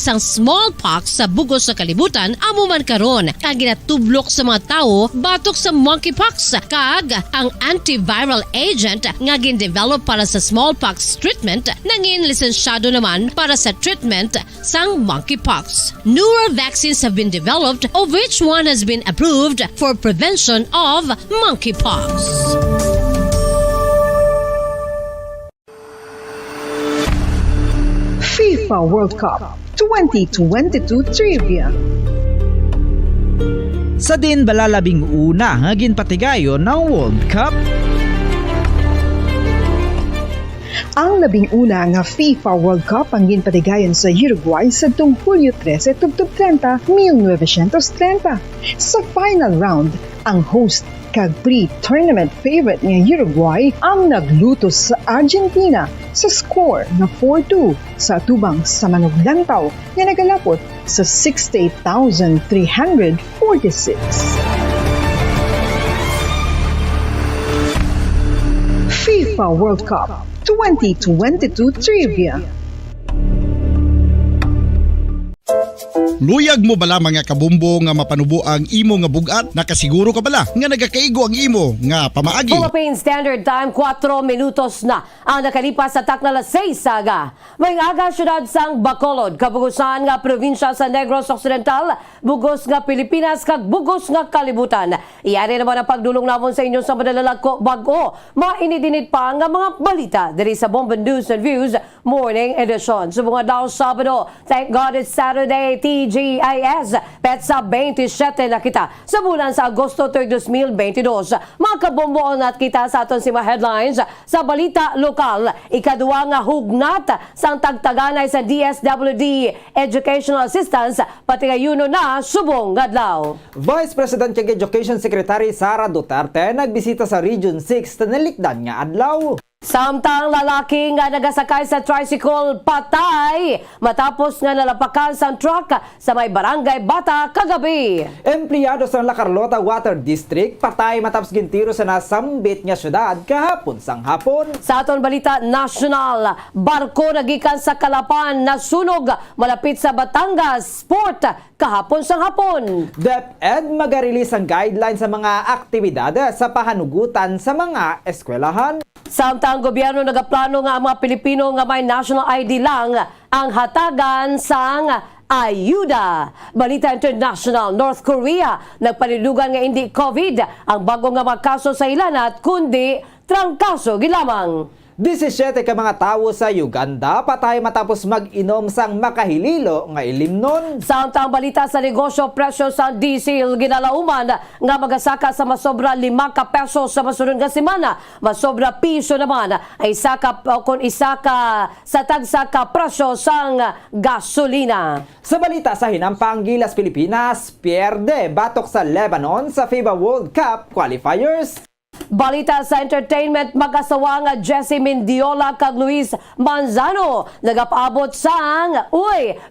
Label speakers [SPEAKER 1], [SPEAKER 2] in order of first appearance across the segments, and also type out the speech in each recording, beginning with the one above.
[SPEAKER 1] sang smallpox sa bugos sa kalibutan amo man karon ang ginatublok sa mga tao batok sa monkeypox kag ang antiviral agent nga gin-develop para sa smallpox treatment nangin lisensyado naman para sa treatment sang monkeypox. Newer vaccines have been developed of which one has been approved for prevention of monkeypox.
[SPEAKER 2] FIFA World Cup 2022 Trivia.
[SPEAKER 3] Sa din balalabing una nga ginpatigayon ng World Cup.
[SPEAKER 2] Ang labing-una nga FIFA World Cup ang ginpatigayon sa Uruguay sa tuong Hulyo 13, 1930. Sa final round, ang host kag pre-tournament favorite nga Uruguay ang nagluto sa Argentina sa score na 4-2 sa atubang sa manuglantaw nga nagalapot sa 68,346. FIFA World Cup 2022 Trivia.
[SPEAKER 4] Luyag mo bala mga kabumbo nga mapanubo ang imo nga bugat? Nakasiguro ka bala nga nagakaigo ang imo nga pamaagi?
[SPEAKER 5] Philippine Standard Time, 4 minutos na ang nakalipas sa takna 6 saga. May aga syudad sang Bacolod, kabugusan nga probinsya sa Negros Occidental, bugos nga Pilipinas kag bugos nga kalibutan. Iyari naman ang pagdulong namon sa inyo sa madalalako bago. Mainidinit pa nga mga balita diri sa Bomba News and Views Morning Edition. Subong adlaw Sabado, thank God it's Saturday, TGIS, petsa 27 na kita sa bulan sa Agosto 2022. Mga kabomboon at kita sa aton si mga headlines sa balita lokal. Ikaduwa nga hugnat sang tagtaganay sa DSWD Educational Assistance pati ngayuno na subong adlaw.
[SPEAKER 3] Vice President kag Education Secretary Sara Duterte nagbisita sa Region 6 Tanalikdan nga adlaw.
[SPEAKER 5] Samtang lalaki nga nagasakay sa tricycle patay matapos nga nalapakan sa truck sa may barangay Bata kagabi.
[SPEAKER 3] Empleyado sa La Carlota Water District patay matapos gintiro sa nasambit nga syudad kahapon sang hapon.
[SPEAKER 5] Sa aton balita national, barko nagikan sa Kalapan nasunog malapit sa Batangas Port kahapon sang hapon.
[SPEAKER 3] DepEd mag-release ang guidelines sa mga aktibidad sa pahanugutan sa mga eskwelahan.
[SPEAKER 5] Samtang gobyerno nagaplano nga ang mga Pilipino nga may national ID lang ang hatagan sang ayuda. Balita international, North Korea nagpanilugan nga hindi COVID ang bago nga mga kaso sa ilanat kundi trangkaso gilamang.
[SPEAKER 3] 17 ka mga tawo sa Uganda patay matapos mag-inom sang makahililo nga ilimnon.
[SPEAKER 5] Samtang balita sa negosyo, presyo sa diesel ginalauman nga magasaka sa masobra 5 ka peso sa masunod nga semana. Masobra piso naman ay isaka sa tagsa ka presyo sang gasolina.
[SPEAKER 3] Sa balita sa hinampang Gilas Pilipinas, pierde batok sa Lebanon sa FIBA World Cup qualifiers.
[SPEAKER 5] Balita sa entertainment, mag-asawa nga Jessie Mendiola kag Luis Manzano nagapaabot sang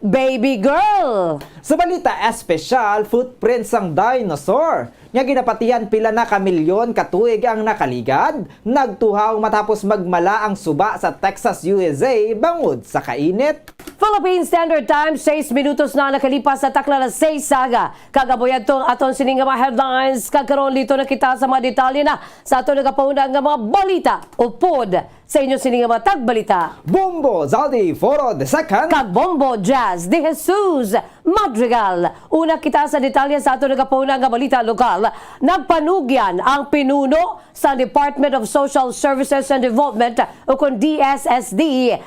[SPEAKER 5] baby girl.
[SPEAKER 3] Sa balita espesyal, footprints sang dinosaur. Nga ginapatihan pila na kamilyon katuig ang nakaligad, nagtuhaw matapos magmala ang suba sa Texas, USA bangod sa kainit.
[SPEAKER 5] Philippine Standard Time, 6 minutos na nakalipas sa takla na 6 saga. Kagaboyan tong aton sining mga headlines. Kagkaroon dito na kita sa mga detalye na sa aton nagapauna nga mga balita o pod sa inyo sining mga tagbalita.
[SPEAKER 3] Bombo Zaldi Foro de Second
[SPEAKER 5] Kag Bombo Jazz de Jesus Madrigal. Una kita sa detalye sa aton nagapauna nga balita lokal. Nagpanugyan ang pinuno sa Department of Social Services and Development o kung DSSD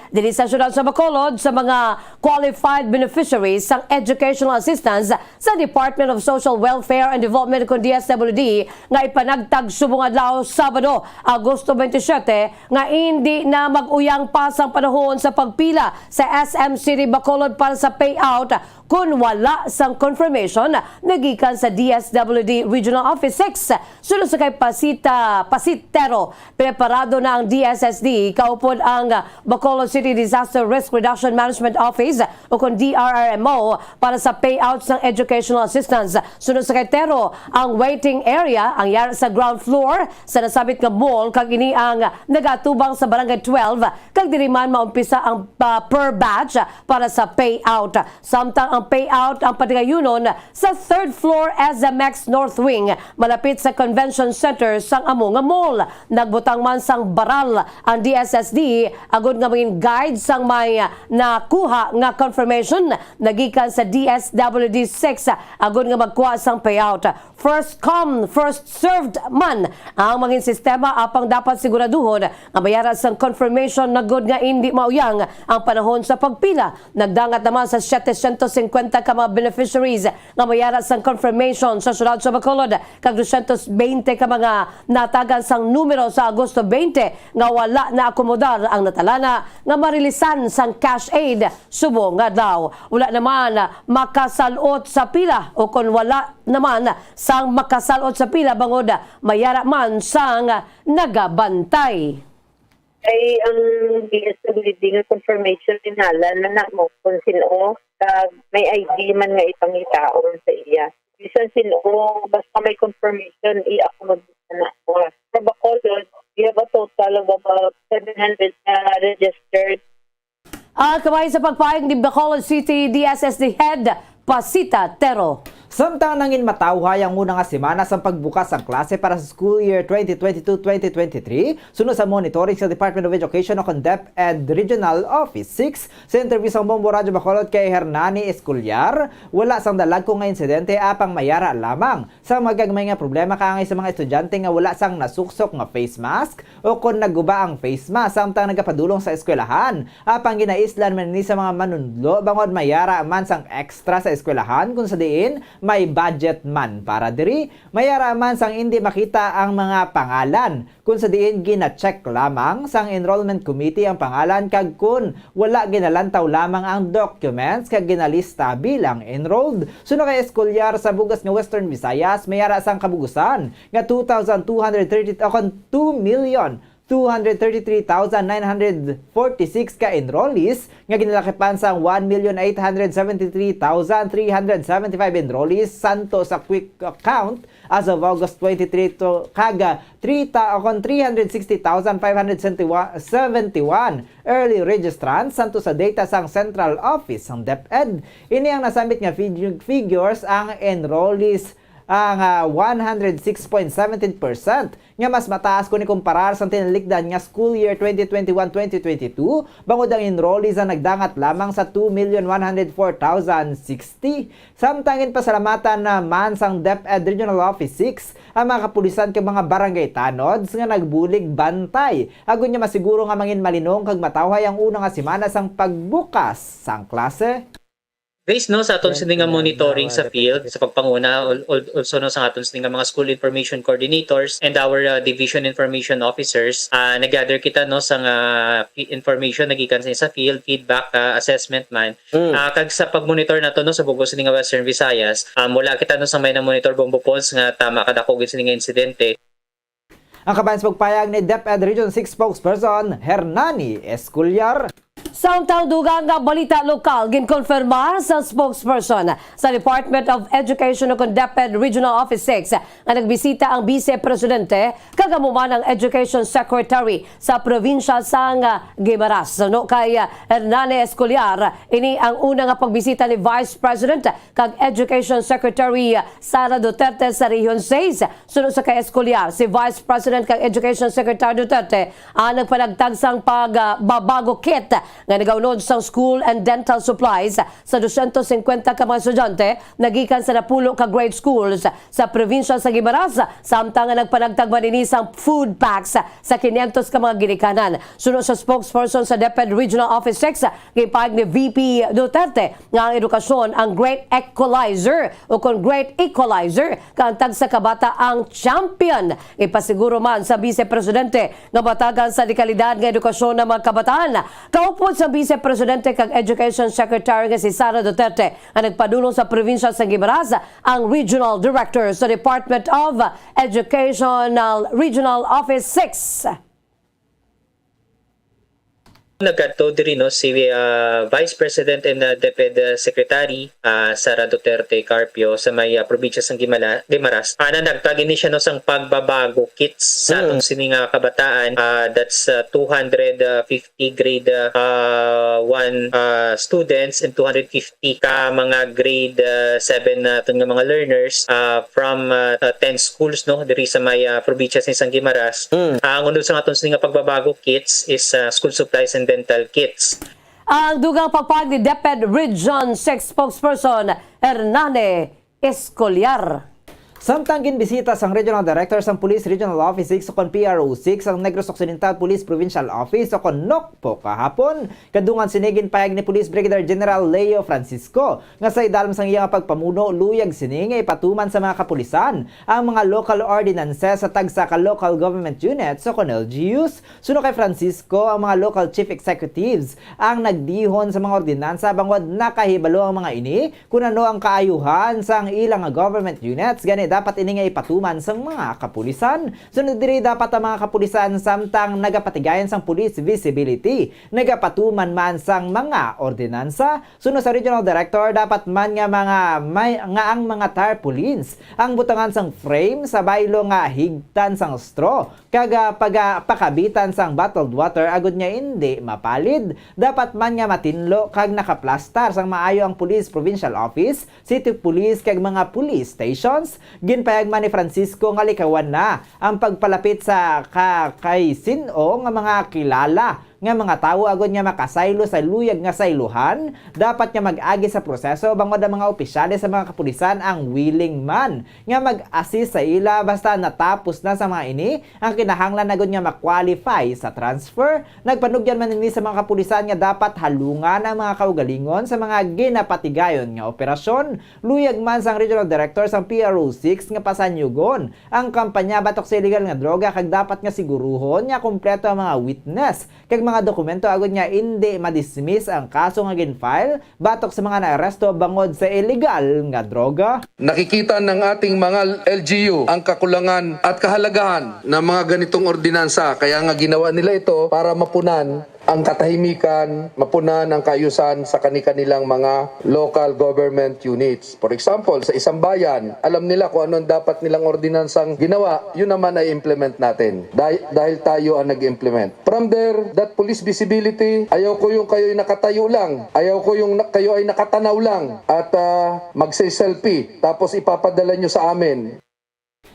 [SPEAKER 5] dili sa syudad sa Bacolod sa mga qualified beneficiaries sang educational assistance sa Department of Social Welfare and Development o kung DSWD nga ipanagtag subong adlaw Sabado, Agosto 27 nga hindi na mag-uyang pa sang panahon sa pagpila sa SM City Bacolod para sa payout kung Gayunon wala sang confirmation nagikan sa DSWD Regional Office 6. Sunod sa kay Pasitero, preparado na ang DSSD kaupod ang Bacolod City Disaster Risk Reduction Management Office o kung DRRMO para sa payouts ng educational assistance. Sunod sa kay Tero, ang waiting area ang yara sa ground floor sa nasabit nga mall kag ini ang nagatubang sa Barangay 12 kag diri man maumpisa ang per batch para sa payout. Samtang ang payout ang patigayunon sa third floor SMX North Wing malapit sa Convention Center sang amo nga mall. Nagbutang man sang baral ang DSSD agud nga maging guide sang may nakuha nga confirmation nagikan sa DSWD 6 agud nga magkuha sang payout. First come, first served man ang maging sistema apang dapat siguraduhon ang bayaran sang confirmation na good nga hindi mauyang ang panahon sa pagpila. Nagdangat naman sa 750 ka mga beneficiaries nga bayaran sang confirmation sa syudad sa Bacolod kag 220 ka mga natagan sang numero sa Agosto 20 nga wala na akomodar ang natalana nga marilisan sang cash aid subong nga daw. Wala naman makasalot sa pila o kung wala naman sang makasalot sa pila bangod mayara man sang nagabantay.
[SPEAKER 6] Ay ang DSWD nga confirmation tinala na na mo kung sino may ID man nga ipangitaon sa iya. Bisan sino basta may confirmation i-accommodate na ako. Sa Bacolod, we have a total of about 700 registered.
[SPEAKER 5] Kamay sa pagpahing ni Bacolod City DSSD Head Pasita Tero.
[SPEAKER 3] Samtang nangin matawhay ang unang nga semana sa pagbukas ng klase para sa school year 2022-2023, sunod sa monitoring sa Department of Education o DepEd Regional Office 6, sa interview sa Bombo Radyo Bacolod kay Hernani Esculiar, wala sang dalag nga insidente apang mayara lamang sa magagmay nga problema kaangay sa mga estudyante nga wala sang nasuksok nga face mask o kung nagguba ang face mask samtang nagapadulong sa eskwelahan. Apang ginaislan man ni sa mga manunlo bangod mayara man sang extra sa eskwelahan kung sa diin may budget man para diri, mayara man sang hindi makita ang mga pangalan. Kung sa diin gina-check lamang sang enrollment committee ang pangalan kag kun wala ginalantaw lamang ang documents kag ginalista bilang enrolled. Suno kay Esculiar sa bugas nga Western Visayas, mayara sang kabugusan nga 2,230 o 2,233,946 ka enrollees nga ginalakipan sa 1,873,375 enrollees santo sa quick count as of August 23 to kaga 360,571 early registrants santo sa data sang Central Office ng DepEd. Ini ang nasambit nga figures ang enrollees ang 106.17% nga mas mataas kung ikumparar sa tinalikdan nga school year 2021-2022 bangod ang enrollees ang nagdangat lamang sa 2,104,060. Samtangin pasalamatan naman sang DepEd Regional Office 6 ang mga kapulisan kag mga barangay tanods nga nagbulig bantay agon niya masiguro nga mangin malinong kag matawhay ang una nga semana sang pagbukas sang klase.
[SPEAKER 7] Based no sa aton sining nga monitoring sa field sa pagpanguna also no sa aton sining nga mga school information coordinators and our division information officers nag-gather kita no sa information nagikan sa field feedback assessment man kag sa pagmonitor nato no sa bugos sining nga Western Visayas wala kita no sa may na monitor Bombo Falls nga tama kadako gid sining nga insidente.
[SPEAKER 3] Ang kabayan sa pagpayag ni DepEd Region 6 spokesperson Hernani Esculiar.
[SPEAKER 5] Samtang dugang nga balita lokal ginkonfirmar sa spokesperson sa Department of Education o DepEd Regional Office 6 nga nagbisita ang Vice Presidente kagamuman ang Education Secretary sa probinsya sang Guimaras. No kay Hernani Esculiar, ini ang una nga pagbisita ni Vice President kag Education Secretary Sara Duterte sa Region 6. Sunod sa kay Esculiar, si Vice President kag Education Secretary Duterte ang nagpanagtag sang pagbabago kit nga nagaunod sang school and dental supplies sa 250 ka mga estudyante nagikan sa napulo ka grade schools sa probinsya sa Guimaras samtang nga nagpanagtag man ini sang food packs sa 500 ka mga ginikanan. Sunod sa spokesperson sa DepEd Regional Office 6 gipahayag ni VP Duterte nga ang edukasyon ang great equalizer o kung great equalizer kaantag sa kabata ang champion. Ipasiguro man sa Vice Presidente nga batagan sa dekalidad nga edukasyon ng mga kabataan. Supod sa Vice Presidente kag Education Secretary nga si Sara Duterte ang nagpadulong sa probinsya sa Guimaras ang Regional Director sa Department of Educational Regional Office 6.
[SPEAKER 7] Nagkadto diri no si Vice President and DepEd Secretary Sara Duterte Carpio sa may probinsya sang Guimaras. Na nagpag-ini siya no sang pagbabago kits sa atong sining kabataan, that's 250 grade 1 students and 250 ka mga grade 7 naton nga mga learners from 10 schools no diri sa may probinsya sa Guimaras. Ang unod sa aton sining pagbabago kits is school supplies and dental kits.
[SPEAKER 5] Ang dugang pagpag ni DepEd Region 6 spokesperson Hernane Escoliar.
[SPEAKER 3] Samtang ginbisita sang Regional Director sang Police Regional Office 6 o kon PRO6 ang Negros Occidental Police Provincial Office o kon NOCPO kahapon, kadungan sinigin payag ni Police Brigadier General Leo Francisco nga sa idalom sang iyang pagpamuno luyag sini nga ipatuman sa mga kapulisan ang mga local ordinances sa tagsa ka local government units o kon LGUs. Suno kay Francisco, ang mga local chief executives ang nagdihon sa mga ordinansa bangod nakahibalo ang mga ini kung ano ang kaayuhan sang ilang government units gani dapat ini nga ipatuman sang mga kapulisan. Sunod diri dapat ang mga kapulisan samtang nagapatigayan sang police visibility, nagapatuman man sang mga ordinansa. Sunod sa Regional Director, dapat man nga ang mga tarpaulins ang butangan sang frame sa baylo nga higtan sang straw kaga pakabitan sang bottled water agud nga hindi mapalid. Dapat man nga matinlo kag nakaplastar sang maayo ang Police Provincial Office, City Police kag mga police stations. Ginpayag man ni Francisco nga likawan na ang pagpalapit sa kay sino nga mga kilala nga mga tawo agad nga makasaylo sa luyag nga sayluhan, dapat nga mag-agi sa proseso bangod ang mga opisyales sa mga kapulisan ang willing man nga mag-assist sa ila basta natapos na sa mga ini ang kinahanglan agad nga ma-qualify sa transfer. Nagpanugyan man ini sa mga kapulisan nga dapat halungan ang mga kaugalingon sa mga ginapatigayon nga operasyon. Luyag man sang Regional Director sang PRO6 nga pasanyugon ang kampanya batok sa illegal nga droga kag dapat nga siguruhon nga kumpleto ang mga witness kag mga dokumento agad nga hindi madismiss ang kaso nga ginfile batok sa mga naaresto bangod sa illegal nga droga.
[SPEAKER 8] Nakikita ng ating mga LGU ang kakulangan at kahalagahan ng mga ganitong ordinansa, kaya nga ginawa nila ito para mapunan ang katahimikan, mapunan ang kaayusan sa kanilang mga local government units. For example, sa isang bayan, alam nila kung anong dapat nilang ordinansang ginawa, yun naman ay implement natin. Dahil tayo ang nag-implement. From there, that police visibility, ayaw ko yung kayo ay nakatayo lang. Ayaw ko yung kayo ay nakatanaw lang at magse-selfie tapos ipapadala nyo sa amin.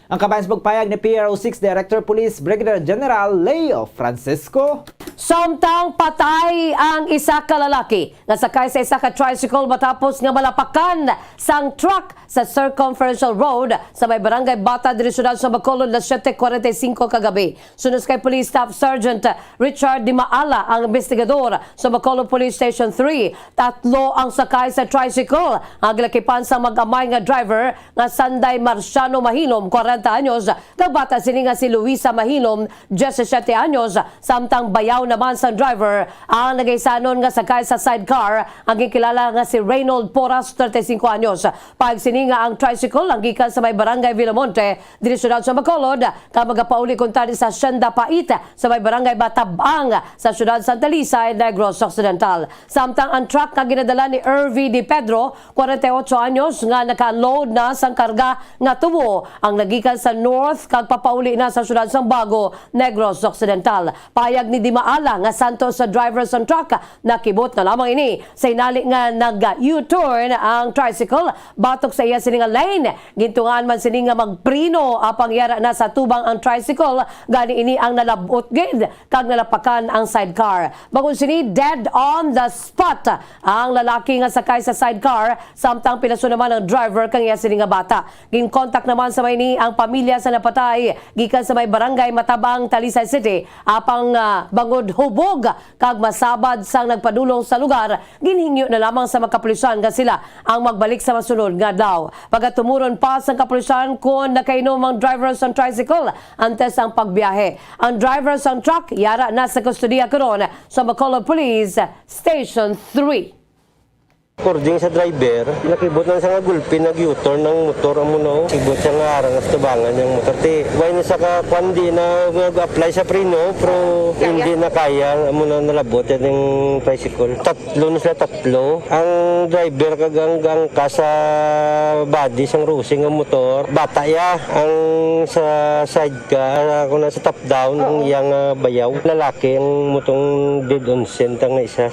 [SPEAKER 3] Ang kabayan sa pagpayag ni PRO6 Director Police Brigadier General Leo Francisco.
[SPEAKER 5] Samtang patay ang isa ka lalaki na sakay sa isa ka tricycle matapos nga malapakan sang truck sa Circumferential Road sa may barangay Bata diri syudad sa Bacolod na 7:45 kagabi. Sunod kay Police Staff Sergeant Richard Di Maala ang investigador sa Bacolod Police Station 3. Tatlo ang sakay sa tricycle. Ang gilakipan sa mag-amay nga driver nga Sanday Marciano Mahilom 40 anyos, nagbata sini nga si Luisa Mahilom 17 anyos, samtang bayaw naman sa driver ang nagaysanon nga sakay sa sidecar ang gikilala nga si Reynold Porras 35 anyos. Pag sini nga ang tricycle ang gikan sa may barangay Villamonte diri syudad sa Bacolod ka magapauli kuntani sa Hacienda Pait sa may barangay Batabang sa syudad Santa Lisa, Negros Occidental. Samtang ang truck nga ginadala ni Irvi Di Pedro 48 anyos nga naka-load na sang karga nga tubo ang nagikan sa north kag papauli na sa syudad sang Bago, Negros Occidental. Payag ni Di Maala nga santos sa driver sa truck nakibot na lamang ini sa inali nga nag-U-turn ang tricycle batok sa iya sini nga lane. Gintungan man sini nga magprino apang yara na sa tubang ang tricycle gani ini ang nalabot gid kag nalapakan ang sidecar. Bagon sini dead on the spot ang lalaki nga sakay sa sidecar samtang pilaso naman ang driver kang iya sini nga bata. Gin-contact naman sa may ni ang pamilya sa napatay gikan sa may barangay Matabang, Talisay City apang bangod tungod hubog kag masabad sang nagpadulong sa lugar, ginhingyo na lamang sa mga kapulisan nga sila ang magbalik sa masunod nga adlaw. Pagkatumuron pa sa kapulisan kung nakainom ang driver sa tricycle antes ang pagbiyahe. Ang driver sa truck yara na sa kustudiya karon sa Bacolod Police Station 3.
[SPEAKER 9] According sa driver, nakibot na sa nga gulpin, nag-U-turn ng motor mo no. Ibot siya nga arang sa tubangan ng motor. Why na sa kapandi na mag-apply sa preno, pero hindi na kaya mo na nalabot yan yung tricycle. Tatlo na sila, tatlo. Ang driver kagang ka sa body, sang rusing ng motor. Bata ya, ang sa side ka, kung nasa top down, ang iyang bayaw. Lalaki ang motong dead on scent ang isa.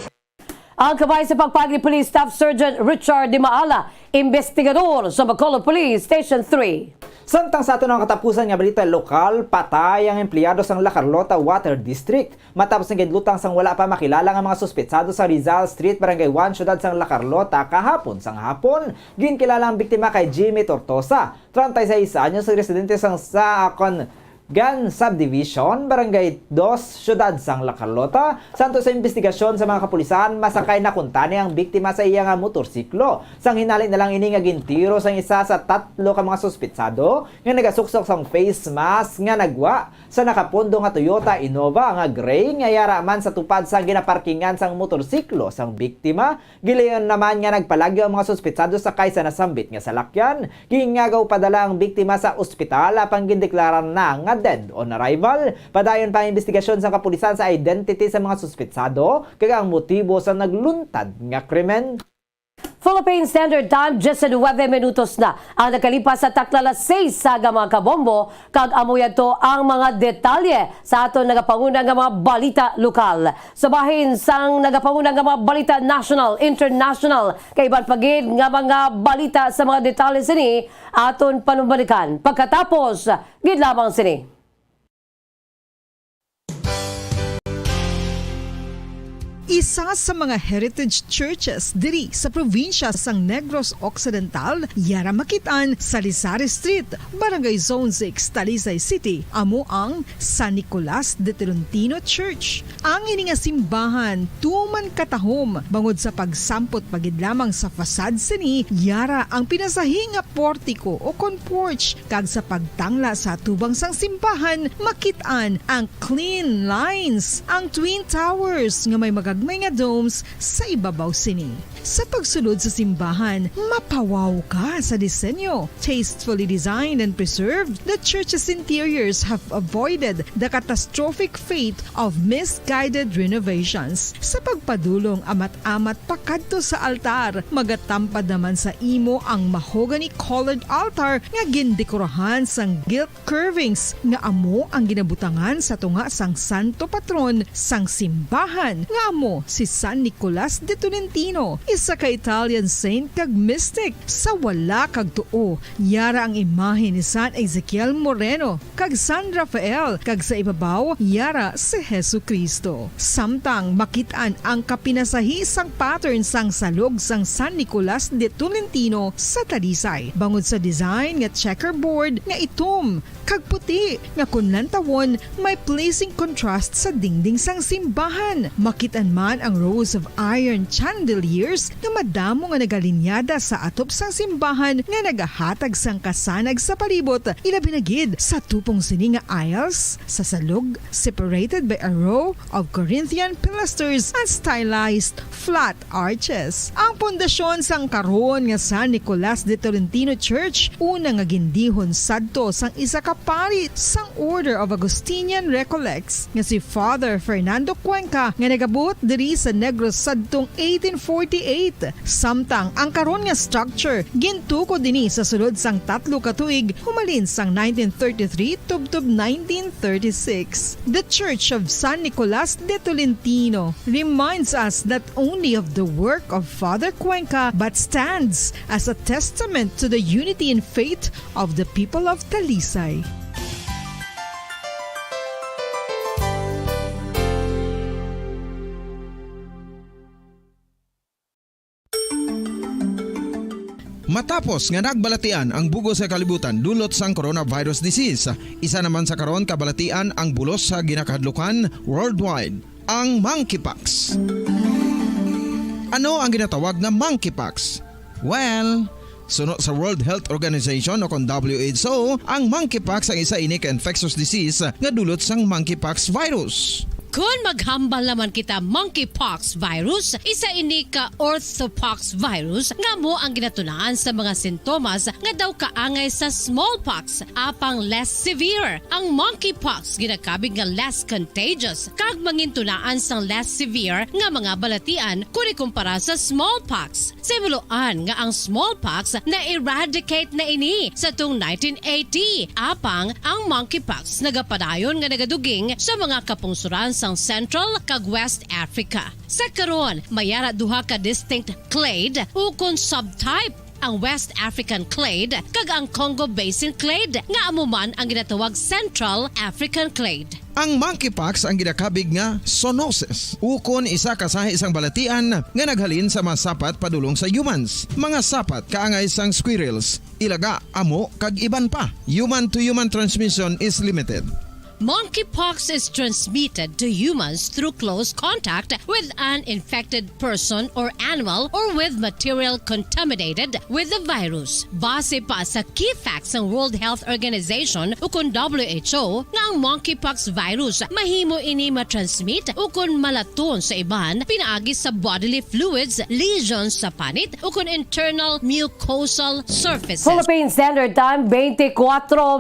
[SPEAKER 5] Ang kabay sa pagpagli Police Staff Sergeant Richard Di Maala, investigador sa Bacolod Police Station 3.
[SPEAKER 3] Samtang sa ato ng katapusan nga balita lokal, patay ang empleyado sang La Carlota Water District. Matapos ng gidlutang sang wala pa makilala nga mga suspetsado sa Rizal Street, Barangay 1, syudad sang La Carlota kahapon sang hapon. Ginkilala ang biktima kay Jimmy Tortosa, 36 anyos, residente sang Saacon Gan Subdivision, Barangay 2, Syudad sang La Carlota. Santo sa investigasyon sa mga kapulisan, masakay na kuntani ang biktima sa iya nga motorsiklo. Sang hinalin na lang ini nga gintiro sang isa sa tatlo ka mga suspetsado nga nagasuksok sang face mask nga nagwa sa nakapondo nga Toyota Innova nga gray nga yara man sa tupad sang ginaparkingan sang motorsiklo sang biktima. Gilayon naman nga nagpalagyo ang mga suspetsado sakay sa nasambit nga salakyan. Gingagaw padala ang biktima sa ospital apang gindeklaran na nga dead on arrival. Padayon pa ang investigasyon sa kapulisan sa identity sa mga suspetsado kag ang motibo sa nagluntad nga krimen.
[SPEAKER 5] Philippine Standard Time, 19 minutos na ang nakalipas sa taklalas 6 sa mga kabombo, kag amoy to ang mga detalye sa aton nagapanguna nga mga balita lokal. Sa bahin sang nagapanguna nga mga balita national, international, kay iban pagid nga mga balita sa mga detalye sini aton panumbalikan. Pagkatapos, gid lamang sini.
[SPEAKER 2] Isa sa mga heritage churches diri sa probinsya sang Negros Occidental, yara makitaan sa Lizares Street, Barangay Zone 6, Talisay City, amo ang San Nicolas de Tolentino Church. Ang ini nga simbahan tuman katahom bangod sa pagsampot pagid lamang sa fasad sini, yara ang pinasahi nga portiko o porch, kag sa pagtangla sa tubang sang simbahan makitaan ang clean lines, ang twin towers nga may magagmay nga domes sa ibabaw sini. Sa pagsulod sa simbahan, mapawaw ka sa disenyo. Tastefully designed and preserved, the church's interiors have avoided the catastrophic fate of misguided renovations. Sa pagpadulong amat-amat pakadto sa altar, magatampad naman sa imo ang mahogany colored altar nga gindekorahan sang gilt curvings nga amo ang ginabutangan sa tunga sang santo patron sang simbahan nga amo si San Nicolas de Tolentino, isa ka Italian saint kag mystic. Sa wala kag tuo, yara ang imahe ni San Ezekiel Moreno kag San Rafael, kag sa ibabaw yara si Hesu Kristo. Samtang makitaan ang kapinasahi sang pattern sang salog sang San Nicolas de Tolentino sa Talisay, bangod sa design nga checkerboard nga itom kag puti nga kunlantawon may pleasing contrast sa dingding sang simbahan. Makitan man ang rows of iron chandeliers nga madamo nga nagalinyada sa atop sang simbahan nga nagahatag sang kasanag sa palibot, ilabi na gid sa tupong sini nga aisles sa salog, separated by a row of Corinthian pilasters and stylized flat arches. Ang pundasyon sang karon nga San Nicolas de Tolentino Church una nga gindihon sadto sang isa ka pari sang Order of Augustinian Recollects nga si Father Fernando Cuenca nga nagabot diri sa Negros sadtong 1848. Samtang ang karon nga structure gintuko dinhi sa sulod sang 3 ka tuig humalin sang 1933 tubtob 1936. The Church of San Nicolas de Tolentino reminds us not only of the work of Father Cuenca but stands as a testament to the unity and faith of the people of Talisay.
[SPEAKER 10] Matapos nga nagbalatian ang bugos sa kalibutan dulot sang coronavirus disease, isa naman sa karon kabalatian ang bulos sa ginakahadlukan worldwide. ang monkeypox. Ano ang ginatawag na monkeypox? Well, sunod sa World Health Organization o kung WHO, ang monkeypox ang isa ini ka infectious disease nga dulot sang monkeypox virus.
[SPEAKER 1] Kung maghambal naman kita monkeypox virus, isa ini ka orthopox virus nga mo ang ginatunaan sa mga sintomas nga daw kaangay sa smallpox, apang less severe. Ang monkeypox ginakabig nga less contagious kag mangintunaan sang less severe nga mga balatian kung ikumpara sa smallpox. Simuloan nga ang smallpox na eradicate na ini sa tung 1980, apang ang monkeypox nagapadayon nga nagaduging sa mga kapungsuran sa Central kag West Africa. Sa karon, mayara duha ka distinct clade ukon subtype, ang West African clade kag ang Congo Basin clade nga amuman ang ginatawag Central African clade.
[SPEAKER 10] Ang monkeypox ang ginakabig nga zoonosis. Ukon isa kasahi isang balatian nga naghalin sa mga sapat padulong sa humans. Mga sapat kaangay sang squirrels, ilaga, amo kag iban pa. Human to human transmission is limited.
[SPEAKER 1] Monkeypox is transmitted to humans through close contact with an infected person or animal or with material contaminated with the virus. Base pa sa key facts ng World Health Organization ukon WHO nga ang monkeypox virus mahimo ini matransmit ukon malaton sa iban pinaagi sa bodily fluids, lesions sa panit ukon internal mucosal surfaces.
[SPEAKER 5] Philippine Standard Time, 24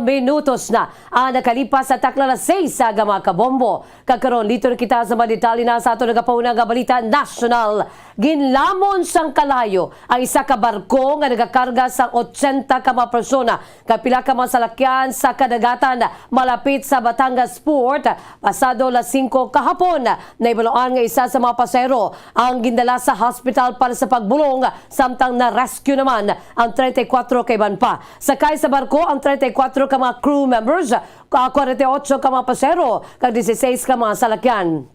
[SPEAKER 5] minutos na ang nakalipas sa takla alas 6 sa mga kabombo. Kakaroon dito kita sa mga detalye na sa ato nagapaunang balita national. Ginlamon sang kalayo ang isa ka barko nga nagakarga sang 80 ka mga persona. Kapila ka mga salakyan sa kadagatan malapit sa Batangas Port. Pasado las 5 kahapon na ibaluan nga isa sa mga pasero ang gindala sa hospital para sa pagbulong, samtang na-rescue naman ang 34 kaiban pa. Sakay sa barko ang 34 ka mga crew members, 48 ka mga pasero, kag 16 ka mga salakyan.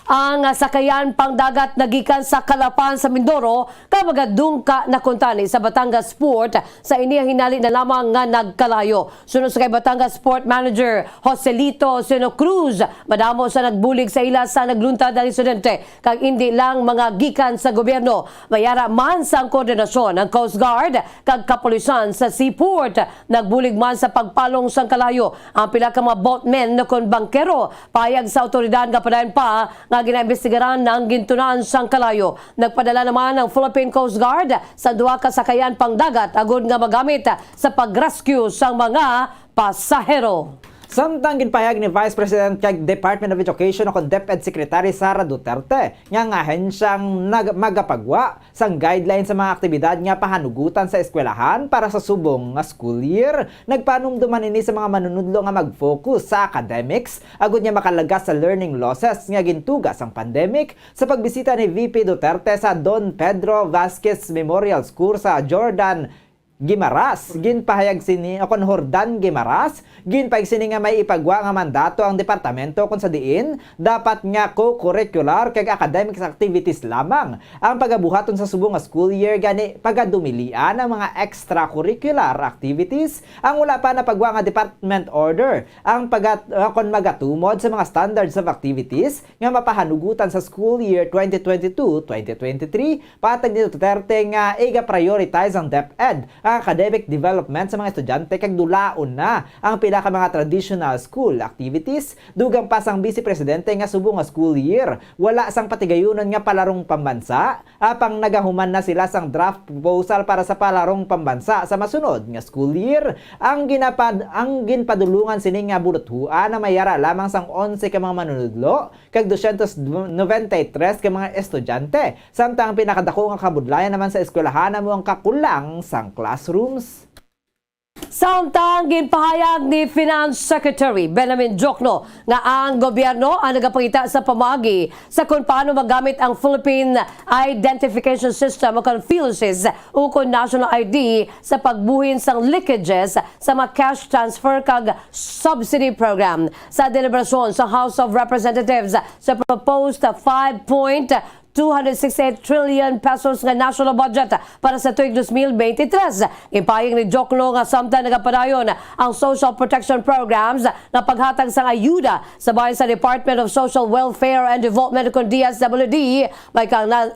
[SPEAKER 5] Ang sakayan pangdagat nagikan sa Kalapan sa Mindoro kamagadungka na kuntani sa Batangas Port sa iniya hinali na lamang nga nagkalayo. Sunod sa kay Batangas Port Manager Joselito Seno Cruz, madamo sa nagbulig sa ila sa nagluntad na residente kag hindi lang mga gikan sa gobyerno. Mayara man sa koordinasyon ng Coast Guard kag kapulisan sa seaport. Nagbulig man sa pagpalong sang kalayo ang pila ka mga boatmen na kon bangkero. Payag sa otoridad nga padayon pa nga ginaimbestigaran ng gintunaan sang kalayo. Nagpadala naman ang Philippine Coast Guard sa duha ka sakayan pangdagat agud nga magamit sa pag-rescue sang mga pasahero.
[SPEAKER 3] Samtang ginpahayag ni Vice President kag Department of Education o DepEd Secretary Sara Duterte nga ahensyang magapagwa sang guidelines sa mga aktibidad nga pahanugutan sa eskwelahan para sa subong nga school year. Nagpanumduman ini sa mga manunudlo nga mag-focus sa academics agud nga makalagas sa learning losses nga gintugas ang pandemic. Sa pagbisita ni VP Duterte sa Don Pedro Vasquez Memorial School sa Jordan Guimaras, ginpahayag sini o kon Jordan Guimaras, ginpahayag sini nga may ipagwa nga mandato ang departamento kung sa diin dapat nga co-curricular kag academic activities lamang ang pagabuhaton sa subong nga school year, gani pagadumilian ang mga extracurricular activities. Ang wala pa na pagwa nga department order ang kon magatumod sa mga standards of activities nga mapahanugutan sa school year 2022-2023. Patag ni Duterte nga iga-prioritize ang DepEd ang academic development sa mga estudyante kag dulaon na ang pila ka mga traditional school activities. Dugang pa sang Vice Presidente nga subong nga school year wala sang patigayunon nga palarong pambansa, apang nagahuman na sila sang draft proposal para sa palarong pambansa sa masunod nga school year. Ang ginpadulungan sini nga buluthuan na mayara lamang sang 11 ka mga manunudlo kag 293 ka mga estudyante, samtang pinakadako nga kabudlayan naman sa eskwelahan mo ang kakulang sang classrooms.
[SPEAKER 5] Samtang ginpahayag ni Finance Secretary Benjamin Jokno nga ang gobyerno ang nagapangita sa pamagi sa kung paano magamit ang Philippine Identification System o PhilSys o National ID sa pagbuhin sang leakages sa mga cash transfer kag subsidy program. Sa deliberasyon sa House of Representatives sa proposed 5.2 268 trillion pesos nga national budget para sa tuig 2023. Ipayang ni Joklo nga samtang nagapadayon ang social protection programs na paghatag sa ayuda sa bayan sa Department of Social Welfare and Development kung DSWD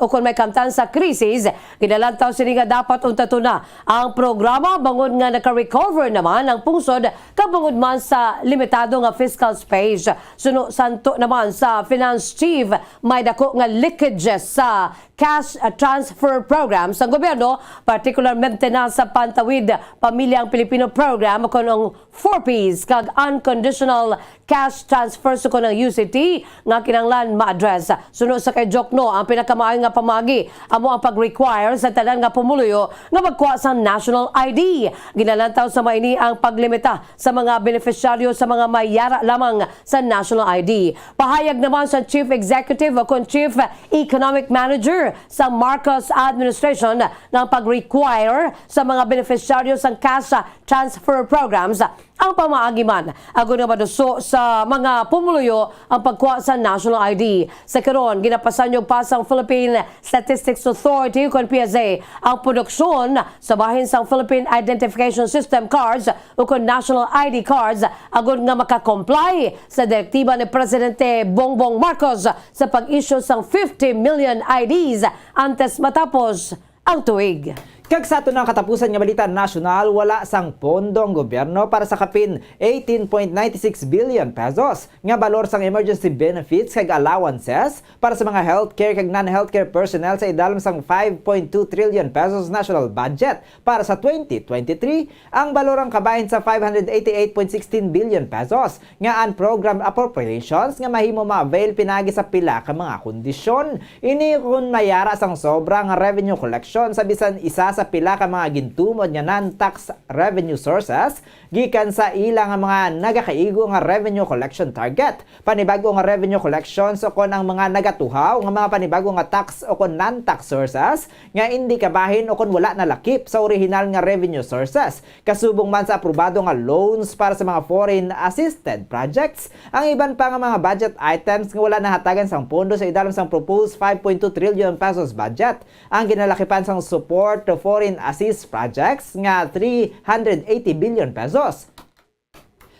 [SPEAKER 5] kung may kamtan sa krisis. Ginalantaw sini nga dapat untato na ang programa bangon nga naka-recover naman ang pungsod kabangod man sa limitado nga fiscal space. Suno santo naman sa Finance Chief may dako nga leakage sa cash transfer program sa gobyerno, particularmente na sa Pantawid Pamilyang Pilipino Program kung ang 4Ps kag unconditional cash transfer sa kunang UCT nga kinanglan ma-address. Sunod sa kay Jokno, ang pinakamaayo nga pamagi amo ang pag-require sa tanan nga pumuluyo nga magkuha sa national ID. Ginalantaw sa maini ang paglimita sa mga beneficiaryo sa mga mayara lamang sa national ID. Pahayag naman sa Chief Executive o kung Chief Economic Manager sa Marcos Administration ng pag-require sa mga beneficiaryo sa cash transfer programs ang pamaagiman agon nga maduso sa mga pumuluyo ang pagkuha sa national ID. Sa karon ginapasanyog pa sa Philippine Statistics Authority kon PSA ang produksyon sa bahin sa Philippine Identification System cards o kon national ID cards agon nga makakomply sa direktiba ni Presidente Bongbong Marcos sa pag-issue sang 50 million IDs antes matapos ang tuig.
[SPEAKER 3] Kag sa ato ng katapusan nga balita nasyonal, wala sang pondo ang gobyerno para sa kapin 18.96 billion pesos nga balor sang emergency benefits kag allowances para sa mga healthcare kag non-healthcare personnel sa idalom sang 5.2 trillion pesos national budget para sa 2023. Ang balor ang kabahin sa 588.16 billion pesos nga unprogrammed appropriations nga mahimo ma-avail pinagi sa pila ka mga kondisyon. Ini kun mayara sang sobrang revenue collection sa bisan isa sa pila ka mga gintumod nga non-tax revenue sources gikan sa ilang mga nagakaigo nga revenue collection target. Panibago nga revenue collections o kon ang mga nagatuhaw nga mga panibago nga tax o kon non-tax sources nga hindi kabahin o kon wala nalakip sa original nga revenue sources. Kasubong man sa aprobado nga loans para sa mga foreign assisted projects. Ang iban pa nga mga budget items nga wala nahatagan sang pondo sa idalom sang proposed 5.2 trillion pesos budget. Ang ginalakipan sang support to foreign assist projects nga 380 billion pesos.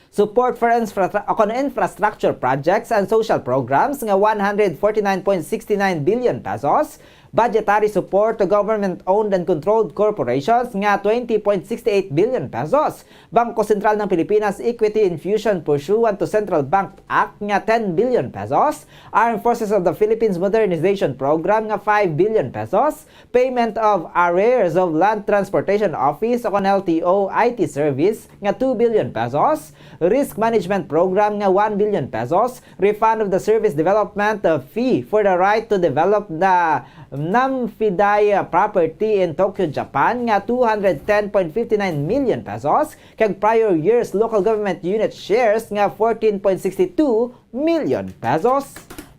[SPEAKER 3] Support for infrastructure projects and social programs nga 149.69 billion pesos. Budgetary support to government-owned and controlled corporations nga 20.68 billion pesos. Bangko Sentral ng Pilipinas Equity Infusion pursuant to Central Bank Act nga 10 billion pesos. Armed Forces of the Philippines Modernization Program nga 5 billion pesos. Payment of arrears of Land Transportation Office o LTO IT Service nga 2 billion pesos. Risk Management Program nga 1 billion pesos. Refund of the Service Development Fee for the right to develop the Namfidai property in Tokyo, Japan nga 210.59 million pesos kag prior years local government unit shares nga 14.62 million pesos.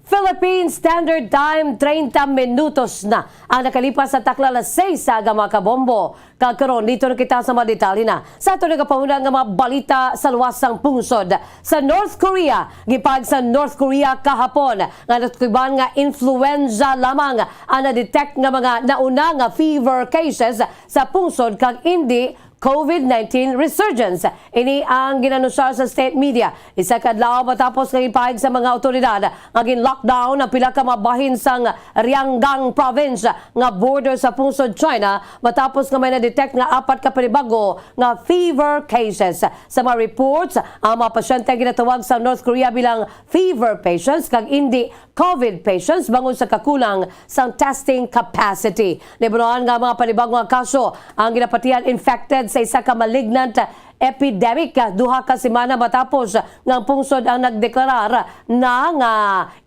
[SPEAKER 5] Philippine Standard Time, 30 minutos na ang nakalipas sa takla alas 6 sa mga kabombo. Kagkaroon, dito na kita sa mga detalye na. Sa ito nagapahunang ng mga balita sa luwasang pungsod. Sa North Korea, gipag sa North Korea kahapon, nga natkuban nga influenza lamang ang na-detect nga mga nauna nga fever cases sa pungsod kag hindi COVID-19 resurgence. Ini ang ginanunsar sa state media. Isa kadlaw matapos nga ipahig sa mga otoridad ang lockdown ang pila ka mabahin sang Ryanggang province nga border sa pungsod China matapos nga may na-detect nga 4 ka panibago nga fever cases. Sa mga reports, ang mga pasyente ginatawag sa North Korea bilang fever patients kag hindi COVID patients bangon sa kakulang sa testing capacity. Libunoan nga mga panibagong kaso ang ginapatihan infected sa isa ka malignant epidemic duha ka semana matapos nga pungsod ang nagdeklarar na nga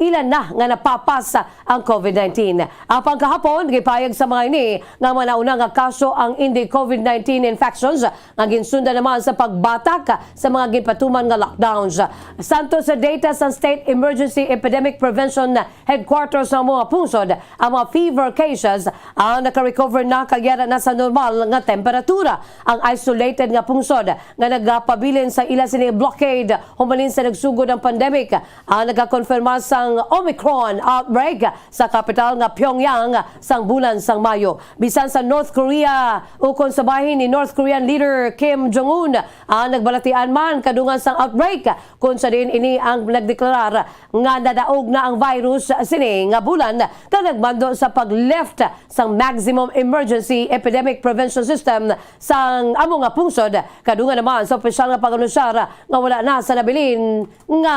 [SPEAKER 5] ilan na nga napapas ang COVID-19. Apang kahapon gipayag sa mga ini nga manauna nga kaso ang hindi COVID-19 infections nga ginsundan naman sa pagbatak sa mga ginpatuman nga lockdowns. Santo sa data sa State Emergency Epidemic Prevention Headquarters sa mga pungsod, ang mga fever cases ang naka-recover na kagyara na sa normal nga temperatura. Ang isolated nga pungsod nga nagpabilin sa ila sini blockade humalin sa nagsugod ng pandemic. Ang nagkakonfirma sang Omicron outbreak sa kapital nga Pyongyang sang bulan sang Mayo. Bisan sa North Korea, ukon sa bahin ni North Korean leader Kim Jong-un, ang nagbalatian man kadungan sang outbreak kung sa din ini ang nagdeklarar nga nadaog na ang virus sini nga bulan ka nagmando sa pag-lift sang maximum emergency epidemic prevention system sang amo nga pungsod. Kadungan naman sa opisyal nga pag-anunsar nga wala na sa nabilin nga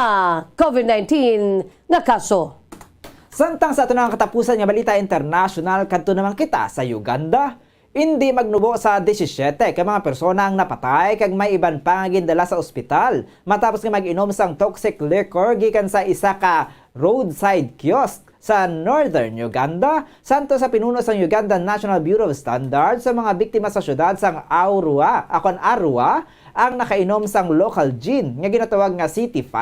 [SPEAKER 5] COVID-19 nga kaso.
[SPEAKER 3] Samtang sa ato ng katapusan nga balita international, kadto naman kita sa Uganda. Hindi magnubo sa 17 ka mga persona ang napatay kag may iban pa nga gindala sa ospital matapos nga mag-inom sang toxic liquor gikan sa isa ka roadside kiosk sa Northern Uganda. Santo sa pinuno sang Uganda National Bureau of Standards sa mga biktima sa syudad sang Arua, ang nakainom sang local gin nga ginatawag nga CT5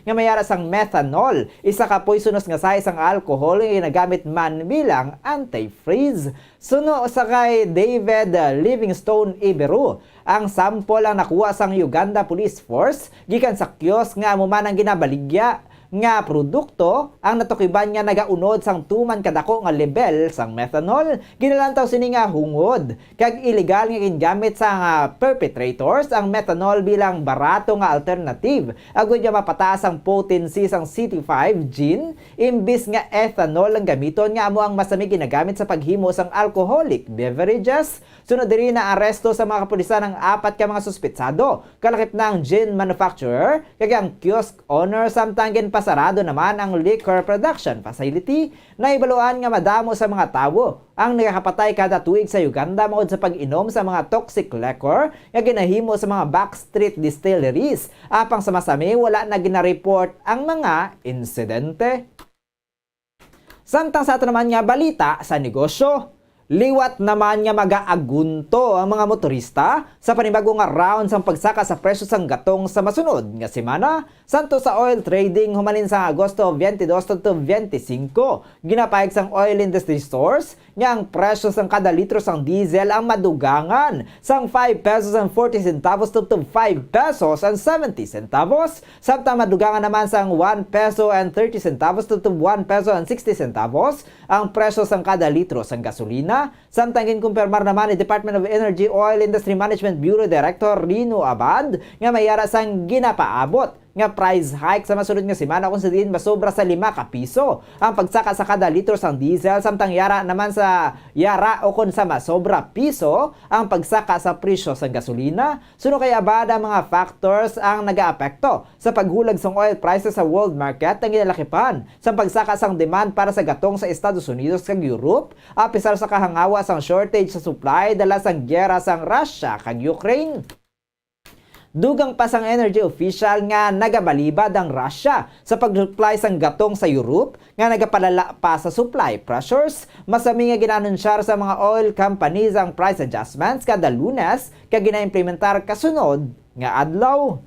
[SPEAKER 3] nga mayara sang methanol, isa ka poisonous nga size sang alcohol nga ginagamit man bilang antifreeze. Suno sa kay David Livingstone Ibero, ang sample ang nakuha sang Uganda Police Force gikan sa kiosk nga amo man ang ginabaligya nga produkto ang natukiban nga nagaunod sang tuman kadako nga level sang methanol. Ginalantaw sini nga hungod kag illegal nga gingamit sa perpetrators ang methanol bilang barato nga alternative agud nga mapataas ang potency sang CT5 gin imbis nga ethanol ang gamiton nga amo ang masami ginagamit sa paghimo sang alcoholic beverages. Sunod diri na aresto sa mga kapulisan ng 4 ka mga suspetsado kalakip na ang gin manufacturer kag ang kiosk owner samtang pasarado naman ang liquor production facility. Naibaluan nga madamo sa mga tawo ang nakakapatay kada tuig sa Uganda maod sa pag-inom sa mga toxic liquor nga ginahimo sa mga backstreet distilleries. Apang sa masami, wala na ginareport ang mga insidente. Samtang sa ato naman nga balita sa negosyo, liwat naman nga mag-aagunto ang mga motorista sa panibagong round sang pagsaka sa presyo sang gatong sa masunod nga semana. Santo sa oil trading humalin sa Agosto 22 to 25. Ginapayag sang oil industry source nga ang presyo sang kada litro sang diesel ang madugangan sang 5 pesos and 40 centavos to 5 pesos and 70 centavos. Samtang madugangan naman sang 1 peso and 30 centavos to 1 peso and 60 centavos ang presyo sang kada litro sang gasolina. Samtang ginkumpirmar naman ni Department of Energy Oil Industry Management Bureau Director Rino Abad nga mayara sang ginapaabot nga price hike sa masunod nga semana kung sa din masobra sa 5 ka piso ang pagsaka sa kada litro sang diesel. Samtang yara naman sa yara o kung sa masobra piso ang pagsaka sa presyo sa gasolina. Suno kay Abad ang mga factors ang nagaapekto sa paghulag sang oil prices sa world market ang ginalakipan sa pagsaka sang demand para sa gatong sa Estados Unidos kag Europe apisar sa kahangawa sang shortage sa supply dala sang giyera sang Russia kag Ukraine. Dugang pa sang energy official nga nagabalibad ang Russia sa pag-supply sang gatong sa Europe nga nagapalala pa sa supply pressures. Masami nga ginanunsyar sa mga oil companies ang price adjustments kada Lunes kag ginaimplementar kasunod nga adlaw.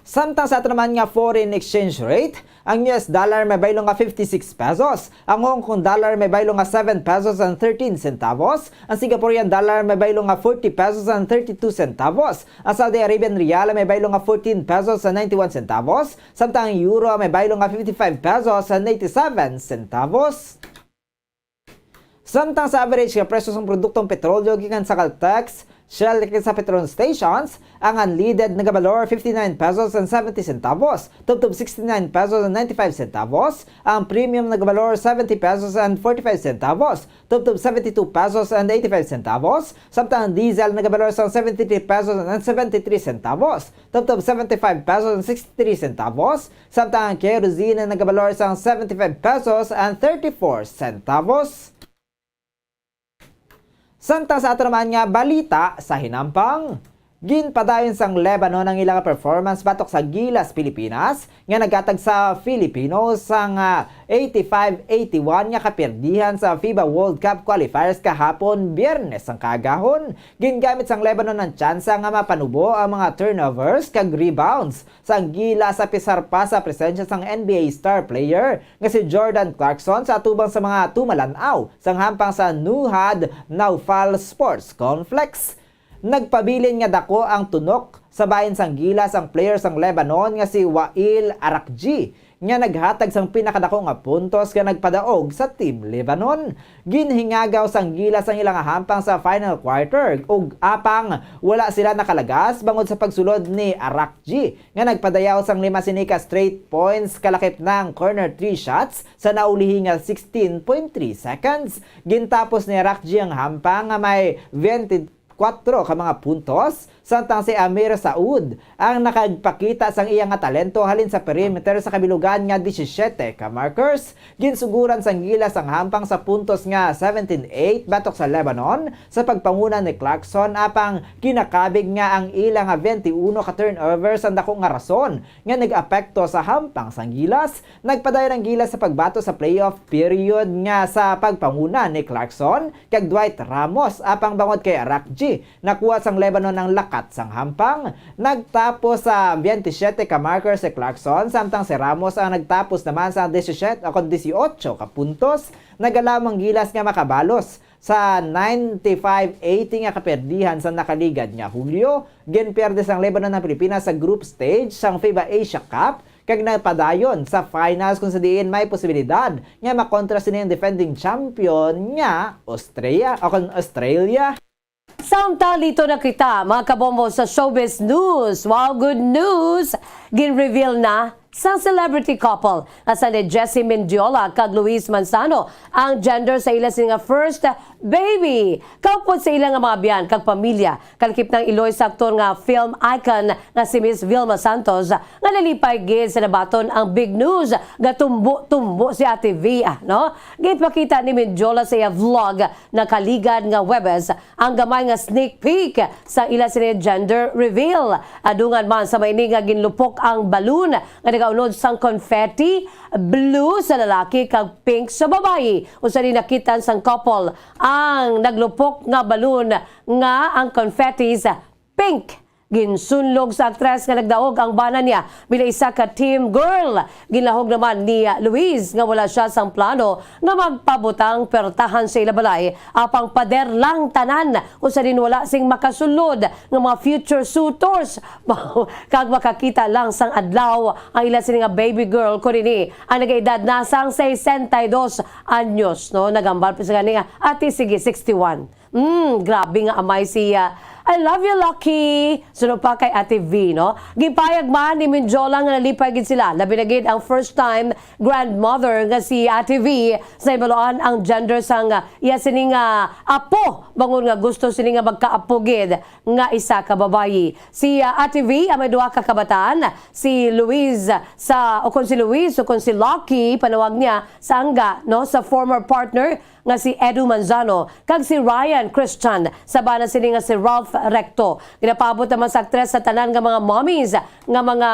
[SPEAKER 3] Samtang sa ato naman nga foreign exchange rate, ang US dollar may baylo nga 56 pesos, ang Hong Kong dollar may baylo nga 7 pesos and 13 centavos, ang Singaporean dollar may baylo nga 40 pesos and 32 centavos, ang Saudi Arabian rial may baylo nga 14 pesos and 91 centavos, samtang ang euro may baylo nga 55 pesos and 87 centavos. Samtang sa average nga presyo ng produktong petrolyo gikan sa Caltex, Shell sa petrol stations, ang unleaded nagabalor 59 pesos and 70 centavos, tubtub 69 pesos and 95 centavos, ang premium nagabalor 70 pesos and 45 centavos, tubtub 72 pesos and 85 centavos, samtang ang diesel nagabalor sa 73 pesos and 73 centavos, tubtub 75 pesos and 63 centavos, samtang ang kerosene nagabalor sa 75 pesos and 34 centavos. Samtang sa ato naman nga balita sa hinampang, ginpadayon sang Lebanon ang ilang performance batok sa Gilas, Pilipinas nga naghatag sa Filipino sang 85-81 nga kapirdihan sa FIBA World Cup qualifiers kahapon Biyernes ang kagahon. Gingamit sang Lebanon ng tsansa nga mapanubo ang mga turnovers kag rebounds sang Gilas sa pisar pa sa presensya sang NBA star player nga si Jordan Clarkson sa atubang sa mga tumalanaw sang hampang sa Nuhad Naufal Sports Complex. Nagpabilin nga dako ang tunok sa bahin sang gilas ang player sang Lebanon nga si Wael Arakji nga naghatag sang pinakadako nga puntos nga nagpadaog sa Team Lebanon. Ginhingagaw sang gilas ang ilang hampang sa final quarter ug apang wala sila nakalagas bangod sa pagsulod ni Arakji nga nagpadayaw sang 5 sinika straight points kalakip ng corner 3 shots sa naulihi nga 16.3 seconds. Gintapos ni Arakji ang hampang nga may 24 ka mga puntos, samtang si Amir Saud ang nakagpakita sang iyang nga talento halin sa perimeter sa kabilugan nga 17 ka markers. Ginsuguran sang gilas ang hampang sa puntos nga 17-8 batok sa Lebanon sa pagpanguna ni Clarkson apang kinakabig nga ang ilang nga 21 ka turnovers ang dako nga rason nga nag-apekto sa hampang sang gilas. Nagpadayon ang gilas sa pagbato sa playoff period nga sa pagpanguna ni Clarkson kag Dwight Ramos apang bangod kay Arakji nakuha sang Lebanon ng lakat sang hampang. Nagtapos sa 27 ka marker si Clarkson, samtang si Ramos ang nagtapos naman sa 17 o 18 ka puntos. Nagalamang gilas nga makabalos sa 95-80 nga kaperdihan sa nakaligad nga Hulyo. Ginperde sang Lebanon ng Pilipinas sa group stage sang FIBA Asia Cup kag napadayon sa finals kung sa diin may posibilidad nga makontra sila yung defending champion nga Australia.
[SPEAKER 5] Samtalito na kita, mga kabombo sa showbiz news. Wow, good news! Gin-reveal na sa celebrity couple asa ni Jessie Mendiola kag Luis Manzano ang gender sa ila nga first baby. Kaupod sa ilang mga biyan kag pamilya kalkip ng Iloy sa aktor nga film icon nga si Miss Vilma Santos nga nalipay gid sa nabaton ang big news nga tumbo si Ate V, no? Gipakita ni Mendiola sa iya vlog na kaligad nga Webes ang gamay nga sneak peek sa ila gender reveal. Adungan man sa maini nga ginlupok ang balloon nga nagaunod sang confetti, blue sa lalaki kag pink sa babayi. Usa ni nakitan sang couple ang naglupok nga balloon nga ang confettis pink. Ginsunlog sa aktres nga nagdaog ang bana niya bila isa ka team girl. Ginlahog naman ni Luis nga wala siya sang plano nga magpabutang pertahan sa ilabalay apang pader lang tanan usa din wala sing makasulod nga mga future suitors kag makakita lang sang adlaw ang ila sini nga baby girl ko rini ang nagaedad na sang 62 anyos, no? Nagambal pa sa gani nga ati sige 61. Grabe nga amay siya. I love you, Lucky. Sunod pa kay Ate V, no? Gipayag man ni Mendiola nga nalipay gid sila. Labi na gid ang first time grandmother nga si Ate V sa ibaloan ang gender sang iya sini nga apo. Bangon nga gusto sini nga magkaapo gid nga isa ka babayi. Si Ate V may duha ka kabataan. Si Luis o kung si Lucky panawag niya sa angga, no? Sa former partner nga si Edu Manzano kag si Ryan Christian sabana sini nga si Ralph Recto. Ginapabot naman sa aktres sa tanan nga mga mommies nga mga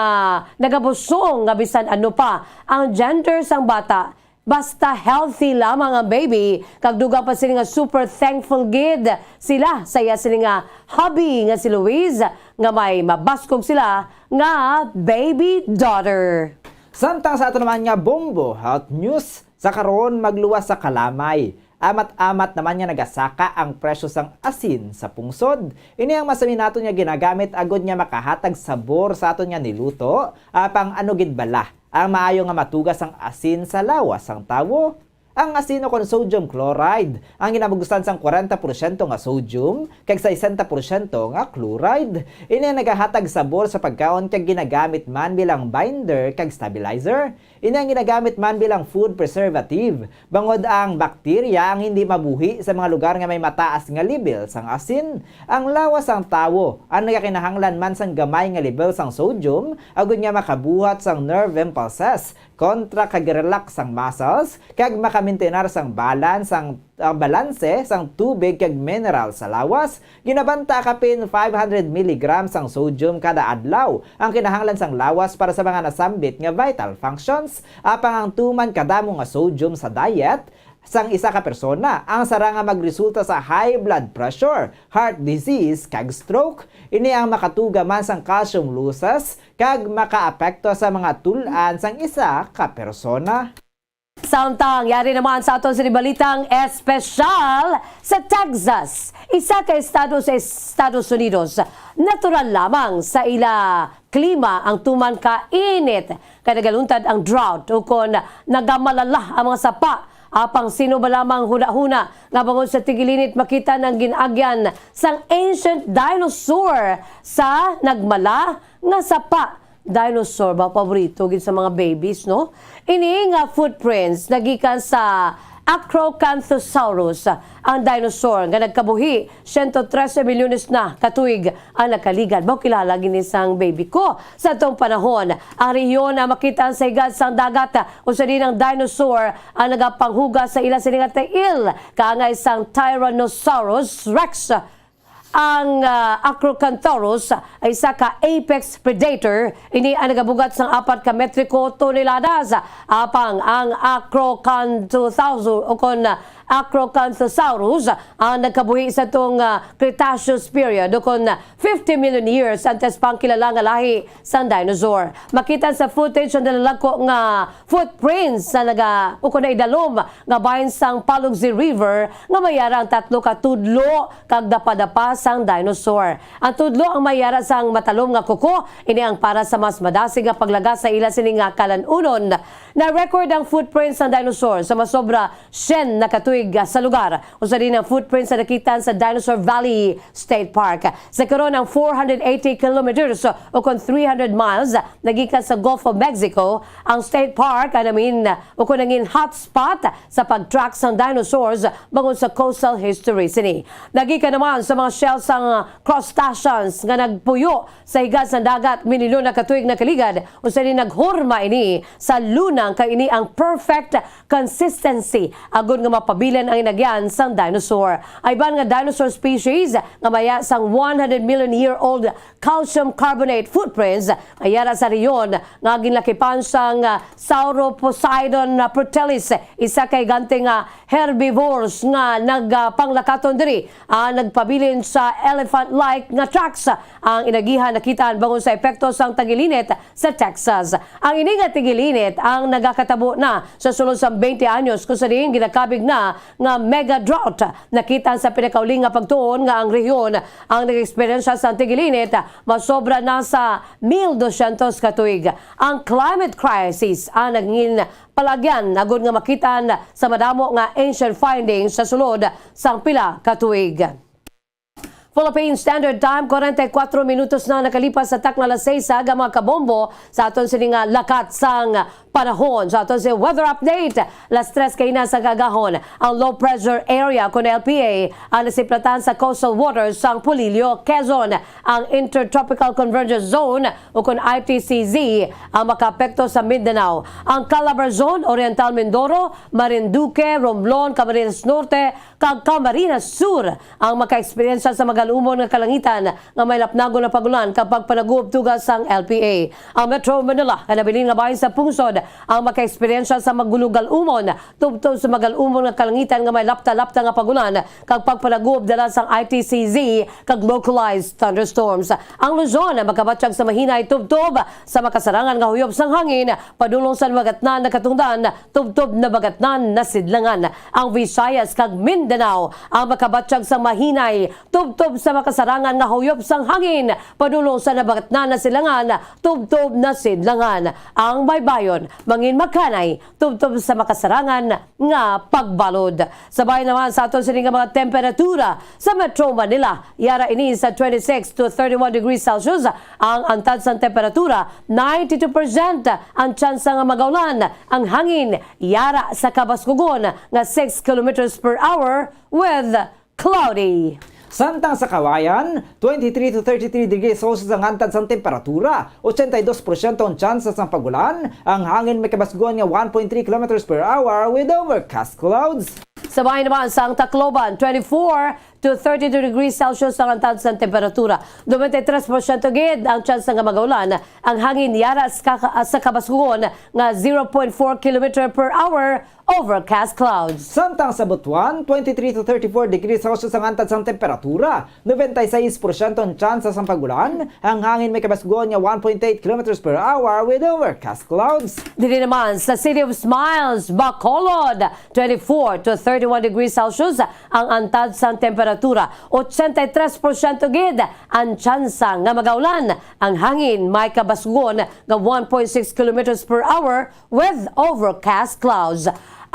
[SPEAKER 5] nagabusong nga bisan ano pa ang gender sang bata. Basta healthy lamang ang baby. Kag dugang pa sila nga super thankful gid sila sa iya sila nga hubby nga si Luis nga may mabaskog sila nga baby daughter.
[SPEAKER 3] Samtang sa ato naman nga bombo health news sa karon magluwas sa kalamay. Amat-amat naman niya nagasaka ang presyo sang asin sa pungsod. Ini ang masami nato niya ginagamit agod niya makahatag sabor sa ato niya niluto. Apang ano gid bala ang maayo nga matugas ang asin sa lawas sang tawo. Ang asino kon sodium chloride ang ginabugusan sang 40% nga sodium kag 60% nga chloride. Ini ang nagahatag sabor sa pagkaon kag ginagamit man bilang binder kag stabilizer. Ini ang ginagamit man bilang food preservative. Bangod ang bakterya ang hindi mabuhi sa mga lugar nga may mataas nga level sang asin. Ang lawas sang tawo ang nagakinahanglan man sang gamay nga level sang sodium agud nga makabuhat sang nerve impulses kontra kag relax sang muscles kag makamintenar sang balance sang balanse sang tubig kag mineral sa lawas. Ginabanta kapin 500 mg sang sodium kada adlaw ang kinahanglan sang lawas para sa mga nasambit nga vital functions. Apang ang tuman kadamo nga sodium sa diet sang isa ka persona ang sara nga magresulta sa high blood pressure, heart disease kag stroke. Ini ang makatuga man sang calcium losses kag makaapekto sa mga tulan sang isa ka persona.
[SPEAKER 5] Samtang, yari naman sa aton sinibalitang espesyal sa Texas. Isa ka estado sa Estados Unidos. Natural lamang sa ila klima ang tuman ka init. Kaya nagaluntad ang drought o kon nagamalala ang mga sapa. Apang sino ba lamang huna-huna nga bangod sa tigilinit makita ng ginagyan sang ancient dinosaur sa nagmala nga sapa. Dinosaur ba paborito gid sa mga babies, no? Ini nga footprints nagikan sa Acrocanthosaurus, ang dinosaur nga nagkabuhi 113 milyones na katuig ang nakaligad. Bao kilala gini sang baby ko sa itong panahon. Ang rehiyon na makita sa higad sang dagat usa din ang dinosaur ang nagapanghuga sa ila sining tail kaangay sang Tyrannosaurus Rex. Ang Acrocanthosaurus ay isa ka apex predator. Ini ang nagabugat sang 4 ka metriko toneladas. Apang ang Acrocanthosaurus o kon Acrocanthosaurus ang nagkabuhi sa itong Cretaceous period o kon 50 million years antes pang kilala nga lahi sang dinosaur. Makita sa footage ang dalalako nga footprints sa o kon idalom nga bahin sang Paluxy River nga mayara ang 3 ka tudlo kag dapadapa sang dinosaur. Ang tudlo ang mayara sang matalom nga kuko, ini ang para sa mas madasig nga paglagas sa ila sining nga kalanunon. Na record ang footprints ng dinosaur sa masobra 10 na katuig sa lugar. Usa din ang footprints na nakita sa Dinosaur Valley State Park. Sa karon ang 480 kilometers o kon 300 miles nagikan sa Gulf of Mexico, ang state park anamin o kon nangin hotspot sa pag-track ng dinosaurs bangod sa coastal history sini. Nagikan naman sa mga shells sang crustaceans nga nagpuyo sa higad sa dagat minilyon na katuig na kaligad. Usa din naghurma ini sa lunang kay ini ang perfect consistency agon nga mapabilan ang inagyan sang dinosaur. Ayban nga dinosaur species nga maya sang 100 million year old calcium carbonate footprints ayara sa riyon nga ginlakipan sang Sauroposeidon protelis, isa kay gante nga herbivores nga nagpanglakaton diri nagpabilin sa elephant-like nga tracks ang inagihan nakitaan bangon sa epekto sang tagilinit sa Texas. Ang ini nga tagilinit ang nagakatabo na sa sulod sa 20 anyos kung sa rin ginakabig na nga mega drought. Nakita sa pinakauling nga pagtuon nga ang rehiyon ang nag-experience sa tagilinit masobra na sa 1,200 katuig. Ang climate crisis ang naging palagyan agud nga makitaan sa madamo nga ancient findings sa sulod sang pila katuig. Philippine Standard Time, 44 minutos na nakalipas sa takna alas 6 aga mga kabombo sa aton sining lakat sang panahon. Sa aton si weather update, las 3 kayo na sa gagahon. Ang low pressure area kung LPA ang nasiplatan sa coastal waters sang Polillo, Quezon. Ang Intertropical Convergence Zone o kung ITCZ ang makapekto sa Mindanao. Ang Calabar Zone, Oriental Mindoro, Marinduque, Romblon, Camarines Norte, kag Camarines Sur ang maka-experience sa magalumon nga kalangitan nga may lapnago na pagulan kapag panaguob tugas sang LPA. Ang Metro Manila kanabilin nga bahin sa pungsod ang maka-experience sa magulugal umon tubtob sa magalumon nga kalangitan nga may lapta-lapta nga pagulan kapag panaguob dala sang ITCZ kag localized thunderstorms. Ang Luzon makabatsyag sa mahinay tubtob sa makasarangan nga huyop sang hangin padulong sa magatnan na katungdan tubtob na bagatnan na sidlangan. Ang Visayas kag Mindanao ang makabatsyag sa mahinay tubtob sa makasarangan nga huyop sang hangin padulong sa nabagatnan na silangan tubtob na sidlangan. Ang Baybayon mangin makanay tubtob sa makasarangan nga pagbalod. Sabay naman sa aton sining mga temperatura sa Metro Manila yara ini sa 26 to 31 degrees Celsius. Ang antad sa temperatura 92% ang tsansa nga magaulan. Ang hangin yara sa Kabaskugon nga 6 kilometers per hour with cloudy.
[SPEAKER 3] Samtang sa Kawayan, 23 to 33 degrees Celsius ang hantad sa temperatura, 82% ang chance ng pagulan, ang hangin may kabasguan nga 1.3 km per hour with overcast clouds.
[SPEAKER 5] Sabay naman sa Tacloban, 24 to 32 degrees Celsius ang antad sa temperatura. 23% gid ang chance nga magaulan. Ang hangin yara sa kabaskugon nga 0.4 km per hour, overcast clouds.
[SPEAKER 3] Samtang sa Butuan, 23 to 34 degrees Celsius ang antad sa temperatura. 96% ang chance sa pagulan. Ang hangin may kabasgon nga 1.8 km per hour with overcast clouds.
[SPEAKER 5] Dili naman sa City of Smiles, Bacolod, 24 to 31 degrees Celsius ang antad sa temperatura. 83% gid ang tsansa nga magaulan. Ang hangin may kabasgon nga 1.6 km per hour with overcast clouds.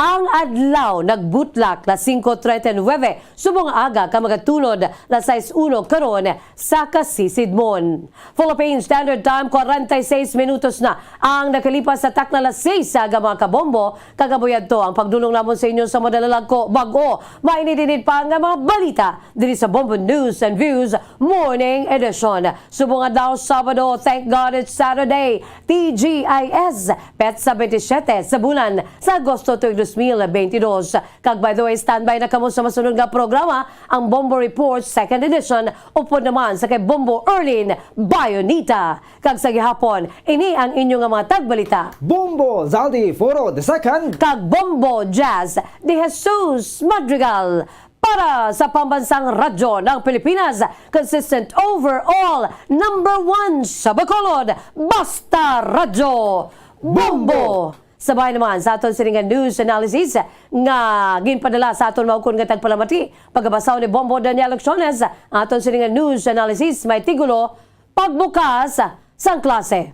[SPEAKER 5] Ang adlaw nagbutlak la 5:39 subong aga ka magatunod la 6:1 karon sa Kasisidmon. Philippine Standard Time 46 minutos na ang nakalipas sa takna la 6 aga mga kabombo. Kagabuyad to ang pagdulong namon sa inyo sa madalalag ko bago mainidinid pa nga mga balita diri sa Bombo News and Views Morning Edition. Subong adlaw Sabado, thank God it's Saturday. TGIS Petsa 27 sa bulan sa Agosto 2022. Kag by the way, standby na kamo sa masunod nga programa, ang Bombo Report 2nd Edition, upod naman sa kay Bombo Erlin Bayonita. Kag sa gihapon, ini ang inyong mga tagbalita.
[SPEAKER 3] Bombo Zaldi Foro II.
[SPEAKER 5] Kag Bombo Jazz de Jesus Madrigal. Para sa pambansang radyo ng Pilipinas, consistent overall, #1 sa Bacolod, Basta Radyo, Bombo! Sabay naman sa aton siningan news analysis nga ginpadala sa aton maukon nga tagpalamati. Pagkabasaw ni Bombo Daniel Acciones, aton siningan news analysis may tigulo, pagbukas sang klase.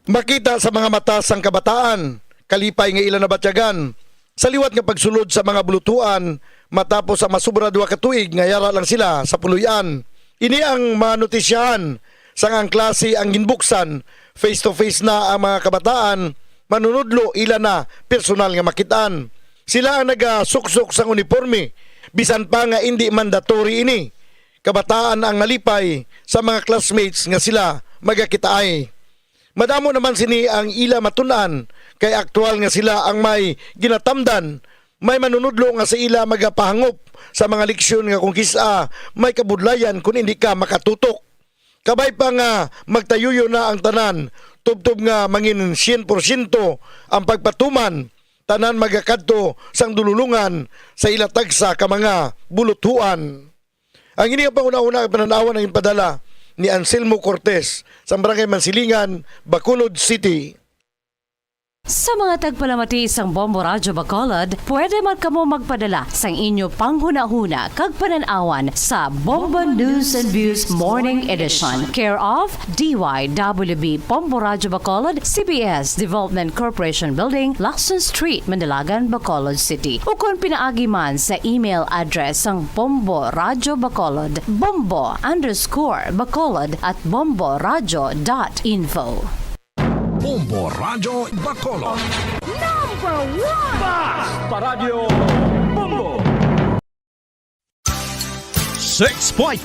[SPEAKER 4] Makita sa mga mata sang kabataan, kalipay nga ilan na batyagan, sa liwat nga pagsulod sa mga bulutuan, matapos ang masubra 2 ka tuig nga yara lang sila sa puluyan. Ini ang manotisyahan sang ang klase ang ginbuksan, face to face na ang mga kabataan, manunudlo ila na personal nga makitaan. Sila ang nagasuksok sang uniforme, bisan pa nga hindi mandatory ini. Kabataan ang nalipay sa mga classmates nga sila magakitaay. Madamo naman sini ang ila matunan, kay aktual nga sila ang may ginatamdan. May manunudlo nga sa ila magapahangop sa mga leksyon nga kung kisa may kabudlayan kung hindi ka makatutok. Kabay pa nga magtayuyo na ang tanan, tubtob nga mangin 100% ang pagpatuman, tanan magakadto sang dululungan sa ilatagsa ka mga bulutuan. Ang ini nga panguna-una ang pananawan ng impadala ni Anselmo Cortez sa Barangay Mansilingan, Bacolod City.
[SPEAKER 1] Sa mga tagpalamati sang Bombo Radyo Bacolod, pwede man kamo magpadala sang inyo panghuna-huna kag pananawan sa Bombo News and Views Morning Edition. Care of DYWB Bombo Radyo Bacolod, CBS Development Corporation Building, Lacson Street, Mandalagan, Bacolod City. O kung pinaagi man sa email address sang Bombo Radyo Bacolod, bombo_bacolod@bomboradyo.info.
[SPEAKER 10] Bombo Radyo Bacolod.
[SPEAKER 11] #1 Paradyo Bombo. 6.5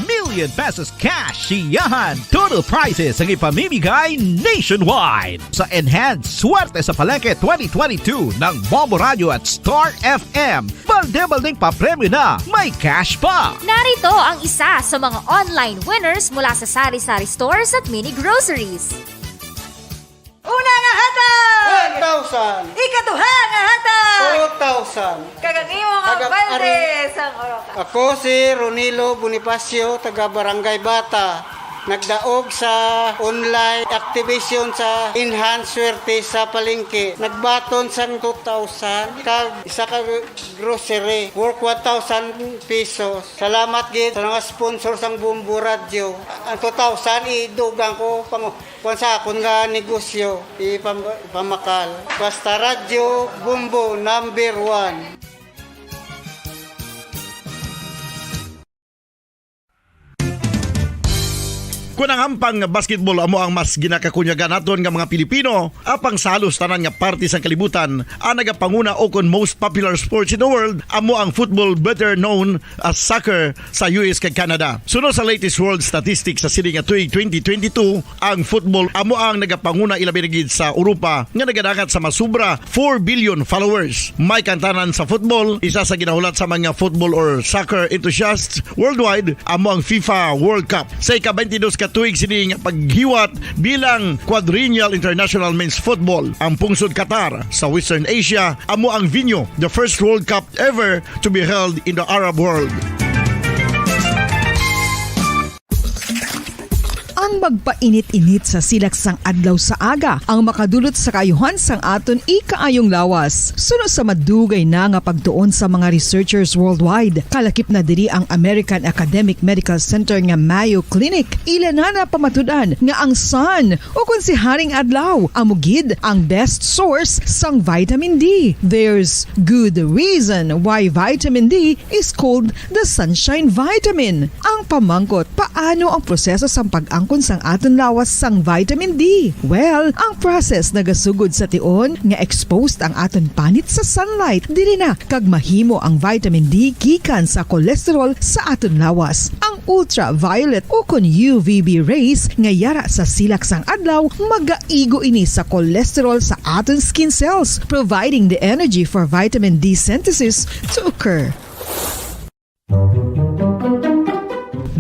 [SPEAKER 11] million pesos cash siyahan. Total prizes ang ipamimigay nationwide sa Enhanced Swerte sa Palengke 2022 ng Bombo Radio at Star FM. Balde-baldeng papremyo na, may cash pa.
[SPEAKER 12] Narito ang isa sa mga online winners mula sa sari-sari stores at mini groceries.
[SPEAKER 13] Una nga hatag!
[SPEAKER 14] 1,000.
[SPEAKER 13] Ikaduha nga hatag!
[SPEAKER 14] 4,000.
[SPEAKER 13] Kagagimo nga balde sang oroka.
[SPEAKER 14] Ako si Ronilo Bonifacio, taga Barangay Bata. Nagdaog sa online activation sa Enhanced Swerte sa Palengke. Nagbaton sa 2,000 kag isa ka grocery worth 1,000 pesos. Salamat gid sa mga sponsor sang Bombo Radio. Ang 2,000 idugang ko pang sa akong nga negosyo ipamakal. Basta Radio Bombo #1.
[SPEAKER 11] Kung ang ampang basketball amo ang mas ginakakunyagan naton nga mga Pilipino, apang salos tanan nga parte sa kalibutan, ang nagapanguna o kon most popular sports in the world, amo ang football, better known as soccer sa US kag Canada. Sunod sa latest world statistics sa sining nga tuig 2022, ang football amo ang nagapanguna ilabi na gid sa Europa nga nagadagat sa masubra 4 billion followers. May kantanan sa football, isa sa ginahulat sa mga football or soccer enthusiasts worldwide, amo ang FIFA World Cup. Sa ika-22 ka tuig sining paghiwat bilang quadrennial international men's football. Ang pungsod Qatar sa Western Asia amo ang venue, the first World Cup ever to be held in the Arab world.
[SPEAKER 2] Ang magpainit-init sa silaksang adlaw sa aga ang makadulot sa kaayuhan sang aton ikaayong lawas. Sunod sa madugay na nga pagtuon sa mga researchers worldwide, kalakip na diri ang American Academic Medical Center nga Mayo Clinic. Ilan na pamatudan nga ang sun o kung si Haring Adlaw amugid ang best source sang vitamin D. There's good reason why vitamin D is called the sunshine vitamin. Ang pamangkot, paano ang proseso sang pag-angkon sang aton lawas sang vitamin D? Well, ang process nagasugod sa tion nga exposed ang aton panit sa sunlight dili na kag mahimo ang vitamin D gikan sa cholesterol sa aton lawas. Ang ultraviolet o kon UVB rays nga yara sa silak sang adlaw magaigo ini sa cholesterol sa aton skin cells, providing the energy for vitamin D synthesis to occur.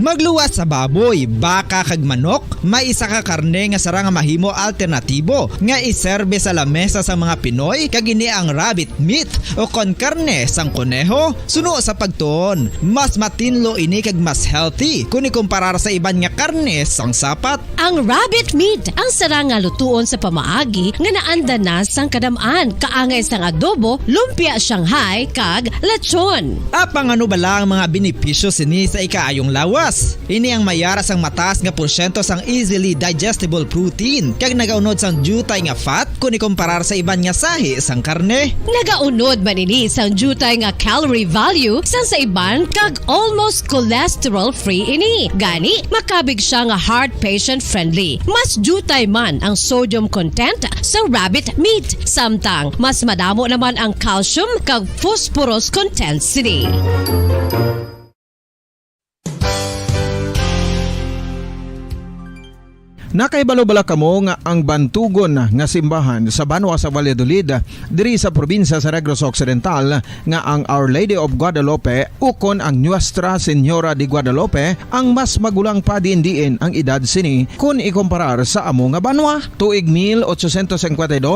[SPEAKER 10] Magluwas sa baboy, baka kag manok, may isa ka karne nga sara nga mahimo alternatibo nga iserbe sa lamesa sa mga Pinoy kag ini ang rabbit meat o kon karne sang kuneho. Suno sa pagtuon, mas matinlo ini kag mas healthy kung ikumparar sa iban nga karne sang sapat.
[SPEAKER 1] Ang rabbit meat ang sara nga lutuon sa pamaagi nga naanda na sang kadamaan, kaangay sang adobo, lumpia Shanghai kag lechon.
[SPEAKER 10] Apang ano bala ang mga benepisyo sini sa ikaayong lawas? Ini ang mayara sang mataas nga porsyento sang easily digestible protein kag nagaunod sang jutay nga fat kung ikumparar sa iban nga sahi sang karne.
[SPEAKER 1] Nagaunod man ini sang jutay nga calorie value sang sa iban kag almost cholesterol free ini. Gani makabig siya nga heart patient friendly. Mas jutay man ang sodium content sa rabbit meat, samtang mas madamo naman ang calcium kag phosphorus content sini.
[SPEAKER 10] Nakaibalo-bala kamo nga ang bantugon nga simbahan sa Banwa sa Valladolid diri sa probinsya sa Negros Occidental nga ang Our Lady of Guadalupe ukon ang Nuestra Señora de Guadalupe ang mas magulang pa diin ang edad sini kung ikumparar sa amo nga banwa. Tuig 1852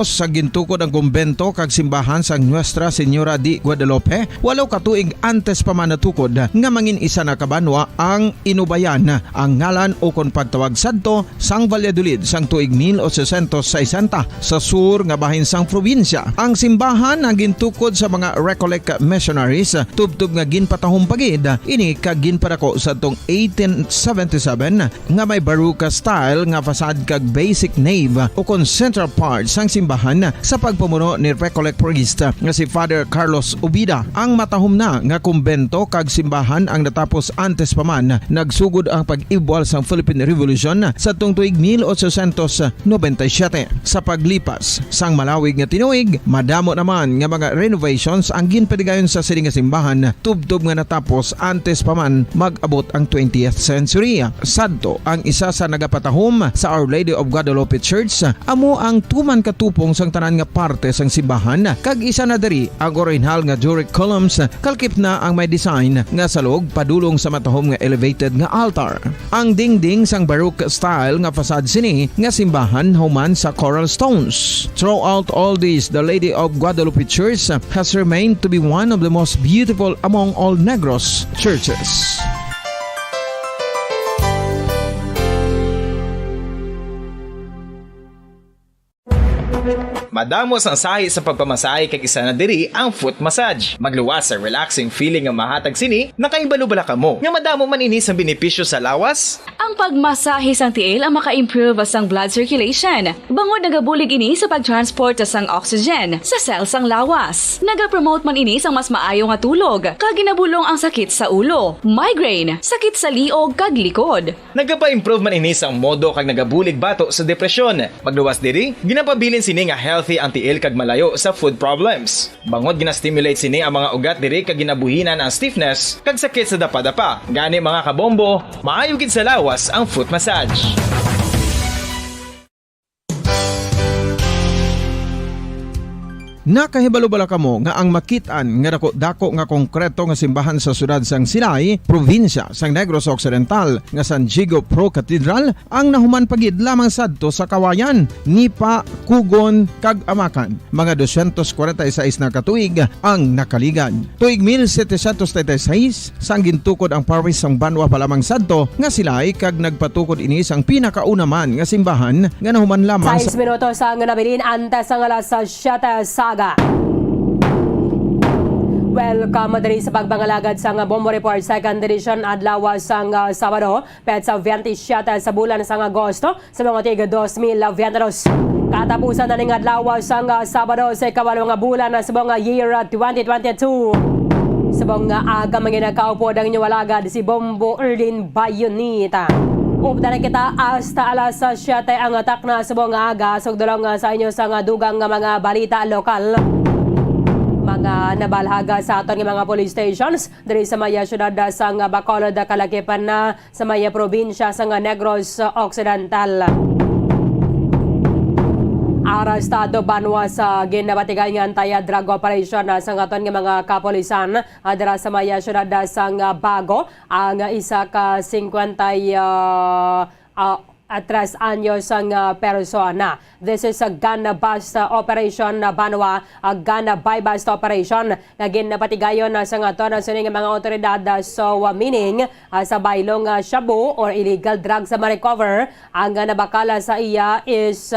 [SPEAKER 10] sa gintukod ang kumbento kag simbahan sa Nuestra Señora de Guadalupe, walo ka tuig antes pa man natukod nga mangin isa na kabanwa ang inubayan ang ngalan ukon pagtawag sadto sang Valladolid sang tuig 1860 sa sur nga bahin sang probinsya. Ang simbahan ang gintukod sa mga Recollect missionaries tubtub nga ginpatahong pagid ini kag ginpadako sa tong 1877 nga may baroque style nga fasad kag basic nave o kon central part sang simbahan sa pagpamuno ni Recollect priest nga si Father Carlos Ubida. Ang matahom na nga kumbento kag simbahan ang natapos antes pa man nagsugod ang pag-ibwal sang Philippine Revolution sa tong tuig 1897. Sa paglipas sang malawig nga tinuig, madamo naman nga mga renovations ang ginpadigayon sa sining nga simbahan tubtob nga natapos antes pa man mag-abot ang 20th century. Sadto ang isa sa nagapatahom sa Our Lady of Guadalupe Church, amo ang tuman katupong sang tanan nga parte sang simbahan kag isa na diri ang original nga Doric columns kalkip na ang may design nga salog padulong sa matahom nga elevated nga altar. Ang dingding sang baroque style nga fasad sini nga simbahan human sa coral stones. Throughout all this, the Lady of Guadalupe Church has remained to be one of the most beautiful among all Negros churches.
[SPEAKER 15] Madamos ang sahi sa pagpamasahe kag isa na diri ang foot massage. Magluwas sa relaxing feeling nga mahatag sini, nakaibalo-bala ka mo. Nga madamo man ini sa benepisyo sa lawas.
[SPEAKER 16] Ang pagmasahe sang tiil ang maka-improve sang blood circulation. Bangod nagabulig ini sa pagtransport sang oxygen sa cells sang lawas. Nagapromote man ini sang mas maayo nga tulog, kag ginabulong ang sakit sa ulo, migraine, sakit sa liog kag likod.
[SPEAKER 15] Nagapa-improve man ini sang modo kag nagabulig bato sa depresyon. Magluwas diri, ginapabilin sini nga healthy ang tiil kag malayo sa food problems. Bangod ginastimulate sini ang mga ugat diri kag ginabuhinan ang stiffness kag sakit sa dapa-dapa. Gani mga kabombo, maayo gid sa lawas ang foot massage.
[SPEAKER 10] Nakahibalo-bala kamo nga ang makitaan nga dako nga konkreto nga simbahan sa sudad sang Sinay, probinsya sang Negros Occidental nga San Diego Pro Cathedral ang nahuman pagid lamang sadto sa kawayan, Nipa, Kugon kag Amakan. Mga 246 na katuig ang nakaligan. Tuig 1736 sang gintukod ang parish sang Banwa pa lamang sadto nga silay kag nagpatukod ini sang pinakauna man nga simbahan nga nahuman lamang
[SPEAKER 5] 6 minutos ang nabilin antes ang alas 7 saga. Welcome diri sa pagbangalagad sa Bombo Report 2nd edition adlaw sang Sabado, petsa 27 sa bulan sang Agosto sa mga tiga 2022. Katapusan na ning adlaw sang Sabado sa ikawalo nga bulan sa mga year 2022. Sa mga aga manginakaupo ang inyong walagad si Bombo Erlin Bayonita. Upda na kita hasta alas 7 ang atak na sa buong aga. Sugdulong sa inyo sa dugang mga balita lokal. Mga nabalhaga sa aton nga mga police stations diri sa maya syudad sa Bacolod, Calaquipan na sa maya probinsya sa Negros Occidental. Arestado banwa sa ginabatigan nga anti-drug operation sa aton nga mga kapolisan dira sa maya syudad sa Bago ang isa ka 53 anyos ang persona. This is a gun bust operation banwa, a gun buy bust operation nga ginapatigayon sa aton sa mga otoridad. So meaning sa baylong shabu or illegal drugs sa ma-recover, ang nabakala sa iya is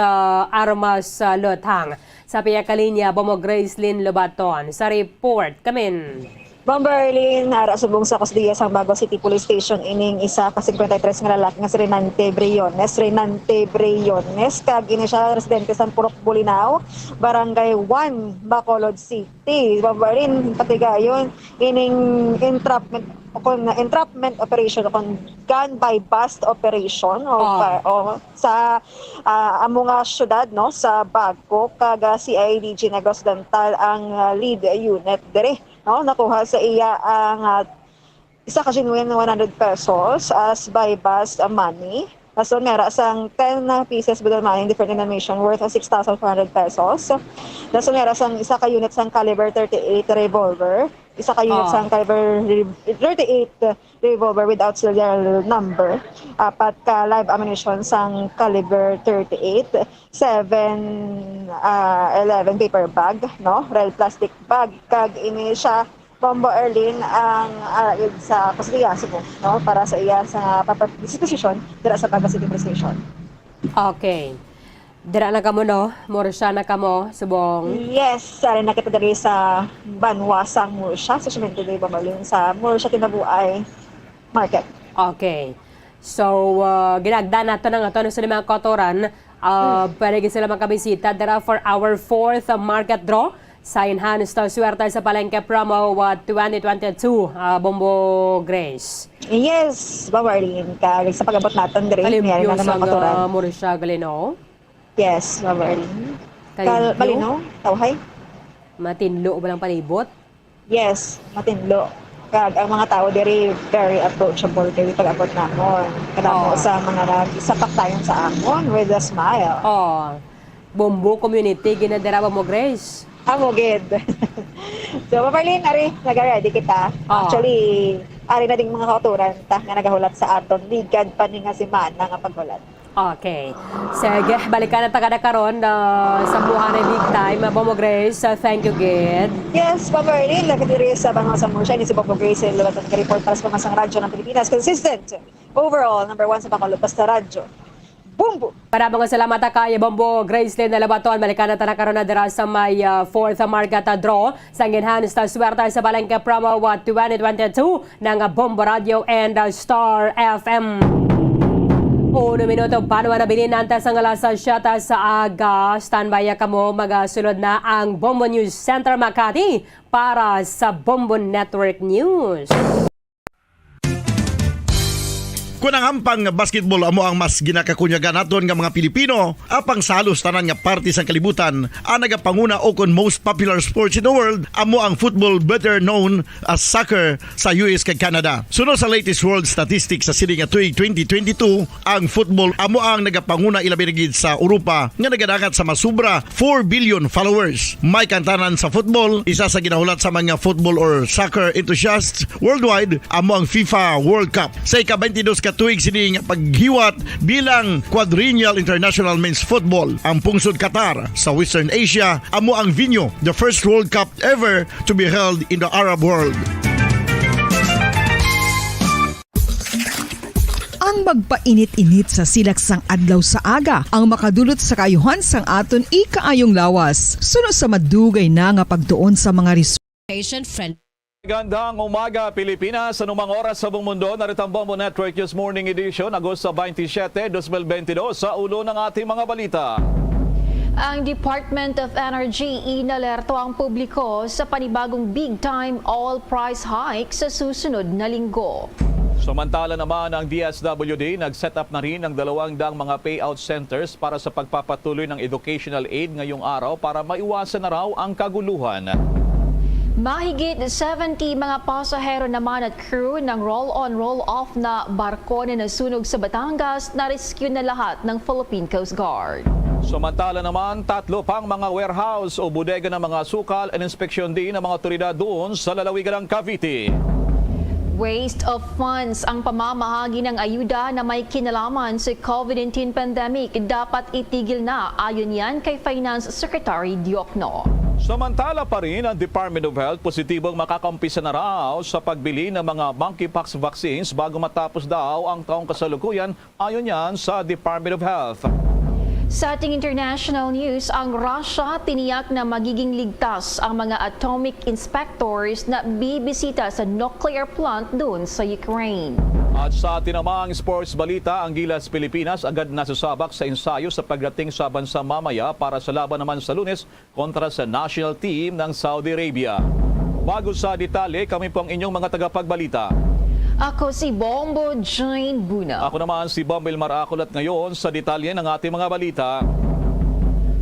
[SPEAKER 5] armas lutang. Sa piyakalinya, Bomo Gracelyn Lobaton. Sa report, kamin.
[SPEAKER 17] Bomberlin, nara subong sa Cosdia sa Bago City Police Station ining isa ka 53 nga lalaki nga si Renante Briones kag ini siya residente sa Purok Bulinaw, Barangay 1, Bacolod City. Bomberlin patigayon ining entrapment operation kon gun by bust operation sa amo nga syudad no sa Bago kag CIDG Negros Occidental ang lead unit dire. No, nakuha sa iya ang isa ka genuine 100 pesos as by bust money. So, meron sang 10 pieces with money in different denomination worth of 6,400 pesos. So, meron sang isa ka unit sang caliber 38 revolver, isa ka unit sang caliber 38 revolver without serial number, 4 ka live ammunition sang caliber 38, 11 paper bag, no, real plastic bag, kag ini siya Bombo Erlin ang sa Cosdia Cebu, no, para sa iya sa disposition dira sa Bago City Police Station.
[SPEAKER 5] Okay. Dira na kamo no, Morsya na kamo subong.
[SPEAKER 17] Yes, sari na kita diri sa Banwa sang Morsya, sa Cemento de Bombo Erlin sa Morsya Tinabuay Market. Okay. So, ginagda nato ng ato sa mga kotoran. Pwede sila makabisita dira for our 4th market draw sa enhanced swerte sa Palengke promo 2022, Bombo Grace. Yes, Bawarlin ka sa pag-abot natin diri
[SPEAKER 5] niya na mga kotoran. Morisha Galino.
[SPEAKER 17] Yes, Bawarlin. Malino, tawhay.
[SPEAKER 5] Matinlo ba lang palibot?
[SPEAKER 17] Yes, matinlo. Kag ang mga tao diri very approachable diri pag-abot namon. Kadamo sa mga nagsapak tayon sa amon with a smile.
[SPEAKER 5] Bombo community ginadira mo Grace.
[SPEAKER 17] Amo gid. So Bawarlin, ari nag-ready kita. Actually, ari na ding mga kauturan ta nga nagahulat sa aton ligad pa ni nga semana nga paghulat.
[SPEAKER 5] Okay. Sige, balikan na tagada karon sa buhan ay big time. Bombo Grace, thank you, Gid.
[SPEAKER 17] Yes, Bawarlin, nakadiri sa Bangaw sa Morsya ni si Bombo Grace, lubatan ka report para sa Pamansang Radyo ng Pilipinas. Consistent. Overall, number 1 sa Bacolod basta radyo.
[SPEAKER 2] Bumbo!
[SPEAKER 5] Maraming salamat kay Bombo Gracelyn Labaton. Balikan na tanakaroon na dira sa may 4th market draw sa enhanced swerte sa Balangka Promo 2022 ng Bombo Radio and Star FM. 1 minuto paano na bininantas ang alas 7 sa aga. Standby kamo magasulod na ang Bombo News Center Makati para sa Bombo Network News.
[SPEAKER 4] Kung ang ampang basketball amo ang mas ginakakunyagan naton nga mga Pilipino, apang sa halos tanan nga parte sang kalibutan, ang nagapanguna o kon most popular sports in the world, amo ang football better known as soccer sa US kag Canada. Sunod sa latest world statistics sa sining nga tuig 2022, ang football amo ang nagapanguna ilabi na gid sa Europa nga nagadagat sa masubra 4 billion followers. May kantanan sa football, isa sa ginahulat sa mga football or soccer enthusiasts worldwide, amo ang FIFA World Cup. Sa ika-22 tuig sining paghiwat bilang quadrennial international men's football. Ang pungsod Qatar sa Western Asia amo ang venue, the first World Cup ever to be held in the Arab world.
[SPEAKER 2] Ang magpainit-init sa silaksang adlaw sa aga ang makadulot sa kayuhan sang aton ikaayong lawas. Sunod sa madugay na nga pagtuon sa mga
[SPEAKER 1] Patient friend.
[SPEAKER 18] Gandang umaga Pilipinas, anumang oras sa buong mundo, narito ang Bombo Network News Morning Edition, Agosto 27, 2022 sa ulo ng ating mga balita.
[SPEAKER 19] Ang Department of Energy inalerto ang publiko sa panibagong big-time oil price hike sa susunod na linggo.
[SPEAKER 18] Samantala naman ang DSWD nag-set up na rin ng 200 mga payout centers para sa pagpapatuloy ng educational aid ngayong araw para maiwasan na raw ang kaguluhan.
[SPEAKER 19] Mahigit 70 mga pasahero naman at crew ng roll-on roll-off na barko na nasunog sa Batangas na rescue na lahat ng Philippine Coast Guard.
[SPEAKER 18] Samantala naman, 3 pang mga warehouse o bodega ng mga sukal at inspeksyon din ng mga otoridad doon sa lalawigan ng Cavite.
[SPEAKER 19] Waste of funds ang pamamahagi ng ayuda na may kinalaman sa COVID-19 pandemic. Dapat itigil na, ayon yan kay Finance Secretary Diokno.
[SPEAKER 18] Samantala pa rin ang Department of Health positibong makakampisa na raw sa pagbili ng mga monkeypox vaccines bago matapos daw ang taong kasalukuyan, ayon yan sa Department of Health.
[SPEAKER 19] Sa ating international news, ang Russia tiniyak na magiging ligtas ang mga atomic inspectors na bibisita sa nuclear plant doon sa Ukraine.
[SPEAKER 18] At sa atin namang sports balita, ang Gilas Pilipinas agad nasusabak sa ensayo sa pagdating sa bansa mamaya para sa laban naman sa Lunes kontra sa national team ng Saudi Arabia. Bago sa detalye, kami po ang inyong mga tagapagbalita.
[SPEAKER 19] Ako si Bombo Jane Buna.
[SPEAKER 18] Ako naman si Bombil Maraculat ngayon sa detalye ng ating mga balita.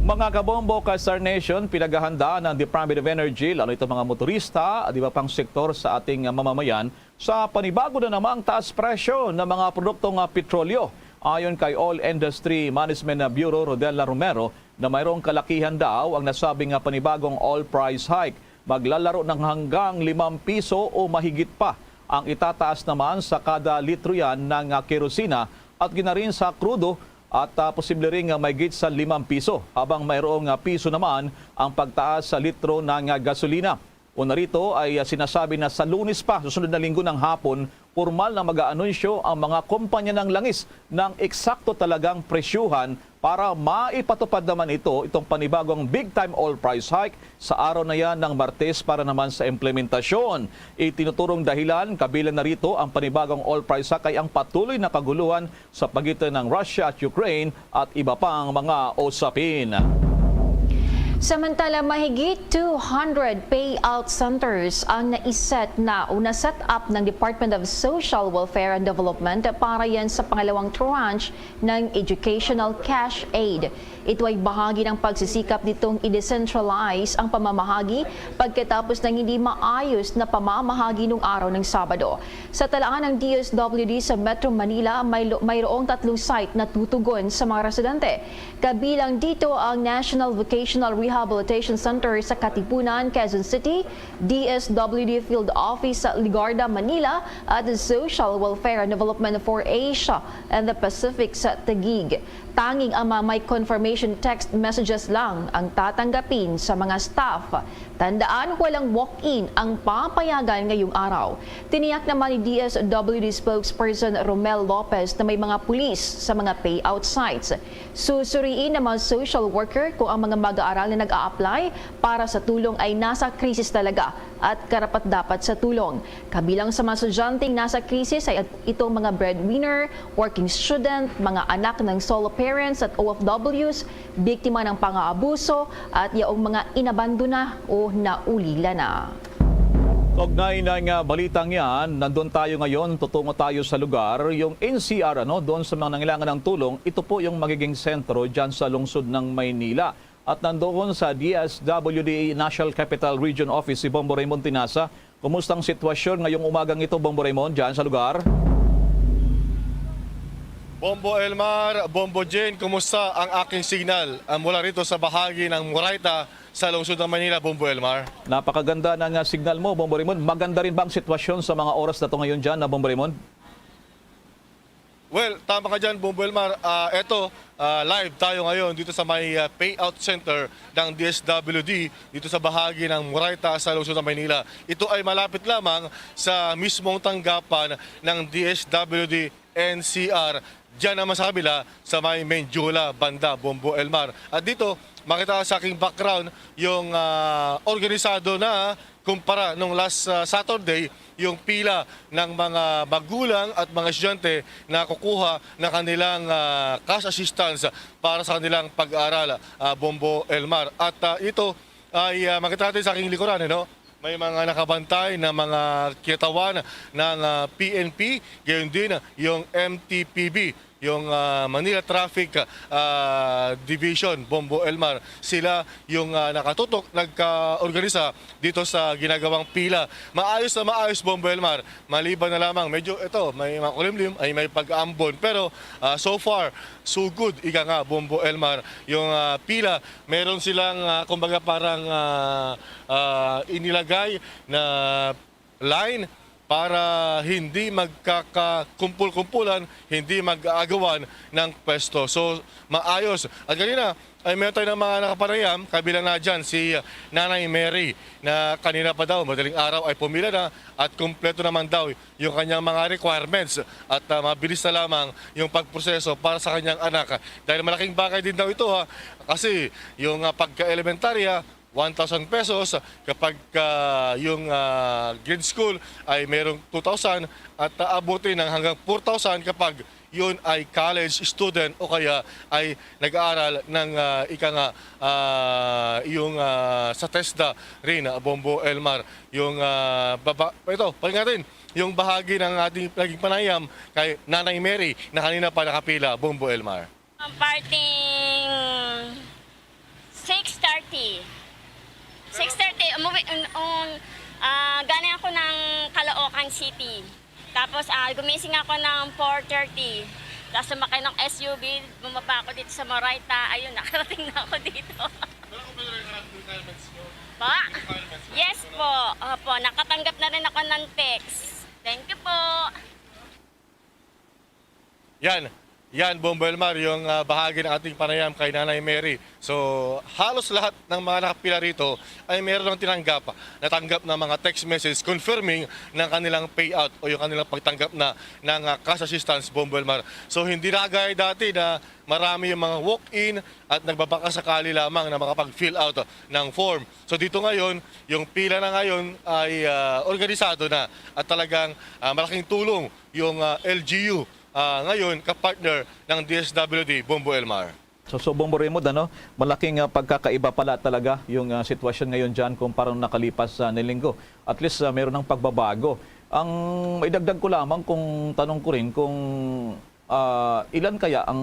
[SPEAKER 18] Mga kabombo ka Star Nation, pinaghahandaan ng Department of Energy, lalo itong mga motorista at iba pang sektor sa ating mamamayan sa panibago na namang taas presyo ng mga produktong petrolyo. Ayon kay Oil Industry Management Bureau Rodela Romero na mayroong kalakihan daw ang nasabing panibagong oil price hike. Maglalaro ng hanggang 5 piso o mahigit pa ang itataas naman sa kada litro yan ng kerosina at ginarin sa krudo at posible rin may git sa 5 piso habang mayroong piso naman ang pagtaas sa litro ng gasolina. Una rito ay sinasabi na sa Lunes pa, susunod na linggo ng hapon, formal na mag-aanunsyo ang mga kumpanya ng langis ng eksakto talagang presyuhan para maipatupad naman itong panibagong big-time oil price hike sa araw na yan ng Martes para naman sa implementasyon. Itinuturong dahilan, kabilang na rito ang panibagong oil price hike ay ang patuloy na kaguluhan sa pagitan ng Russia at Ukraine at iba pang mga usapin.
[SPEAKER 19] Samantala, mahigit 200 payout centers ang naiset na o na-set up ng Department of Social Welfare and Development para yan sa pangalawang tranche ng Educational Cash Aid. Ito ay bahagi ng pagsisikap nitong i-decentralize ang pamamahagi pagkatapos ng hindi maayos na pamamahagi nung araw ng Sabado. Sa talaan ng DSWD sa Metro Manila, mayroong 3 site na tutugon sa mga residente. Kabilang dito ang National Vocational Rehabilitation Rehabilitation Center sa Katipunan, Quezon City, DSWD Field Office sa Ligarda, Manila at the Social Welfare and Development for Asia and the Pacific sa Taguig. Tanging ang may confirmation text messages lang ang tatanggapin sa mga staff. Tandaan, walang walk-in ang papayagan ngayong araw. Tiniyak naman ni DSWD spokesperson Romel Lopez na may mga pulis sa mga payout sites. Susuriin ng mga social worker kung ang mga mag-aaral na nag-a-apply para sa tulong ay nasa krisis talaga at karapat-dapat sa tulong. Kabilang sa mga estudyanteng nasa krisis ay itong mga breadwinner, working student, mga anak ng solo parents at OFWs, biktima ng pang-aabuso at yaong mga inabandona o naulila na.
[SPEAKER 18] Kaugnay ng balitang yan, nandun tayo ngayon, tutungo tayo sa lugar, yung NCR, doon sa mga nangailangan ng tulong, ito po yung magiging sentro dyan sa lungsod ng Maynila. At nandoon sa DSWD National Capital Region Office si Bombo Raymond Tinasa. Kumusta ang sitwasyon ngayong umagang ito, Bombo Raymond, dyan sa lugar?
[SPEAKER 20] Bombo Elmar, Bombo Jane, kumusta ang aking signal mula rito sa bahagi ng Moraita sa lungsod ng Manila, Bombo Elmar?
[SPEAKER 18] Napakaganda ng signal mo, Bombo Raymond. Maganda rin ba ang sitwasyon sa mga oras na ito ngayon dyan, Bombo Raymond?
[SPEAKER 20] Well, tama ka dyan, Bombo Elmar. Live tayo ngayon dito sa may payout center ng DSWD dito sa bahagi ng Moraita sa lungsod ng Manila. Ito ay malapit lamang sa mismong tanggapan ng DSWD NCR. Diyan naman sa kabila sa may Menjola, banda, Bombo Elmar. At dito, makita sa aking background yung organisado na kumpara nung last Saturday, yung pila ng mga magulang at mga estudyante na kukuha ng kanilang cash assistance para sa kanilang pag-aaral, Bombo Elmar. At ito ay makita natin sa aking likuran, may mga nakabantay na mga kitawan ng PNP, gayon din yung MTPB, yung Manila Traffic Division, Bombo Elmar. Sila yung nakatutok, nagka-organisa dito sa ginagawang pila. Maayos na maayos, Bombo Elmar. Maliban na lamang, medyo may makulimlim, ay may pag-aambon. Pero so far, so good, ika nga, Bombo Elmar. Yung pila, meron silang, kumbaga parang inilagay na line para hindi magkakakumpul-kumpulan, hindi mag-aagawan ng pwesto. So, maayos. At kanina, ay meron tayo ng mga nakapanayam, kabilang na dyan si Nanay Mary, na kanina pa daw, madaling araw ay pumila na at kumpleto naman daw yung kanyang mga requirements at mabilis na lamang yung pagproseso para sa kanyang anak. Dahil malaking bagay din daw ito, kasi yung pagka-elementarya, 1,000 pesos, kapag yung grade school ay merong 2,000 at abutin ng hanggang 4,000 kapag yun ay college student o kaya ay nag-aaral ng sa TESDA rin, Bombo Elmar. Yung ito, pakinggan natin yung bahagi ng ating laging panayam kay Nanay Mary na kanina pa nakapila, Bombo Elmar.
[SPEAKER 21] Parting 6:30. 6:30, galing ako ng Caloocan City. Tapos gumising ako ng 4:30. Tapos sumakay ng SUV, bumaba ako dito sa Moraita. Ayun, nakarating na ako dito. Pa? Yes po. Opo, nakatanggap na rin ako ng text. Thank you po.
[SPEAKER 20] Yan, Bombo Elmar, yung bahagi ng ating panayam kay Nanay Mary. So, halos lahat ng mga nakapila rito ay meron ng natanggap na mga text message confirming ng kanilang payout o yung kanilang pagtanggap na ng cash assistance, Bombo Elmar. So, hindi na gaya dati na marami yung mga walk-in at nagbabaka sakali lamang na makapag-fill out ng form. So, dito ngayon, yung pila na ngayon ay organisado na at talagang malaking tulong yung LGU ngayon kapartner ng DSWD, Bombo Elmar.
[SPEAKER 18] So Bombo Raymond, malaking pagkakaiba pala talaga yung sitwasyon ngayon dyan kumpara nung nakalipas na linggo. At least meron ng pagbabago. Ang maidagdag ko lamang kung tanong ko rin kung ilan kaya ang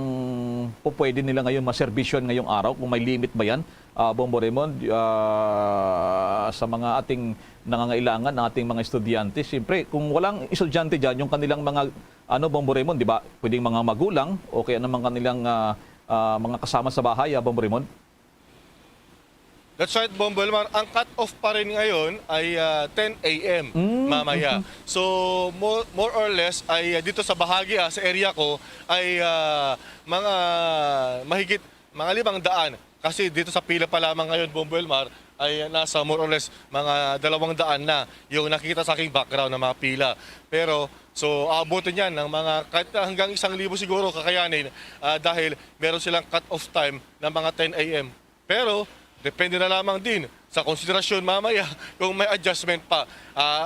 [SPEAKER 18] pwede nila ngayon maserbisyon ngayong araw, kung may limit ba yan, Bombo Raymond, sa mga ating nangangailangan ng ating mga estudyante. Siyempre, kung walang estudyante dyan, yung kanilang mga Bombo Raymond, di ba? Pwedeng mga magulang o kaya naman kanilang mga kasama sa bahay, Bombo Raymond?
[SPEAKER 20] That's right, Bombo Elmar. Ang cut-off pa rin ngayon ay 10 a.m. mamaya. So, more or less, ay dito sa bahagi, sa area ko, ay mga mahigit mga 500. Kasi dito sa pila pa lamang ngayon, Bombo Elmar, ay nasa more or less mga 200 na yung nakikita sa aking background ng mga pila. Pero, so aabutin yan ng mga hanggang 1,000 siguro kakayanin dahil meron silang cut-off time ng mga 10 a.m. Pero, depende na lamang din sa konsiderasyon mamaya kung may adjustment pa.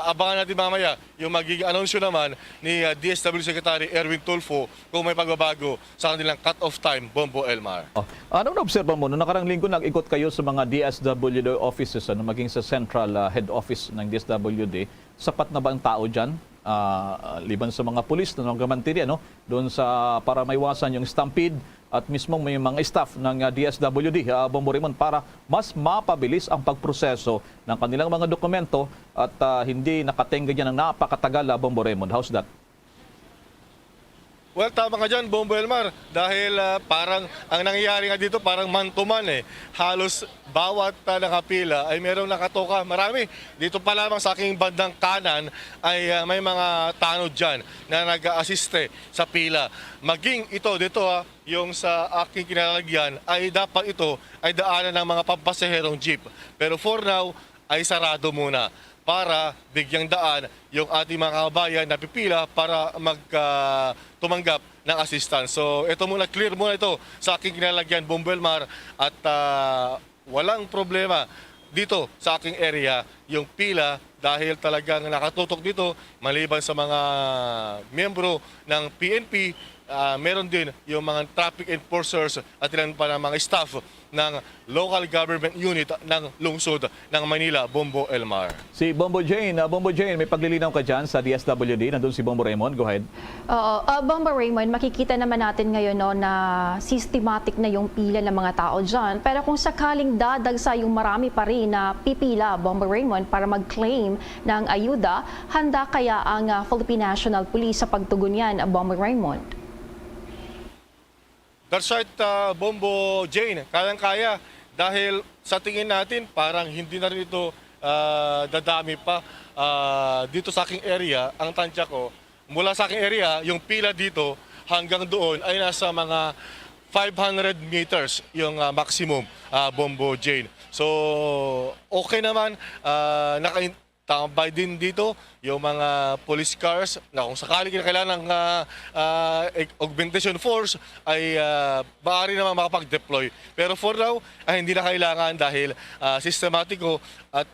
[SPEAKER 20] Abangan natin mamaya yung magiging anunsyo naman ni DSWD Secretary Erwin Tulfo kung may pagbabago sa kanilang cut-off time, Bombo Elmar.
[SPEAKER 18] Anong na-observe mo? Noong nakarang linggo, nag-ikot kayo sa mga DSWD offices, maging sa central head office ng DSWD. Sapat na ba ang tao dyan? Liban sa mga pulis na nagkamantirya, doon sa para maiwasan yung stampede at mismo may mga staff ng DSWD, Bombo Raymond, para mas mapabilis ang pagproseso ng kanilang mga dokumento at hindi nakatenga dyan ng napakatagal, Bombo Raymond. How's that?
[SPEAKER 20] Well, tama ka dyan, Bombo Elmar, dahil parang ang nangyayari nga dito parang man-to-man Halos bawat nakapila ay merong nakatoka. Marami. Dito pa lamang sa aking bandang kanan ay may mga tanod dyan na nag-assiste sa pila. Maging ito dito yung sa aking kinalalagyan ay dapat ito ay daanan ng mga pampasaherong jeep. Pero for now ay sarado muna para bigyang daan yung ating mga kababayan na pipila para tumanggap ng assistance. So ito muna, clear muna ito sa aking kinalagyan, Bombo Elmar, at walang problema dito sa aking area yung pila dahil talagang nakatutok dito maliban sa mga miyembro ng PNP. Meron din yung mga traffic enforcers at ilan pa ng mga staff ng local government unit ng lungsod ng Manila, Bombo Elmar.
[SPEAKER 18] Si Bombo Jane, may paglilinaw ka dyan sa DSWD. Nandun si Bombo Raymond. Go ahead.
[SPEAKER 19] Bombo Raymond, makikita naman natin ngayon na systematic na yung pila ng mga tao dyan. Pero kung sakaling dadagsa yung marami pa rin na pipila, Bombo Raymond, para mag-claim ng ayuda, handa kaya ang Philippine National Police sa pagtugon yan, Bombo Raymond?
[SPEAKER 20] That's right, Bombo Jane. Kayang-kaya dahil sa tingin natin parang hindi na rin ito dadami pa dito sa aking area. Ang tansya ko, mula sa aking area, yung pila dito hanggang doon ay nasa mga 500 meters yung maximum, Bombo Jane. So, okay naman. Tambay din dito yung mga police cars na kung sakali kailangan ng augmentation force ay maaari naman makapag-deploy. Pero for now, hindi na kailangan dahil sistematiko at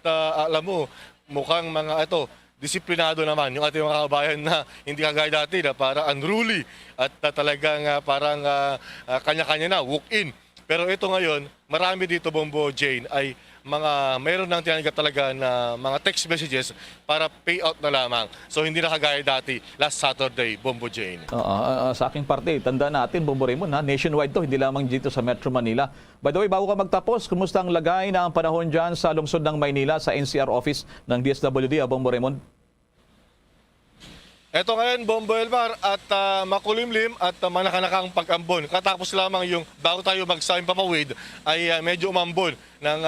[SPEAKER 20] alam mo, mukhang mga disiplinado naman yung ating mga kabayan na hindi kagaya dati na para unruly at talagang parang kanya-kanya na, walk-in. Pero ito ngayon, marami dito, Bombo Jane, ay mayroon nang tinanggap talaga na mga text messages para payout na lamang. So hindi na kagaya dati last Saturday, Bombo Jane.
[SPEAKER 18] Sa aking parte, tanda natin, Bombo Raymond, nationwide to, hindi lamang dito sa Metro Manila. By the way, bago ka magtapos, kumusta ang lagay na ang panahon dyan sa lungsod ng Maynila sa NCR office ng DSWD, Bombo Raymond?
[SPEAKER 20] Ito ngayon, Bombo Elmar, at makulimlim at manakanakang pag-ambon. Katapos lamang yung bago tayo mag-sign papawid ay medyo umambon ng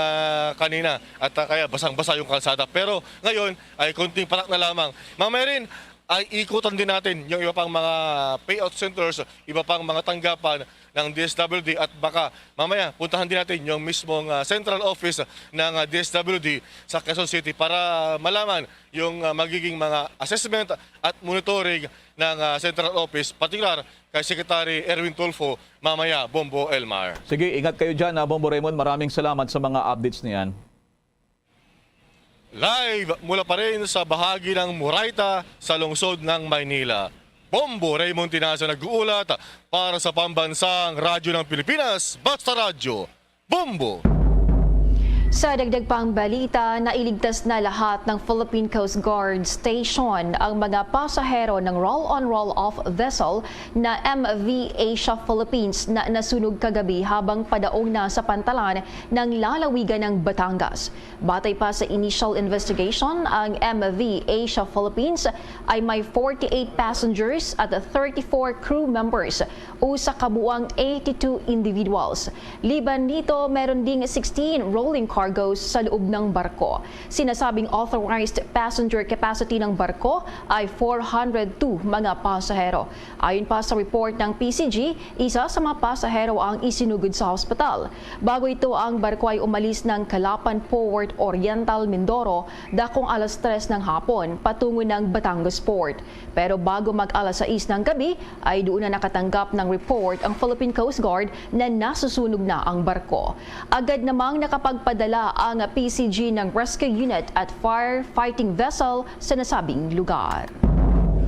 [SPEAKER 20] kanina at kaya basang-basa yung kalsada. Pero ngayon ay konting patak na lamang. Mamaya rin ay ikutan din natin yung iba pang mga payout centers, iba pang mga tanggapan ng DSWD at baka mamaya puntahan din natin yung mismong central office ng DSWD sa Quezon City para malaman yung magiging mga assessment at monitoring ng central office, partikular kay Secretary Erwin Tulfo mamaya, Bombo Elmar.
[SPEAKER 18] Sige, ingat kayo dyan, Bombo Raymond. Maraming salamat sa mga updates niyan.
[SPEAKER 20] Live mula pa rin sa bahagi ng Murayta sa lungsod ng Maynila. Bombo Raymond Tinaza nag-uulat para sa Pambansang Radyo ng Pilipinas, Basta Radyo, Bombo!
[SPEAKER 19] Sa dagdag pang balita, nailigtas na lahat ng Philippine Coast Guard Station ang mga pasahero ng roll-on roll-off vessel na MV Asia Philippines na nasunog kagabi habang padaong na sa pantalan ng lalawigan ng Batangas. Batay pa sa initial investigation, ang MV Asia Philippines ay may 48 passengers at 34 crew members o sa kabuuang 82 individuals. Liban dito, meron ding 16 rolling cargoes sa loob ng barko. Sinasabing authorized passenger capacity ng barko ay 402 mga pasahero. Ayon pa sa report ng PCG, isa sa mga pasahero ang isinugod sa hospital. Bago ito, ang barko ay umalis ng Calapan Port Oriental, Mindoro, dakong alas 3 ng hapon patungo ng Batangas Port. Pero bago mag-alas 6 ng gabi, ay doon na nakatanggap ng report ang Philippine Coast Guard na nasusunog na ang barko. Agad namang nakapagpadala ang PCG ng rescue unit at firefighting vessel sa nasabing lugar.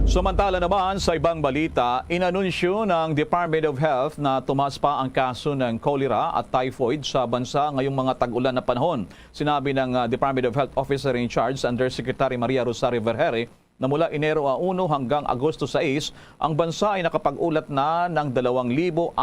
[SPEAKER 18] Samantala naman sa ibang balita, inanunsyo ng Department of Health na tumaas pa ang kaso ng cholera at typhoid sa bansa ngayong mga tag-ulan na panahon. Sinabi ng Department of Health Officer in Charge, Undersecretary Maria Rosario Vergere, na mula Enero 1 hanggang Agosto 6, ang bansa ay nakapag-ulat na ng 2,650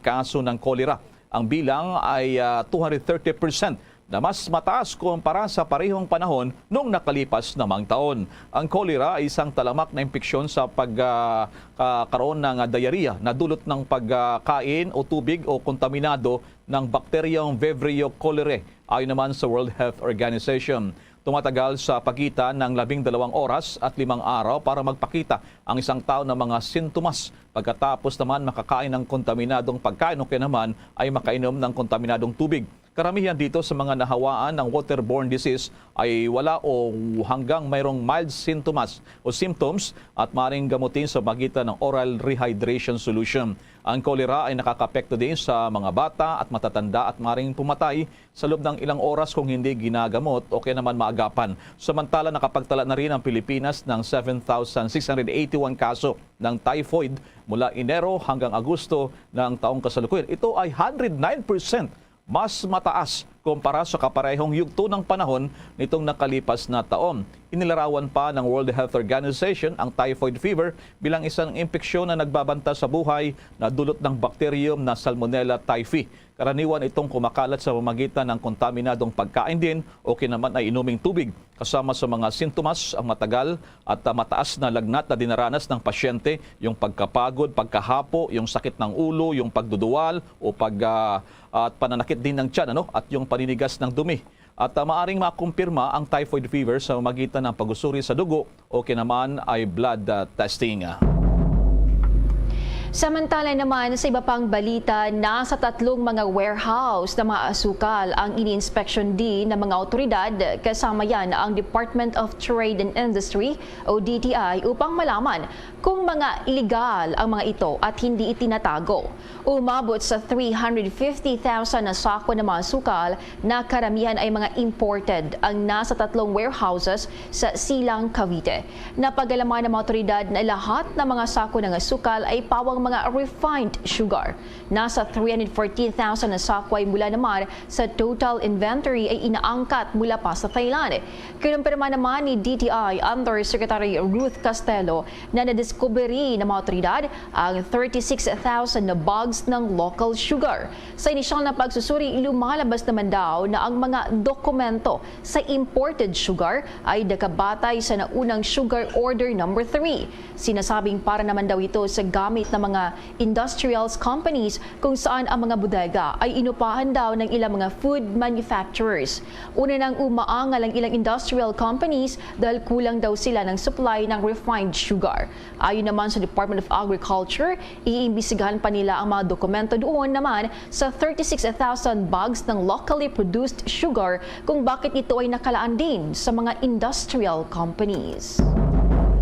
[SPEAKER 18] kaso ng cholera. Ang bilang ay 230% na mas mataas kumpara sa parehong panahon noong nakalipas namang taon. Ang cholera ay isang talamak na impeksyon sa pagkakaroon ng diarrhea na dulot ng pagkain o tubig o kontaminado ng bakteryang Vibrio cholerae, ayon naman sa World Health Organization. Tumatagal sa pagitan ng 12 oras at 5 araw para magpakita ang isang tao ng mga sintomas. Pagkatapos naman makakain ng kontaminadong pagkain o kaya naman ay makainom ng kontaminadong tubig. Karamihan dito sa mga nahawaan ng waterborne disease ay wala o hanggang mayroong mild symptoms at maaaring gamutin sa pagitan ng oral rehydration solution. Ang cholera ay nakakapekto din sa mga bata at matatanda at maaaring pumatay sa loob ng ilang oras kung hindi ginagamot o kaya naman maagapan. Samantala, nakapagtala na rin ang Pilipinas ng 7,681 kaso ng typhoid mula Enero hanggang Agosto ng taong kasalukuyan. Ito ay 109% mas mataas kumpara sa kaparehong yugto ng panahon nitong nakalipas na taon. Inilarawan pa ng World Health Organization ang typhoid fever bilang isang impeksyon na nagbabanta sa buhay na dulot ng bacterium na Salmonella typhi. Karaniwan itong kumakalat sa pamamagitan ng kontaminadong pagkain din o kinaman ay inuming tubig. Kasama sa mga sintomas ang matagal at mataas na lagnat na dinaranas ng pasyente, yung pagkapagod, pagkahapo, yung sakit ng ulo, yung pagduduwal o at pananakit din ng tiyan, at yung paninigas ng dumi. At maaring makumpirma ang typhoid fever sa pamamagitan ng pag-usuri sa dugo o kinaman ay blood testing.
[SPEAKER 19] Samantala naman sa iba pang balita, nasa 3 mga warehouse na mga asukal ang ini-inspection din ng mga otoridad, kasama yan ang Department of Trade and Industry o DTI upang malaman kung mga illegal ang mga ito at hindi itinatago. Umabot sa 350,000 na sako ng mga asukal na karamihan ay mga imported ang nasa 3 warehouses sa Silang, Cavite. Napagalaman ng mga otoridad na lahat ng mga sako ng asukal ay pawang mga refined sugar. Nasa 314,000 na sako ay mula naman sa total inventory ay inaangkat mula pa sa Thailand. Kinumpirma naman ni DTI Undersecretary Ruth Castelo na nadiskubre ng mga otoridad ang 36,000 na bags ng local sugar. Sa inisyal na pagsusuri, lumalabas naman daw na ang mga dokumento sa imported sugar ay nakabatay sa naunang sugar order number 3. Sinasabing para naman daw ito sa gamit ng mga industrials companies kung saan ang mga bodega ay inupahan daw ng ilang mga food manufacturers. Una nang umaangal ang ilang industrial companies dahil kulang daw sila ng supply ng refined sugar. Ayon naman sa Department of Agriculture, iimbisigahan pa nila ang mga dokumento doon naman sa 36,000 bags ng locally produced sugar kung bakit ito ay nakalaan din sa mga industrial companies.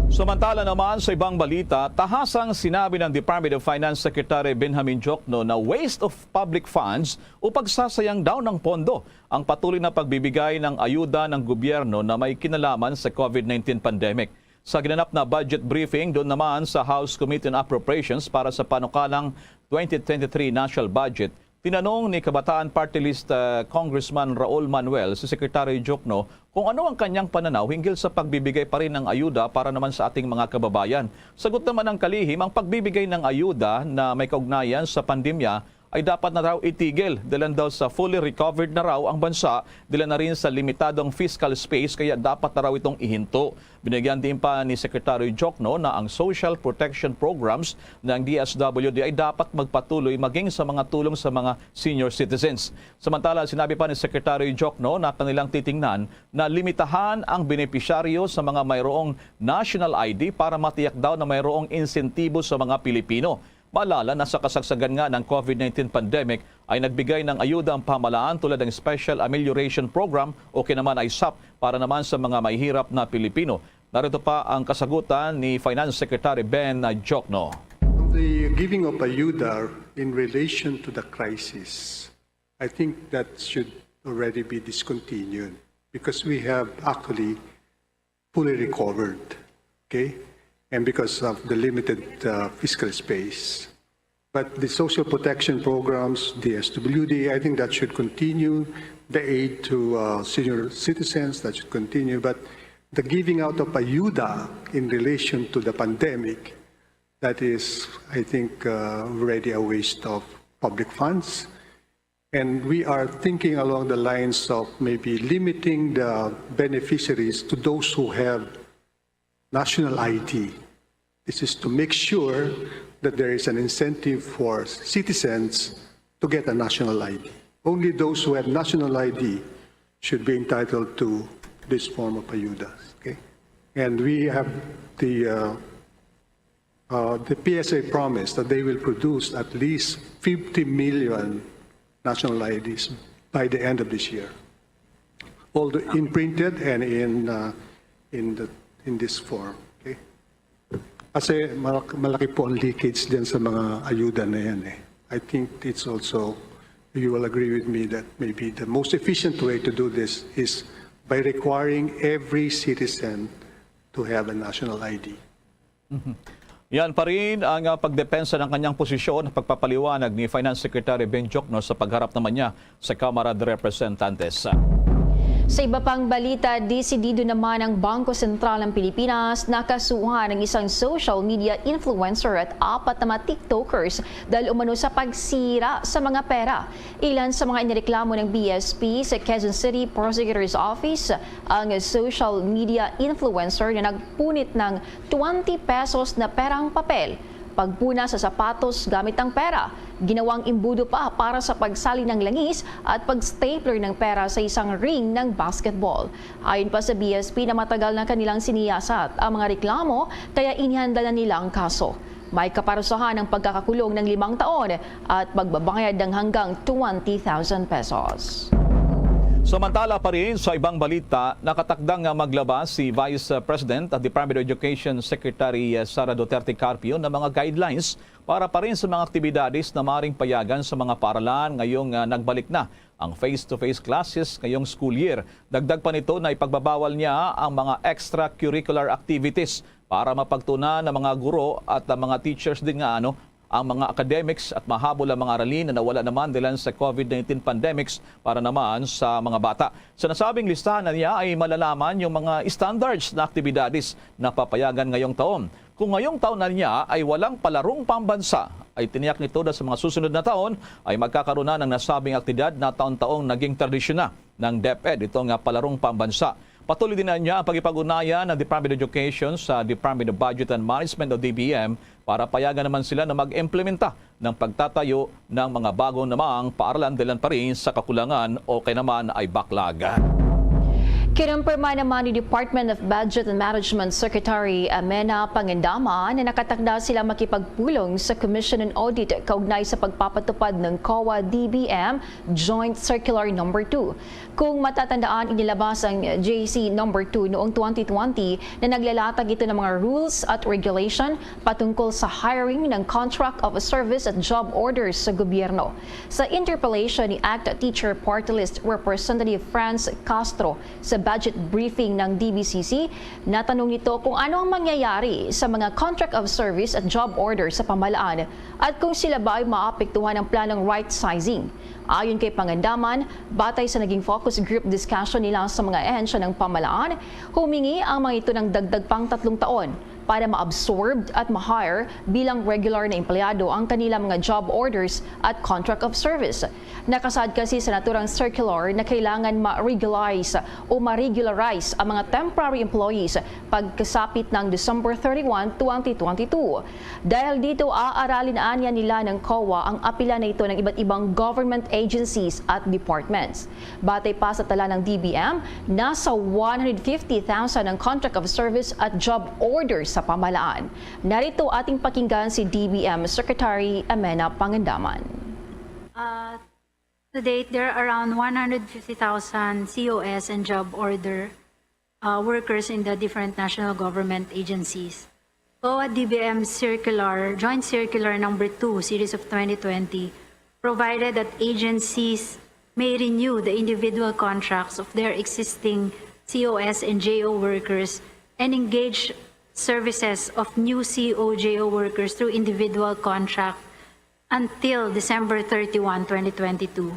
[SPEAKER 18] Samantala naman sa ibang balita, tahasang sinabi ng Department of Finance Secretary Benjamin Diokno na waste of public funds o pagsasayang daw ng pondo ang patuloy na pagbibigay ng ayuda ng gobyerno na may kinalaman sa COVID-19 pandemic. Sa ginanap na budget briefing doon naman sa House Committee on Appropriations para sa panukalang 2023 national budget, tinanong ni Kabataan Party List Congressman Raul Manuel si Secretary Diokno kung ano ang kanyang pananaw hinggil sa pagbibigay pa rin ng ayuda para naman sa ating mga kababayan. Sagot naman ng kalihim, ang pagbibigay ng ayuda na may kaugnayan sa pandemya ay dapat na raw itigil. Dahil daw sa fully recovered na raw ang bansa, dahil na rin sa limitadong fiscal space, kaya dapat na raw itong ihinto. Binigyan din pa ni Secretary Jokno na ang social protection programs ng DSWD ay dapat magpatuloy maging sa mga tulong sa mga senior citizens. Samantala, sinabi pa ni Secretary Jokno na kanilang titingnan na limitahan ang benepisyaryo sa mga mayroong national ID para matiyak daw na mayroong insentibo sa mga Pilipino. Maalala na sa kasagsagan nga ng COVID-19 pandemic ay nagbigay ng ayuda ang pamahalaan tulad ng Special Amelioration Program o kinaman ay SAP para naman sa mga mahihirap na Pilipino. Narito pa ang kasagutan ni Finance Secretary Ben Jokno.
[SPEAKER 6] The giving of ayuda in relation to the crisis, I think that should already be discontinued because we have actually fully recovered, okay? And because of the limited fiscal space. But the social protection programs, the SWD, I think that should continue. The aid to senior citizens, that should continue. But the giving out of ayuda in relation to the pandemic, that is, I think, already a waste of public funds. And we are thinking along the lines of maybe limiting the beneficiaries to those who have national ID. This is to make sure that there is an incentive for citizens to get a national ID. Only those who have national ID should be entitled to this form of ayuda. Okay? And we have the PSA promise that they will produce at least 50 million national IDs by the end of this year. All imprinted and in this form. Okay? Kasi malaki po ang leakage din sa mga ayuda na yan eh. I think it's also, you will agree with me that maybe the most efficient way to do this is by requiring every citizen to have a national ID.
[SPEAKER 18] Yan pa rin ang pagdepensa ng kanyang posisyon, pagpapaliwanag ni Finance Secretary Ben Jokno sa pagharap naman niya sa Kamara de Representantes.
[SPEAKER 19] Sa iba pang balita, desidido naman ang Bangko Sentral ng Pilipinas na kasuhan ng isang social media influencer at 4 na mga TikTokers dahil umano sa pagsira sa mga pera. Ilan sa mga inireklamo ng BSP sa Quezon City Prosecutor's Office ang social media influencer na nagpunit ng 20 pesos na perang papel. Pagpuna sa sapatos gamit ang pera, ginawang imbudo pa para sa pagsali ng langis at pag-stapler ng pera sa isang ring ng basketball. Ayon pa sa BSP na matagal na kanilang siniyasat ang mga reklamo kaya inihanda na nila ang kaso. May kaparusahan ng pagkakakulong ng 5 taon at pagbabayad ng hanggang 20,000 pesos.
[SPEAKER 18] Samantala pa rin sa ibang balita, nakatakdang maglabas si Vice President at Department of Education Secretary Sara Duterte Carpio ng mga guidelines para pa rin sa mga aktibidades na maring payagan sa mga paaralan ngayong nagbalik na ang face-to-face classes ngayong school year. Dagdag pa nito na ipagbabawal niya ang mga extracurricular activities para mapagtunan ng mga guro at mga teachers din nga ang mga academics at mahabol ang mga aralin na nawala naman dahil sa COVID-19 pandemics para naman sa mga bata. Sa nasabing listahan na niya ay malalaman yung mga standards na aktibidades na papayagan ngayong taon. Kung ngayong taon na niya ay walang palarong pambansa, ay tiniyak nito na sa mga susunod na taon ay magkakaroon na ng nasabing aktibidad na taon-taong naging tradisyon na ng DepEd, itong palarong pambansa. Patuloy din na niya ang pag-ipag-ugnayan ng Department of Education sa Department of Budget and Management o DBM para payagan naman sila na mag-implementa ng pagtatayo ng mga bagong namang paaralan dahil pa rin sa kakulangan o kaya naman ay backlog.
[SPEAKER 19] Kinumpirma naman ni Department of Budget and Management Secretary Amena Pangandaman na nakatakda sila makipagpulong sa Commission on Audit kaugnay sa pagpapatupad ng COA-DBM Joint Circular No. 2. Kung matatandaan, inilabas ang JC No. 2 noong 2020 na naglalatag ito ng mga rules at regulation patungkol sa hiring ng contract of service at job orders sa gobyerno. Sa interpellation ni ACT Teacher Party List Representative Franz Castro sa budget briefing ng DBCC, natanong nito kung ano ang mangyayari sa mga contract of service at job orders sa pamahalaan at kung sila ba ay maapektuhan ng planong right sizing. Ayon kay Pangandaman, batay sa naging focus group discussion nila sa mga ehensya ng pamahalaan, humingi ang mga ito ng dagdag pang 3 taon para ma-absorb at ma-hire bilang regular na empleyado ang kanilang mga job orders at contract of service. Nakasad kasi sa naturang circular na kailangan ma-regularize ang mga temporary employees pagkasapit ng December 31, 2022. Dahil dito, aaralin anya nila ng COA ang apila na ito ng iba't ibang government agencies at departments. Batay pa sa tala ng DBM, nasa 150,000 ang contract of service at job orders sa pamahalaan. Narito ating pakinggan si DBM Secretary Amena Pangandaman.
[SPEAKER 7] To date, there are around 150,000 COS and job order workers in the different national government agencies. COA DBM Circular, Joint Circular Number 2, Series of 2020, provided that agencies may renew the individual contracts of their existing COS and JO workers and engage services of new CO-JO workers through individual contract until December 31, 2022.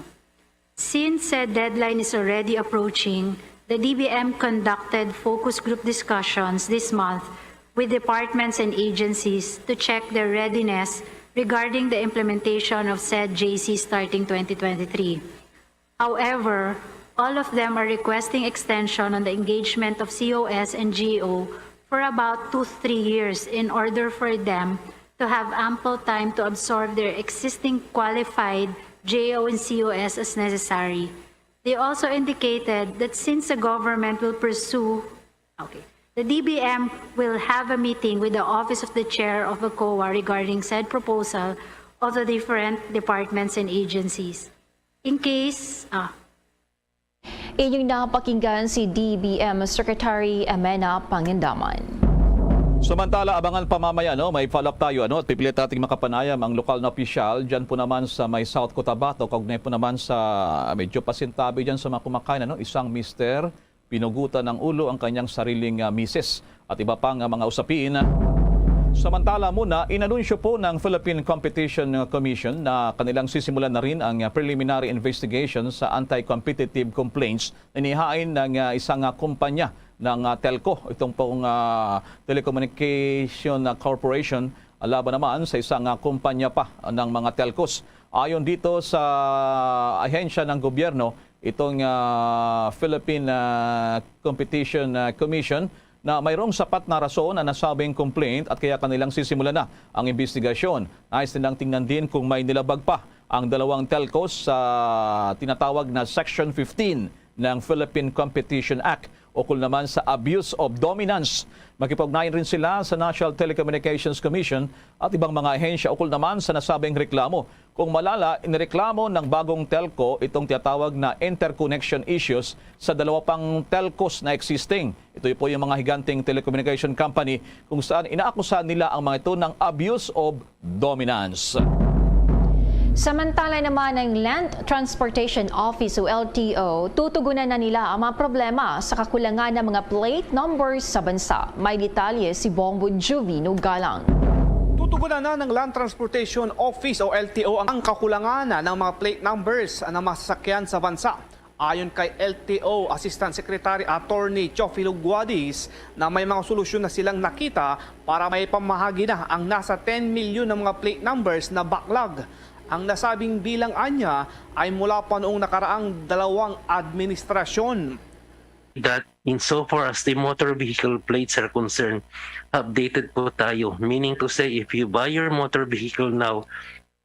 [SPEAKER 7] Since said deadline is already approaching, the DBM conducted focus group discussions this month with departments and agencies to check their readiness regarding the implementation of said JC starting 2023. However, all of them are requesting extension on the engagement of COS and GO for about 2-3 years in order for them to have ample time to absorb their existing qualified JO and COS as necessary. They also indicated that since the government will pursue, the DBM will have a meeting with the Office of the Chair of the COA regarding said proposal of the different departments and agencies. In case,
[SPEAKER 19] Inyong napakinggan si DBM Secretary Amena Pangandaman.
[SPEAKER 18] Samantala, abangan pa mamaya, may follow-up tayo at pipilit nating makapanayam ang lokal na opisyal dyan po naman sa may South Cotabato, kaugnay po naman sa medyo pasintabi dyan sa mga kumakain, isang mister, pinugutan ng ulo ang kanyang sariling misis at iba pang mga usapin. Samantala muna, inanunsyo po ng Philippine Competition Commission na kanilang sisimulan na rin ang preliminary investigation sa anti-competitive complaints na inihain ng isang kumpanya ng telco. Itong pong Telecommunication Corporation, laban naman sa isang kumpanya pa ng mga telcos. Ayon dito sa ahensya ng gobyerno, itong Philippine Competition Commission, na mayroong sapat na rason na nasabing complaint at kaya kanilang sisimulan na ang investigasyon. Nais nilang tingnan din kung may nilabag pa ang dalawang telcos sa tinatawag na Section 15 ng Philippine Competition Act ukol naman sa abuse of dominance. Makipag-ugnayan rin sila sa National Telecommunications Commission at ibang mga ahensya ukol naman sa nasabing reklamo. Kung malala, inireklamo ng bagong telco itong tinatawag na interconnection issues sa dalawa pang telcos na existing. Ito po yung mga higanting telecommunication company kung saan inaakusahan nila ang mga ito ng abuse of dominance.
[SPEAKER 19] Samantala naman ng Land Transportation Office o LTO, tutugunan na nila ang mga problema sa kakulangan ng mga plate numbers sa bansa. May detalye si Bongbong Juvino Galang.
[SPEAKER 22] Tutugunan na ng Land Transportation Office o LTO ang kakulangan ng mga plate numbers ng mga sasakyan sa bansa. Ayon kay LTO Assistant Secretary Attorney Chofilo Guadis na may mga solusyon na silang nakita para may pamahagi na ang nasa 10 milyon ng mga plate numbers na backlog. Ang nasabing bilang anya ay mula pa noong nakaraang dalawang administrasyon.
[SPEAKER 23] That insofar as the motor vehicle plates are concerned, updated po tayo. Meaning to say, if you buy your motor vehicle now,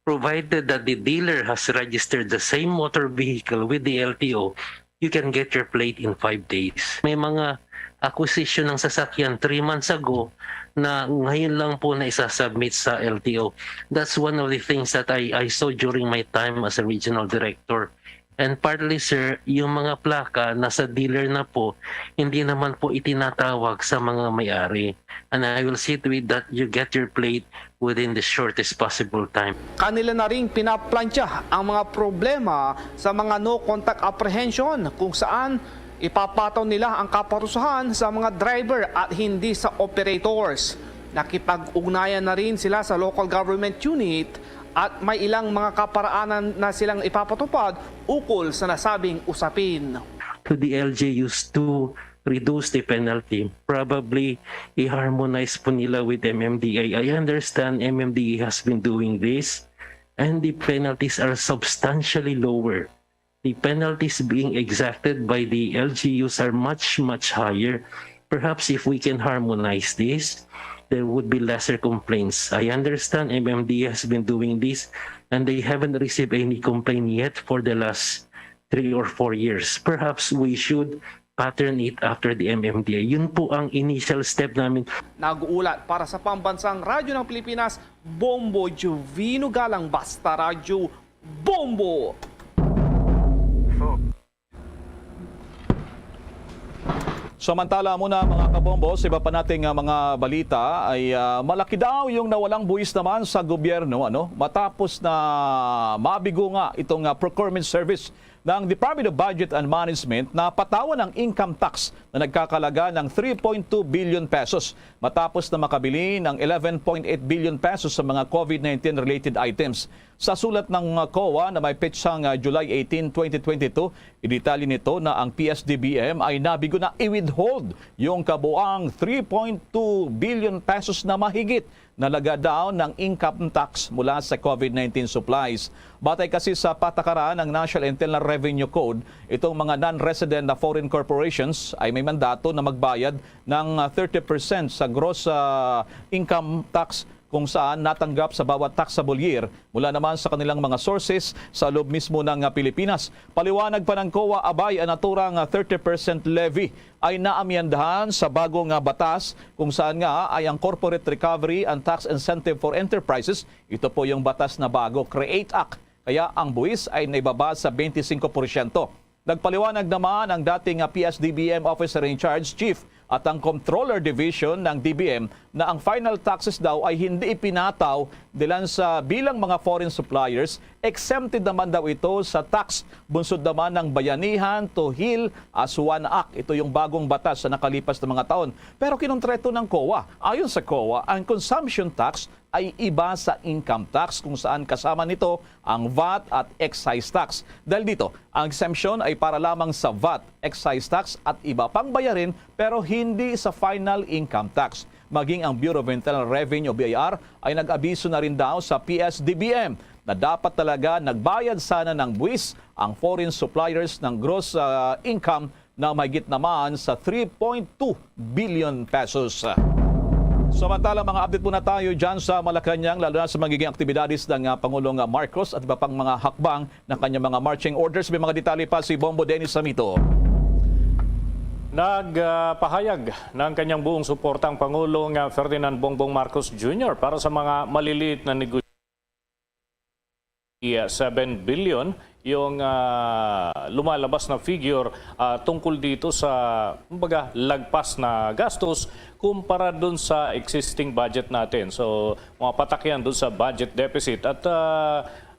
[SPEAKER 23] provided that the dealer has registered the same motor vehicle with the LTO, you can get your plate in 5 days. May mga acquisition ng sasakyan 3 months ago na ngayon lang po na isasubmit sa LTO. That's one of the things that I saw during my time as a regional director. And partly, sir, yung mga plaka nasa dealer na po, hindi naman po itinatawag sa mga may-ari. And I will see to it that you get your plate within the shortest possible time.
[SPEAKER 22] Kanila na rin pinaplantya ang mga problema sa mga no-contact apprehension kung saan ipapataw nila ang kaparusahan sa mga driver at hindi sa operators. Nakipag-ugnayan na rin sila sa local government unit at may ilang mga kaparaanan na silang ipapatupad ukol sa nasabing usapin.
[SPEAKER 23] To the LGUs to reduce the penalty. Probably i-harmonize po nila with MMDA. I understand MMDA has been doing this and the penalties are substantially lower. The penalties being exacted by the LGUs are much, much higher. Perhaps if we can harmonize this, there would be lesser complaints. I understand MMDA has been doing this and they haven't received any complaint yet for the last 3 or 4 years. Perhaps we should pattern it after the MMDA. Yun po ang initial step namin.
[SPEAKER 22] Nag-uulat para sa Pambansang Radyo ng Pilipinas, Bombo Juvino Galang, Basta Radyo, Bombo! Samantala muna mga kabombo, sa iba pa nating mga balita ay malaki daw yung nawalang buwis naman sa gobyerno matapos na mabigo nga itong procurement service ng Department of Budget and Management na patawan ng income tax na nagkakalaga ng 3.2 billion pesos matapos na makabili ng 11.8 billion pesos sa mga COVID-19 related items. Sa sulat ng COA na may petsang July 18, 2022, idetali nito na ang PSDBM ay nabigo na i-withhold yung kabuang 3.2 billion pesos na mahigit na laga-down ng income tax mula sa COVID-19 supplies. Batay kasi sa patakaran ng National Internal Revenue Code, itong mga non-resident na foreign corporations ay may mandato na magbayad ng 30% sa gross income tax kung saan natanggap sa bawat taxable year mula naman sa kanilang mga sources sa loob mismo ng Pilipinas. Paliwanag pa ng COA, abay ang naturang 30% levy ay naamyandahan sa bagong batas kung saan nga ay ang Corporate Recovery and Tax Incentive for Enterprises. Ito po yung batas na bago, CREATE Act. Kaya ang buwis ay naibaba sa 25%. Nagpaliwanag naman ang dating PSDBM Officer in Charge, Chief at ang Controller Division ng DBM na ang final taxes daw ay hindi ipinataw dilan sa bilang mga foreign suppliers. Exempted naman daw ito sa tax. Bunsod naman ng Bayanihan to Heal as One Act. Ito yung bagong batas sa nakalipas na mga taon. Pero kinontreto ng COA. Ayon sa COA, ang consumption tax ay iba sa income tax kung saan kasama nito ang VAT at excise tax. Dahil dito, ang exemption ay para lamang sa VAT, excise tax at iba pang bayarin pero hindi sa final income tax. Maging ang Bureau of Internal Revenue o BIR ay nag-abiso na rin daw sa PSDBM na dapat talaga nagbayad sana ng buwis ang foreign suppliers ng gross income na mahigit naman sa 3.2 billion pesos. Samantala, mga update muna tayo dyan sa Malacanang, lalo na sa magiging aktibidades ng Pangulong Marcos at iba pang mga hakbang ng kanyang mga marching orders. May mga detalye pa si Bombo Dennis Samito.
[SPEAKER 3] Nagpahayag ng kanyang buong suporta ang Pangulong Ferdinand Bongbong Marcos Jr. para sa mga maliliit na negosyo. 7 billion yung lumalabas na figure tungkol dito sa lagpas na gastos kumpara dun sa existing budget natin. So, mga patak yan dun sa budget deficit. At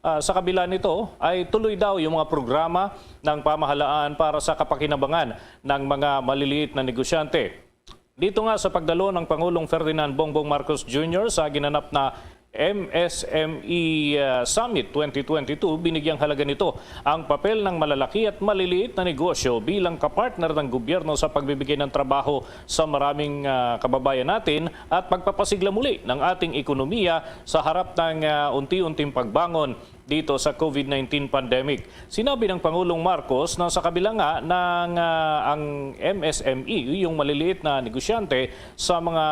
[SPEAKER 3] sa kabila nito ay tuloy daw yung mga programa ng pamahalaan para sa kapakinabangan ng mga maliliit na negosyante. Dito nga sa pagdalo ng Pangulong Ferdinand Bongbong Marcos Jr. sa ginanap na MSME Summit 2022, binigyang halaga nito ang papel ng malalaki at maliliit na negosyo bilang kapartner ng gobyerno sa pagbibigay ng trabaho sa maraming kababayan natin at pagpapasigla muli ng ating ekonomiya sa harap ng unti-unting pagbangon dito sa COVID-19 pandemic. Sinabi ng Pangulong Marcos na sa kabila nga ng ang MSME, yung maliliit na negosyante sa mga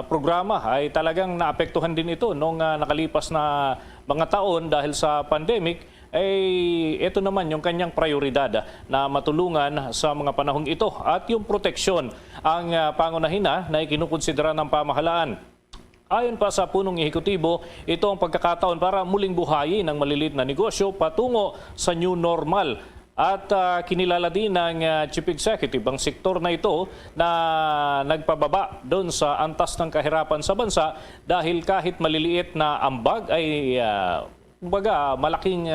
[SPEAKER 3] programa ay talagang naapektuhan din ito noong nakalipas na mga taon dahil sa pandemic. Ito naman yung kanyang prioridad na matulungan sa mga panahong ito at yung proteksyon ang pangunahin na ikinukonsidera ng pamahalaan. Ayon pa sa punong ehekutibo, ito ang pagkakataon para muling buhayin ng maliliit na negosyo patungo sa new normal. At kinilala din ng Chief Executive ang sektor na ito na nagpababa doon sa antas ng kahirapan sa bansa dahil kahit maliliit na ambag ay Kumbaga, malaking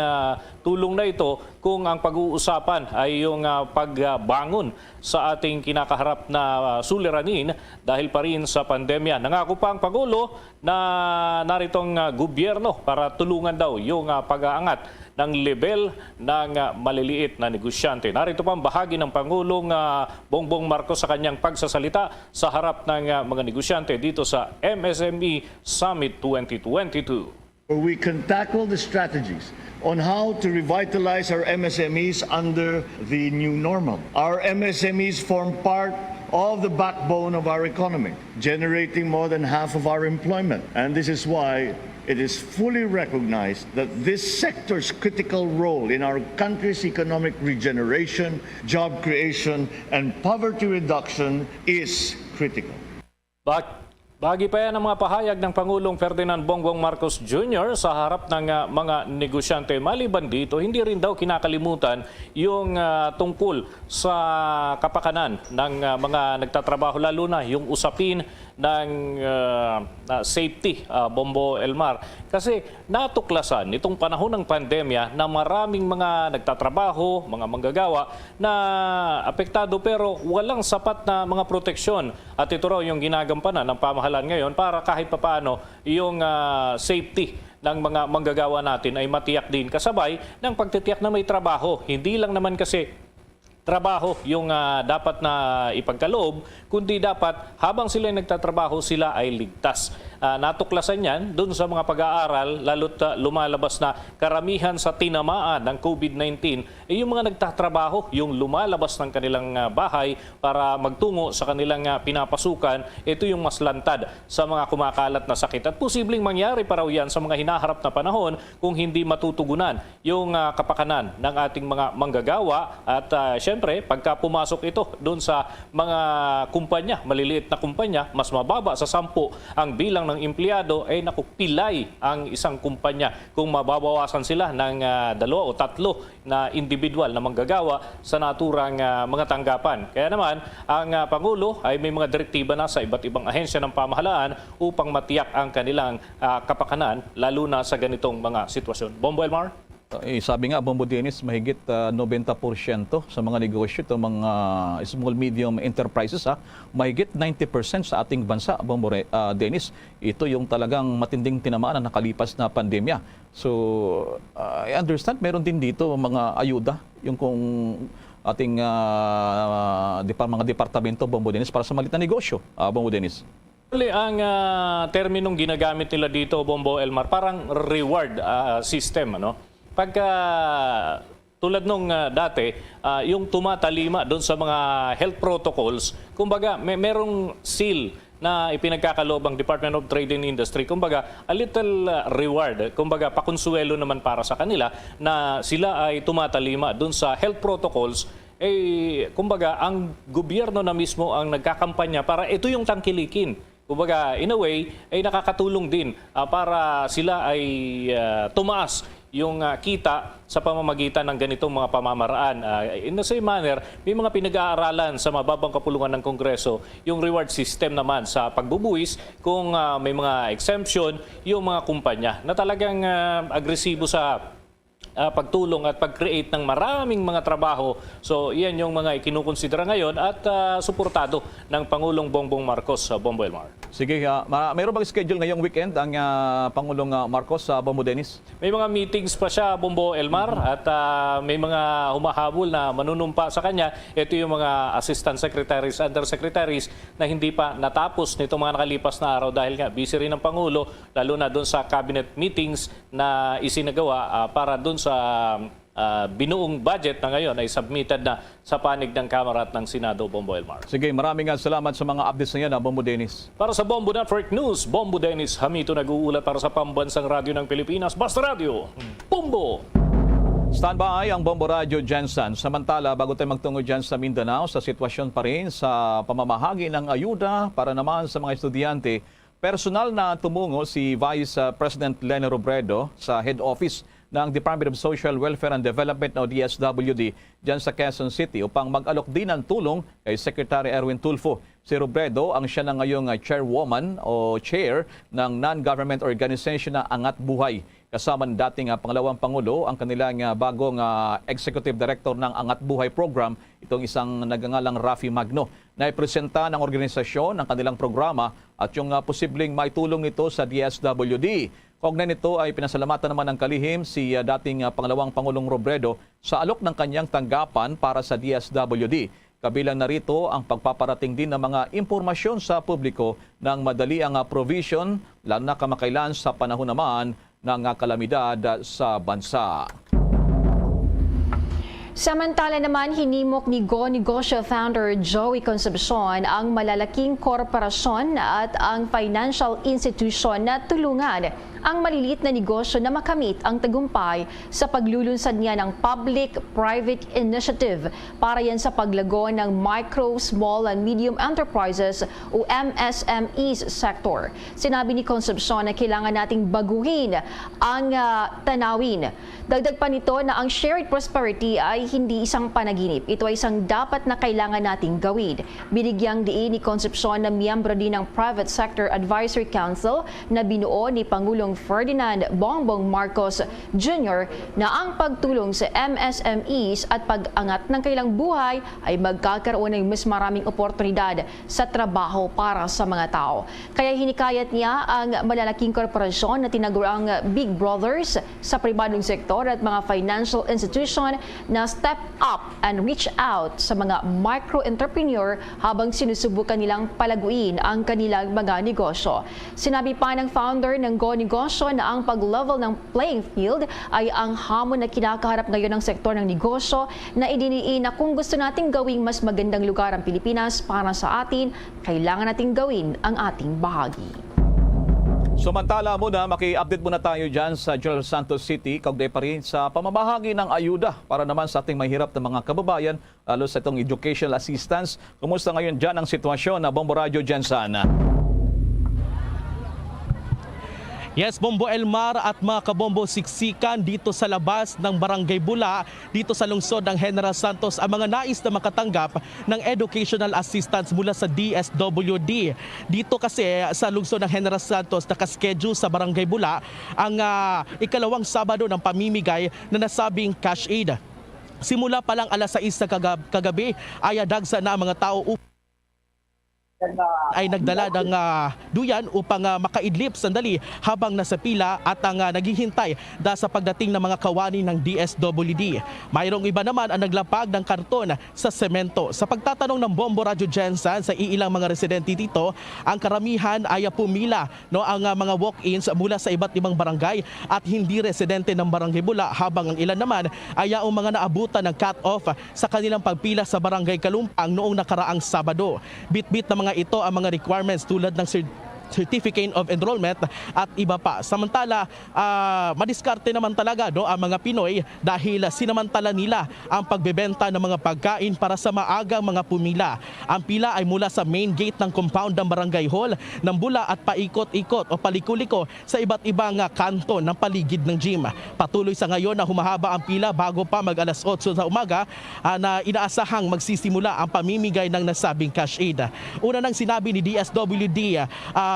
[SPEAKER 3] tulong na ito kung ang pag-uusapan ay yung pagbangon sa ating kinakaharap na suliranin dahil pa rin sa pandemya. Nangako pa ang Pangulo na naritong gobyerno para tulungan daw yung pag-aangat ng level ng maliliit na negosyante. Narito pa ang bahagi ng Pangulong Bongbong Marcos sa kanyang pagsasalita sa harap ng mga negosyante dito sa MSME Summit 2022.
[SPEAKER 8] Where we can tackle the strategies on how to revitalize our MSMEs under the new normal. Our MSMEs form part of the backbone of our economy, generating more than half of our employment. And this is why it is fully recognized that this sector's critical role in our country's economic regeneration, job creation, and poverty reduction is critical.
[SPEAKER 3] Bahagi pa yan ang mga pahayag ng Pangulong Ferdinand Bongbong Marcos Jr. sa harap ng mga negosyante. Maliban dito, hindi rin daw kinakalimutan yung tungkol sa kapakanan ng mga nagtatrabaho, lalo na yung usapin ng safety, Bombo Elmar. Kasi natuklasan nitong panahon ng pandemya na maraming mga nagtatrabaho, mga manggagawa na apektado pero walang sapat na mga proteksyon. At ito raw yung ginagampanan ng pamahalaan ngayon para kahit papaano yung safety ng mga manggagawa natin ay matiyak din kasabay ng pagtitiyak na may trabaho. Hindi lang naman kasi trabaho yung dapat na ipagkaloob, kundi dapat habang sila nagtatrabaho, sila ay ligtas. Natuklasan yan doon sa mga pag-aaral, lalo't lumalabas na karamihan sa tinamaan ng COVID-19 ay yung mga nagtatrabaho, yung lumalabas ng kanilang bahay para magtungo sa kanilang pinapasukan. Ito yung mas lantad sa mga kumakalat na sakit. At posibleng mangyari pa raw yan sa mga hinaharap na panahon kung hindi matutugunan yung kapakanan ng ating mga manggagawa. At syempre, pagka pumasok ito doon sa mga kumpanya, maliliit na kumpanya, mas mababa sa 10 ang bilang ng empleyado, ay pilay ang isang kumpanya kung mababawasan sila ng 2 o 3 na individual na manggagawa sa naturang mga tanggapan. Kaya naman, ang Pangulo ay may mga direktiba na sa iba't ibang ahensya ng pamahalaan upang matiyak ang kanilang kapakanan, lalo na sa ganitong mga sitwasyon. Bombo Elmar?
[SPEAKER 18] Sabi nga, Bombo Dennis, mahigit 90% sa mga negosyo, ito mga small medium enterprises, mahigit 90% sa ating bansa, Bombo Dennis, ito yung talagang matinding tinamaan na nakalipas na pandemya. So, I understand, meron din dito mga ayuda, yung kung ating mga departamento, Bombo Dennis, para sa maliit na negosyo, Bombo Dennis.
[SPEAKER 3] Ang terminong ginagamit nila dito, Bombo Elmar, parang reward system, ano? Pagka tulad nung dati, yung tumatalima doon sa mga health protocols, kumbaga merong seal na ipinagkakaloob ang Department of Trade and Industry. Kumbaga, a little reward, kumbaga pakonsuelo naman para sa kanila na sila ay tumatalima doon sa health protocols. Kumbaga, ang gobyerno na mismo ang nagkakampanya para ito yung tangkilikin. Kumbaga, in a way, ay nakakatulong din para sila ay tumaas yung kita sa pamamagitan ng ganitong mga pamamaraan. In the same manner, may mga pinag-aaralan sa mababang kapulungan ng Kongreso yung reward system naman sa pagbubuwis kung may mga exemption yung mga kumpanya na talagang agresibo sa pagtulong at pag-create ng maraming mga trabaho. So, iyan yung mga ikinukonsidera ngayon at suportado ng Pangulong Bongbong Marcos sa Bombo Elmar.
[SPEAKER 18] Sige, mayroon bang schedule ngayong weekend ang Pangulong Marcos sa Bombo Dennis?
[SPEAKER 3] May mga meetings pa siya, Bombo Elmar, at may mga humahabol na manunumpa sa kanya. Ito yung mga assistant secretaries, undersecretaries na hindi pa natapos nitong mga nakalipas na araw dahil nga busy rin ng Pangulo, lalo na doon sa cabinet meetings na isinagawa para doon sa binuong budget na ngayon ay submitted na sa panig ng Kamara at ng Senado, Bombo Elmar.
[SPEAKER 18] Sige, maraming salamat sa mga updates na yan, Bombo Dennis.
[SPEAKER 3] Para sa Bombo Network News, Bombo Dennis Hamito nag-uulat para sa Pambansang Radyo ng Pilipinas, Basta Radio, Bombo!
[SPEAKER 18] Standby ang Bombo Radio Jensen. Samantala, bago tayo magtungo dyan sa Mindanao, sa sitwasyon pa rin sa pamamahagi ng ayuda para naman sa mga estudyante, personal na tumungo si Vice President Leni Robredo sa head office ng Department of Social Welfare and Development o DSWD dyan sa Quezon City upang mag-alok din ng tulong kay Secretary Erwin Tulfo. Si Robredo ang siya na ngayong chairwoman o chair ng non-government organization na Angat Buhay. Kasama ng dating pangalawang Pangulo ang kanilang bagong executive director ng Angat Buhay program, itong isang nagangalang Rafi Magno. Naipresenta ng organisasyon ang kanilang programa at yung posibleng maitulong nito sa DSWD. Kaugnay nito ay pinasalamatan naman ng kalihim si dating pangalawang Pangulong Robredo sa alok ng kanyang tanggapan para sa DSWD. Kabilang narito ang pagpaparating din ng mga impormasyon sa publiko ng madali ang provision, lalo na kamakailan sa panahon naman ng kalamidad sa bansa.
[SPEAKER 19] Samantala naman, hinimok ni Go Negosyo founder Joey Concepcion ang malalaking korporasyon at ang financial institution na tulungan ang maliliit na negosyo na makamit ang tagumpay sa paglulunsad niya ng Public-Private Initiative para yan sa paglago ng Micro, Small and Medium Enterprises o MSMEs sector. Sinabi ni Concepcion na kailangan nating baguhin ang tanawin. Dagdag pa nito na ang shared prosperity ay hindi isang panaginip. Ito ay isang dapat na kailangan nating gawin. Binigyang diin ni Concepcion na miyembro din ng Private Sector Advisory Council na binuo ni Pangulong Ferdinand Bongbong Marcos Jr. na ang pagtulong sa MSMEs at pag-angat ng kanilang buhay ay magkakaroon ng mas maraming oportunidad sa trabaho para sa mga tao. Kaya hinikayat niya ang malalaking korporasyon na tinagurang Big Brothers sa pribadong sektor at mga financial institution na step up and reach out sa mga micro-entrepreneur habang sinusubukan nilang palaguin ang kanilang mga negosyo. Sinabi pa ng founder ng Go Negosyo na ang pag-level ng playing field ay ang hamon na kinakaharap ngayon ng sektor ng negosyo na idiniin na kung gusto nating gawing mas magandang lugar ang Pilipinas para sa atin, kailangan nating gawin ang ating bahagi.
[SPEAKER 18] Samantala muna, maki-update muna tayo dyan sa General Santos City, kaugnay pa rin sa pamamahagi ng ayuda para naman sa ating mahirap na mga kababayan, lalo sa itong educational assistance. Kumusta ngayon dyan ang sitwasyon na Bombo Radio Jensen?
[SPEAKER 9] Yes, Bombo Elmar at mga kabombo, siksikan dito sa labas ng Barangay Bula, dito sa lungsod ng General Santos, ang mga nais na makatanggap ng educational assistance mula sa DSWD. Dito kasi sa lungsod ng General Santos, nakaschedule sa Barangay Bula ang ikalawang Sabado ng pamimigay na nasabing cash aid. Simula pa lang alas 6 na kagabi ay dagsa na ang mga tao ay nagdala ng duyan upang makaidlip sandali habang nasa pila at ang naghihintay dahil sa pagdating ng mga kawani ng DSWD. Mayroong iba naman ang naglapag ng karton sa semento. Sa pagtatanong ng Bombo Radio Jensen sa iilang mga residente dito, ang karamihan ay pumila ang mga walk-ins mula sa iba't ibang barangay at hindi residente ng Barangay Bula, habang ang ilan naman ay ang mga naabutan ng cut-off sa kanilang pagpila sa Barangay Kalumpang noong nakaraang Sabado. Bit-bit na mga ito ang mga requirements tulad ng Certificate of Enrollment at iba pa. Samantala, madiskarte naman talaga ang mga Pinoy dahil sinamantala nila ang pagbebenta ng mga pagkain para sa maagang mga pumila. Ang pila ay mula sa main gate ng compound ng Barangay Hall ng Bula at paikot-ikot o paliko-liko sa iba't ibang kanto ng paligid ng gym. Patuloy sa ngayon na humahaba ang pila bago pa mag alas 8 sa umaga na inaasahang magsisimula ang pamimigay ng nasabing cash aid. Una nang sinabi ni DSWD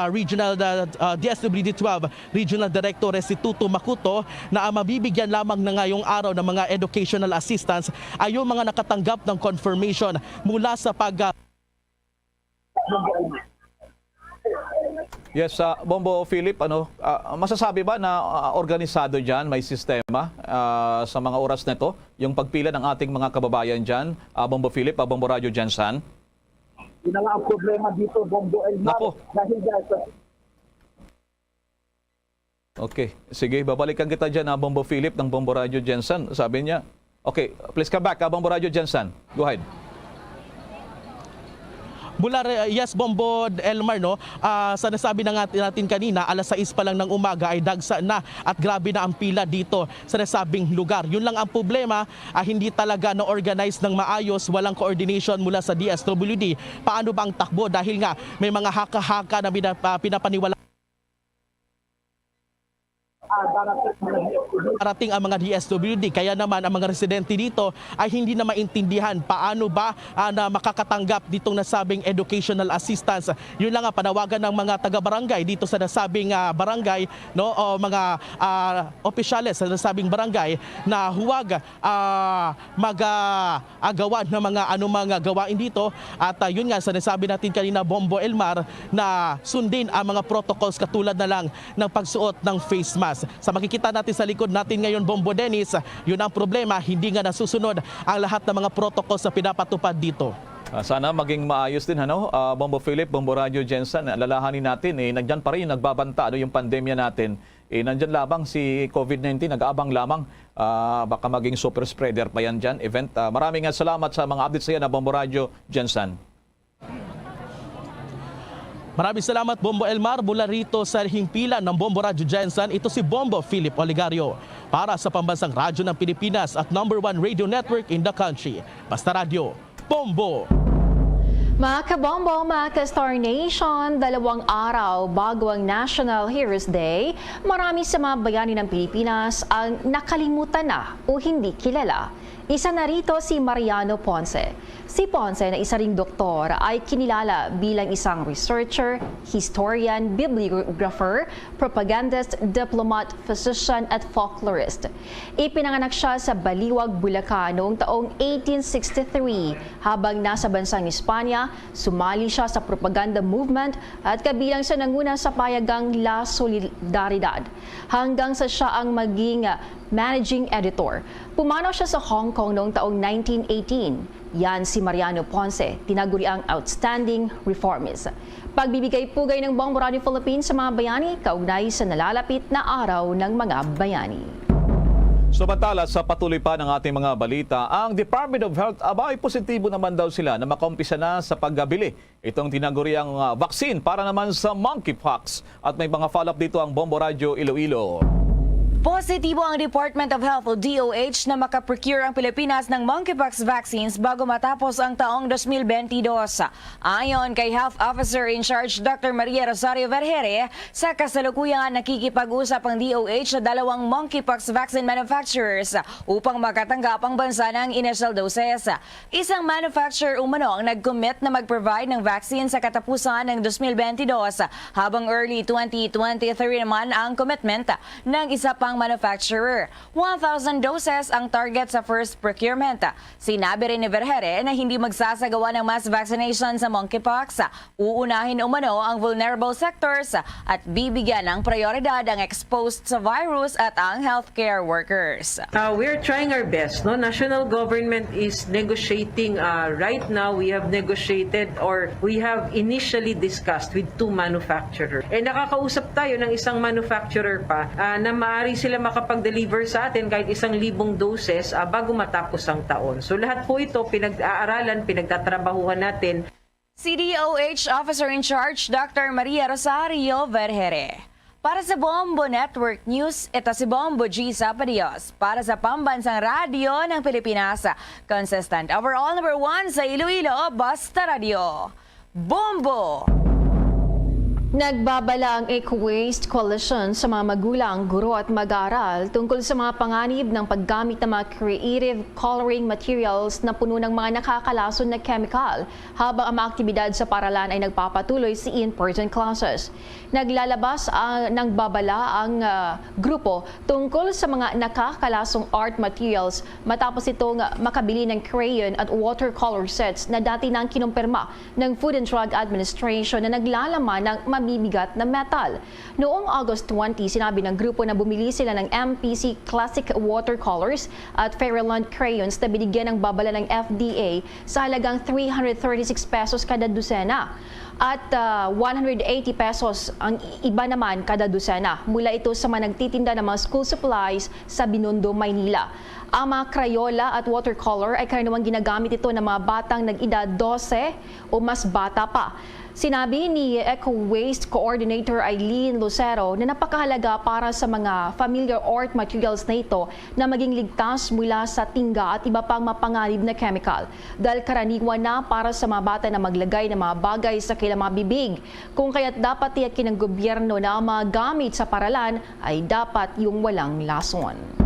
[SPEAKER 9] DSWD 12 Regional Director Restituto Makuto na ang mabibigyan lamang na ngayong araw ng mga educational assistance ay yung mga nakatanggap ng confirmation mula sa
[SPEAKER 18] Yes, Bombo Philip, masasabi ba na organisado dyan, may sistema sa mga oras na ito, yung pagpila ng ating mga kababayan dyan, Bombo Philip, Bombo Radio Jensen?
[SPEAKER 12] Yun ang problema dito, Bombo Elmar. Dahil
[SPEAKER 18] Okay, sige, babalikan kita dyan, Bombo Philip ng Bombo Radio Jensen. Sabi niya, okay, please come back, Bombo Radio Jensen. Go ahead.
[SPEAKER 9] Yes, Bombo Elmar, sa nasabi na natin kanina, alas 6 pa lang ng umaga ay dagsa na at grabe na ang pila dito sa nasabing lugar. Yun lang ang problema, hindi talaga na-organize ng maayos, walang coordination mula sa DSWD. Paano ba ang takbo? Dahil nga may mga haka-haka na pinapaniwala Parating ang mga DSWD, kaya naman ang mga residente dito ay hindi na maintindihan paano ba na makakatanggap ditong nasabing educational assistance. Yun lang ang panawagan ng mga taga-barangay dito sa nasabing barangay, no, o mga opisyales sa nasabing barangay na huwag mag-agawan ng mga anumang gawain dito. At yun nga, sa nasabi natin kanina, Bombo Elmar, na sundin ang mga protocols katulad na lang ng pagsuot ng face mask. Sa makikita natin sa likod natin ngayon, Bombo Dennis, yun ang problema, hindi nga nasusunod ang lahat ng mga protocols na pinapatupad dito.
[SPEAKER 18] Sana maging maayos din, Bombo Philip, Bombo Radio Jensen, alalahanin natin, nandyan pa rin nagbabanta yung pandemya natin. Nandyan lamang si COVID-19, nag-aabang lamang, baka maging super spreader pa yan dyan, event. Maraming salamat sa mga updates sa yan, Bombo Radio Jensen.
[SPEAKER 9] Maraming salamat, Bombo Elmar, mula rito sa himpilan ng Bombo Radio Jensen. Ito si Bombo Philip Oligario para sa Pambansang Radyo ng Pilipinas at #1 radio network in the country. Basta Radio, Bombo!
[SPEAKER 19] Mga kabombo, mga ka-Star Nation, 2 araw bago ang National Heroes Day, marami sa mga bayani ng Pilipinas ang nakalimutan na o hindi kilala. Isa na rito si Mariano Ponce. Si Ponce, na isa ring doktor, ay kinilala bilang isang researcher, historian, bibliographer, propagandist, diplomat, physician at folklorist. Ipinanganak siya sa Baliwag, Bulacan noong taong 1863. Habang nasa bansang Espanya, sumali siya sa propaganda movement at kabilang sa nanguna sa payagang La Solidaridad. Hanggang sa siya ang maging managing editor. Pumanaw siya sa Hong Kong noong taong 1918. Yan si Mariano Ponce, tinaguriang outstanding reformist. Pagbibigay-pugay ng Bombo Radio Philippines sa mga bayani, kaugnay sa nalalapit na araw ng mga bayani.
[SPEAKER 18] Samantala, sa patuloy pa ng ating mga balita, ang Department of Health, ay positibo naman daw sila na makaumpisa na sa pagbili itong tinaguriang vaccine para naman sa monkeypox. At may mga follow-up dito ang Bombo Radio Iloilo.
[SPEAKER 11] Positibo ang Department of Health o DOH na makaprocure ang Pilipinas ng monkeypox vaccines bago matapos ang taong 2022. Ayon kay Health Officer in Charge Dr. Maria Rosario Vergere, sa kasalukuyan nakikipag-usap ang DOH sa 2 monkeypox vaccine manufacturers upang makatanggap ang bansa ng initial doses. Isang manufacturer umano ang nag-commit na mag-provide ng vaccine sa katapusan ng 2022, habang early 2023 naman ang commitment ng isa pang manufacturer. 1,000 doses ang target sa first procurement. Sinabi rin ni Vergere na hindi magsasagawa ng mass vaccination sa monkeypox. Uunahin umano ang vulnerable sectors at bibigyan ng prioridad ang exposed sa virus at ang healthcare workers.
[SPEAKER 13] We're trying our best. No? National government is negotiating. Right now, we have negotiated or we have initially discussed with 2 manufacturers. Nakakausap tayo ng isang manufacturer pa na maaari sila makapag-deliver sa atin kahit 1,000 doses bago matapos ang taon. So lahat po ito pinag-aaralan, pinagtatrabahuhan natin.
[SPEAKER 11] CDOH Officer in Charge Dr. Maria Rosario Vergere. Para sa Bombo Network News, ito si Bombo G. Zapadios para sa Pambansang Radyo ng Pilipinas. Consistent overall #1 sa Iloilo, Basta Radio. Bombo! Nagbabala ang Eco-Waste Coalition sa mga magulang, guro at mag-aaral tungkol sa mga panganib ng paggamit ng mga creative coloring materials na puno ng mga nakakalason na chemical habang ang mga aktibidad sa paralan ay nagpapatuloy sa in-person classes. Naglalabas ng babala ang grupo tungkol sa mga nakakalasong art materials matapos itong makabili ng crayon at watercolor sets na dati nang kinumpirma ng Food and Drug Administration na naglalaman ng mabibigat na metal. Noong August 20, sinabi ng grupo na bumili sila ng MPC Classic Watercolors at Fairyland crayons na binigyan ng babala ng FDA sa halagang 336 pesos kada dosena. At 180 pesos ang iba naman kada dosena. Mula ito sa mga nagtitinda ng mga school supplies sa Binondo, Maynila. Ang mga Crayola at watercolor ay karaniwang ginagamit ito ng mga batang nag-edad 12 o mas bata pa. Sinabi ni Eco Waste Coordinator Eileen Lucero na napakahalaga para sa mga familiar art materials na ito na maging ligtas mula sa tingga at iba pang mapanganib na chemical. Dahil karaniwan na para sa mga bata na maglagay ng mga bagay sa kanilang mga bibig. Kung kaya't dapat tiyakin ng gobyerno na ang mga gamit sa paralan ay dapat yung walang lason.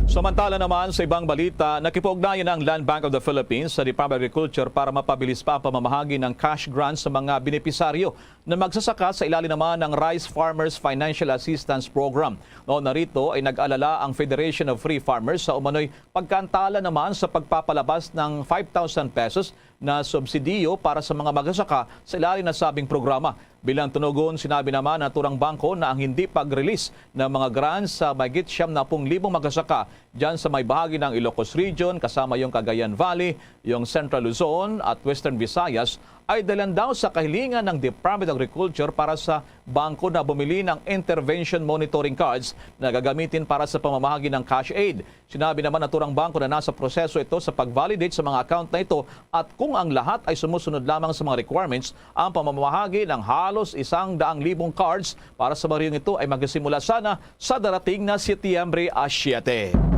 [SPEAKER 18] Samantala naman sa ibang balita, nakipag-ugnayan ang Land Bank of the Philippines sa Department of Agriculture para mapabilis pa ang pamamahagi ng cash grants sa mga benepisaryo na magsasaka sa ilalim naman ng Rice Farmers Financial Assistance Program. Noon narito ay nag-alala ang Federation of Free Farmers sa umano'y pagkantala naman sa pagpapalabas ng 5,000 pesos na subsidiyo para sa mga magsasaka sa ilalim ng sabing programa. Bilang tunugon, sinabi naman ng naturang bangko na ang hindi pag-release ng mga grants sa mahigit 70,000 magsasaka dyan sa may bahagi ng Ilocos Region, kasama yung Cagayan Valley, yung Central Luzon at Western Visayas, ay dalan daw sa kahilingan ng Department of Agriculture para sa bangko na bumili ng intervention monitoring cards na gagamitin para sa pamamahagi ng cash aid. Sinabi naman naturang bangko na nasa proseso ito sa pag-validate sa mga account na ito at kung ang lahat ay sumusunod lamang sa mga requirements, ang pamamahagi ng halos 100,000 cards para sa bariyong ito ay magsisimula sana sa darating na Setyembre 7.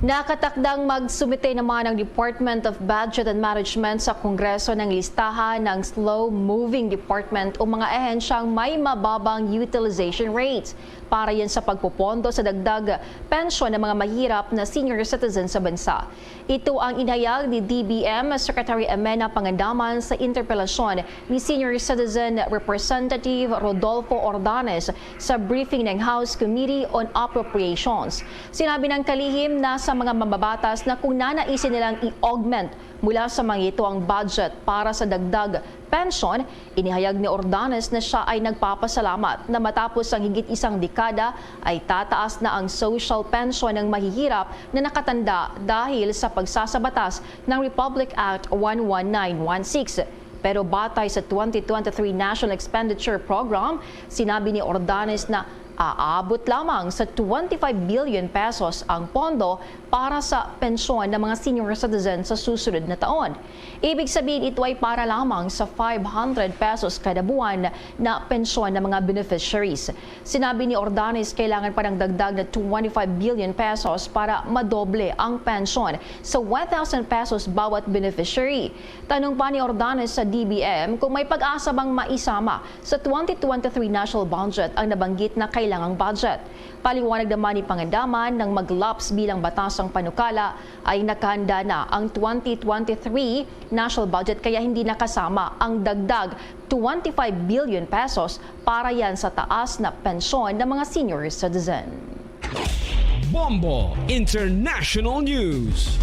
[SPEAKER 11] Nakatakdang magsumite naman ang Department of Budget and Management sa Kongreso ng listahan ng slow-moving department o mga ahensyang may mababang utilization rates para yan sa pagpopondo sa dagdag pensyon ng mga mahirap na senior citizens sa bansa. Ito ang inayag ni DBM Secretary Amena Pangandaman sa interpelasyon ni Senior Citizen Representative Rodolfo Ordanes sa briefing ng House Committee on Appropriations. Sinabi ng kalihim na sa mga mababatas na kung nanaisin nilang i-augment mula sa mga ito ang budget para sa dagdag pension, inihayag ni Ordanes na siya ay nagpapasalamat na matapos ang higit isang dekada ay tataas na ang social pension ng mahihirap na nakatanda dahil sa pagsasabatas ng Republic Act 11916. Pero batay sa 2023 National Expenditure Program, sinabi ni Ordanes na aabot lamang sa 25 billion pesos ang pondo para sa pensyon ng mga senior citizens sa susunod na taon. Ibig sabihin ito ay para lamang sa 500 pesos kada buwan na pensyon ng mga beneficiaries. Sinabi ni Ordanes kailangan pa ng dagdag na 25 billion pesos para madoble ang pensyon sa 1,000 pesos bawat beneficiary. Tanong pa ni Ordanes sa DBM kung may pag-asa bang maisama sa 2023 national budget ang nabanggit na kailangang budget. Paliwanag naman ni Pangandaman nang mag-lapse bilang batasang panukala ay nakahanda na ang 2023 national budget kaya hindi nakasama ang dagdag 25 billion pesos para yan sa taas na pensyon ng mga senior citizen.
[SPEAKER 14] Bombo International News.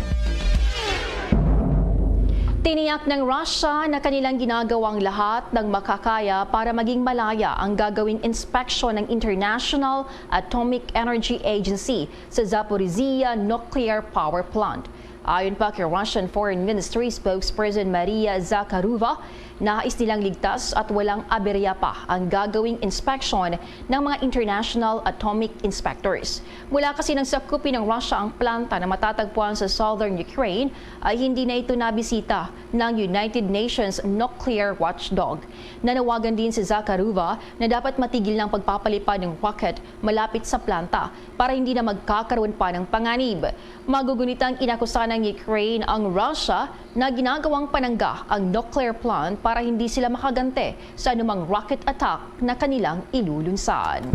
[SPEAKER 11] Tiniyak ng Russia na kanilang ginagawang lahat ng makakaya para maging malaya ang gagawing inspeksyon ng International Atomic Energy Agency sa Zaporizhzhia Nuclear Power Plant. Ayon pa kay Russian Foreign Ministry spokesperson Maria Zakharova, nais nilang ligtas at walang aberya pa ang gagawing inspeksyon ng mga international atomic inspectors. Mula kasi nang sakupin ng Russia ang planta na matatagpuan sa southern Ukraine, ay hindi na ito nabisita ng United Nations Nuclear Watchdog. Nanawagan din si Zakharova na dapat matigil ng pagpapalipad ng rocket malapit sa planta para hindi na magkakaroon pa ng panganib. Magugunitang inakusan ng Ukraine ang Russia na ginagawang panangga ang nuclear plant para hindi sila makagante sa anumang rocket attack na kanilang ilulunsad.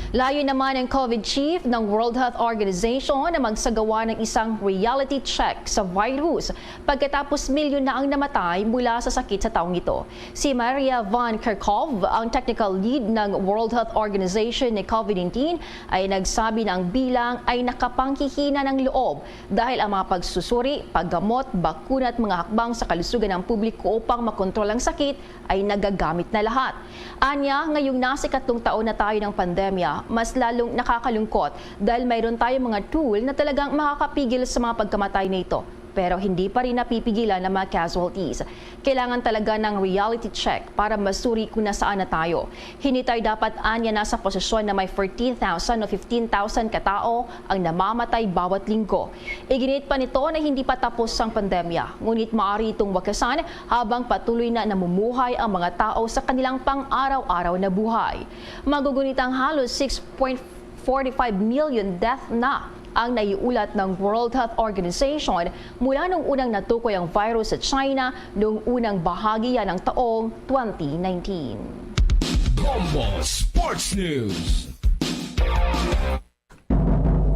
[SPEAKER 11] Layo naman ang COVID chief ng World Health Organization na magsagawa ng isang reality check sa virus pagkatapos milyon na ang namatay mula sa sakit sa taong ito. Si Maria Van Kerkhove, ang technical lead ng World Health Organization ni COVID-19, ay nagsabi na ang bilang ay nakapanghihina ng loob dahil ang mga pagsusuri, paggamot, bakuna at mga hakbang sa kalusugan ng publiko upang makontrol ang sakit ay nagagamit na lahat. Anya, ngayong nasa 3 taon na tayo ng pandemya, mas lalong nakakalungkot dahil mayroon tayong mga tool na talagang makakapigil sa mga pagkamatay nito. pero hindi pa rin napipigilan ng mga casualties. Kailangan talaga ng reality check para masuri kung nasaan na tayo. Hinitay dapat anya nasa posisyon na may 14,000 o 15,000 katao ang namamatay bawat linggo. Iginit pa nito na hindi pa tapos ang pandemya, ngunit maaari itong wakasan habang patuloy na namumuhay ang mga tao sa kanilang pang-araw-araw na buhay. Magugunit ang halos 6.45 million death na ang naiulat ng World Health Organization mula nung unang natukoy ang virus sa China noong unang bahagi ng taong 2019.
[SPEAKER 14] Bombo Sports News.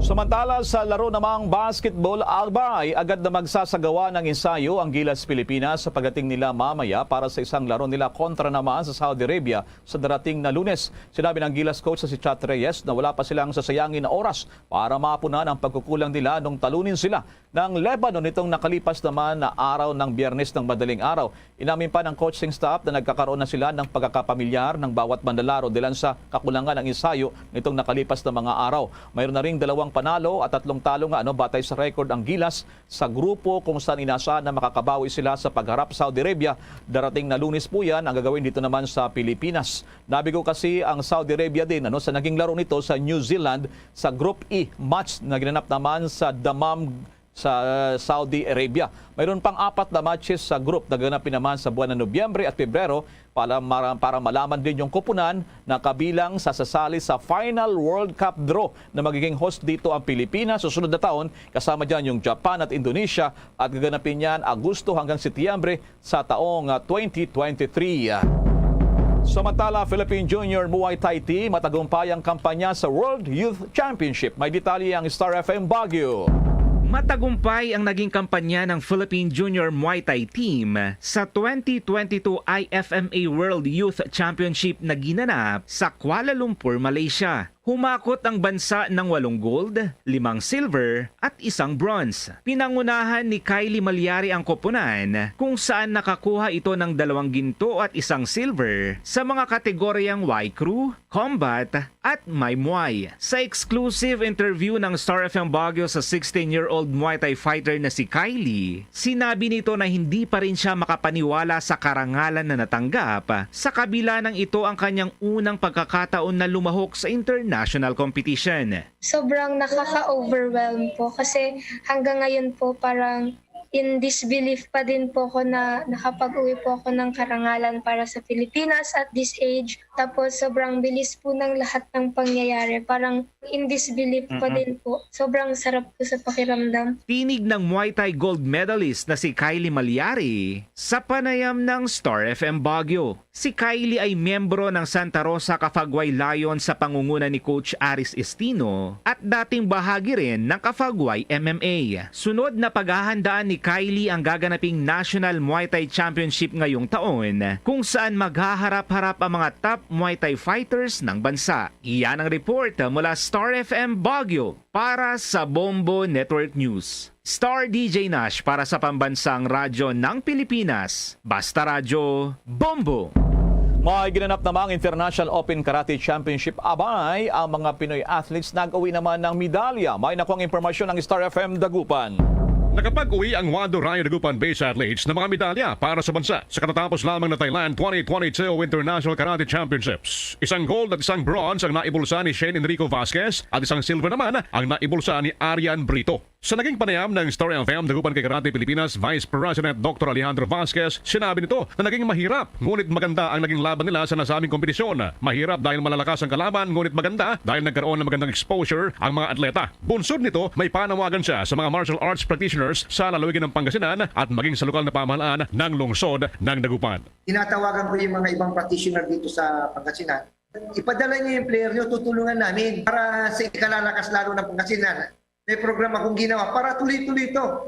[SPEAKER 18] Samantala sa laro namang basketball, abay agad na magsasagawa ng ensayo ang Gilas Pilipinas sa pagdating nila mamaya para sa isang laro nila kontra naman sa Saudi Arabia sa darating na Lunes. Sinabi ng Gilas coach sa si Chat Reyes na wala pa silang sasayangin na oras para mapunan ang pagkukulang nila nung talunin sila ng Lebanon nitong nakalipas naman na araw ng Biyernes ng madaling araw. Inamin pa ng coaching staff na nagkakaroon na sila ng pagkakapamilyar ng bawat manlalaro dahil sa kakulangan ng ensayo nitong nakalipas na mga araw. Mayroon na ring 2 panalo at 3 talo nga batay sa record ang Gilas sa grupo kung saan inaasahan na makakabawi sila sa pagharap sa Saudi Arabia. Darating na Lunes po yan ang gagawin dito naman sa Pilipinas. Nabigo kasi ang Saudi Arabia din sa naging laro nito sa New Zealand sa Group E match na ginanap naman sa Dammam sa Saudi Arabia. Mayroon pang 4 na matches sa group na ganapin naman sa buwan ng Nobyembre at Pebrero para malaman din yung koponan na kabilang sa sasali sa Final World Cup draw na magiging host dito ang Pilipinas susunod na taon. Kasama dyan yung Japan at Indonesia at gaganapin yan Agosto hanggang Setyembre sa taong 2023. Samantala, Philippine Junior Muay Thai Team matagumpay ang kampanya sa World Youth Championship. May detalye ang Star FM Baguio.
[SPEAKER 10] Matagumpay ang naging kampanya ng Philippine Junior Muay Thai Team sa 2022 IFMA World Youth Championship na ginanap sa Kuala Lumpur, Malaysia. Humakot ang bansa ng 8 gold, 5 silver at 1 bronze. Pinangunahan ni Kylie Malyari ang koponan kung saan nakakuha ito ng 2 ginto at 1 silver sa mga kategoryang Y Crew, Combat at My Muay. Sa exclusive interview ng Star FM Baguio sa 16-year-old Muay Thai fighter na si Kylie, sinabi nito na hindi pa rin siya makapaniwala sa karangalan na natanggap sa kabila ng ito ang kanyang unang pagkakataon na lumahok sa international competition.
[SPEAKER 15] Sobrang nakaka-overwhelm po kasi hanggang ngayon po parang in disbelief pa din po ako na nakapag-uwi po ako ng karangalan para sa Pilipinas at this age. Tapos sobrang bilis po ng lahat ng pangyayari. Parang in disbelief pa din po. Sobrang sarap po sa pakiramdam.
[SPEAKER 10] Tinig ng Muay Thai gold medalist na si Kylie Malyari sa panayam ng Star FM Baguio. Si Kylie ay miyembro ng Santa Rosa Cafagway Lions sa pangunguna ni Coach Aris Estino at dating bahagi rin ng Cafagway MMA. Sunod na paghahandaan ni Kylie ang gaganaping National Muay Thai Championship ngayong taon kung saan maghaharap-harap ang mga top Muay Thai fighters ng bansa. Iyan ang report mula Star FM Baguio para sa Bombo Network News. Star DJ Nash para sa Pambansang Radyo ng Pilipinas. Basta Radyo, Bombo!
[SPEAKER 18] May ginanap namang International Open Karate Championship abay ang mga Pinoy athletes nag-uwi naman ng medalya. May nakuang impormasyon ng Star FM Dagupan.
[SPEAKER 16] Nakapag-uwi ang Wando Rayo Dagupan-based athletes ng mga medalya para sa bansa sa katatapos lamang na Thailand 2022 International Karate Championships. 1 gold at 1 bronze ang naibulsa ni Shane Enrico Vasquez at 1 silver naman ang naibulsa ni Arian Brito. Sa naging panayam ng Star FM Dagupan kay Karate Pilipinas Vice President Dr. Alejandro Vasquez, sinabi nito na naging mahirap ngunit maganda ang naging laban nila sa nasabing kompetisyon. Mahirap dahil malalakas ang kalaban ngunit maganda dahil nagkaroon ng magandang exposure ang mga atleta. Bunsod nito, may panawagan siya sa mga martial arts practitioners sa lalawigan ng Pangasinan at maging sa lokal na pamahalaan ng lungsod ng Dagupan.
[SPEAKER 24] Tinatawagan ko yung mga ibang practitioner dito sa Pangasinan. Ipadala niyo yung player niyo, tutulungan namin para sa ikalalakas lalo ng Pangasinan. May programa akong ginawa para tuloy-tuloy ito.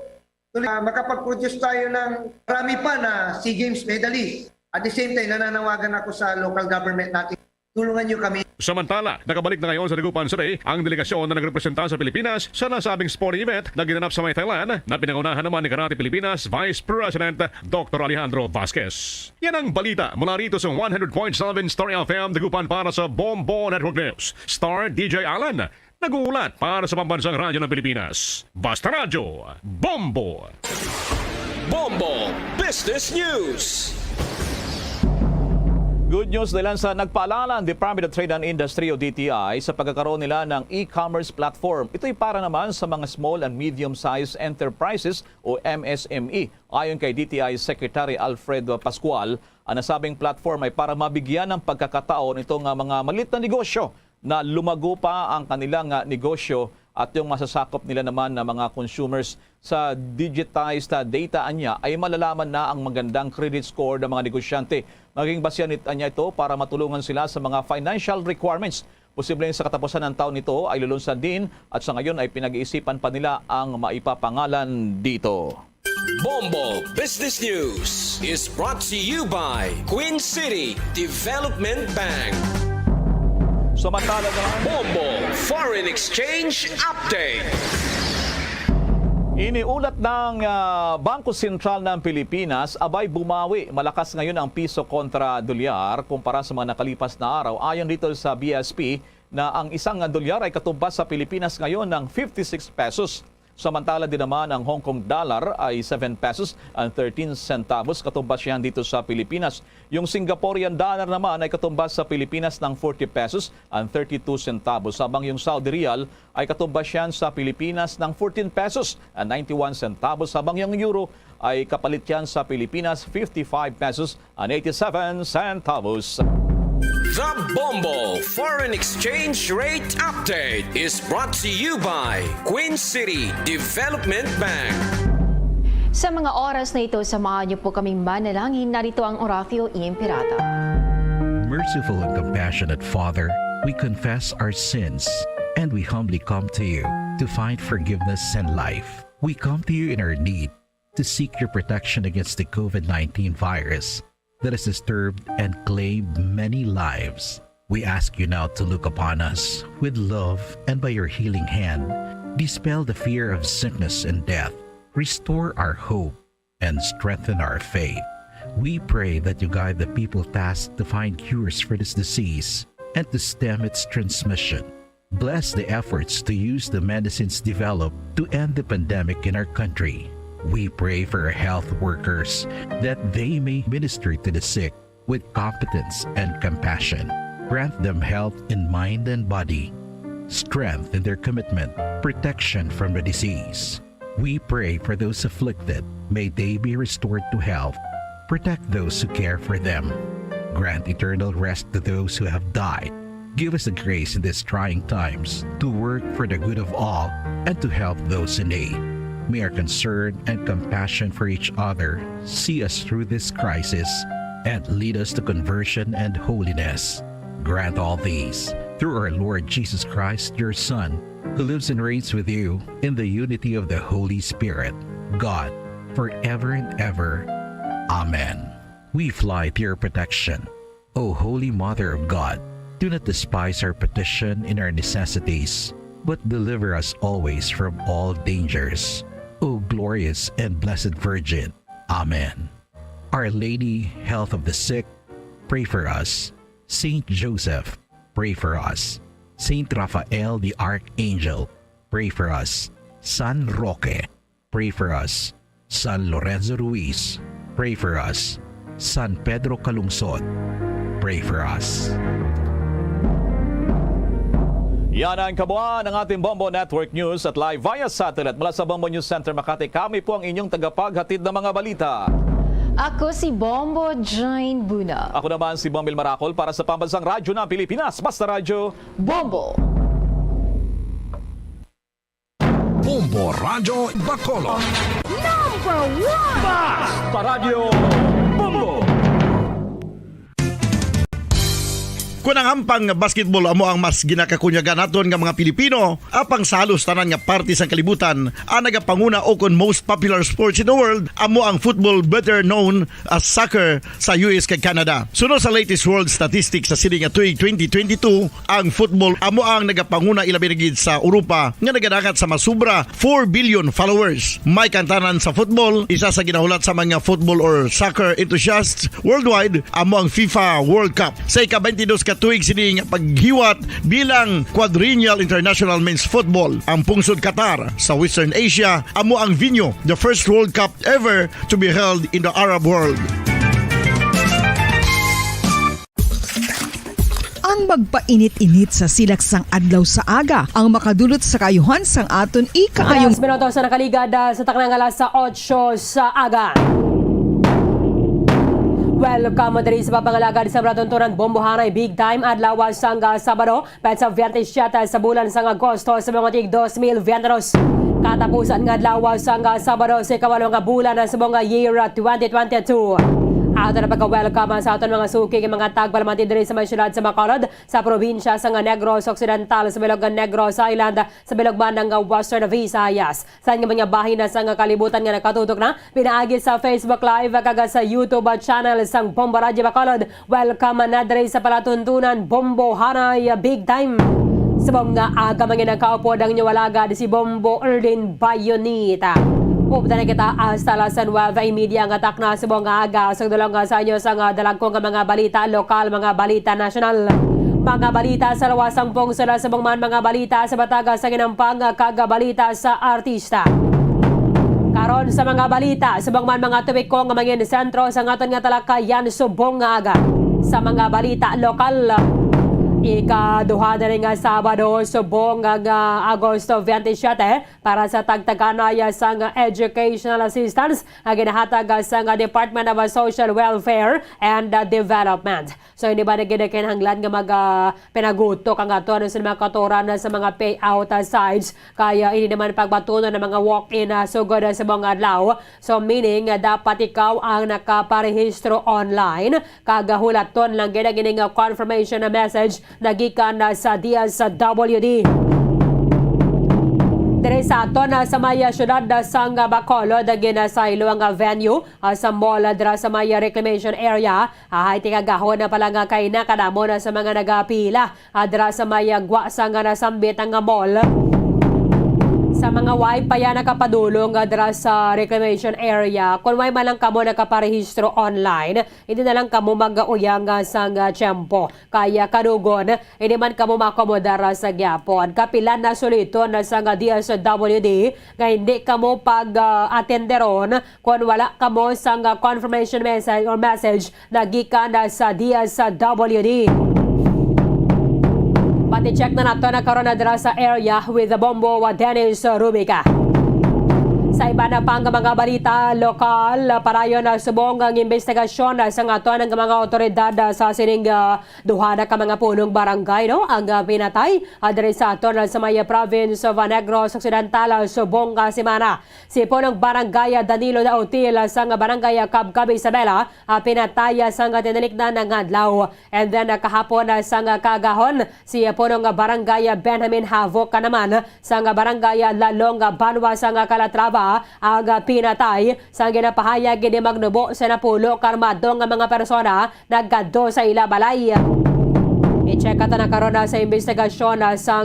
[SPEAKER 24] Makapag-produce tayo ng marami pa na SEA Games medalist. At the same time, nananawagan ako sa local government natin. Tulungan niyo kami.
[SPEAKER 16] Samantala, nakabalik na ngayon sa Dagupan City ang delegasyon na nagrepresenta sa Pilipinas sa nasabing sporting event na ginanap sa May Thailand na pinangunahan naman ni Karate Pilipinas Vice President Dr. Alejandro Vasquez. Yan ang balita mula rito sa 100.7 Star FM Dagupan para sa Bombo Network News. Star DJ Alan, Nag-uulat para sa Pambansang Radyo ng Pilipinas. Basta Radyo, Bombo!
[SPEAKER 14] Bombo Business News.
[SPEAKER 18] Good news dahil sa nagpaalala ang Department of Trade and Industry o DTI sa pagkakaroon nila ng e-commerce platform. Ito'y para naman sa mga small and medium-sized enterprises o MSME. Ayon kay DTI Secretary Alfredo Pascual, ang nasabing platform ay para mabigyan ng pagkakataon itong mga maliit na negosyo na lumago pa ang kanilang negosyo at yung masasakop nila naman na mga consumers sa digitized data niya ay malalaman na ang magandang credit score ng mga negosyante. Maging basyan niya ito para matulungan sila sa mga financial requirements. Posibleng sa katapusan ng taon nito ay lulunsad din at sa ngayon ay pinag-iisipan pa nila ang maipapangalan dito.
[SPEAKER 14] Bombo Business News is brought to you by Queen City Development Bank.
[SPEAKER 18] Samantala naman,
[SPEAKER 14] Bombo Foreign Exchange Update.
[SPEAKER 18] Iniulat ng Bangko Sentral ng Pilipinas, abay bumawi. Malakas ngayon ang piso kontra dolyar kumpara sa mga nakalipas na araw. Ayon dito sa BSP na ang isang dolyar ay katumbas sa Pilipinas ngayon ng 56 pesos. Samantala din naman ang Hong Kong dollar ay 7 pesos and 13 centavos. Katumbas yan dito sa Pilipinas. Yung Singaporean dollar naman ay katumbas sa Pilipinas ng 40 pesos and 32 centavos. Habang yung Saudi Riyal ay katumbas yan sa Pilipinas ng 14 pesos and 91 centavos. Habang yung euro ay kapalit yan sa Pilipinas 55 pesos and 87 centavos.
[SPEAKER 14] The Bombo Foreign Exchange Rate Update is brought to you by Queen City Development Bank.
[SPEAKER 11] Sa mga oras na ito, samahan niyo po kaming manalangin. Narito ang Oratio Imperator.
[SPEAKER 2] Merciful and compassionate Father, we confess our sins and we humbly come to you to find forgiveness and life. We come to you in our need to seek your protection against the COVID-19 virus that has disturbed and claimed many lives. We ask you now to look upon us with love and by your healing hand, dispel the fear of sickness and death, restore our hope, and strengthen our faith. We pray that you guide the people tasked to find cures for this disease and to stem its transmission. Bless the efforts to use the medicines developed to end the pandemic in our country. We pray for our health workers that they may minister to the sick with competence and compassion. Grant them health in mind and body, strength in their commitment, protection from the disease. We pray for those afflicted. May they be restored to health. Protect those who care for them. Grant eternal rest to those who have died. Give us the grace in these trying times to work for the good of all and to help those in need. May our concern and compassion for each other see us through this crisis and lead us to conversion and holiness. Grant all these through our Lord Jesus Christ, your Son, who lives and reigns with you in the unity of the Holy Spirit, God, forever and ever. Amen. We fly to your protection. O Holy Mother of God, do not despise our petition in our necessities, but deliver us always from all dangers. O glorious and blessed Virgin. Amen. Our Lady, health of the sick, pray for us. Saint Joseph, pray for us. Saint Raphael the Archangel, pray for us. San Roque, pray for us. San Lorenzo Ruiz, pray for us. San Pedro Calungsod, pray for us.
[SPEAKER 18] Yan ang kabuuan ng ating Bombo Network News at live via satellite mula sa Bombo News Center Makati. Kami po ang inyong tagapaghatid ng mga balita.
[SPEAKER 11] Ako si Bombo Jane Buna.
[SPEAKER 18] Ako naman si Bombil Maracol para sa Pambansang Radyo ng Pilipinas. Basta Radyo,
[SPEAKER 11] Bombo!
[SPEAKER 14] Bombo Radyo Bacolod. Number 1!
[SPEAKER 18] Basta Radyo, Bombo!
[SPEAKER 4] Kunang ampang basketball amo ang mas ginakakunyagan naton nga mga Pilipino apang sa halos tanan nga parte sa kalibutan ang nagapanguna o kon most popular sports in the world amo ang football, better known as soccer sa US kag Canada. Sunod sa latest world statistics sa sining nga tuig 2022, ang football amo ang nagapanguna ilabi na gid sa Europa nga nagadagat sa masubra 4 billion followers. May kantanan sa football, isa sa ginahulat sa mga football or soccer enthusiasts worldwide amo ang FIFA World Cup. Sa ika-22 ka nga tuig sini nga paghiwat bilang Quadrennial International Men's Football. Ang pungsod Qatar sa Western Asia amo ang venue, the first World Cup ever to be held in the Arab world.
[SPEAKER 1] Ang magpainit-init sa silaksang adlaw sa aga ang makadulot sa kayuhan sang aton ikakayong
[SPEAKER 5] minuto sa nakaligad sa taknang alas sa 8 sa aga. Welcome diri sa papangalagad sa Bratonturan Bombohanay Big Time adlaw sang Sabado petsa 27 sa bulan sang Agosto sa mga tig 2022. Katapusan nga adlaw sang Sabado sa ikawalo nga bulan sa mga year 2022. Ato na pagka-welcome sa aton mga suki ng mga tagpalamantin diri sa may syudad sa Bacolod, sa probinsya sa Negros Occidental, sa bilog Negros Island, sa bilog man ng Western Visayas. Sa mga bahin na sa kalibutan nga nakatutok na, pinaagi sa Facebook Live kaga sa YouTube channel sang Bombo Radio Bacolod. Welcome na diri sa palatuntunan Bombohanay Big Time. Sa mga aga mga nakaupo ang nyawalaga si Bombo Erlin Bayonita. Pupunta na kita hasta las 9 media ang atak na sa mga aga. Sa dulong sa inyo sa dalagkong mga balita lokal, mga balita nasyonal. Mga balita sa lawasang pungsula sa mga balita sa Batagas sa ginampang kagabalita sa artista. Karon sa mga balita sa mga tuwik ko nga mga sentro sa ngaton nga talakayan subong nga aga. Sa mga balita lokal, ikaduha na rin nga Sabado, subong nga Agosto 27 para sa tagtaganaya sa educational assistance na ginahatag sa Department of Social Welfare and Development. So hindi ba na ginakinahanglan nga pinagutok ang ato sa mga katuran sa mga payout sides kaya hindi naman pagbatuno ng mga walk-in sugod sa mga adlaw. So meaning dapat ikaw ang nakaparehistro online kagahulaton lang ginagining confirmation na message nagikan sa DSWD. Dire sa aton sa maya syudad sa Bacolod ginasaylo ang venue sa mall dira sa maya reclamation area. Hay tingagahon na pala nga kay nakadamo na sa mga nagapila dira sa maya gwa sa nga nasambit ang mall. Sa mga wifi ya nakapadulong dira sa reclamation area, kung may man lang kamo nakaparehistro online, hindi na lang kamo mag-uyang sa tiyempo. Kaya kadugon, hindi man kamo makomodar sa gyapon. Kapilan na suliton sa DSWD, nga hindi kamo pag-attenderon kung wala kamo sa confirmation message na gikan sa DSWD. Pati check na nato na karon na dira sa area with the Bombo Dennis Rubica. Sa iba na pang mga balita lokal, parayon na subong ang investigasyon sa ngato ng mga otoridad sa sining duha na ka mga punong barangay ang pinatay diri sa aton sa Maya Province of Negros Occidental subong semana. Si punong barangay Danilo Dautil sa barangay Cabcab Isabela pinatay sa tinalikdan ng adlaw. And then kahapon sa kagahon si punong barangay Benjamin Havok naman sa barangay Lalong Banwa sa Calatrava ang pinatay sa ginapahayag ni magnubo sa napulo karmado nga mga persona nagkadto sa ilabalay. I-check ata na karon sa investigasyon sa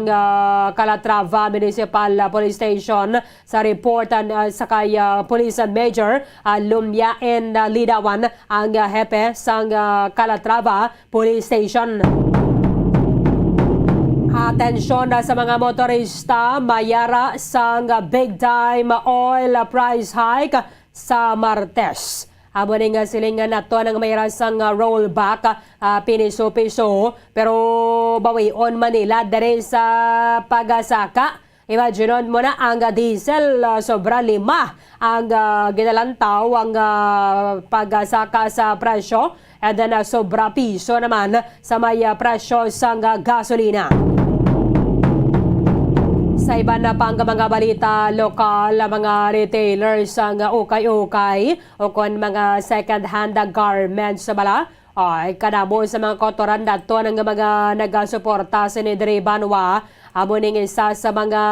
[SPEAKER 5] Calatrava Municipal Police Station sa report sa kay Police Major Lumyaen Lidawan ang hepe sa Calatrava Police Station. Atensyon sa mga motorista, mayara sa big time oil price hike sa Martes. Amo ning silingan nato ng mayara sang rollback piniso-piso pero bawion Manila dere sa pagasaka. Imagine mo na ang diesel sobra 5 ang ginalantaw ang pagasaka sa presyo and then sobra piso naman sa may presyo sa gasolina. Sa iba na pang mga balita lokal, mga retailers ang ukay-ukay o kung mga second-hand garments sa bala, ay kadamo sa mga kotoran dato ng mga nagasuporta sa Nidre Banwa amo ning isa sa mga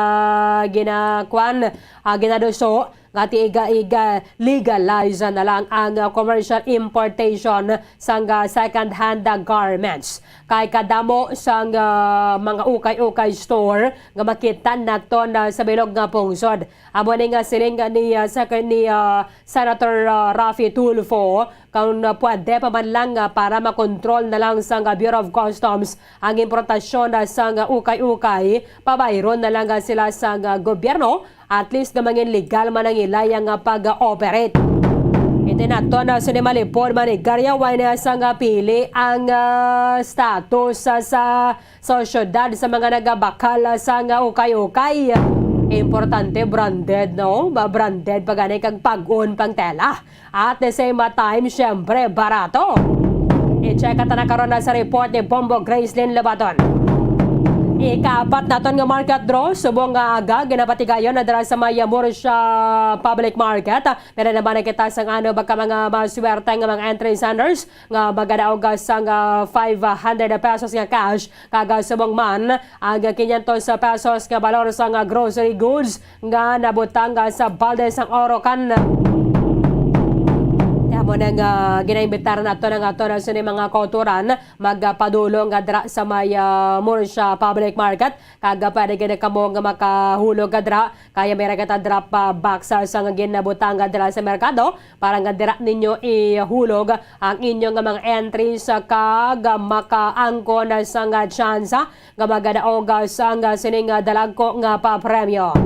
[SPEAKER 5] ginaduso nga iga legalize na lang ang commercial importation sang second-hand garments. Kay kadamo sang mga ukay-ukay store nga makita naton sa bilog nga pungsod. Amo ning siling ni Senator Raffy Tulfo kung pwede pa man lang para makontrol na lang sang Bureau of Customs ang importasyon sang ukay-ukay, pabayron na lang sila sang gobyerno, at least gamangin legal man ang ilayang pag-operate. Ito na to na sinimalipod manigarya na sang pili ang status sa syudad sa mga nagabakal sang ukay-ukay. Importante branded, no? Branded pag ganay kag pag-un pang tela. At the same time, syempre, barato. I-check at na karon na sa report ni Bombo Gracelyn Labaton. Ika-4 naton nga market draw, subong nga aga, ginapatigayon na dara sa Mayamur siya public market. Pero naman kita sa ano, baka mga maswerte nga mga entry senders, nga magadaog sang 500 pesos nga cash, kaga subong man, ang 500 pesos nga balor sa grocery goods, nga nabutang sa balde sang Orocan. Mo nang ginaimbitaran nato ng ato sa mga kauturan magpadulong dra sa may Mursya Public Market, kaga pwede gina kamo nga makahulog dra, kaya may ragata drop box sa ginabutang dra sa merkado para nga dira ninyo ihulog ang inyong mga entries kag makaangko na sa tsansa nga magadaog sa sining dalagko nga papremyo.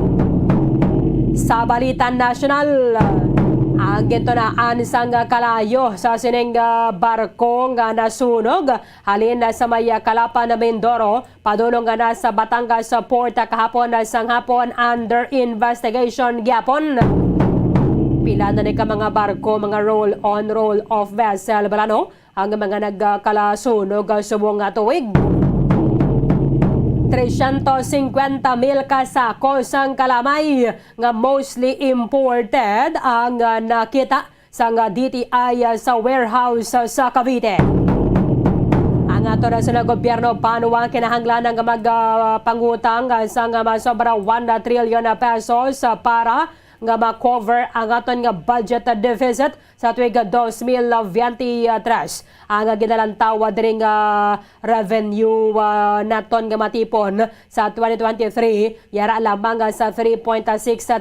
[SPEAKER 5] Sa balitan national, ang gintunaan sang kalayo sa sining barko nga nasunog halin sa may Kalapan na Mindoro, padulong nga na sa Batangas Port kahapon sang hapon, under investigation gyapon. Pila na ni ka mga barko, mga roll-on, roll-off vessel balano ang mga nagkalasunog subong tuig. 350,000 kasako sang kalamay nga mostly imported ang nakita sang DTI sa warehouse sa Cavite. Ang ato na sa gobyerno paano ang kinahanglan ng magpangutang sang masobra 1 trillion pesos para nga ma-cover ang aton nga budget deficit sa tuig 2023. Ang ginalantawa diri nga revenue naton nga matipon sa 2023 yara lamang sa 3.6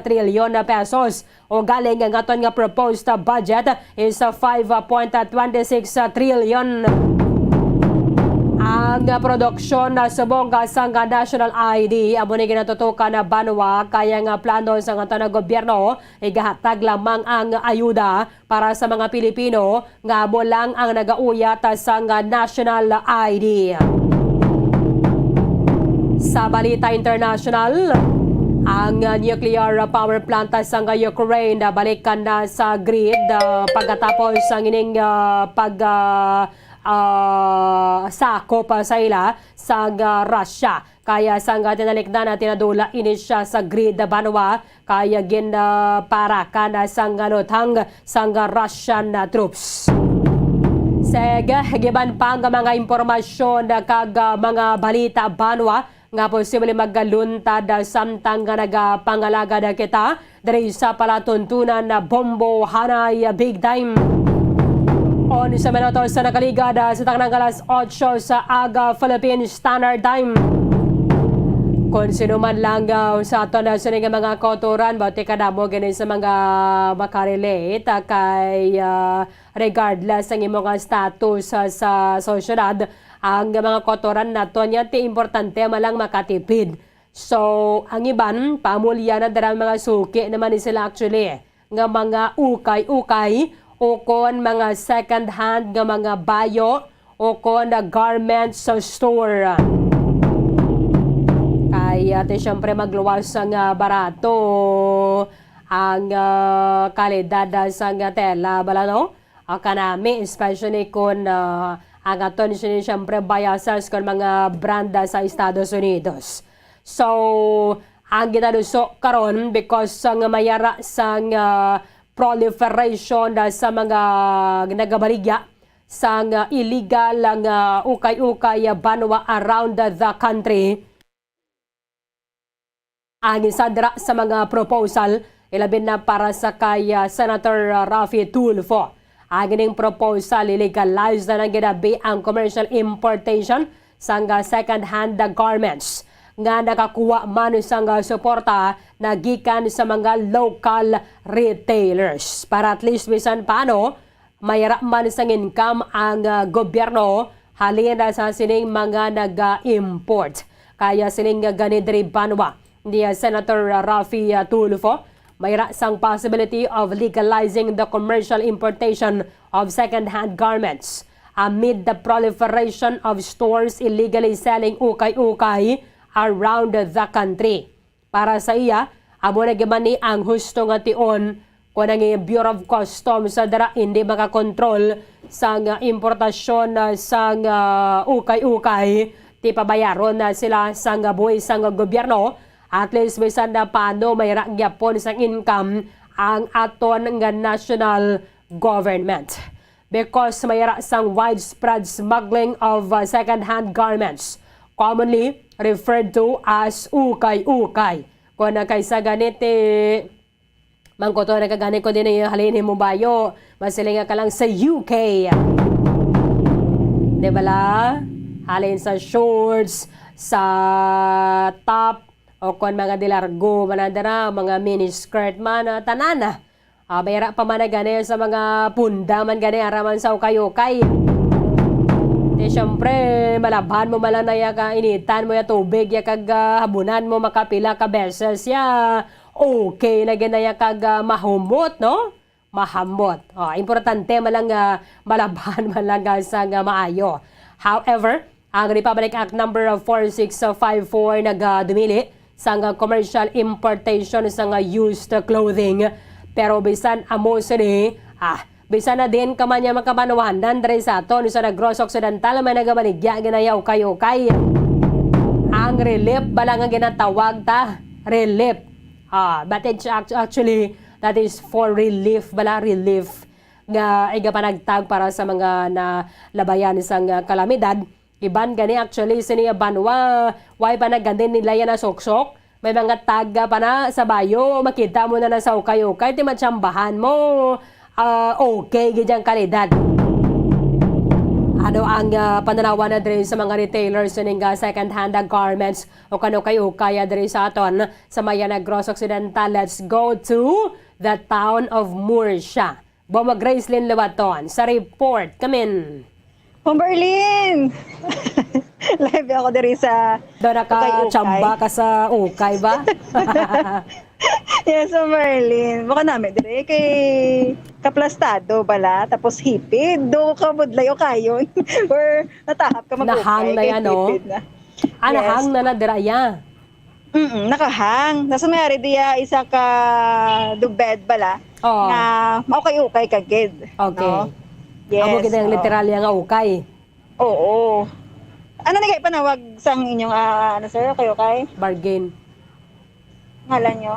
[SPEAKER 5] trillion pesos, o galing ang aton nga proposed budget is 5.26 trillion. Ang produksyon sa bongga sang National ID amo ni ginatutukan na banwa, kaya nga plano sa nga tanang gobyerno igahatag lamang ang ayuda para sa mga Pilipino nga amo lang ang nagauyat sa National ID. Sa balita international, ang nuclear power plant sa Ukraine balikan na sa grid pagkatapos ang ining sakop sa ila sa Russia. Kaya sang tinalikdan na tinadula ini siya sa grid banwa, kaya ginparakan sang lutang sang Russian troops. Sega, giban pang mga impormasyon kag mga balita banwa nga posible maggaluntad samtang nga nagapangalaga na kita diri sa palatuntunan na Bombo Hanay Big Time. On sa minutos sa nakaligad sa tangang alas 8 sa aga Philippine Standard Time. Kung sino man lang sa ato na sining mga kauturan, bauti ka mo ganun sa mga makarelate kay regardless ang imong status sa sosyedad, ang mga kauturan nato niya ti importante malang makatipid. So, ang iban, pamulya na darang mga suki naman sila actually nga mga ukay-ukay o kon mga second hand nga mga bayo o kon garments sa store. Kaya siyempre magluwas ang barato ang kalidad sa tela balano. Kanami especially kung ang aton siyempre biases kon mga brand sa Estados Unidos. So ang ginaduso karon because sang mayara sang proliferation sa mga nagabaligya sa illegal ang ukay-ukay banwa around the country. Ang isa dira sa mga proposal ilabin na para sa kay Senator Raffy Tulfo. Ang ining proposal ilegalize na ng ginabi ang commercial importation sa second-hand garments nga nakakuha man sa suporta na gikan sa mga local retailers. Para at least bisan paano, mayara man sa income ang gobyerno halin sa sining mga nag-import. Kaya sining ganidri banwa ni Senator Raffy Tulfo, mayra sang possibility of legalizing the commercial importation of second-hand garments amid the proliferation of stores illegally selling ukay-ukay around the country. Para sa iya, amo na gimani ang husto nga tion kung ang Bureau of Customs sa dara hindi makakontrol sa importasyon sa ukay-ukay, ti pabayaron na sila sa buhay sa gobyerno. At least bisan na paano may ragyapon sa income ang aton nga national government. Because may sang widespread smuggling of second-hand garments, commonly referred to as ukay-ukay. Kung kaysa ganiti, mangkoto na kagani ko din yung halin mo bayo, masilinga ka lang sa UK. Diba la? Halin sa shorts, sa top, o kung mga dilargo, manadara, mga mini-skirt man, tanana. Bayra pa man na gani sa mga punda man gani, araman sa ukay-ukay. Di syempre, malaban mo malang na ka, initan mo ya tubig, ya kag habunan mo makapila ka beses ya. Okay na ginaya kag mahumot, no? Mahamot. Importante malang malaban malang sa maayo. However, ang Republic Act number 4654 nagdumili sa commercial importation sa used clothing. Pero bisan amo sini, bisan na din kamanya makabanuhan dre sa aton sa Negros Occidental may nagabaligya ginayaw kayo-kay. Ang relief bala nga ginatawag ta, relief. But it's actually that is for relief bala, relief nga igapanagtag para sa mga nalabayan sang kalamidad. Iban gani actually siniya banwa, why pa nagandin nila yan na soksok? May mga taga pa na sa bayo, makita mo na sa ukay-ukay, ti matsambahan mo, okay, gidyang kalidad. Ano ang pananawan na din sa mga retailers ng second-hand garments o kano kayo kaya din sa aton sa Maya Negros Occidental? Let's go to the town of Murcia. Boma Gracelyn Lewaton sa report. Kamin.
[SPEAKER 6] Berlin! Live ako diri sa
[SPEAKER 5] doon naka-chamba ka sa ukay ba?
[SPEAKER 6] Yes, Berlin. Baka namin diri kay kaplastado bala tapos hipid. Do ka budlay o kayo. Or natahap ka mag-ukay.
[SPEAKER 5] Nahang na yan, no? Nahang na na diraya.
[SPEAKER 6] Nakahang. Nasa mayari diya isa ka dugbed bala. Nga maukay-ukay kagid.
[SPEAKER 5] Okay.
[SPEAKER 6] No? Yes.
[SPEAKER 5] Amo kita yung literal yung ukay.
[SPEAKER 6] Oo. Ano na kayo panawag sa inyong sir? Okay?
[SPEAKER 5] Bargain.
[SPEAKER 6] Ngalan nyo?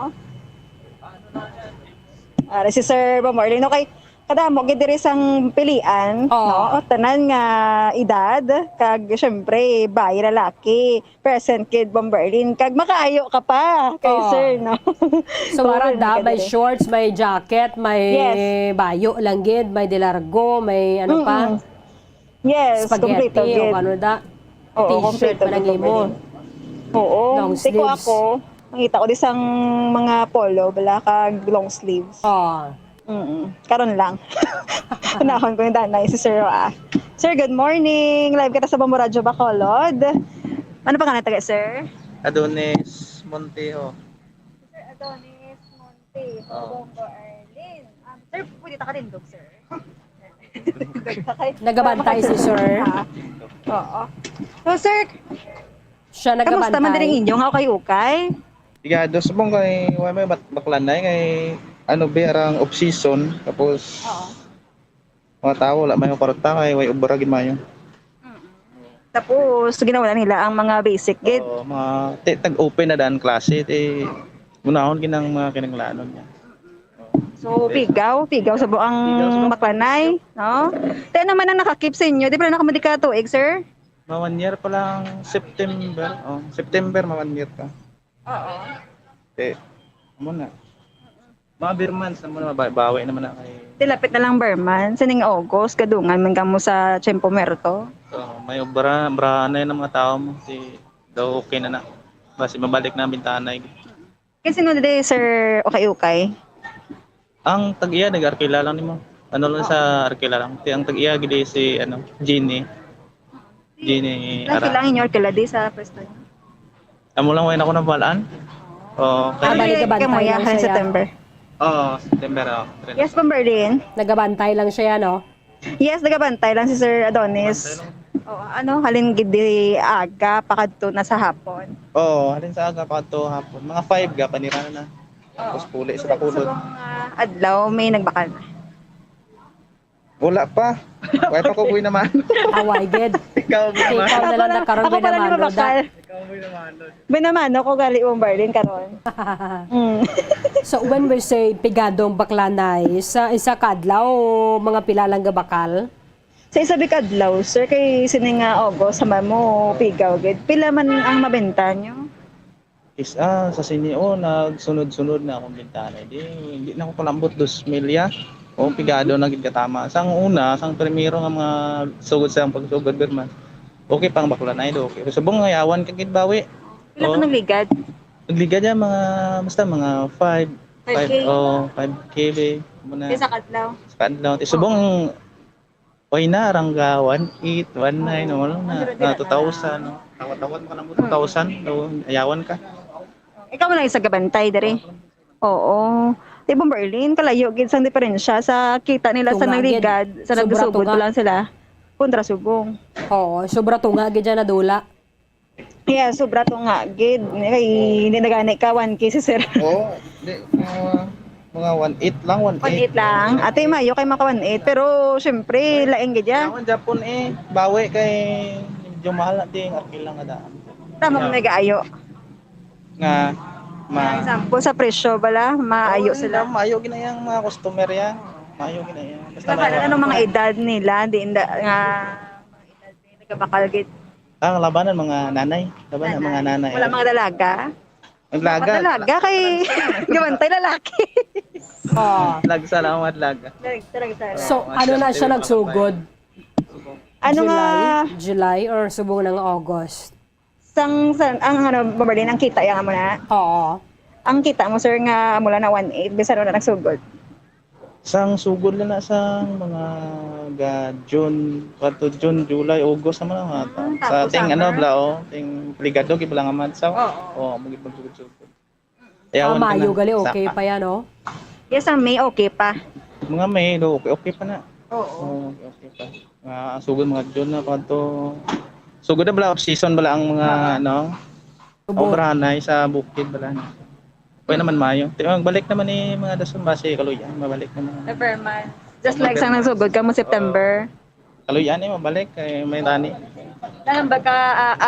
[SPEAKER 6] Si Sir Bomorlin. Okay. Kadamo, gidiri sang pilian. No? Tanan nga edad. Kag, syempre, bayi lalaki. Present kid Bomberlin. Kag, makaayo ka pa. Kay Sir, no?
[SPEAKER 5] So, maranda, may shorts, may jacket, may bayo lang gid, may dilargo, may ano pa?
[SPEAKER 6] Yes,
[SPEAKER 5] spaghetti, o ano da? T-shirt pa lagi mo.
[SPEAKER 6] Oo.
[SPEAKER 5] Long
[SPEAKER 6] Tiko
[SPEAKER 5] sleeves.
[SPEAKER 6] ako, nakita ko disang mga polo, bala kag long sleeves. Karon lang. Panahon ko yung danay si Sir Sir, good morning. Live kita sa Bambo Radyo Bacolod. Ano pa nga nataga, Sir?
[SPEAKER 17] Adonis Montejo.
[SPEAKER 6] Sir Adonis Montejo, Bambo Arlene. Sir, pwede ta ka din, Sir.
[SPEAKER 5] Nagabantay si Sir.
[SPEAKER 6] Oo. So, Sir,
[SPEAKER 5] siya nagabantay.
[SPEAKER 6] Kamusta man din inyong ukay?
[SPEAKER 17] Igado sa mong kay may baklanay kay ano berang off season tapos mga tao wala may kwarta kay way ubra gid mayo.
[SPEAKER 6] Tapos ginawa nila ang mga basic gid.
[SPEAKER 17] Mga tag-open na dan klase unahon kinang mga kinanglanon niya.
[SPEAKER 6] So pigaw sa buang baklanay, no? Tayo naman ang nakakip sa inyo, di ba nakamadi ka tuig, sir?
[SPEAKER 17] 1 year pa lang September. September 1 year pa.
[SPEAKER 6] Oo.
[SPEAKER 17] Muna. Mga birmans na muna, bawi naman na kay...
[SPEAKER 6] Tilapit na lang Berman. Sining August, kadungan man kamo sa Tiempo Muerto.
[SPEAKER 17] So, may obra na yun ng mga tao mo. Daw okay na na. Basi mabalik na bintana.
[SPEAKER 6] Kasi no day, Sir Okay.
[SPEAKER 17] Ang tag-iya, nag-arkila lang nimo. Ano lang sa arkila lang. Ang tag-iya, gili si, Jeannie. Jeannie
[SPEAKER 6] Laki lang inyo kila di sa pwesto niyo.
[SPEAKER 17] Amo lang wain ako ng balaan.
[SPEAKER 6] Balik ka bantay lang siya. September.
[SPEAKER 17] September.
[SPEAKER 6] Yes, Berlin.
[SPEAKER 5] Nagabantay lang siya, no?
[SPEAKER 6] Yes, nagabantay lang si Sir Adonis. Halin gidi aga pakadto na sa hapon.
[SPEAKER 17] Halin sa aga pakadto hapon. Mga 5 ga panirana na. Tapos puli sa bakulod.
[SPEAKER 6] Adlaw may nagbakal na.
[SPEAKER 17] Wala pa. Wala pa ko buhay naman.
[SPEAKER 5] Away, good.
[SPEAKER 17] Ikaw naman.
[SPEAKER 5] Ikaw na lang nakaroon
[SPEAKER 6] Ako pala ni mabakal. Binamano ko gali mo Berlin karon.
[SPEAKER 5] So when we say pigadong baklanay, sa isa kadlaw mga pilalang gabakal?
[SPEAKER 6] Sa isa bikadlaw, sir, kay sining August sama mo pigaw gid. Pila man ang mabenta nyo?
[SPEAKER 17] Sa sinio nagsunod-sunod na akong bintana. Hindi na ako palambot 2 milya. O pigado na gid katama. Sang una, sang primero nga mga sugod sa pagsugod Berman. Okay pang baklanay do. Okay. Subong nga yawan ka gid bawi.
[SPEAKER 6] Pila ka nagligad?
[SPEAKER 17] Nagligad ya mga basta mga 5K. 5K be. Muna.
[SPEAKER 6] Sa kadlaw.
[SPEAKER 17] Sa kadlaw. Subong oy na rangga 18, 19 wala na 2,000 no. Tawat-tawat mo ka ng 2,000 do ayawan ka.
[SPEAKER 6] Ikaw man lang isa gabantay dere. Oo. Di ba Berlin, kalayo gid sang diferensya sa kita nila sa nagligad, sa nagsugod lang sila. Kontra subong.
[SPEAKER 5] Oo, sobra tunga gid na dula.
[SPEAKER 6] Yeah, sobra tunga gid. Kay hindi nagani ka 1K si sir.
[SPEAKER 17] Mga 1.8 lang,
[SPEAKER 6] 1.8 lang. Ate mayo kay maka 1.8 pero syempre laing gid ya.
[SPEAKER 17] Ang Japon bawi kay medyo mahal na ting arkila nga daan.
[SPEAKER 6] Tama mo nagaayo.
[SPEAKER 17] Nga
[SPEAKER 6] example sa presyo bala, maayo sila.
[SPEAKER 17] Maayo ginayang mga customer ya. Maayo ginayang.
[SPEAKER 6] Basta ano mga edad nila, di inda nga mga edad nila nagabakal gid.
[SPEAKER 17] Ang labanan mga nanay, mga nanay.
[SPEAKER 6] Wala mga dalaga.
[SPEAKER 17] Naglaga.
[SPEAKER 6] Dalaga kay gabantay lalaki.
[SPEAKER 17] Salamat laga.
[SPEAKER 5] So ano na siya nagsugod?
[SPEAKER 6] Ano
[SPEAKER 5] July or subong ng August?
[SPEAKER 6] ang Berlin ang kita yang mo na.
[SPEAKER 5] Oo.
[SPEAKER 6] Ang kita mo sir nga mula na 1.8 bisan na nagsugod.
[SPEAKER 17] Sang sugod na sa mga June, July, August naman sa ting ting ligado gi lang amad sa. Mo gi pagsugod.
[SPEAKER 5] Mayo gali okay pa yan, no?
[SPEAKER 6] Yes, ang May okay pa.
[SPEAKER 17] Mga May okay pa na. Oo. Okay pa. Sugod mga June na kadto. Sugod na bala off-season bala ang mga obrahanay sa bukid bala. Pwede naman Mayo. Magbalik naman ni mga dason base Kaluyan, mabalik naman.
[SPEAKER 6] Neverman. Just like sang nagsugod ka mo September.
[SPEAKER 17] Kaluyan mabalik kay may tani.
[SPEAKER 6] Dalam ba ka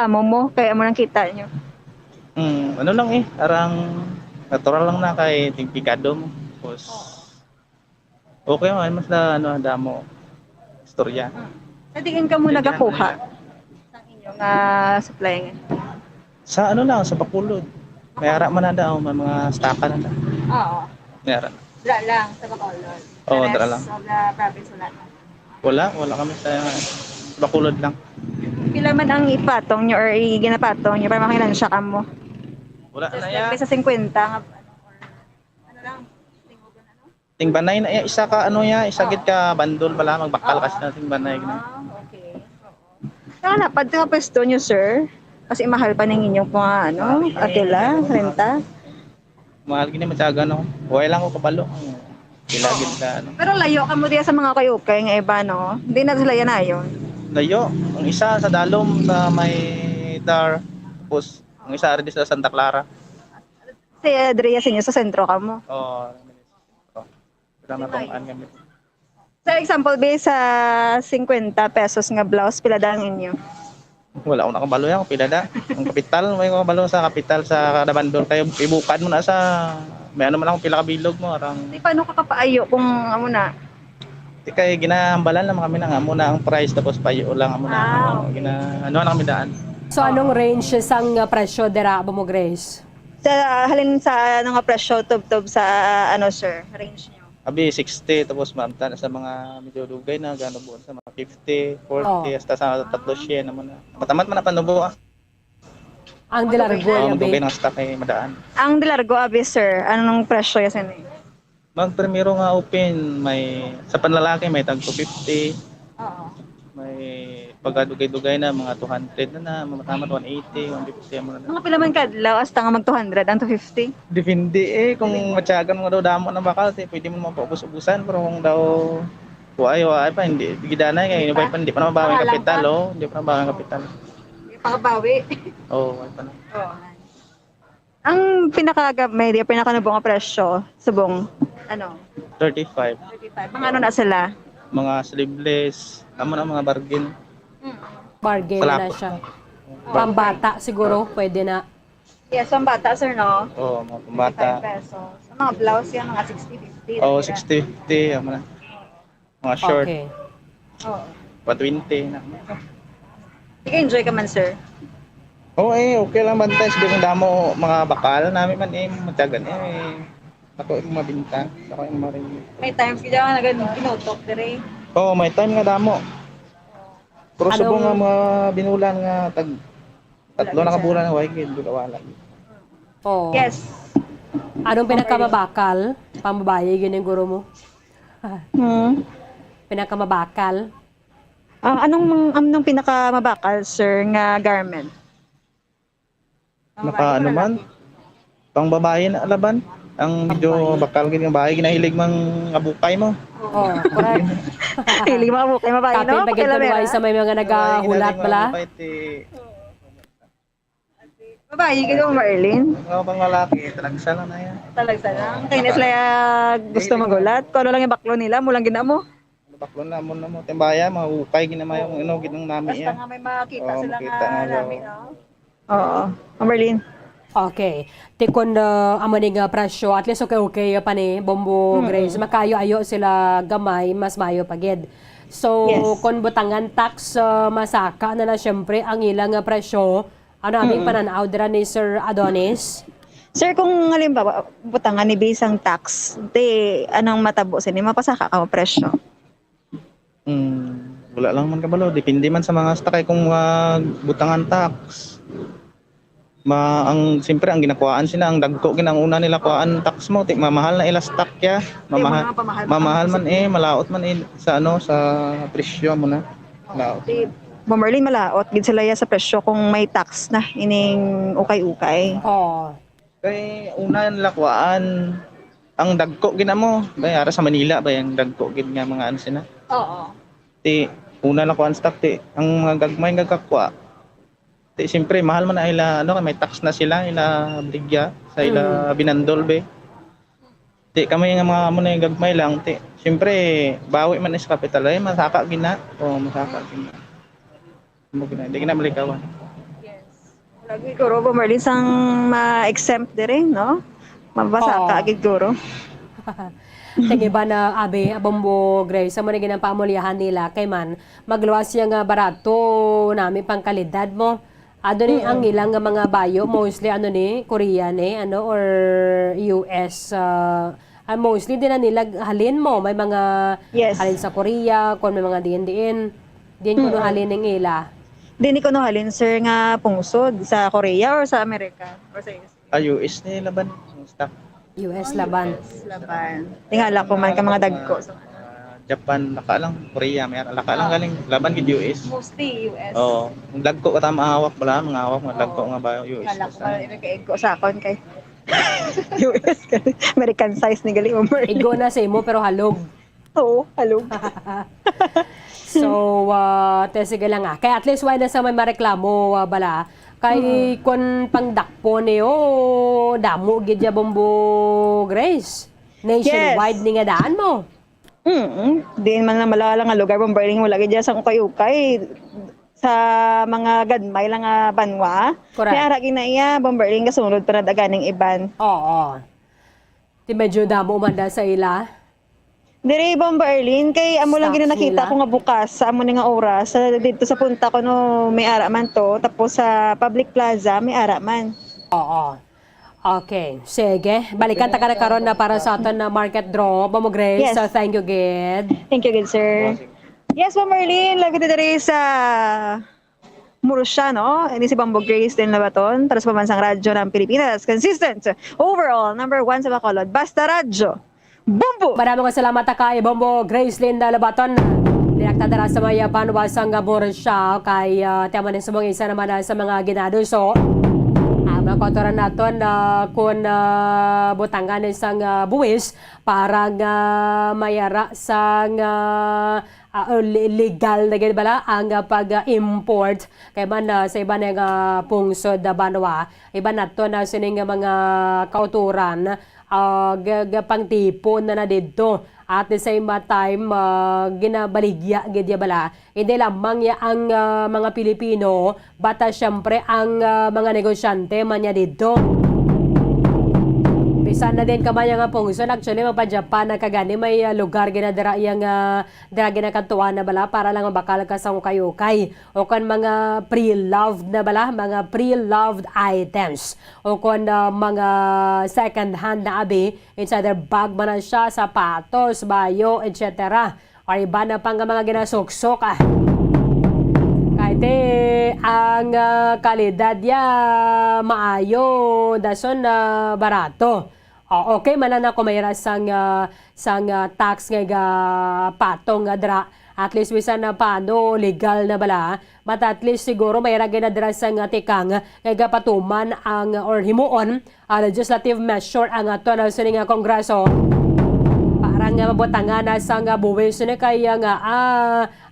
[SPEAKER 6] amo mo kay amo nang kita nyo?
[SPEAKER 17] Ano lang arang natural lang na kay tigpikado mo. Tapos okay man mas na damo istorya.
[SPEAKER 6] Sa tingin ka mo nagakuha yung supply nga?
[SPEAKER 17] Sa lang, sa Bacolod. May ara man na daw, may mga staka na daw.
[SPEAKER 6] Oo.
[SPEAKER 17] May ara.
[SPEAKER 6] Dra lang sa Bacolod.
[SPEAKER 17] Oo, dra lang.
[SPEAKER 6] Sa province
[SPEAKER 17] wala kami sa Bacolod lang.
[SPEAKER 6] Pila man ang ipatong nyo or ginapatong nyo para makilansya ka mo?
[SPEAKER 17] Wala na yan.
[SPEAKER 6] Sa 50 nga ano lang?
[SPEAKER 17] Tingbanay na isa ka isa gid ka bandol pala magbakal kasi na tingbanay.
[SPEAKER 6] Okay. Kaya napad ka pwesto nyo, sir. Kasi mahal pa ng inyong mga atila, renta.
[SPEAKER 17] Mahal gini matyaga no. Huwag lang ko kabalo. Pila gid ka
[SPEAKER 6] Pero layo ka mo diya sa mga kayukay nga iba no. Hindi na sila yan ayon.
[SPEAKER 17] Layo. Ang isa sa Dalom sa may Dar. Tapos ang isa rin sa Santa Clara.
[SPEAKER 6] Si Adria sa inyo sa sentro ka mo.
[SPEAKER 17] Oo. Wala na tong kami.
[SPEAKER 6] Sa example ba sa 50 pesos nga blouse pila dang inyo?
[SPEAKER 17] Wala akong nakabalo yan, pila da. Ang kapital, may nakabalo sa kapital sa kada bandol kayo ibukad mo na sa may man akong pila ka bilog mo arang.
[SPEAKER 6] Di paano ka kapaayo kung amo na?
[SPEAKER 17] Di kay ginahambalan lang kami na nga muna ang price tapos payo lang amo na. Na kami daan.
[SPEAKER 5] So anong range sang presyo dira mo Grace?
[SPEAKER 6] halin sa ano nga presyo tub-tub sa ano sir, range niyo.
[SPEAKER 17] Abi 60 tapos maamta na sa mga medyo dugay na gano buwan sa mga 50, 40 hasta sa 300 naman na. Matamat man na panubo ah.
[SPEAKER 5] Ang dilargo
[SPEAKER 17] Dugay
[SPEAKER 5] yabe.
[SPEAKER 17] ng stock ay madaan.
[SPEAKER 6] Ang dilargo abi sir, anong presyo yasin eh?
[SPEAKER 17] Mag primero nga open may sa panlalaki may tag 250.
[SPEAKER 6] Oo.
[SPEAKER 17] May pagdugay-dugay na mga 200 na matamat 180, 150 mo na.
[SPEAKER 6] Mga pila man kadlaw hasta nga mag 200 ang 250.
[SPEAKER 17] Depende kung matyagan mo daw damo na bakal, pwede mo mapaubos-ubusan pero kung daw why pa hindi gidanay kay hindi pa na mabawi ang kapital hindi pa mabawi ang kapital.
[SPEAKER 6] Pakabawi.
[SPEAKER 17] Why pa na.
[SPEAKER 6] Oo. Ang pinaka-may pinaka-nabong nga presyo subong ano?
[SPEAKER 17] 35.
[SPEAKER 6] 35. Mga ano na sila?
[SPEAKER 17] Mga sleeveless, amo na mga bargain.
[SPEAKER 5] Bargain na siya. Pambata siguro, pwede na.
[SPEAKER 6] Yes, ang bata sir no?
[SPEAKER 17] Mga pambata.
[SPEAKER 6] 5 pesos. Ang mga blouse yan mga 60-50.
[SPEAKER 17] 60-50, amo na. Mga short,
[SPEAKER 5] Okay.
[SPEAKER 6] Oo.
[SPEAKER 17] 120 na.
[SPEAKER 6] Enjoy ka man sir.
[SPEAKER 17] Okay lang bantay siguro kung damo mga bakal namin man matyagan ako yung mabinta, ako yung marin.
[SPEAKER 6] May time ka na ginutok dire.
[SPEAKER 17] May time nga damo. Pero subong nga mga binulan nga tatlo na kabulan na way gid wala.
[SPEAKER 6] Yes.
[SPEAKER 5] Anong pinakamabakal? Pambabae yun yung guro mo? Pinakamabakal?
[SPEAKER 6] Anong pinakamabakal sir nga garment?
[SPEAKER 17] Naka ano man? Pang babae na laban. Ang medyo bakal gid nga bahay ginahilig mang abukay mo.
[SPEAKER 5] Correct.
[SPEAKER 6] Hilig mga bukay mabahay no?
[SPEAKER 5] Kapit pagkita sa may mga nagahulat bala.
[SPEAKER 6] Babae ka mo Marlene?
[SPEAKER 17] Pang lalaki talagsa lang na yan.
[SPEAKER 6] Talagsa lang. Kaya sila gusto magulat. Kung ano lang yung baklo nila, mulang ginamo.
[SPEAKER 17] Baklo na mo timbaya mga ukay ginamay ang inogid ng nami
[SPEAKER 6] Basta nga may makita sila
[SPEAKER 17] makita
[SPEAKER 6] nga
[SPEAKER 17] nga
[SPEAKER 6] namin. Oo. Marlene.
[SPEAKER 5] Okay. Tikon amo ni nga presyo, at least okay pa ni Bombo Grace. Makayo-ayo sila gamay, mas mayo pagid. So, kung butangan tax masaka na syempre ang ilang presyo, ano aming pananaw dira ni Sir Adonis?
[SPEAKER 6] Sir, kung halimbawa butangan ni bisang tax, anong matabo sini mapasaka ka mo presyo?
[SPEAKER 17] Wala lang man kabalo, depende man sa mga stock kung butangan tax. Siyempre ang ginakuhaan sila ang dagko ginang una nila kuhaan tax mo mamahal na ila stock ya mamahal man malaot man sa sa presyo mo na malaot.
[SPEAKER 6] Marlene malaot gid sila sa presyo kung may tax na ining ukay-ukay.
[SPEAKER 17] Kay una nila kuhaan ang dagko ginamo bayara sa Manila ba yung dagko gid nga mga ano sina. Una na kuhaan stock ang mga gagmay nga kakwa. Siyempre, mahal man na ila, may tax na sila, ila bligya, sa ila binandol be. Kami nga mga muna yung gagmay lang, siyempre, bawi man sa kapital, masaka gina, masaka gina. Hindi gina malikawan.
[SPEAKER 6] Lagi guro, Marlene, sang ma-exempt din, no? Mabasaka agad guro.
[SPEAKER 5] Tagi ba na Bombo Grace, sa mga ginang pamulihan nila, kay man, magluwas siya nga barato namin pang kalidad mo. Ang ilang mga bayo, mostly Korean or US. Mostly din na nila halin mo. May mga halin sa Korea, kung may mga diin-diin. Diin ko halin ng ila.
[SPEAKER 6] Diin ko halin, sir, nga pungsod sa Korea or sa Amerika? Or sa US?
[SPEAKER 17] US na laban.
[SPEAKER 5] US laban.
[SPEAKER 6] Tingala ko man ka mga dagko.
[SPEAKER 17] Japan, laka lang. Korea, may laka lang galing. Laban kid US.
[SPEAKER 6] Mostly US.
[SPEAKER 17] Ang dagko ka tama hawak bala, mga hawak mga dagko nga ba US.
[SPEAKER 6] Kala ko kay sa akon kay US American size ni gali mo.
[SPEAKER 5] Igo na sa imo pero halog.
[SPEAKER 6] Halog.
[SPEAKER 5] So, sige lang nga. Kaya at least why na sa may mareklamo bala. Kay kun pangdakpo niyo, damo gid ya Bombo Grace. Nationwide ni nga daan mo.
[SPEAKER 6] Di man na malala nga lugar bang burning mo lagi dyan sa ukay-ukay sa mga gadmay lang nga banwa. Kaya aragi na iya bombarling kasunod para daganing iban.
[SPEAKER 5] Di medyo damo umanda sa ila.
[SPEAKER 6] Dire bombarling kay amo lang gina nakita ko nga bukas sa amo nga oras sa dito sa punta ko no may ara man to tapos sa public plaza may ara man.
[SPEAKER 5] Okay, sige. Balikan ta ka na karon na para sa aton na market draw. Bomo Grace,
[SPEAKER 6] Yes.
[SPEAKER 5] thank you, Gid.
[SPEAKER 6] Thank you, good sir. Yes, Ma'am Marlene, lagi dito rin sa Murusya, no? Ini si Bambo Grace din Labaton para sa pambansang radyo ng Pilipinas. Consistent, overall, number 1 sa Bacolod. Basta radyo. Bumbo!
[SPEAKER 5] Maraming salamat kay Bombo Grace Linda Labaton. Direkta dara sa mga panubasang Murusya kay tiyaman din sa mga isa naman sa mga ginaduso. Makotoran naton kung butangan isang buwis para mayara sang legal na bala ang pag-import kay man sa iba nga pungsod banwa iba nato na sining mga kauturan pangtipon na dito at the same time ginabaligya gidya bala hindi lamang ya ang mga Pilipino bata syempre ang mga negosyante man ya dito. Bisan na din kamay nga pungson actually magpa-Japan na kagani may lugar ginadara yang dira ginakantuan na bala para lang bakal ka sa ukay-ukay o kan mga pre-loved na bala mga pre-loved items o kan mga second hand na abi inside their bag man na siya sapatos bayo etc. o iba na pang mga ginasuksok kahit ang kalidad ya maayo dason barato. Okay man na ko mayra sang tax nga patong nga dra at least bisan na paano legal na bala but at least siguro mayra ginadra sang tikang nga patuman ang or himuon legislative measure ang ato na sining kongreso para nga mabutangan na sang buwis na kaya nga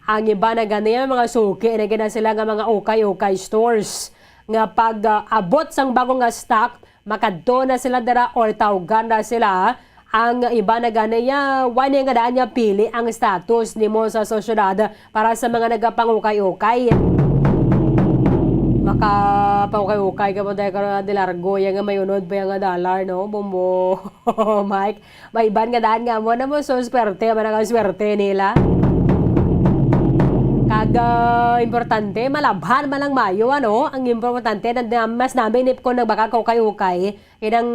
[SPEAKER 5] ang iba na ganyan mga suki na gina sila nga mga ukay-ukay stores nga pag abot sang bagong nga stock makadto na sila dara or tawgan na sila ang iba na ganaya wala nga daan niya pili ang status nimo sa sosyedad para sa mga nagapangukay-ukay makapaukay-ukay ka mo dahil ka dilargo yung may unod pa yung dollar no Bumbo Mike may iban nga daan nga mo na mo so swerte manang swerte nila importante malabhan man lang mayo ang importante na mas namin ko nagbaka ukay-ukay inang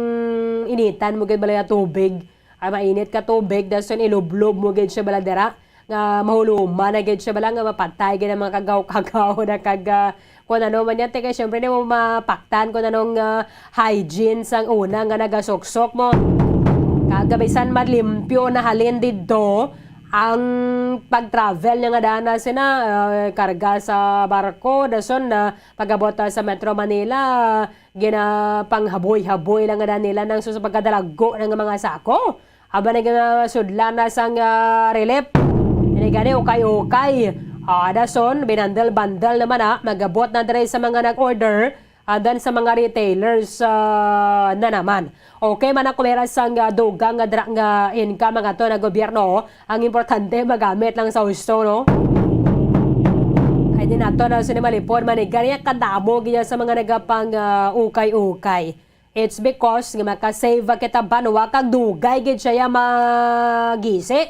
[SPEAKER 5] initan mo gid balay tubig ay mainit ka tubig dason ilublob mo gid siya baladera nga mahuluman na gid siya bala nga mapatay gid ang mga kagaw-kagaw na kung ano man yan kay syempre mo mapaktan kung anong hygiene sang una nga nagasuksok mo kagabisan madlimpyo na halin didto ang pag-travel niya nga daan na sina karga sa barko dason na pagabot sa Metro Manila ginapanghaboy-haboy lang nga daan nila nang sa pagkadalago ng mga sako aba nga sudlan na sang relief ini gani ukay-ukay dason binandal-bandal naman magabot na dere sa mga nag-order dan sa mga retailers na naman. Okay man ako meron sang dugang nga income mga to na gobyerno, ang importante magamit lang sa husto no. Ay din nato na sinimalipon manigariya kadamo giya sa mga nagapang ukay-ukay. It's because nga makasave kita banwa kag dugay gid siya magisi.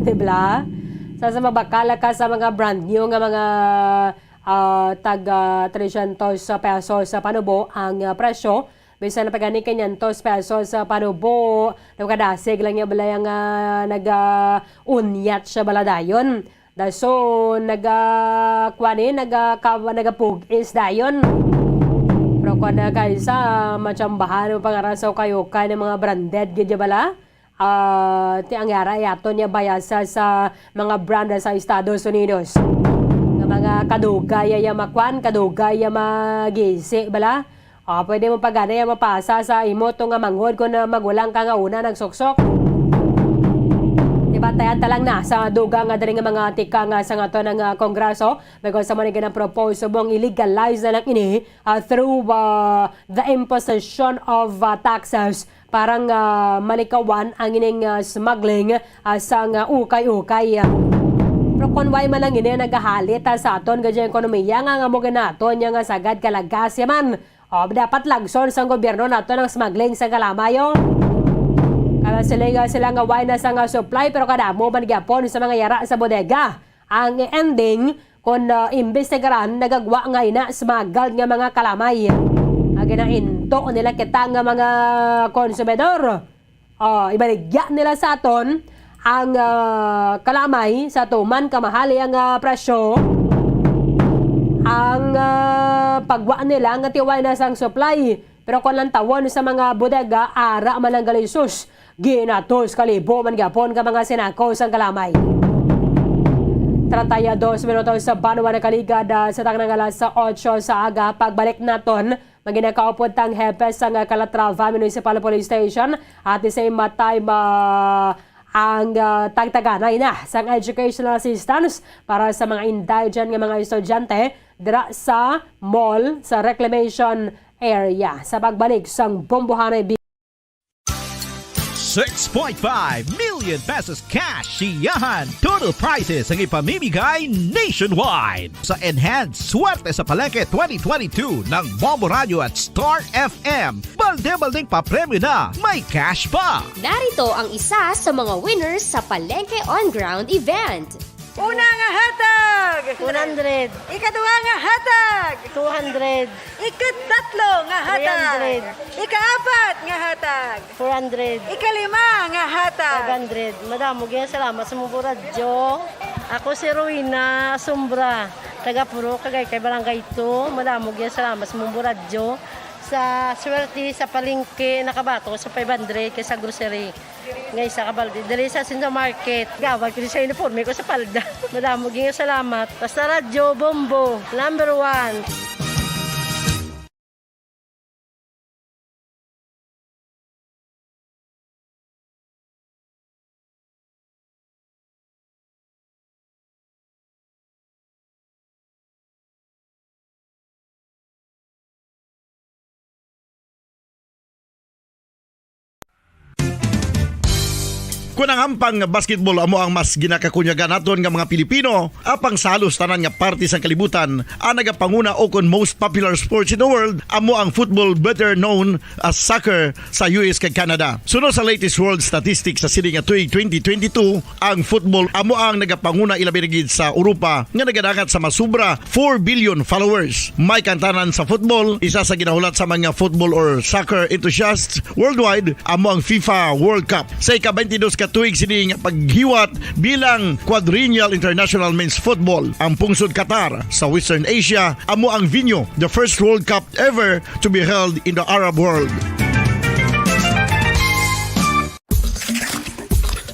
[SPEAKER 5] Diba? Sa mabakala ka sa mga brand new nga mga taga 300 pesos sa panubo ang presyo bisan na pagani kanyantos pesos sa panubo nagkadasig lang niya balay nga nag-unyat siya baladayon daso nagapugis dayon pero kung na kaysa machambahan o pangarasaw kayo kay ng mga branded gidya bala ti ang yara yato niya bayasa sa mga brand sa Estados Unidos mga kadugay ya makwan, kadugay ya magisi bala. Pwede mo pagana ya mapasa sa imo to nga manghod kung magulang ka nga una nagsuksok. Diba tayan talang na sa duga nga dali nga mga tika nga sa nga to ng kongreso because sa mga ganang propose mong illegalize na lang ini through the imposition of taxes parang malikawan ang ining smuggling sa ukay-ukay. Pero kung why man lang ini nagahalit sa aton gadya ekonomiya nga mo ganaton nga sagad kalagas yaman. Dapat lagson sa gobyerno nato ng smuggling sa kalamayo. Kaya sila nga why na sa nga supply pero kadamo man gyapon sa mga yara sa bodega. Ang ending kung imbestigaran nagagwa nga ina smuggled nga mga kalamay. Ginainto nila kita nga mga konsumidor. Ibaligya nila sa aton ang kalamay sa tuman kamahali ang presyo. Ang pagwa nila nga tiway na sang supply. Pero kung lang tawon sa mga bodega, ara man ang galisus. Ginatos kalibo man gapon ka mga sinako sang kalamay. 32 minutos sa Banwa na Kaligad sa tangang alas 8 sa aga. Pagbalik naton, maginakaupod tang hepe sa Calatrava Municipal Police Station at the same time ang tagtaganay na sa educational assistance para sa mga indigent nga mga estudyante dira sa mall sa reclamation area. Sa pagbalik sang Bombohanay
[SPEAKER 7] 6.5 million pesos cash siyahan. Total prizes ang ipamimigay nationwide sa Enhanced Swerte sa Palengke 2022 ng Bombo Radio at Star FM. Balde-baldeng papremyo na, may cash pa.
[SPEAKER 20] Narito ang isa sa mga winners sa Palengke On Ground event.
[SPEAKER 21] Una nga hatag! 100. Ikaduha nga hatag! 200. Ikatatlo nga hatag! 300. Ikaapat nga hatag! 400. Ikalima nga hatag! 500. Madam, mugyan salamat sa mga radyo. Ako si Rowena Sombra, taga Puro, kagay kay Barangay 2. Madam, mugyan salamat sa mga radyo. Sa swerte sa palengke nakabato sa 500 kay sa grocery. Ngay sa kabaldi dali sa Sinda Market. Gawag ko sa uniforme ko sa palda. Madamo ging salamat. Basta radyo Bombo number 1.
[SPEAKER 4] Kunang ampang basketball amo ang mas ginakakunyagan naton nga mga Pilipino, apang salos tanan nga parte sang kalibutan, ang nagapanguna o kon most popular sports in the world amo ang football, better known as soccer sa US kag Canada. Sunod sa latest world statistics sa sining nga tuig 2022, ang football amo ang nagapanguna ilabi na gid sa Europa nga nagadagat sa masubra 4 billion followers. May kantanan sa football, isa sa ginahulat sa mga football or soccer enthusiasts worldwide amo ang FIFA World Cup. Sa ika-22 ka tuig sini nga paghiwat bilang Quadrennial International Men's Football. Ang pungsod Qatar sa Western Asia amo ang venue, the first World Cup ever to be held in the Arab world.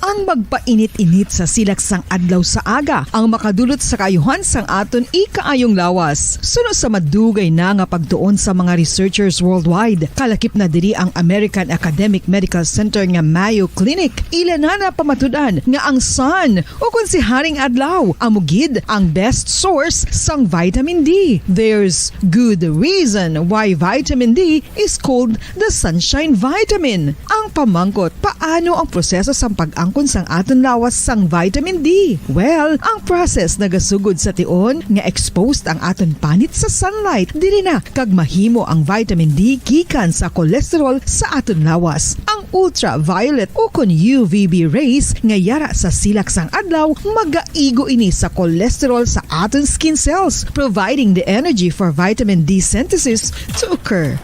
[SPEAKER 1] Ang magpainit-init sa silaksang adlaw sa aga ang makadulot sa kayuhan sang aton ikaayong lawas. Sunod sa madugay na nga pagtuon sa mga researchers worldwide, kalakip na diri ang American Academic Medical Center nga Mayo Clinic. Ila na pamatudan nga ang sun o kung si Haring Adlaw amugid ang best source sang vitamin D. There's good reason why vitamin D is called the sunshine vitamin. Ang pamangkot, paano ang proseso sang pag-angkon sang aton lawas sang vitamin D? Well, ang process nagasugod sa tion nga exposed ang aton panit sa sunlight dili na kag mahimo ang vitamin D gikan sa cholesterol sa aton lawas. Ang ultraviolet o kon UVB rays nga yara sa silak sang adlaw magaigo ini sa cholesterol sa aton skin cells, providing the energy for vitamin D synthesis to occur.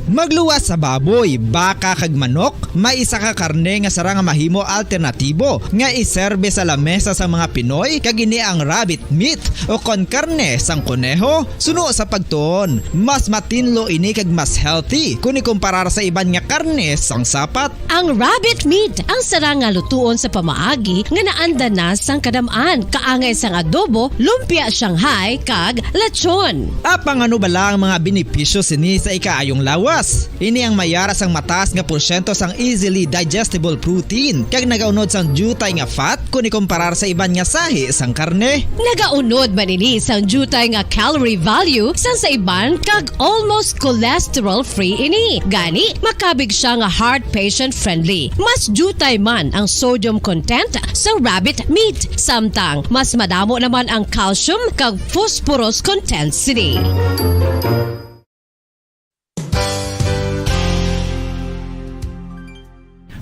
[SPEAKER 23] Magluwas sa baboy, baka kag manok, may isa ka karne nga sara nga mahimo alternatibo nga iserbe sa lamesa sa mga Pinoy kag ini ang rabbit meat o kon karne sang kuneho. Suno sa pagtuon, mas matinlo ini kag mas healthy kung ikumparar sa iban nga karne sang sapat.
[SPEAKER 25] Ang rabbit meat ang sara nga lutuon sa pamaagi nga naanda na sang kadamaan, kaangay sang adobo, lumpia Shanghai kag lechon.
[SPEAKER 23] Apang ano bala ang mga benepisyo sini sa ikaayong lawas? Ini ang mayara sang mataas nga porsyento sang easily digestible protein kag nagaunod sang jutay nga fat kung ikumparar sa iban nga sahi sang karne.
[SPEAKER 25] Nagaunod man ini sang jutay nga calorie value sang sa iban kag almost cholesterol free ini. Gani makabig siya nga heart patient friendly. Mas jutay man ang sodium content sa rabbit meat, samtang mas madamo naman ang calcium kag phosphorus content sini.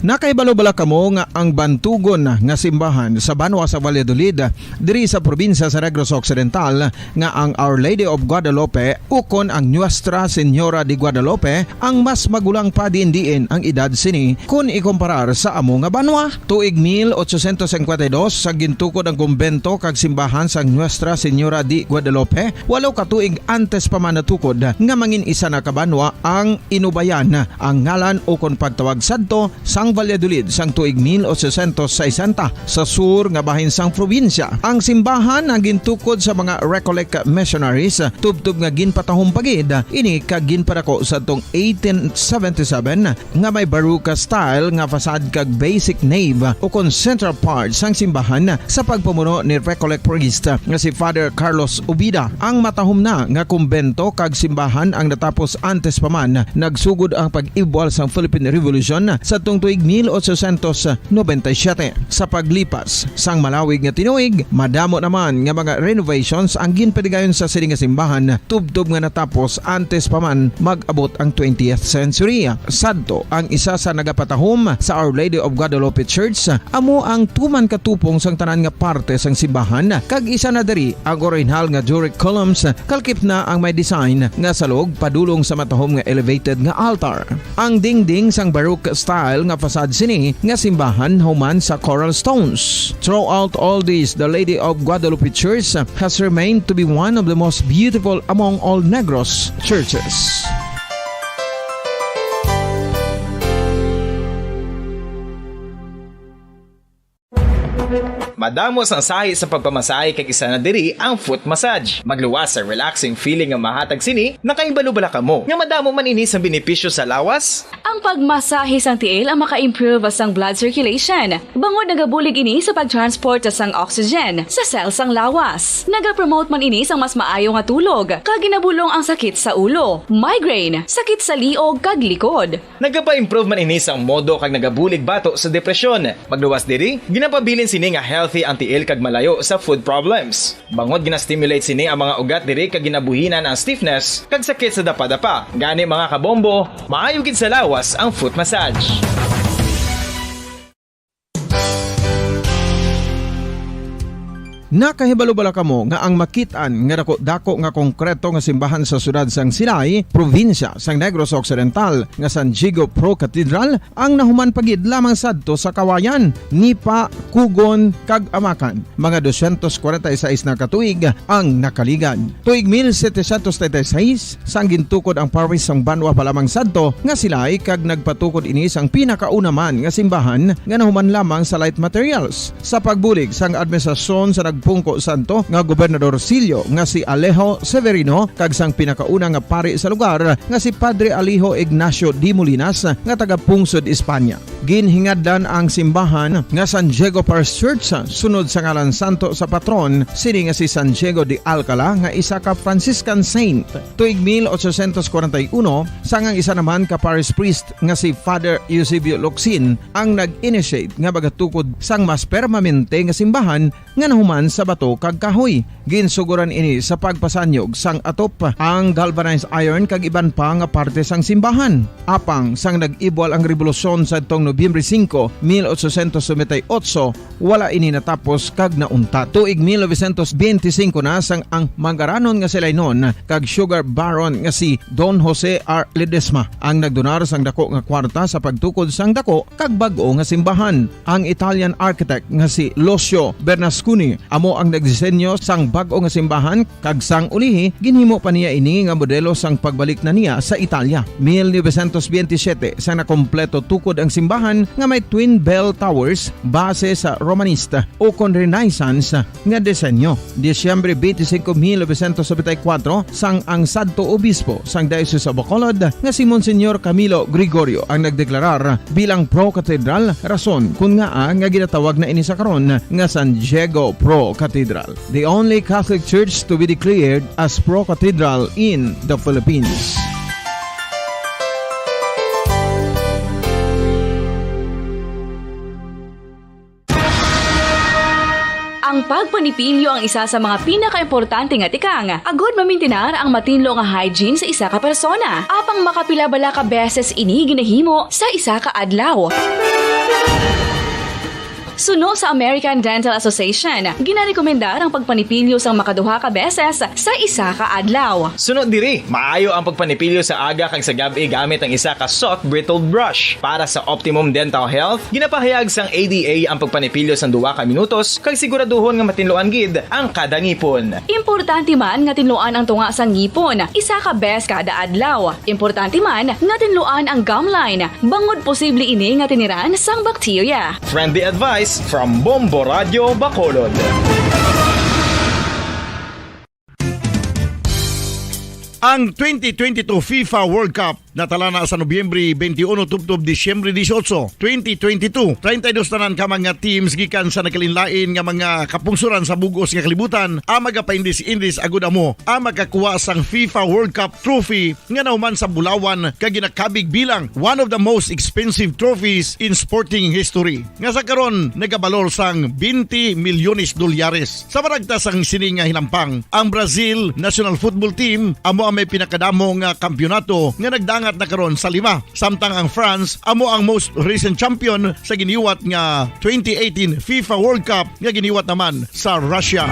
[SPEAKER 23] Nakaibalo-bala kamo nga ang bantugon nga simbahan sa Banwa sa Valladolid diri sa probinsya sa Negros Occidental nga ang Our Lady of Guadalupe ukon ang Nuestra Señora de Guadalupe ang mas magulang pa diin ang edad sini kung ikomparar sa amo nga banwa. Tuig 1852 sa gintukod ang kumbento kag simbahan sa Nuestra Señora de Guadalupe, walo ka tuig antes pa man natukod nga mangin isa na kabanwa ang inubayan ang ngalan ukon pagtawag sadto sang Valladolid sang tuig 1860 sa sur nga bahin sang probinsya. Ang simbahan ang gintukod sa mga Recollect missionaries tubtub nga ginpatahom pagid ini kag ginpadako sa tong 1877 nga may baroque style nga fasad kag basic nave ukon central part sang simbahan sa pagpamuno ni Recollect priest nga si Father Carlos Ubida. Ang matahom na nga kumbento kag simbahan ang natapos antes pa man nagsugod ang pag-ibwal sang Philippine Revolution sa tong tuig 1897. Sa paglipas sang malawig nga tinuig, madamo naman nga mga renovations ang ginpadigayon sa sining nga simbahan tubtob nga natapos antes pa man mag-abot ang 20th century. Sadto ang isa sa nagapatahom sa Our Lady of Guadalupe Church, amo ang tuman katupong sang tanan nga parte sang simbahan kag isa na diri ang original nga Doric columns kalkip na ang may design nga salog padulong sa matahom nga elevated nga altar. Ang dingding sang baroque style nga fasad sini nga simbahan human sa coral stones. Throughout all this, the Lady of Guadalupe Church has remained to be one of the most beautiful among all Negros churches.
[SPEAKER 3] Madamos ang sahi sa pagpamasahe kay isa na diri ang foot massage. Magluwas sa relaxing feeling nga mahatag sini, nakaibalo-bala ka mo. Nga madamo man ini sa benepisyo sa lawas.
[SPEAKER 8] Ang pagmasahe sang tiil ang maka-improve sang blood circulation. Bangod nagabulig ini sa pag-transport sang oxygen sa cells sang lawas. Nagapromote man ini sang mas maayo nga tulog, kag ginabulong ang sakit sa ulo, migraine, sakit sa liog kag likod.
[SPEAKER 3] Nagapa-improve man ini sang modo kag nagabulig bato sa depresyon. Magluwas diri, ginapabilin sini nga healthy ang tiil kag malayo sa food problems. Bangod gina-stimulate sini ang mga ugat diri kag ginabuhinan ang stiffness kag sakit sa dapa-dapa. Gani mga kabombo, maayo gid sa lawas ang foot massage.
[SPEAKER 23] Nakahibalo-bala kamo nga ang makitaan nga dako nga konkreto nga simbahan sa sudad sang Silay, probinsya sang Negros Occidental nga San Diego Pro Cathedral ang nahuman pagid lamang sadto sa Kawayan, Nipa, Kugon kag Amakan. Mga 246 na katuig ang nakaligan. Tuig 1736 sang gintukod ang parish sang Banwa pa lamang sadto nga Silay kag nagpatukod ini sang pinakauna man nga simbahan nga nahuman lamang sa light materials. Sa pagbulig sang administrasyon sa pungko santo nga Gobernador Silio nga si Alejo Severino kag sang pinakauna nga pari sa lugar nga si Padre Alijo Ignacio de Molinas nga taga Pungsod, Espanya. Ginhingadlan ang simbahan nga San Diego Parish Church sunod sa ngalan santo sa patron sini nga si San Diego de Alcala nga isa ka Franciscan saint. Tuig 1841 sang ang isa naman ka parish priest nga si Father Eusebio Locsin ang nag-initiate nga bagatukod sang mas permanente nga simbahan nga nahuman sa bato kag kahoy. Ginsuguran ini sa pagpasanyog sang atop ang galvanized iron kag iban pa nga parte sang simbahan. Apang sang nag-ibwal ang revolusyon sa tong Nobyembre 5, 1898, wala ini natapos kag naunta. Tuig 1925 na sang ang mangaranon nga sila noon kag sugar baron nga si Don Jose R. Ledesma ang nagdonar sang dako nga kwarta sa pagtukod sang dako kag bag-o nga simbahan. Ang Italian architect nga si Lucio Bernasconi amo ang nagdisenyo sang bag-o nga simbahan kag sang ulihi ginhimo pa niya ini nga modelo sang pagbalik na niya sa Italia. 1927 sang nakompleto tukod ang simbahan nga may twin bell towers base sa Romanista o kon Renaissance nga disenyo. Disyembre 25, 1974 sang ang sadto obispo sang Diocese of Bacolod nga si Monsignor Camilo Gregorio ang nagdeklarar bilang pro cathedral, rason kung nga ginatawag na ini sa karon nga San Diego Pro Cathedral, the only Catholic church to be declared as pro cathedral in the Philippines.
[SPEAKER 8] Ang Ang pagpanipilyo ang isa sa mga pinaka-importante nga tikang. Agod mamintinar ang matinlo nga hygiene sa isa ka persona. Apang makapila bala ka beses ini ginahimo sa isa ka adlaw. Suno sa American Dental Association, ginarekomendar ang pagpanipilyo sang makaduha ka beses sa isa ka adlaw.
[SPEAKER 3] Sunod diri, maayo ang pagpanipilyo sa aga kag sa gabi gamit ang isa ka soft brittle brush. Para sa optimum dental health, ginapahayag sang ADA ang pagpanipilyo sang 2 ka minutos kag siguraduhon nga matinluan gid ang kada ngipon.
[SPEAKER 8] Importante man nga tinluan ang tunga sang ngipon, isa ka bes kada adlaw. Importante man nga tinluan ang gum line, bangod posible ini nga tiniran sang bakterya.
[SPEAKER 3] Friendly advice from Bombo Radio Bacolod.
[SPEAKER 4] Ang 2022 FIFA World Cup natala na sa Nobyembre 21 tubtob Disyembre 18, 2022. 32 tanan ka mga teams gikan sa nakalinlain nga mga kapungsuran sa bugos nga kalibutan ang magapaindis-indis agud amo ang makakuha sang FIFA World Cup trophy nga nauman sa Bulawan kag ginakabig bilang one of the most expensive trophies in sporting history. Nga sa karon nagabalor sang 20 milyones dolyares. Sa maragta sang sini nga hinampang, ang Brazil National Football Team amo ang may pinakadamo nga kampyonato nga nagdangat na karon sa 5. Samtang ang France amo ang most recent champion sa giniwat nga 2018 FIFA World Cup nga giniwat naman sa Russia.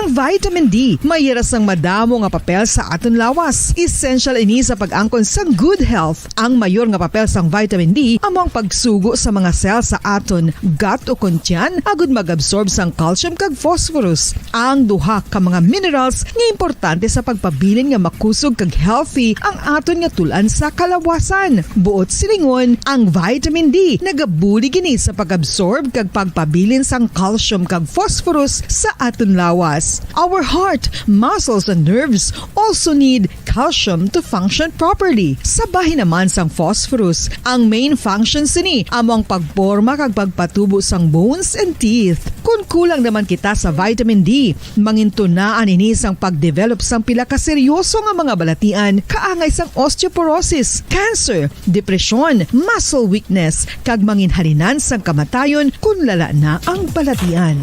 [SPEAKER 1] Ang vitamin D mayira sang madamo nga papel sa aton lawas. Essential ini sa pag-angkon sa good health. Ang mayor nga papel sang vitamin D amo ang pagsugo sa mga cell sa aton gut o kuntyan agud mag-absorb sang calcium kag phosphorus. Ang duha ka mga minerals nga importante sa pagpabilin nga makusog kag healthy ang aton nga tulan sa kalawasan. Buot silingon, ang vitamin D nagabuli gini sa pag-absorb kag pagpabilin sang calcium kag phosphorus sa aton lawas. Our heart, muscles, and nerves also need calcium to function properly. Sabahin naman sang phosphorus, ang main function sini among pagporma kag pagpatubo sang bones and teeth. Kung kulang naman kita sa vitamin D, mangintunaan ini sang pagdevelop sang pila ka seryoso nga mga balatian, kaangay sang osteoporosis, cancer, depresyon, muscle weakness, kag manginhalinan sang kamatayon kung lala na ang balatian.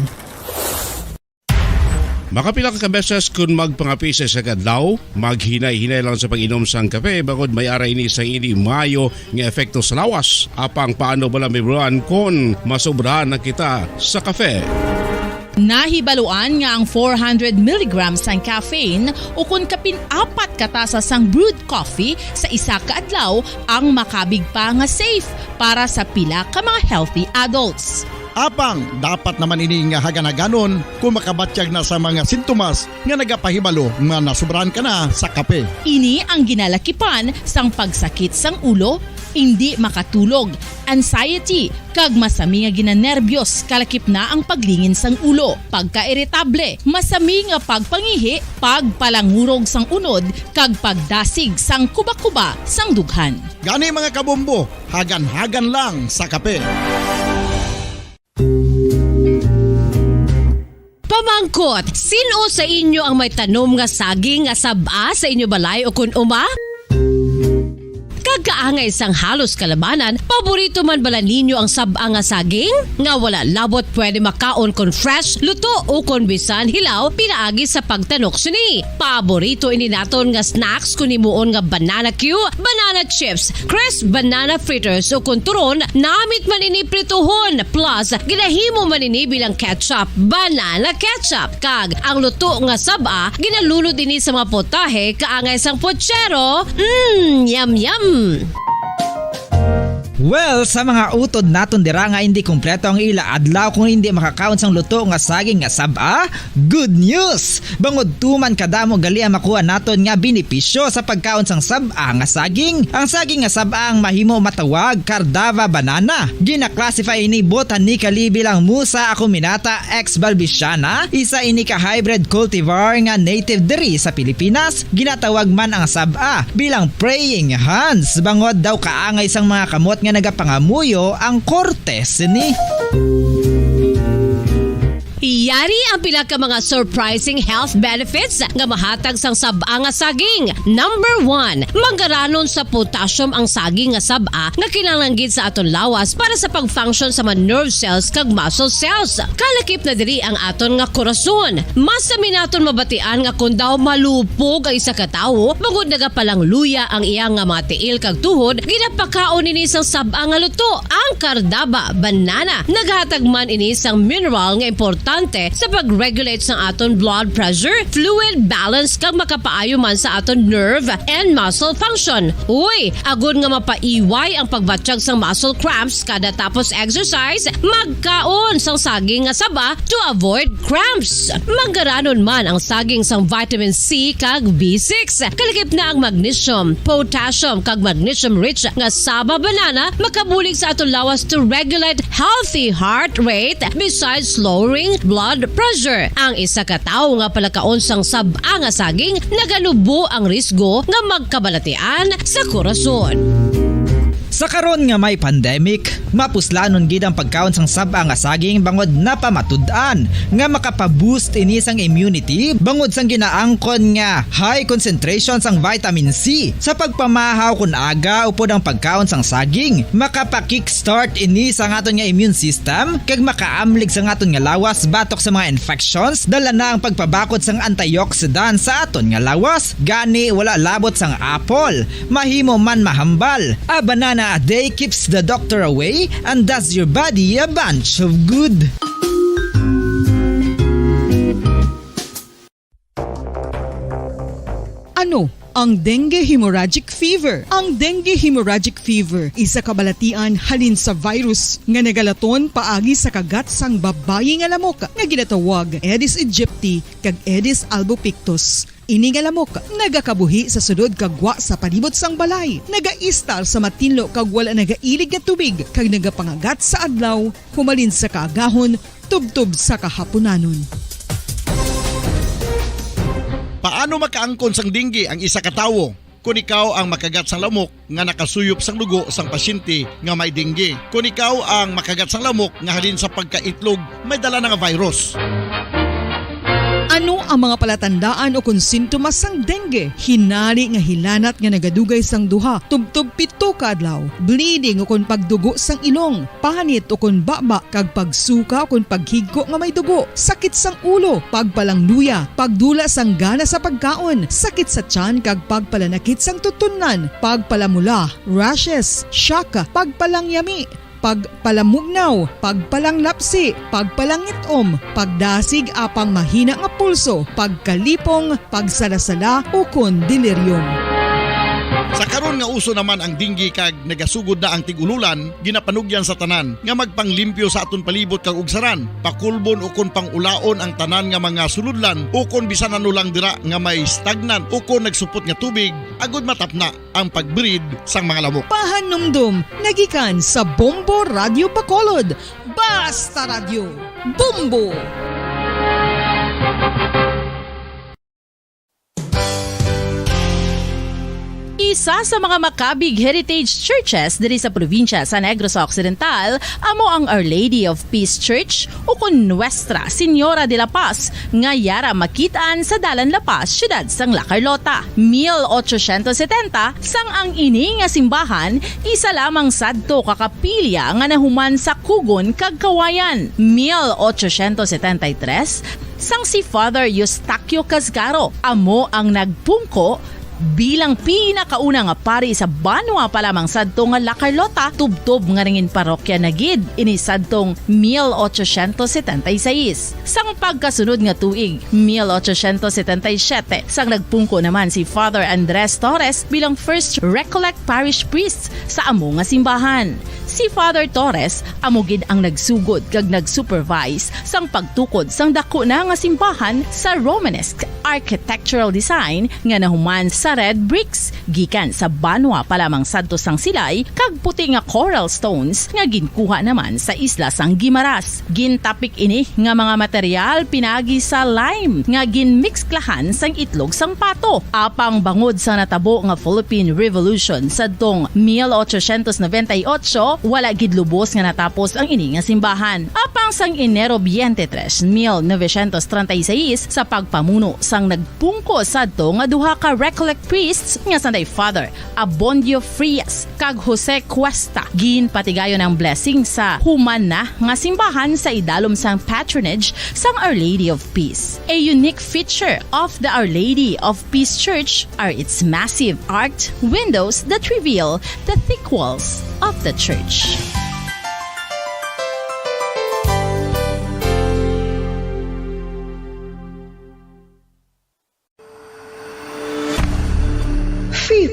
[SPEAKER 9] Makapila ka beses kung magpangapisa sa kadlaw, maghinay-hinay lang sa pag-inom sang kape bagod may ara ini sa ini mayo nga efekto sa lawas. Apang paano bala mibuan kung masobrahan na kita sa kape?
[SPEAKER 12] Nahibaluan nga ang 400 mg sang caffeine o kung kapin-4 katasa sang brewed coffee sa isa ka adlaw ang makabig pa nga safe para sa pila ka mga healthy adults.
[SPEAKER 4] Apang, dapat naman ini nga haganaganon kung makabatyag na sa mga sintomas nga nagapahibalo nga nasubrahan ka na sa kape.
[SPEAKER 12] Ini ang ginalakipan sang pagsakit sang ulo, hindi makatulog, anxiety, kag masami nga ginanerbiyos kalakip na ang paglingin sang ulo, pagka-irritable, masami nga pagpangihi, pagpalangurog sang unod, kag pagdasig sang kuba-kuba sang dughan.
[SPEAKER 4] Gani mga kabombo, hagan-hagan lang sa kape.
[SPEAKER 25] Pamangkot, sino sa inyo ang may tanom nga saging nga saba sa inyo balay o kun uma? Kagaangay sang halos kalabanan, paborito man bala ninyo ang saba nga saging? Nga wala labot pwede makaon kon fresh, luto o kon bisan hilaw, pinaagi sa pagtanok sini. Paborito ini naton nga snacks kun imuon nga banana Q, banana chips, crisp banana fritters o kun turon, namit man ini prituhon, plus ginahimo man ini bilang ketchup, banana ketchup. Kag ang luto nga saba, ginalunod ini sa mga potahe kaangay sang pochero. Yum yum!
[SPEAKER 23] Well, sa mga utod naton dira nga hindi kumpleto ang ila adlaw kung hindi makakaon sang luto nga saging nga saba, good news! Bangod tuman kadamo gali ang makuha naton nga benepisyo sa pagkaon sang saba nga saging. Ang saging nga saba ang mahimo matawag Cardava banana. Gina-classify ini botanically bilang Musa acuminata ex balbisiana, isa ini ka hybrid cultivar nga native diri sa Pilipinas. Ginatawag man ang saba bilang praying hands. Bangod daw kaangay sang mga kamot nga nagapangamuyo ang kortes ni.
[SPEAKER 25] Yari ang pila ka mga surprising health benefits nga mahatag sang sab-a nga saging. Number 1, manggaranon sa potassium ang saging nga sab-a nga kinahanglan gid sa aton lawas para sa pag-function sa mga nerve cells kag muscle cells. Kalakip na diri ang aton nga korason. Mas sami naton mabatian nga kun daw malupog ang isa ka tawo, bangod nagapalang luya ang iyang nga mga tiil kag tuhod, ginapakaon ini sang sab-a nga luto. Ang kardaba, banana, naghatag man ini sang mineral nga importante sa pag-regulate sa aton blood pressure, fluid balance kag makapaayo man sa aton nerve and muscle function. Uy, agud nga mapaiway ang pagbatsyag sang muscle cramps kada tapos exercise, magkaon sang saging nga saba to avoid cramps. Manggaranon man ang saging sang vitamin C kag B6. Kalakip na ang magnesium, potassium kag magnesium rich nga saba banana makabulig sa aton lawas to regulate healthy heart rate besides lowering blood pressure. Ang isa ka tawo nga palakaon sang sab-a nga saging naganubo ang risgo nga magkabalatian sa korason.
[SPEAKER 23] Sa karon nga may pandemic, mapuslanon gid ang pagkaon sang sab-a nga saging bangod napamatud-an nga makapaboost ini sang immunity bangod sang ginaangkon nga high concentration sang vitamin C. Sa pagpamahaw kun aga upod ang pagkaon sang saging, makapa-kickstart ini sang aton nga immune system kag makaamlig sang aton nga lawas batok sa mga infections, dala na ang pagpabakod sang antioxidant sa aton nga lawas. Gani wala labot sang apple, mahimo man mahambal. A banana a day keeps the doctor away and does your body a bunch of good.
[SPEAKER 1] Ano ang dengue hemorrhagic fever? Ang dengue hemorrhagic fever isa kabalatian halin sa virus nga nagalaton paagi sa kagat sang babayi nga lamok nga ginatawag Aedes aegypti kag Aedes albopictus. Ini nga lamok nagakabuhi sa sudod kagwa sa palibot sang balay, nagaistar sa matinlo kag wala nagailig nga tubig kag nagapangagat sa adlaw, humalin sa kaagahon, tubtob sa kahaponanon.
[SPEAKER 4] Paano makaangkon sang dengue ang isa ka tawo? Kung ikaw ang makagat sang lamok nga nakasuyop sang dugo sang pasyente nga may dengue. Kung ikaw ang makagat sang lamok nga halin sa pagkaitlog may dala nga virus.
[SPEAKER 1] Ano ang mga palatandaan o kung sintomas sang dengue? Hinali nga hilanat nga nagadugay sang duha, tubtob 7 ka adlaw, bleeding o kung pagdugo sang ilong, panit o kung baba, kag pagsuka o kung paghigko nga may dugo, sakit sang ulo, pagpalangluya, pagdula sang gana sa pagkaon, sakit sa tiyan kag pagpalanakit sang tutunan, pagpalamula, rashes, shock, pagpalangyami, pagpalamugnaw, pagpalanglapsi, pagpalangitom, pagdasig apang mahina nga pulso, pagkalipong, pagsalasala o kun delirium.
[SPEAKER 4] Sa karon nga uso naman ang dengue kag nagasugod na ang tigululan, ginapanugyan sa tanan nga magpanglimpyo sa aton palibot kag ugsaran, pakulbon o kon pangulaon ang tanan nga mga suludlan o kon bisan ano lang dira nga may stagnant o kon nagsupot nga tubig, agud matapna ang pagbreed sang mga lamok.
[SPEAKER 1] Pahanumdum, nagikan sa Bombo Radio Bacolod. Basta Radio, Bombo!
[SPEAKER 12] Isa sa mga makabig heritage churches diri sa probinsya sa Negros Occidental amo ang Our Lady of Peace Church o kun Nuestra Señora de la Paz nga yara makitaan sa Dalan La Paz, siyudad sang La Carlota. 1870 sang ang ini nga simbahan isa lamang sadto kakapilya nga nahuman sa Kugon kag Kawayan. 1873 sang si Father Eustaquio Casgaro amo ang nagpungko bilang pinakauna nga pari sa banwa pa lamang sadto nga La Carlota, tubtob nga ringin parokya na gid ini sadtong 1876. Sang pagkasunod nga tuig 1877 sang nagpungko naman si Father Andres Torres bilang first Recollect Parish Priest sa amo nga simbahan. Si Father Torres amo gid ang nagsugod kag nagsupervise sang pagtukod sang dako na nga simbahan sa Romanesque architectural design nga nahuman sa sa red bricks gikan sa Banwa pa lamang sadto sang silay kag puti nga coral stones nga ginkuha naman sa isla sang Guimaras. Gintapik ini nga mga material pinagi sa lime nga ginmixklahan sang itlog sang pato. Apang bangod sa natabo nga Philippine Revolution sadtong 1898 wala gid lubos nga natapos ang ini nga simbahan. Apang sang Enero 23, 1936 sa pagpamuno sang nagpungko sadto nga duha ka Recollect priests nga sanday Father Abondio Frias kag Jose Cuesta ginpatigayon ang blessing sa human na nga simbahan sa idalom sang patronage sang Our Lady of Peace. A unique feature of the Our Lady of Peace Church are its massive arched windows that reveal the thick walls of the church.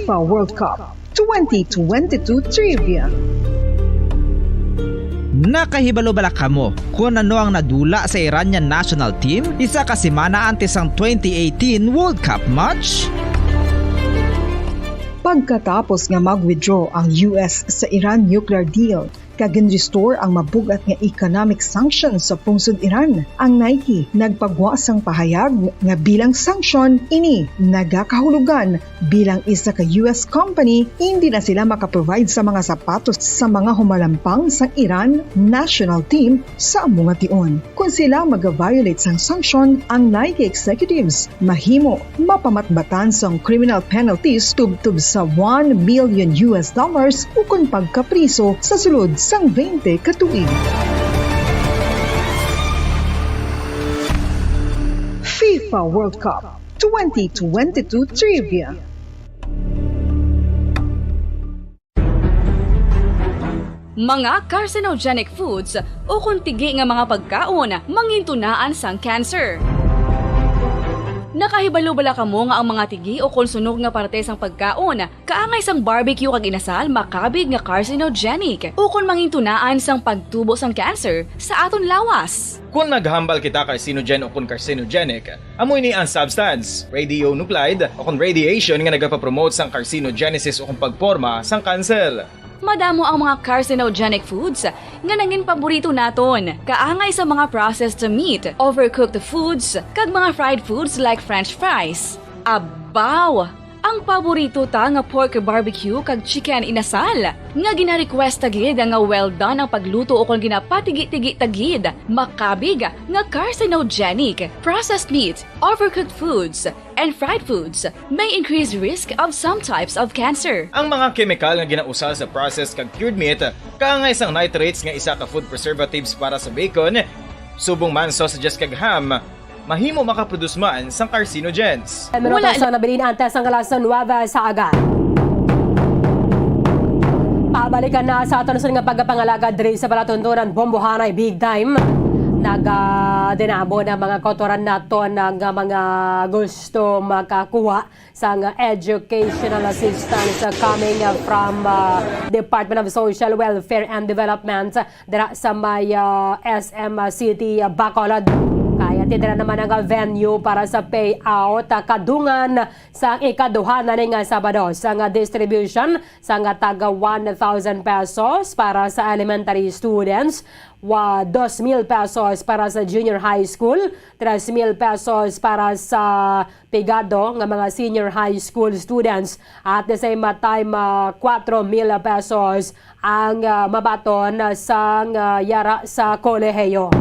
[SPEAKER 1] FIFA World Cup 2022 Trivia.
[SPEAKER 23] Nakahibalo bala kamo kung ano ang nadula sa Iranian national team isa ka semana antes ang 2018 World Cup match?
[SPEAKER 1] Pagkatapos nga mag-withdraw ang US sa Iran nuclear deal, kagin-restore ang mabugat nga economic sanctions sa pungsod Iran. Ang Nike nagpagwasang pahayag nga bilang sanction ini nagakahulugan bilang isa ka US company hindi na sila makaprovide sa mga sapatos sa mga humalampang sa Iran national team sa among tion. Kung sila mag-violate sang sanction, ang Nike executives mahimo mapamatbatan sang criminal penalties tubtub sa $1 billion ukon pagkapriso sa sulod sang 20 katuig. FIFA World Cup 2022 Trivia.
[SPEAKER 8] Mga carcinogenic foods o kuntigi nga mga pagkaon mangintunaan sang cancer. Nakahibalo bala kamo nga ang mga tigi o konsunog nga parte sang pagkaon kaangay sang barbecue kag inasal makabig nga carcinogenic o kon mangintunaan sang pagtubo sang cancer sa aton lawas.
[SPEAKER 3] Kung maghambal kita carcinogen o kung carcinogenic, amoy ni ang substance, radionuclide o kung radiation nga nagapapromote sang carcinogenesis o kung pagporma sang cancer.
[SPEAKER 8] Madamo ang mga carcinogenic foods nga nangin paborito naton. Kaangay sa mga processed meat, overcooked foods, kag mga fried foods like french fries. Abaw! Ang paborito ta nga pork barbecue kag chicken inasal. Nga gina-request tagid nga well done ang pagluto o kung ginapatigi-tigi tagid. Makabig nga carcinogenic, processed meat, overcooked foods, and fried foods may increase risk of some types of cancer.
[SPEAKER 3] Ang mga chemical nga ginausal sa processed kag cured meat, kaangay sang nitrates nga isa ka food preservatives para sa bacon, subong man sausages kag ham, mahimo makaproduce man sang carcinogens.
[SPEAKER 5] Wala sa nabilin antes ang kalasan Nueva sa aga. Pabalikan na sa aton nga pagpangalaga diri sa palatuntunan Bombohanay Big Time. Dinabo na mga kotoran naton ng mga gusto makakuha sa educational assistance coming from Department of Social Welfare and Development dira sa may SM City, Bacolod. Kaya titira naman ang venue para sa payout kadungan sa ikaduha na nga Sabado sa distribution sa taga 1,000 pesos para sa elementary students, 2,000 pesos para sa junior high school, 3,000 pesos para sa pigado ng mga senior high school students at the same time 4,000 pesos ang mabaton sa yara sa kolehiyo.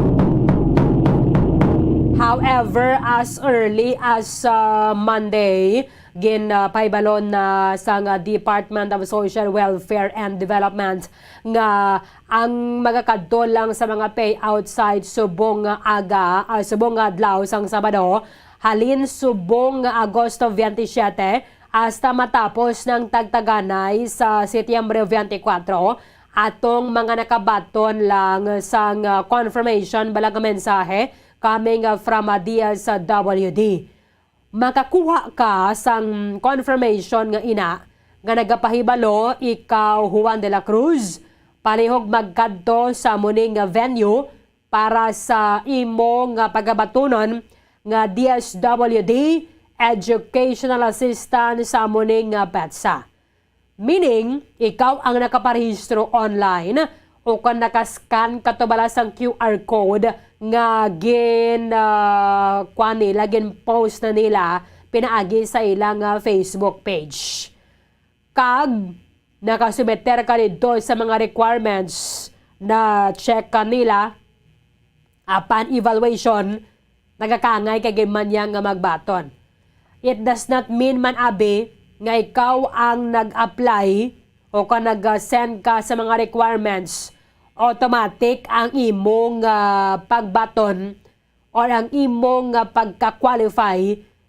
[SPEAKER 5] However, as early as Monday, ginpaibalon na sa Department of Social Welfare and Development nga ang magakadto lang sa mga payout site subong aga, subong adlaw sang Sabado, halin subong Agosto 27 hasta matapos ng tagtaganay sa Setyembre 24 atong mga nakabaton lang sang confirmation balang mensahe coming from DSWD. Makakuha ka sang confirmation nga ina nga nagapahibalo ikaw Juan de la Cruz palihog magkadto sa muning venue para sa imo nga pagabatunon nga DSWD educational assistant sa amuning PETSA. Meaning, ikaw ang nakaparehistro online o kung nakascan katubalas ang QR code nga post na nila pinaagi sa ilang Facebook page. Kag nakasumeter ka dito sa mga requirements na check kanila upon evaluation, nagakangay kay man yang nga magbaton. It does not mean man abi nga ikaw ang nag-apply o ka nag-send ka sa mga requirements, automatic ang imong pagbaton or ang imong pagka-qualify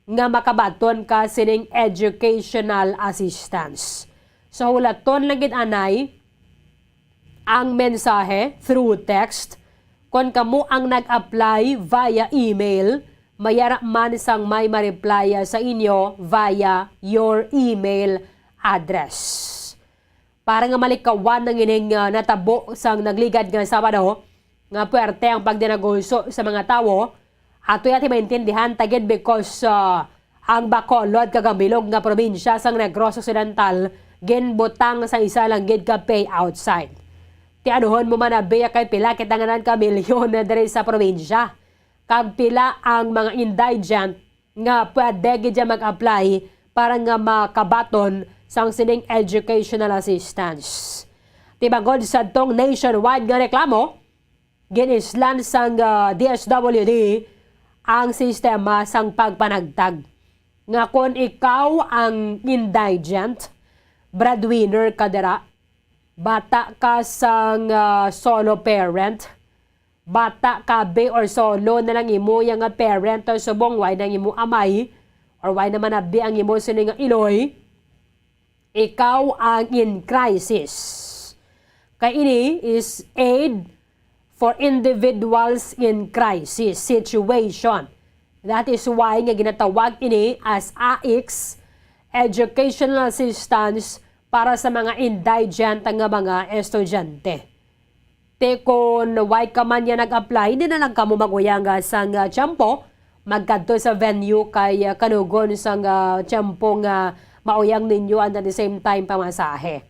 [SPEAKER 5] nga makabaton ka sining educational assistance. So hulaton lang gid anay ang mensahe through text. Kung kamo ang nag-apply via email, mayara man sang may ma-reply sa inyo via your email address. Para nga malikawan ng ining natabo sang nagligad nga Sabado, nga puwerte ang pagdinagulso sa mga tawo, ato yati maintindihan tagid because ang Bacolod kagambilog nga probinsya sang Negros Occidental ginbutang sa isa lang gid ka pay outside. Ti anuhon mo man abiya kay pila kitanganan ka milyon na diri sa probinsya. Kag pila ang mga indigent nga pwede gid mag-apply para nga makabaton sang sining educational assistance. Tibagod sa tong nationwide nga reklamo, ginislan sang DSWD ang sistema sang pagpanagtag. Nga kung ikaw ang indigent, breadwinner ka dira, bata ka sang solo parent, bata ka be or solo na lang imo yang parent or subong way nang imo amay or way naman abdi ang imo sining iloy, ikaw ang in crisis. Kay ini is aid for individuals in crisis situation. That is why nga ginatawag ini as AIX, Educational Assistance para sa mga indigent nga mga estudyante. Te kung why ka man yan nag-apply, hindi na lang kamo maguyang sang tiyempo, magkadto sa venue kay kanugon sang tiyempo nga mauyang ninyo and at the same time pamasahe.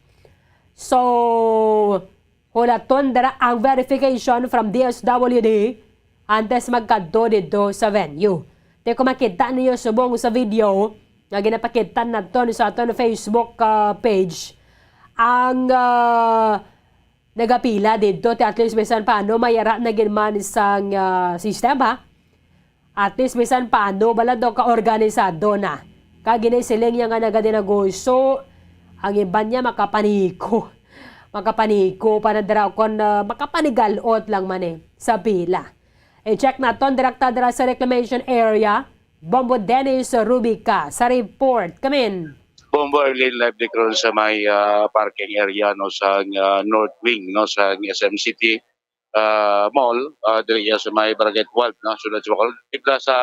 [SPEAKER 5] So, hulaton dara ang verification from DSWD antes magkadto dito sa venue. Te kung makita niyo subong sa video na ginapakitan naton sa aton Facebook page, ang nagapila dito at least bisan paano mayara na ginman sang sistema, at least bisan paano bala daw ka-organisado na kagini siling yang nga nagadinagulso ang iban niya makapaniko pa na dara kon makapanigalot lang man sa pila. I-check naton direkta dara sa reclamation area. Bombo Dennis Rubica sa report. Come in.
[SPEAKER 10] Bombo Arlene live decron sa may parking area no sa North Wing no sa SM City Mall diri sa may Barangay 12 no sunod sa Bacolod ibla sa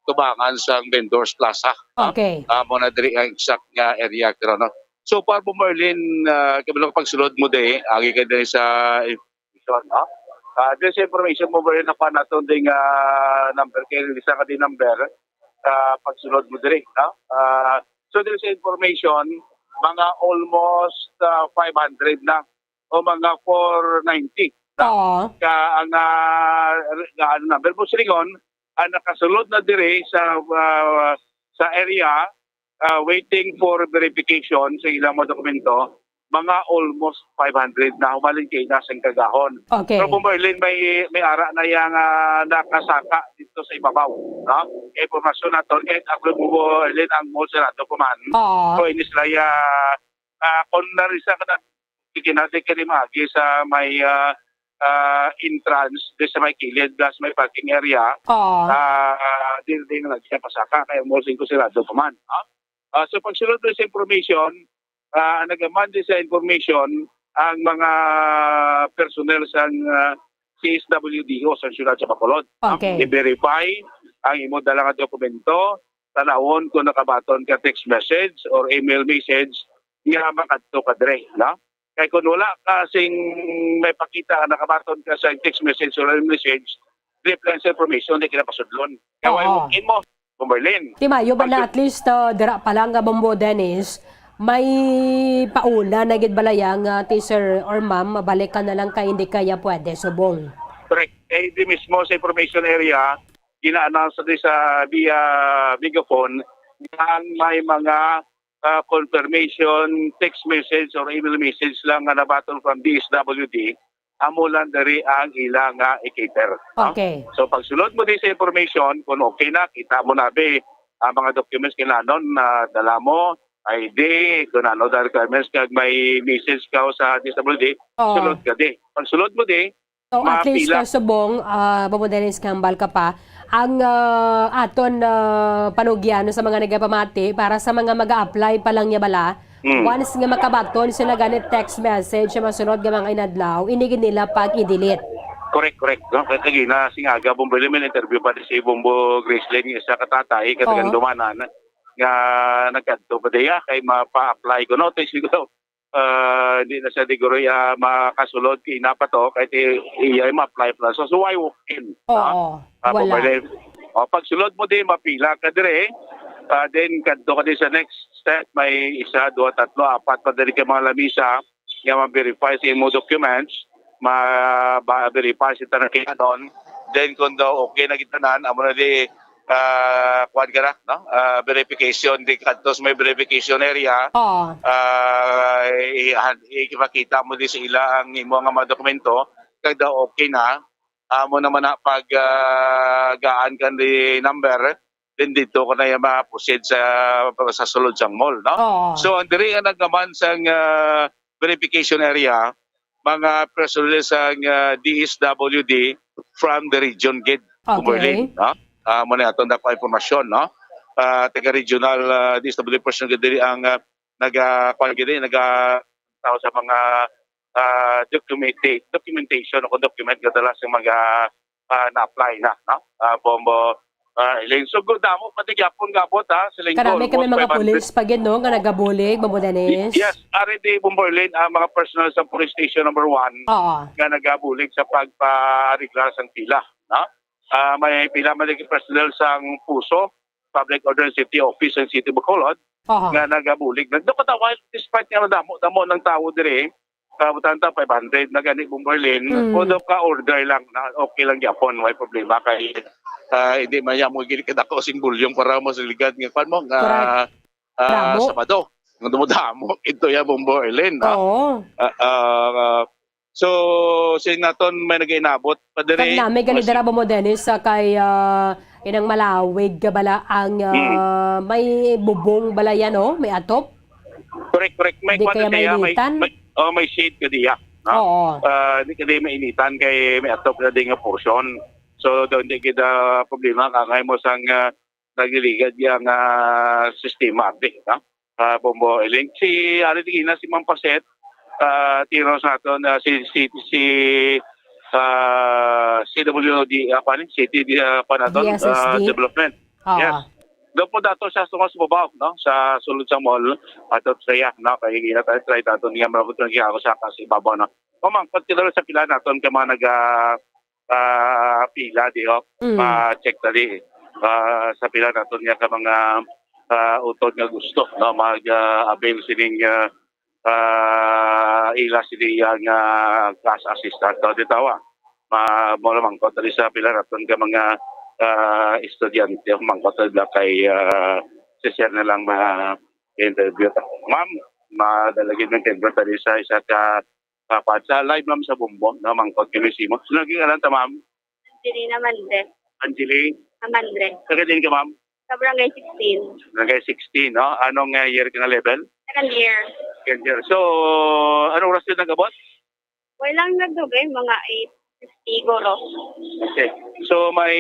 [SPEAKER 10] tubangan sa Vendors Plaza.
[SPEAKER 5] Okay.
[SPEAKER 10] Mo na diri ang exact nga area pero no. So para Bombo Arlene kabalo pagsulod mo di agi ka diri sa information no. This information mo ba rin na pa natin ding number, kaya isa ka din number pagsunod mo diri. No? So there's information, mga almost 500 na o mga 490. No? Ang number mo silingon, nakasulod na diri sa area waiting for verification sa ilang mga dokumento. Mga almost 500 na humaling kay nasang kagahon.
[SPEAKER 5] Okay.
[SPEAKER 10] Pero Merlin, may ara na yang nakasaka dito sa ibabaw. No? Kaya informasyon na ito, kahit ako Merlin ang Monserrato Puman. So inislaya, kung narisa ka na, ikinati ka rin magi sa may entrance, sa may kilid, plus may parking area. Din na siya pasaka, kaya Monserrato Puman. So pagsulod mo sa information, nagaman din sa information ang mga personnel sa CSWDO sa siyudad sa Bacolod.
[SPEAKER 5] Okay.
[SPEAKER 10] I-verify ang imo dala nga dokumento, tanawon kung nakabaton ka text message or email message nga makadto ka dire, no? Kay kung wala kasing may pakita ka nakabaton ka sa text message or email message, reply sa information di kinapasudlon. Kaya walk-in mo Bomberlin.
[SPEAKER 5] Timayo ba na at least dira pa lang nga Bombo Dennis, may pauna na gid balayang ti sir or ma'am mabalik ka na lang kay hindi kaya pwede subong.
[SPEAKER 10] Correct. Di mismo sa information area, ina-announce din sa via megaphone na may mga confirmation text message or email message lang nga nabaton from DSWD amulan dari ang ilang i-cater.
[SPEAKER 5] Okay.
[SPEAKER 10] So pagsulod mo din sa information, kung okay na, kita mo na ang mga documents kailangan na dala mo, ID, kung ano the requirements, kag may message ka sa DSWD, sulod ka di. Pag sulod mo di,
[SPEAKER 5] So at least subong, Bombo Dennis Kambal ka pa, ang aton panugyan sa mga nagapamati para sa mga mag-a-apply pa lang niya bala, once nga makabaton sila ganit text message sa masunod nga mga inadlaw, inigin nila pag i-delete.
[SPEAKER 10] Correct. No? Kaya na singaga, Bomberlin, may interview pa si Bombo Graceland sa katatay, katagang dumanan, nga nagkanto pa diya, kay mapa-apply ko. Notice ko, hindi na siya diguro makasulod, kina pa to, kahit iya ma-apply pa. So why walk in?
[SPEAKER 5] Wala.
[SPEAKER 10] Pag sulod mo din, mapila ka dire, then kanto ka din sa next step, may 1, 2, 3, 4 pa din ka mga lamisa, nga ma-verify sa imo documents, ma-verify sa tanang kaya doon, then kung daw okay na gitanan, amo na di kuwan ka na, no? Verification, di kantos may verification area, ipakita mo di sa ila ang imo nga mga dokumento, kag daw okay na, amo naman na pag gaan ka di number, then dito ko na yung ma-proceed sa sulod sang mall, no? So, ang diri nga nagaman sang verification area, mga personnel sang DSWD from the region gate, Bomberlin, no? Muna itong dako informasyon, no? Taga-regional DSWD personnel gate ang nag-tao sa mga documentation o document kadalas yung mga na-apply na, no? Bombo so good mo pati gyapon gabot sa linggo.
[SPEAKER 5] Karami kami mga pulis pag no nga nagabulig, Bombo Dennis.
[SPEAKER 10] Yes, RD Bomberlin, mga personnel sa police station number 1 nga nagabulig sa pagpa-reglar sang pila, no? May pila maligi personnel sang Puso, Public Order and Safety Office ng City Bacolod nga nagabulig. Nagdo katawal despite nga damo ng tao dire, kabutanta 500 na gani Bomberlin, kudo ka order lang na okay lang gyapon, may problema kay hindi maya mo gili kada ko sing bulyong para mo sa ligad nga kwan mo nga Sabado. Nga dumudamo ito ya Bomberlin. So sing naton may nagainabot pa dire.
[SPEAKER 5] Pag nami gali dara Bombo Dennis kay inang malawig ka bala ang may bubong bala yan may atop.
[SPEAKER 10] Correct. May kwan kaya may shade ka diya. Hindi ka di mainitan kay may atop na di nga portion. So doon di kita problema kangay mo sang nagliligad yung sistema no? Bomberlin. Si Aridina, si Ma'am Paset, tino sa ato na si CWD City Development. Yes. Doon po dato siya sa babaw, no? Sa sulod sa mall at saya, no? Kaya hindi na tayo try dato niya marabot na ako sa kasi babaw, no? Mamang, pagkita sa pila natin ka mga pila di ma-check tali sa pila natin niya ka mga utod nga gusto, no? Mag-avail sining ila sili nga class assistant o ditawa malamang ko tali sa pila natin ka mga estudyante mangkot na kay sisir na lang ma-interview. Ma'am, madalagin ng temper tali sa isa ka sa live ma'am sa Bumbong na mangkot kinisimo. So naging alam ta ma'am?
[SPEAKER 13] Angelina Mandre.
[SPEAKER 10] Angeli?
[SPEAKER 13] Mandre.
[SPEAKER 10] Saka din ka ma'am?
[SPEAKER 13] Sa Barangay 16.
[SPEAKER 10] Barangay 16, no? Anong year ka na level?
[SPEAKER 13] Second year.
[SPEAKER 10] Second year. So, anong oras din nag-abot?
[SPEAKER 13] Walang nagdugay, mga 8:50 goro.
[SPEAKER 10] Okay. So, may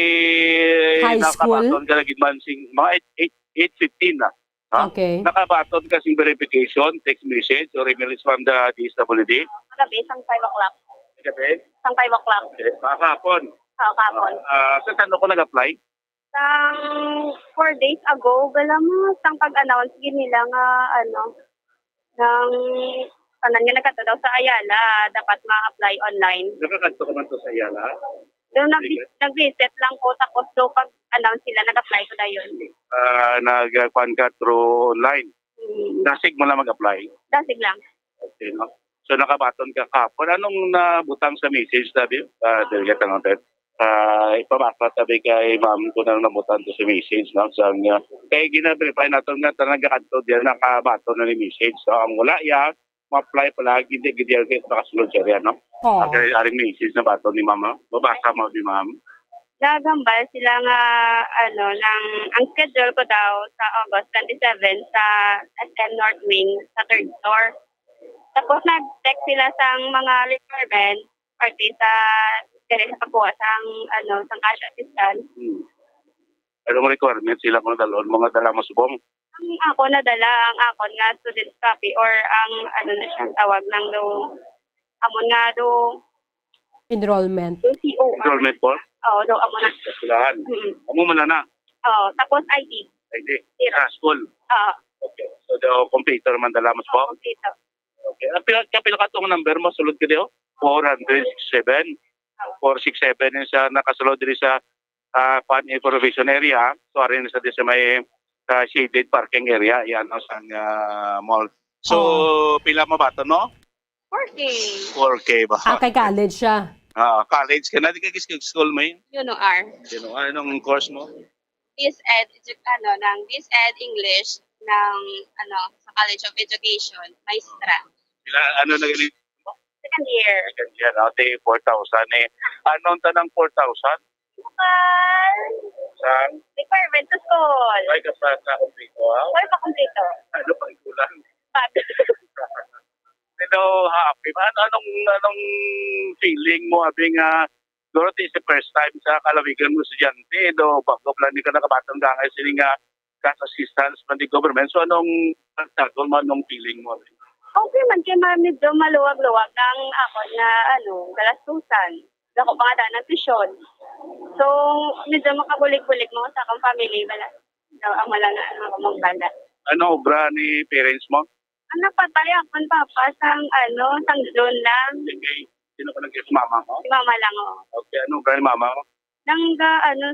[SPEAKER 5] high school?
[SPEAKER 10] Nakabaton ka na gidmansing, mga 8:15 na.
[SPEAKER 5] Okay.
[SPEAKER 10] Nakabaton kasing verification, text message, or emails from the DSWD?
[SPEAKER 13] Magabi, sang 5 o'clock.
[SPEAKER 10] Magabi?
[SPEAKER 13] Sang 5 o'clock.
[SPEAKER 10] Okay. Kahapon?
[SPEAKER 13] Kahapon.
[SPEAKER 10] Sa tanong ko nag-apply?
[SPEAKER 13] Sang 4 days ago, wala mo, sang pag-announce nila nga, ng kanan nga nagkata daw sa Ayala, dapat ma-apply online.
[SPEAKER 10] Nakakanto ka man to sa Ayala?
[SPEAKER 13] Yung nag-visit lang po, tapos do pag-announce sila, nag-apply ko na yun.
[SPEAKER 10] Nag-pan ka through online. Dasig mo lang mag-apply.
[SPEAKER 13] Dasig lang.
[SPEAKER 10] Okay, no? So nakabaton ka kapon. Anong nabutang sa message sabi? Delegate ang hotel. Ipabasa sabi kay ma'am ko na nabutan to sa message. No? So, kaya gina-verify natin nga nagkakanto diyan nakabaton na ni message. So ang wala yan, ma-apply pala, hindi kayo nakasulod siya rin. No? Okay, aring message na baton ni mama. Babasa mo ni ma'am.
[SPEAKER 13] Nagambal sila nga, ang schedule ko daw sa August 27 sa SM North Wing, sa third floor. Tapos nag-text sila sa mga requirement, parte sa pagkuha sa cash assistance.
[SPEAKER 10] Anong requirement sila kung dalon? Mga dala masubong?
[SPEAKER 13] Ang ako nadala, ang akon nga student copy or ang siyang tawag ng amon nga
[SPEAKER 5] Enrollment.
[SPEAKER 13] CO.
[SPEAKER 10] Enrollment po?
[SPEAKER 13] Oo, amon na.
[SPEAKER 10] Silahan. Amo man na.
[SPEAKER 13] Oo, tapos ID.
[SPEAKER 10] ID. School.
[SPEAKER 13] Oo.
[SPEAKER 10] Okay. So the computer man dala mas po?
[SPEAKER 13] Computer.
[SPEAKER 10] Okay. Ang pinakatong number mo, sulod ka diyo? 467. 467 yung sa nakasulod din sa Pan Information Area. So, arin sa may shaded parking area. Yan ang mall. So, pila mo ba ito, no?
[SPEAKER 13] 4K.
[SPEAKER 10] 4K ba?
[SPEAKER 5] Kay college siya.
[SPEAKER 10] College ka na. Di ka school mo yun?
[SPEAKER 13] UNOR.
[SPEAKER 10] Anong course mo?
[SPEAKER 13] BSEd, ng BSEd English ng, sa College of Education, Maestra.
[SPEAKER 10] Ano na ganito?
[SPEAKER 13] Second year.
[SPEAKER 10] Second year. Okay, 4,000 eh. Anong tanang 4,000? Saan?
[SPEAKER 13] Requirement to school.
[SPEAKER 10] Ay, kapag na-complete ko.
[SPEAKER 13] Why pa kompleto?
[SPEAKER 10] Ano pa ikulang? Pero happy ba? Anong feeling mo? Abing siguro ito is the first time sa kalawigan mo estudyante. Bago plan ka nakabatang gangay sila nga cash assistance from the government. So anong nagtagol mo? Anong feeling mo?
[SPEAKER 13] Okay man, kaya medyo maluwag-luwag ng ako na galastusan. Dako pa nga ng tuition. So, medyo makabulig-bulig mo sa akong family. Ang wala na ako magbanda.
[SPEAKER 10] Ano obra ni parents mo?
[SPEAKER 13] Ang nagpapayakon papa sang June lang.
[SPEAKER 10] Okay. Sino ka nag-guess mama mo?
[SPEAKER 13] Si mama lang
[SPEAKER 10] Okay, ano obra ni mama mo?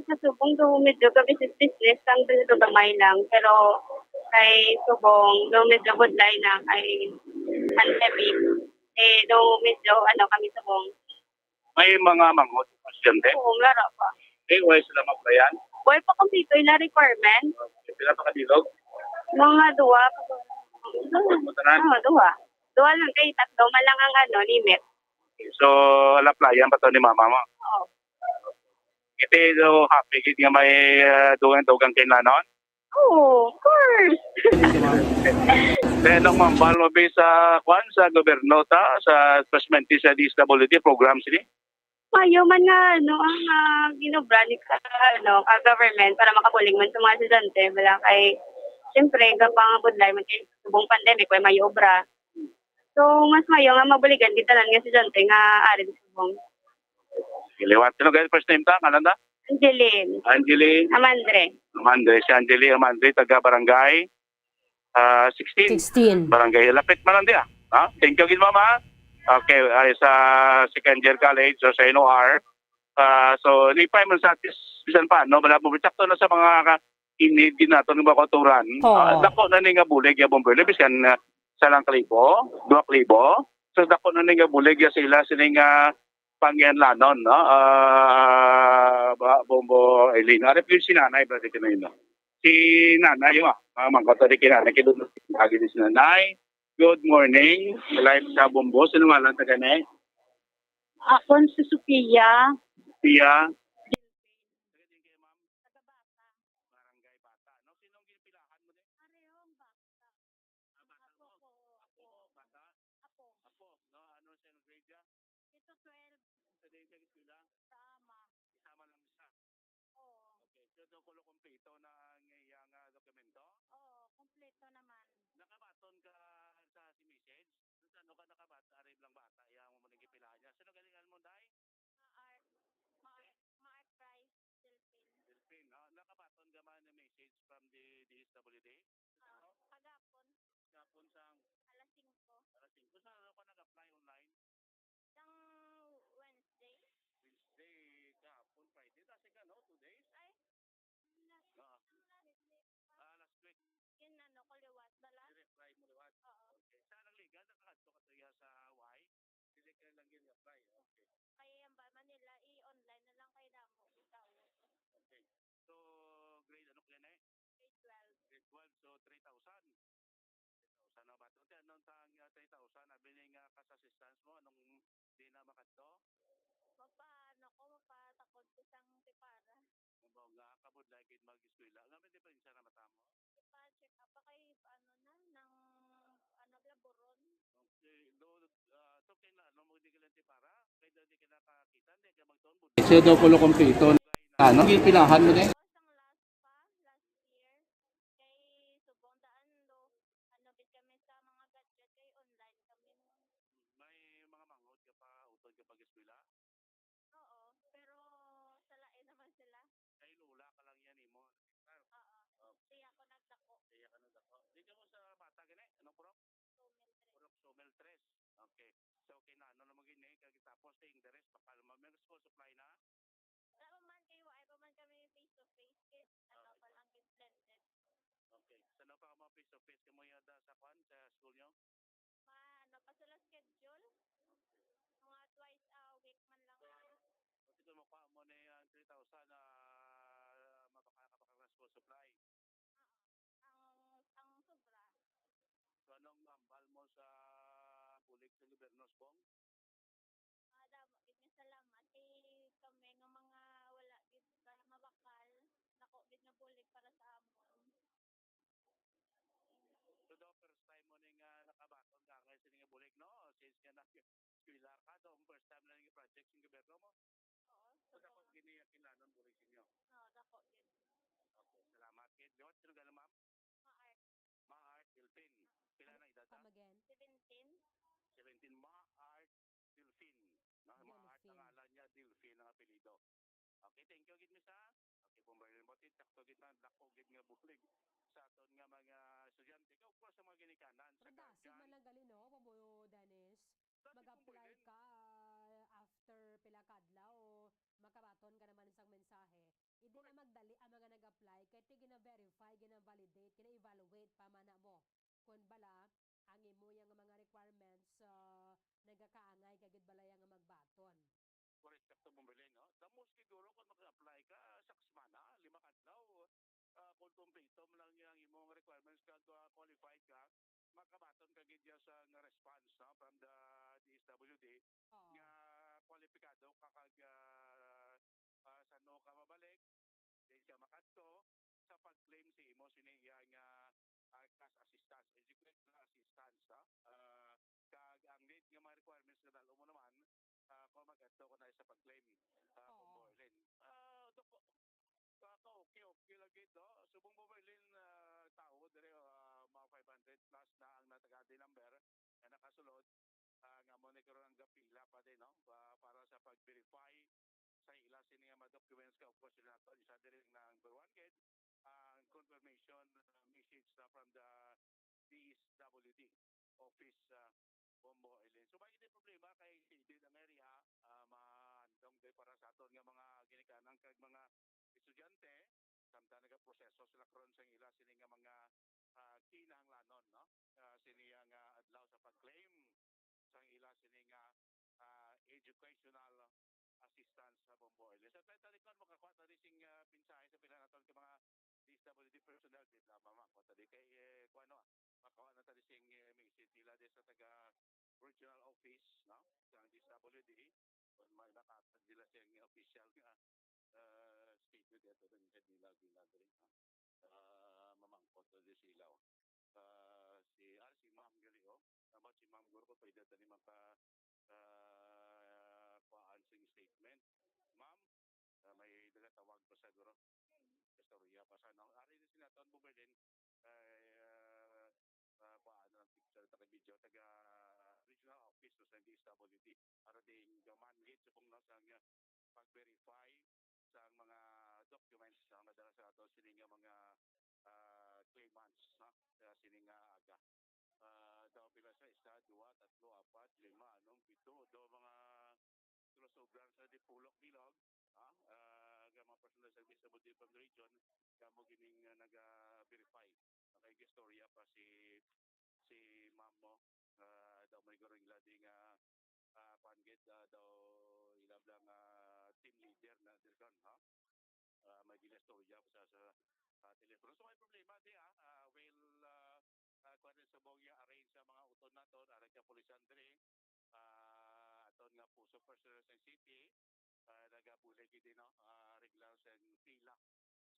[SPEAKER 13] Sa subong medyo ka business sang gamay lang. Pero kay subong medyo budlay na kay heavy. Medyo kami subong.
[SPEAKER 10] May mga manghot estudyante?
[SPEAKER 13] Oo, laro pa.
[SPEAKER 10] Why sila mag-playan?
[SPEAKER 13] Why pa kompleto na requirement?
[SPEAKER 10] Pila pa kadilog?
[SPEAKER 13] Mga duwa.
[SPEAKER 10] Mutanan?
[SPEAKER 13] Duwa. Duwa lang kay tatlo man lang ang limit.
[SPEAKER 10] So, ala-playan pa to ni mama mo?
[SPEAKER 13] Oo.
[SPEAKER 10] Iti happy gid nga may dugang kinanon?
[SPEAKER 13] Oo, of course.
[SPEAKER 10] Then, ang mambal mo ba sa gobyerno sa pasmenti sa DSWD program sila?
[SPEAKER 13] Mayo man nga, ang ginobra ni government para makabuling man sa mga estudyante. Wala kay, siyempre, kapang budlay man kay subong pandemic, may mayo obra. So, mas mayo nga mabuligan kita lang nga estudyante nga ari di subong.
[SPEAKER 10] Iliwat. Sino guys, first name ta? Kanan ta?
[SPEAKER 13] Angeline. Amandre.
[SPEAKER 10] Si Angeline Amandre, taga barangay 16. Barangay. Lapit man lang Thank you, mama. Okay, sa second year college, so sa NOR. So, lipay mo sa bisan pa, no? Wala mo, sakto na sa mga inid din nato ng bakoturan. Dako na nga bulig, ya bomber, bisan sa lang klibo, 2 klibo. So, dako na nga bulig, ya sila nga pangyanlanon, no? Bombo Eileen. Arep yun si nanay, brother ka na yun, no? Si nanay, mangkota di kinanay, kinunod lagi din si nanay. Good morning. Live sa Bombo. Sino nga lang taga na
[SPEAKER 13] Ako si Sophia.
[SPEAKER 10] Sophia. Supply, okay.
[SPEAKER 13] Kaya yung ba Manila, i-online na lang kay Damo. Ikaw.
[SPEAKER 10] Okay. So, grade ano kaya na eh?
[SPEAKER 13] Grade 12.
[SPEAKER 10] Grade 12, so 3,000. 3,000 na ba? Ito, anong tang 3,000? Abiling kas assistance mo, anong di na makadto?
[SPEAKER 13] Mapatakod isang tipara.
[SPEAKER 10] Kung nga, kabod lagi mag-eskwela. Nga may diferensya na mata mo?
[SPEAKER 13] Ipa-check up pa kay, laboron.
[SPEAKER 10] Okay. So, kaya na, ano mo hindi ka lang para? Kaya hindi ka nakakita, hindi ka magtuon.
[SPEAKER 17] Siya daw kulo kompleto. Ano, pilahan mo na eh?
[SPEAKER 13] Last year, kay subong daan do, bit kami sa mga gadget, kay online kami mo.
[SPEAKER 10] May mga manghod ka pa, utod ka pag-eskwela?
[SPEAKER 13] Oo, pero salain naman sila.
[SPEAKER 10] Kay lula ka lang yan, mo.
[SPEAKER 13] Oo. Siya ako nagdako.
[SPEAKER 10] Kaya ka nang dako. Di ka mo sa bata gani? Anong purok? Sumel 3. Okay. So, kinano naman gini, tapos yung interest, baka naman may school supply na?
[SPEAKER 13] Wala pa man kayo, ay pa man kami face to face, kit. Ano pa lang blended.
[SPEAKER 10] Okay. Saan pa mga face to face ka mo yada sa school nyo?
[SPEAKER 13] Pa sila schedule? Mga twice a week man lang.
[SPEAKER 10] Kasi kung makuha mo na yung 3,000 na mapakakapakak na school supply.
[SPEAKER 13] Ang sobra.
[SPEAKER 10] So, anong ambal mo sa bulik ng gobyerno, Spong?
[SPEAKER 13] Gid nga salamat kami nga mga wala gid ka mabakal, nako gid nga bulig para sa amon.
[SPEAKER 10] So, the first time mo ning nakabaton ka ngayon sa nga bulig, no? Since nga nag-eskwela ka, first time na nga project ng gobyerno mo?
[SPEAKER 13] Oo.
[SPEAKER 10] So, dako giniyakilanon bulig sinyo?
[SPEAKER 13] Oo, dako gid.
[SPEAKER 10] Okay, salamat kid. Diwa, sino gano'n, ma'am? Ma-Art Delphin. Pila na edad?
[SPEAKER 5] Come again.
[SPEAKER 13] 17.
[SPEAKER 10] 17. Ma-Art Delphin. No? Ma-Art ang alam niya, Delphin ang apelido. Okay, thank you, gid misa. Okay, pumbayin mo, sakto gid na, dako gid nga bulig sa aton nga mga estudyante. Of course, sa mga ginikanan. Sa
[SPEAKER 5] Pagdasin man lang gali, no, Pabuyo Dennis? Mag-apply ka after pila kadlaw o makabaton ka naman isang mensahe. Hindi na magdali ang mga nag-apply kaya ti gina-verify, gina-validate, gina-evaluate pa man mo. Kung bala, ang imo yung mga requirements nagakaangay kagid bala yung magbaton.
[SPEAKER 10] Correct, sakto bumili, no? Damos siguro kung mag-apply ka sa semana, 5 kadlaw, kung kumpleto mo lang yung imong requirements ka, qualified ka, makabaton ka gid sa response, no, from the DSWD nga kwalipikado ka kag sano ka mabalik din siya makadto sa pag-claim si imo siniya nga cash assistance, educational assistance, no? Kag ang need nga mga requirements nga dalo mo naman kung mag-adto ko na sa pag-claim Bomboylin. Okay lagi ito. Subong Bomboylin tao, dire mga 500 plus na ang natagadi number na nakasulod nga mo ni karon ang gapila pa din, no? Para sa pag-verify sa ila sini nga mga documents ka, of course sila nato isa dire na number 1 gate ang confirmation message from the DSWD office Bomboylin. So may problema kay did ang area maandong day para sa aton nga mga ginikanan kag mga estudyante samtang nagaproseso sila karon sa ila sini nga mga kinahanglanon, no? Sini nga adlaw sa pag-claim sa ila sini nga educational assistance sa Bomboylin. Sa talikon makakuha tadi sing pinsahe sa pila naton ka mga DSWD personnel din na mamako tadi kay kuano makakuha na tadi sing message nila din sa taga regional office, no, sa DSWD kung may nakatag nila sing official nga schedule dito din nila ginadri mamangkot tadi sila si Ma'am Galio about si Ma'am Guro ko pwede tani maka kuhaan sing statement. Ma'am, may dagatawag pa sa Guro. Istorya pa sa ari din sinaton Bomboylin kuhaan ng picture taga video taga regional office sa DSWD para ding gamanhit sa kung nasa pag-verify sa mga documents na madala sa ato sini nga mga claimants, no? Sini nga aga daw pila sa 1, 2, 3, 4, 5, 7, do mga tulosobran sa Dipulok Bilog, mga personal service sa Budi from the region kamo gining naga-verify. Okay, istorya pa si ma'am mo daw may goring lading pangit daw ilang lang team leader na dirgan ha. May ginestorya sa telepono. So may problema di kuan sa Bogya arrange sa mga uton naton ara ka pulisan diri. Aton nga puso personal sa city nagabulig gid no regular sa pila sa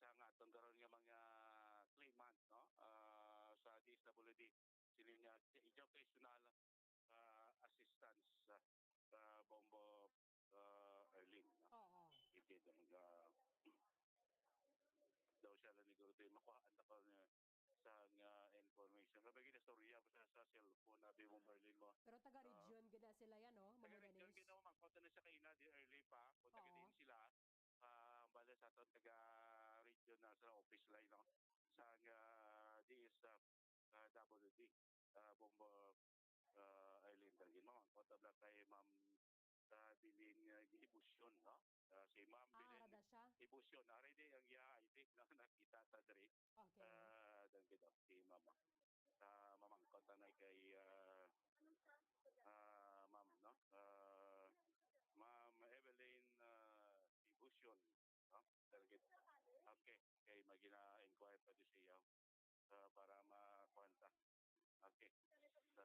[SPEAKER 10] nga aton karon nga mga claimant no sa DSWD sini nga educational assistance Bombo Erling no iti daw siya lang siguro tayo makuhaan ako sa information kapag ginastorya ko sa cellphone na Bombo Erling mo
[SPEAKER 5] Pero taga-region gina sila yan, no?
[SPEAKER 10] Taga-region gina mo mangkota na siya kaina di early pa kung taga-din sila bala sa aton taga-region na sa office line no sa DS WD Bombo Erling Dargin mo mangkota bla kay ma'am bilin gibusyon no si ma'am bilin ibusyon already ang I think nakita ta diri dan kita si ma'am mamangkot na kay ma'am no ma'am Evelyn ibusyon no target okay kay magina-inquire pa di siya para makontak okay target magina-istorya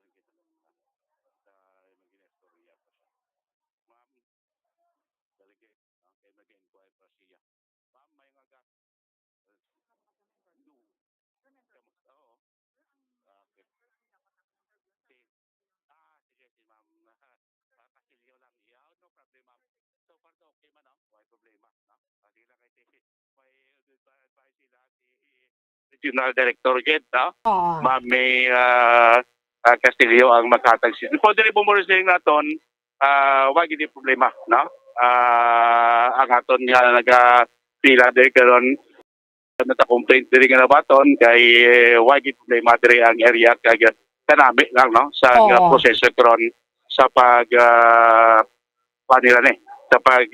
[SPEAKER 10] pa siya ma'am talaga okay mag-inquire pa siya ma'am may nga kamusta oo okay sige si ma'am Casilio lang no problem ma'am so far okay man no may problema no kasi lang kay may advice sila si Regional Director Ged no ma'am may Castillo ang maghatag siya po dili bumurising naton wag gid problema no ang aton nga nagapila diri karon nata-complaint diri nga nabaton kay wag gid problema diri ang area kay kanami lang no sa proseso karon sa pag nila ni sa pag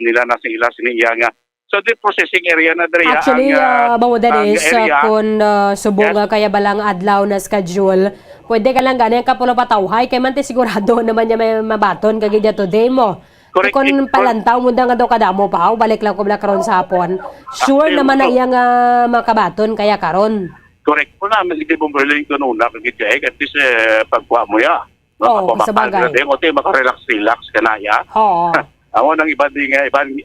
[SPEAKER 10] nila na sila siniya nga so the processing area na diri
[SPEAKER 5] actually Bawodanis kun subong kaya balang adlaw na schedule pwede ka lang gani kapulo patawhay kay man ti sigurado naman niya may mabaton kag today mo kung palantaw mo nga daw kadamo pa balik lang ko bala karon sa hapon sure naman na iya nga makabaton kaya karon
[SPEAKER 10] correct po na hindi bumberling ko una kagid kay at least pagkuha mo ya no
[SPEAKER 5] sa bagay
[SPEAKER 10] mo te makarelax ka na ya amo nang iba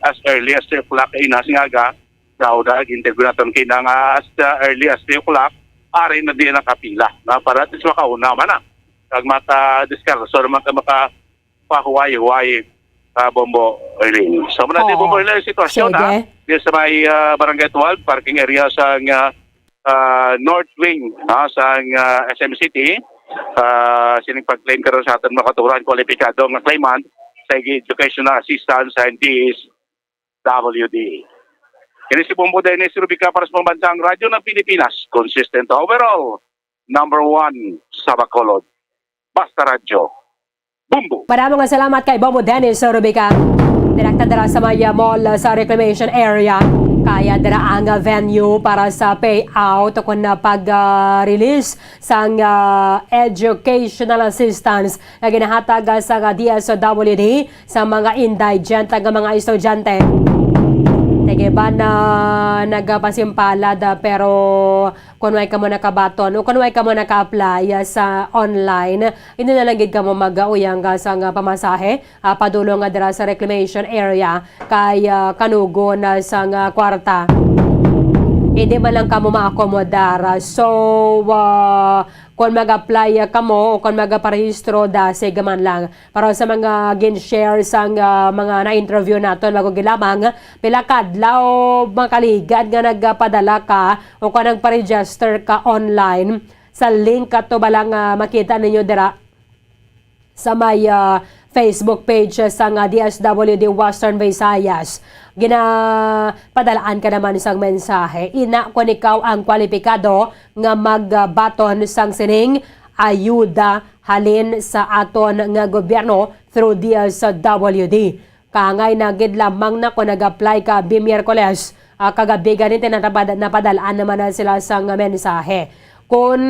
[SPEAKER 10] as early as 3 o'clock ina singaga daw interview naton kinang as early as 3 o'clock ari na di nakapila na para at least makauna man na kag mata discuss so maka pahuway Bombo Erling. So muna di Bombo Erling sitwasyon di sa may Barangay 12 parking area sa North Wing sa SM City sining pag-claim karon sa aton makaturan kwalipikado nga claimant sa educational assistance and DSWD. Kini si Bombo Dennis Rubica para sa pambansang radyo ng Pilipinas, consistent overall, number 1 sa Bacolod. Basta Radyo. Bumbo.
[SPEAKER 5] Maraming salamat kay Bombo Dennis Rubica. Direkta dara sa Maya Mall sa reclamation area. Kaya dara ang venue para sa payout kung na pag-release sa educational assistance na ginahatag sa DSWD sa mga indigent nga mga estudyante. Ba na nagapasimpalad pero kung way ka mo nakabaton o kung way ka mo naka-apply sa online, hindi na lang gid ka mo mag-uyang sa pamasahe padulong nga dira sa reclamation area kay kanugo na sa kwarta. Hindi man lang ka mo ma-accommodar. So, kung mag-apply ka mo o kung mag-parehistro, sige man lang. Para sa mga gin-share sa mga na-interview natin, magugilamang, pila kadlaw, makaligad nga nagpadala ka o kung nagpa-register ka online, sa link ka to balang makita ninyo dira sa may Facebook page sa DSWD Western Visayas. Ginapadalaan ka naman isang mensahe. Ina kung ikaw ang kwalipikado nga magbaton sang sining ayuda halin sa aton nga gobyerno through DSWD. Kangay na gid lamang na kung nag-apply ka Miyerkules kagabi ganito napadalaan naman na sila sang mensahe. Kung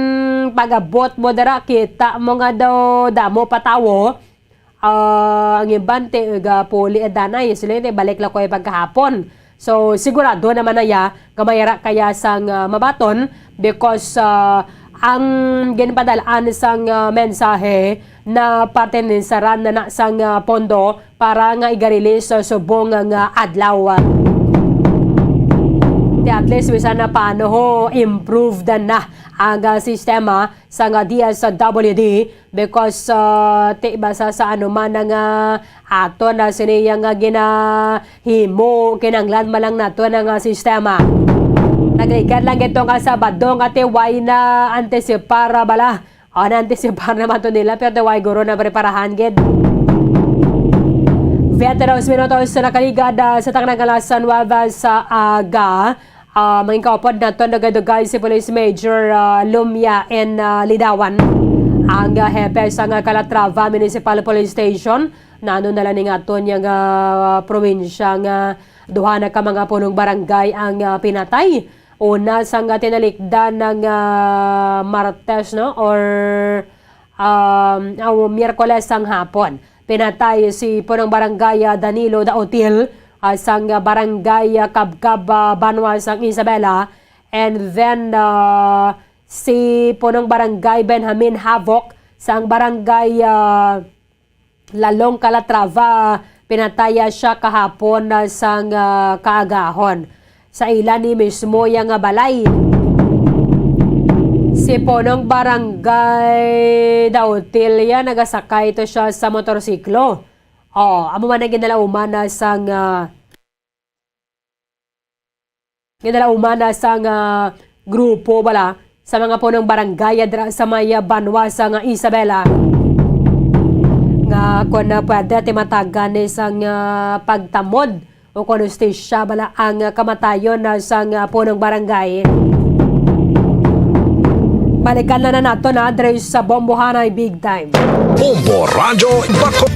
[SPEAKER 5] pag-abot mo dara kita mo nga daw damo patawo ang ibante puli danay sila balik la ko pagkahapon. So sigurado naman na gamayara kaya sang mabaton because ang ginpadalaan sang mensahe na parte ni saran na sang pondo para nga igarilis sa subong nga adlaw. At least wisa na paano ho improve na ang sistema sa nga DSWD because basa sa anuman nga ato na siniya nga ginahimo kinanglan malang nato na nga sistema. Nagaigan lang ito nga Sabado nga way na antisipara bala. O na-antisipar naman ito nila pero way guro na preparahan gid. 22 minutos na nakaligad sa tangang kalasan wabas sa aga. Mga kaupod na ito nagadugay si Police Major Lumia and Lidawan. Ang hepe sa Calatrava Municipal Police Station na nala ni nga ito niyang probinsya nga duha na ka mga punong barangay ang pinatay. Una sa tinalikdan ng Martes no or Miyerkules ang hapon. Pinatay si punong barangay Danilo Daotil sang barangay Kabkab Banwa sang Isabela, and then si punong barangay Benjamin Havok sang barangay Lalong Calatrava, pinataya siya kahapon sang kaagahon. Sa ilan ni mismo yung balay. Si punong barangay Dautilia, nagasakay ito siya sa motorsiklo. Amo man na ginalaumana sang grupo bala sa mga punong barangay sa may Banwa sa Isabela. Nga kung na pwede timatagan isang pagtamod o kung siya bala ang kamatayon sa punong barangay. Balikan na nato na address sa Bombohanay Big Time.
[SPEAKER 4] Bombo Radyo Bako.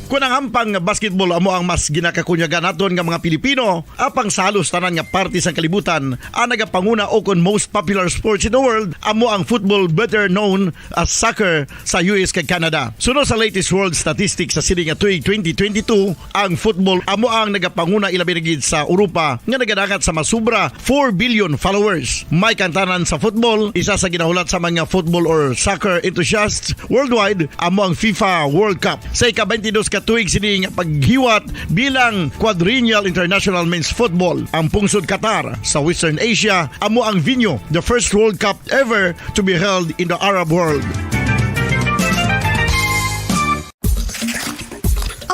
[SPEAKER 4] Kunang ampang basketball amo ang mas ginakakunyagan naton nga mga Pilipino, apang salos tanan nga parte sang kalibutan, ang nagapanguna o kon most popular sports in the world amo ang football, better known as soccer sa US kag Canada. Sunod sa latest world statistics sa sini nga tuig 2022, ang football amo ang nagapanguna ilabi na gid sa Europa nga nagadangat sa masubra 4 billion followers. May kantanan sa football, isa sa ginahulat sa mga football or soccer enthusiasts worldwide amo ang FIFA World Cup. Sa ika-22 katuig sining paghiwat bilang Quadrennial International Men's Football. Ang pungsod Qatar sa Western Asia amo ang venue, the first World Cup ever to be held in the Arab world.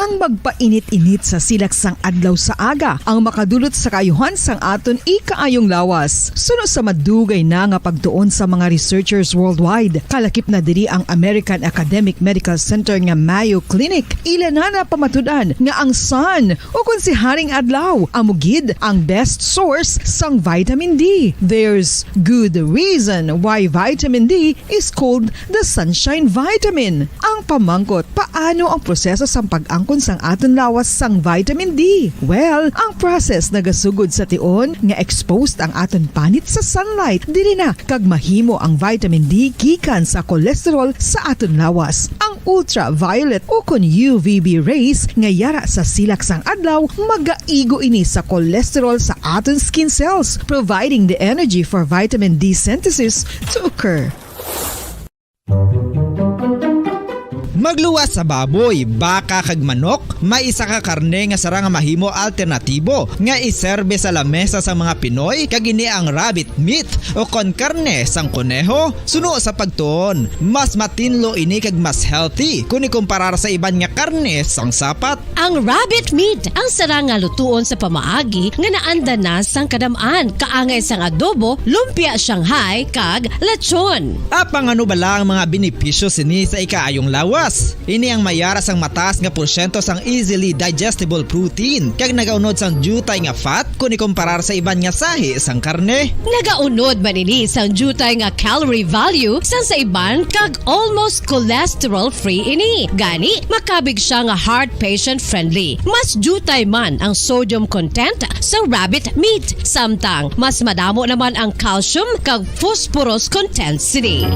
[SPEAKER 1] Ang magpainit-init sa silaksang adlaw sa aga ang makadulot sa kaayuhan sang aton ikaayong lawas. Suno sa madugay na nga pagtuon sa mga researchers worldwide, kalakip na diri ang American Academic Medical Center nga Mayo Clinic. Ilan na pamatudan nga ang sun o kung si Haring Adlaw amugid ang best source sang vitamin D. There's good reason why vitamin D is called the sunshine vitamin. Ang pamangkot, paano ang proseso sang pag-angkon sang aton lawas sang vitamin D? Well, ang process nagasugod sa tion nga exposed ang aton panit sa sunlight, dili na kag mahimo ang vitamin D gikan sa cholesterol sa aton lawas. Ang ultraviolet o kon UVB rays nga yara sa silak sang adlaw magaigo ini sa cholesterol sa aton skin cells, providing the energy for vitamin D synthesis to occur.
[SPEAKER 23] Magluwas sa baboy, baka kag manok, may isa ka karne nga sarang mahimo alternatibo nga iserbe sa lamesa sa mga Pinoy kag ini ang rabbit meat o kon karne sang koneho. Suno sa pagtuon, mas matinlo ini kag mas healthy kung ikumparar sa iban nga karne sang sapat.
[SPEAKER 25] Ang rabbit meat ang sarang nga lutuon sa pamaagi nga naanda na sang kadamaan, kaangay sang adobo, lumpia Shanghai kag lechon.
[SPEAKER 23] Apang ano bala ang mga benepisyo sini sa ikaayong lawas? Ini ang mayara sang mataas nga porsyento sang easily digestible protein kag nagaunod sang jutay nga fat kung ikumparar sa iban nga sahi sang karne.
[SPEAKER 25] Nagaunod man ini sang jutay nga calorie value sang sa iban kag almost cholesterol free ini. Gani makabig siya nga heart patient friendly. Mas jutay man ang sodium content sa rabbit meat, samtang mas madamo naman ang calcium kag phosphorus content sini.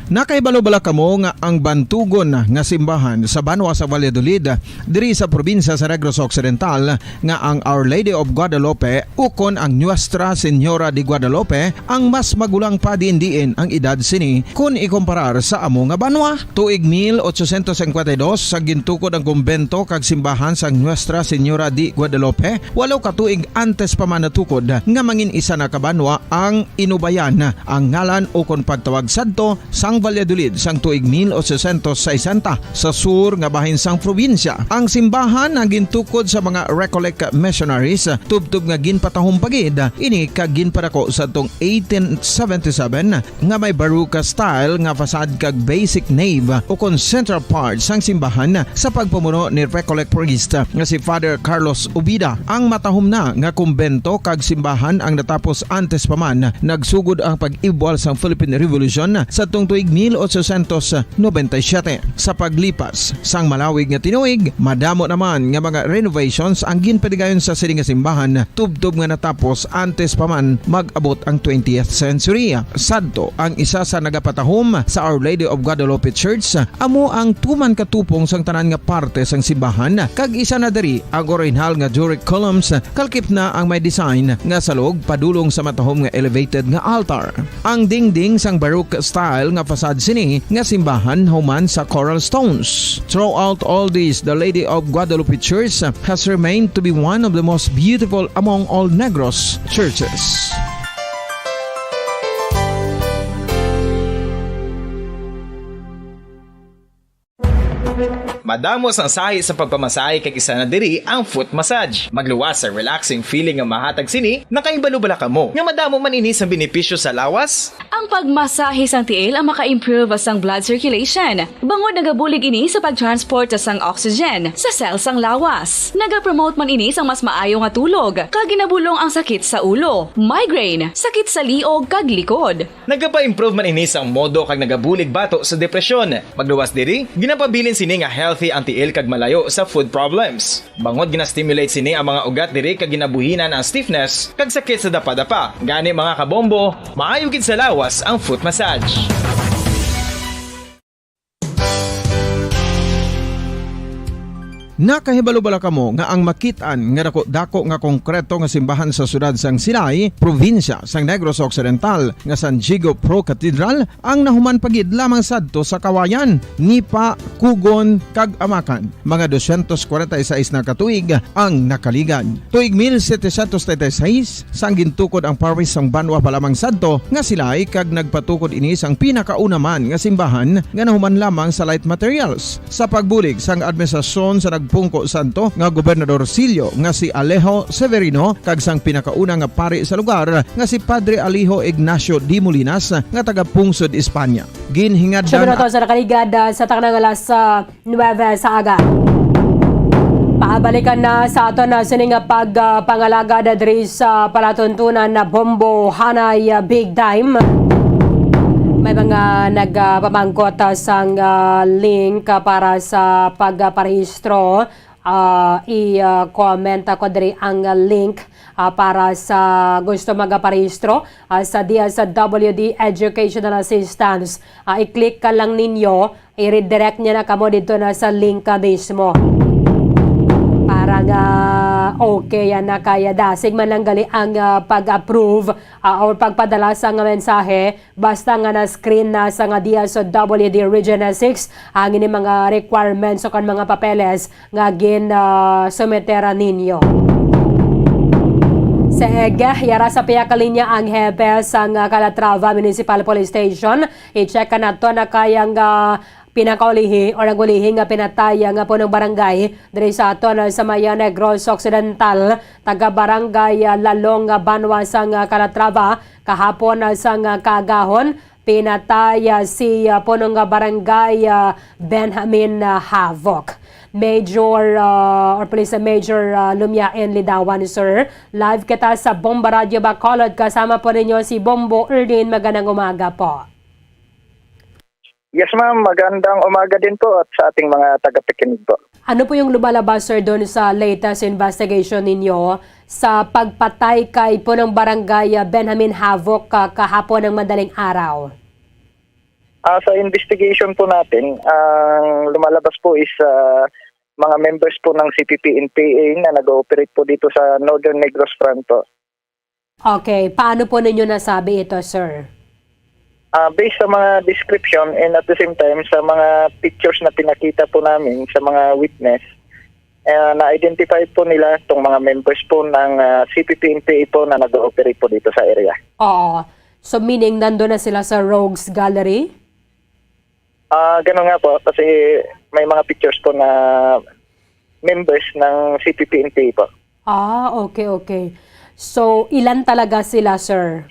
[SPEAKER 23] Nakahibalo-bala kamo nga ang bantugon nga simbahan sa Banwa sa Valladolid diri sa probinsya sa Negros Occidental nga ang Our Lady of Guadalupe ukon ang Nuestra Señora de Guadalupe ang mas magulang pa diin ang edad sini kung ikomparar sa amo nga banwa. Tuig 1852 sa gintukod ang kumbento kag simbahan sa Nuestra Señora de Guadalupe, walo ka tuig antes pa man natukod nga mangin isa na kabanwa ang inubayan ang ngalan ukon pagtawag sadto sang Valladolid sang tuig 1860 sa sur nga bahin sang probinsya. Ang simbahan ang gintukod sa mga Recollect missionaries tubtub nga ginpatahong pagid ini kag ginpadako sa tong 1877 nga may baroque style nga fasad kag basic nave ukon central part sang simbahan sa pagpamuno ni Recollect priest nga si Father Carlos Ubida. Ang matahom na nga kumbento kag simbahan ang natapos antes pa man nagsugod ang pag-ibwal sang Philippine Revolution sa tong tuig 1897. Sa paglipas sang malawig nga tinuig, madamo naman nga mga renovations ang ginpadigayon sa sining nga simbahan tubtob nga natapos antes pa man mag-abot ang 20th century. Sadto ang isa sa nagapatahom sa Our Lady of Guadalupe Church amo ang tuman katupong sang tanan nga parte sang simbahan kag isa na diri ang original nga Doric columns kalkip na ang may design nga salog padulong sa matahom nga elevated nga altar. Ang dingding sang baroque style nga fasad sini nga simbahan human sa coral stones. Throughout all this, the Lady of Guadalupe Church has remained to be one of the most beautiful among all Negros churches.
[SPEAKER 3] Madamos ang sahi sa pagpamasahe kag isa na diri ang foot massage. Magluwas sa relaxing feeling nga mahatag sini, nakaibalo-bala ka mo. Nga madamo man ini sa benepisyo sa lawas.
[SPEAKER 8] Ang pagmasahe sang tiil ang maka-improve sang blood circulation. Bangod nagabulig ini sa pagtransport sang oxygen sa cells sang lawas. Nagapromote man ini sang mas maayo nga tulog, kag ginabulong ang sakit sa ulo, migraine, sakit sa liog kag likod.
[SPEAKER 3] Nagapa-improve man ini sang modo kag nagabulig bato sa depresyon. Magluwas diri, ginapabilin sini nga healthy anti-ill kag malayo sa food problems. Bangod gina-stimulate sini ang mga ugat diri kag ginabuhinan ang stiffness kag sakit sa dapa-dapa. Gani mga kabombo, maayo gid sa lawas ang foot massage.
[SPEAKER 23] Nakahibalo-bala kamo nga ang makitaan nga dako nga konkreto nga simbahan sa sudad sang Sinay, probinsya sang Negros Occidental nga San Diego Pro Cathedral ang nahuman pagid lamang sadto sa Kawayan, Nipa, Kugon kag Amakan. Mga 246 na katuig ang nakaligan. Tuig 1736 sang gintukod ang parish sang Banwa pa lamang sadto nga silay kag nagpatukod ini sang pinakauna man nga simbahan nga nahuman lamang sa light materials. Sa pagbulig sang administrasyon sa Pungko Santo nga Gobernador Silio nga si Alejo Severino kag sang pinakauna nga pari sa lugar nga si Padre Alijo Ignacio Di Molinas nga taga Pungsod, Espanya. Ginhingad
[SPEAKER 5] Siyempre na to sa nakaligad sa taknang alas 9 sa aga. Paabalikan na sa ato na sining pagpangalaga na diri sa palatuntunan na Bombo Hanay Big Time. May mga nagpamangkot sang link para sa pagparehistro. I-comment ko diri ang link para sa gusto magparehistro sa DSWD Educational Assistance. I-click ka lang ninyo, i-redirect niya na kamo dito na sa link mismo. Para nga okay yan na kaya dasig man lang gali ang pag-approve o pagpadala sa nga mensahe basta nga na screen na sa nga DSWD Region 6 ang ini mga requirements o kan mga papeles nga gin sumetera ninyo. Sa Ege, yara sa piyakalinya ang hepe sa Calatrava Municipal Police Station. I-check ka na to na kayang pinakaulihi o nagulihi nga pinataya nga po ng barangay diri sa aton sa Maya Negros Occidental, taga barangay Lalong Banwa sang Calatrava kahapon sang kagahon pinataya si punong barangay Benjamin Havok. Major Lumiain Lidawan, sir. Live kita sa Bomba Radio Bacolod, kasama po ninyo si Bombo Erdin. Magandang umaga po.
[SPEAKER 15] Yes ma'am, magandang umaga din po at sa ating mga tagapakinig po.
[SPEAKER 5] Ano po yung lumalabas sir doon sa latest investigation ninyo sa pagpatay kay po ng barangay Benjamin Havok kahapon ng madaling araw?
[SPEAKER 15] Sa investigation po natin, ang lumalabas po is mga members po ng CPP-NPA na nag-ooperate po dito sa Northern Negros Front po.
[SPEAKER 5] Okay, paano po ninyo nasabi ito, sir?
[SPEAKER 15] Based sa mga description and at the same time sa mga pictures na pinakita po namin sa mga witness, na-identify po nila itong mga members po ng CPP-NPA po na nag-ooperate po dito sa area.
[SPEAKER 5] Oo. So meaning nandun na sila sa Rogues Gallery?
[SPEAKER 15] Ganun nga po kasi may mga pictures po na members ng CPP-NPA po.
[SPEAKER 5] Okay. So ilan talaga sila, sir?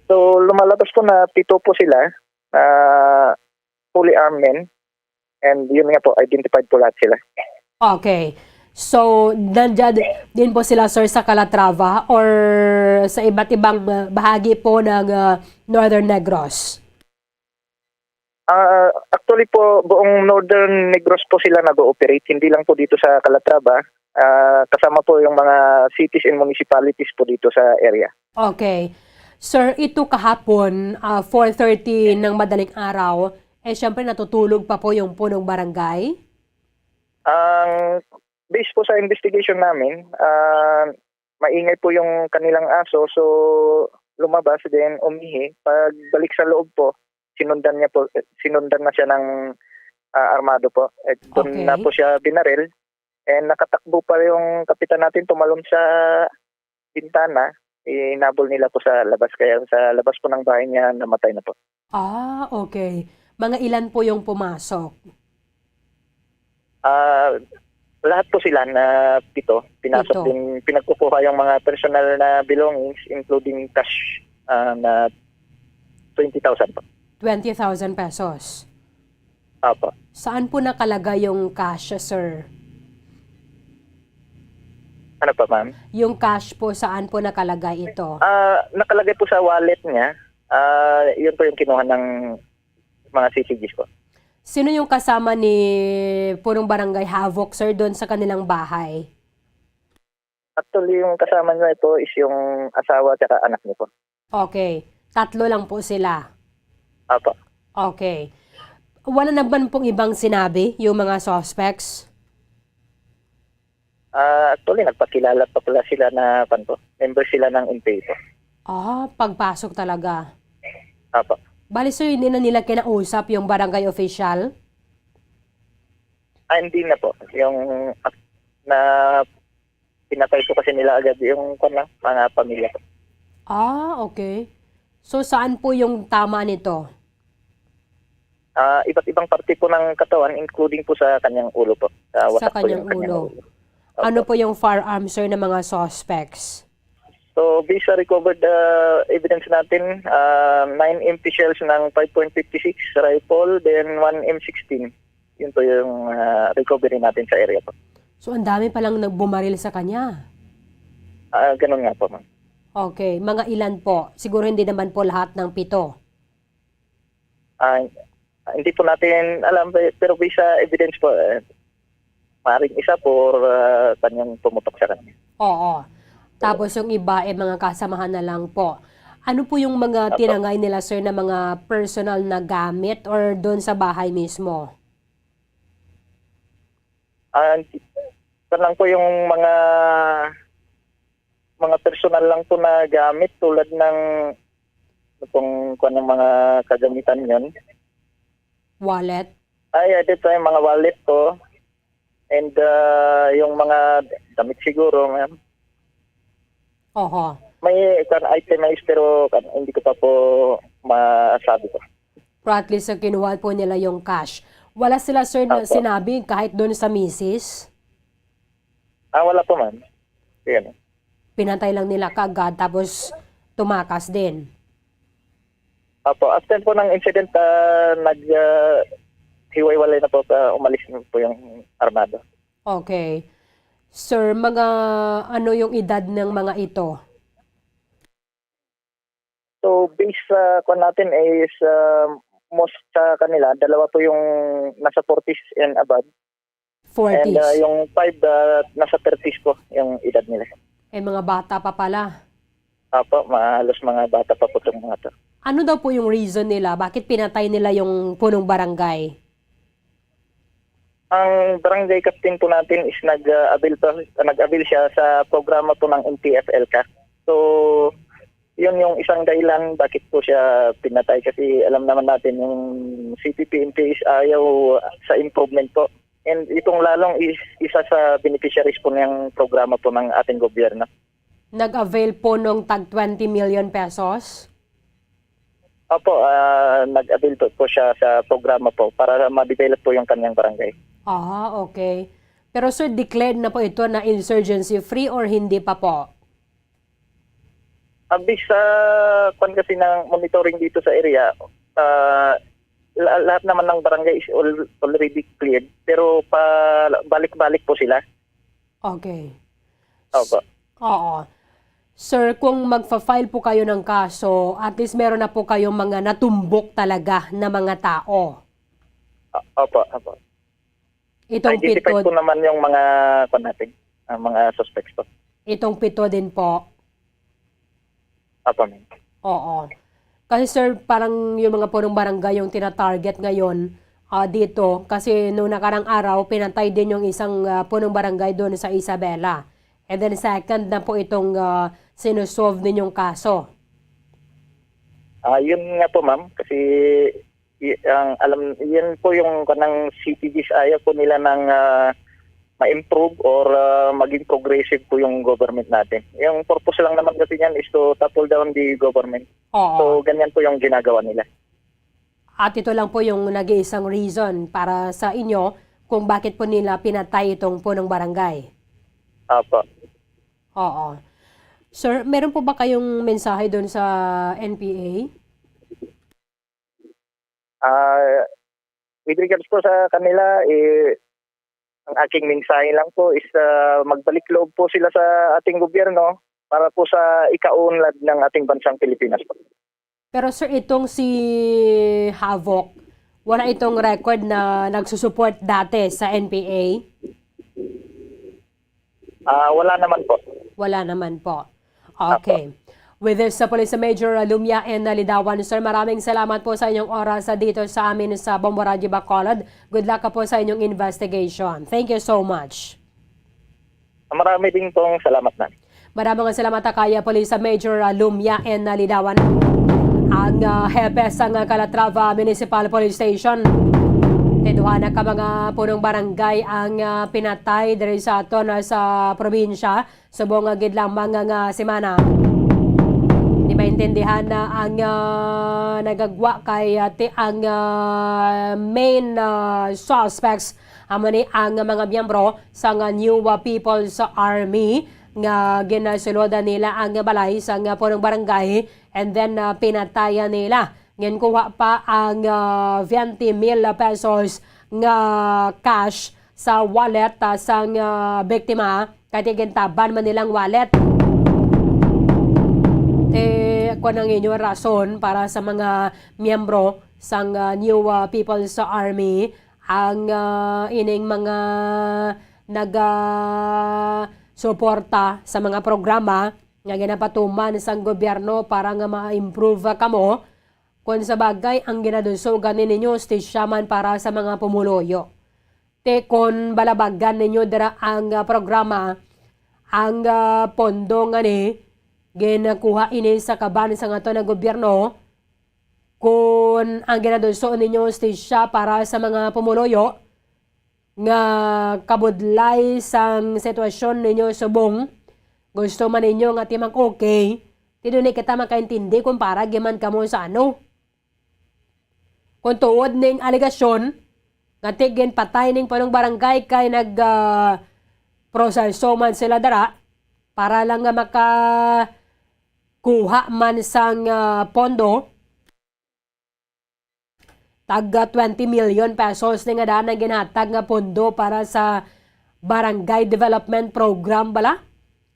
[SPEAKER 15] So lumalabas po na 7 po sila, fully armed men, and yun nga po, identified po lahat sila.
[SPEAKER 5] Okay. So, nandiyan din po sila, sir, sa Calatrava or sa iba't ibang bahagi po ng Northern Negros?
[SPEAKER 15] Actually po, buong Northern Negros po sila nag-ooperate, hindi lang po dito sa Calatrava. Kasama po yung mga cities and municipalities po dito sa area.
[SPEAKER 5] Okay. Sir, ito kahapon, 4:30 ng madaling araw, syempre natutulog pa po yung punong barangay?
[SPEAKER 15] Based po sa investigation namin, maingay po yung kanilang aso, so lumabas din, umihi. Pagbalik sa loob po, sinundan na siya ng armado po. At doon na po siya binaril. And nakatakbo pa yung kapitan natin, tumalon sa bintana. Inabol nila po sa labas. Kaya sa labas po ng bahay niya, namatay na po.
[SPEAKER 5] Okay. Mga ilan po yung pumasok?
[SPEAKER 15] Lahat po sila na 7. Pinasok din, pinagkukuha yung mga personal na belongings, including cash na 20,000 po.
[SPEAKER 5] 20,000 pesos?
[SPEAKER 15] Apo.
[SPEAKER 5] Saan po nakalagay yung cash, sir?
[SPEAKER 15] Ano pa, ma'am?
[SPEAKER 5] Yung cash po, saan po nakalagay ito?
[SPEAKER 15] Nakalagay po sa wallet niya. Yun po yung kinuha ng mga CCGs ko.
[SPEAKER 5] Sino yung kasama ni punong barangay Havoc, sir, doon sa kanilang bahay?
[SPEAKER 15] Actually, yung kasama niya ito is yung asawa at anak niya po.
[SPEAKER 5] Okay. 3 lang po sila?
[SPEAKER 15] Apo.
[SPEAKER 5] Okay. Wala na ba pong ibang sinabi, yung mga suspects?
[SPEAKER 15] Actually, nagpakilala pa pala sila na member sila ng NPA po.
[SPEAKER 5] Pagpasok talaga.
[SPEAKER 15] Apo.
[SPEAKER 5] Bali, sir, hindi na nila kinausap yung barangay official?
[SPEAKER 15] Hindi na po. Yung na pinatay po kasi nila agad yung mga pamilya po.
[SPEAKER 5] Okay. So, saan po yung tama nito?
[SPEAKER 15] Iba't ibang parte po ng katawan, including po sa kanyang ulo po.
[SPEAKER 5] Sa kanyang ulo. Ano po yung firearms, sir, ng mga suspects?
[SPEAKER 15] So, based sa recovered evidence natin, 9 empty shells ng 5.56 rifle, then 1 M16. Yun po yung recovery natin sa area po.
[SPEAKER 5] So, ang dami palang nagbumaril sa kanya?
[SPEAKER 15] Ganun nga po, ma'am.
[SPEAKER 5] Okay. Mga ilan po? Siguro hindi naman po lahat ng 7.
[SPEAKER 15] Hindi po natin alam, pero based sa evidence po, maaaring isa po kanyang pumutok sa kanya.
[SPEAKER 5] Oo. Tapos yung iba mga kasamahan na lang po. Ano po yung mga tinangay nila, sir, na mga personal na gamit or doon sa bahay mismo?
[SPEAKER 15] Lang po yung mga personal lang po na gamit tulad ng ng mga kagamitan yon.
[SPEAKER 5] Wallet?
[SPEAKER 15] Dito yung mga wallet to. And yung mga damit siguro, ma'am. May itemized pero hindi ko pa po masabi ko.
[SPEAKER 5] Pero at least kinuha po nila yung cash. Wala sila, sir, na sinabi kahit doon sa misis?
[SPEAKER 15] Wala po, ma'am. Yan.
[SPEAKER 5] Pinatay lang nila kaagad tapos tumakas din?
[SPEAKER 15] Apo, after po ng incident, hiwa-hiwalay na po, umalis na po yung armado.
[SPEAKER 5] Okay. Sir, ano yung edad ng mga ito?
[SPEAKER 15] So, based sa natin is most sa kanila, 2 po yung nasa 40s and above.
[SPEAKER 5] 40s?
[SPEAKER 15] And yung 5 nasa 30s po yung edad nila.
[SPEAKER 5] Mga bata pa pala?
[SPEAKER 15] Apo, halos mga bata pa po itong mga to.
[SPEAKER 5] Ano daw po yung reason nila? Bakit pinatay nila yung punong barangay?
[SPEAKER 15] Ang barangay captain po natin is nag-avail siya sa programa po ng NTF-ELCA. So, yun yung isang dahilan bakit po siya pinatay kasi alam naman natin yung CPP-NP is ayaw sa improvement po. And itong lalong is isa sa beneficiaries po ng programa po ng ating gobyerno.
[SPEAKER 5] Nag-avail po nung tag 20 million pesos?
[SPEAKER 15] Opo, nag-avail po siya sa programa po para ma-develop po yung kanyang barangay.
[SPEAKER 5] Okay. Pero sir, declared na po ito na insurgency free or hindi pa po?
[SPEAKER 15] Abis sa kasi ng monitoring dito sa area, lahat naman ng barangay is already cleared. Pero balik-balik po sila.
[SPEAKER 5] Okay.
[SPEAKER 15] Opo.
[SPEAKER 5] Oo. Sir, kung magfa-file po kayo ng kaso, at least meron na po kayong mga natumbok talaga na mga tao.
[SPEAKER 15] Opo.
[SPEAKER 5] Itong
[SPEAKER 15] Identify
[SPEAKER 5] pito,
[SPEAKER 15] po naman yung mga mga suspects po.
[SPEAKER 5] itong pito din po.
[SPEAKER 15] Opo, ma'am.
[SPEAKER 5] Oo. Kasi sir, parang yung mga punong barangay yung tina-target ngayon dito. Kasi noong nakarang araw, pinatay din yung isang punong barangay doon sa Isabela. And then second na po itong sinusolve ninyong kaso.
[SPEAKER 15] Yun nga po, ma'am. Kasi yan po yung kanang CTGs ayaw po nila ng ma-improve or maging progressive po yung government natin. Yung purpose lang naman kasi yan is to topple down the government.
[SPEAKER 5] Oo.
[SPEAKER 15] So, ganyan po yung ginagawa nila.
[SPEAKER 5] At ito lang po yung nag-iisang reason para sa inyo kung bakit po nila pinatay itong punong barangay.
[SPEAKER 15] Opo.
[SPEAKER 5] Oo. Sir, meron po ba kayong mensahe doon sa NPA?
[SPEAKER 15] With regards po sa kanila, ang aking mensahe lang po is magbalik loob po sila sa ating gobyerno para po sa ikaunlad ng ating bansang Pilipinas po.
[SPEAKER 5] Pero sir, itong si Havoc, wala itong record na nagsusupport dati sa NPA?
[SPEAKER 15] Wala naman po.
[SPEAKER 5] Wala naman po. Okay. With this, sa Police Major Lumia and Lidawan, sir, maraming salamat po sa inyong oras dito sa amin sa Bombo Radio Bacolod. Good luck po sa inyong investigation. Thank you so much.
[SPEAKER 15] Marami din pong salamat na.
[SPEAKER 5] Maraming salamat kay Police Major Lumia and Lidawan. Ang Hepes ng Calatrava Municipal Police Station. Teduhana ka mga punong barangay ang pinatay diri sa aton sa probinsya. Subong gidlang mga semana. Di maintindihan na ang nagagwa kay ang main suspects amani ang mga miyembro sa New People's Army nga ginasulodan nila ang balay sa punong barangay and then pinatayan nila. Ngayon kuha pa ang 20,000 pesos nga cash sa wallet sa biktima kaya gintaban man nilang wallet. Kung ang inyong rason para sa mga miyembro sa New People's Army ang ining mga suporta sa mga programa nga ginapatuman sa gobyerno para nga ma-improve kamo kung sa bagay ang ginadusugan ninyo stisyaman para sa mga pumuloyo. Te kung balabagan ninyo dira ang programa ang pondo nga ni ginakuha ini sa kaban sa ngato na gobyerno kung ang ginadulso ninyo stisya para sa mga pumuloyo nga kabudlay sang sitwasyon ninyo subong gusto man ninyo nga timang okay tidunay kita makaintindi kung para giman kamo sa ano kung tuod ning aligasyon nga tigin patay ning panong barangay kay nag proseso man sila dara para lang nga kuha man sang pondo tagga 20 million pesos nga daan na ginhatag nga pondo para sa barangay development program bala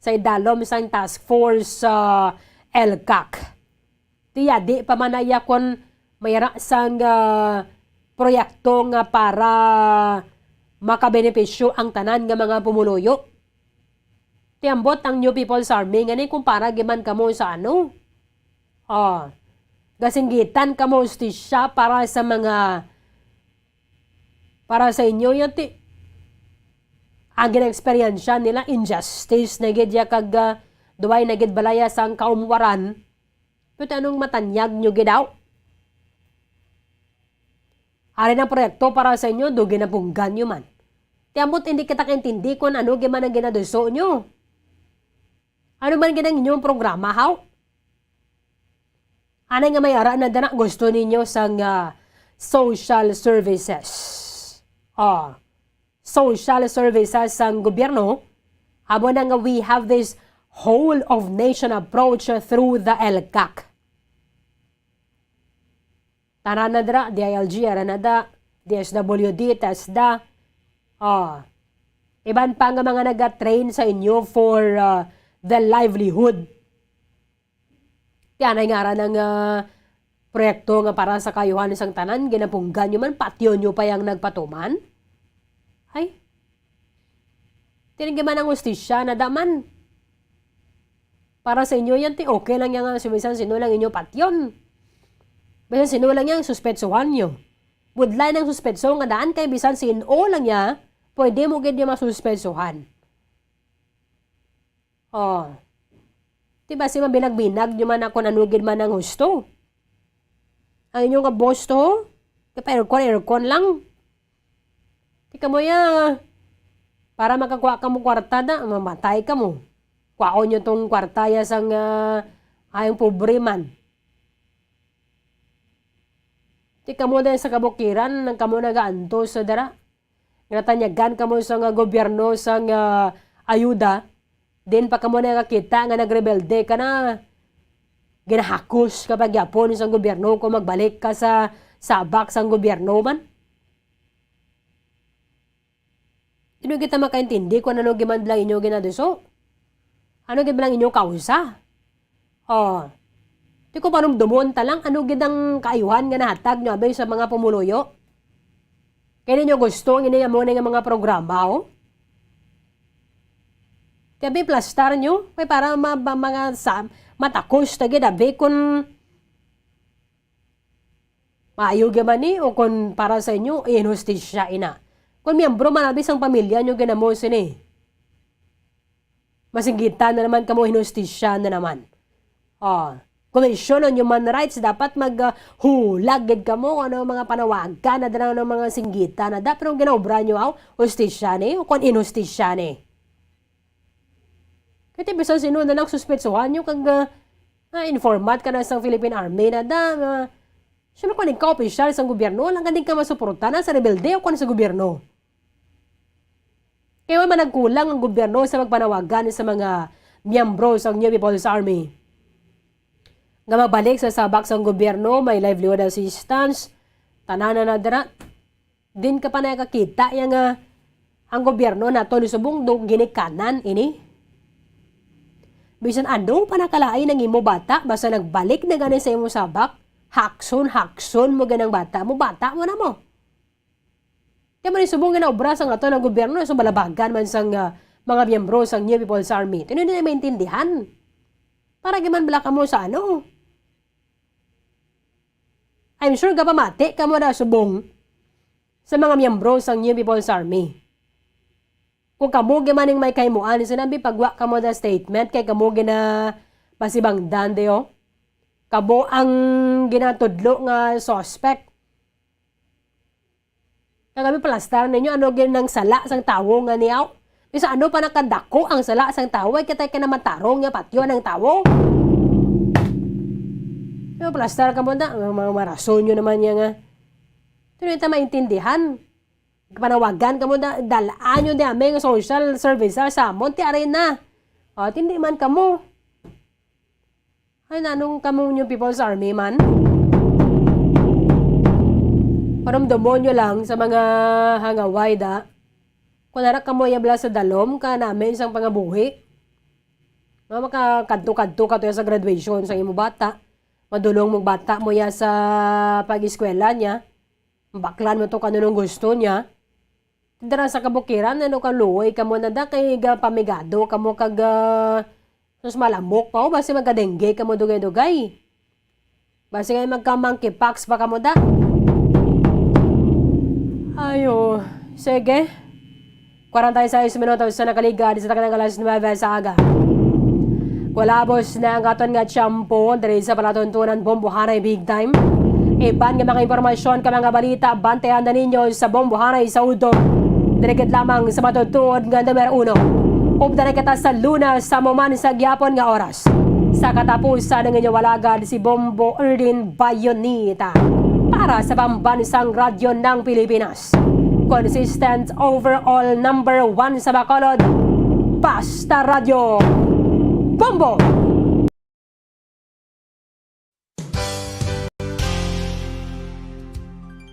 [SPEAKER 5] sa idalom sang task force LCAC. Tiya di pa manaya kon mayra sang proyekto nga para makabenepisyo ang tanan nga mga pumuluyo. Tiambot ang New People's Army nga ni kumpara giman kamo sa ano. Gasinggitan ka mo hustisya para sa inyo yung ang gina-experiensya nila injustice na gid ya kag duway na gid balaya sang kaumwaran. Pero anong matanyag nyo gidaw? Ari ng proyekto para sa inyo, do ginabunggan nyo man. Tiamot hindi kita kaintindi kung ano giman ang ginaduso nyo. Ano man ginang inyong programa, how? Ano nga may ara na dana gusto ninyo sang social services? Social services sang gobyerno, abo na nga we have this whole of nation approach through the LCAC. Tanan na dra, DILG, aranada, DSWD, TESDA. Iban pa nga mga nag-train sa inyo for the livelihood. Yan ay nga ng proyekto nga para sa kayuhan isang tanan, ginapunggan nyo man, patyo nyo pa yung nagpatuman. Ay, tinigyan man ang hustisya na daman. Para sa inyo yan, okay lang yan nga, sumisan sino lang inyo patyon. Bisan sino lang yan, suspetsuhan nyo. Budlay ng suspetso nga daan kay bisan sino lang niya, pwede mo gid niya masuspetsuhan. Diba si mabinag-binag nyo man ako nanugid man ang husto. Ang inyong kaboss to, aircon lang. Tika mo ya, para makakuha ka mo kwarta na, mamatay ka mo. Kuhaon nyo tong kwarta ya sang ayong pobre man. Tika mo dahil sa kabukiran, nang kamo nagaanto sa dara. Natanyagan kamo sa gobyerno sang ayuda. Din pa kamo nakakita nga nagrebelde ka na. Ginahakos kapag yapon sa gobyerno kung magbalik ka sa sabak sang gobyerno man. Tino kita makaintindi kung ano giman lang inyo ginaduso. Ano giman lang inyo kausa. Di ko paano dumonta lang, ano gidang kaayuhan nga nahatag nyo abay sa mga pumuluyo? Kaya ninyo gusto, hindi nga muna nga mga programa, Kaya plastar nyo, kaya para mga matakos, tagid, abay kung maayo gaman o kung para sa inyo, inustisya ina. Kung miyembro man abis ang pamilya nyo, ginamosin Masinggitan na naman kamo, inustisya na naman. Commission on Human Rights, dapat maghulagid ka mo ano mga panawagan na dala ng mga singgita na dapat nung ginaobra nyo hustisya ni o kung inhustisya ni. Kaya bisan sino na lang suspetsuhan nyo kag informat ka na sa Philippine Army na sino kung ikaw opisyal sa gobyerno, lang ka masuporta na sa rebelde o kung sa gobyerno. Kaya man nagkulang ang gobyerno sa magpanawagan sa mga miyembro sa New People's Army. Nga mabalik sa sabak sa gobyerno, may livelihood assistance, tanan na dara. Din ka pa nakakita yung ang gobyerno na to nisubong do ginikanan ini. Bisan ano pa nakalain ng imo bata, basta nagbalik na ganin sa imo sabak, hakson mo ganang bata mo na mo. Kaya man nisubong na obra sa nga to ng gobyerno, so balabagan man sang mga miyembro sa New People's Army. Ito na maintindihan. Para gaman bala ka mo sa ano. I'm sure ka pa mati ka mo na subong sa mga miyembro sa New People's Army. Kung kamo gaman may kaimuan, sinabi pagwa ka mo na statement, kay kamo gina pasibang dande kabo ang ginatudlo nga suspect. Kami plastar ninyo, ano ginang sala sang tawo nga niyaw. Bisa ano pa nakadako ang sala sang tawo, ay katay ka na matarong nga patyo ng tawo. Plastar ka mo na, mga marason nyo naman yan nga. Ito na maintindihan. Panawagan ka mo na, dalaan nyo na aming social services sa amon, tiaray na. Hindi man ka mo. Ay, nanong ka mo yung People's Army man? Paramdamon nyo lang sa mga hangaway kung narak ka mo yabla sa dalom ka namin isang pangabuhi. Makakadto-kadto ka to sa graduation sa imo bata. Madulong mong bata mo ya sa pag-eskwela niya. Baklan mo to kanunong gusto niya. Dara sa kabukiran, ano ka luoy ka mo na kay pamigado ka mo kag sus malamok pa o basi magkadengge ka mo dugay-dugay. Basi ngayon magka-monkey pox baka mo da. Ayo, sige. 46 minutos sa nakaliga sa takang alas 9 sa aga. Kulabos na ang aton nga tiyampo diri sa palatuntunan Bombohanay Big Time. Iban nga mga impormasyon ka mga balita bantayan na ninyo sa Bombohanay sa Udo. Dirigid lamang sa matutuod nga numero 1. Upda na kita sa Lunas sa moman sa gyapon nga oras. Sa katapusan ng inyong walagad si Bombo Erdin Bayonita para sa pambansang radyo ng Pilipinas. Consistent overall number 1 sa Bacolod, Basta Radio Bombo!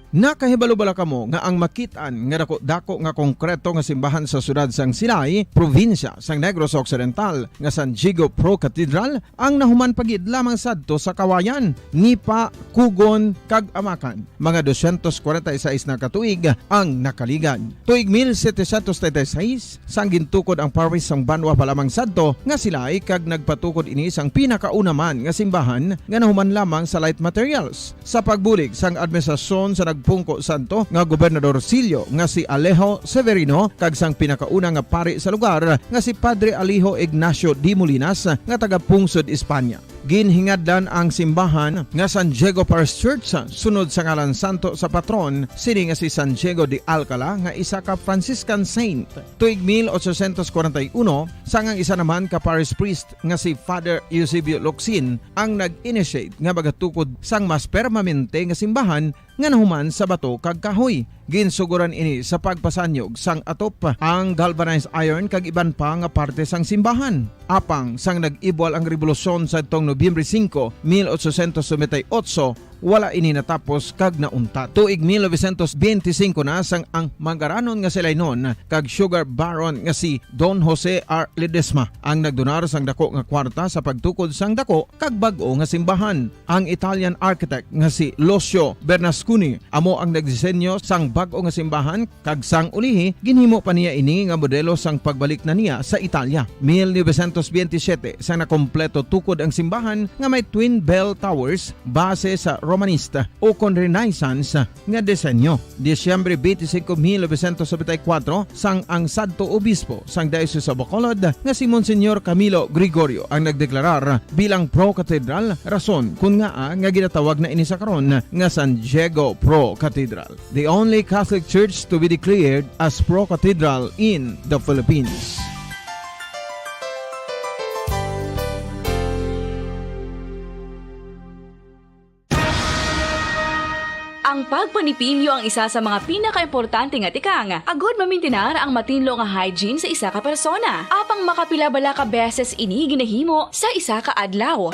[SPEAKER 2] Nakahibalo bala kamo nga ang makitaan nga dako nga konkreto nga simbahan sa sudad sang Sinay, probinsya sang Negros Occidental nga San Diego Pro Cathedral ang nahuman pagid lamang sadto sa Kawayan, Nipa, Kugon, kag Amakan. Mga 246 na katuig ang nakaligan. Tuig 1736 sang gintukod ang parish sang Banwa pa lamang sadto nga sila ay kag nagpatukod ini sang pinakauna man nga simbahan nga nahuman lamang sa light materials. Sa pagbulig sang administrasyon sa pungko santo nga Gobernador Silio nga si Alejo Severino kag sang pinakauna nga pari sa lugar nga si Padre Alijo Ignacio D. Molinas nga taga Pungsod, Espanya. Ginhingadlan ang simbahan nga San Diego Parish Church sunod sa ngalan santo sa patron sini nga si San Diego de Alcala nga isa ka Franciscan saint. Tuig 1841 sangang isa naman ka parish priest nga si Father Eusebio Locsin ang nag-initiate nga bagatukod sang mas permanente nga simbahan nga nahuman sa bato kag kahoy. Ginsuguran ini sa pagpasanyog sang atop ang galvanized iron kag iban pa nga parte sang simbahan. Apang sang nag-ibwal ang revolusyon sa tong Nobyembre 5, 1898, wala ini natapos kag naunta. Tuig 1925 na sang ang mangaranon nga sila noon kag sugar baron nga si Don Jose R. Ledesma ang nagdonar sang dako nga kwarta sa pagtukod sang dako kag bag-o nga simbahan. Ang Italian architect nga si Lucio Bernasconi amo ang nagdisenyo sang bag-o nga simbahan kag sang ulihi ginhimo pa niya ini nga modelo sang pagbalik na niya sa Italia. 1927 sang nakompleto tukod ang simbahan nga may twin bell towers base sa Romanista o kon Renaissance nga disenyo. Disyembre 25, 1974 sang ang Santo Obispo sang Diocese sa Bacolod nga si Monsignor Camilo Gregorio ang nagdeklarar bilang Pro Cathedral, rason kung nga ginatawag na ini sa karon nga San Diego Pro Cathedral. The only Catholic Church to be declared as Pro Cathedral in the Philippines.
[SPEAKER 8] Ang pagpanipilyo ang isa sa mga pinaka-importante nga tikang. Agod mamintinar ang matinlo nga hygiene sa isa ka persona. Apang makapila bala ka beses ini ginahimo sa isa ka adlaw.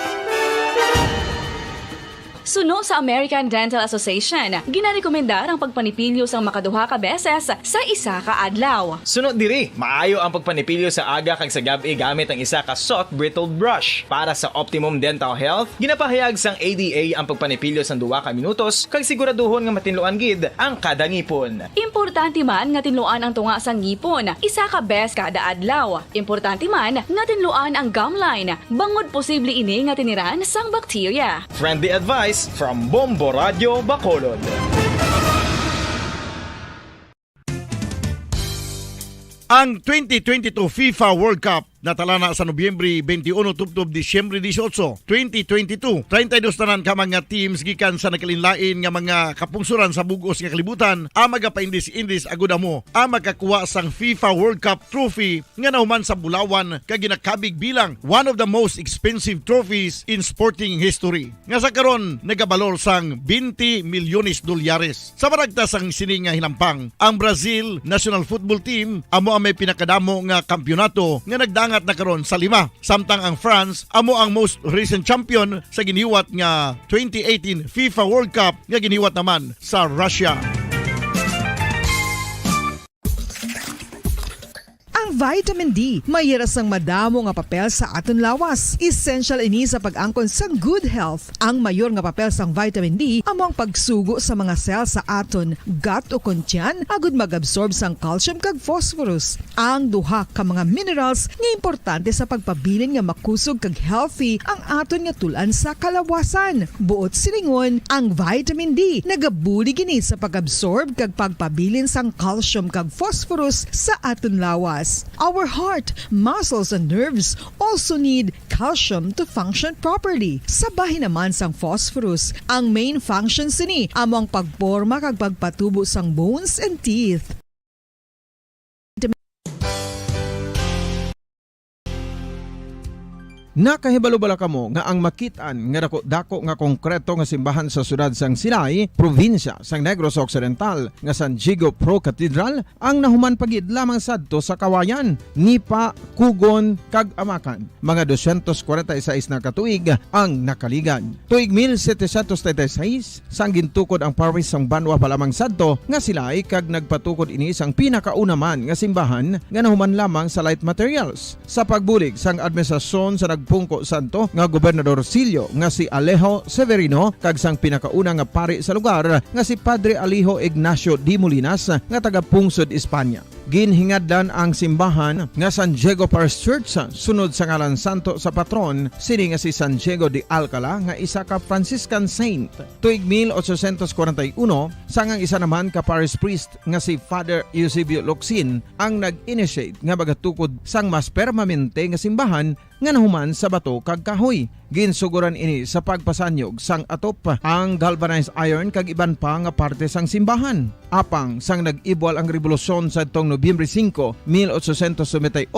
[SPEAKER 8] Suno sa American Dental Association, ginarekomendar ang pagpanipilyo sang makaduha ka beses sa isa ka adlaw.
[SPEAKER 3] Sunod diri, maayo ang pagpanipilyo sa aga kag sa gabi gamit ang isa ka soft brittle brush. Para sa optimum dental health, ginapahayag sang ADA ang pagpanipilyo sang 2 ka minutos kag siguraduhon nga matinluan gid ang kada ngipon.
[SPEAKER 8] Importante man nga tinluan ang tunga sang ngipon, isa ka bes kada adlaw. Importante man nga tinluan ang gum line, bangod posible ini nga tiniran sang bakterya.
[SPEAKER 3] Friendly advice from Bombo Radio Bacolod.
[SPEAKER 4] Ang 2022 FIFA World Cup natala na sa Nobyembre 21 tubtob Disyembre 18, 2022. 32 tanan ka mga teams gikan sa nakalinlain nga mga kapungsuran sa bugos nga kalibutan ang magapaindis-indis agud amo ang magkakuha sang FIFA World Cup trophy nga nahuman sa Bulawan kag ginakabig bilang one of the most expensive trophies in sporting history. Nga sa karon nagabalor sang 20 milyones dolyares. Sa baragta sang sini nga hinampang, ang Brazil National Football Team amo ang may pinakadamo nga kampyonato nga nagdanga na karon sa 5. Samtang ang France amo ang most recent champion sa giniwat nga 2018 FIFA World Cup nga giniwat naman sa Russia.
[SPEAKER 1] Ang Ang vitamin D mayira sang madamo nga papel sa aton lawas. Essential ini sa pag-angkon sa good health. Ang mayor nga papel sang vitamin D amo ang pagsugo sa mga cell sa aton gut o kuntyan agud mag-absorb sang calcium kag phosphorus. Ang duha ka mga minerals nga importante sa pagpabilin nga makusog kag healthy ang aton nga tulan sa kalawasan. Buot silingon, ang vitamin D nagabuli gini sa pag-absorb kag pagpabilin sang calcium kag phosphorus sa aton lawas. Our heart, muscles and nerves also need calcium to function properly. Sabay naman sang phosphorus, ang main function sini amo ang pagporma kag pagpatubo sang bones and teeth.
[SPEAKER 2] Nakahibalo bala kamo nga ang makitaan nga dako nga konkreto nga simbahan sa siyudad sang Sinay, probinsya sang Negros Occidental nga San Diego Pro Cathedral ang nahuman pagid lamang sadto sa Kawayan, Nipa, Kugon kag Amakan. Mga 246 na katuig ang nakaligan. Tuig 1736 sang gintukod ang parish sang Banwa pa lamang sadto nga sila kag nagpatukod ini sang pinakauna man nga simbahan nga nahuman lamang sa light materials. Sa pagbulig sang administrasyon sa Pungko Santo nga Gobernador Silio nga si Alejo Severino kag sang pinakauna nga pari sa lugar nga si Padre Alijo Ignacio D. Molinas nga taga Pungsod, Espanya. Ginhingadlan ang simbahan nga San Diego Parish Church sunod sa ngalan santo sa patron sini nga si San Diego de Alcala nga isa ka Franciscan saint. Tuig 1841 sangang isa naman ka parish priest nga si Father Eusebio Locsin ang nag-initiate nga bagatukod sang mas permanente nga simbahan nga nahuman sa bato kag kahoy. Ginsuguran ini sa pagpasanyog sang atop ang galvanized iron kag iban pa nga parte sang simbahan. Apang sang nag-ibwal ang revolusyon sa tong Nobyembre 5, 1898,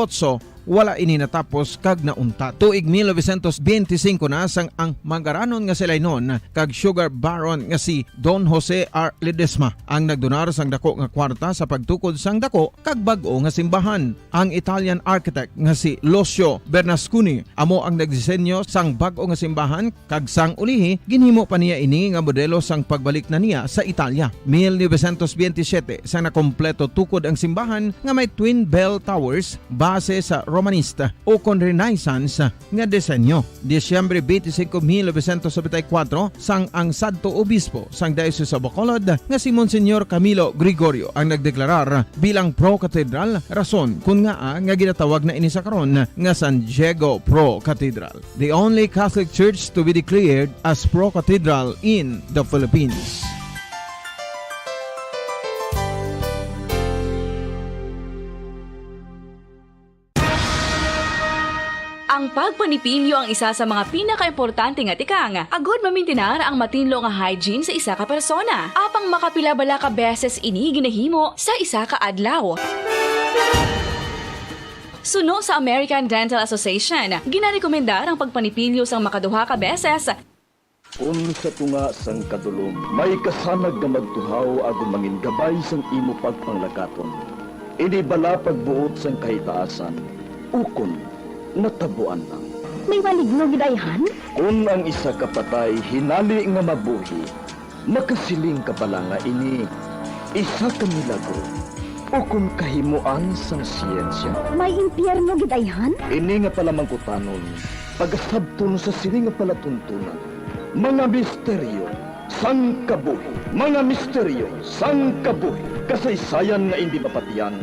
[SPEAKER 2] wala ini natapos kag naunta. Tuig 1925 na sang ang mangaranon nga silay noon kag sugar baron nga si Don Jose R. Ledesma ang nagdonar sang dako nga kwarta sa pagtukod sang dako kag bag-o nga simbahan. Ang Italian architect nga si Lucio Bernasconi amo ang nagdisenyo sang bag-o nga simbahan kag sang ulihi ginhimo pa niya ini nga modelo sang pagbalik na niya sa Italia. 1927 sang nakompleto tukod ang simbahan nga may twin bell towers base sa Romanista o kon Renaissance nga disenyo. Disyembre 25, 1974 sang ang sadto obispo sang Diocese sa Bacolod nga si Monsignor Camilo Gregorio ang nagdeklarar bilang Pro Cathedral, rason kung nga ginatawag na ini sa karon nga San Diego Pro Cathedral, the only Catholic church to be declared as Pro Cathedral in the Philippines.
[SPEAKER 8] Ang pagpanipilyo ang isa sa mga pinaka-importante nga tikang. Agod mamintinar ang matinlo nga hygiene sa isa ka persona. Apang makapila-bala ka beses ini ginahimo sa isa ka adlaw. Suno sa American Dental Association, ginarekomendar ang pagpanipilyo sang makaduha ka beses.
[SPEAKER 11] Kung sa tunga sang kadulom, may kasanag nga magtuhaw agon mangin gabay sang imo pagpanglakaton. Ini bala pagbuot sang kahitaasan. Ukon natabuan lang.
[SPEAKER 16] May maligno gidayhan?
[SPEAKER 11] Kung ang isa ka patay hinali nga mabuhi, makasiling ka pala nga ini isa ka milagro o kung kahimuan sang siyensya.
[SPEAKER 16] May impyerno gidayhan?
[SPEAKER 11] Ini nga pala mangkutanon, pagasabton sa sili nga palatuntunan. Mga misteryo sang kabuhi. Mga misteryo sang kabuhi. Kasaysayan nga hindi mapatiyan.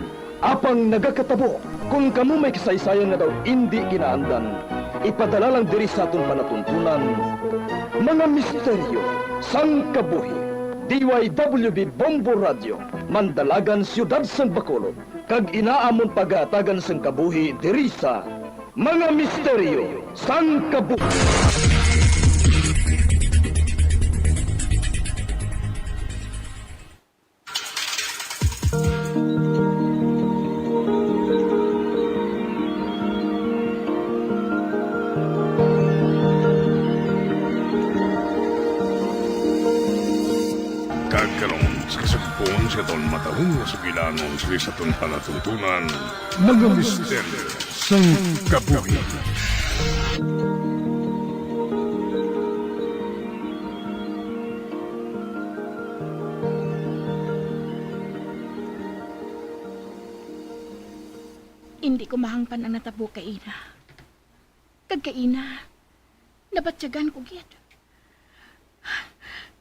[SPEAKER 11] Apang nagakatabo, kung kamo may kasaysayan nga daw hindi ginaandan, ipadala lang diri sa atong palatuntunan. Mga misteryo sang kabuhi. DYWB Bombo Radio, Mandalagan, Siyudad sang Bacolod. Kag inaamon pagatagan sang kabuhi diri sa Mga Misteryo sang Kabuhi.
[SPEAKER 19] Kagkaroon sa kasagpon sa itong matahong na sugilanon sa isatong palatuntunan, mga misteryo sang kabuhi.
[SPEAKER 6] hindi ko mahangpan ang natabo kay ina. Kag kay ina, nabatyagan ko gid.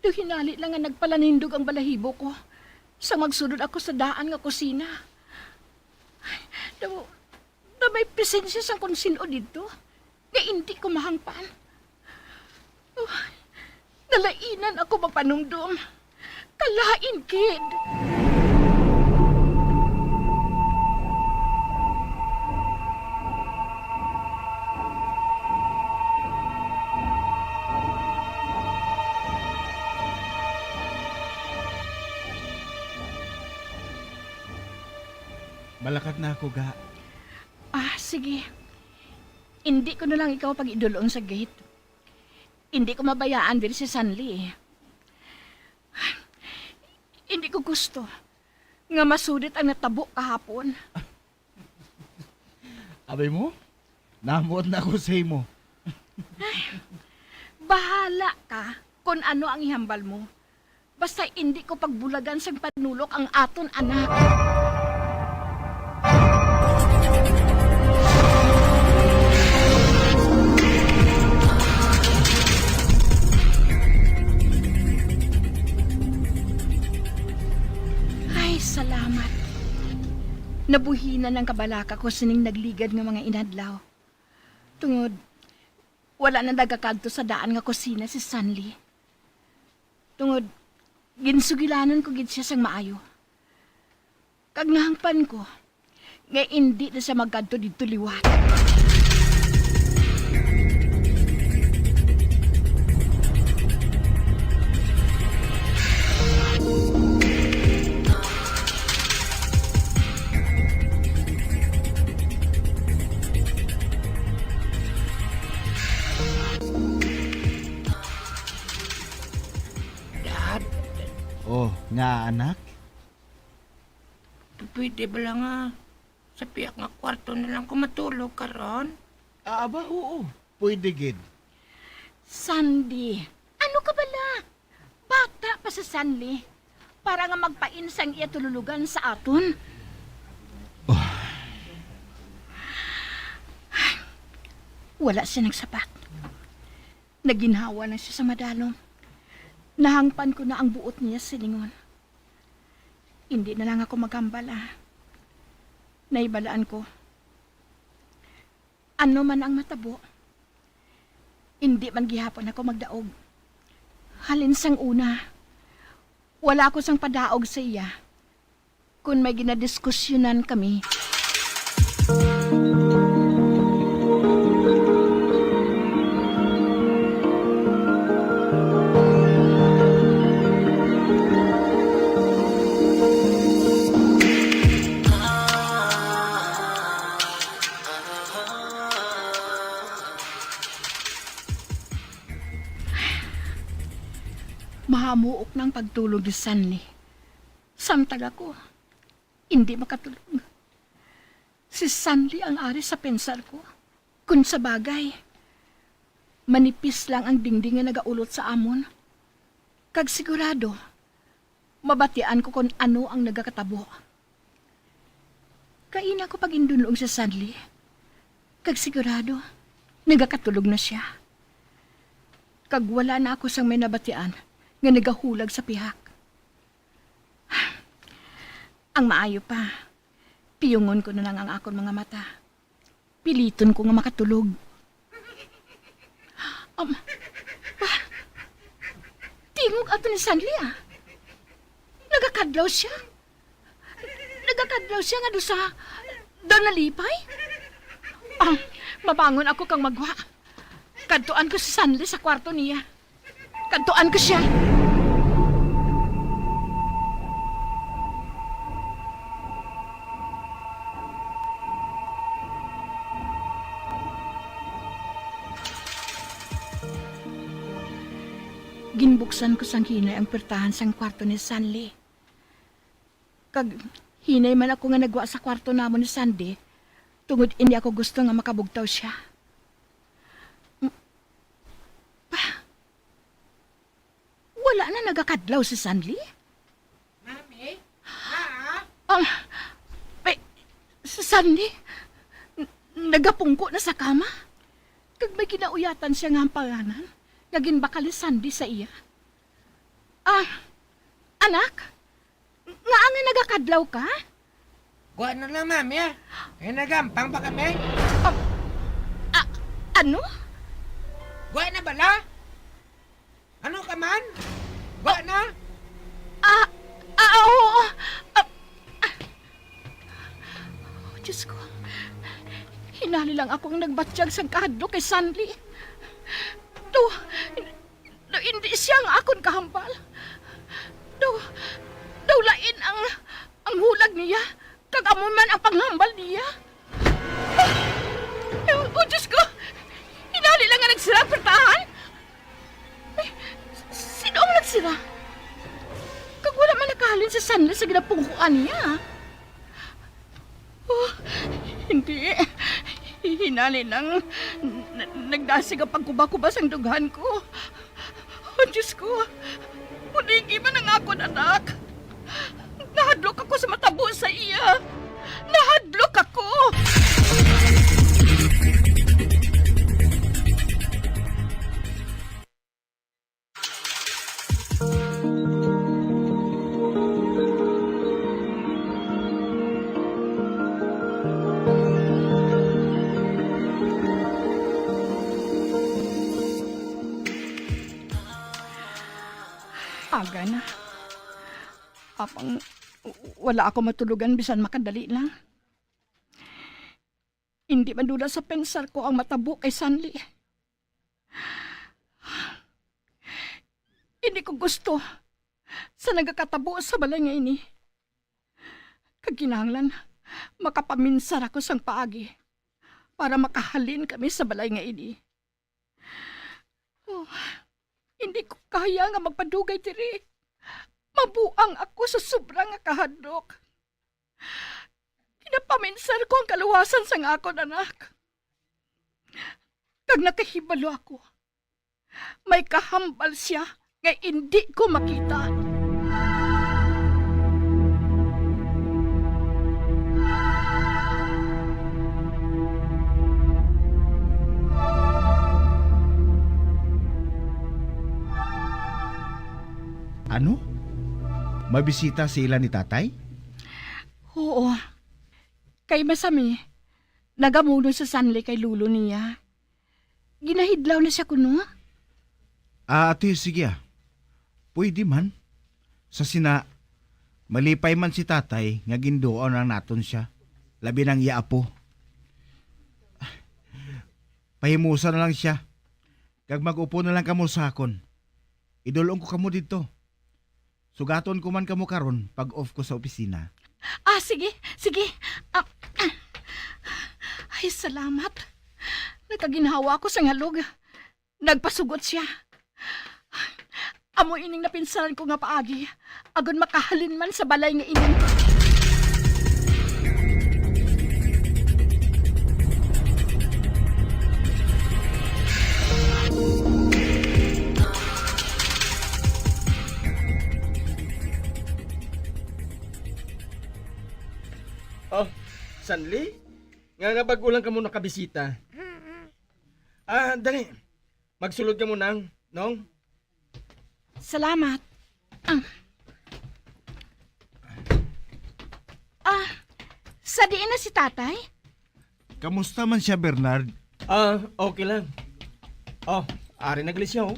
[SPEAKER 6] Do hinali lang nga nagpalanindog ang balahibo ko sa magsunod ako sa daan nga kusina. Da may presensya sa konsino dito. Nga hindi ko mahangpan. Nalainan ako mapanumdum. Kalain, kid.
[SPEAKER 14] Malakad na ako, ga.
[SPEAKER 6] Sige. Hindi ko na lang ikaw pag-idulon sa gate. Hindi ko mabayaan din si Sanli. Hindi ko gusto nga masudit ang natabo kahapon.
[SPEAKER 14] Abay mo, namuot na ako sa imo.
[SPEAKER 6] Bahala ka kung ano ang ihambal mo. Basta hindi ko pagbulagan sa panulok ang aton anak. Salamat. Nabuhinan ang kabalaka ko sining nagligad ng mga inadlaw. Tungod, wala na nagakadto sa daan nga kusina si Sanli. Tungod, ginsugilanon ko gid siya sang maayo. Kag nahangpan ko, nga hindi na siya magkadto dito liwat.
[SPEAKER 14] Oh, nga anak?
[SPEAKER 18] Pwede ba lang sa piyak nga kwarto na lang ko matulog karon?
[SPEAKER 14] Aba, oo. Pwede, gid.
[SPEAKER 6] Sandy, ano ka bala? Bata pa sa Sanli. Para nga magpainsang iya tululugan sa aton. Wala siya nagsapat. Naginhawa na siya sa madalong. Nahangpan ko na ang buot niya silingon. Hindi na lang ako magambala. Naibalaan ko. Ano man ang matabo, hindi man gihapon ako magdaog. Halin sang una, wala ko sang padaog sa iya. Kung may ginadiskusyonan kami. Mahamuok ng pagtulog ni Sanli. Samtang ako, hindi makatulog. Si Sanli ang ari sa pensar ko. Kung sa bagay, manipis lang ang dingding na nagaulot sa amon. Kag sigurado, mabatian ko kung ano ang nagakatabo. Kaina ko pag indunong sa Sanli. Kag sigurado, nagakatulog na siya. Kag wala na ako sang may nabatian nga nagahulag sa pihak. Ang maayo pa, piyungon ko na lang ang akon mga mata. Piliton ko nga makatulog. Tingog ato ni Sanli Nagakadlaw siya. Nagakadlaw siya nga doon sa nalipay. Mabangon ako kang magwa. Kadtuan ko si Sanli sa kwarto niya. Kadtuan ko siya. Ginbuksan ko sang hinay ang pertahan sang kwarto ni Sanli. Kag hinay man ako nga nagwa sa kwarto namon ni Sandy, tungod hindi ako gusto nga makabugtaw siya. Wala na nagakadlaw si Sanli? Mami? Si Sanli? nagapungko na sa kama. Kag may kinauyatan siya nga ang panganan, kagin bakal Sandy sa iya. Anak, nga ang nagakadlaw ka?
[SPEAKER 18] Kuha na lang, mami, ah. Kaya nagampang ba kami?
[SPEAKER 6] Ano?
[SPEAKER 18] Kuha na bala? Ano ka man? Kuha na?
[SPEAKER 6] Oo. Diyos ko. Hinali lang akong nagbatsyag sa kahadlo kay Sandy. Hindi siya ang akon kahambal. Lain ang hulag niya. Kagamo man ang panghambal niya. Diyos ko. Hinali lang nga nagsira ang pertahan. Sino ang nagsira? Kag wala man nakahalin sa Sandy sa ginapungkuan niya. Hindi. Hinali lang. Nagdasig ang pagkubakubas ang dughan ko. Diyos ko. Punigi man ang akon anak. Nahadlok ako sa matabo sa iya. Nahadlok ako. Aga na. Apang wala ako matulugan bisan makadali lang. Hindi madula sa pensar ko ang matabo kay Sandy. Hindi ko gusto sa nagakatabo sa balay nga ini. Kaginahanglan, makapaminsar ako sang paagi para makahalin kami sa balay nga ini. Hindi ko kaya nga magpadugay diri. Mabuang ako sa sobrang kahadlok. Kinapaminsar ko ang kaluwasan sa akon anak. Kag nakahibalo ako, may kahambal siya nga hindi ko makita.
[SPEAKER 14] Ano? Mabisita sila ni tatay?
[SPEAKER 6] Oo. Kay Masami, nagamuno sa Sanli kay lulo niya. Ginahidlaw na siya kuno.
[SPEAKER 14] Ate, sige. Pwede man. Sa sina, malipay man si tatay nga gindoon ang naton siya. Labi ng iaapo. Pahimusa na lang siya. Kag mag-upo na lang kamo sa akon. Idulong ko kamo dito. Sugaton ko man kamo karon pag off ko sa opisina.
[SPEAKER 6] Sige. Ay, salamat. Nagkaginhawa ko sa ngalog. Nagpasugot siya. Amo ining napinsalan ko nga paagi. Agon makahalin man sa balay nga ining.
[SPEAKER 2] Oh, Sanli? Nga bago lang ka mo nakabisita. Dali. Magsulod ka mo nang, Nong?
[SPEAKER 6] Salamat. Sa diin na si tatay?
[SPEAKER 14] Kamusta man siya, Bernard?
[SPEAKER 2] Okay lang. Ari naglis siya, oh.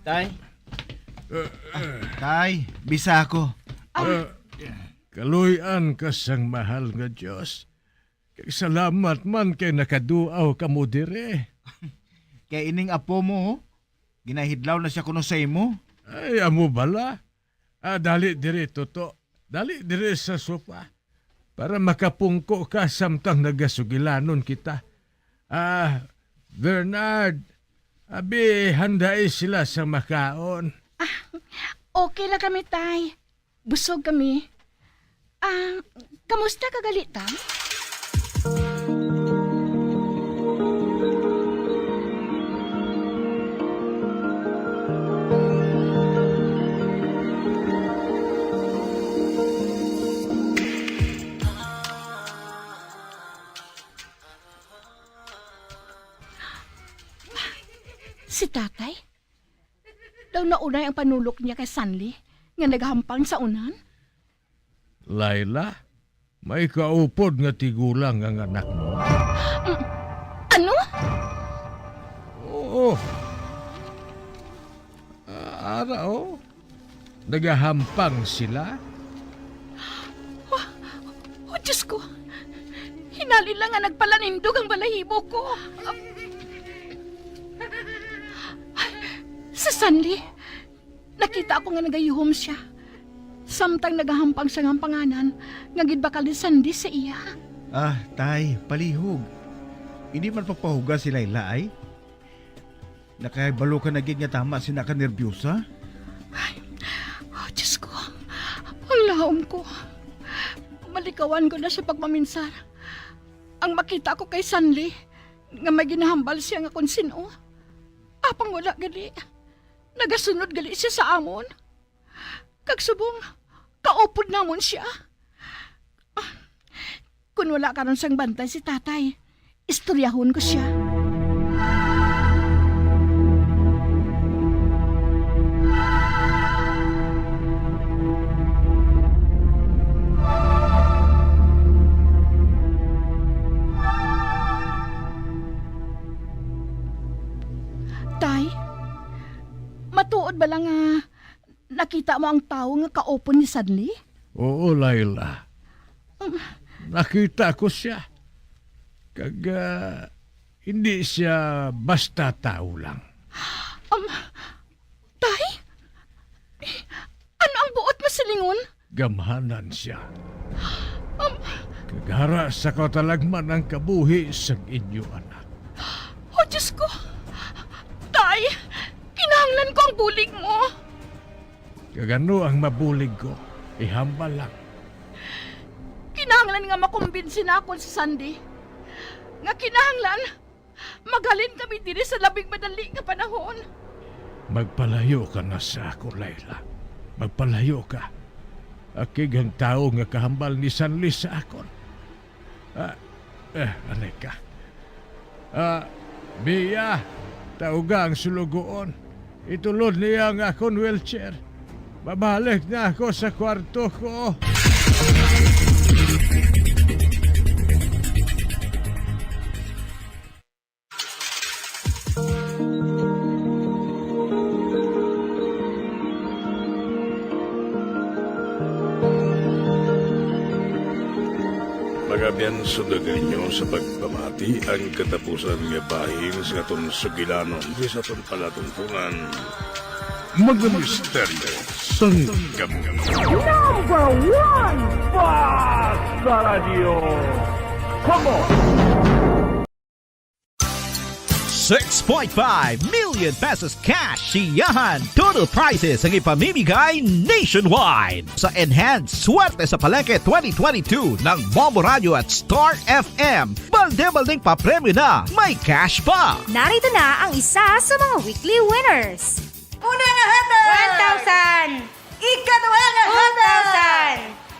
[SPEAKER 2] Tay?
[SPEAKER 14] Tay, bisa ako.
[SPEAKER 19] Kaluyan ka sang mahal nga Diyos. Kay salamat man kay nakaduaw ka mo dire.
[SPEAKER 14] Kay ining apo mo, ginahidlaw na siya kuno sa imo.
[SPEAKER 19] Ay, amo bala. Dali dire, Toto. Dali dire sa sopa. Para makapungko ka samtang nagasugilanon kita. Bernard, abi, handay sila sa makaon.
[SPEAKER 6] Okay lang kami, tay. Busog kami. Kamusta kagalita? Si tatay? Daw naunay ang panulok niya kay Sanli nga naghampang sa unan?
[SPEAKER 19] Laila, may kaupod nga tigulang ang anak mo.
[SPEAKER 6] Ano?
[SPEAKER 19] Oo. Araw, nagahampang sila.
[SPEAKER 6] Oh, Diyos ko. Hinali lang nga nagpalanindog ang balahibo ko. Sa Sanli, nakita ko nga nagayuhom siya. Samtang nagahampang sa ngampanganan, nga gidbakal ni Sandy sa iya.
[SPEAKER 14] Ah, tay, palihog. Hindi man papahuga si Layla ay? Nakahibalo ka na gid nga tama si naka-nervyosa?
[SPEAKER 6] Oh, Diyos ko. Ang lahom ko. Malikawan ko na sa pagmaminsar. Ang makita ko kay Sanli, nga may ginahambal siya nga kung sino. Apang wala gali. Nagasunod gali siya sa amon. Kagsubong, kaupod namon siya. Kung wala ka ron siyang bantay si tatay, istoryahon ko siya. Tay, matuod ba lang nakita mo ang tao nga kaupon ni Sanli?
[SPEAKER 19] Oo, Laila. Nakita ko siya. Hindi siya basta tao lang.
[SPEAKER 6] Tay? Ano ang buot mo silingon?
[SPEAKER 19] Gamhanan siya. Kagara sa katalagman ang kabuhi sa inyo anak.
[SPEAKER 6] Oh, Diyos ko! Tay, kinahanglan ko ang bulig mo.
[SPEAKER 19] Kagano ang mabulig ko, ihambal lang.
[SPEAKER 6] Kinahanglan nga makumbinsi na ako si Sandy. Nga kinahanglan, maghalin kami diri sa labing madali nga panahon.
[SPEAKER 19] Magpalayo ka na sa ako, Layla. Magpalayo ka. Akig ang tao nga kahambal ni Sanli sa akon. Alay ka. Bia, tauga ang sulugoon. Itulod niya ang akong wheelchair. Babalik na ako sa kwarto ko.
[SPEAKER 7] Magabiyanso dagan nyo sa pagpamati ang katapusan nga bahing sa aton sugilanon sa aton palatuntunan. Mga misteryo Sangam.
[SPEAKER 11] Number 1 Basta Radio. Come on!
[SPEAKER 20] 6.5 million pesos cash siyahan. Total prizes ang ipamimigay nationwide sa Enhanced Swerte sa Palengke 2022 ng Bombo Radio at Star FM. Balde-baldeng papremyo na, may cash pa.
[SPEAKER 21] Narito na ang isa sa mga weekly winners.
[SPEAKER 22] Una nga hata!
[SPEAKER 21] 1,000!
[SPEAKER 22] Ikadwa nga hata!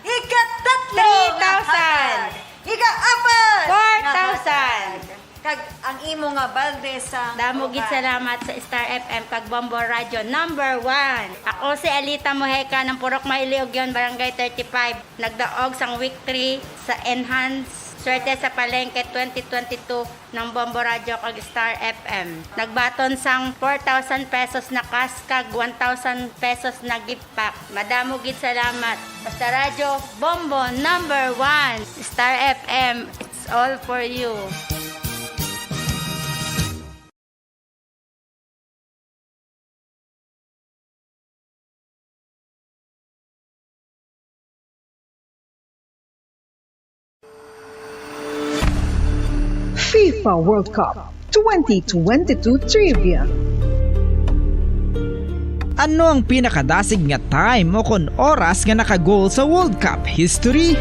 [SPEAKER 21] 2,000!
[SPEAKER 22] Ikatatlo!
[SPEAKER 21] 3,000!
[SPEAKER 22] Ika-apat!
[SPEAKER 21] 4,000!
[SPEAKER 22] Kag ang imo nga balde sa
[SPEAKER 21] Damogit salamat sa Star FM kag Bombo Radio number 1. Ako si Alita Mojeca ng Purok Mailiog yon, Barangay 35. Nagdaog sang week 3 sa Enhanced Swerte sa Palengke 2022 ng Bombo Radio kag Star FM. Nagbaton sang 4,000 pesos na cash kag 1,000 pesos na gift pack. Madamogit salamat. Basta Radio Bombo number 1. Star FM, it's all for you.
[SPEAKER 1] FIFA World Cup 2022 Trivia.
[SPEAKER 23] Ano ang pinakadasig nga time o kon oras nga nakagol sa World Cup history?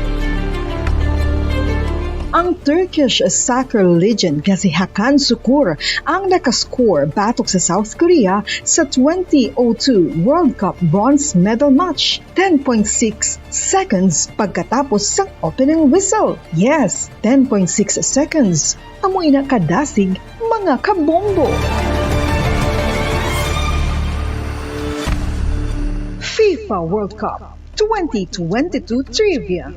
[SPEAKER 1] Ang Turkish soccer legend nga si Hakan Şükür ang nakascore batok sa South Korea sa 2002 World Cup bronze medal match. 10.6 seconds pagkatapos sa opening whistle. Yes, 10.6 seconds. Amoy na kadasig mga kabombo. FIFA World Cup 2022 Trivia.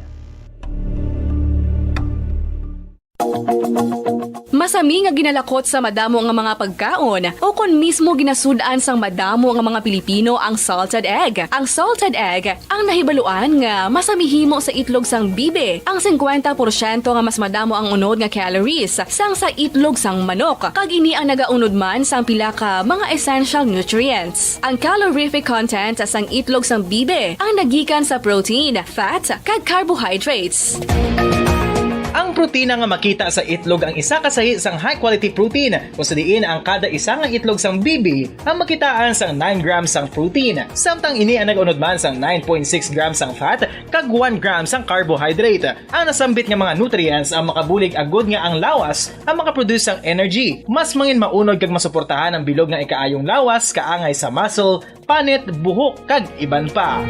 [SPEAKER 8] Masami nga ginalakot sa madamo nga mga pagkaon o kon mismo ginasudaan sang madamo nga mga Pilipino ang salted egg. Ang salted egg ang nahibaluan nga masamihimo sa itlog sang bibe. Ang 50% nga mas madamo ang unod nga calories sang sa itlog sang manok. Kag ini ang nagaunod man sang pila ka mga essential nutrients. Ang calorific content sang itlog sang bibe ang nagikan sa protein, fat, kag carbohydrates.
[SPEAKER 3] Ang protina nga makita sa itlog ang isa kasahi sang high quality protein kung sa diin ang kada isa nga itlog sang bibi ang makitaan sang 9 grams sang protein. Samtang ini ang nag-unod man sang 9.6 grams sang fat kag 1 gram sang carbohydrate. Ang nasambit nga mga nutrients ang makabulig agud nga ang lawas ang makaproduce sang energy. Mas mangin maunod kag masuportahan ang bilog nga ikaayong lawas kaangay sa muscle, panit, buhok kag iban pa.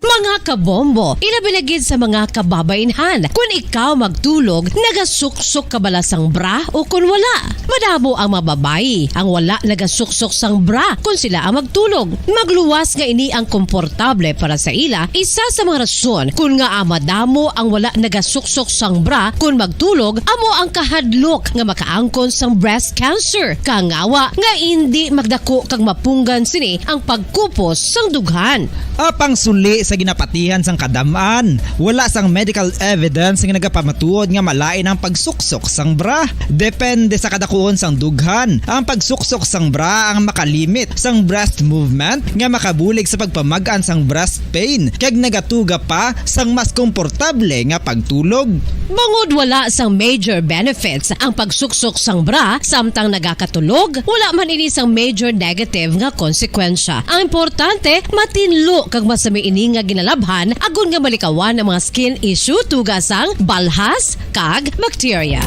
[SPEAKER 25] Mga kabombo, ilabiligid sa mga kababainhan. Kung ikaw magtulog, nagasuksok ka bala sang bra o kung wala. Madamo ang mababayi, ang wala nagasuksok sang bra kung sila ang magtulog. Magluwas nga ini ang komportable para sa ila, isa sa mga rason kung nga madamo ang wala nagasuksok sang bra kung magtulog, amo ang kahadlok nga makaangkon sang breast cancer. Kangawa nga hindi magdako kag mapunggan sini ang pagkupos sang dughan.
[SPEAKER 23] Apang suli sa ginapatihan sang kadamaan, wala sang medical evidence nga nagapamatuod nga malain ang pagsuksok sang bra. Depende sa kadakuon sang dughan. Ang pagsuksok sang bra ang makalimit sang breast movement nga makabulig sa pagpamagaan sang breast pain kag nagatuga pa sang mas komportable nga pagtulog.
[SPEAKER 25] Bangod wala sang major benefits ang pagsuksok sang bra samtang nagakatulog, wala man ini sang major negative nga konsekwensya. Ang importante, matinlo kag masami ini nga ginalabhan agon nga malikawan ang mga skin issue tugasang balhas kag bacteria.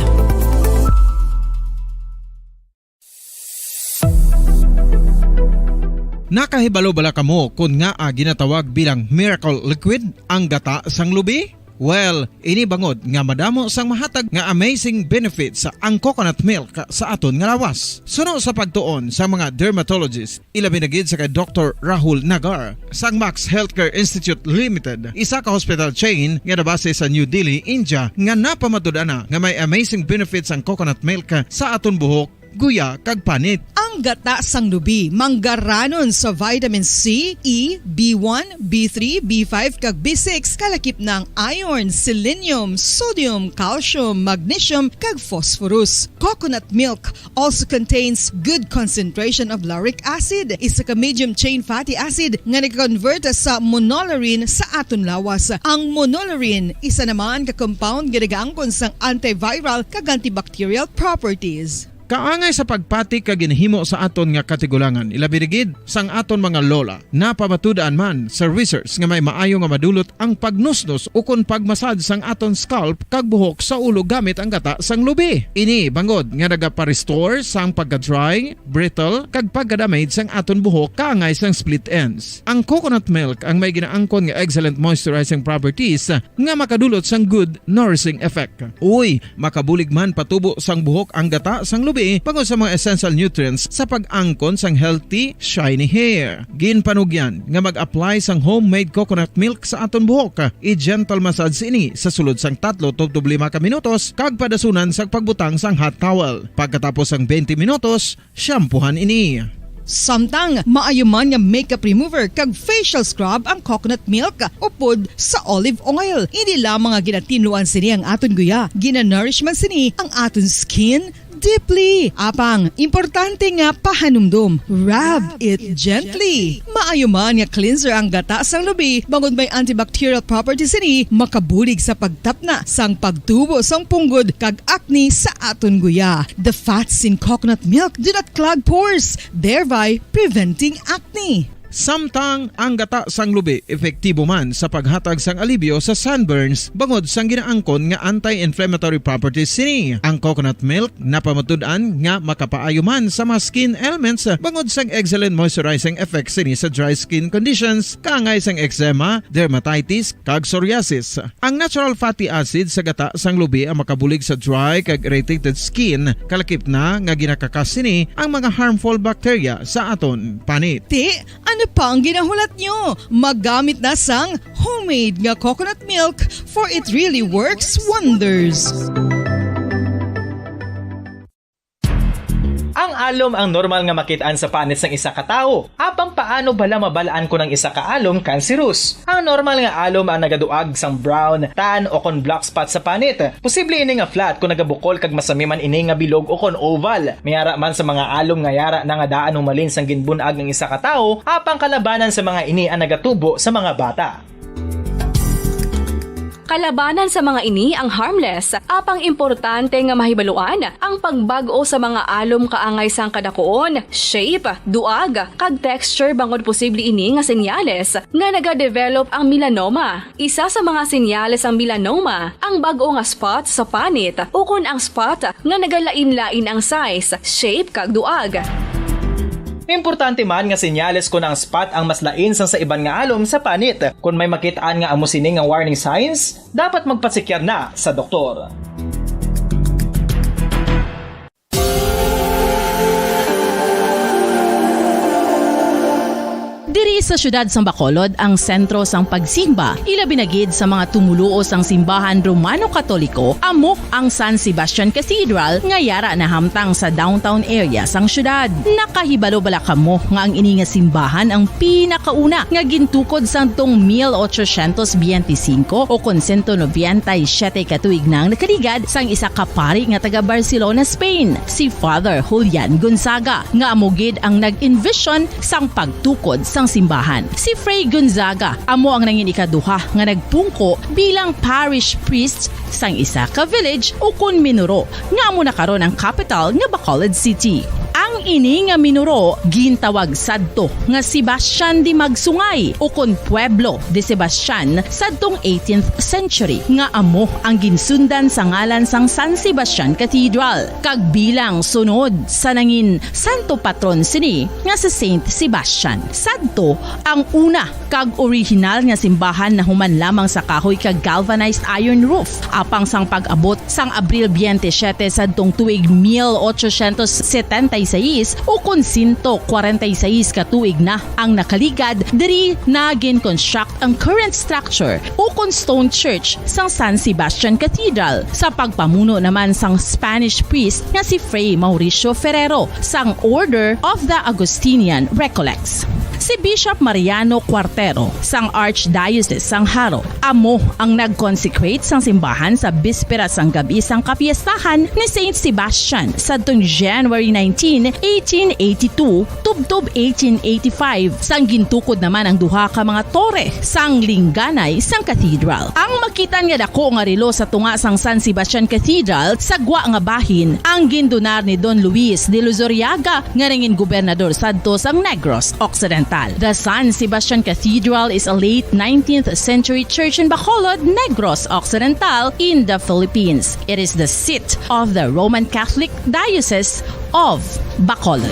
[SPEAKER 2] Nakahibalo bala kamo kung nga ginatawag bilang miracle liquid ang gata sang lubi? Well, ini bangod nga madamo sang mahatag nga amazing benefits sa ang coconut milk sa aton nga lawas. Suno sa pagtuon sa mga dermatologist, ilabi na gid sa kay Dr. Rahul Nagar sang Max Healthcare Institute Limited, isa ka hospital chain nga nabase sa New Delhi, India, nga napamatud-ana nga may amazing benefits ang coconut milk sa aton buhok, guya kag panit.
[SPEAKER 1] Ang gata sang lubi manggaranon sa vitamin C, E, B1, B3, B5 kag B6 kalakip ng iron, selenium, sodium, calcium, magnesium kag phosphorus. Coconut milk also contains good concentration of lauric acid, isa ka medium chain fatty acid nga nag-convert sa monolarin sa aton lawas. Ang monolarin isa naman ka compound nga nagaangkon sang antiviral kag antibacterial properties.
[SPEAKER 2] Kaangay sa pagpati kag ginhimo sa aton nga katigulangan, ilabirigid sang aton mga lola, napamatudan man sa research nga may maayo nga madulot ang pagnusnos o kon pagmasad sang aton scalp kag buhok sa ulo gamit ang gata sang lubi. Ini bangod nga nagapa-restore sang pagka-dry, brittle kag pagka-damage sang aton buhok kaangay sang split ends. Ang coconut milk ang may ginaangkon nga excellent moisturizing properties nga makadulot sang good nourishing effect. Uy, makabulig man patubo sang buhok ang gata sang lubi pagod sa mga essential nutrients sa pag-angkon sang healthy, shiny hair. Ginpanugyan nga mag-apply sang homemade coconut milk sa aton buhok. I-gentle massage ini sa sulod sang 3-5 ka minutos kag padasunan sa pagbutang sang hot towel. Pagkatapos sang 20 minutos, shampoohan ini.
[SPEAKER 1] Samtang maayuman nga makeup remover kag facial scrub ang coconut milk upod sa olive oil. Hindi lamang nga ginatinuan sini ang aton guya, ginanourish man sini ang aton skin deeply. Apang, importante nga pahanumdum. Rub it gently. Maayo man nga cleanser ang gata sang lubi, bangod may antibacterial properties ini, makabulig sa pagtapna sang pagtubo sang punggod kag acne sa aton guya. The fats in coconut milk do not clog pores, thereby preventing acne.
[SPEAKER 2] Samtang ang gata sang lubi epektibo man sa paghatag sang alibyo sa sunburns bangod sang ginaangkon nga anti-inflammatory properties sini. Ang coconut milk napamatud-an nga makapaayo man sa mga skin ailments bangod sang excellent moisturizing effect sini sa dry skin conditions kaangay sang eczema, dermatitis kag psoriasis. Ang natural fatty acid sa gata sang lubi ang makabulig sa dry kag irritated skin kalakip na nga ginakakas sini ang mga harmful bacteria sa aton panit.
[SPEAKER 1] Ti, ano pa ang ginahulat nyo? Maggamit na sang homemade nga coconut milk for it really works wonders.
[SPEAKER 3] Ang alom ang normal nga makitaan sa panit sang isa ka tawo. Apang paano bala mabalaan ko ng isa ka alom cancerous? Ang normal nga alom ang nagaduag sang brown, tan o kon black spot sa panit. Posible ini nga flat kung nagabukol kag masami man ini nga bilog o kon oval. Mayara man sa mga alom nga yara na nga daan humalin sang ginbunag ng isa ka tawo, apang kalabanan sa mga ini ang nagatubo sa mga bata.
[SPEAKER 8] Kalabanan sa mga ini ang harmless, apang importante nga mahibaluan ang pagbag-o sa mga alom kaangay sang kadakuon, shape, duag, kag texture bangod posible ini nga senyales nga nagadevelop ang melanoma. Isa sa mga senyales ang melanoma, ang bag-o nga spot sa panit o kun ang spot nga nagalain-lain ang size, shape kag duag.
[SPEAKER 3] Importante man nga senyales kung ang spot ang mas lain sang sa iban nga alom sa panit. Kung may makitaan nga amo sini nga warning signs, dapat magpasikyar na sa doktor.
[SPEAKER 9] Diri sa syudad sang Bacolod ang sentro sang pagsimba, ilabi na gid sa mga tumuluo sang simbahan Romano-Katoliko, amok ang San Sebastian Cathedral nga yara na hamtang sa downtown area sang syudad. Nakahibalo bala kamo nga ang ini nga simbahan ang pinakauna nga gintukod sang tong 1825 o kon 197 katuig nang nakaligad sang isa ka pari nga taga Barcelona, Spain, si Father Julian Gonzaga, nga amo gid ang nag-envision sang pagtukod sang simbahan. Si Fray Gonzaga amo ang nangin ikaduha nga nagpungko bilang parish priest sang isa ka village o kun minuro nga amo na karon ang capital nga Bacolod City. Ang ini nga minuro gintawag sadto nga Sebastian de Magsungay o kon Pueblo de Sebastian sadtong 18th century nga amo ang ginsundan sa ngalan sang San Sebastian Cathedral kag bilang sunod sa nangin santo patron sini nga si Saint Sebastian. Sadto ang una kag original nga simbahan na human lamang sa kahoy kag galvanized iron roof apang sang pag-abot sang Abril 27 sadtong tuig 1876 o kon 146 katuig na ang nakaligad diri na gin-construct ang current structure o kon stone church sang San Sebastian Cathedral sa pagpamuno naman sang Spanish priest nga si Fray Mauricio Ferrero sang Order of the Augustinian Recollects. Si Bishop Mariano Cuartero sang Archdiocese sang Haro amo ang nag-consecrate sang simbahan sa bispera sang gabi sang kapiestahan ni Saint Sebastian sadtong January 19, 1882 tubtob 1885 sang gintukod naman ang duha ka mga tore sang lingganay sang cathedral. Ang makitan nga dako nga relo sa tunga sang San Sebastian Cathedral sa gwa nga bahin ang gindonar ni Don Luis de Luzuriaga nga nangin gobernador sadto sang Negros Occidental. The San Sebastian Cathedral is a late 19th century church in Bacolod, Negros Occidental in the Philippines. It is the seat of the Roman Catholic Diocese of Bacolod.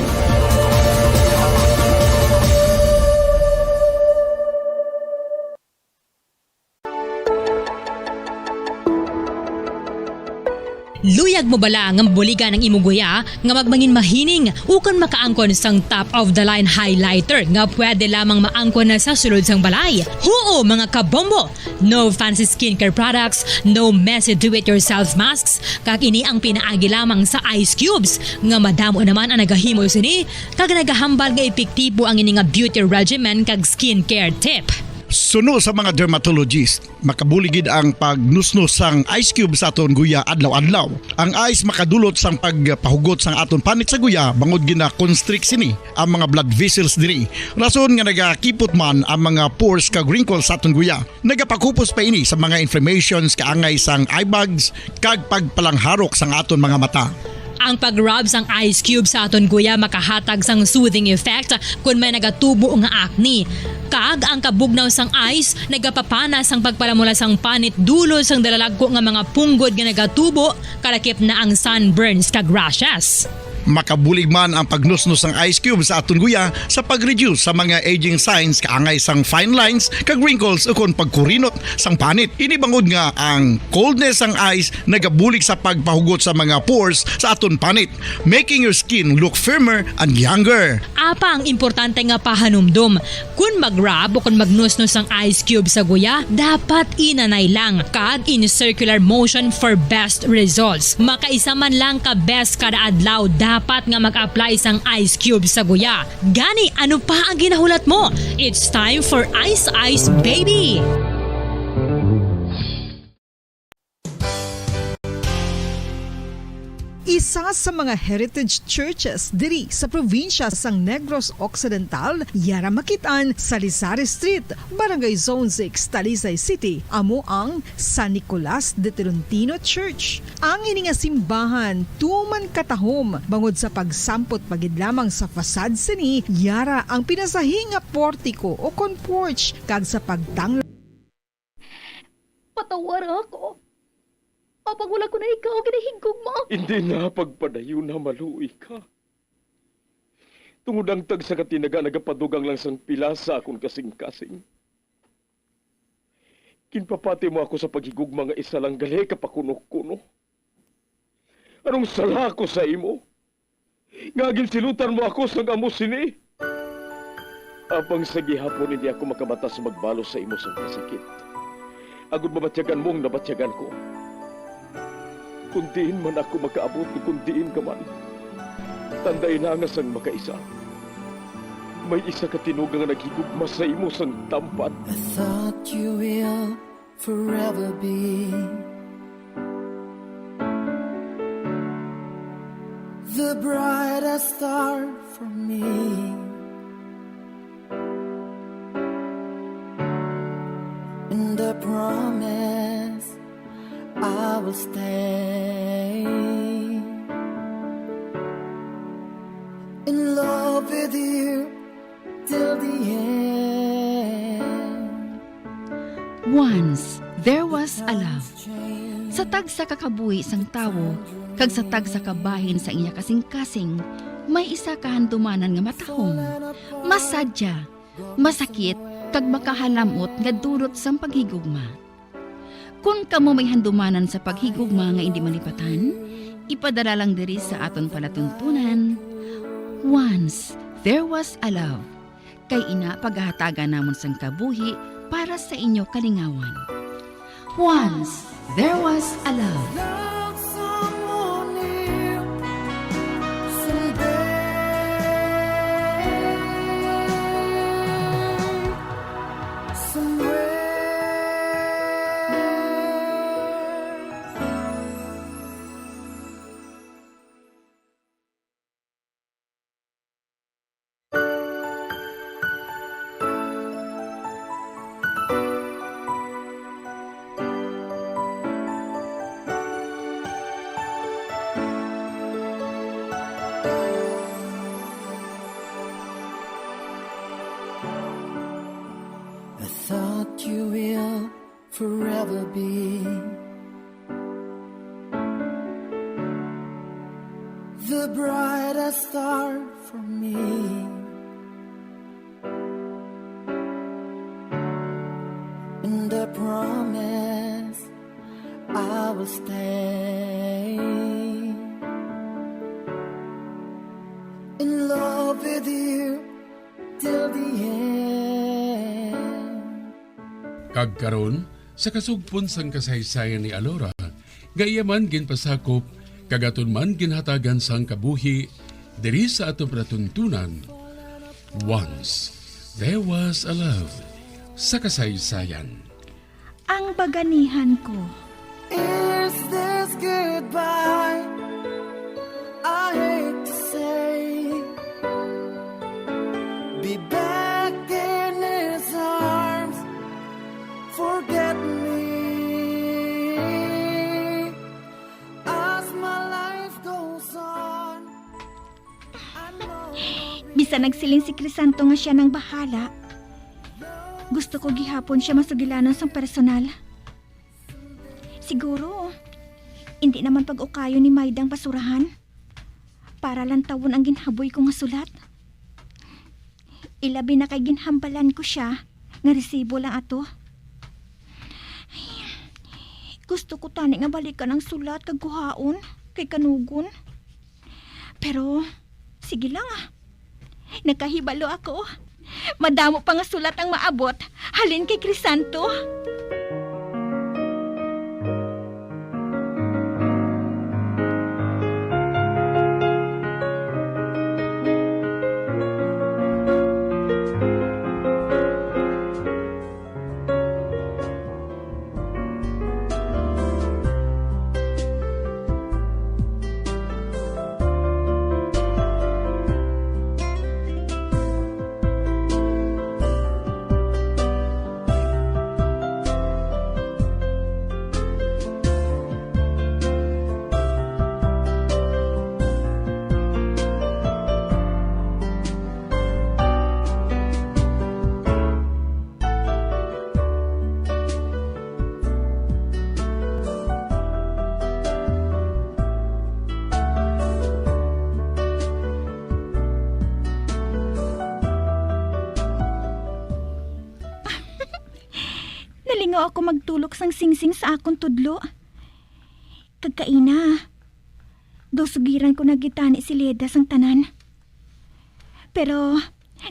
[SPEAKER 12] Luyag mo bala nga mabuligan ng imuguya nga magmangin mahining ukon makaangkon sang top of the line highlighter nga pwede lamang maangkon na sa sulod sang balay. Huo mga kabombo! No fancy skincare products, no messy do-it-yourself masks, kag ini ang pinaagi lamang sa ice cubes nga madamo naman ang nagahimo sini kag nagahambal nga epektibo ang ini nga beauty regimen kag skincare tip.
[SPEAKER 4] Suno sa mga dermatologist, makabuligid ang pagnusnos sang ice cube sa aton guya adlaw-adlaw. Ang ice makadulot sang pagpahugot sang aton panit sa guya bangod gina-constrict sini ang mga blood vessels diri. Rason nga nagakipot man ang mga pores kag wrinkles sa aton guya. Nagapakupos pa ini sa mga inflammations kaangay sang eye bags kag pagpalangharok sang aton mga mata.
[SPEAKER 12] Ang pag-rub sang ice cube sa aton guya makahatag sang soothing effect kung may nagatubo nga acne. Kag ang kabugnaw sang ice nagapapanas ang pagpalamula sang panit dulo sang dalalagko nga mga punggod nga nagatubo kalakip na ang sunburns kag rashes.
[SPEAKER 4] Makabulig man ang pagnusnos ng ice cube sa aton guya sa pag-reduce sa mga aging signs kaangay sang fine lines kag wrinkles ukon pagkurinot sang panit. Inibangod nga ang coldness sang ice nagabulig sa pagpahugot sa mga pores sa aton panit, making your skin look firmer and younger.
[SPEAKER 12] Apa ang importante nga pahanumdum, kung mag-rub o kung magnusnos ang ice cube sa guya, dapat inanay lang kag in circular motion for best results. Makaisa man lang ka best kada adlaw, dapat nga mag-apply sang ice cube sa guya. Gani, ano pa ang ginahulat mo? It's time for Ice Ice Baby!
[SPEAKER 1] Isa sa mga heritage churches diri sa probinsya sang Negros Occidental, yara makitaan sa Lizares Street, Barangay Zone 6, Talisay City, amo ang San Nicolas de Tolentino Church. Ang ini nga simbahan tuman katahom bangod sa pagsampot pagid lamang sa fasad sini, yara ang pinasahi nga portico o kon porch kag sa pagtang.
[SPEAKER 10] Patawar ako. Kapag wala ko na ikaw, kinahigog mo.
[SPEAKER 11] Hindi na pagpadayo na maluoy ka. Tungod ang tag sa katinaga nagapadugang lang sang pila sa akong kasing-kasing. Kinpapati mo ako sa paghigog mga isa lang gali kapakuno-kuno. Anong sala ko sa imo? Ngagin silutan mo ako sang amo sini. Apang sa gihapon hindi ako makabatas magbalo sa imo sang kasakit. Agud mabatyagan mong nabatyagan ko. Kundiin man ako makaabot, kundiin ka man. Tanday na nga sang makaisa. May isa ka tinugang nga naghigugma sa imo sang tampan.
[SPEAKER 13] I thought you will forever be the brightest star for me. And I promise I will stay in love with you till the end.
[SPEAKER 15] Once, there was a love. Sa tag sa kakabuhi sang tawo, kag sa tag sa kabahin sa iya kasing-kasing, may isa kahandumanan nga matahong. Masadya, masakit, kag makahalamot nga durot sang paghigugma. Kung kamo may handumanan sa paghigugma nga hindi malipatan, ipadala lang diri sa aton palatuntunan. Once, there was a love. Kay ina paghahatagan namon sang kabuhi para sa inyo kalingawan. Once, there was a love.
[SPEAKER 13] I thought you will forever be the brightest star for me. And I promise I will stay in love with you till the end.
[SPEAKER 17] Kagkaron sa kasugpon sang kasaysayan ni Alora, gayaman ginpasakop, kagaton man ginhatagan sang kabuhi, diri sa atong palatuntunan. Once, there was a love sa kasaysayan.
[SPEAKER 15] Ang baganihan ko.
[SPEAKER 13] Is this goodbye? I hate to say, be back in his arms. Forget me as my life goes on.
[SPEAKER 5] Bisan nagsiling si Crisanto nga siya nang bahala. Gusto ko gihapon siya masugilanon sa personal. Siguro, hindi naman pag-ukayo ni Maydang pasurahan. Para lang tawon ang ginhaboy ko nga sulat. Ilabi na kay ginhambalan ko siya, nga resibo lang ato. Ay, gusto ko tani nga balikan ang sulat kag kuhaon kay kanugon. Pero, sige lang nakahibalo ako. Madamo pa nga sulat ang maabot, halin kay Crisanto. Nalingaw ako magtulok sang singsing sa akong tudlo. Kagkaina, sugiran ko nagitani si Leda sang tanan. Pero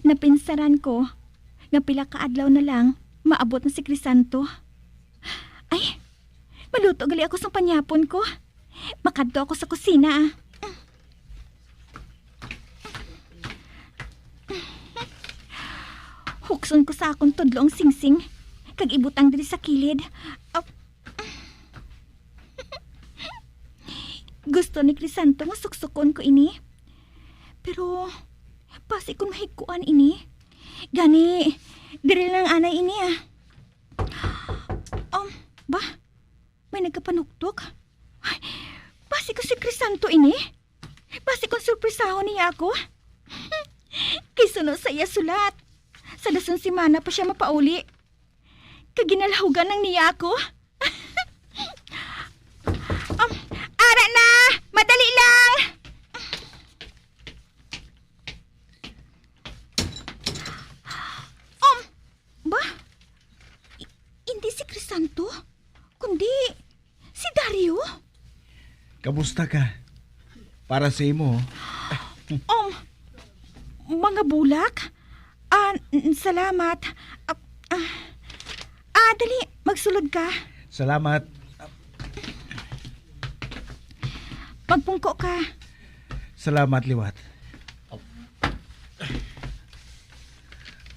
[SPEAKER 5] napinsaran ko nga pila ka adlaw na lang maabot na si Crisanto. Ay, maluto gali ako sang panyapon ko. Makadto ako sa kusina. Hukson ko sa akong tudlo ang singsing. Kag ibutang diri sa kilid. Gusto ni Crisanto nga suksukon ko ini. Pero, pasi kung mahikuan ini. Gani, diri lang anay ini Ba? May nagkapanuktok? Ay, pasi ko si Crisanto ini? Pasi kung surpresahon niya ako? Kay suno sa iya sulat. Sa lasong simana pa siya mapauli. Kaginalhugan ng niya ako. Ara na! Madali lang! Ba? Hindi si Crisanto, kundi si Dario.
[SPEAKER 14] Kamusta ka? Para sa imo.
[SPEAKER 5] Mga bulak? Salamat. Dali, magsulod ka.
[SPEAKER 14] Salamat.
[SPEAKER 5] Magpungko ka.
[SPEAKER 14] Salamat, Liwat.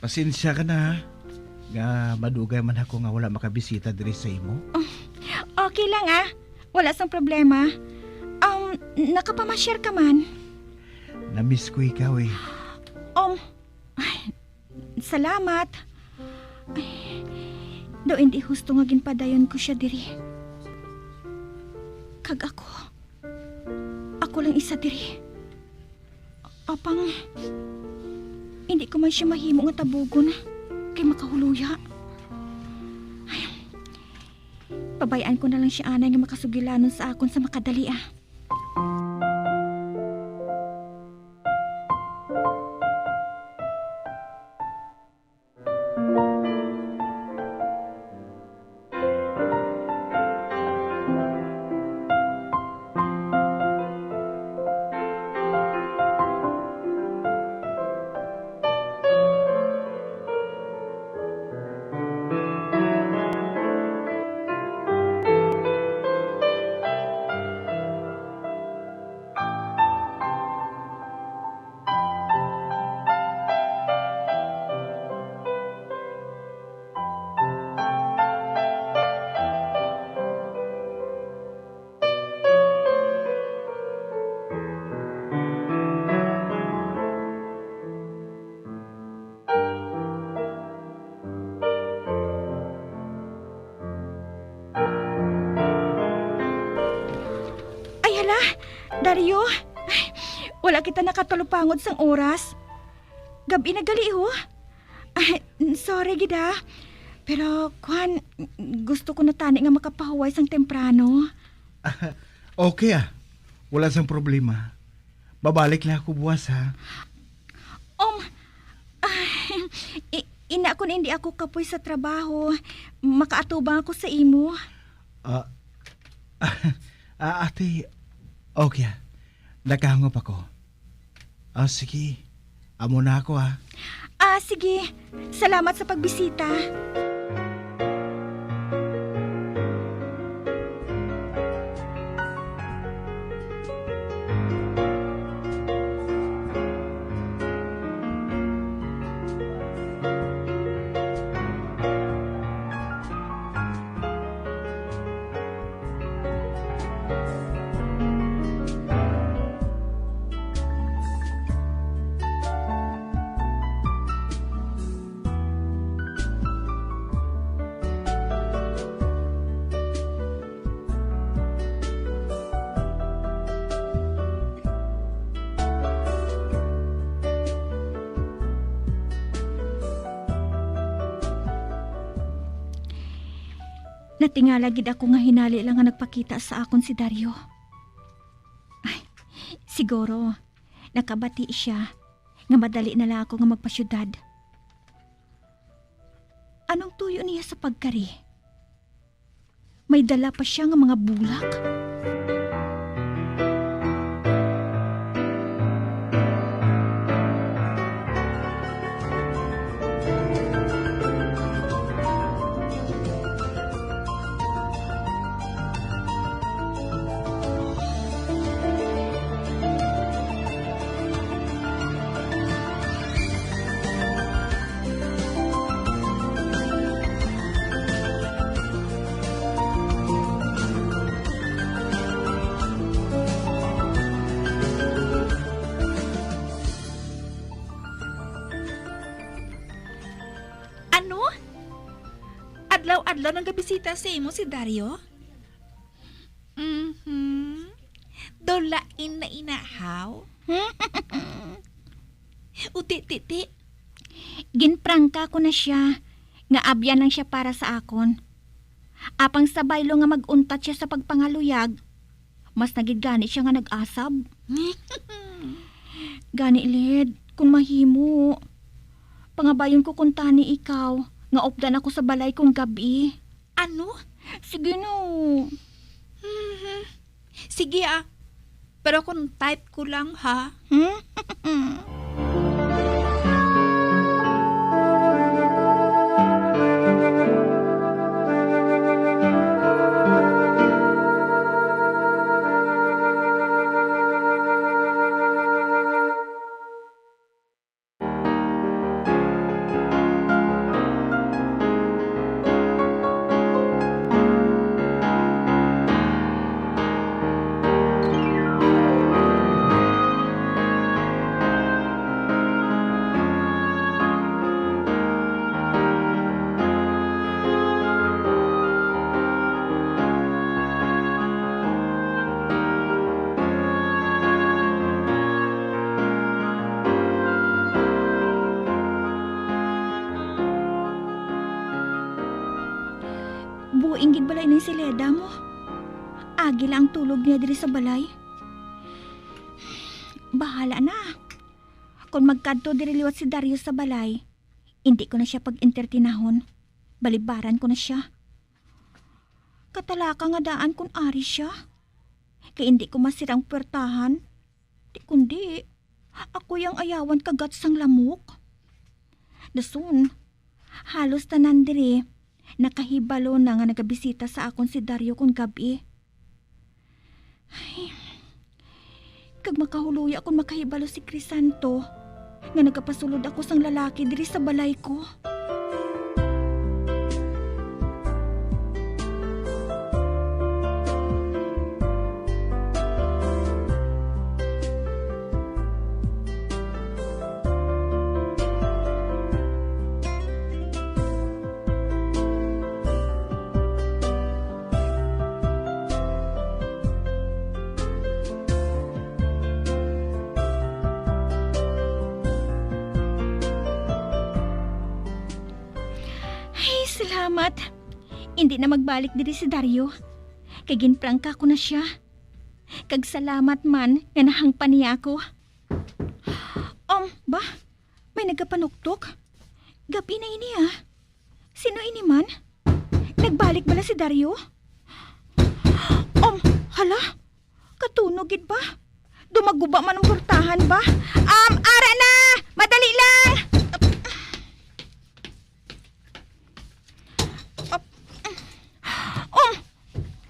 [SPEAKER 14] Pasensya ka na, nga madugay man ako nga wala makabisita diri sa imo.
[SPEAKER 5] Okay lang wala sang problema. Nakapamasyar ka man.
[SPEAKER 14] Namiss ko ikaw
[SPEAKER 5] Salamat. Daw hindi husto nga ginpadayon ko siya diri. Kag ako lang isa diri. Apang hindi ko man siya mahimo nga tabugon kay makahuluya. Ay, pabayaan ko na lang siya anay nga makasugilanon sa akon sa makadali Dario, wala kita nakatulupangod sang oras. gabi na gali ho. Ay, sorry gida. Pero kuan, gusto ko na tani nga makapahuway sang temprano.
[SPEAKER 14] Okay wala sang problema. Babalik na ako buwas ha.
[SPEAKER 5] Ina kun hindi ako kapoy sa trabaho, makaatubang ako sa imo.
[SPEAKER 14] Ate, okay nakahangop ako. Sige, amo na ako ha.
[SPEAKER 5] Sige. Salamat sa pagbisita. Natingala gid ako nga hinali lang nga nagpakita sa akon si Dario. Ay, siguro nakabati siya nga madali na lang ako nga magpasyudad. Anong tuyo niya sa pagkari? May dala pa siya nga mga bulak?
[SPEAKER 10] Adlaw nang gabisita sa imo si Dario? Dolain na inahaw? Uti-titi.
[SPEAKER 5] Ginprangka ko na siya nga abyan lang siya para sa akon. Apang sabay lo nga mag-untat siya sa pagpangaluyag, mas nagigani siya nga nag-asab. Gani led, kung mahimo. Pangabayon ko kung tani ikaw, nga opdan ako sa balay kong gabi.
[SPEAKER 10] Ano?
[SPEAKER 5] Sige no.
[SPEAKER 10] Sige pero kung type ko lang ha.
[SPEAKER 5] Buing gid balay ni si Leda mo. Agi lang tulog niya diri sa balay. Bahala na. Kung magkadto diri liwat si Dario sa balay, hindi ko na siya pag-entertinahon. Balibaran ko na siya. Katalaka nga daan kung ari siya. Kaya hindi ko masirang puwertahan. Di kundi, ako yung ayawan kagat sang lamok. Dasun, halos tanan diri, nakahibalo na nga nagabisita sa akon si Dario kung gabi. Ay, kag makahuluya akong makahibalo si Crisanto, nga nagapasulod ako sang lalaki diri sa balay ko. Salamat. Hindi na magbalik diri si Dario. Kay ginprangka ko na siya. Kag salamat man nga nahangpan niya ako. Ba? May nagapanuktok? Gabi na ini Sino ini man? Nagbalik bala si Dario? Hala? Katunogid ba? Dumaguba man ang portahan ba? Ara na! Madali lang!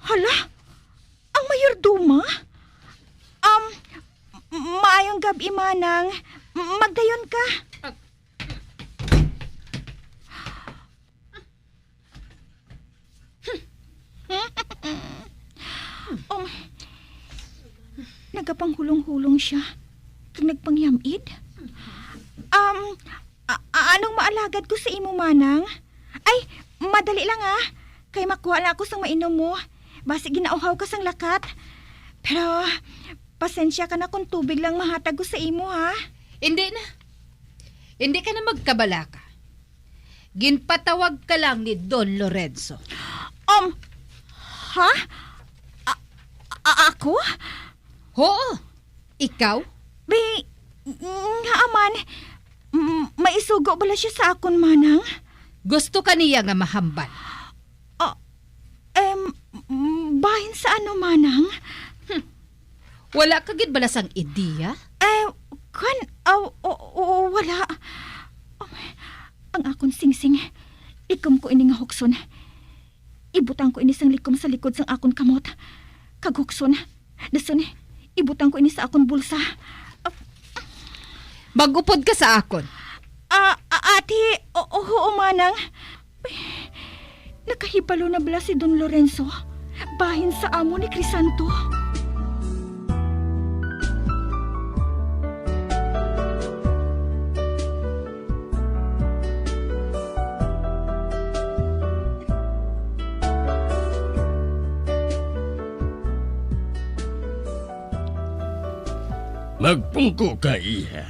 [SPEAKER 5] Hala? Ang mayorduma? Maayong gabi, Manang. Magdayon ka. Nagapanghulong-hulong siya. Kung nagpangyamid. Anong maalagad ko sa imo, Manang? Ay, madali lang Kay makuha lang ako sang mainom mo. Basi ginauhaw ka sang lakat. Pero, pasensya ka na kung tubig lang mahatag ko sa imo,
[SPEAKER 6] Hindi na. Hindi ka na magkabalaka. Ginpatawag ka lang ni Don Lorenzo.
[SPEAKER 5] Ha? Ako?
[SPEAKER 6] Oo. Ikaw?
[SPEAKER 5] Nga aman, maisugo bala siya sa akon, Manang?
[SPEAKER 6] Gusto ka niya nga mahambal.
[SPEAKER 5] Bahin sa ano, Manang?
[SPEAKER 6] Wala ka gid bala sang ideya?
[SPEAKER 5] Wala. Ang akon singsing, ikom ko ini nga hukson. Ibutang ko ini sang likom sa likod sang akon kamot. Kag hukson, dason, ibutang ko ini sa akon bulsa.
[SPEAKER 6] Magupod ka sa akon.
[SPEAKER 5] Ate, oo, Manang. Nakahibalo na bala si Don Lorenzo. Bahin sa amo ni Crisanto.
[SPEAKER 7] Magpungko ka, iha.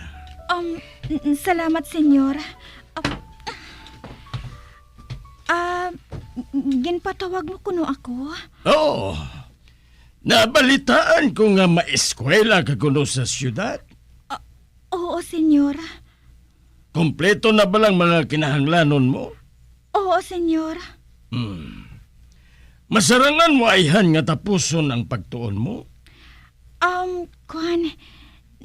[SPEAKER 5] Salamat, senyor. Ginpatawag mo kuno ako?
[SPEAKER 7] Oo. Nabalitaan ko nga maeskwela ka kuno sa syudad.
[SPEAKER 5] Oo, senyor.
[SPEAKER 7] Kompleto na ba lang mga kinahanglanon mo?
[SPEAKER 5] Oo, senyor.
[SPEAKER 7] Masarangan mo ayhan nga tapuson ang pagtuon mo?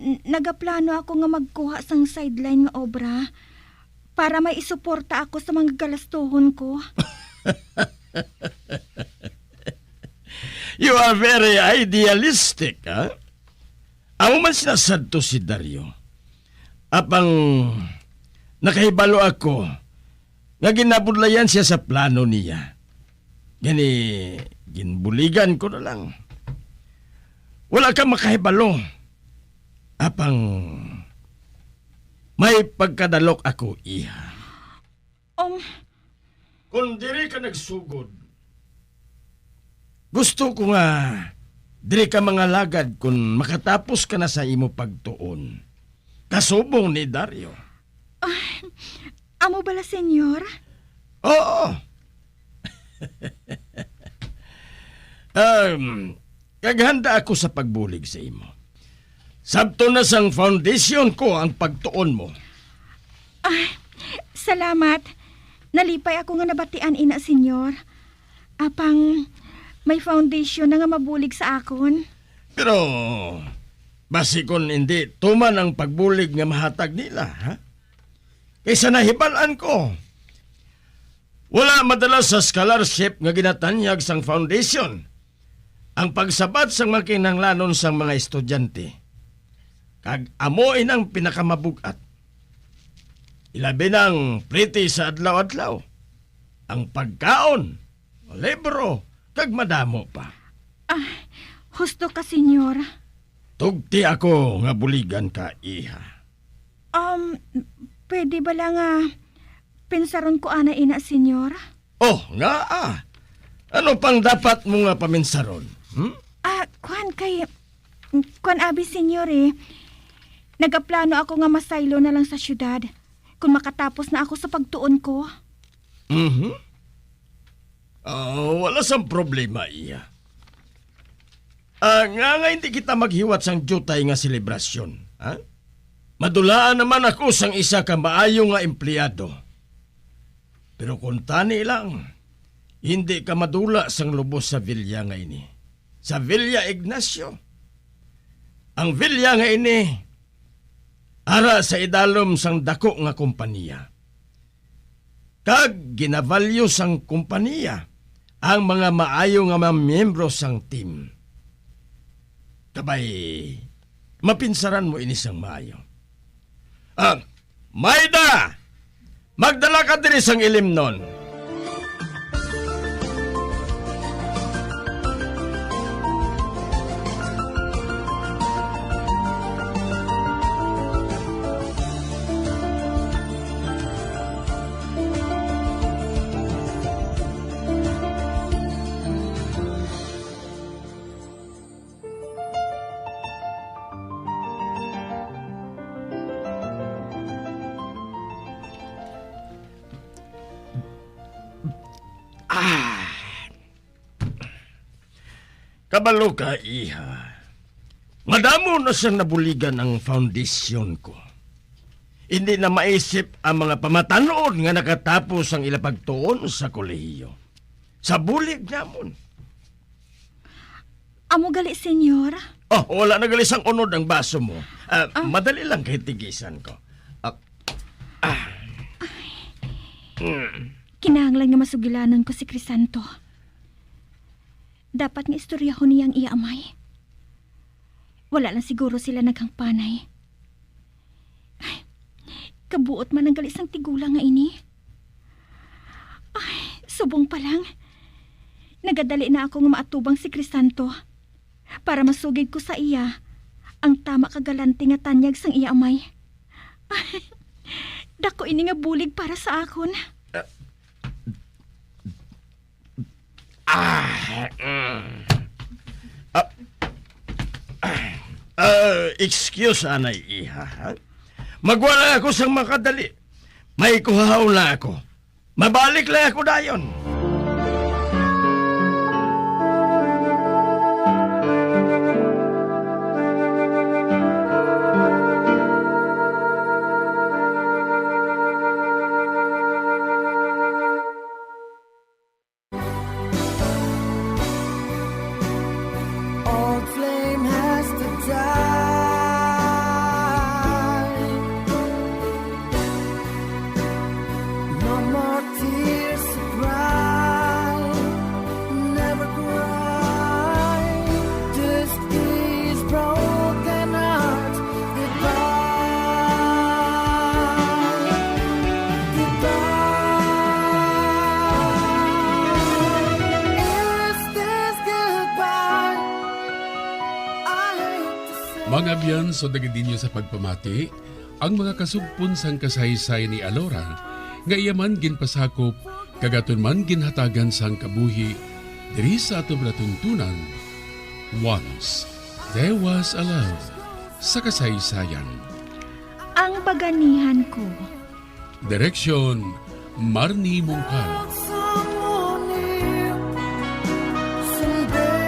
[SPEAKER 5] Nagaplano ako nga magkuha sang sideline nga obra para may isuporta ako sa mga galastuhon ko.
[SPEAKER 7] You are very idealistic, ha? Amo man sinasadto si Dario. Apang nakahibalo ako nga ginabudlayan siya sa plano niya. Ginbuligan ko na lang. Wala ka makahibalo. Apang may pagkadalok ako, iha. Kung diri ka nagsugod, gusto ko nga diri ka mga lagad kung makatapos ka na sa imo pagtuon. Kasubong ni Dario.
[SPEAKER 5] Amo bala, senyor?
[SPEAKER 7] Oo. Kaghanda ako sa pagbulig sa imo. Sabto na sang foundation ko ang pagtuon mo.
[SPEAKER 5] Salamat. Nalipay ako nga nabatian ina, senyor. Apang may foundation na nga mabulig sa akon.
[SPEAKER 7] Pero basi kon hindi tuman ang pagbulig nga mahatag nila, ha? Kaysa nahibalan ko. Wala madalas sa scholarship nga ginatanyag sang foundation ang pagsabat sang makinanglanon sang mga estudyante. Kag amoy ng pinakamabugat. Ilabi ng pretty sa adlaw-adlaw. Ang pagkaon, libro, kag madamo pa.
[SPEAKER 5] Husto ka, senyor.
[SPEAKER 7] Tugti ako nga buligan ka, iha.
[SPEAKER 5] Pwede ba lang pensaron ko ana ina, senyor?
[SPEAKER 7] Oh, nga Ano pang dapat mo nga paminsaron?
[SPEAKER 5] Kwan abi, senyor Nagaplano ako nga masaylo na lang sa syudad kung makatapos na ako sa pagtuon ko.
[SPEAKER 7] Wala sang problema iya. Nga hindi kita maghiwat sang jutay nga selebrasyon. Ha? Madulaan naman ako sang isa ka maayo nga empleyado. Pero kung tani lang, hindi ka madula sang lubos sa Villa nga ini. Sa Villa Ignacio. Ang Villa nga ini, ara sa idalom sang dako nga kompanya. Kag ginavalyo sang kompanya ang mga maayo nga mga miyembro sang team. Kabay, mapinsaran mo ini sang maayo. Maida! Magdala ka diri sang ilimnon. Kabalo ka, iha. Madamo na siyang nabuligan ang foundation ko. Hindi na maisip ang mga pamatanon nga nakatapos ang ilapagtuon sa kolehiyo. Sa bulig namon.
[SPEAKER 5] Amo gali, senyor.
[SPEAKER 7] Wala na galis ang unod ang baso mo. Madali lang kay tigisan ko.
[SPEAKER 5] Kinahanglan nga masugilanan ko si Crisanto. Dapat nga istoryaho niyang iamay. Wala lang siguro sila naghangpanay. Ay, kabuot man ang galisang tigulang nga ini. Ay, subong pa lang. Nagadali na ako nga maatubang si Crisanto para masugid ko sa iya ang tama kagalanti nga tanyag sang iamay. Ay, dako ini nga bulig para sa akon.
[SPEAKER 7] Excuse, anay iha. Magwala ako sang makadali. May kuhaw na ako. Mabalik lang ako dayon.
[SPEAKER 13] Old flame has to die. No more tears to cry. Never cry. Just these broken hearts. Goodbye. Goodbye. Is this goodbye?
[SPEAKER 17] Mga biyan, so dagadinyo sa pagpamati, ang mga kasugpon sang kasaysay ni Alora, nga iyaman ginpasakop, kagaton man ginhatagan sang kabuhi, diri sa atong natuntunan. Once, there was a love sa kasaysayan.
[SPEAKER 5] Ang baganihan ko.
[SPEAKER 17] Direksyon, Marnie Mongkal.
[SPEAKER 13] Someone new someday.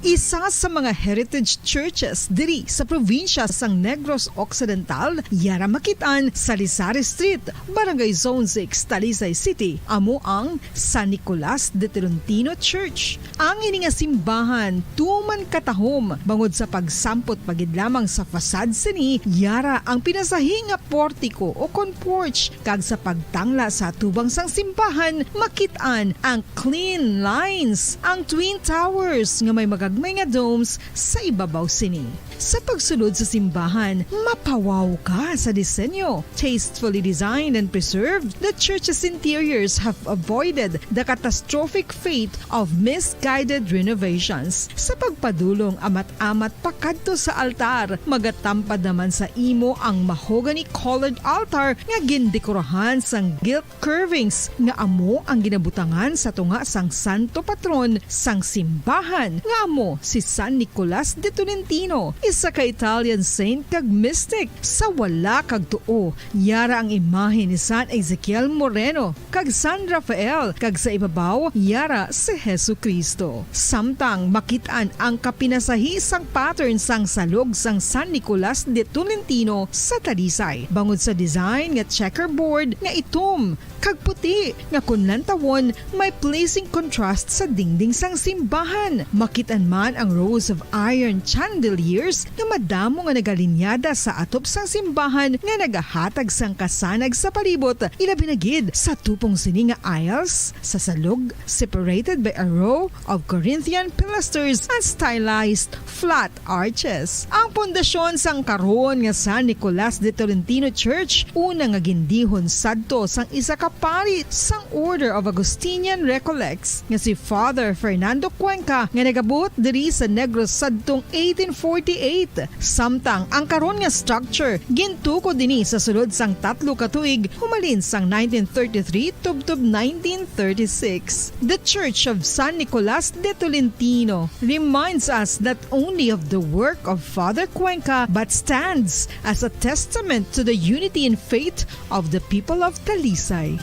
[SPEAKER 1] Isa sa mga heritage churches diri sa probinsya sang Negros Occidental, yara makitaan sa Lizares Street, Barangay Zone 6, Talisay City, amo ang San Nicolas de Tolentino Church. Ang ini nga simbahan tuman katahom bangod sa pagsampot pagid lamang sa fasad sini, yara ang pinasahi nga portico o kon porch, kag sa pagtangla sa tubang sang simbahan makitaan ang clean lines, ang twin towers nga may magagmay may nga domes sa ibabaw sini. Sa pagsulod sa simbahan, mapawaw ka sa disenyo. Tastefully designed and preserved, the church's interiors have avoided the catastrophic fate of misguided renovations. Sa pagpadulong amat-amat pakadto sa altar, magatampad naman sa imo ang mahogany colored altar nga gindekorahan sang gilt curvings nga amo ang ginabutangan sa tunga sang santo patron sang simbahan nga amo si San Nicolas de Tolentino, isa ka Italian saint kag mystic. Sa wala kag tuo, yara ang imahe ni San Ezekiel Moreno kag San Rafael, kag sa ibabaw yara si Jesucristo. Samtang makitaan ang kapinasahi sang pattern sang salog sang San Nicolas de Tolentino sa Talisay. Bangod sa design nga checkerboard nga itom kag puti nga kunlantawon may pleasing contrast sa dingding sang simbahan. Makitaan man ang rows of iron chandeliers nga madamo nga nagalinyada sa atop sang simbahan nga nagahatag sang kasanag sa palibot, ilabi na gid sa tupong sini nga aisles sa salog separated by a row of Corinthian pilasters and stylized flat arches. Ang pundasyon sang karon nga San Nicolas de Tolentino Church una nga gindihon sadto sang isa ka pari sang Order of Augustinian Recollects nga si Father Fernando Cuenca nga nagabot diri sa Negros sadtong 1848. Samtang ang karon nga structure gintuko dinhi sa sulod sang 3 ka tuig humalin sang 1933 tubtob 1936. The Church of San Nicolas de Tolentino reminds us not only of the work of Father Cuenca but stands as a testament to the unity and faith of the people of Talisay.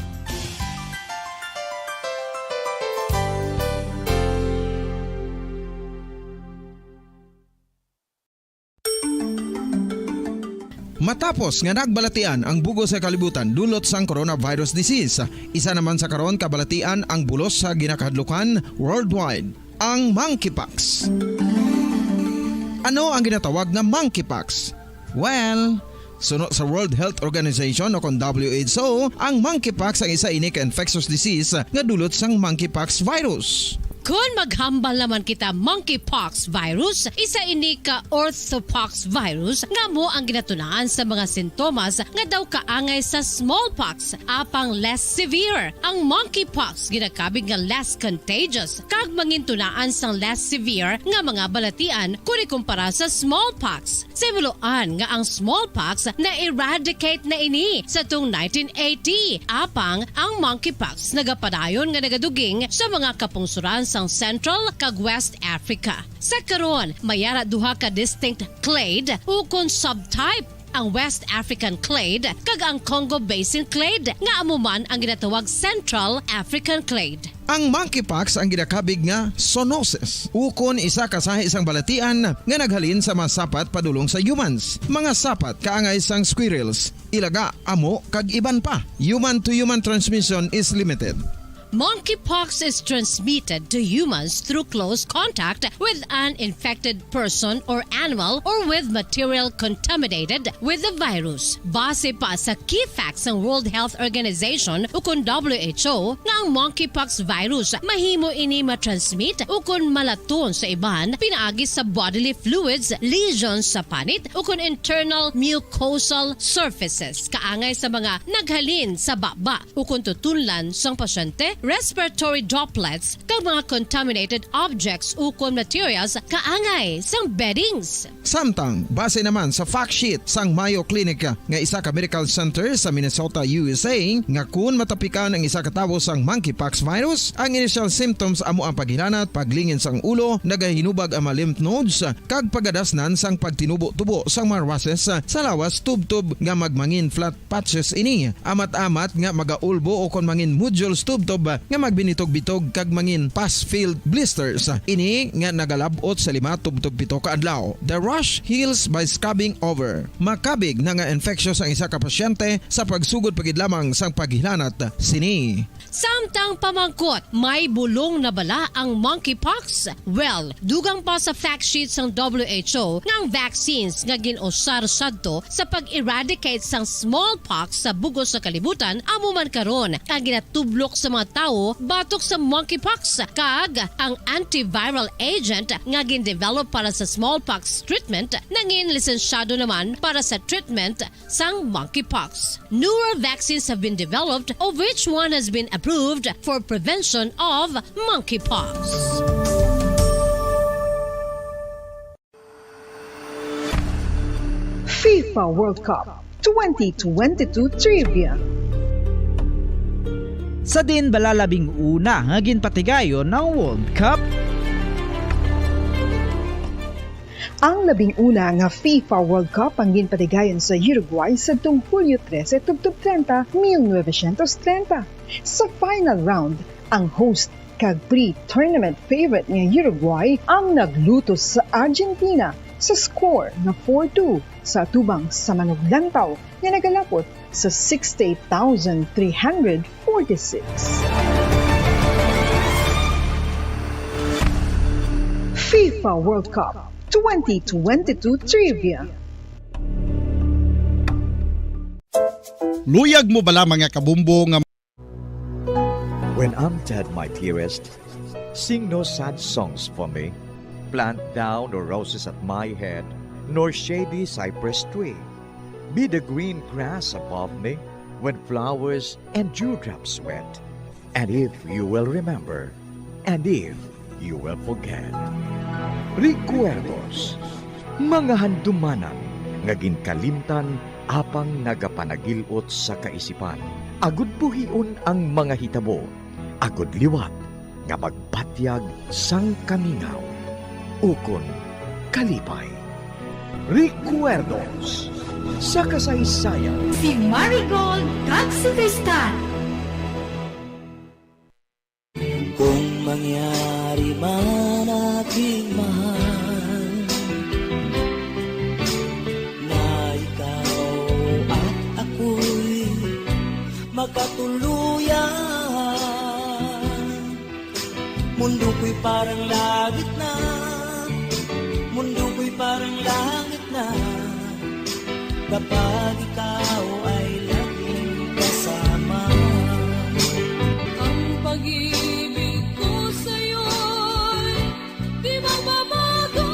[SPEAKER 2] Matapos nga nagbalatian ang bugo sa kalibutan dulot sang coronavirus disease, isa naman sa karon kabalatian ang bulos sa ginakahadlukan worldwide, ang monkeypox. Ano ang ginatawag na monkeypox? Well, sunod sa World Health Organization o kung WHO, ang monkeypox ang isa ini ka infectious disease nga dulot sang monkeypox virus.
[SPEAKER 25] Kung maghambal naman kita monkeypox virus, isa ini ka orthopox virus nga mo ang ginatunaan sa mga sintomas nga daw kaangay sa smallpox, apang less severe. Ang monkeypox ginakabig nga less contagious kag mangintunaan sang less severe nga mga balatian kung ikumpara sa smallpox. Simuloan nga ang smallpox na eradicate na ini sa tung 1980, apang ang monkeypox nagapadayon nga nagaduging sa mga kapungsuran sang Central kag West Africa. Sa karon, mayara duha ka distinct clade ukon subtype, ang West African clade kag ang Congo Basin clade nga amuman ang ginatawag Central African clade.
[SPEAKER 2] Ang monkeypox ang ginakabig nga zoonosis, ukon isa kasahi isang balatian nga naghalin sa mga sapat padulong sa humans. Mga sapat kaangay sang squirrels, ilaga, amo kag iban pa. Human to human transmission is limited.
[SPEAKER 25] Monkeypox is transmitted to humans through close contact with an infected person or animal or with material contaminated with the virus. Base pa sa key facts ng World Health Organization ukon WHO nga ang monkeypox virus mahimo ini matransmit ukon malaton sa iban pinaagi sa bodily fluids, lesions sa panit ukon internal mucosal surfaces kaangay sa mga naghalin sa baba ukon tutunlan sang pasyente, respiratory droplets kag mga contaminated objects ukon materials kaangay sang beddings.
[SPEAKER 2] Samtang base naman sa fact sheet sang Mayo Clinic nga isa ka medical center sa Minnesota, USA, nga kun matapikan ang isa ka tawo sang monkeypox virus, ang initial symptoms amo ang paghilanat, paglingin sang ulo, nagahinubag ang mga lymph nodes kag pagadasnan sang pagtinubo-tubo sang mga rashes sa lawas tubtob nga magmangin flat patches ini. Amat-amat nga magaulbo o kon mangin nodules tubtob nga magbinitog-bitog kag mangin pus-filled blisters. Ini nga nagalabot sa 5-7 ka adlaw. The rash heals by scabbing over. Makabig na nga infectious ang isa ka pasyente sa pagsugod pagid lamang sang paghilanat sini.
[SPEAKER 25] Samtang pamangkot, may bulong na bala ang monkeypox? Well, dugang pa sa fact sheet ng WHO ng vaccines nga ginusar sadto sa pag-eradicate sang smallpox sa bugos sa kalibutan, amo man karon ang ginatublok sa mga tawo batok sa monkeypox kag ang antiviral agent nga gin-develop para sa smallpox treatment nangin lisensyado naman para sa treatment sang monkeypox. Newer vaccines have been developed of which one has been approved for prevention of monkeypox.
[SPEAKER 1] FIFA World Cup 2022 Trivia.
[SPEAKER 23] Sa din balalabing una nga ginpatigayon ng World Cup.
[SPEAKER 1] Ang labing una nga FIFA World Cup ang ginpatigayon sa Uruguay sa Hulyo 13, 30, 1930. Sa final round, ang host kag pre-tournament favorite nga Uruguay ang naglutos sa Argentina sa score na 4-2 sa tubang sa manuglantaw nga nagalapot sa 68,346. FIFA World Cup 2022 Trivia.
[SPEAKER 4] Luyag mo bala mga kabumbo nga
[SPEAKER 16] When I'm dead, my dearest, sing no sad songs for me. Plant down no roses at my head, nor shady cypress tree. Be the green grass above me when flowers and dewdrops wet. And if you will remember, and if you will forget. Recuerdos, mga handumanan, nga ginkalimtan apang nagapanagilot sa kaisipan. Agud buhion ang mga hitabo, agud liwat, nga magpatyag sang kamingaw. Ukon kalipay. Recuerdos sa kasaysayan.
[SPEAKER 5] Si Marigold kag si Tristan.
[SPEAKER 18] Kung mangyari man aking mahal na ikaw at ako'y magkatuluyan, mundo ko'y parang langit na, mundo ko'y parang langit na, kapag ikaw ay laging kasama.
[SPEAKER 19] Ang pag-ibig ko sa'yo'y di magbabago.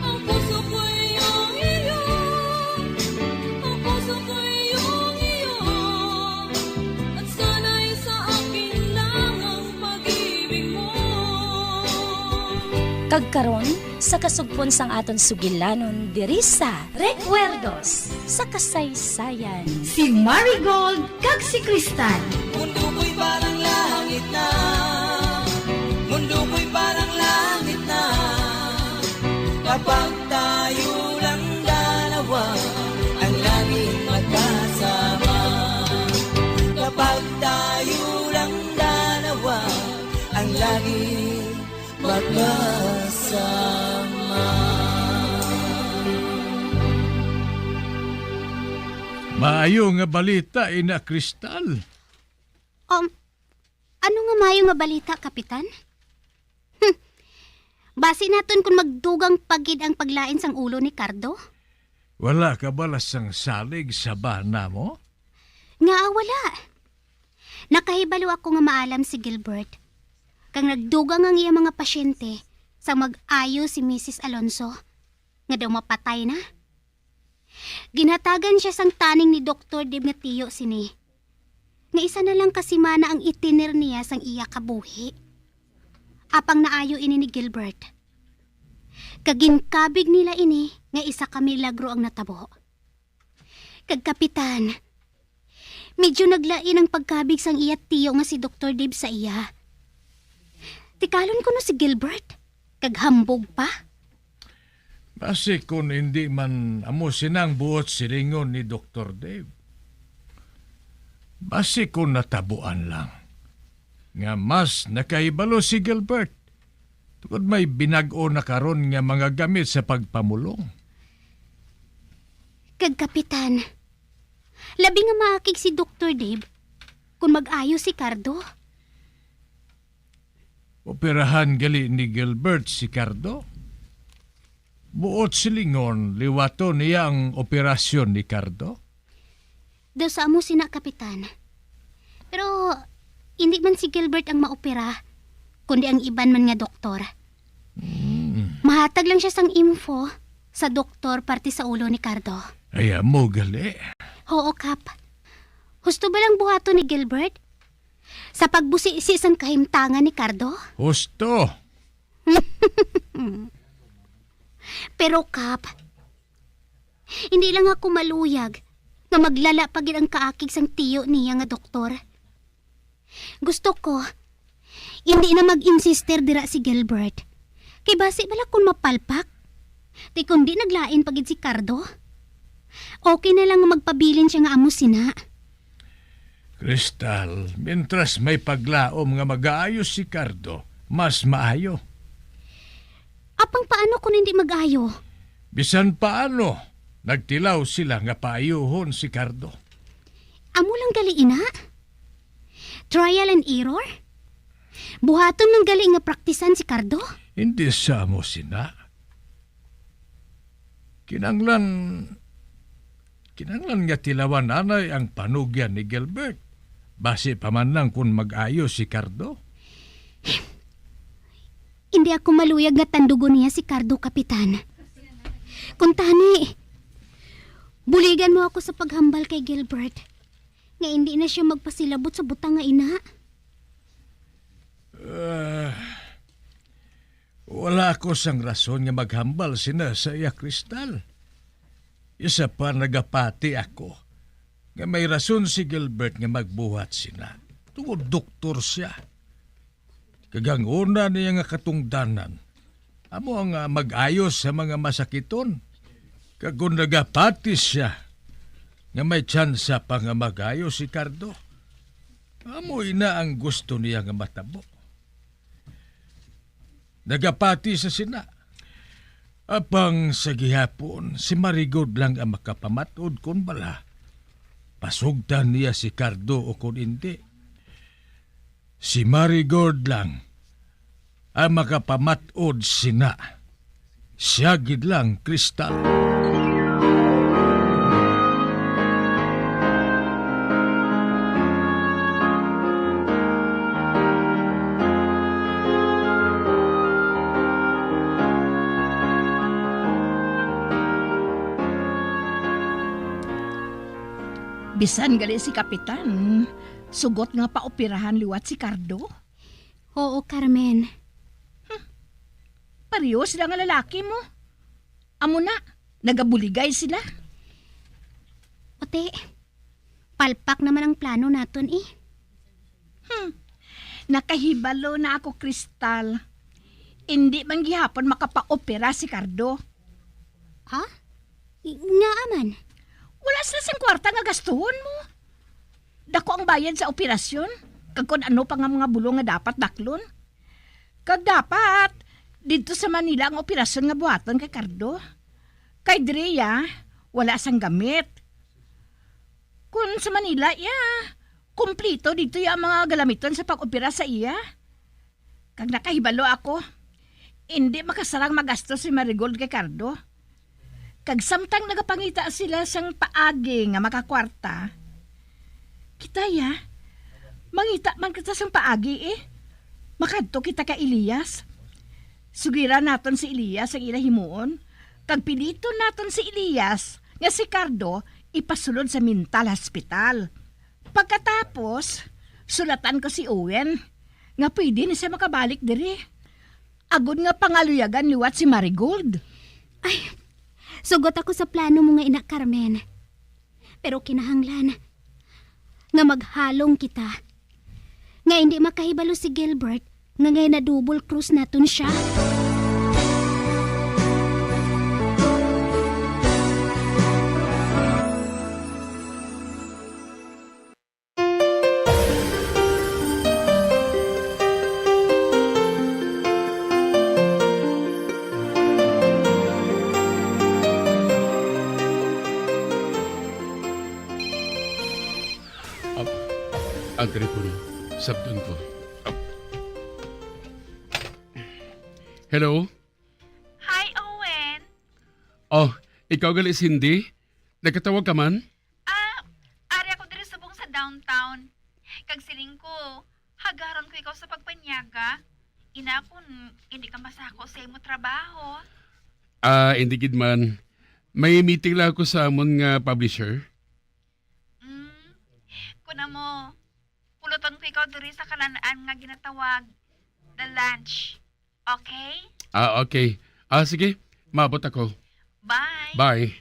[SPEAKER 19] Ang puso ko'y iyong iyo, ang puso ko'y iyong iyo, at sana'y sa akin lang ang pag-ibig mo.
[SPEAKER 20] Kagkaron sa kasugpon sang aton sugilanon diri sa Recuerdos sa kasaysayan.
[SPEAKER 5] Si Marigold kag si Tristan.
[SPEAKER 18] Mundo ko'y parang langit na, mundo ko'y parang langit na, kapag tayo lang dalawa ang laging magkasama. Kapag tayo lang dalawa ang laging magkasama.
[SPEAKER 7] Maayo nga balita, Ina Kristal.
[SPEAKER 24] Ano nga mayo nga balita, Kapitan? Basi naton kung magdugang pagid ang paglain sang ulo ni Cardo?
[SPEAKER 7] Wala ka balas sang salig sa bana mo?
[SPEAKER 24] Nga wala. Nakahibalo ako nga maalam si Gilbert. Kang nagdugang ang iya mga pasyente sa mag-ayo si Mrs. Alonso nga daw mapatay na. Ginhatagan siya sang taning ni Dr. Deb nga tiyo sini. Nga isa na lang kasi mana ang itiner niya sang iya kabuhi. Apang naayo ini ni Gilbert. Kaginkabig nila ini nga isa ka milagro ang natabo. Kapitan, medyo naglain ang pagkabig sang iya tiyo nga si Dr. Deb sa iya. Tikalon ko no si Gilbert. Kaghambog pa.
[SPEAKER 7] Basi kung hindi man amo sinang buot silingon ni Dr. Dave. Basi kung natabuan lang. Nga mas nakaibalo si Gilbert. Tungod may binago na karon nga mga gamit sa pagpamulong.
[SPEAKER 24] Kapitan, labi nga maakig si Dr. Dave kung mag-ayo si Cardo.
[SPEAKER 7] Operahan gali ni Gilbert si Cardo. Buot silingon, liwato niya ang operasyon ni Cardo.
[SPEAKER 24] Daw sa amo sina, Kapitan. Pero hindi man si Gilbert ang maopera, kundi ang iban man nga doktor. Mahatag lang siya sang info sa doktor parte sa ulo ni Cardo.
[SPEAKER 7] Ay, mo gali.
[SPEAKER 24] Oo, Kap. Husto ba lang buhato ni Gilbert? Sa pagbusisi sang kahimtangan ni Cardo?
[SPEAKER 7] Husto.
[SPEAKER 24] Pero Kap, hindi lang ako maluyag na maglala pagid ang kaakig sang tiyo niya nga doktor. Gusto ko, hindi na mag-insister dira si Gilbert. Kay basi bala kung mapalpak. Di kundi naglain pagid si Cardo. Okay na lang nga magpabilin siya nga amo sina.
[SPEAKER 7] Crystal, mientras may paglaom nga mag-aayos si Cardo, mas maayo.
[SPEAKER 24] Apang paano kung hindi mag-ayo?
[SPEAKER 7] Bisan paano, nagtilaw sila nga paayuhon si Cardo.
[SPEAKER 24] Amo lang gali ina? Trial and error? Buhaton ng gali nga praktisan si Cardo?
[SPEAKER 7] Hindi sa mo sina. Kinanglan nga tilawan anay ang panugyan ni Gilbert. Base pa man lang kung mag-ayos si Cardo.
[SPEAKER 24] Hindi ako maluyag nga tandugo niya si Cardo, Kapitan. Kung tani, buligan mo ako sa paghambal kay Gilbert. Nga hindi na siya magpasilabot sa butang nga ina.
[SPEAKER 7] Wala ko sang rason nga maghambal sina sa iya, Crystal. Isa pa nagapati ako nga may rason si Gilbert nga magbuhat sina. Tungod doktor siya. Kagang una niya nga katungdanan. Amo ang mag-ayos sa mga masakiton. Kagong nagapati siya nga may tsansa pa nga mag-ayos si Cardo. Amoy na ang gusto niya nga matabo. Nagapati sa sina. Apang sa gihapon, si Marigod lang ang makapamatod kung bala. Pasugtan niya si Cardo o kung hindi. Si Marigod lang ang makapamatod sina. Siya gid lang, Crystal.
[SPEAKER 5] Bisan gali si Kapitan, sugot nga paoperahan liwat si Cardo.
[SPEAKER 24] Oo, Carmen.
[SPEAKER 5] Pareho sila nga lalaki mo. Amo na, nagabuligay sila.
[SPEAKER 24] Ote, palpak naman ang plano naton eh.
[SPEAKER 5] Nakahibalo na ako, Crystal. Hindi man gihapon makapaopera si Cardo.
[SPEAKER 24] Ha? Nga aman.
[SPEAKER 5] Wala sila sang kwarta nga gastuhon mo. Dako ang bayad sa operasyon. Kag kung ano pa nga mga bulong nga dapat daklon. Kag dapat, dito sa Manila ang operasyon nga buhaton kay Cardo. Kay Drea, wala sang gamit. Kung sa Manila, kumplito dito yung mga galamiton sa pag-opera sa iya. Kag nakahibalo ako, hindi makasarang magastos si Marigold kay Cardo. Kag samtang nagapangita sila sang paagi nga makakwarta, kita mangita man kita sang paagi Makadto kita ka Elias. Sugira naton si Elias ang ilahimuon, kag pilito naton si Elias nga si Cardo ipasulod sa mental hospital. Pagkatapos, sulatan ko si Owen nga pwede na siya makabalik diri. Agod nga pangaluyagan liwat si Marigold.
[SPEAKER 24] Ay, sugot ako sa plano mo nga ina, Carmen. Pero kinahanglan nga maghalong kita. Nga hindi makahibalo si Gilbert nga ngay na double cruise naton siya.
[SPEAKER 17] Ang telepono. Sabdon ko. Hello?
[SPEAKER 3] Hi, Owen.
[SPEAKER 17] Oh, ikaw gali Cindy? Nagkatawag ka man?
[SPEAKER 3] Ari ako diri subong sa downtown. Kag si ko ikaw sa pagpanyaga. Ina kung hindi ka masako sa imo trabaho.
[SPEAKER 17] Hindi gid man. May meeting lang ako sa amon nga publisher.
[SPEAKER 3] Kuna mo, puluton ko ikaw diri sa kalanaan nga ginatawag The Lunch. Okay?
[SPEAKER 17] Okay. Sige. Maabot ako.
[SPEAKER 3] Bye.
[SPEAKER 17] Bye.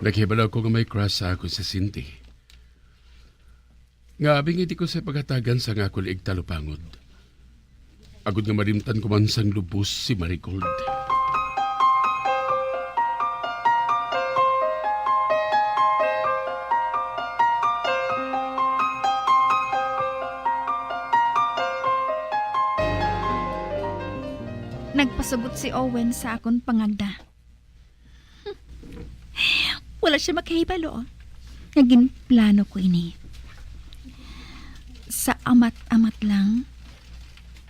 [SPEAKER 17] Naghibala ko nga may crush sa ako sa Cindy. Nga abing hindi ko sa pagatagan sa nga kuliig talupangod. Agod nga marimtan ko man sang lubos si Marigold.
[SPEAKER 5] Nagpasugot si Owen sa akong pangagda. Wala siya makahibalo. Naging plano ko ini. Sa amat-amat lang,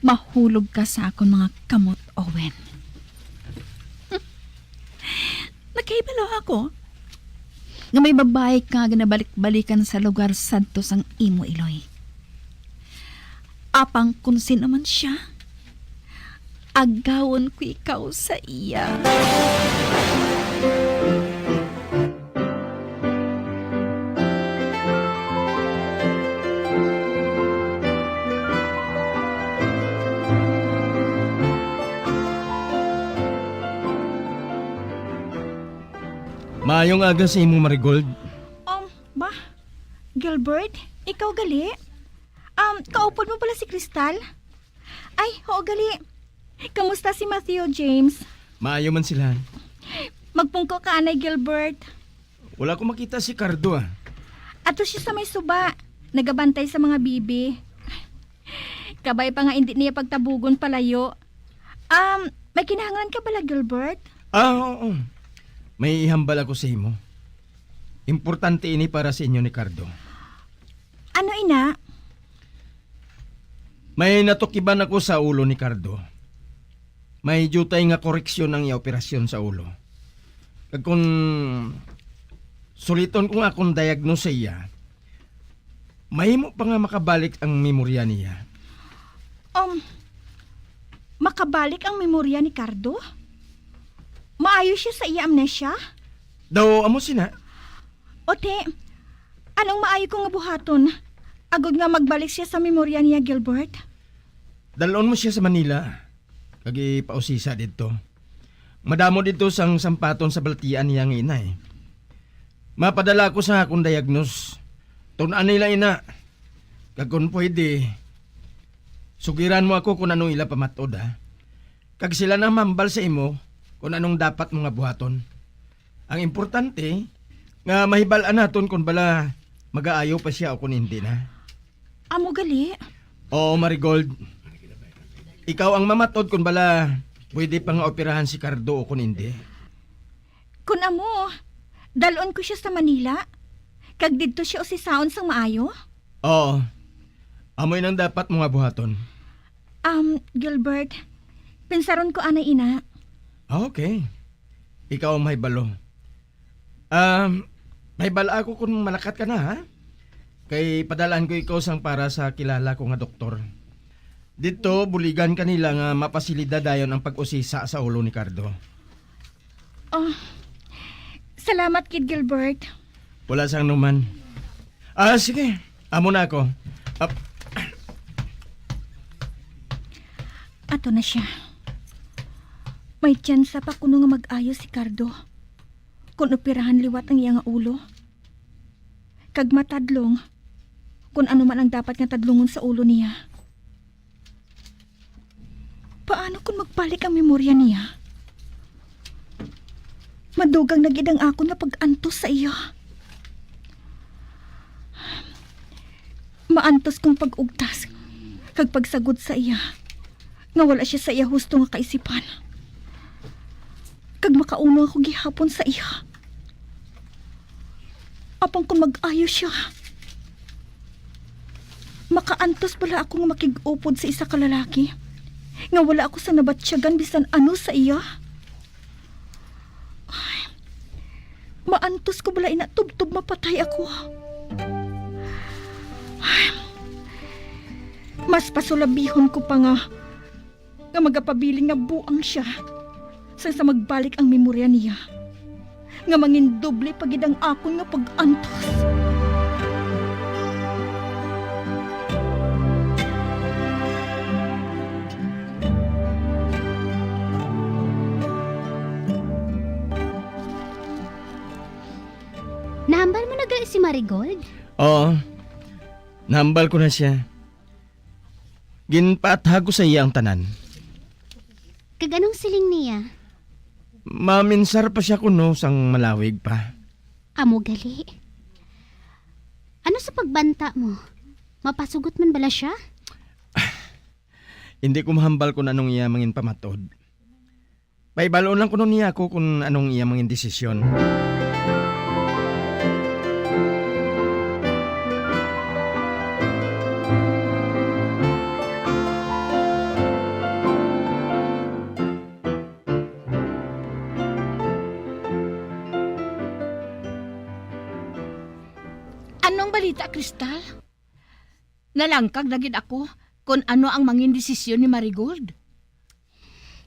[SPEAKER 5] mahulog ka sa akong mga kamot, Owen. Nakahibalo ako. Nga may babae ka ginabalik-balikan sa lugar sadto sang imo iloy. Apang kung sino man siya, agawon ko ikaw sa iya.
[SPEAKER 7] Maayong aga sa imo, Marigold.
[SPEAKER 5] Gilbert, ikaw gali? Kaupod mo pala si Crystal? Ay, oo gali. Kamusta si Matthew, James?
[SPEAKER 7] Maayo man sila.
[SPEAKER 5] Magpungko ka, anay Gilbert.
[SPEAKER 7] Wala ko makita si Cardo
[SPEAKER 5] Ato siya sa may suba. Nagabantay sa mga bibi. Kabay pa nga hindi niya pagtabugon palayo. May kinahanglan ka pala, Gilbert?
[SPEAKER 7] Oo. May ihambal ako sa imo. Importante ini para sa inyo ni Cardo.
[SPEAKER 5] Ano, ina?
[SPEAKER 7] May natukiban ako sa ulo ni Cardo. May jutay nga koreksyon ang operasyon sa ulo. Kag kung suliton ko nga akong diagnose sa iya, mahimo pa nga makabalik ang memorya niya.
[SPEAKER 5] Makabalik ang memorya ni Cardo? Maayos siya sa iya amnesia?
[SPEAKER 7] Daw, amo sina?
[SPEAKER 5] Ote, anong maayo ko nga buhaton? Agod nga magbalik siya sa memorya niya, Gilbert?
[SPEAKER 7] Dalon mo siya sa Manila. Kagi pausisa dito. Madamo dito sang sampaton sa baltian niya ng ina eh. Mapadala ko sa akong diagnose. Tunaan nila ina. Kag kung pwede, sugiran mo ako kung anong ila pamatod ha. Kag sila na mambal sa imo kung anong dapat mga buhaton. Ang importante, nga mahibalaan naton kung bala mag-aayaw pa siya o kung hindi na.
[SPEAKER 5] Amo gali?
[SPEAKER 7] Oo, Marigold. Ikaw ang mamatod kung bala pwede pang operahan si Cardo o kung hindi.
[SPEAKER 5] Kung amo, dalon ko siya sa Manila. Kag dito siya o si Sound sang maayo?
[SPEAKER 7] Oo. Amoy nang dapat mga buhaton.
[SPEAKER 5] Gilbert, pinsaron ko anay ina.
[SPEAKER 7] Okay. Ikaw ang mahibalo. Mahibala ako kung malakat ka na ha? Kay padalaan ko ikaw sang para sa kilala ko nga doktor. Dito, buligan kanila nga mapasilidad dayon ang pag-usisa sa ulo ni Cardo.
[SPEAKER 5] Salamat, Kid Gilbert.
[SPEAKER 7] Wala sang numan. Sige. Amo na ako.
[SPEAKER 5] Ato na siya. May tsansa pa kuno nga mag-ayos si Cardo. Kung operahan liwat ang iyang ulo. Kag matadlong, kung ano man ang dapat nga tadlungon sa ulo niya. Paano kung magbalik ang memorya niya? Madugang nagidang ako na pag-antos sa iya. Maantos kong pag-ugtas, kag pagsagod sa iya, nga wala siya sa iya husto nga kaisipan. Kag makauno ako gihapon sa iya. Apang kung mag-ayo siya, makaantos pala ako nga makig-upod sa isa ka lalaki, nga wala ako sa nabatsyagan bisan ano sa iya. Ay, maantos ko bala inatubtob mapatay ako. Mas pasulabihon ko pa nga magapabiling nga buang siya sa magbalik ang memorya niya nga mangindoble pagid ang akon nga pag-antos.
[SPEAKER 24] Nahambal mo na gali si Marigold?
[SPEAKER 7] Oo. Nahambal ko na siya. Ginpatag ko sa iya ang tanan.
[SPEAKER 24] Kaganong siling niya?
[SPEAKER 7] Maminsar pa siya kuno sang malawig pa.
[SPEAKER 24] Amo gali. Ano sa pagbanta mo? Mapasugot man bala siya?
[SPEAKER 7] Hindi ko mahambal kung anong iya mangin pamatod. Paibaloon lang kuno niya ako kung anong iya mangin desisyon.
[SPEAKER 5] Anong balita, Kristal? Nalangkag na gid ako kung ano ang mangin desisyon ni Marigold.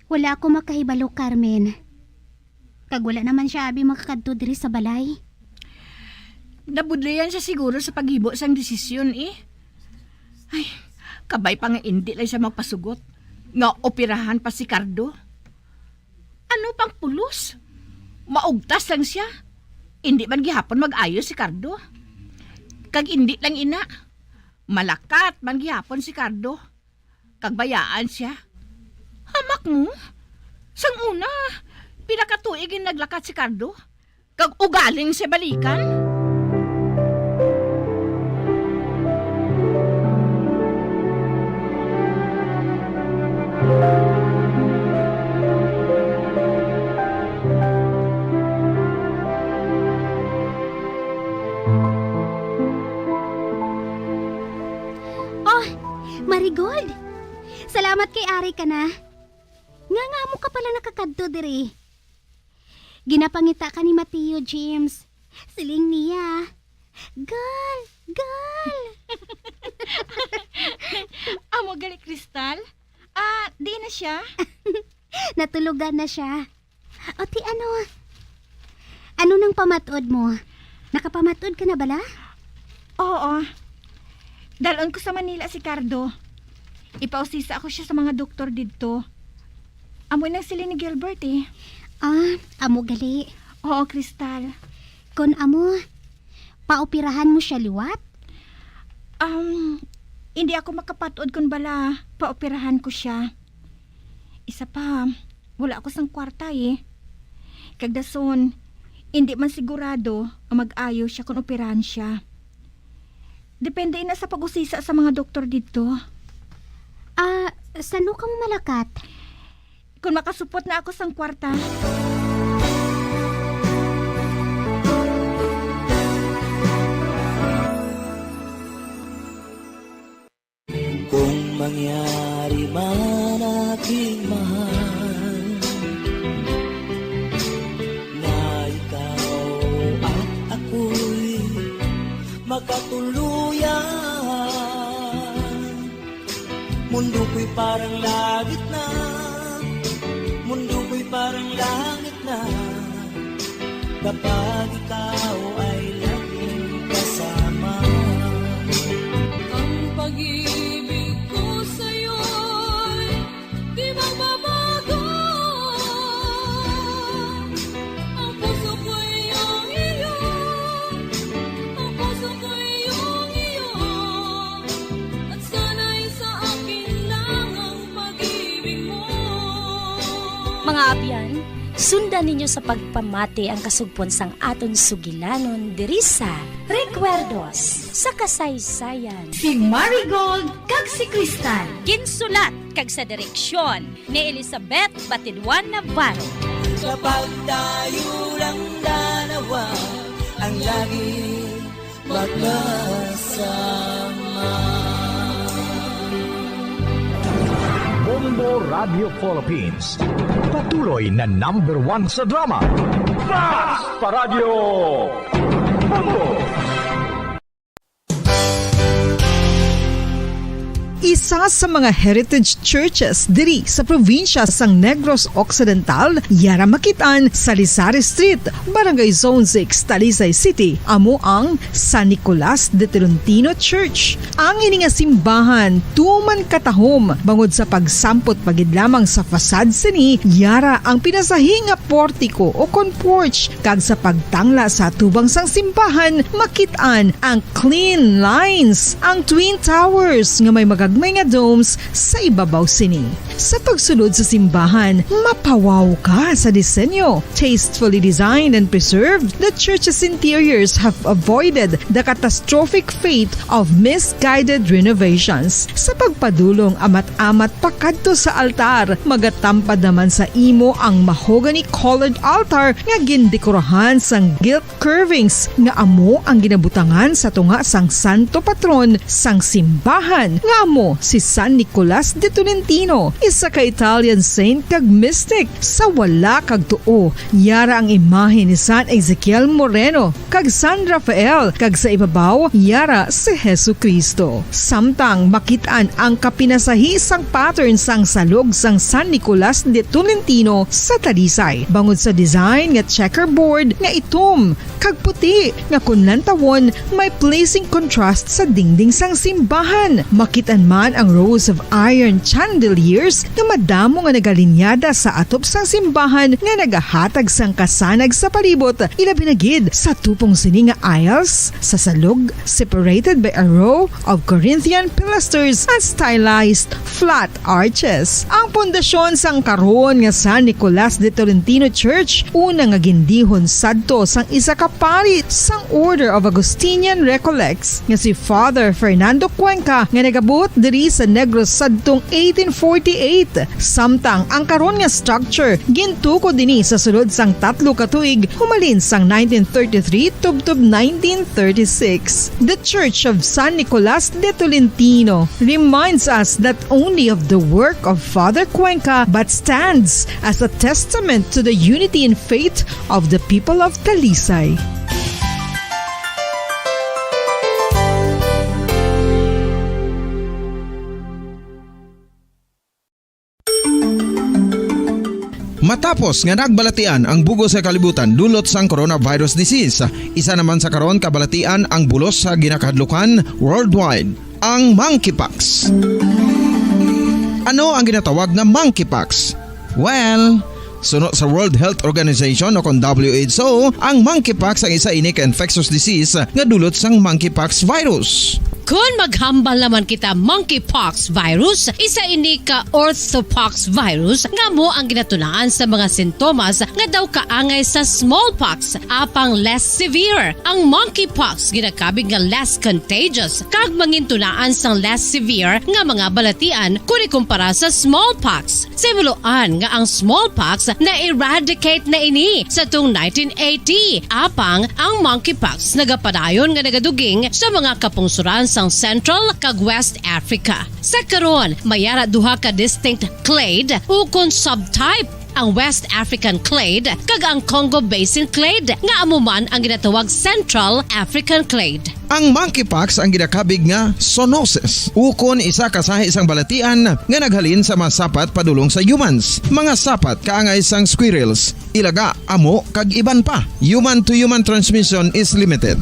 [SPEAKER 24] Wala ako makahibalo, Carmen. Kag wala naman siya abi makakadto diri sa balay.
[SPEAKER 5] Nabudlayan siya siguro sa paghibo sang desisyon eh. Ay, kabay pa nga hindi lang siya magpasugot. Nga operahan pa si Cardo. Ano pang pulos? Maugtas lang siya. Hindi man gihapon mag-ayos si Cardo. Kag hindi lang ina. Malakat man gihapon si Cardo. Kag bayaan siya. Hamak mo? Sang una, pinakatuigin naglakat si Cardo. Kag ugaling sa balikan.
[SPEAKER 24] Marigold, salamat kay Ari ka na. Nga mo ka pala nakakadto diri. Ginapangita ka ni Mateo James. Siling niya. Gal!
[SPEAKER 5] Amo gali, Kristal? Di na siya?
[SPEAKER 24] Natulugan na siya. O ti ano? Ano nang pamatod mo? Nakapamatod ka na bala?
[SPEAKER 5] Oo. Dalon ko sa Manila si Cardo. Ipausisa ako siya sa mga doktor dito. Amoy nang sila ni Gilbert eh.
[SPEAKER 24] Amo gali.
[SPEAKER 5] Oo, Kristal.
[SPEAKER 24] Kon amo, paoperahan mo siya liwat?
[SPEAKER 5] Hindi ako makapatod kung bala paoperahan ko siya. Isa pa, wala ako sang kwarta eh. Kagdason, hindi man sigurado ang mag-ayo siya kung operahan siya. Depende na sa pag-usisa sa mga doktor dito.
[SPEAKER 24] Sano ka mo malakat?
[SPEAKER 5] Kung makasupot na ako sang kwarta.
[SPEAKER 18] Kung mangyari man aking mahal na ikaw at ako'y magkatuluyan, mundo ko'y parang langit na, mundo ko'y parang langit na, kapag ikaw ay laging kasama.
[SPEAKER 19] Ang pag-ibig ko sa'yo'y di magbabago. Ang puso ko'y iyong iyo, ang puso ko'y iyong iyo, at sana'y sa akin lang ang pag-ibig mo.
[SPEAKER 20] Mga abyan, sundan ninyo sa pagpamati ang kasugpon sang aton sugilanon diri sa Recuerdos sa kasaysayan.
[SPEAKER 5] Si Marigold kag si Kristal.
[SPEAKER 20] Ginsulat kag sa direksyon ni Elizabeth Batidwan Navarro.
[SPEAKER 18] Kapag tayo lang dalawa ang lagi magkasama.
[SPEAKER 16] Bombo Radio Philippines. Patuloy na #1 sa drama. Basta Radio Bombo!
[SPEAKER 1] isa sa mga heritage churches diri sa probinsya sang Negros Occidental, yara makitaan sa Lisari Street, Barangay Zone 6, Talisay City, amo ang San Nicolas de Tolentino Church. Ang ini nga simbahan tuman katahom bangod sa pagsampot pagid lamang sa fasad sini, yara ang pinasahi nga portiko o kon porch, kag sa pagtangla sa tubang sang simbahan makitaan ang clean lines, ang twin towers nga may magagmay nga domes sa ibabaw sini. Sa pagsulod sa simbahan, mapawaw ka sa disenyo. Tastefully designed and preserved, the church's interiors have avoided the catastrophic fate of misguided renovations. Sa pagpadulong amat-amat pakadto sa altar, magatampad naman sa imo ang mahogany colored altar nga gindekorahan sang gilt curvings nga amo ang ginabutangan sa tunga sang santo patron sang simbahan nga amo si San Nicolas de Tolentino, isa ka Italian saint kag mystic. Sa wala kag tuo, yara ang imahe ni San Ezekiel Moreno kag San Rafael, kag sa ibabaw yara si Jesucristo. Samtang makitaan ang kapinasahi sang pattern sang salog sang San Nicolas de Tolentino sa Talisay, bangod sa design nga checkerboard nga itom kag puti nga kunlantawon may pleasing contrast sa dingding sang simbahan. Makitan man ang rows of iron chandeliers nga madamo nga nagalinyada sa atop sang simbahan nga nagahatag sang kasanag sa palibot, ilabi na gid sa tupong sini nga aisles sa salog, separated by a row of Corinthian pilasters and stylized flat arches. Ang pundasyon sang karon nga San Nicolas de Tolentino Church una nga gindihon sadto sang isa ka pari sang Order of Augustinian Recollects nga si Father Fernando Cuenca nga nagabot diri sa Negros sadtong 1848. Samtang ang karon nga structure gintuko dinhi sa sulod sang 3 ka tuig humalin sang 1933 tubtob 1936. The Church of San Nicolas de Tolentino reminds us not only of the work of Father Cuenca but stands as a testament to the unity and faith of the people of Talisay.
[SPEAKER 2] Matapos nga nagbalatian ang bugos sa kalibutan dulot sang coronavirus disease, isa naman sa karon kabalatian ang bulos sa ginakahadlukan worldwide, ang monkeypox. Ano ang ginatawag na monkeypox? Well, sunod sa World Health Organization o kon WHO, ang monkeypox ang isa ini ka infectious disease nga dulot sang monkeypox virus.
[SPEAKER 25] Kung maghambal naman kita monkeypox virus, isa ini ka orthopox virus nga mo ang ginatunaan sa mga sintomas nga daw kaangay sa smallpox, apang less severe. Ang monkeypox ginakabig nga less contagious kag mangintunaan sang less severe nga mga balatian kung ikumpara sa smallpox. Simuloan nga ang smallpox na-eradicate na ini sa tung 1980, apang ang monkeypox nagapadayon nga nagaduging sa mga kapungsuran sang Central kag West Africa. Sa karon, mayara duha ka distinct clade ukon subtype, ang West African clade kag ang Congo Basin clade nga amuman ang ginatawag Central African clade.
[SPEAKER 2] Ang monkeypox ang ginakabig nga zoonosis, ukon isa ka sa isang balatian nga naghalin sa mga sapat padulong sa humans. Mga sapat kaangay sang squirrels, ilaga, amo kag iban pa. Human to human transmission is limited.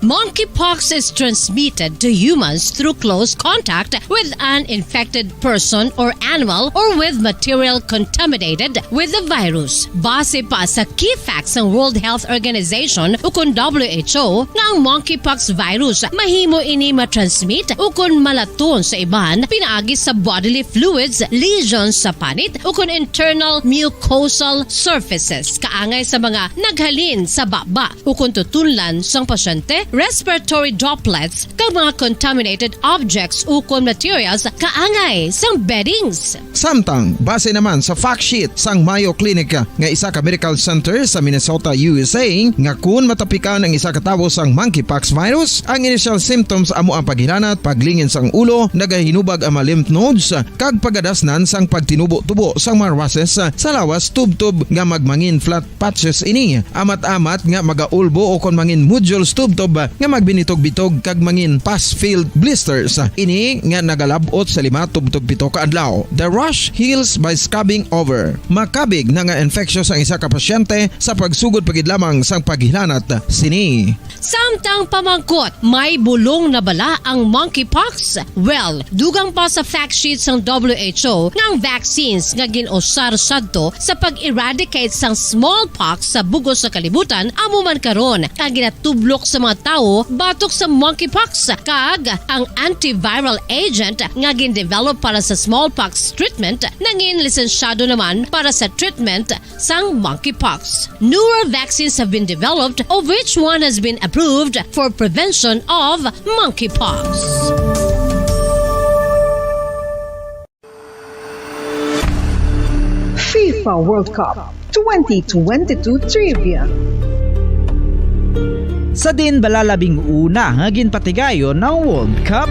[SPEAKER 25] Monkeypox is transmitted to humans through close contact with an infected person or animal or with material contaminated with the virus. Base pa sa key facts ng World Health Organization ukon WHO nga ang monkeypox virus mahimo ini matransmit ukon malaton sa iban pinaagi sa bodily fluids, lesions sa panit ukon internal mucosal surfaces kaangay sa mga naghalin sa baba ukon tutunlan sang pasyente, respiratory droplets kag mga contaminated objects ukon materials kaangay sang beddings.
[SPEAKER 2] Samtang base naman sa fact sheet sang Mayo Clinic nga isa ka medical center sa Minnesota, USA, nga kun matapikan ang isa ka tawo sang monkeypox virus, ang initial symptoms amo ang paghilanat, paglingin sang ulo, nagahinubag ang mga lymph nodes kag pagadasnan sang pagtinubo-tubo sang mga rashes sa lawas tubtob nga magmangin flat patches ini. Amat-amat nga magaulbo o kon mangin nodules tubtob nga magbinitog-bitog kag mangin past field blisters. Ini nga nagalabot sa 5-7 ka adlaw. The rush heals by scabbing over. Makabig na nga infectious ang isa ka pasyente sa pagsugod pagid lamang sang paghilanat sini.
[SPEAKER 25] Samtang pamangkot, may bulong na bala ang monkeypox? Well, dugang pa sa fact sheets ng WHO ng vaccines nga ginusar sadto sa pag-eradicate sang smallpox sa bugos sa kalibutan amo man karon ang ginatublok sa mga tao batok sa monkeypox kag ang antiviral agent nga gin-develop para sa smallpox treatment nangin lisensyado naman para sa treatment sang monkeypox. Newer vaccines have been developed of which one has been approved for prevention of monkeypox.
[SPEAKER 1] FIFA World Cup 2022 Trivia.
[SPEAKER 23] Sa din balalabing una nga ginpatigayon ng World Cup.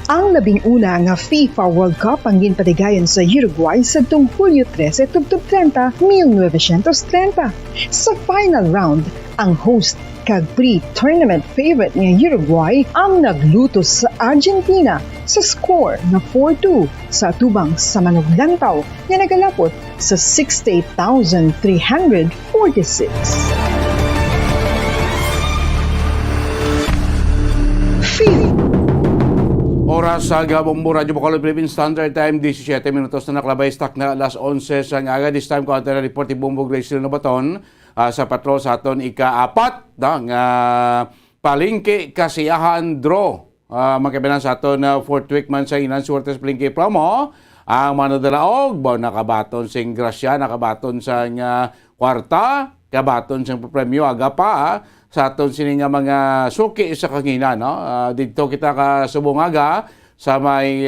[SPEAKER 1] Ang labing una nga FIFA World Cup ang ginpatigayon sa Uruguay sa Hulyo 13, 30, 1930. Sa final round, ang host kag pre-tournament favorite nga Uruguay ang nagluto sa Argentina sa score na 4-2 sa atubang sa manuglantaw nga nagalapot sa 68,346.
[SPEAKER 8] Oras sa Gabombo Radio Bacolod Philippine Standard Time, 17 minutos na naklabay, stock na alas 11 sa ngaga. This time, counter na report ni Bombo Grace Lobaton sa patrol sa aton ika-4 ng palingki kasiyahan draw. Magkabilang sa aton 4th week man sa Inan Suertes Palingki promo. Ang manadalaog, nakabaton sing grasya, nakabaton sa kwarta, kabaton sing premyo aga pa sa aton sining mga suki sa kangina. No? Dito kita kasubungaga sa may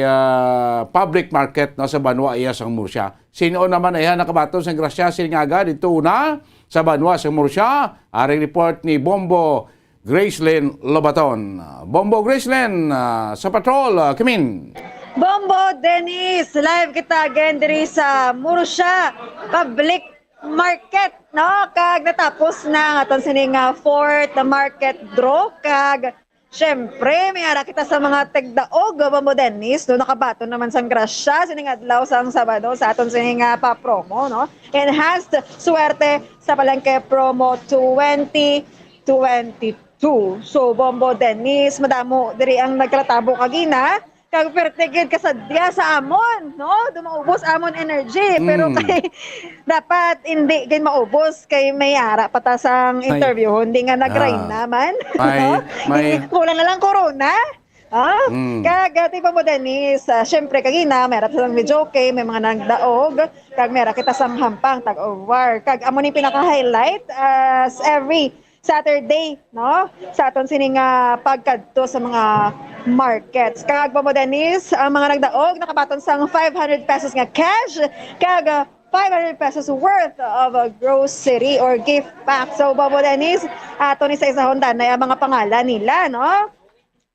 [SPEAKER 8] public market no, sa Banwa iya sang Murcia. Sino naman ay nakabaton sa grasya siningaga dito una sa Banwa sa Murcia. Aring report ni Bombo Gracelyn Lobaton. Bombo Gracelyn sa patrol, Kimin.
[SPEAKER 9] Bombo Dennis, live kita again diri sa Murcia Public Market, no? Kag natapos na nga aton sining fourth market draw kag syempre may ara kita sa mga tegdaog Bombo Dennis, no nakabaton naman sang grasya sining adlaw sang Sabado sa aton sining pa-promo, no? Enhanced swerte sa palengke promo 2022. So Bombo Dennis, madamo diri ang nagkatabo kagina. Kag pertigid kasadya sa amon, no? Dumaubos amon energy. Pero kay dapat hindi gin maubos kay may ara patasang interview. Hindi nga nag-grind naman. May kulang na lang corona. Kag tipo mo Dennis, syempre kagina meron sang video okay, may mga nagdaog, kag meron kita sang hampang tag-over. Kag amo ni pinaka-highlight as every Saturday, no? Sa aton sining pagkadto sa mga markets. Kag Bombo Dennis, ang mga nagdaog nakabaton sang 500 pesos nga cash, kag 500 pesos worth of a grocery or gift pack. So Bombo Dennis, ato ni sa isahon na ang mga pangalan nila, no?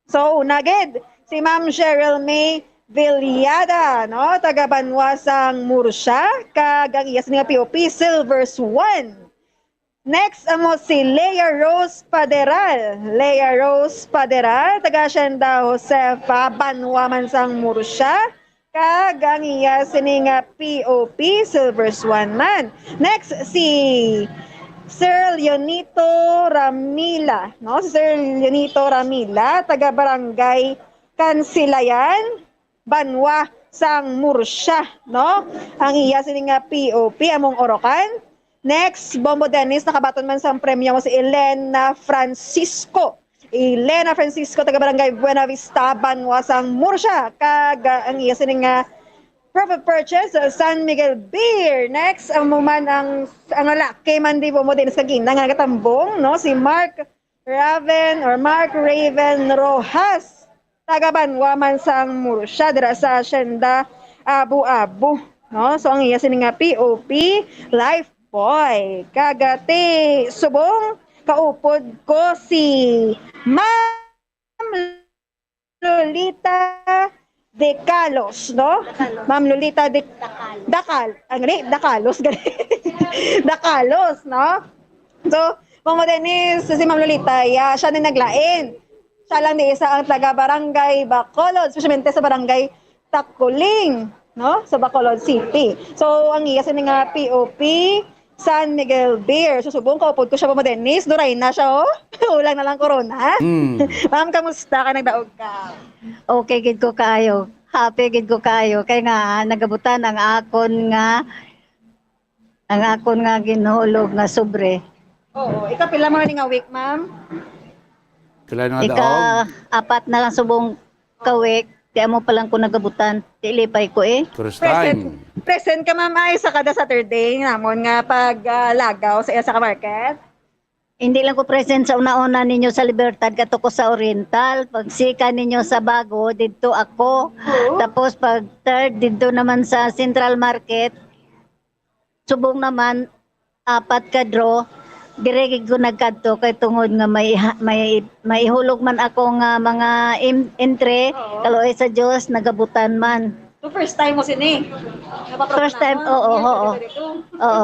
[SPEAKER 9] So una gid si Ma'am Cheryl May Villada, no? Taga Banwa sang Murcia, kag ang iya sining POP Silvers 1. Next, amo si Leia Rose Paderal. Leia Rose Paderal, taga Hacienda Josefa, Banwa man sang Murcia. Kag ang iya sining POP Silvers 1 man. Next, si Sir Leonito Ramila. No? Si Sir Leonito Ramila, taga Barangay Kansilayan, Banwa sang Murcia. No? Ang iya sining POP among Orocan. Next, Bombo Dennis, nakabaton man sa premyo mo si Elena Francisco. Elena Francisco, taga Barangay Buena Vista, Banwa sang Murcia. Kag ang iya sining profit purchase, San Miguel Beer. Next, ang muman ang laki man di Bombo Dennis kagina nga katambong, no? Si Mark Raven Rojas, taga Banwa man sang Murcia, dira sa Hacienda Abu-Abu. No? So ang iya sining POP Life Boy, kagati subong kaupod ko si Ma'am Lolita De Calos, no? Ma'am Lolita De Dacalos, no? So, Mama Dennis, si Ma'am Lolita, siya na naglain. Siya lang ni isa ang taga-barangay Bacolod, especially sa barangay Takuling, no? Sa Bacolod City. So, ang iya sini nga POP, San Miguel Beer. Susubong ko, upod ko siya Mama Dennis. Duray na siya, oh. Ulang na lang corona. Ma'am, kamusta ka? Nagdaog ka?
[SPEAKER 11] Okay, gid ko kayo. Happy gid ko kayo. Kaya nga, nagabutan ang akon nga ginhulog nga sobre.
[SPEAKER 9] Oo. Ika pila mo nga week, ma'am?
[SPEAKER 8] Kailan nga daog?
[SPEAKER 11] Apat na lang subong kawik. Kaya mo palang ko nagabutan. Tilipay ko eh.
[SPEAKER 8] First time.
[SPEAKER 9] Present ka, ma'am, ay sa kada Saturday namon nga pag lagaw sa iya sa market.
[SPEAKER 11] Hindi lang ko present sa una-una ninyo sa Libertad, kato ko sa Oriental. Pag sika ninyo sa Bago, dito ako. Tapos pag third, dito naman sa Central Market. Subong naman, 4 ka draw. Diregig ko nagkadto kay tungod nga may hulog man ako nga mga entry. Kaloy sa Dios, nagabutan man.
[SPEAKER 9] So first time mo sini?
[SPEAKER 11] First time, oo. Oo.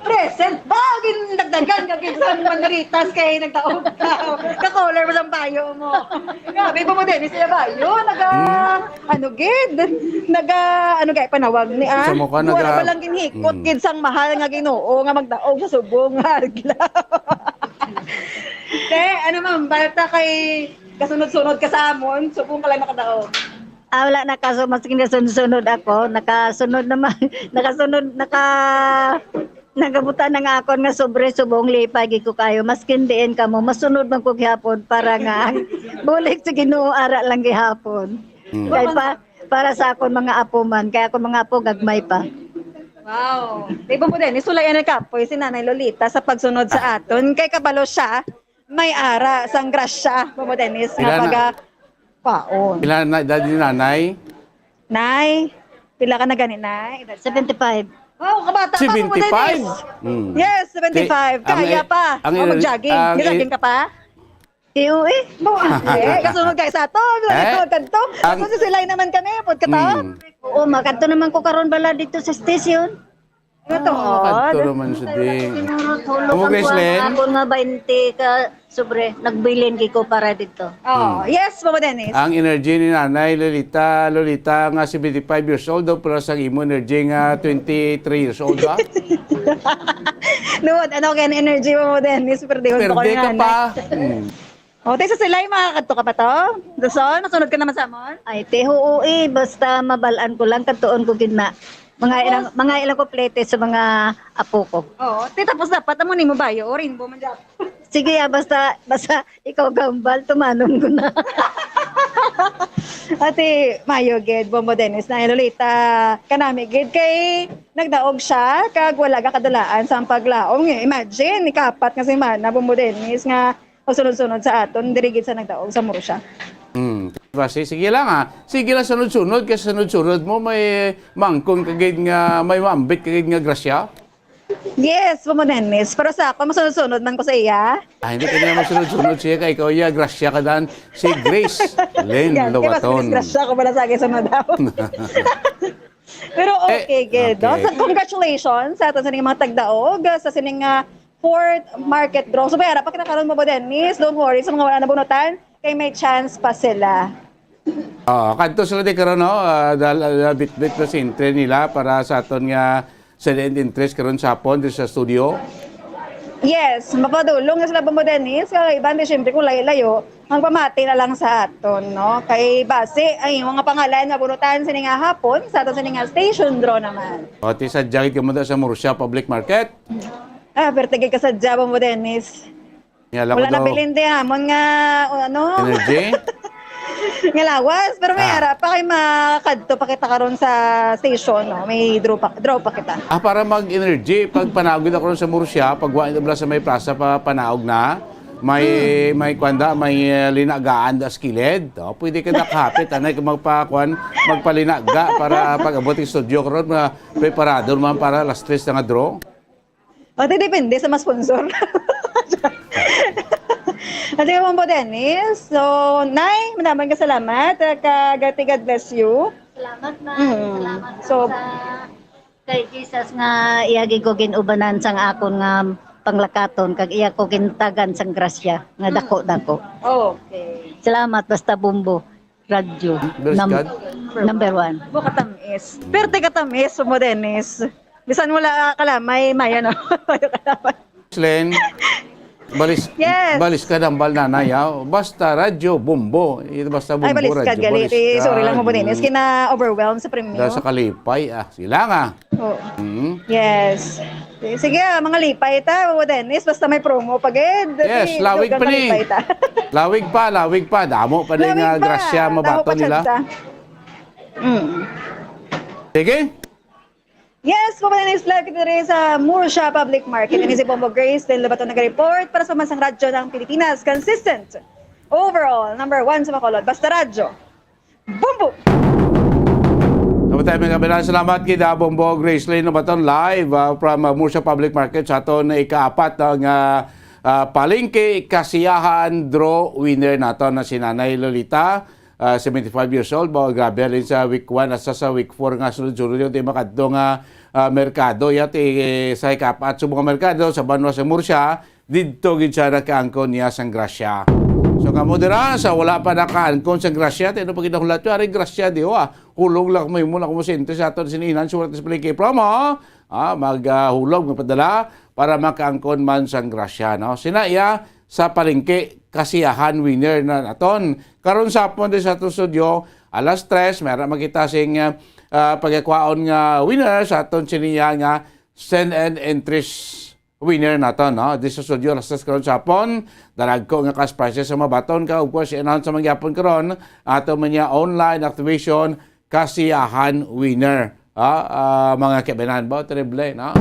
[SPEAKER 9] Present ba? Ginagdagan ka sa manaritas kay nagtaog ka. Ka-color mo sa bayo mo. Grabe mo din siya bayo. Ano gay panawag ni
[SPEAKER 8] Sa mukha
[SPEAKER 9] Wala ba lang ginhikot gid sang mahal nga Ginoo nga magdaog sa subong nga adlaw. Ano ma'am, balta kay kasunod-sunod ka sa amon, subong ka lang nakadaog.
[SPEAKER 11] Wala na kaso, mas kinasunod ako. Nakasunod naman. Nagabutan na nga ako nga sobre subong lipay ko kayo. Mas kindiin ka mo. Masunod man ko gihapon para nga bulik sa Ginoo ara lang gihapon. Kaya para sa akon mga apo man. Kaya ako mga apo gagmay pa.
[SPEAKER 9] Wow. Diba mo din, isulayan na kapoy si Nanay Lolita sa pagsunod sa aton. Kay kabalo siya, may ara sang grasya. Mo Dennis nga paga paon.
[SPEAKER 8] Ilan na edad ni nanay?
[SPEAKER 9] Nay, pila ka na gani, Nay?
[SPEAKER 11] 75.
[SPEAKER 9] Wow, kabata pa mo, Dennis. Yes, 75. Kaya pa. Mag-jogging. Jogging ka pa?
[SPEAKER 11] Iyo eh.
[SPEAKER 9] Kasunod kayo sa ato. Kanto. Kasi silay naman kami. Pud ka ta?
[SPEAKER 11] Oo, makanto naman ko karon bala dito sa station.
[SPEAKER 8] Kanto naman sa ding.
[SPEAKER 11] Tulog ang ako nga 20 ka sobre nagbilin ko para dito.
[SPEAKER 9] Yes, Mama Dennis.
[SPEAKER 8] Ang energy ni Nanay Lolita nga 75 years old daw pero sa imo energy nga 23 years old ba?
[SPEAKER 9] Noon, ano kaya energy mo Dennis? Perde
[SPEAKER 8] ka pa.
[SPEAKER 9] Tayo sa silay, makakadto ka pa to? Dason, nasunod ka naman sa amon?
[SPEAKER 11] Ay, teho ui, basta mabalaan ko lang, katuon ko gina. Mga ilang kuplete sa mga apo ko.
[SPEAKER 9] Oo, tapos dapat amo nimo bayo, rainbow man dapat.
[SPEAKER 11] Sige, basta ikaw gambal, tumanon ko na.
[SPEAKER 9] Ate, mayo gid, Bombo Dennis, na Lolita, kanami gid kay nagdaog siya, kag wala ka kadalaan sa paglaom. Imagine, ikapat nga si Mana, Bombo Dennis, nga sunod-sunod sa aton, dirigid sa nagdaog sa Murcia.
[SPEAKER 8] Basi, sige lang Sige lang sunod-sunod, kasi sunod-sunod mo may mangkong kagid nga, may mambit kagid nga grasya.
[SPEAKER 9] Yes, Bombo Dennis, pero sa ako, masunod-sunod man ko sa iya.
[SPEAKER 8] Hindi ka naman sunod-sunod siya kay ikaw ya, grasya ka dan, si Grace Len Lobaton.
[SPEAKER 9] Grasya ko pala sa akin sunod daw. Pero okay, good. Okay. So, congratulations sa ato sa mga tagdaog, sa sining fourth market draw. So, bayara, pag kinakaroon mo ba, Dennis, don't worry, sa mga wala na bunutan, kay may chance pa sila.
[SPEAKER 8] Kanto sila di karon bit-bit na sintre nila para sa aton nga silent interest karon sa hapon di sa studio.
[SPEAKER 9] Yes, mapadulong na sila Bombo Dennis. Kaya iban di syempre kung layo-layo, ang pamati na lang sa aton, no? Kay base, ay mga pangalan na bunutan sa nga hapon, sa aton sa nga station draw naman.
[SPEAKER 8] Ti sa jagit ka mo sa Murcia Public Market.
[SPEAKER 9] Pero tigil ka sa Java mo, Dennis. Wala na bilin di hamon nga,
[SPEAKER 8] Energy?
[SPEAKER 9] Nga lawas. Pero may harap pa kayo makakadto pa kita karon sa station, no? May draw pa kita.
[SPEAKER 8] Para mag-energy, pag panagod ako sa Murcia, pag wain na sa may plaza pa panaog na, may linagaan da skiled. Pwede ka nakapit, anay ka magpalinaga para pag abot yung studio karon preparado naman para last 3 na nga draw.
[SPEAKER 9] Depende sa mga sponsor. At Bombo Dennis, so, Nay, madaming kasalamat. God bless you.
[SPEAKER 11] Salamat na. Salamat so, kay Jesus nga iagi ko ginubanan sang akon nga panglakaton kag iya ko kintagan sang grasya nga dako-dako.
[SPEAKER 9] Okay.
[SPEAKER 11] Salamat basta Bumbo Radyo. Number 1.
[SPEAKER 9] Bo katamis. Perte katamis mo Dennis. Bisan wala kalamay may ano.
[SPEAKER 8] Len,
[SPEAKER 9] Yes.
[SPEAKER 8] balis ka ng balnanay, basta radyo, Bumbo. Basta Bumbo,
[SPEAKER 9] Ay, balis ka,
[SPEAKER 8] radyo,
[SPEAKER 9] galit.
[SPEAKER 8] balis ka.
[SPEAKER 9] Sorry lang mo po Dennis. Kina-overwhelmed sa premyo.
[SPEAKER 8] Dahil sa kalipay, sila nga.
[SPEAKER 9] Oo. Yes. Sige, mga lipay ta, mo Dennis. Basta may promo pagid.
[SPEAKER 8] Yes, lawig pa ni. Lawig pa. Damo pa din nga grasya mabato nila. Sige.
[SPEAKER 9] Yes, pupunta na vlog ito rin sa Murcia Public Market. Ini si Bombo Grace, din Labaton nag-report para sa Mansang Radyo ng Pilipinas. Consistent. Overall, number 1 sa Bacolod. Basta Radyo. Bombo!
[SPEAKER 8] Kapatay, mga kabilang salamat kita Bombo Grace Lane Labaton live from Murcia Public Market sa aton na ika-4 ng palengke kasiyahan draw winner nato na si Nanay Lolita. 75 years old, grabe rin sa week 1 at sa week 4 nga sunod-sunod yung makadto nga merkado yat sa ikapat sa mga merkado sa Banwa sa Murcia didto gid siya nakaangkon niya sang grasya. So kamo dira sa wala pa nakaangkon sang grasya tino pag kinahulat yo ari grasya di hulog lang may muna ko sente sa aton sininan suwat sa palengke promo maghulog magpadala para makaangkon man sang grasya no. Sina iya sa palengke kasiyahan winner na naton. Karon sa hapon din sa aton studio, alas 3, meron makita sing pagkakwaon nga winner sa aton siniya nga send and entries winner naton. No? Di sa studio, alas 3 karon sa hapon, darag ko nga cash prizes sa mabaton ka. Of course, i-announce sa magyapon karon ato man niya online activation kasiyahan winner. Mga kabanan ba? Terrible, no?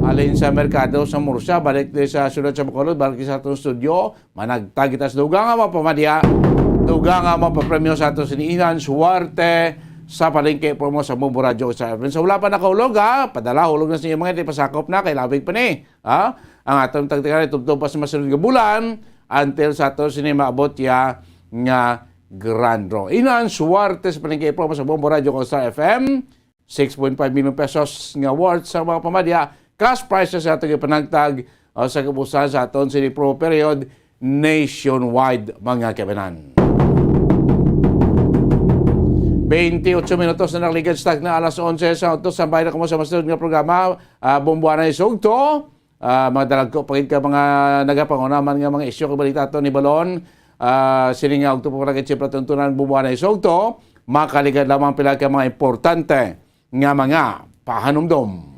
[SPEAKER 8] Alin sa merkado sa Murcia, balik din sa sunod sa Bacolod, balik sa atong studio, managtag kita sa dugang nga mapamadya, dugang nga mapapremyo sa atong siniinan, suwarte sa palengke promo sa Bumbo Radio sa FM. So wala pa nakahulog padala, hulog na sa inyo mga pasakop na, kay labig pa ni. Ang atong tagtikan, tubtub pa sa masunod nga bulan, until sa atong sinima-abot ya nga grand draw. Inan, suwarte sa palengke promo sa Bumbo Radio sa FM, 6.5 million pesos nga worth sa mga pamadya, cash prices sa ating panagtag sa kapusan sa aton sini pro period nationwide mga kabanan. 28 minutos na nakligad stock na alas 11 sa autos. Sambay na kamo sa masunod nga programa. Bumbuana isugto. Magdalag ko pagid ka mga nagapangunaman nga mga isyu kabalita ato ni Balon. Sininga og tupo ra kay siyempre tuntunan Bumbuana isugto. Makaligad lamang pila ka mga importante nga mga pahanumdom.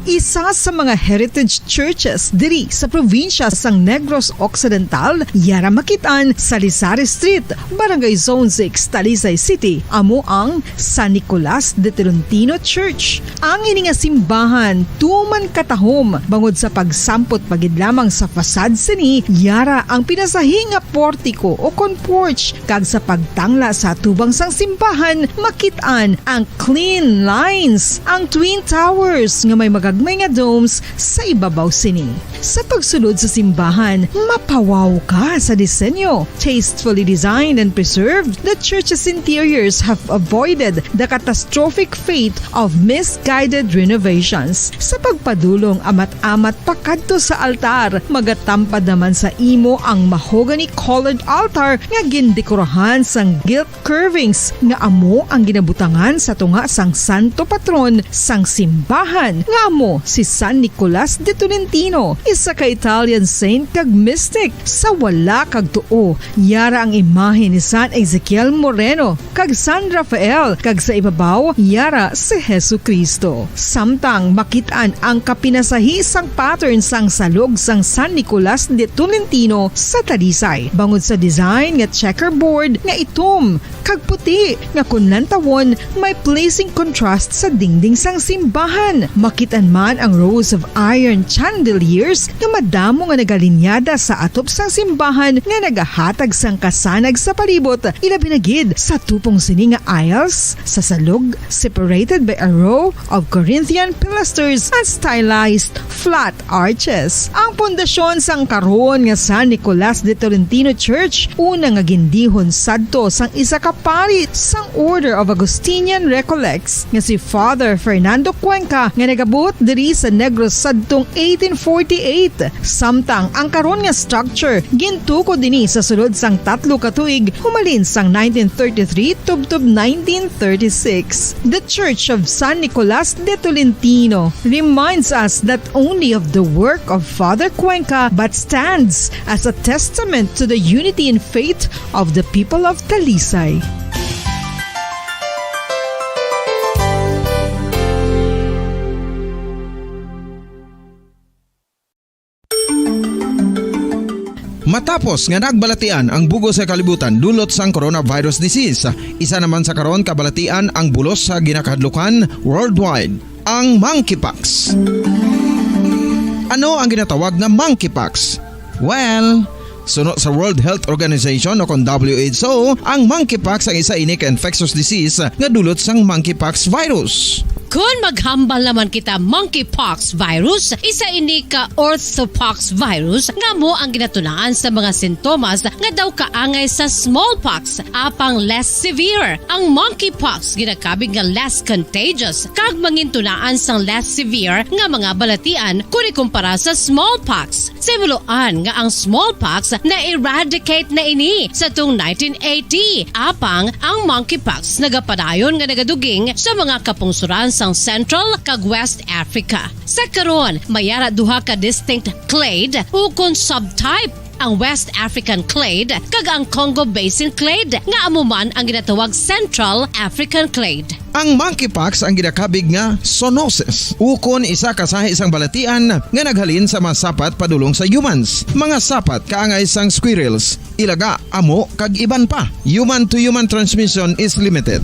[SPEAKER 1] Isa sa mga heritage churches diri sa probinsya sang Negros Occidental, yara makitaan sa Lizares Street, Barangay Zone 6, Talisay City, amo ang San Nicolas de Tolentino Church. Ang ini nga simbahan tuman katahom bangod sa pagsampot pagid lamang sa fasad sini, yara ang pinasahi nga portiko o kon porch kag sa pagtangla sa tubang sang simbahan makitaan ang clean lines, ang twin towers nga may magagmay nga domes sa ibabaw sini. Sa pagsulod sa simbahan, mapawaw ka sa disenyo. Tastefully designed and preserved, the church's interiors have avoided the catastrophic fate of misguided renovations. Sa pagpadulong amat-amat pakadto sa altar, magatampad naman sa imo ang mahogany colored altar nga gindekorahan sang gilt curvings nga amo ang ginabutangan sa tunga sang santo patron sang simbahan nga amo si San Nicolas de Tolentino, isa ka Italian saint kag mystic. Sa wala kag tuo, yara ang imahe ni San Ezekiel Moreno kag San Rafael, kag sa ibabaw yara si Jesucristo. Samtang makitaan ang kapinasahi sang pattern sang salog sang San Nicolas de Tolentino sa Talisay, bangod sa design nga checkerboard nga itom kag puti nga kunlantawon may pleasing contrast sa dingding sang simbahan. Makitan man ang rows of iron chandeliers nga madamo nga nagalinyada sa atop sang simbahan nga nagahatag sang kasanag sa palibot, ilabi na gid sa tupong sini nga aisles sa salog, separated by a row of Corinthian pilasters and stylized flat arches. Ang pundasyon sang karon nga San Nicolas de Tolentino Church una nga gindihon sadto sang isa ka pari sang Order of Augustinian Recollects nga si Father Fernando Cuenca nga nagabot diri sa Negros sadtong 1848. Samtang ang karon nga structure gintuko dinhi sa sulod sang 3 ka tuig humalin sang 1933 tubtob 1936. The Church of San Nicolas de Tolentino reminds us not only of the work of Father Cuenca but stands as a testament to the unity and faith of the people of Talisay.
[SPEAKER 2] Matapos nga nagbalatian ang bugos sa kalibutan dulot sang coronavirus disease, isa naman sa karon kabalatian ang bulos sa ginakahadlukan worldwide, ang monkeypox. Ano ang ginatawag na monkeypox? Well, suno sa World Health Organization o kon WHO, ang monkeypox ang isa ini ka infectious disease nga dulot sang monkeypox virus.
[SPEAKER 25] Kung maghambal naman kita monkeypox virus, isa ini ka orthopox virus nga mo ang ginatunaan sa mga sintomas nga daw kaangay sa smallpox apang less severe. Ang monkeypox ginakabig nga less contagious kag mangintunaan sang less severe nga mga balatian kung ikumpara sa smallpox. Simuloan nga ang smallpox na eradicate na ini sa tung 1980 apang ang monkeypox nagapadayon nga nagaduging sa mga kapungsuran sang Central kag West Africa. Sa karon, mayara duha ka distinct clade ukon subtype, ang West African clade kag ang Congo Basin clade nga amuman ang ginatawag Central African clade.
[SPEAKER 2] Ang monkeypox ang ginakabig nga zoonosis. Ukon isa kasahi isang balatian nga naghalin sa mga sapat padulong sa humans. Mga sapat kaangay sang squirrels, ilaga, amo kag iban pa. Human to human transmission is limited.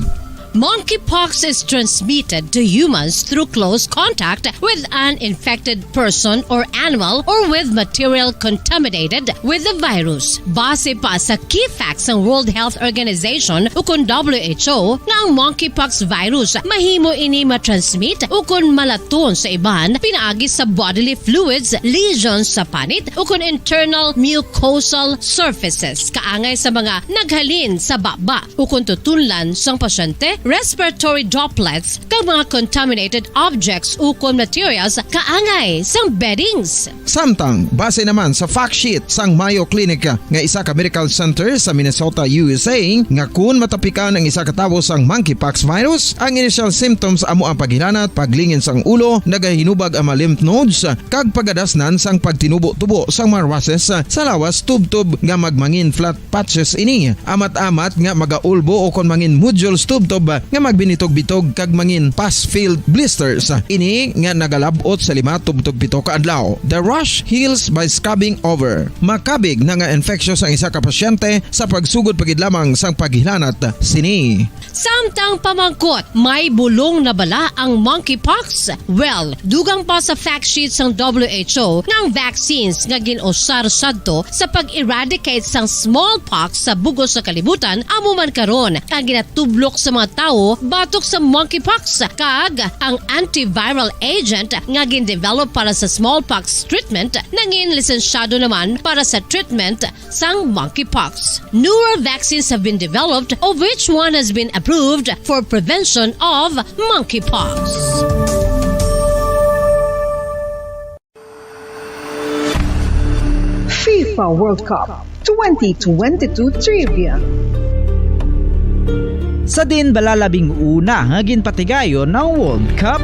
[SPEAKER 25] Monkeypox is transmitted to humans through close contact with an infected person or animal or with material contaminated with the virus. Base pa sa key facts ng World Health Organization ukon WHO nga ang monkeypox virus mahimo ini matransmit ukon malaton sa iban pinaagi sa bodily fluids, lesions sa panit ukon internal mucosal surfaces kaangay sa mga naghalin sa baba ukon tutunlan sang pasyente, respiratory droplets kag mga contaminated objects ukon materials kaangay sang beddings.
[SPEAKER 2] Samtang base naman sa fact sheet sang Mayo Clinic nga isa ka medical center sa Minnesota, USA, nga kun matapikan ang isa ka tawo sang monkeypox virus, ang initial symptoms amo ang paghilanat, paglingin sang ulo, nagahinubag ang mga lymph nodes kag pagadasnan sang pagtinubo-tubo sang mga rashes sa lawas tubtob nga magmangin flat patches ini. Amat-amat nga magaulbo o kon mangin nodules tubtob nga magbinitog-bitog kag mangin pus-filled blisters. Ini nga nagalabot sa 5 tubtob 7 ka adlaw. The rash heals by scabbing over. Makabig na nga infectious ang isa ka pasyente sa pagsugod pagid lamang sang paghilanat sini.
[SPEAKER 25] Samtang pamangkot, may bulong na bala ang monkeypox? Well, dugang pa sa fact sheets ng WHO ng vaccines nga ginusar sadto sa pag-eradicate sang smallpox sa bugos sa kalibutan amuman karon ang ginatublok sa mga tao batok sa monkeypox kag ang antiviral agent nga gin-develop para sa smallpox treatment nangin lisensyado naman para sa treatment sang monkeypox. Newer vaccines have been developed of which one has been approved for prevention of monkeypox.
[SPEAKER 1] FIFA World Cup 2022 Trivia.
[SPEAKER 23] Sa din balalabing una nga ginpatigayon ng World Cup.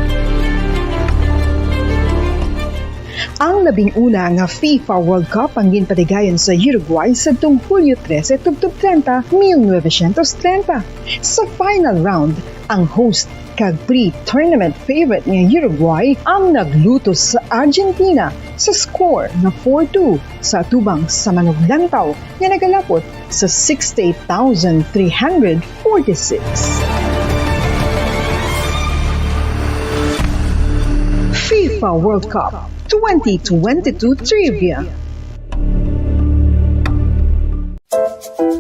[SPEAKER 1] Ang 11 nga FIFA World Cup ang ginpatigayon sa Uruguay sa tuong Hulyo 13, tubtob 30, 1930. Sa final round, ang host kag pre-tournament favorite nga Uruguay ang naglutos sa Argentina sa score na 4-2 sa atubang sa manuglantaw nga nagalapot sa 68,346. FIFA World Cup 2022 Trivia.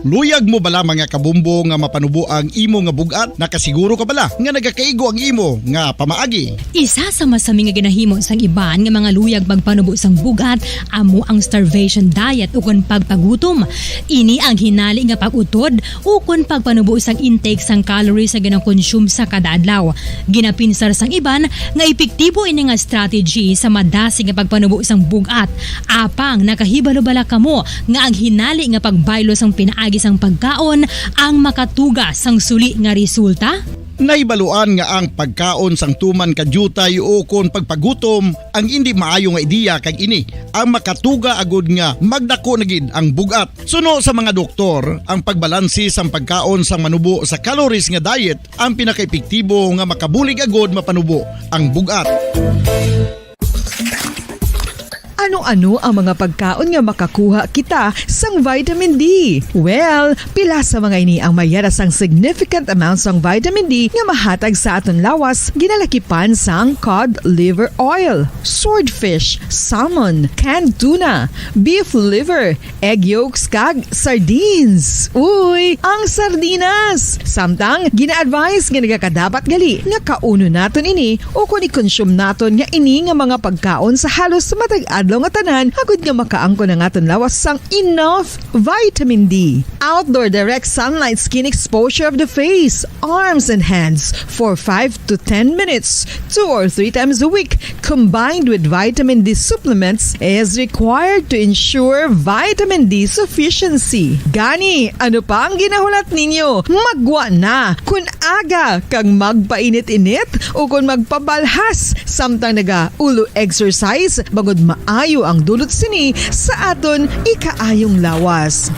[SPEAKER 4] Luyag mo bala mga kabumbo nga mapanubo ang imo nga bugat? Nakasiguro ka bala nga nagakaigo ang imo nga pamaagi?
[SPEAKER 12] Isa sa masami nga ginahimo sang iban nga mga luyag pagpanubo sang bugat amo ang starvation diet ukon pagpagutom. Ini ang hinali nga pag-utod ukon pagpanubo sang intake sang calories sa ginakonsume sa kada adlaw. Ginapinsar sang iban nga epektibo ini nga strategy sa madasig nga pagpanubo sang bugat. Apang nakahibalo bala kamo nga ang hinali nga pagbaylo sang pinaagi sang pagkaon ang makatuga sang suli nga resulta?
[SPEAKER 4] Naibaluan nga ang pagkaon sang tuman kadyutay o kon pagpagutom ang hindi maayo nga ideya kag ini ang makatuga agud nga magdako na gid ang bugat. Suno sa mga doktor, ang pagbalansi sang pagkaon sang manubo sa calories nga diet ang pinakaepektibo nga makabulig agud mapanubo ang bugat.
[SPEAKER 1] Ano-ano ang mga pagkaon nga makakuha kita sang vitamin D? Well, pila sa mga ini ang mayara sang significant amount sang vitamin D nga mahatag sa aton lawas ginalakipan sang cod liver oil, swordfish, salmon, canned tuna, beef liver, egg yolks kag sardines. Uy, ang sardinas! Samtang gina-advise nga nagakadapat gali nga kauno naton ini o kung i-consume naton nga ini nga mga pagkaon sa halos matag adlaw nga tanan hagud nga makaangko na naton lawas sang enough vitamin D. Outdoor direct sunlight skin exposure of the face, arms and hands for 5 to 10 minutes 2 or 3 times a week combined with vitamin D supplements is required to ensure vitamin D sufficiency. Gani, ano pa ang ginahulat ninyo? Magwa na kun aga kang magpainit-init o kun magpabalhas samtang naga ulo exercise bangod maayo ang dulot sini sa aton ikaayong lawas.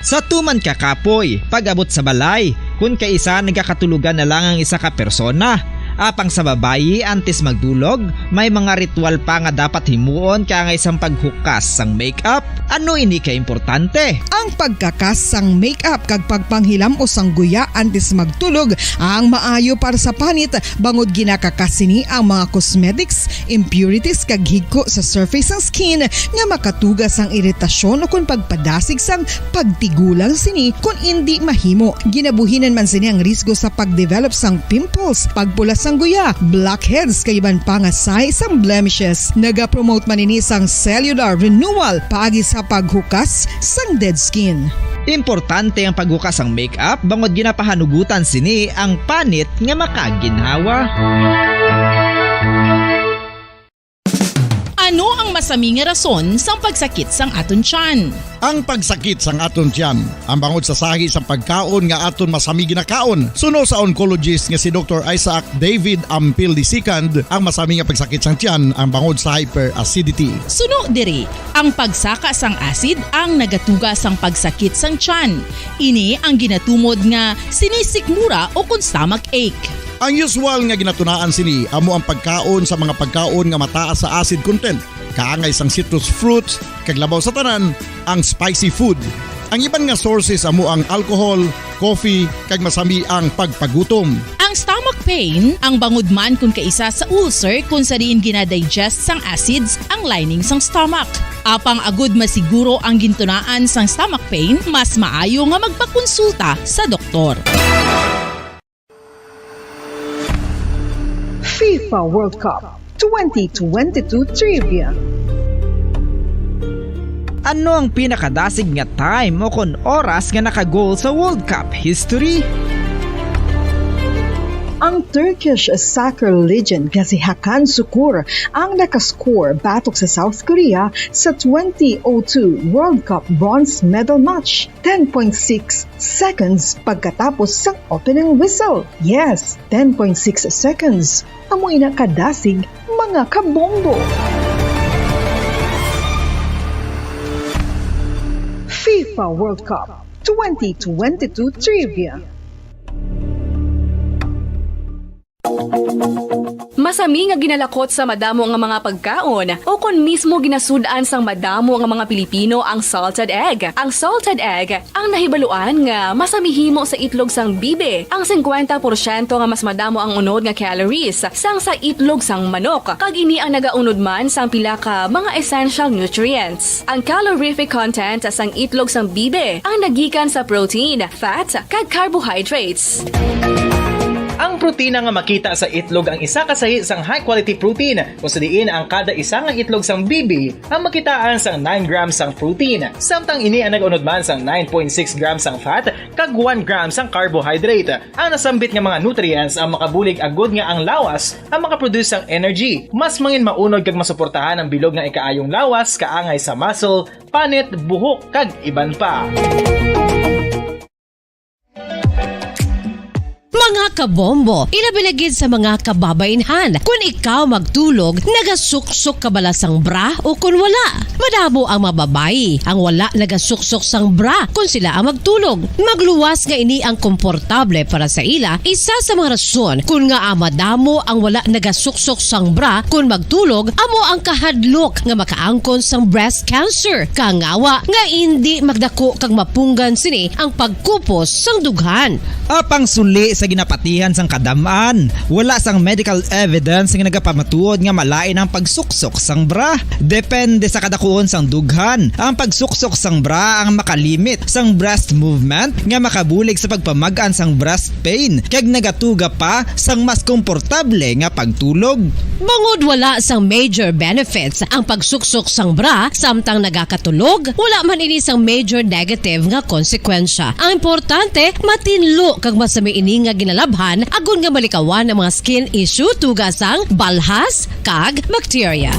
[SPEAKER 23] Sa tuman ka kapoy, pag-abot sa balay, kung kaisa nagkakatulugan na lang ang isa ka persona. Apang sa babayi antes magdulog, may mga ritual pa nga dapat himuon ka nga isang paghukas sang makeup. Ano ini ka importante?
[SPEAKER 1] Ang pagkakas sang makeup kag pagpanghilam o sang guya antes magtulog ang maayo para sa panit bangod ginakakasini ang mga cosmetics, impurities kag higko sa surface sang skin nga makatugas sang iritasyon o kung pagpadasig sang pagtigulang sini kung hindi mahimo. Ginabuhinan man sini ang risgo sa pagdevelop sang pimples, pagpula sang guya, blackheads kay iban pa nga size sang blemishes. Naga-promote man ini sang cellular renewal paagi sa paghukas sang dead skin.
[SPEAKER 23] Importante ang paghukas ang makeup bangod ginapahanugutan sini ang panit nga makaginhawa.
[SPEAKER 14] Ano ang masami nga rason sang pagsakit sang aton tiyan?
[SPEAKER 4] Ang pagsakit sang aton tiyan ang bangod sa sahi sa pagkaon nga aton masami ginakaon. Suno sa oncologist nga si Dr. Isaac David Ampil II, ang masami nga pagsakit sang tiyan ang bangod sa hyperacidity.
[SPEAKER 14] Suno diri, ang pagsaka sang acid ang nagatuga sang pagsakit sang tiyan. Ini ang ginatumod nga sinisikmura o kung stomach ache.
[SPEAKER 4] Ang usual nga ginatunaan sini amo ang pagkaon sa mga pagkaon nga mataas sa acid content. Kaangay sang citrus fruits, kaglabaw sa tanan, ang spicy food. Ang iban nga sources amo ang alcohol, coffee, kag masami ang pagpagutom.
[SPEAKER 14] Ang stomach pain ang bangod man kung kaisa sa ulcer kung sa diin ginadigest sang acids ang lining sang stomach. Apang agud masiguro ang gintunaan sang stomach pain, mas maayo nga magpakonsulta sa doktor.
[SPEAKER 1] FIFA World Cup 2022 Trivia.
[SPEAKER 23] Ano ang pinakadasig nga time o kon oras nga naka-goal sa World Cup history?
[SPEAKER 1] Ang Turkish soccer legend nga si Hakan Şükür ang nakascore batok sa South Korea sa 2002 World Cup bronze medal match. 10.6 seconds pagkatapos sa opening whistle. Yes, 10.6 seconds. Amoy na kadasig mga kabombo. FIFA World Cup 2022 Trivia.
[SPEAKER 6] Masami nga ginalakot sa madamo nga mga pagkaon o kon mismo ginasudaan sang madamo nga mga Pilipino ang salted egg. Ang salted egg ang nahibaluan nga masamihimo sa itlog sang bibe. Ang 50% nga mas madamo ang unod nga calories sang sa itlog sang manok. Kag ini ang nagaunod man sang pila ka mga essential nutrients. Ang calorific content sang itlog sang bibe ang nagikan sa protein, fat, kag carbohydrates.
[SPEAKER 10] Ang protina nga makita sa itlog ang isa kasahi sang high quality protein kung sa diin ang kada isa nga itlog sang bibi ang makitaan sang 9 grams sang protein. Samtang ini ang nag-unod man sang 9.6 grams sang fat kag 1 grams sang carbohydrate. Ang nasambit nga mga nutrients ang makabulig agud nga ang lawas ang makaproduce sang energy. Mas mangin maunod kag masuportahan ang bilog nga ikaayong lawas kaangay sa muscle, panit, buhok kag iban pa.
[SPEAKER 25] Mga kabombo, ilabiligid sa mga kababainhan. Kung ikaw magtulog, nagasuksok ka bala sang bra o kung wala. Madamo ang mababayi, ang wala nagasuksok sang bra kung sila ang magtulog. Magluwas nga ini ang komportable para sa ila, isa sa mga rason kung nga madamo ang wala nagasuksok sang bra kung magtulog, amo ang kahadlok nga makaangkon sang breast cancer. Kangawa nga hindi magdako kag mapunggan sini ang pagkupos sang dughan.
[SPEAKER 23] Apang suli sa ginapatihan sang kadamaan, wala sang medical evidence nga nagapamatuod nga malain ang pagsuksok sang bra. Depende sa kadakuon sang dughan. Ang pagsuksok sang bra ang makalimit sang breast movement nga makabulig sa pagpamagaan sang breast pain kag nagatuga pa sang mas komportable nga pagtulog.
[SPEAKER 25] Bangod wala sang major benefits ang pagsuksok sang bra samtang nagakatulog, wala man ini sang major negative nga konsekwensya. Ang importante, matinlo kag masami ini nga ginalabhan agon nga malikawan ang mga skin issue tugas ang balhas kag bacteria.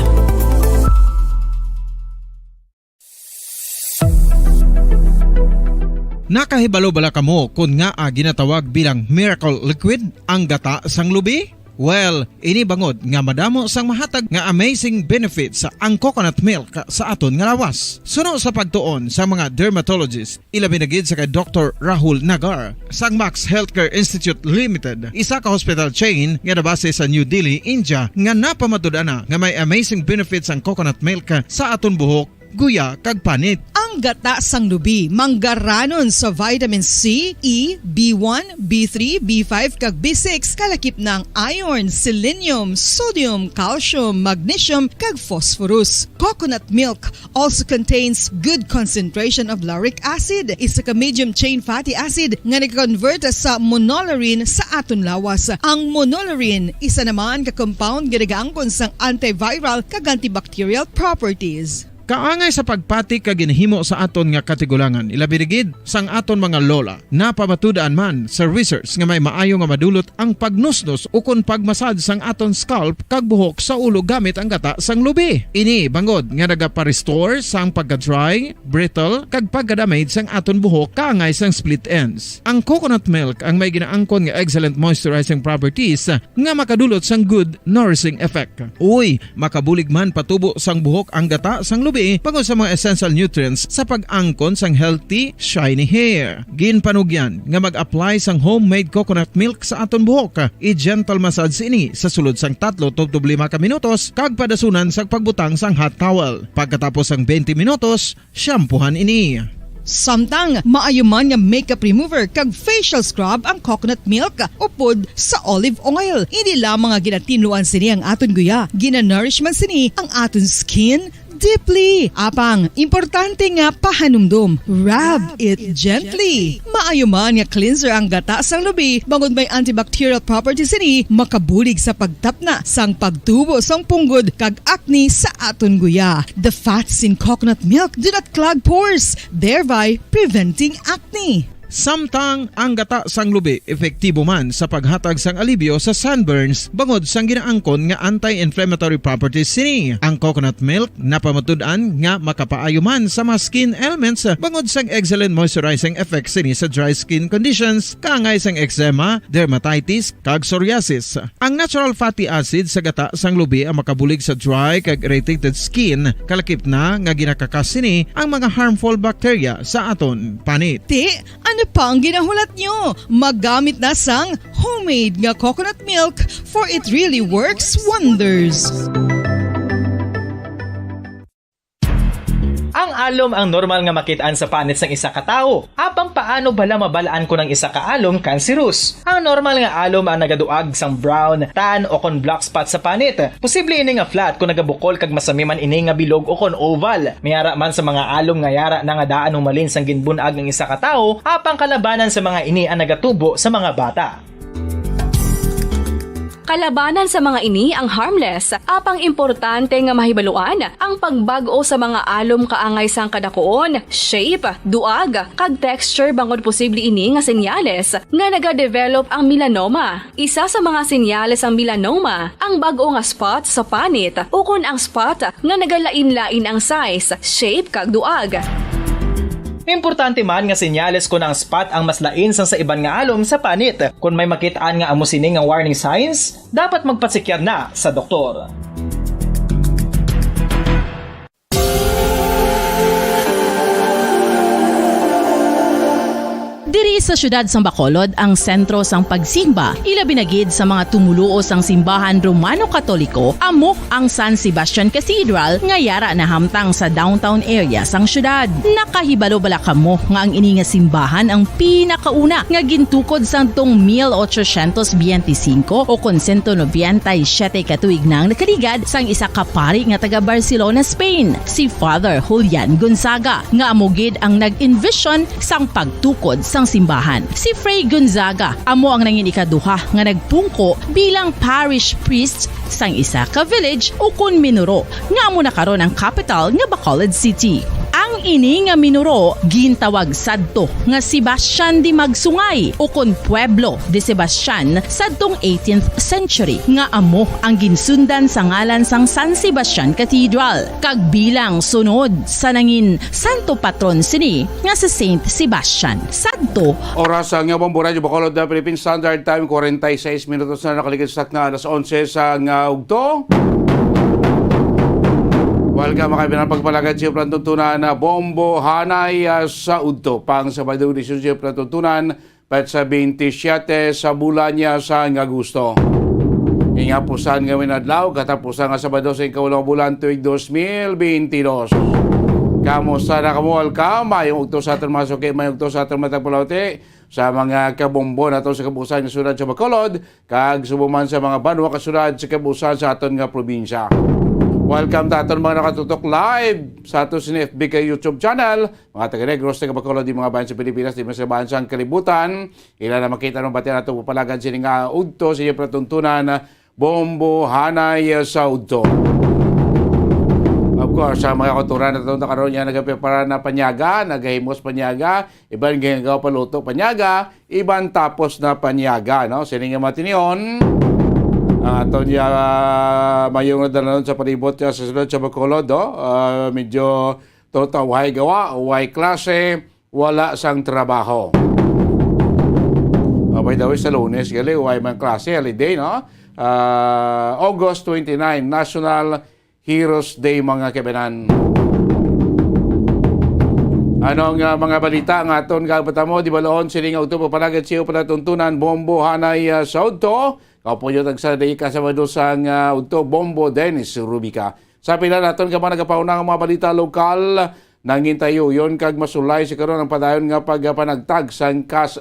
[SPEAKER 2] Nakahibalo bala kamo kung nga ginatawag bilang miracle liquid ang gata sang lubi? Well, ini bangod nga madamo sang mahatag nga amazing benefits sa ang coconut milk sa aton nga lawas. Suno sa pagtuon sa mga dermatologist, ilabi na gid sa kay Dr. Rahul Nagar sang Max Healthcare Institute Limited, isa ka hospital chain nga nabase sa New Delhi, India, nga napamatud-ana nga may amazing benefits ang coconut milk sa aton buhok, guya kag panit.
[SPEAKER 1] Ang gata sang lubi manggaranon sa vitamin C, E, B1, B3, B5 kag B6 kalakip ng iron, selenium, sodium, calcium, magnesium kag phosphorus. Coconut milk also contains good concentration of lauric acid, isa ka medium chain fatty acid nga nag-convert sa monolarin sa aton lawas. Ang monolarin isa naman ka compound nga nagaangkon sang antiviral kag antibacterial properties.
[SPEAKER 2] Kaangay sa pagpati kag ginhimo sa aton nga katigulangan, ilabirigid sang aton mga lola, napamatudan man sa research nga may maayo nga madulot ang pagnusnos o kon pagmasad sang aton scalp kag buhok sa ulo gamit ang gata sang lubi. Ini bangod nga nagapa-restore sang pagka-dry, brittle kag pagka-damage sang aton buhok kaangay sang split ends. Ang coconut milk ang may ginaangkon nga excellent moisturizing properties nga makadulot sang good nourishing effect. Uy, makabulig man patubo sang buhok ang gata sang lubi pangod sa mga essential nutrients sa pag-angkon sang healthy, shiny hair. Ginpanugyan nga mag-apply sang homemade coconut milk sa aton buhok. I-gentle massage ini sa sulod sang 3-5 ka minutos kag padasunan sang pagbutang sang hot towel. Pagkatapos sang 20 minutos, shampoohan ini.
[SPEAKER 1] Samtang maayuman nga makeup remover kag facial scrub ang coconut milk upod sa olive oil. Hindi lamang nga ginatinluan sini ang aton guya, ginanourish man sini ang aton skin deeply. Apang, importante nga pahanumdum. Rub it gently. Maayo man nga cleanser ang gata sang lubi, bangod may antibacterial properties ini, makabulig sa pagtapna sang pagtubo sang punggod kag acne sa aton guya. The fats in coconut milk do not clog pores, thereby preventing acne.
[SPEAKER 2] Samtang ang gata sang lubi epektibo man sa paghatag sang alibyo sa sunburns bangod sang ginaangkon nga anti-inflammatory properties sini. Ang coconut milk napamatud-an nga makapaayo man sa mga skin ailments bangod sang excellent moisturizing effect sini sa dry skin conditions kaangay sang eczema, dermatitis kag psoriasis. Ang natural fatty acid sa gata sang lubi ang makabulig sa dry kag irritated skin, kalakip na nga ginakakas sini ang mga harmful bacteria sa aton panit.
[SPEAKER 1] Ano Ano pa ang ginahulat nyo? Maggamit na sang homemade nga coconut milk for it really works wonders.
[SPEAKER 10] Ang alom ang normal nga makitaan sa panit sang isa ka tawo. Apang paano bala mabalaan ko ng isa ka alom cancerous? Ang normal nga alom ang nagaduag sang brown, tan o kon black spot sa panit. Posible ini nga flat kung nagabukol kag masami man ini nga bilog o kon oval. Mayara man sa mga alom nga yara na nga daan humalin sang ginbunag ng isa ka tawo, apang kalabanan sa mga ini ang nagatubo sa mga bata.
[SPEAKER 6] Kalabanan sa mga ini ang harmless, apang importante nga mahibaluan ang pagbag-o sa mga alom kaangay sang kadakuon, shape, duag, kag texture bangod posible ini nga senyales nga nagadevelop ang melanoma. Isa sa mga senyales ang melanoma, ang bag-o nga spot sa panit o kun ang spot nga nagalain-lain ang size, shape kag duag.
[SPEAKER 10] Importante man nga senyales kung ang spot ang mas lain sang sa iban nga alom sa panit. Kung may makitaan nga amo sini nga warning signs, dapat magpasikyar na sa doktor.
[SPEAKER 14] Diri sa syudad sang Bacolod ang sentro sang pagsimba, ilabi na gid sa mga tumuluo sang simbahan Romano-Katoliko, amok ang San Sebastian Cathedral nga yara na hamtang sa downtown area sang syudad. Nakahibalo bala kamo nga ang ini nga simbahan ang pinakauna nga gintukod sang tong 1825 o kon 197 katuig nang nakaligad sang isa ka pari nga taga Barcelona, Spain, si Father Julian Gonzaga, nga amogid ang nag-envision sang pagtukod sang simbahan. Si Fray Gonzaga amo ang nangin ikaduha nga nagpungko bilang parish priest sang isa ka village o kun minuro nga amo na karon ang capital nga Bacolod City. Ang ini nga minuro gintawag sadto nga Sebastian de Magsungay o kon Pueblo de Sebastian sadtong 18th century nga amo ang ginsundan sa ngalan sang San Sebastian Cathedral kag bilang sunod sa nangin santo patron sini nga si Saint Sebastian. Sadto
[SPEAKER 8] Oras ang nga Bombo Radio Bacolod na Philippine Standard Time, 46 minutos na nakaligid na alas 11 sa ugto. Welcome mga kaibigan pagpalagad siya plantuntunan na Bombo Hanay sa Udto. Pang Sabado edisyon siya plantuntunan petsa 27 sa bulan niya sa Agosto. Ingapusan gawin adlaw, katapusan nga Sabado sa ikawalong bulan tuig 2022. Kamusta na kamuwalka? Mayong ugto sa ating masuki, mayong ugto sa ating matagpulauti sa mga kabombo na ito sa kabusan ng sunod sa Bacolod, kag subuman sa mga banwa kasunod sa kabusan sa aton nga probinsya. Welcome ta aton mga nakatutok live sa ato sa FB YouTube channel, mga taga-Negros, taga-Bacolod, di mga bayan sa Pilipinas, di mga sa bayan sa kalibutan. Ila na makita ng batian nato pupalagan sini nga udto sa iyo pratuntunan Bombo Hanay sa Udto. Of course, sa mga kultura na ito karon niya nagprepara na panyaga, nagahimos panyaga, iban ginagawa paluto panyaga, iban tapos na panyaga, no? Sini nga matinion. Ato niya mayong nadalanon sa palibot niya sa sunod sa Bacolod, medyo total way gawa, way klase, wala sang trabaho. By the way, sa Lunes, gali, way man klase, holiday, no? August 29, National Heroes Day, mga kabanan. Anong mga balita nga aton kabatamo, di baloon sining auto papalagad siyo palatuntunan Bombo Hanay sa Udto. Kaupo nyo tagsaday kasabado sang Udto Bombo Dennis Rubica. Sa pila naton ka mga nagapaunang mga balita lokal, nangintayo yon kag masulay si karon ang padayon nga pagpanagtag sang cash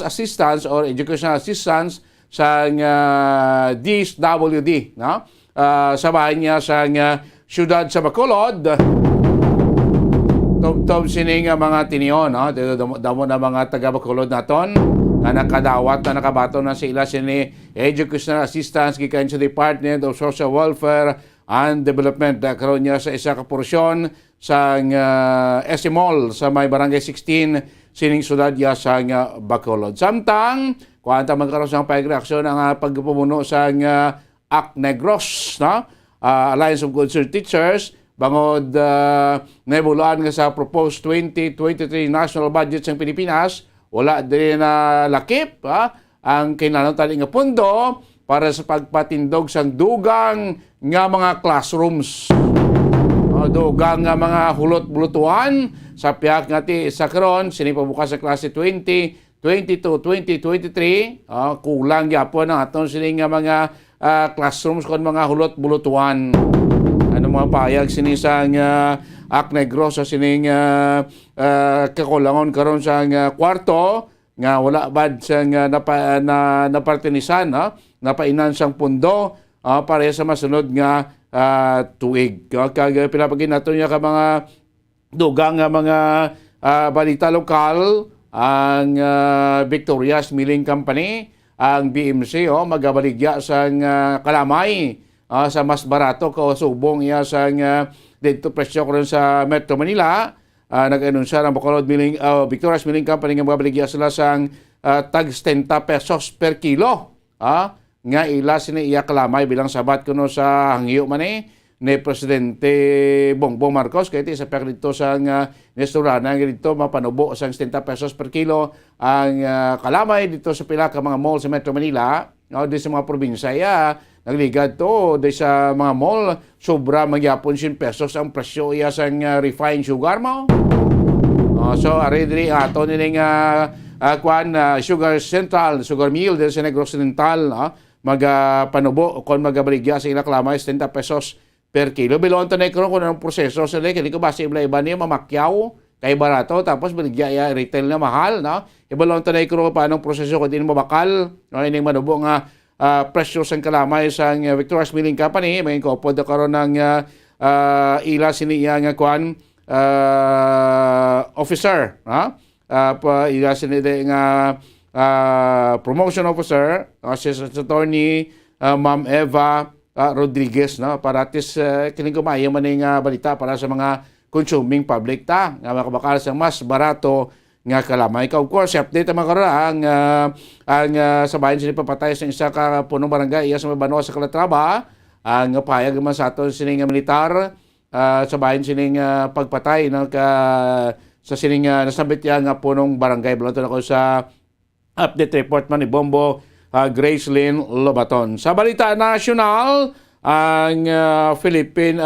[SPEAKER 8] assistance or educational assistance sang DSWD, no? Sa bahay niya sang syudad sa Bacolod. Tob sining mga tinion, no? Damo na mga taga Bacolod naton nga nakadawat na nakabato na sila sini educational assistance gikan sa Department of Social Welfare and Development. Karon niya sa isa ka porsyon sa Esimol sa may barangay 16 sining syudad ya sa Bacolod. Samtang kuanta magkaroon sa pagreaksyon ang pagpumuno sa Act Negros, no? Alliance of Concerned Teachers, bangod nebuluan nga sa proposed 2023 national budget sa Pilipinas, wala din na lakip ang kinahanglan nga pondo para sa pagpatindog sang dugang nga mga classrooms. Dugang nga mga hulot-bulutuan sa piyak nga ti sa karon sini pabukas sa klase 2022-2023 kulang gyapon ang aton sini nga mga classrooms kon mga hulot-bulutuan. Ano mga payag sini sa Ak Negros sa sini kakulangon karon sa kwarto nga wala bad sa napartinisan napainan sang pundo para sa masunod nga tuig. Kag pinapagin nato niya ka mga dugang nga mga balita lokal ang Victoria's Milling Company, ang BMC magabaligya sa kalamay sa mas barato ka subong iya sa dito presyo ko sa Metro Manila. Nag-anunsya ng Bacolod Victoria's Milling Company nga magabaligya sila sa tag 70 pesos per kilo. Nga ila sini iya kalamay bilang sabat kuno sa hangyo man ni Presidente Bongbong Marcos kay sa pek dito sa restaurant dito mapanubo sa 70 pesos per kilo ang kalamay dito sa pila ka mga mall sa Metro Manila di sa mga probinsya nagligad to di sa mga mall sobra magyapon 10 pesos ang presyo iya sa refined sugar mo. So ari diri ato nining Sugar Central, Sugar Mill din sa Negros Occidental magapanubo kon magabaligya sa ila kalamay 70 pesos per kilo. Bilon to na kung anong proseso sa kini ko base iba niya mamakyaw kay barato tapos baligya ya retail na mahal ibalon to na kung paano proseso kun din mabakal ining manubo nga presyo sang kalamay sang Victoria's Milling Company may ko pod karon ng ila siniya nga kuan officer ila siniya nga promotion officer si attorney Ma'am Eva Rodriguez para atis kining kumayo man nga balita para sa mga consuming public nga makabakal sa mas barato nga kalamay. Of course, update ang karon ang sabayan sini papatay sa isa ka punong barangay iya sa Banwa sa Calatrava ang payag man sa aton sining militar sabayan sining pagpatay sa sining nasabit nga punong barangay balon ako sa update report man ni Bombo Gracelyn Lobaton. Sa balita national, ang Philippine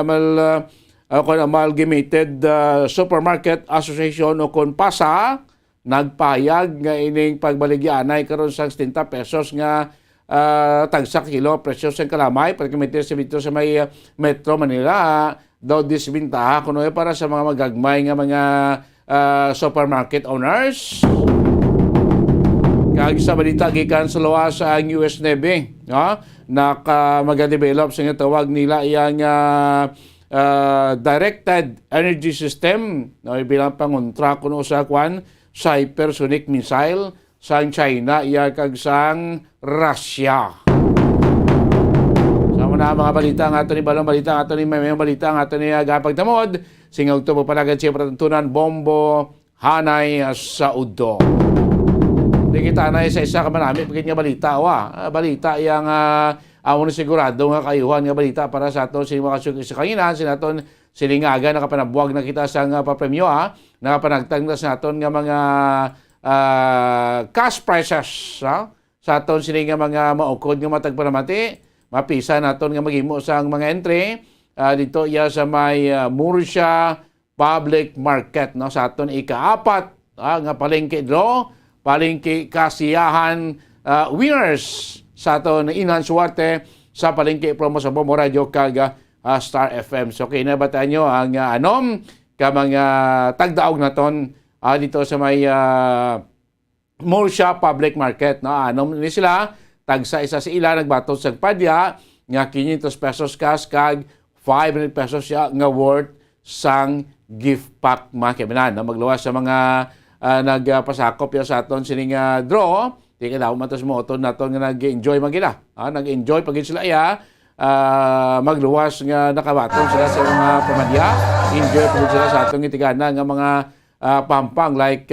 [SPEAKER 8] Amalgamated Supermarket Association o KONPASA nagpayag nga ining pagbaligyanay karon sa 70 pesos nga tagsa kilo presyo sa kalamay pagkamitir sa dito sa may Metro Manila daw disbintaha kuno para sa mga magagmay nga mga supermarket owners. Kag sa balita gikan sa luwas ang US Navy mag-develop sa tawag nila iyang directed energy system bilang pangontra kuno sa kwan hypersonic missile sa China iya kag sang Russia. Sama na mga balita nga ato ni balong balita nga ato ni may balita nga ato ni gapagtamod singog to papalagan siya patuntunan Bombo Hanay sa Udo. Di kita na isa ka manami pagkat nga balita balita yang awon sigurado nga kayuhan nga balita para sa aton sini makasugis sa kanina sinaton silingaga nakapanabuwag na kita sa papremyo nakapanagtag na sa aton nga mga cash prices sa aton sini nga mga maukod nga matagpanamati mapisa naton nga maghimo sa mga entry dito iya sa may Murcia Public Market sa aton ika-4 nga palengke draw palengke kasiyahan winners sa aton Inan Suwarte sa palengke promo sa Bombo Radio kag Star FM. So kinabatan nyo ang anom ka mga tagdaog naton dito sa may Murcia Public Market. Anom ni sila tagsa isa sa ila nagbatot sa padya nga 500 pesos cash kag 500 pesos siya nga worth sang gift pack mga kaibigan na magluwas sa mga nagpasakop ya sa aton sining draw di ka daw matos mo oton naton nga nag-enjoy magila nag-enjoy pagin sila magluwas nga nakabaton sila sa mga pamadya enjoy pagin sila sa atong itigana nga mga pampang like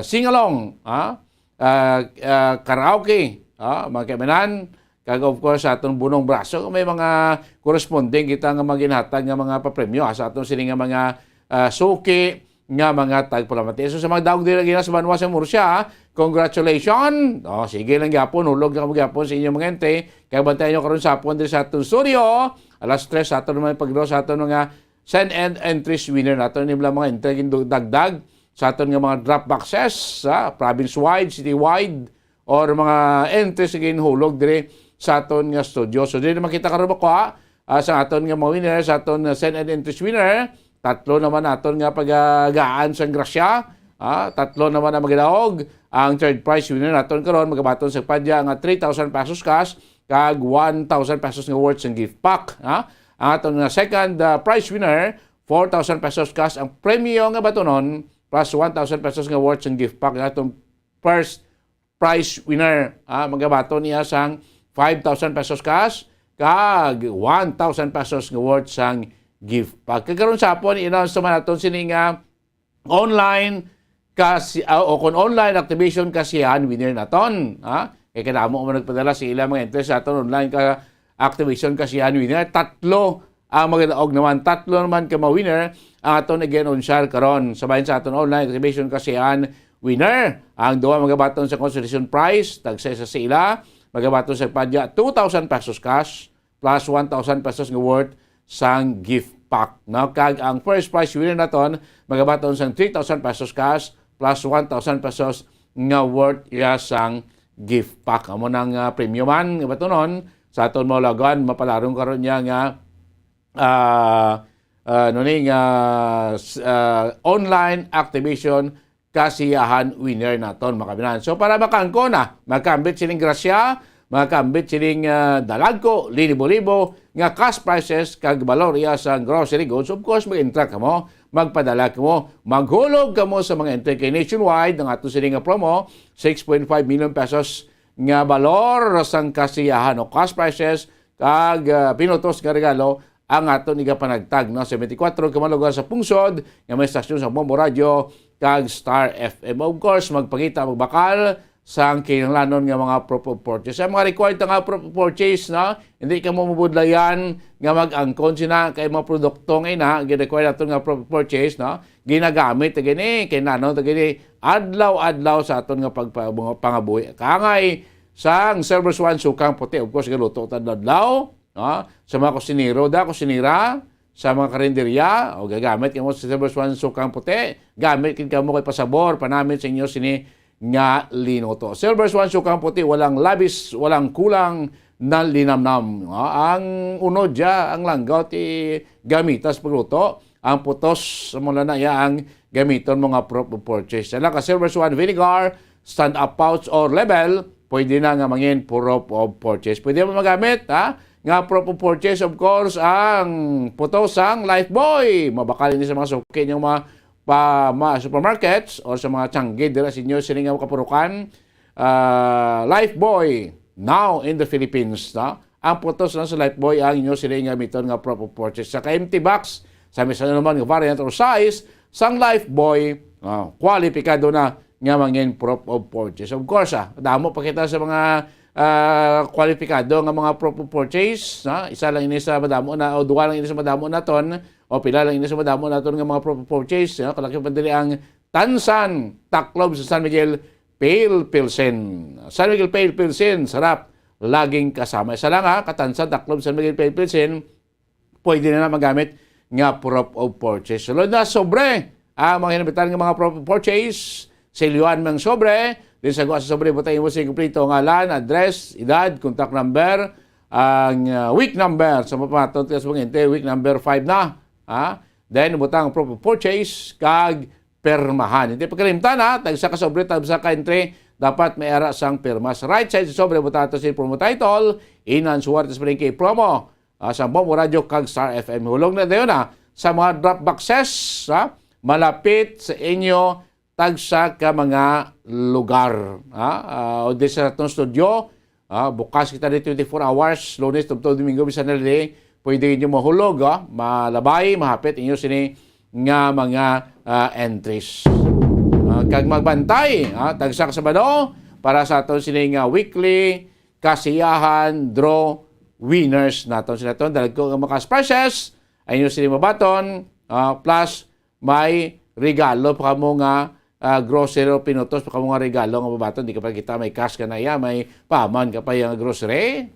[SPEAKER 8] sing-along karaoke mga kaibigan kag of course sa atong bunong braso may mga corresponding kita nga maginhatag nga mga papremyo sa atong sining nga mga suki nga mga tagpalamati. So sa mga daog dira gina sa Banwa sa Murcia, congratulations. Sige lang gyapon, hulog na gyapon sa inyong mga ente. Kaya bantayan nyo karon sa hapon diri sa atong studio. Alas 3 sa aton naman pagdraw sa aton mga send and entries winner naton ni mga entry dagdag sa aton nga mga drop boxes province-wide, city-wide or mga entries again hulog dire sa aton nga studio. So dire makita karon ko sa aton nga mga winner, sa aton send and entries winner, tatlo naman aton nga pagagaan sa grasya. Tatlo naman ang magdaog. Ang third prize winner naton karon magabaton sa padya nga 3,000 pesos cash kag 1,000 pesos nga worth ng gift pack. Ang aton nga second prize winner 4,000 pesos cash ang premyo nga batonon plus 1,000 pesos nga worth ng gift pack. Ang atong first prize winner magabaton niya sang 5,000 pesos cash kag 1,000 pesos nga worth sang gift pack. Kagaron sa hapon i-announce naman naton sini nga online kasi o kung online activation kasihan winner naton kay kadamo mo nagpadala sa ilang mga entries sa aton online ka activation kasihan winner. Tatlo ang magdaog naman, tatlo naman ka ma-winner ang aton again on share karon sabayan sa aton online activation kasihan winner. Ang duha magabaton sa consolation prize tagsa sa sila magabaton sa padya 2,000 pesos cash plus 1,000 pesos nga worth sang gift pack. Kag ang first prize winner naton magabaton sang 3,000 pesos cash plus 1,000 pesos nga worth sang gift pack. Amo nang premium man nga batonon sa aton maulagan mapalarong karon niya nga online activation kasiyahan winner naton makabinan. So para makangko na makambit sining grasya, makambit sining dalagko, libo-libo nga cash prices kag balor sa grocery goods. Of course mag-interact kamo, magpadala kamo, maghulog kamo sa mga entry kay nationwide ang ato sining nga promo 6.5 million pesos nga balor sang kasiyahan o cash prices kag pinutos nga regalo ang ato niga panagtag 74 kamalugan sa pungsod nga may stasyon sa Bombo Radio kag Star FM. Of course magpakita magbakal sang kinahanglanon nga mga proof of purchase. Ang mga required nga proof of purchase hindi ka mo mabudlayan nga mag-angkon sina kay mga produkto nga gi-require naton nga proof of purchase ginagamit gini kinanon gini adlaw-adlaw sa aton nga pangabuhi. Kangay sang Servers One sukang puti, of course galuto ta adlaw sa mga kusinira sa mga karinderya o gagamit kamo sa Servers One sukang puti, gamit kamo kay pasabor panamit sa inyo sini nga linuto. Servers One sukang puti, walang labis, walang kulang na linamnam. Ang unod ang langgaw ti gamitas pagluto, ang putos mula na ang gamiton mga proof of purchase. Sala ka Servers One vinegar, stand-up pouch or label, pwede na nga mangin proof of purchase. Pwede mo magamit nga proof of purchase, of course, ang putos ang Lifebuoy. Mabakal ini sa mga suki yung mga supermarkets o sa mga tsanggid dira sa inyo sining kapurukan. Lifebuoy now in the Philippines ang putos na sa Lifebuoy ang inyo sining gamiton nga proof of purchase. Sa empty box sa misa naman nga variant or size sang Lifebuoy kwalipikado na nga mangin proof of purchase. Of course damo pa kita sa mga kwalipikado nga mga proof of purchase isa lang ini sa madamo na o duwa lang ini sa madamo naton o pila lang ini sa madamo naton nga mga proof of purchase kalaki pandili ang Tansan Taklob sa San Miguel Pale Pilsen. San Miguel Pale Pilsen sarap laging kasama. Isa lang Katansan Taklob San Miguel Pale Pilsen pwede na magamit nga proof of purchase. Sulod na sobre mga hinabitan nga mga proof of purchase silyuan mang sobre. Din sa sobre butay mo sa kompleto ngalan, address, edad, contact number, ang week number sa mapaton sa mga week number 5 na. Then butang proof of purchase kag permahan. Hindi pagkalimtan tagsa ka sobre tagsa ka entry dapat may ara sang perma. Sa right side sa sobre butang to si promo title, inan suwarte sa kay promo sa Bombo Radio kag Star FM. Hulog na dayon sa mga drop boxes malapit sa inyo tagsa ka mga lugar. O di sa itong studio, bukas kita di 24 hours, Lunes, Tubto, Domingo, Bisan na day, pwede nyo mahulog, malabay, mahapit inyo sini nga mga entries. Kag magbantay, tagsa ka Sabado, para sa itong sini nga weekly kasiyahan draw winners naton sila itong dalag ko nga mga prizes, ay nyo sini mabaton, plus may regalo pa mo nga grocery o pinutos pa mga regalo nga babaton, di ka pa kita may cash ka na may paman ka pa yung grocery.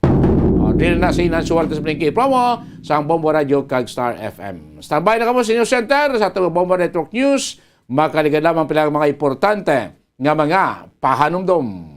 [SPEAKER 8] Dili na si Inan Suwarte sa Blinky promo sa Bombo Radio kag Star FM. Standby na kamo sa News Center sa atong Bombo Network News. Makaligad lamang pila mga importante nga mga pahanumdom.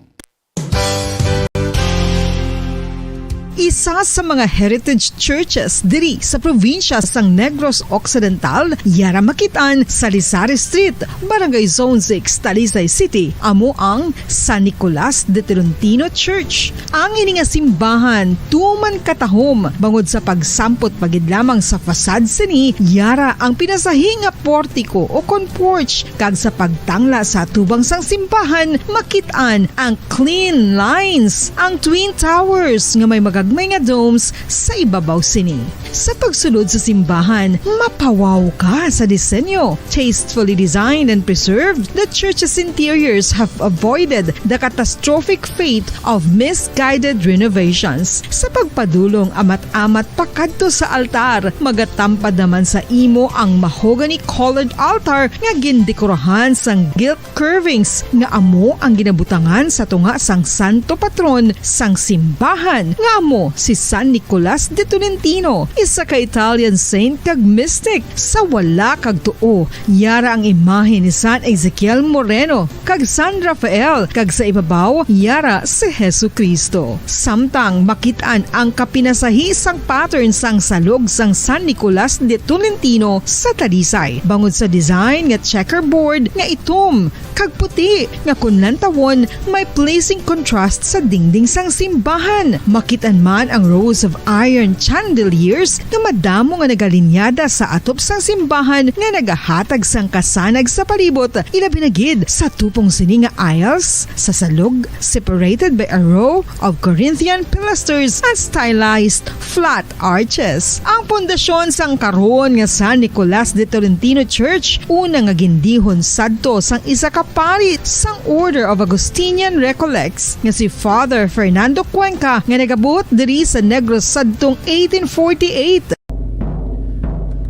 [SPEAKER 1] Isa sa mga heritage churches diri sa probinsya sang Negros Occidental, yara makitaan sa Lizares Street, Barangay Zone 6, Talisay City, amo ang San Nicolas de Tolentino Church. Ang ini nga simbahan tuman katahom bangod sa pagsampot pagid lamang sa fasad sini, yara ang pinasahi nga portiko o kon porch kag sa pagtangla sa tubang sang simbahan makitaan ang clean lines, ang twin towers nga may magagmay nga domes sa ibabaw sini. Sa pagsulod sa simbahan, mapawaw ka sa disenyo. Tastefully designed and preserved, the church's interiors have avoided the catastrophic fate of misguided renovations. Sa pagpadulong amat-amat pakadto sa altar, magatampad naman sa imo ang mahogany colored altar nga gindekorahan sang gilt curvings nga amo ang ginabutangan sa tunga sang santo patron sang simbahan nga amo si San Nicolas de Tolentino, isa ka Italian saint kag mystic. Sa wala kag tuo, yara ang imahe ni San Ezekiel Moreno kag San Rafael, kag sa ibabaw yara si Hesu Kristo. Samtang makitaan ang kapinasahi sang pattern sang salog sang San Nicolas de Tolentino sa Talisay, bangod sa design nga checkerboard nga itom kag puti nga kunlantawon may pleasing contrast sa dingding sang simbahan. Makitaan man ang rows of iron chandeliers nga madamo nga nagalinyada sa atop sang simbahan nga nagahatag sang kasanag sa palibot, ilabi na gid sa tupong sini nga aisles sa salog, separated by a row of Corinthian pilasters at stylized flat arches. Ang pundasyon sang karon nga San Nicolas de Tolentino Church una nga gindihon sadto sang isa ka pari sang Order of Augustinian Recollects nga si Father Fernando Cuenca nga nagabot diri sa Negros sadtong 1848.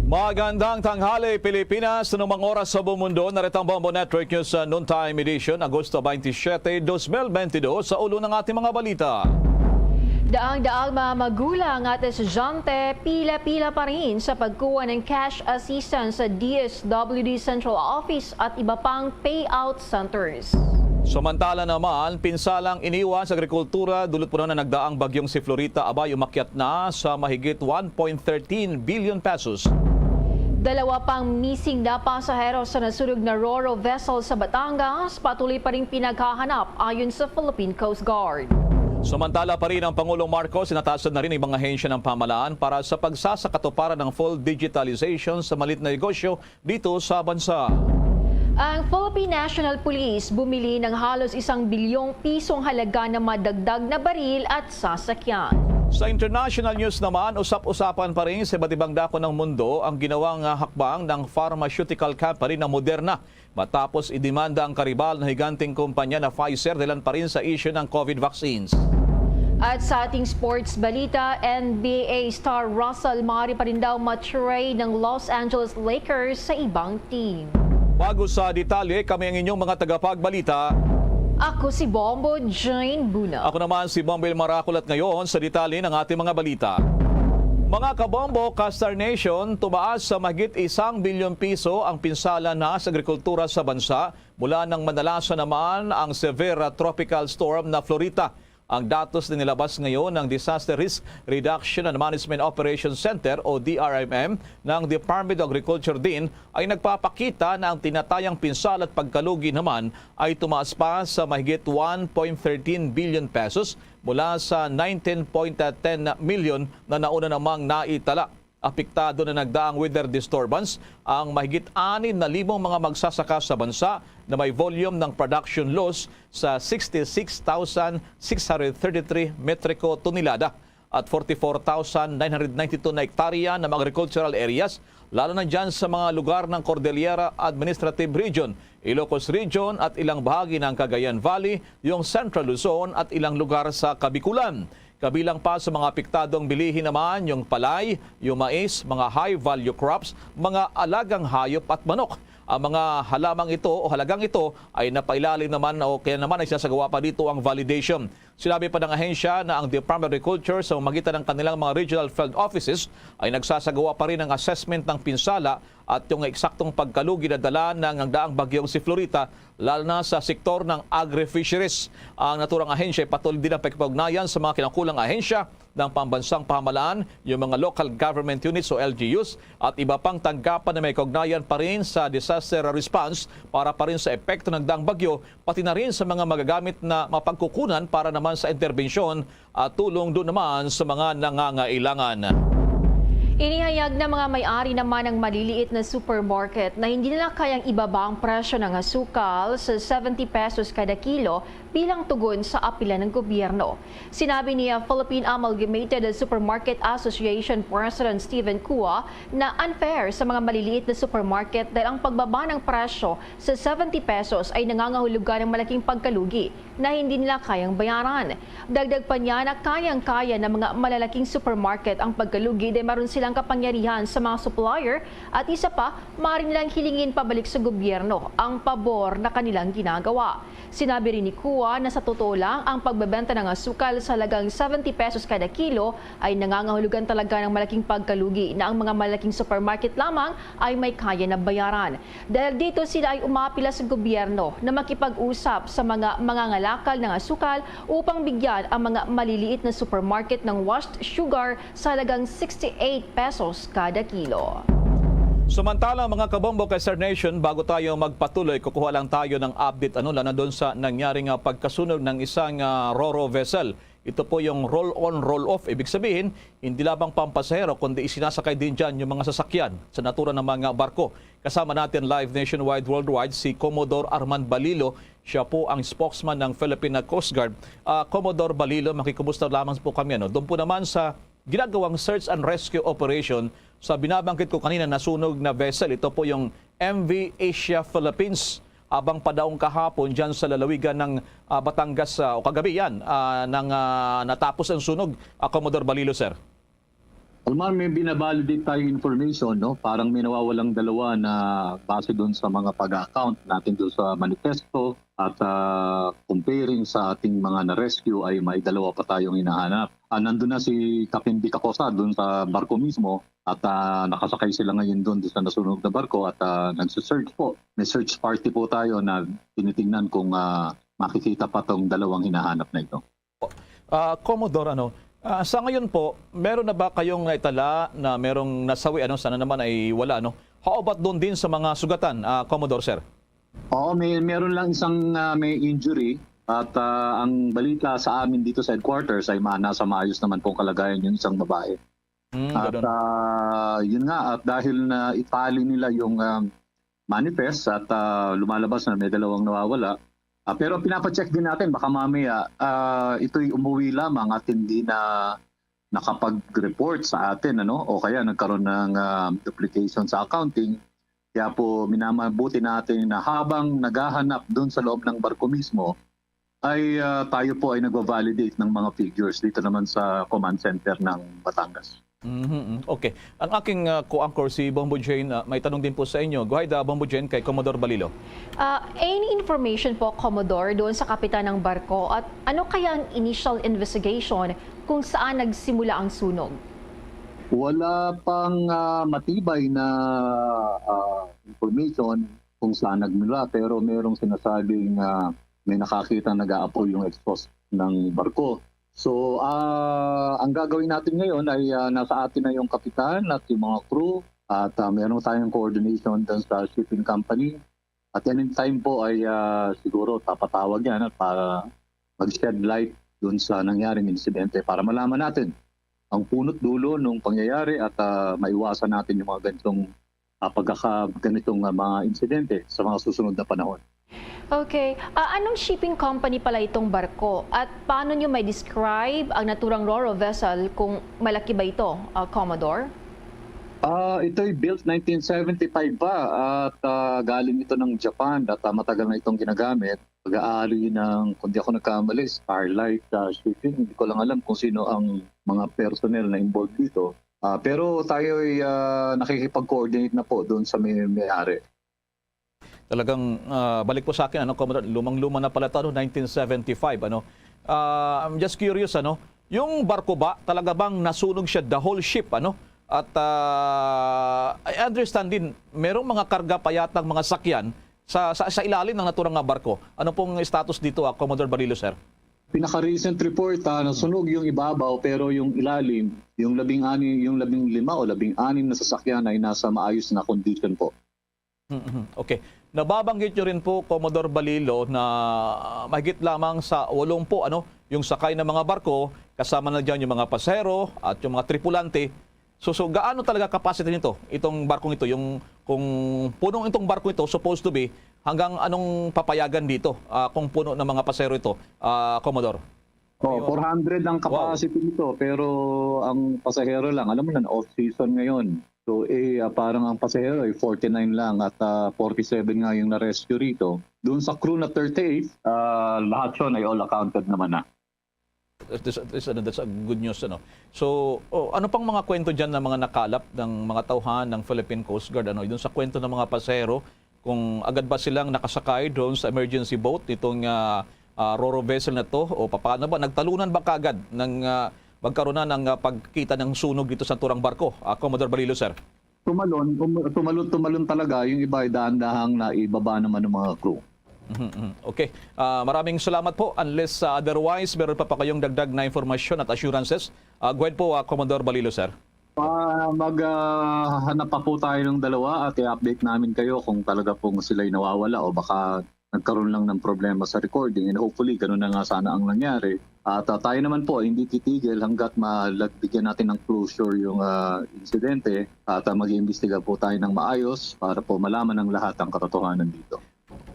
[SPEAKER 3] Magandang tanghali Pilipinas, anumang oras sa buong mundo, narito ang Bombo Network News sa Noontime Edition, Agosto 27, 2022 sa ulo ng ating mga balita.
[SPEAKER 13] Daang-daang mga magulang at estudyante pila-pila pa rin sa pagkuha ng cash assistance sa DSWD Central Office at iba pang payout centers.
[SPEAKER 3] Samantala naman, pinsalang iniwan sa agrikultura dulot po na nagdaang bagyong si Florita, abay umakyat na sa mahigit 1.13 billion pesos.
[SPEAKER 13] Dalawa pang missing na pasahero sa nasunog na Ro-Ro vessel sa Batangas, patuloy pa rin pinaghahanap ayon sa Philippine Coast Guard.
[SPEAKER 3] Samantala pa rin ang Pangulong Marcos, sinatasan na rin ang mga ahensya ng pamahalaan para sa pagsasakatuparan ng full digitalization sa maliit na negosyo dito sa bansa.
[SPEAKER 13] Ang Philippine National Police bumili ng halos 1 bilyong pisong halaga ng madagdag na baril at sasakyan.
[SPEAKER 3] Sa international news naman, usap-usapan pa rin sa iba't ibang dako ng mundo ang ginawang hakbang ng pharmaceutical company na Moderna matapos idemanda ang karibal na higanting kumpanya na Pfizer dahilan pa rin sa issue ng COVID vaccines.
[SPEAKER 13] At sa ating sports balita, NBA star Russell maaari pa rin daw matrade ng Los Angeles Lakers sa ibang team.
[SPEAKER 3] Bago sa detalye, kami ang inyong mga tagapagbalita.
[SPEAKER 13] Ako si Bombo Jane Buna.
[SPEAKER 3] Ako naman si Bombel Maraculat ngayon sa detalye ng ating mga balita. Mga kabombo, Castar Nation, tumaas sa mahigit 1 bilyong piso ang pinsala na sa agrikultura sa bansa mula nang manalasa naman ang severe tropical storm na Florita. Ang datos na nilabas ngayon ng Disaster Risk Reduction and Management Operations Center o DRMM ng Department of Agriculture din ay nagpapakita na ang tinatayang pinsala at pagkalugi naman ay tumaas pa sa mahigit 1.13 billion pesos mula sa 19.10 million na nauna namang naitala. Apektado na nagdaang weather disturbance ang mahigit 6,000 mga magsasaka sa bansa na may volume ng production loss sa 66,633 metriko tonelada at 44,992 na hektarya ng agricultural areas, lalo na dyan sa mga lugar ng Cordillera Administrative Region, Ilocos Region at ilang bahagi ng Cagayan Valley, yung Central Luzon at ilang lugar sa Kabikulan. Kabilang pa sa mga apektadong bilihin naman yung palay, yung mais, mga high-value crops, mga alagang hayop at manok. Ang mga halamang ito o halagang ito ay napailalim naman o kaya naman ay sinasagawa pa dito ang validation. Sinabi pa ng ahensya na ang Department of Agriculture sa magitan ng kanilang mga regional field offices ay nagsasagawa pa rin ng assessment ng pinsala at yung eksaktong pagkalugi na dala ng daang bagyong si Florita, lalo na sa sektor ng agri-fisheries. Ang naturang ahensya ay patuloy din ang pagkipag-ugnayan sa mga kinakulang ahensya ng pambansang pamahalaan, yung mga local government units o LGUs at iba pang tanggapan na may kaugnayan pa rin sa disaster response para pa rin sa epekto ng daang bagyo, pati na rin sa mga magagamit na mapagkukunan para naman sa interbensyon at tulong doon naman sa mga nangangailangan.
[SPEAKER 13] Inihayag ng mga may-ari naman ng maliliit na supermarket na hindi nila kayang ibaba ang presyo ng asukal sa 70 pesos kada kilo bilang tugon sa apela ng gobyerno. Sinabi ni Philippine Amalgamated Supermarket Association President Stephen Kua na unfair sa mga maliliit na supermarket dahil ang pagbaba ng presyo sa 70 pesos ay nangangahulugan ng malaking pagkalugi na hindi nila kayang bayaran. Dagdag pa niya na kayang-kaya ng mga malalaking supermarket ang pagkalugi dahil meron silang kapangyarihan sa mga supplier at isa pa, maaari nilang hilingin pabalik sa gobyerno ang pabor na kanilang ginagawa. Sinabi rin ni Kua na sa totoo lang ang pagbebenta ng asukal sa halagang 70 pesos kada kilo ay nangangahulugan talaga ng malaking pagkalugi na ang mga malaking supermarket lamang ay may kaya na bayaran. Dahil dito sila ay umapila sa gobyerno na makipag-usap sa mga mangangalakal ng asukal upang bigyan ang mga maliliit na supermarket ng washed sugar sa halagang 68 pesos kada kilo.
[SPEAKER 3] Samantala mga kabombo kay Star Nation, bago tayo magpatuloy, kukuha lang tayo ng update lalo na doon sa nangyaring pagkasunog ng isang Ro-Ro vessel. Ito po yung roll-on, roll-off. Ibig sabihin, hindi labang pampasahero kundi isinasakay din dyan yung mga sasakyan sa natura ng mga barko. Kasama natin live nationwide, worldwide, si Commodore Arman Balilo. Siya po ang spokesman ng Philippine Coast Guard. Commodore Balilo, makikumusta lamang po kami. Doon po naman sa ginagawang search and rescue operation sa binabangkit ko kanina na sunog na vessel. Ito po yung MV Asia Philippines. Abang padaong kahapon dyan sa lalawigan ng Batangas o kagabi yan nang natapos ang sunog. Commodore Balilo, sir.
[SPEAKER 7] Almar, may binabalidate tayong information, no? Parang may nawawalang dalawa na base doon sa mga pag-account natin doon sa manifesto at comparing sa ating mga na-rescue ay may dalawa pa tayong hinahanap. Nandun na si Captain Bicacosa doon sa barko mismo at nakasakay sila ngayon doon sa nasunog na barko at nagsisearch po. May search party po tayo na tinitingnan kung makikita pa tong dalawang hinahanap na ito.
[SPEAKER 3] Commodore, sa ngayon po, meron na ba kayong naitala na merong nasawi, sana naman ay wala, How about doon din sa mga sugatan, Commodore, sir?
[SPEAKER 7] Oo, meron lang isang may injury at ang balita sa amin dito sa headquarters ay nasa maayos naman pong kalagayan yung isang babae. At yun nga, at dahil na itali nila yung manifest at lumalabas na may dalawang nawawala, pero pinapacheck din natin, baka mamaya ito'y umuwi lamang at hindi na nakapag-report sa atin, o kaya nagkaroon ng duplication sa accounting. Kaya po minamabuti natin na habang naghahanap doon sa loob ng barko mismo, ay tayo po ay nagva-validate ng mga figures dito naman sa command center ng Batangas.
[SPEAKER 3] Okay. Ang aking co-anchor si Bombo Jane, may tanong din po sa inyo. Go ahead, Bombo Jane, kay Commodore Balilo.
[SPEAKER 13] Any information po, Commodore, doon sa kapitan ng barko at ano kaya ang initial investigation kung saan nagsimula ang sunog?
[SPEAKER 7] Wala pang matibay na information kung saan nagmula pero merong sinasabing may nakakita nag-aapoy yung exhaust ng barko. So, ang gagawin natin ngayon ay nasa atin na yung kapitan at yung mga crew at meron tayong coordination dun sa shipping company. At anytime po ay siguro tapatawag yan at para mag-shed light dun sa nangyaring insidente para malaman natin ang punot dulo ng pangyayari at maiwasan natin yung mga ganitong mga insidente sa mga susunod na panahon.
[SPEAKER 13] Okay. Anong shipping company pala itong barko? At paano nyo may describe ang naturang Ro-Ro vessel kung malaki ba ito, Commodore?
[SPEAKER 7] Ito'y built 1975 pa at galing ito ng Japan at matagal na itong ginagamit. pag-aari ng, kung di ako nagkamali, Starlight Shipping. Hindi ko lang alam kung sino ang mga personnel na involved dito. Pero tayo ay nakikipag-coordinate na po doon sa may-ari.
[SPEAKER 3] Talagang balik po sa akin, Commodore, lumang-luma na pala ito, 1975. I'm just curious, yung barko ba, talaga bang nasunog siya, the whole ship, At I understand din, merong mga karga pa yatang mga sakyan sa ilalim ng naturang barko. Ano pong status dito, Commodore Balilo, sir?
[SPEAKER 7] Pinaka-recent report, nasunog yung ibabaw pero yung ilalim, yung 15 o 16 na sasakyan ay nasa maayos na condition po.
[SPEAKER 3] Okay. Nababanggit nyo rin po, Commodore Balilo, na mahigit lamang sa 80 yung sakay ng mga barko, kasama na dyan yung mga pasahero at yung mga tripulante. So gaano talaga capacity nito, itong barkong ito? Kung punong itong barko ito, supposed to be, hanggang anong papayagan dito kung puno ng mga pasahero ito, Commodore?
[SPEAKER 7] 400 ang capacity nito, pero ang pasahero lang, alam mo na, off-season ngayon. So parang ang pasahero ay 49 lang at 47 nga yung na-rescue rito. Doon sa crew na 38, lahat yun ay all accounted naman na.
[SPEAKER 3] That's a good news. So, ano pang mga kwento dyan ng mga nakalap ng mga tauhan ng Philippine Coast Guard? Doon sa kwento ng mga pasahero, kung agad ba silang nakasakay doon sa emergency boat, itong Roro vessel na to, o paano ba? Nagtalunan ba kagad ng magkaroon na ng pagkita ng sunog dito sa turang barko? Commodore Balilo, sir.
[SPEAKER 7] Tumalon talaga. Yung iba ay dahan-dahang na ibaba naman ng mga crew.
[SPEAKER 3] Okay. Maraming salamat po. Unless otherwise, meron pa kayong dagdag na informasyon at assurances. Go ahead po, Commodore Balilo, sir.
[SPEAKER 7] Maghanap pa po tayo ng dalawa at i-update namin kayo kung talaga pong sila'y nawawala o baka nagkaroon lang ng problema sa recording. And hopefully, ganun na nga sana ang nangyari. At tayo naman po, hindi titigil hanggat bigyan natin ng closure yung insidente at mag-iimbestiga po tayo ng maayos para po malaman ng lahat ang katotohanan dito.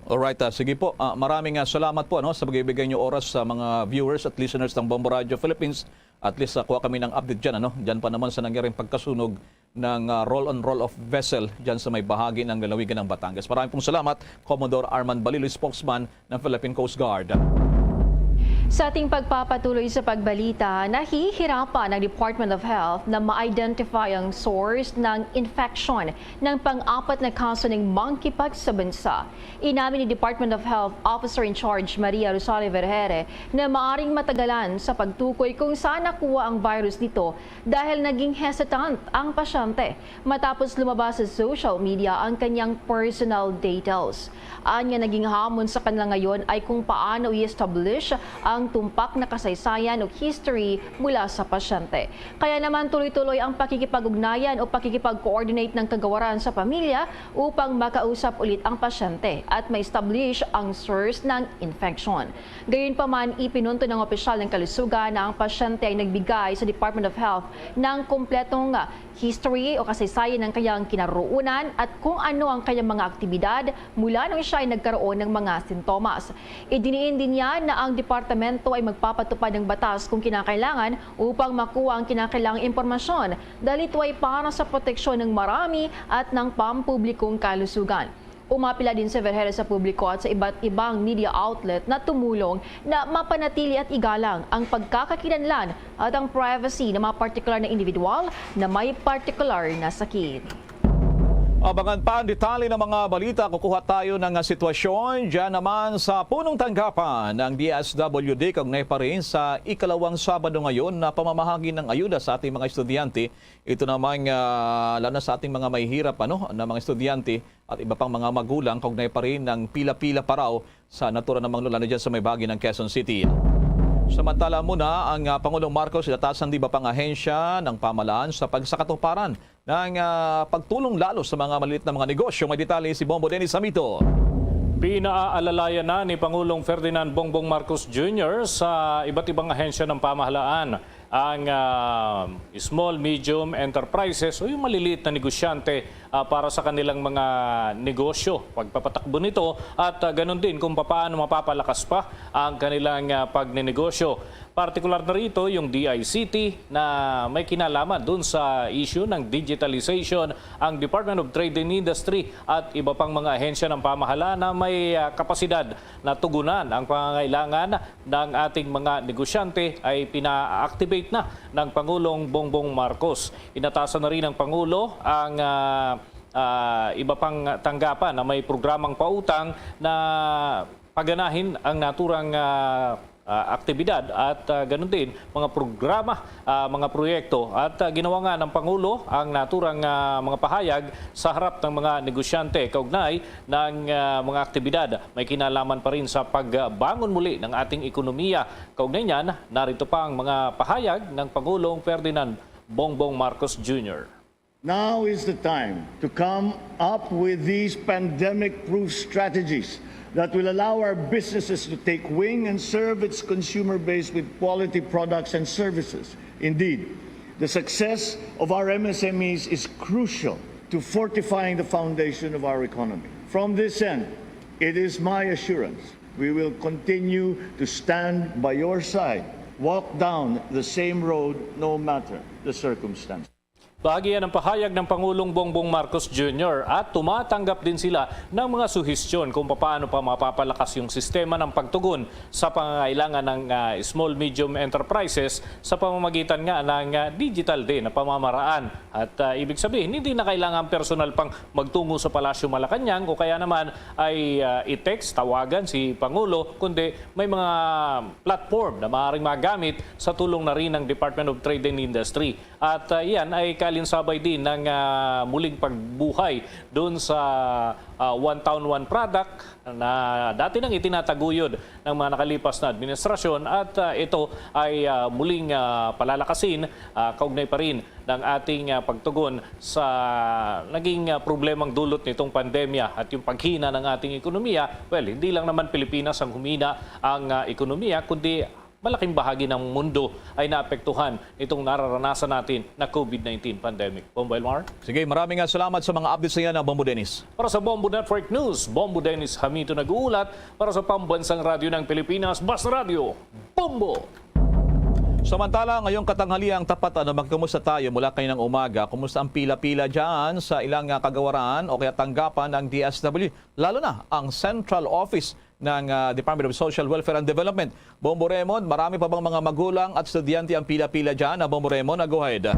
[SPEAKER 3] Alright, sige po. Maraming salamat po sa pagbibigay niyo oras sa mga viewers at listeners ng Bombo Radio Philippines. At least kuha kami ng update dyan. Dyan pa naman sa nangyaring pagkasunog ng roll-on roll-off vessel dyan sa may bahagi ng lalawigan ng Batangas. Maraming pong salamat, Commodore Arman Balilo, spokesman ng Philippine Coast Guard.
[SPEAKER 13] Sa ating pagpapatuloy sa pagbalita, nahihirapan ng Department of Health na ma-identify ang source ng infection ng pang-apat na kaso ng monkeypox sa bansa. Inamin ni Department of Health Officer in Charge Maria Rosario Vergere na maaring matagalan sa pagtukoy kung saan nakuha ang virus nito dahil naging hesitant ang pasyente matapos lumabas sa social media ang kanyang personal details. Anya, naging hamon sa kanila ngayon ay kung paano i-establish ang tumpak na kasaysayan o history mula sa pasyente. Kaya naman tuloy-tuloy ang pakikipag-ugnayan o pakikipag-coordinate ng kagawaran sa pamilya upang makausap ulit ang pasyente at ma-establish ang source ng infection. Gayunpaman, ipinunto ng opisyal ng kalusugan na ang pasyente ay nagbigay sa Department of Health ng kumpletong history o kasaysayan ng kanyang kinaroonan at kung ano ang kanyang mga aktibidad mula nung siya ay nagkaroon ng mga sintomas. Idiniin din niya na ang departamento ay magpapatupad ng batas kung kinakailangan upang makuha ang kinakailangang impormasyon dahil ito ay para sa proteksyon ng marami at ng pampublikong kalusugan. Umapila din si Vergere sa publiko at sa iba't ibang media outlet na tumulong na mapanatili at igalang ang pagkakakilanlan at ang privacy ng mga partikular na individual na may partikular na sakit.
[SPEAKER 3] Abangan pa ang detalye ng mga balita. Kukuha tayo ng sitwasyon dyan naman sa punong tanggapan ng DSWD kaugnay pa rin sa ikalawang Sabado ngayon na pamamahagi ng ayuda sa ating mga estudyante. Ito naman lalo na sa ating mga mahihirap na mga estudyante at iba pang mga magulang kaugnay pa rin ng pila-pila pa raw sa naturang namang lalo dyan sa may bahagi ng Quezon City. Samantala muna, ang Pangulong Marcos inatasan di ba pang ahensya ng pamahalaan sa pagsakatuparan ng pagtulong lalo sa mga maliit na mga negosyo. May detalye si Bombo Dennis Samito.
[SPEAKER 15] Pinaalalayan na ni Pangulong Ferdinand Bongbong Marcos Jr. sa iba't ibang ahensya ng pamahalaan ang small, medium enterprises o yung maliliit na negosyante para sa kanilang mga negosyo, pagpapatakbo nito at ganun din kung paano mapapalakas pa ang kanilang pagnenegosyo. Partikular na rito yung DICT na may kinalaman dun sa issue ng digitalization, ang Department of Trade and Industry at iba pang mga ahensya ng pamahalaan na may kapasidad na tugunan ang pangangailangan ng ating mga negosyante ay pina-activate na ng Pangulong Bongbong Marcos. Inatasan na rin ng Pangulo ang iba pang tanggapan na may programang pautang na paganahin ang naturang aktibidad at ganun din mga programa, mga proyekto at ginawa nga ng Pangulo ang naturang mga pahayag sa harap ng mga negosyante kaugnay ng mga aktibidad. May kinalaman pa rin sa pagbangon muli ng ating ekonomiya. Kaugnay niyan, narito pa ang mga pahayag ng Pangulong Ferdinand Bongbong Marcos Jr.
[SPEAKER 17] Now is the time to come up with these pandemic-proof strategies that will allow our businesses to take wing and serve its consumer base with quality products and services. Indeed, the success of our MSMEs is crucial to fortifying the foundation of our economy. From this end, it is my assurance we will continue to stand by your side, walk down the same road no matter the circumstance.
[SPEAKER 15] Bahagi yan ang pahayag ng Pangulong Bongbong Marcos Jr. at tumatanggap din sila ng mga suhestyon kung paano pa mapapalakas yung sistema ng pagtugon sa pangangailangan ng small medium enterprises sa pamamagitan nga ng digital din na pamamaraan. At ibig sabihin, hindi na kailangan personal pang magtungo sa Palasyo Malacanang o kaya naman ay i-text, tawagan si Pangulo, kundi may mga platform na maaaring magamit sa tulong na rin ng Department of Trade and Industry. At yan ay kalinsabay din ng muling pagbuhay doon sa One Town, One Product na dati nang itinataguyod ng mga nakalipas na administrasyon at ito ay muling palalakasin kaugnay pa rin ng ating pagtugon sa naging problemang dulot nitong pandemya at yung paghina ng ating ekonomiya. Well, hindi lang naman Pilipinas ang humina ang ekonomiya, kundi malaking bahagi ng mundo ay naapektuhan itong nararanasan natin na COVID-19 pandemic. Bombo Elmar?
[SPEAKER 3] Sige, maraming salamat sa mga updates niya na Bombo Dennis.
[SPEAKER 15] Para sa Bombo Network News, Bombo Dennis Hamito nag-uulat para sa Pambansang Radyo ng Pilipinas, Basta Radio, Bombo!
[SPEAKER 3] Samantala, ngayong katanghaliang tapat na magkamusta tayo mula kaninang umaga. Kumusta ang pila-pila dyan sa ilang kagawaran o kaya tanggapan ng DSW, lalo na ang Central Office ng Department of Social Welfare and Development. Bombo Raymond, marami pa bang mga magulang at estudyante ang pila-pila dyan? Bombo Raymond, go ahead.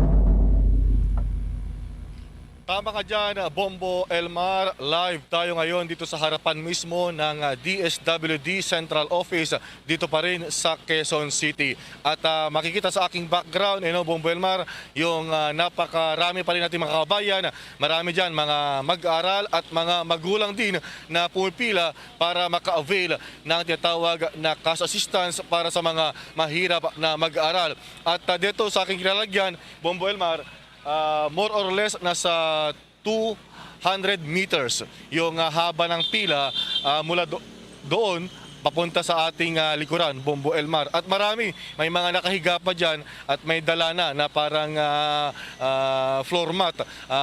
[SPEAKER 19] Tama ka dyan, Bombo Elmar. Live tayo ngayon dito sa harapan mismo ng DSWD Central Office dito pa rin sa Quezon City. At makikita sa aking background, Bombo Elmar, yung napakarami pa rin natin mga kabayan. Marami dyan mga mag-aaral at mga magulang din na pumipila para maka-avail ng tinatawag na cash assistance para sa mga mahirap na mag-aaral. At dito sa aking kinalagyan, Bombo Elmar, more or less nasa 200 meters yung haba ng pila mula doon papunta sa ating likuran, Bombo Elmar. At marami, may mga nakahiga pa dyan at may dala na parang floor mat,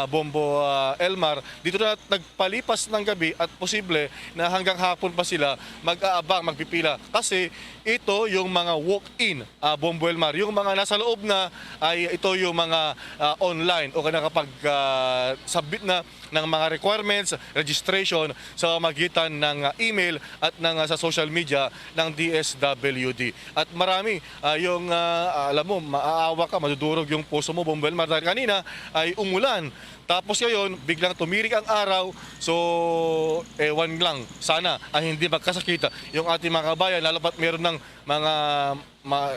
[SPEAKER 19] Bombo Elmar. Dito na nagpalipas ng gabi at posible na hanggang hapon pa sila mag-aabang, magpipila. Kasi ito yung mga walk-in, Bombo Elmar. Yung mga nasa loob na ay ito yung mga online o nakapag-submit na ng mga requirements, registration sa magitan ng email at ng sa social media ng DSWD. At marami yung alam mo, maaawa ka, madudurog yung puso mo, Bombo Elmar, dahil kanina ay umulan. Tapos ngayon, biglang tumirik ang araw, so ewan lang, sana ay hindi magkasakita yung ating mga kabayan, lalo pat meron ng mga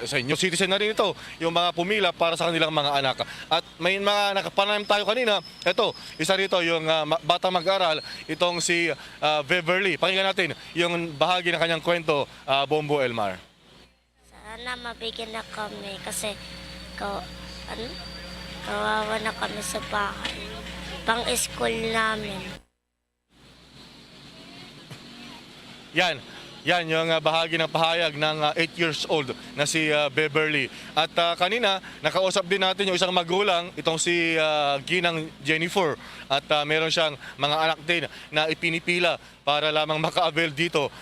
[SPEAKER 19] senior citizen na rin ito, yung mga pumila para sa kanilang mga anak. At may mga nakapanayam tayo kanina, ito, isa rito yung batang mag-aral, itong si Beverly. Pakinggan natin yung bahagi ng kanyang kwento, Bombo Elmar.
[SPEAKER 21] Sana mabigyan na kami kasi kawawa na kami sa bahay. Pang-school namin.
[SPEAKER 19] Yan. Yan yung bahagi ng pahayag ng 8 years old na si Beverly. At kanina, nakausap din natin yung isang magulang, itong si Ginang Jennifer. At meron siyang mga anak din na ipinipila para lamang maka-avail dito,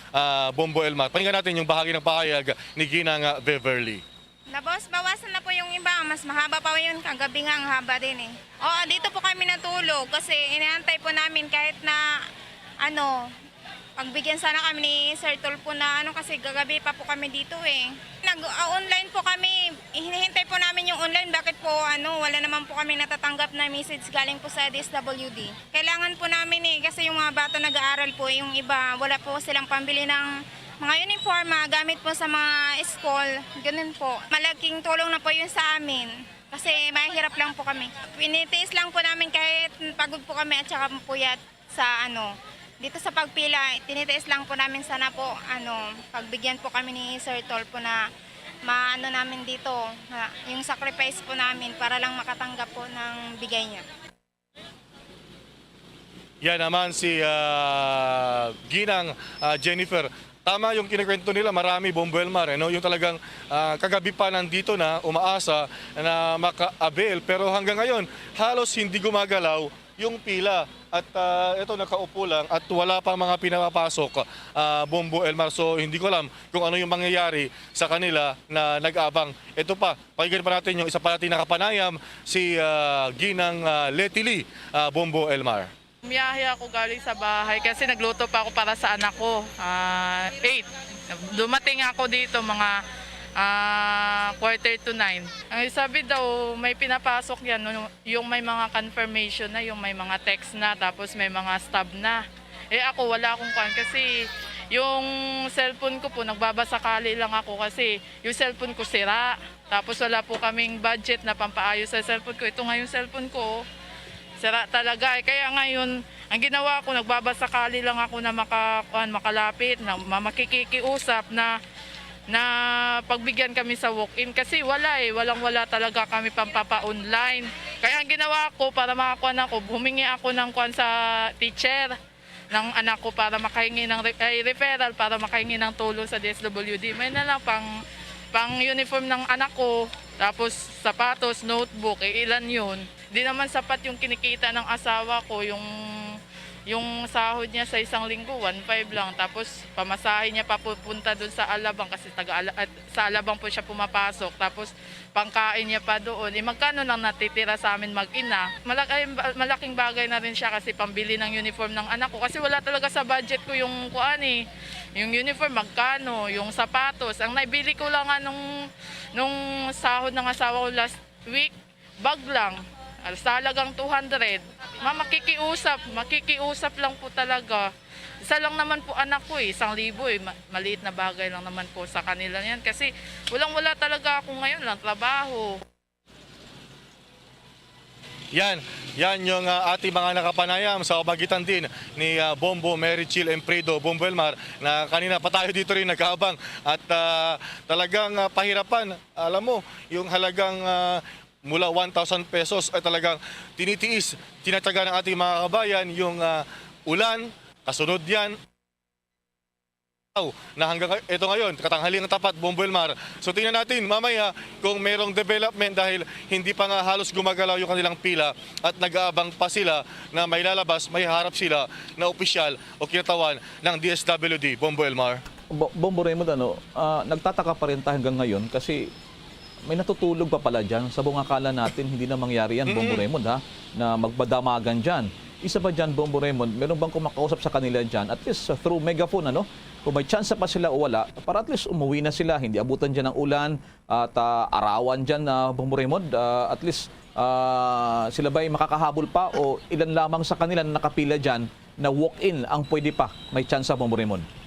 [SPEAKER 19] Bombo Elmar. Pakinggan natin yung bahagi ng pahayag ni Ginang Beverly.
[SPEAKER 5] Bawasan na po yung iba. Mas mahaba pa yun. Kagabi nga ang haba din eh. Oo, dito po kami natulog kasi inaantay po namin kahit na pagbigyan sana kami ni Sir Tulfo na kasi gagabi pa po kami dito eh. Nag-online po kami. Hinihintay po namin yung online. Bakit po wala naman po kami natatanggap na message galing po sa DSWD. Kailangan po namin kasi yung mga bata nag-aaral po, yung iba wala po silang pambili ng mga uniform, gamit po sa mga school. Ganun po. Malaking tulong na po yun sa amin. Kasi mahirap lang po kami. Pinitiis lang po namin kahit pagod po kami at saka puyat sa dito sa pagpila, tinitiis lang po namin sana po, pagbigyan po kami ni Sir Tulfo na namin dito, yung sacrifice po namin para lang makatanggap po ng bigay niya.
[SPEAKER 19] Yan naman si Ginang Jennifer. Tama yung kinikwento nila, marami, Bombo Elmar, yung talagang kagabi pa nandito na umaasa na maka-avail. Pero hanggang ngayon, halos hindi gumagalaw yung pila. At ito nakaupo lang at wala pang mga pinapasok, Bombo Elmar. So hindi ko alam kung ano yung mangyayari sa kanila na nag-abang. Ito pa, pakinggan pa natin yung isa pa natin nakapanayam, si Ginang Letili, Bombo Elmar.
[SPEAKER 18] Umiyahe ako galing sa bahay kasi nagluto pa ako para sa anak ko, 8. Dumating ako dito mga 8:45. Ang sabi daw, may pinapasok yan, yung may mga confirmation na, yung may mga text na, tapos may mga stub na. Ako wala akong kasi yung cellphone ko po, nagbabasakali lang ako kasi yung cellphone ko sira. Tapos wala po kaming budget na pampaayos sa cellphone ko. Ito nga yung cellphone ko, sira talaga. Kaya ngayon, ang ginawa ko, nagbabasakali lang ako na makalapit, na makikiusap na pagbigyan kami sa walk-in kasi walang-wala talaga kami pampapa-online. Kaya ang ginawa ko para makakuha ako, humingi ako ng sa teacher ng anak ko para makahingi ng referral, para makahingi ng tulong sa DSWD. May na lang pang uniform ng anak ko, tapos sapatos, notebook, ilan yun. Di naman sapat yung kinikita ng asawa ko, yung sahod niya sa isang linggo, 1.5 lang. Tapos pamasahe niya papupunta doon sa Alabang kasi sa Alabang po siya pumapasok. Tapos pangkain niya pa doon. Magkano lang natitira sa amin mag-ina. Malaking bagay na rin siya kasi pambili ng uniform ng anak ko. Kasi wala talaga sa budget ko yung yung uniform, magkano, yung sapatos. Ang naibili ko lang nung sahod ng asawa ko last week, bag lang. Sa halagang 200. Makikiusap lang po talaga. Isa lang naman po anak ko 1,000 maliit na bagay lang naman po sa kanila yan. Kasi wala talaga ako ngayon lang trabaho.
[SPEAKER 19] Yan yung ating mga nakapanayam sa pagitan din ni Bombo, Mary Chill, Empredo, Bombo Elmar na kanina pa tayo dito rin nag-aabang at talagang pahirapan. Alam mo, yung halagang mula 1,000 pesos ay talagang tinataga ng ating mga kabayan yung ulan, kasunod yan, na hanggang ito ngayon, katanghaliang tapat, Bombo Elmar. So tingnan natin mamaya kung merong development dahil hindi pa nga halos gumagalaw yung kanilang pila at nag-aabang pa sila na may lalabas, may harap sila na opisyal o kinatawan ng DSWD, Bombo Elmar.
[SPEAKER 3] Bombo Raymond, nagtataka pa rin tayo hanggang ngayon kasi may natutulog pa pala dyan. Sa buong akala natin, hindi na mangyari yan, Bombo Raymond, na magbadamagan dyan. Isa pa dyan, Bombo Raymond, meron bang kumakausap sa kanila dyan, at least through megaphone, kung may chance pa sila o wala, para at least umuwi na sila, hindi abutan dyan ng ulan, at arawan dyan, Bombo Raymond, at least sila ba'y makakahabol pa o ilan lamang sa kanila na nakapila dyan na walk-in ang pwede pa, may chance, Bombo Raymond?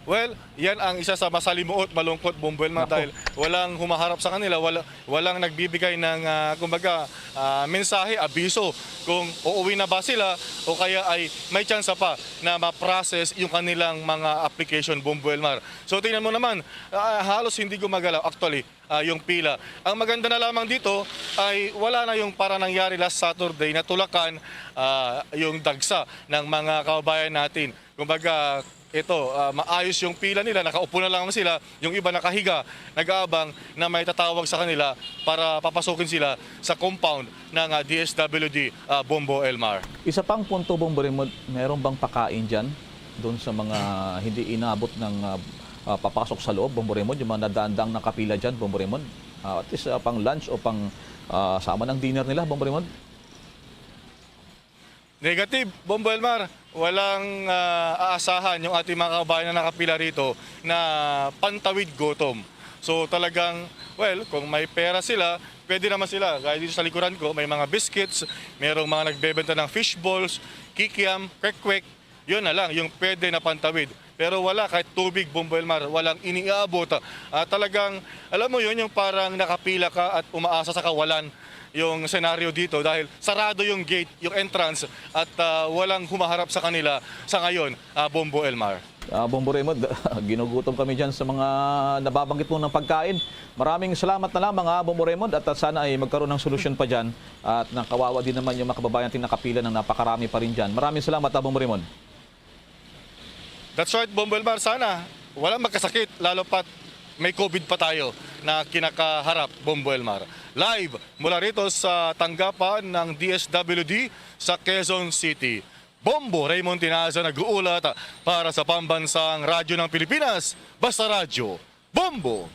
[SPEAKER 19] Well, yan ang isa sa masalimuot, malungkot, Bombo Elmar, dahil walang humaharap sa kanila, walang nagbibigay ng mensahe, abiso kung uuwi na ba sila o kaya ay may chance pa na ma-process yung kanilang mga application, Bombo Elmar. So tingnan mo naman, halos hindi gumagalaw actually yung pila. Ang maganda na lamang dito ay wala na yung para nangyari last Saturday na tulakan yung dagsa ng mga kababayan natin. Kumbaga, maayos yung pila nila, nakaupo na lang sila, yung iba nakahiga, nag-aabang na may tatawag sa kanila para papasukin sila sa compound ng DSWD Bombo Elmar.
[SPEAKER 3] Isa pang punto, Bombo Raymond, meron bang pakain dyan doon sa mga hindi inabot ng papasok sa loob, Bombo Raymond, yung mga nadaandang nakapila dyan, Bombo Raymond? At least pang lunch o pang sama ng dinner nila, Bombo Raymond?
[SPEAKER 19] Negative, Bombo Elmar. Walang aasahan yung ating mga kabayan na nakapila rito na pantawid gutom. So talagang, kung may pera sila, pwede naman sila. Gaya dito sa likuran ko, may mga biscuits, merong mga nagbebenta ng fish balls, kikiam, kwek-kwek. Yun na lang, yung pwede na pantawid. Pero wala, kahit tubig, Bombo Elmar, walang iniabot. Talagang, alam mo yun, yung parang nakapila ka at umaasa sa kawalan yung senaryo dito dahil sarado yung gate, yung entrance at walang humaharap sa kanila sa ngayon, Bombo Elmar.
[SPEAKER 3] Bombo Raymond, ginugutom kami dyan sa mga nababanggit mo ng pagkain. Maraming salamat na lamang, Bombo Raymond, at sana ay magkaroon ng solusyon pa dyan at nakawawa din naman yung mga kababayan natin nakapila ng napakarami pa rin dyan. Maraming salamat, Bombo Raymond.
[SPEAKER 19] That's right, Bombo Elmar. Sana walang magkasakit, lalo pat may COVID pa tayo na kinakaharap, Bombo Elmar. Live mula rito sa tanggapan ng DSWD sa Quezon City. Bombo Raymond Tinaza nag-uulat para sa Pambansang Radyo ng Pilipinas, Basta Radyo, Bombo!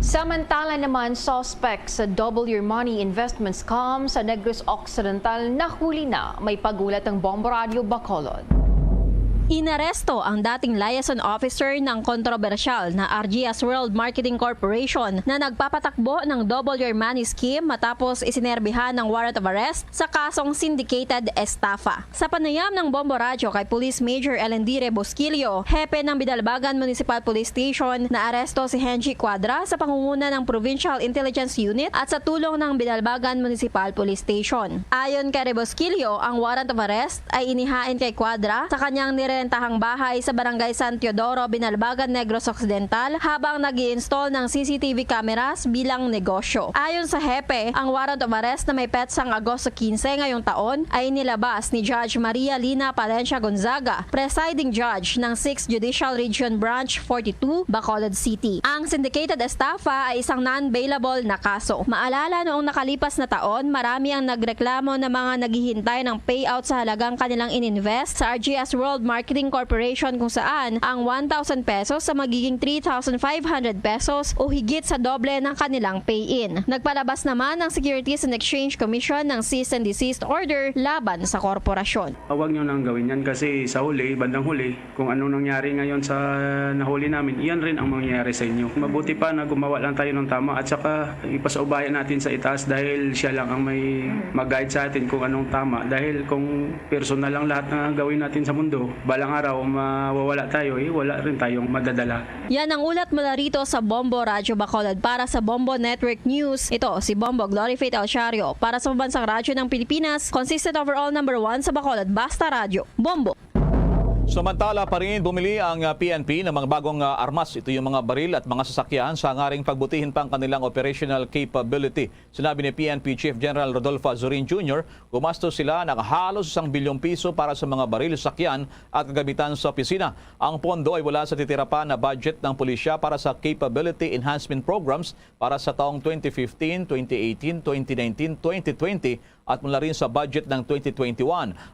[SPEAKER 13] Samantala naman, suspect sa Double Your Money Investment Scam sa Negros Occidental nahuli na. May pagulat ng Bombo Radio Bacolod.
[SPEAKER 11] Inaresto ang dating liaison officer ng kontrobersyal na RGS World Marketing Corporation na nagpapatakbo ng Double Your Money Scheme matapos isinerbihan ng warrant of arrest sa kasong syndicated estafa. Sa panayam ng Bombo Radio kay Police Major Elendire Bosquilio, hepe ng Bidalbagan Municipal Police Station, na aresto si Henry Cuadra sa pangunguna ng Provincial Intelligence Unit at sa tulong ng Bidalbagan Municipal Police Station. Ayon kay Bosquilio, ang warrant of arrest ay inihain kay Cuadra sa kanyang nirentahang bahay sa Barangay San Teodoro, Binalbagan, Negros Occidental habang nag-i-install ng CCTV cameras bilang negosyo. Ayon sa hepe, ang warrant of arrest na may petsang Agosto 15 ngayong taon ay nilabas ni Judge Maria Lina Palencia Gonzaga, presiding judge ng 6th Judicial Region Branch 42, Bacolod City. Ang syndicated estafa ay isang non-bailable na kaso. Maalala, noong nakalipas na taon, marami ang nagreklamo na mga naghihintay ng payout sa halagang kanilang ininvest sa RGS World Marketing Corporation kung saan ang 1,000 pesos sa magiging 3,500 pesos o higit sa doble ng kanilang pay-in. Nagpalabas naman ang Securities and Exchange Commission ng cease and desist order laban sa korporasyon.
[SPEAKER 16] Huwag nyo nang gawin yan kasi sa huli, bandang huli, kung anong nangyari ngayon sa nahuli namin, iyan rin ang mangyayari sa inyo. Mabuti pa na gumawa lang tayo ng tama at saka ipasaubayan natin sa itaas dahil siya lang ang may mag-guide sa atin kung anong tama. Dahil kung personal lang lahat na gawin natin sa mundo, balang araw mawawala tayo, wala rin tayong madadala.
[SPEAKER 11] Yan ang ulat mula rito sa Bombo Radio Bacolod. Para sa Bombo Network News, ito si Bombo Glory Faith Alciario. Para sa Pambansang Radyo ng Pilipinas, consistent overall number 1 sa Bacolod, Basta Radio, Bombo.
[SPEAKER 3] Samantala pa rin, bumili ang PNP ng mga bagong armas. Ito yung mga baril at mga sasakyan sa hangaring pagbutihin pa ang kanilang operational capability. Sinabi ni PNP Chief General Rodolfo Azurin Jr., gumastos sila ng halos 1 bilyong piso para sa mga baril, sasakyan at kagamitan sa opisina. Ang pondo ay wala sa titira pa na budget ng pulisya para sa capability enhancement programs para sa taong 2015, 2018, 2019, 2020 at mula rin sa budget ng 2021.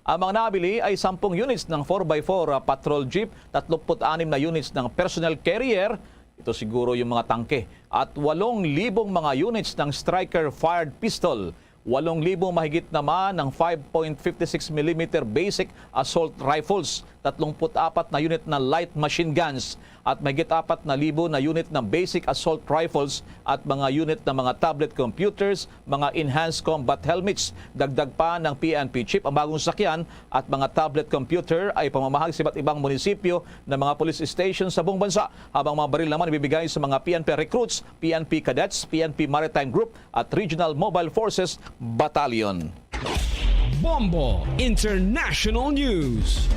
[SPEAKER 3] Ang mga nabili ay 10 units ng 4x4 patrol jeep, 36 na units ng personal carrier, ito siguro yung mga tangke, at 8,000 mga units ng striker fired pistol, 8,000 mahigit naman ng 5.56mm basic assault rifles, 34 na unit na light machine guns at mahigit 4,000 na unit ng basic assault rifles at mga unit ng mga tablet computers, mga enhanced combat helmets. Dagdag pa ng PNP Chief ang bagong sakyan at mga tablet computer ay pamamahagi sa iba't ibang munisipyo ng mga police stations sa buong bansa, habang mga baril naman ibibigay sa mga PNP recruits, PNP cadets, PNP Maritime Group at Regional Mobile Forces Battalion.
[SPEAKER 20] Bombo International News.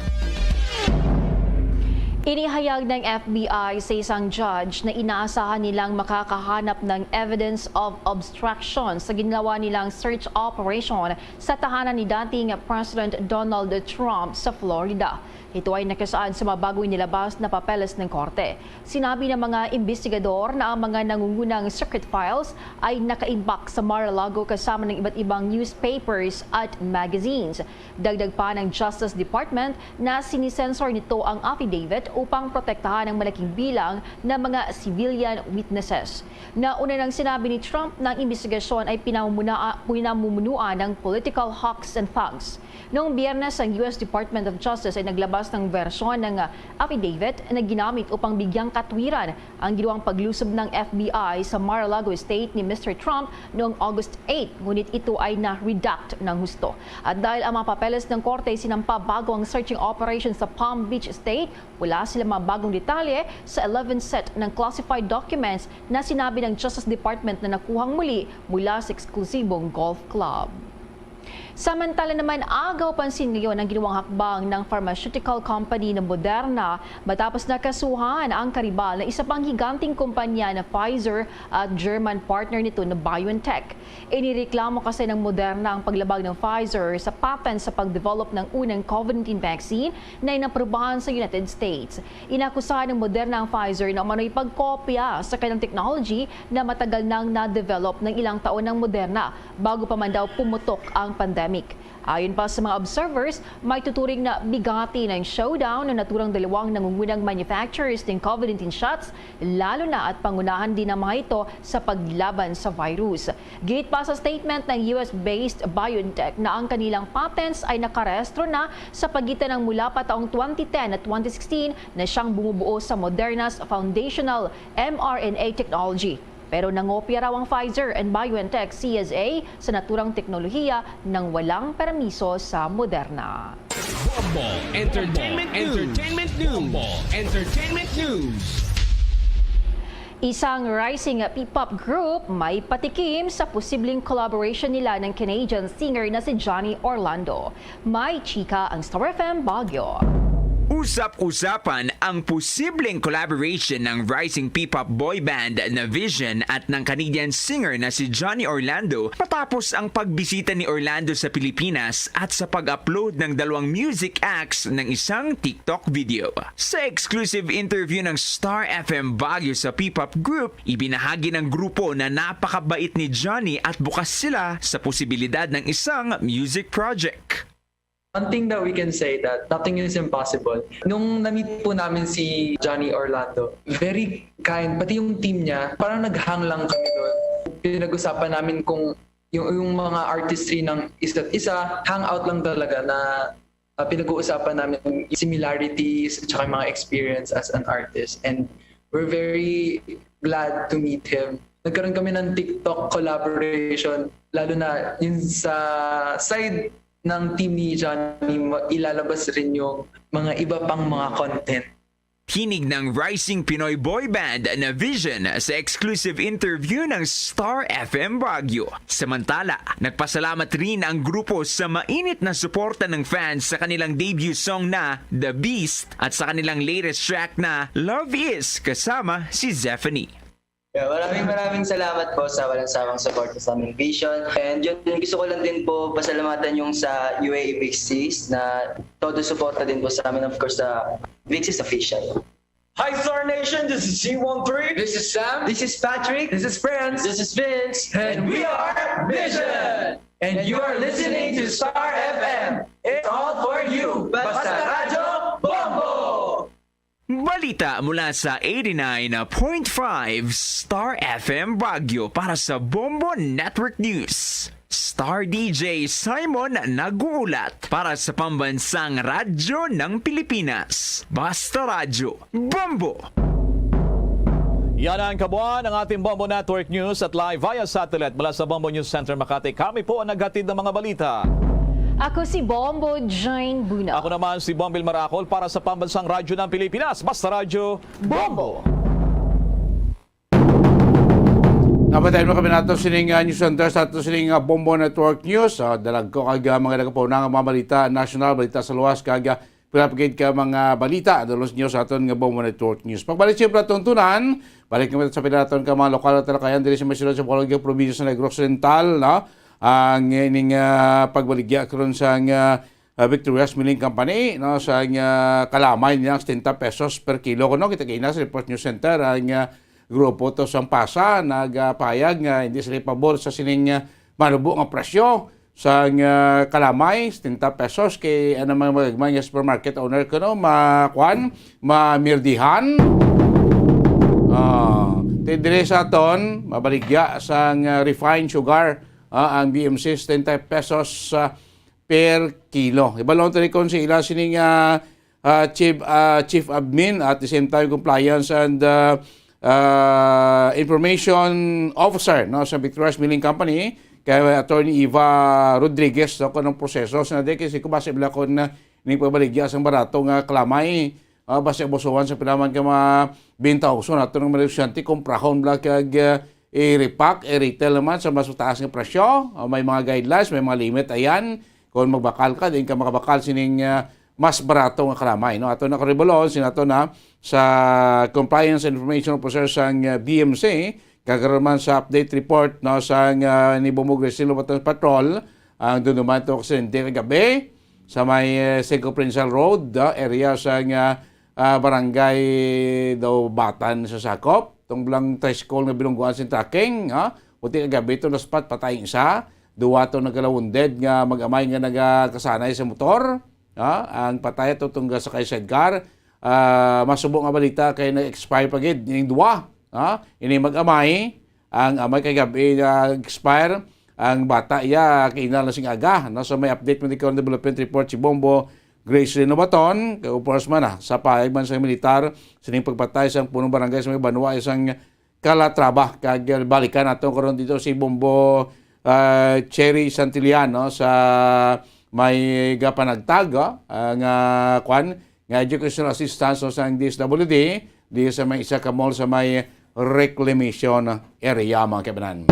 [SPEAKER 13] Inihayag ng FBI sa isang judge na inaasahan nilang makakahanap ng evidence of obstruction sa ginawa nilang search operation sa tahanan ni dating President Donald Trump sa Florida. Ito ay nakasaad sa mabagong nilabas na papeles ng korte. Sinabi ng mga investigador na ang mga nangungunang secret files ay nakaimbak sa Mar-a-Lago kasama ng iba't ibang newspapers at magazines. Dagdag pa ng Justice Department na sinisensor nito ang affidavit upang protektahan ang malaking bilang ng mga civilian witnesses. Nauna nang sinabi ni Trump na ang investigasyon ay pinamumunuan ng political hawks and thugs. Noong Biyernes, ang US Department of Justice ay naglabas ng versyon ng affidavit na ginamit upang bigyang katwiran ang ginawang paglusob ng FBI sa Mar-a-Lago estate ni Mr. Trump noong August 8, ngunit ito ay na-redact ng husto. At dahil ang mga papeles ng korte ay sinampa bago ang searching operation sa Palm Beach Estate, wala sila mga bagong detalye sa 11 set ng classified documents na sinabi ng Justice Department na nakuhang muli mula sa eksklusibong golf club. Samantala naman, agaw pansin ngayon ang ginawang hakbang ng pharmaceutical company na Moderna matapos nakasuhan ang karibal na isa pang higanting kumpanya na Pfizer at German partner nito na BioNTech. Inireklamo kasi ng Moderna ang paglabag ng Pfizer sa patent sa pagdevelop ng unang COVID-19 vaccine na inaprobahan sa United States. Inakusahan ng Moderna ang Pfizer na umano'y pagkopya sa kanilang technology na matagal nang na-develop ng ilang taon ng Moderna bago pa man daw pumutok ang pandemic. Ayon pa sa mga observers, may tuturing na bigati ng showdown na naturang dalawang nangungunang manufacturers ng COVID-19 shots, lalo na at pangunahan din ng mga ito sa paglaban sa virus. Gate pa sa statement ng US-based BioNTech na ang kanilang patents ay nakarehistro na sa pagitan ng mula pa taong 2010 at 2016 na siyang bumubuo sa Moderna's foundational mRNA technology. Pero nangopya raw ang Pfizer and BioNTech CSA sa naturang teknolohiya ng walang permiso sa Moderna.
[SPEAKER 9] Bombo Entertainment News.
[SPEAKER 13] Isang rising P-pop group may patikim sa posibleng collaboration nila ng Canadian singer na si Johnny Orlando. May chika ang Star FM Baguio.
[SPEAKER 12] Usap-usapan ang posibleng collaboration ng rising P-pop boy band na Vision at ng Canadian singer na si Johnny Orlando matapos ang pagbisita ni Orlando sa Pilipinas at sa pag-upload ng dalawang music acts ng isang TikTok video. Sa exclusive interview ng Star FM Baguio sa P-pop group, ibinahagi ng grupo na napakabait ni Johnny at bukas sila sa posibilidad ng isang music project.
[SPEAKER 20] One thing that we can say that nothing is impossible. Nung na-meet po namin si Johnny Orlando, very kind, pati yung team niya, parang nag-hang lang kami doon. Pinag-usapan namin kung yung mga artistry ng isa't isa, hangout lang talaga na pinag-uusapan namin similarities at saka mga experience as an artist. And we're very glad to meet him. Nagkaroon kami ng TikTok collaboration, lalo na yun sa side ng team ni Johnny, ilalabas rin yung mga iba pang mga content.
[SPEAKER 12] Hinig ng rising Pinoy boy band na Vision sa exclusive interview ng Star FM Baguio. Samantala, nagpasalamat rin ang grupo sa mainit na suporta ng fans sa kanilang debut song na The Beast at sa kanilang latest track na Love Is kasama si Zephanie.
[SPEAKER 22] Yeah, maraming salamat po sa walang sawang support sa aming Vision. And yun, gusto ko lang din po pasalamatan yung sa UAE Vixies na todo suporta din po sa amin, of course, sa Vixies Official.
[SPEAKER 24] Hi Star Nation, this is G13.
[SPEAKER 22] This is Sam.
[SPEAKER 24] This is Patrick.
[SPEAKER 22] This is Friends.
[SPEAKER 24] This is Vince.
[SPEAKER 22] And we are Vision.
[SPEAKER 24] And you are listening to Star FM. It's all for you. Basta Radyo Bombo!
[SPEAKER 12] Balita mula sa 89.5 Star FM Baguio para sa Bombo Network News. Star DJ Simon nag-uulat para sa pambansang radyo ng Pilipinas. Basta Radyo Bombo!
[SPEAKER 3] Yan ang kabuuan ng ating Bombo Network News at live via satellite mula sa Bombo News Center Makati. Kami po ang naghatid ng mga balita.
[SPEAKER 13] Ako si Bombo Jane Buna.
[SPEAKER 3] Ako naman si Bombil Maracol para sa pambansang radyo ng Pilipinas. Basta Radyo Bombo!
[SPEAKER 8] Napatayin mo kami nato sining news center sa ato sining Bombo Network News. Dalag ko kag mga nagapaw na mga balita, national balita sa luwas kag pinapagid ka mga balita, dalos nyo sa aton nga Bombo Network News. Pagbalik siyempre tuntunan, balik naman sa pinaton ka mga lokal at talakayan diri sa Masyadong sa Bacolod Province sa Negros Oriental, no? Ang ining pagbaligya karon sa Victoria's Milling Company, no, sa kalamay niya 70 pesos per kilo kuno. Kita kina sa Report News Center ang grupo to sang pasa nagpahayag nga hindi sila pabor sa sining manubo nga presyo sa kalamay 70 pesos kay ano mga magagmay nga supermarket owner kuno mamirdihan. Tidire sa aton mabaligya sa refined sugar ang BMC 70 pesos per kilo. Ibalon tani kon si ila sining chief admin at the same time compliance and information officer, no, sa Victoria's Milling Company kay Attorney Eva Rodriguez, no, kanang proseso sa nade kasi kubase bila kon na ning pabaligya sang barato nga kalamay base abusuhan sa pinaman ka mabinta uso nato ng negosyante komprahon bla kag i-repack, i-retail naman sa mas mataas nga presyo. May mga guidelines, may mga limit ayan. Kung magbakal ka, din ka makabakal sining mas barato nga kalamay, no? Ato na karibolon sinato na sa Compliance and Information Officer sang BMC kagaron man sa update report, no, sang ni Bumog Resilo Patrol ang dunuman to kasi hindi kagabi sa may Seco Provincial Road area sang barangay daw Batan sa Sakop tong blang tricycle nga bilungguan sin tracking, uti kagabi to naspat patay isa, duwa to nagalawunded nga mag-amay nga nagakasanay sa motor, ang patay to tungga sa kay sidecar. Masubo nga balita kay na-expire pagid ning duwa, ini mag-amay ang amay kay gabi expire ang bata ya kinala sing aga, no? So may update mo di Current Development Report si Bombo Grace Renovaton kay upos man sa paayag man sa militar sining pagpatay sang punong barangay sa may Banwa isang Calatrava kag balikan nato karon dito si Bombo Cherry Santillan, no, sa may gapanagtag nga kwan nga educational assistance sa DSWD di sa may isa ka mall sa may reclamation area mga kabanan.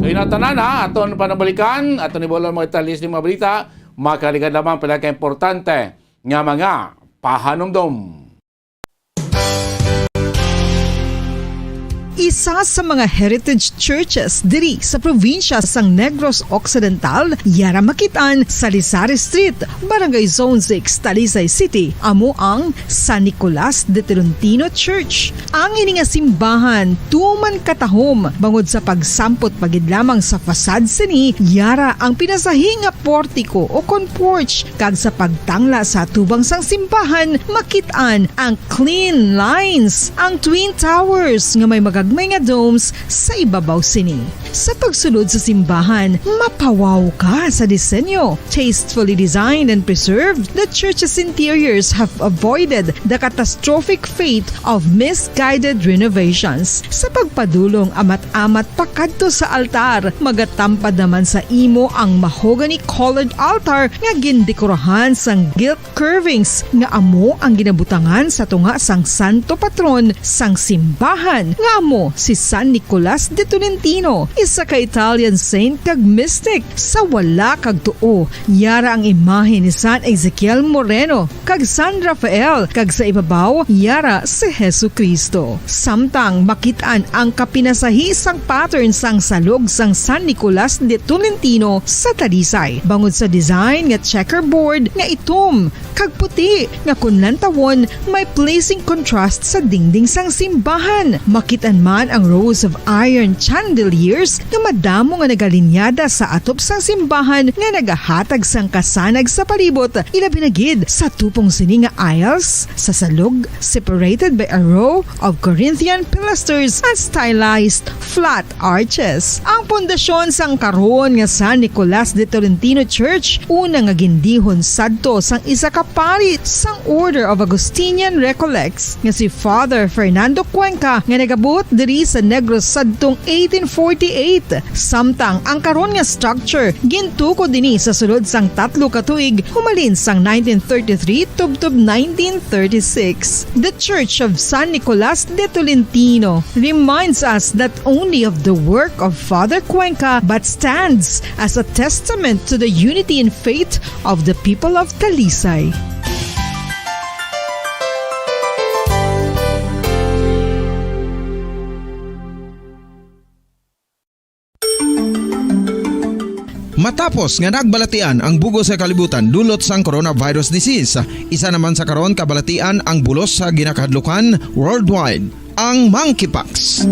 [SPEAKER 8] So inatanan aton panabalikan aton ni bolon mga talis ni mga balita makalikan lamang pala ka importante nga mga pahanumdom.
[SPEAKER 1] Isa sa mga heritage churches diri sa probinsya sang Negros Occidental, yara makitaan sa Lizares Street, Barangay Zone 6, Talisay City, amo ang San Nicolas de Tolentino Church. Ang ini nga simbahan tuman katahom bangod sa pagsampot pagid lamang sa fasad sini, yara ang pinasahi nga portiko o kon porch kag sa pagtangla sa tubang sang simbahan makitaan ang clean lines, ang twin towers nga may may nga domes sa ibabaw sini. Sa pagsulod sa simbahan, mapawaw ka sa disenyo. Tastefully designed and preserved, the church's interiors have avoided the catastrophic fate of misguided renovations. Sa pagpadulong amat-amat pakadto sa altar, magatampad naman sa imo ang mahogany colored altar nga gindekorahan sang gilt curvings nga amo ang ginabutangan sa tunga sang santo patron sang simbahan nga amo si San Nicolas de Tolentino, isa ka Italian saint kag mystic. Sa wala kag tuo, yara ang imahe ni San Ezekiel Moreno kag San Rafael kag sa ibabaw yara si Hesu Kristo. Samtang makitaan ang kapinasahi sang pattern sang salog sang San Nicolas de Tolentino sa Talisay. Bangod sa design nga checkerboard nga itom kag puti nga kunlantawon may pleasing contrast sa dingding sang simbahan. Makitaan man ang rows of iron chandeliers nga madamo nga nagalinyada sa atop sang simbahan nga nagahatag sang kasanag sa palibot, ilabi na gid sa tupong sini nga aisles sa salog separated by a row of Corinthian pilasters and stylized flat arches. Ang pundasyon sang karon nga San Nicolas de Tolentino Church una nga gindihon sadto sang isa ka pari sang Order of Augustinian Recollects nga si Father Fernando Cuenca nga nagabot diri sa Negros sadtong 1848. Samtang ang karon nga structure gintuko dinhi sa sulod sang 3 ka tuig humalin sang 1933 tubtob 1936. The Church of San Nicolas de Tolentino reminds us not only of the work of Father Cuenca but stands as a testament to the unity and faith of the people of Talisay.
[SPEAKER 2] Matapos nga nagbalatian ang bugo sa kalibutan dulot sang coronavirus disease, isa naman sa karon kabalatian ang bulos sa ginakahadlukan worldwide, ang monkeypox.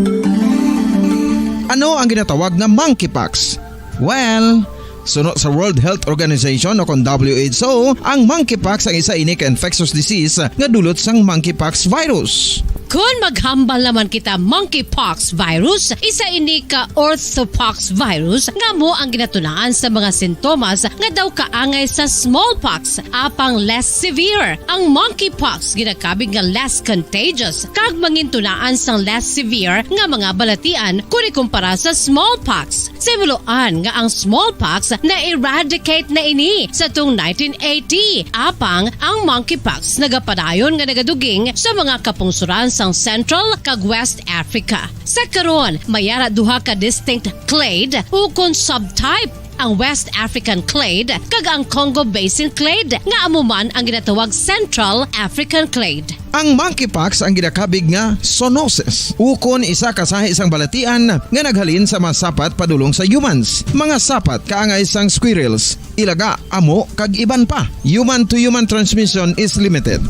[SPEAKER 2] Ano ang ginatawag na monkeypox? Well, sunod sa World Health Organization o kung WHO, ang monkeypox ang isa ini ka infectious disease nga dulot sang monkeypox virus.
[SPEAKER 14] Kung maghambal naman kita monkeypox virus, isa ini ka orthopox virus nga mo ang ginatunaan sa mga sintomas nga daw kaangay sa smallpox apang less severe. Ang monkeypox ginakabig nga less contagious kag mangintunaan sang less severe nga mga balatian kung ikumpara sa smallpox. Simuloan nga ang smallpox na eradicate na ini sa tung 1980 apang ang monkeypox nagapadayon nga nagaduging sa mga kapungsuran sa Central kag West Africa. Sa karon, mayara duha ka distinct clade ukon subtype, ang West African clade kag ang Congo Basin clade nga amuman ang ginatawag Central African clade.
[SPEAKER 2] Ang monkeypox ang ginakabig nga zoonosis. Ukon isa kasahi isang balatian nga naghalin sa mga sapat padulong sa humans. Mga sapat kaangay sang squirrels, ilaga, amo kag iban pa. Human to human transmission is limited.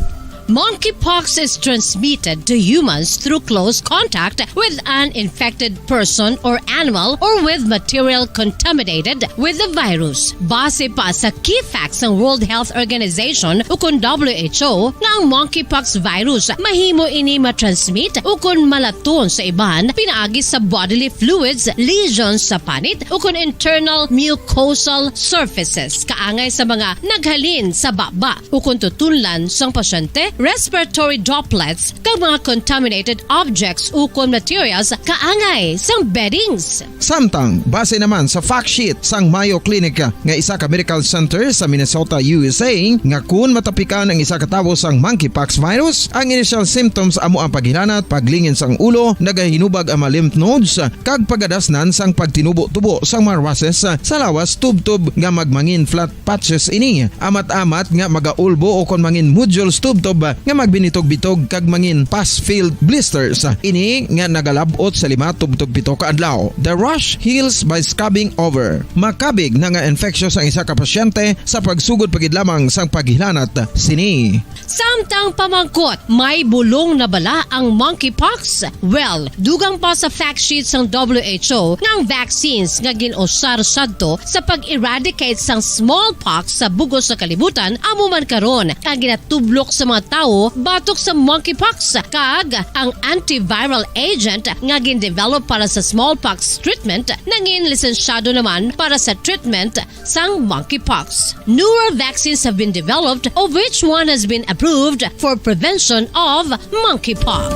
[SPEAKER 14] Monkeypox is transmitted to humans through close contact with an infected person or animal or with material contaminated with the virus. Base pa sa key facts ng World Health Organization ukon WHO nga ang monkeypox virus mahimo ini matransmit ukon malaton sa iban pinaagi sa bodily fluids, lesions sa panit ukon internal mucosal surfaces kaangay sa mga naghalin sa baba ukon tutunlan sang pasyente, respiratory droplets kag mga contaminated objects ukon materials kaangay sang beddings.
[SPEAKER 2] Samtang base naman sa fact sheet sang Mayo Clinic nga isa ka medical center sa Minnesota, USA, nga kun matapikan ang isa ka tawo sang monkeypox virus, ang initial symptoms amo ang paghilanat, paglingin sang ulo, nagahinubag ang mga lymph nodes kag pagadasnan sang pagtinubo-tubo sang mga rashes sa lawas tub-tub nga magmangin flat patches ini. Amat-amat nga magaulbo o kon mangin nodules tub-tub nga magbinitog-bitog kag mangin pus-filled blisters. Ini nga nagalabot sa 5 tub-tub 7 ka adlaw. The rash heals by scabbing over. Makabig na nga infectious ang isa ka pasyente sa pagsugod pagid lamang sang paghilanat sini.
[SPEAKER 14] Samtang pamangkot, may bulong na bala ang monkeypox? Well, dugang pa sa fact sheets ng WHO ng vaccines nga ginusar sadto sa pag-eradicate sang smallpox sa bugos sa kalibutan amuman karon ang ginatublok sa mga tao batok sa monkeypox kag ang antiviral agent nga gin-develop para sa smallpox treatment nangin lisensyado naman para sa treatment sang monkeypox. Newer vaccines have been developed of which one has been approved for prevention of monkeypox.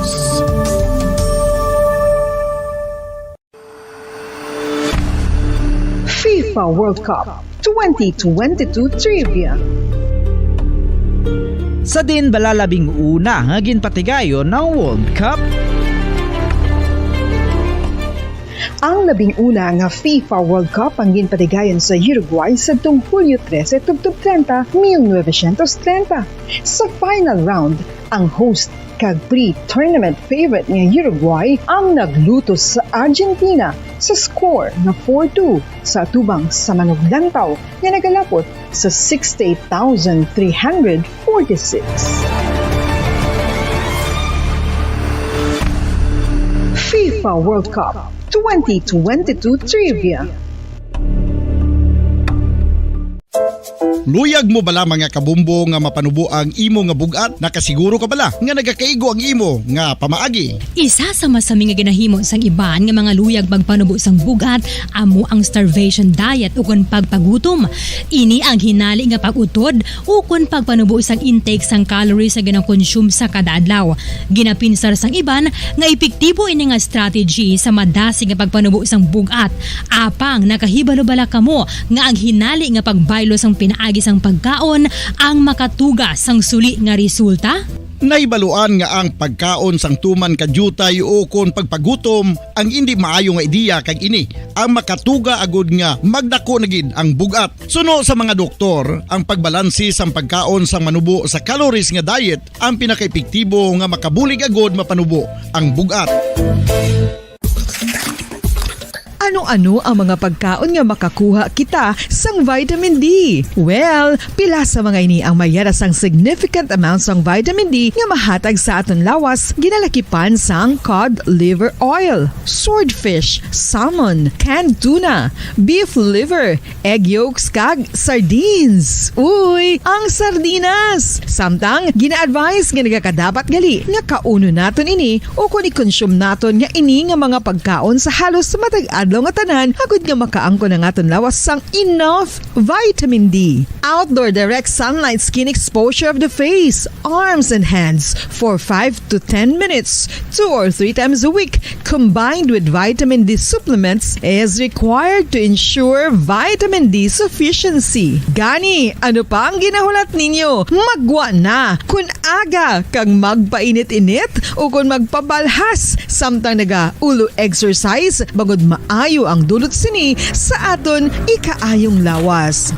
[SPEAKER 1] FIFA World Cup 2022 Trivia.
[SPEAKER 4] Sa din balalabing una nga ginpatigayon ng World Cup.
[SPEAKER 1] Ang labing-una nga FIFA World Cup ang ginpatigayon sa Uruguay sa tung Hulyo 13, 1930. Sa final round, ang host kag pre-tournament favorite nga Uruguay ang naglutos sa Argentina sa score na 4-2 sa tubang sa manuglantaw nga nagalapot sa 68,346. FIFA World Cup 2022 Trivia.
[SPEAKER 6] Luyag mo bala mga kabumbo nga mapanubo ang imo nga bugat? Nakasiguro ka bala nga nagakaigo ang imo nga pamaagi?
[SPEAKER 23] Isa sa masami nga ginahimo sang iban nga mga luyag magpanubo sang bugat amo ang starvation diet ukon pagpagutom. Ini ang hinali nga pag-utod ukon pagpanubo sang intake sang calories sa ginakonsume sa kada adlaw. Ginapinsar sang iban nga epektibo ini nga strategy sa madasi nga pagpanubo sang bugat. Apang nakahibalo bala kamo nga ang hinali nga pagbaylo sang pinaagi sang pagkaon ang makatuga sang suli nga resulta?
[SPEAKER 6] Naibaluan nga ang pagkaon sang tuman kadyutay o kon pagpagutom ang hindi maayo nga ideya kag ini ang makatuga agud nga magdako na gid ang bugat. Suno sa mga doktor, ang pagbalansi sang pagkaon sang manubo sa calories nga diet ang pinakaepektibo nga makabulig agud mapanubo ang bugat.
[SPEAKER 1] Ano Ano ang mga pagkaon nga makakuha kita sang vitamin D? Well, pila sa mga ini ang mayara sang significant amounts sang vitamin D nga mahatag sa aton lawas ginalakipan sang cod liver oil, swordfish, salmon, canned tuna, beef liver, egg yolks kag sardines. Uy, ang sardinas! Samtang gina-advise nga nagakadapat gali nga kauno naton ini o kung i-consume naton nga ini nga mga pagkaon sa halos matag adlaw nga tanan hagud nga makaangko na naton lawas sang enough vitamin D. Outdoor direct sunlight skin exposure of the face, arms and hands for 5 to 10 minutes 2 or 3 times a week combined with vitamin D supplements is required to ensure vitamin D sufficiency. Gani, ano pa ang ginahulat ninyo? Magwa na kun aga kang magpainit-init o kung magpabalhas samtang naga-ulo exercise bagod maayo ang dulot sini sa aton ikaayong lawas.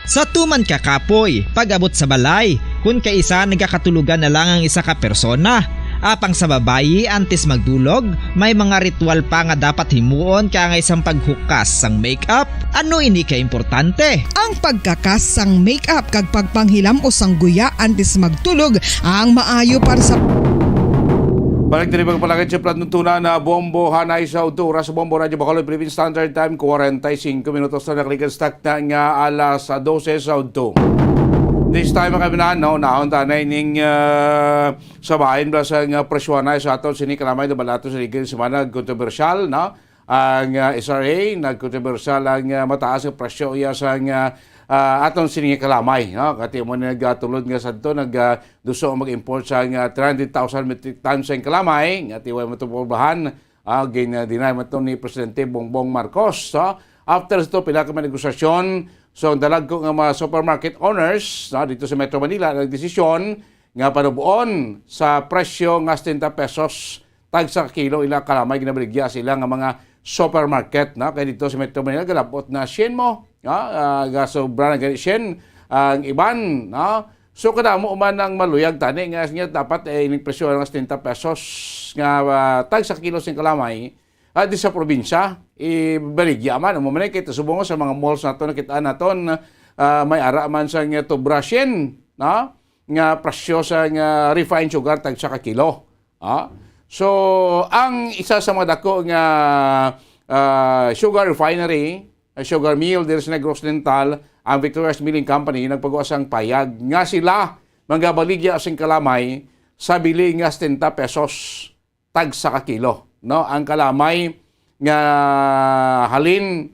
[SPEAKER 4] Sa tuman ka kapoy, pag-abot sa balay, kung kaisa nagakatulugan na lang ang isa ka persona. Apang sa babayi antes magdulog, may mga ritual pa nga dapat himuon ka nga isang paghukas sang makeup. Ano ini ka importante?
[SPEAKER 1] Ang pagkakas sang makeup kag pagpanghilam o sang guya antes magtulog ang maayo para sa
[SPEAKER 8] Balik din pagpalagay sa platnutuna na Bombo Hanay sa Oras sa Bombo Radio Bacolod Philippine Standard Time 45 minutos na nakalikan stock na nga alas 12 sa Uto. This time mga kaminan, nahon tanay ning sabahin ba sa presyonan sa aton sinikalamay na balato sa ligay sa mga kontrobersyal, no? Ang SRA, nagkontrobersyal ang mataas ang presyo iya sa aton sinikalamay, no? Kati mo nagtulod nga sa ito, nagduso mag-import sa 300,000 metric tons sa kalamay, nga tiway matupulbahan, dinay mo ito ni Presidente Bongbong Marcos. So, after ito, pila kami negosasyon. So, ang dalag ko ng mga supermarket owners dito sa Metro Manila, nagdesisyon nga panubuon sa presyo nga 70 pesos tag sa kilo ila kalamay ginabaligya sila nga mga supermarket. Kaya dito sa Metro Manila, galapot na sien mo. Sobra na ganit sien ang iban. So, kada mo man ang maluyag tani nga dapat ining presyo nga 70 pesos nga tag sa kilo sing kalamay. Di sa probinsya, ibaligya man. Umamanay kita subong sa mga malls na ito, nakita naton may ara man sa nga to brushin, nga presyo sa nga refined sugar tag sa kilo. So, ang isa sa mga dako nga sugar refinery, sugar mill dito sa Negros Oriental, ang Victoria's Milling Company, nagpagawas ang payag nga sila manggabaligya asing kalamay sa bili nga 70 pesos tag sa kilo. No, ang kalamay nga halin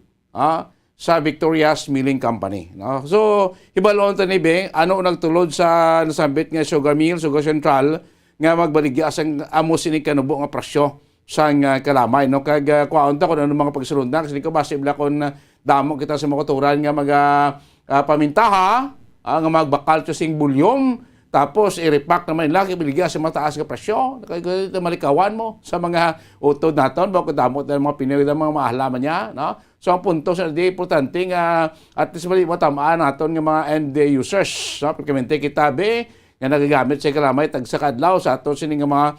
[SPEAKER 8] sa Victoria's Milling Company. No? So, ibalon ta ni Beng, ano nagtulod sa nasambit nga sugar mill, sugar central, nga magbaligya sang amos ini kanubo nga presyo sa kalamay. No? Kag kwaon ta kung ano mga pagsulundan, kasi ko basibla kung damo kita sa makuturan nga pamintaha, nga magbakal sing bulyong, tapos i-repack naman lagi biligya sa mataas nga presyo. Kaya malikawan mo sa mga utod naton, bakit damot na mga Pinoy na mga mahalaman niya. No? So ang punto sa di importante nga at least mali mo tamaan naton nga mga end users. No? Pagkamente kita be nga nagagamit sa kalamay tag sa kadlaw sa aton sining mga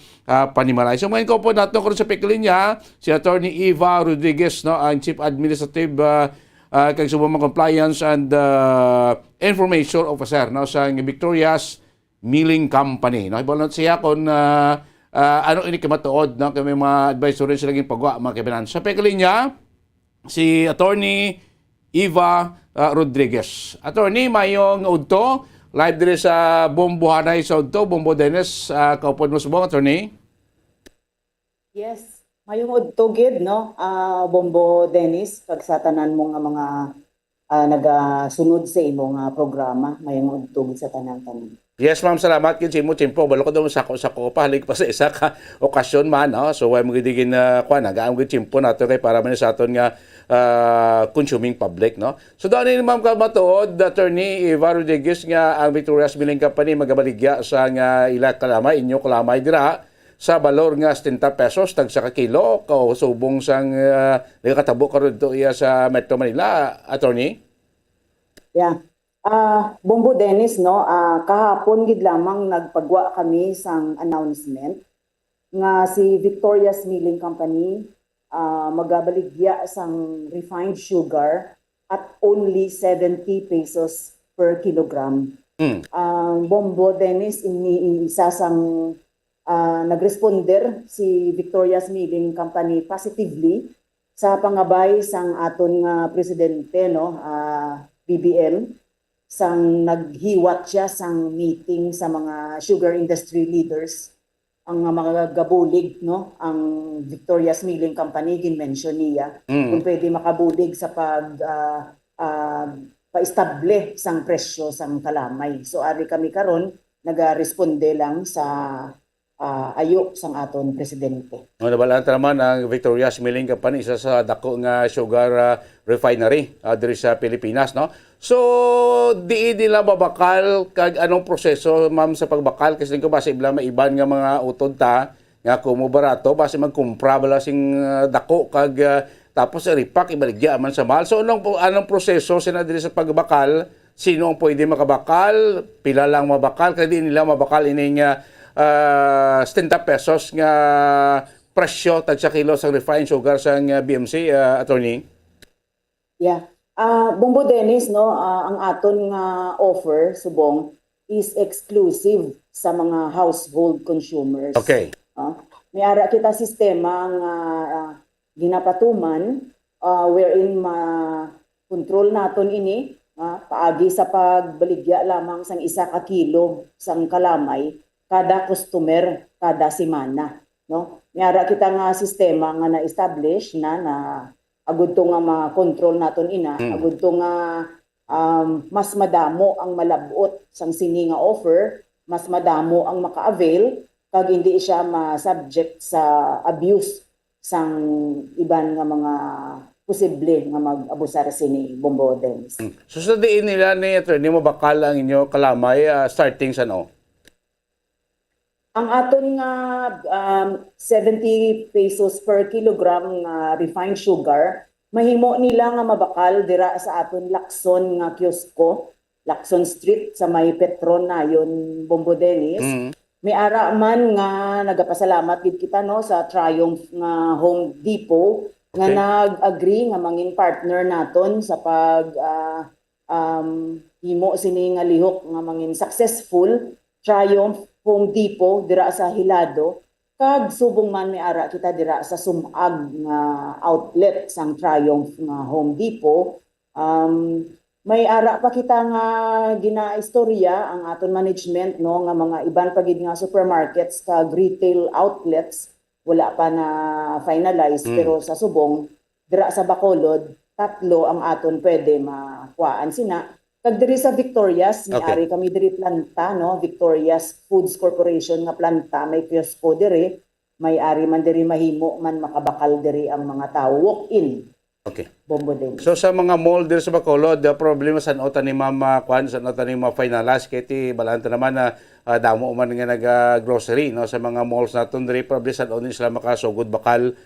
[SPEAKER 8] panimalay. So ngayon ko po nato kung sa piklinya si Attorney Eva Rodriguez, no, ang Chief Administrative kag subong Compliance and Information Officer, no, sa Victoria's Milling Company. No, ibalon siya kung ano ini kamatuod, no, kay mga advisory sila ging pagwa mga kabinan. Sa piklinya si Attorney Eva Rodriguez. Attorney, mayong udto live dire sa Bombo Hanay sa udto, Bombo Dennis, kaupod mo subong, Attorney.
[SPEAKER 7] Yes, mayong udto gid, no, Bombo Dennis, kag sa tanan mo nga mga nagasunod sa imong programa, mayong udto gid sa tanan-tanan.
[SPEAKER 8] Yes, ma'am, salamat kin mo timpo. Balo ko daw sa ko pa halik pa sa isa ka okasyon man, no. So way magidigin na kuan nagaam gid timpo nato kay para man sa aton nga consuming public, no. So daw ni ma'am ka matuod, Attorney Eva Rodriguez nga ang Victoria's Milling Company magabaligya sa nga ila kalamay inyo kalamay dira sa balor nga 70 pesos tag sa kilo ka subong sang katabo karon to iya sa Metro Manila, Attorney.
[SPEAKER 7] Yeah. Bombo Dennis, no, kahapon gid lamang nagpagwa kami sang announcement nga si Victoria's Milling Company magabaligya sang refined sugar at only 70 pesos per kilogram. Bombo Dennis, isa sang nagresponder si Victoria's Milling Company positively sa pangabay sang aton nga presidente, no, BBM, sang naghiwat siya sang meeting sa mga sugar industry leaders. Ang mga gabulig, no, ang Victoria's Milling Company ginmention niya kung pwede makabulig sa pa-estable sang presyo sang kalamay. So ari kami karon nagaresponde lang sa ayo sang aton presidente.
[SPEAKER 8] Nabalaan naman ang Victoria's Milling Company, isa sa dako nga sugar refinery diri sa Pilipinas, no? So di nila mabakal kag anong proseso, ma'am, sa pagbakal kasi ko base ibla maiban nga mga utod ta nga kumo barato base magkumpra bala sing dako kag tapos ripak ibaligya man sa mahal. So anong proseso sina diri sa pagbakal? Sino ang pwede makabakal? Pila lang mabakal kay di nila mabakal ining 70 pesos nga presyo tag sa kilo sa refined sugar sa BMC, attorney?
[SPEAKER 7] Yeah. Bombo Dennis, no, ang aton nga offer subong is exclusive sa mga household consumers.
[SPEAKER 8] Okay.
[SPEAKER 7] May ara kita sistema nga ginapatuman wherein ma-control naton ini paagi sa pagbaligya lamang sang 1 ka kilo sang kalamay kada customer kada semana, no? May ara kita nga sistema nga na-establish na agud to nga ma-control naton ina, agud to nga mas madamo ang malabot sang sini nga offer, mas madamo ang maka-avail kag hindi siya ma-subject sa abuse sang iban nga mga posible nga mag-abusar sini, Bombo Dennis.
[SPEAKER 8] So sa diin nila ni attorney mo bakal ang inyo kalamay starting sa no?
[SPEAKER 7] Ang aton nga 70 pesos per kilogram nga refined sugar, mahimo nila nga mabakal dira sa aton Lacson nga kiosko, Lacson Street sa may Petron nayon, Bombo Dennis. May ara man nga nagapasalamat gid kita, no, sa Triumph nga Home Depot nga nag-agree nga mangin partner naton sa pag himo sini nga lihok nga mangin successful Triumph Home Depot dira sa Hilado, kag subong man may ara kita dira sa sumag nga outlet sang Triumph nga Home Depot. May ara pa kita nga ginaistorya ang aton management, no, nga mga iban pagid nga supermarkets kag retail outlets wala pa na finalize, pero sa subong dira sa Bacolod 3 ang aton pwede makuhaan sina. Kag diri sa Victoria's, may ari kami diri planta, no, Victoria's Foods Corporation nga planta, may kiosko diri, may ari man diri mahimo man makabakal diri ang mga tawo walk-in.
[SPEAKER 8] Okay.
[SPEAKER 7] Bombo din.
[SPEAKER 8] So sa mga mall diri sa Bacolod, problema sa nota ni Mama Kwan, sa nota ni finalize kay ti balanta naman na damo man nga nag-grocery, no, sa mga malls naton diri probably sa onin sila makasugod bakal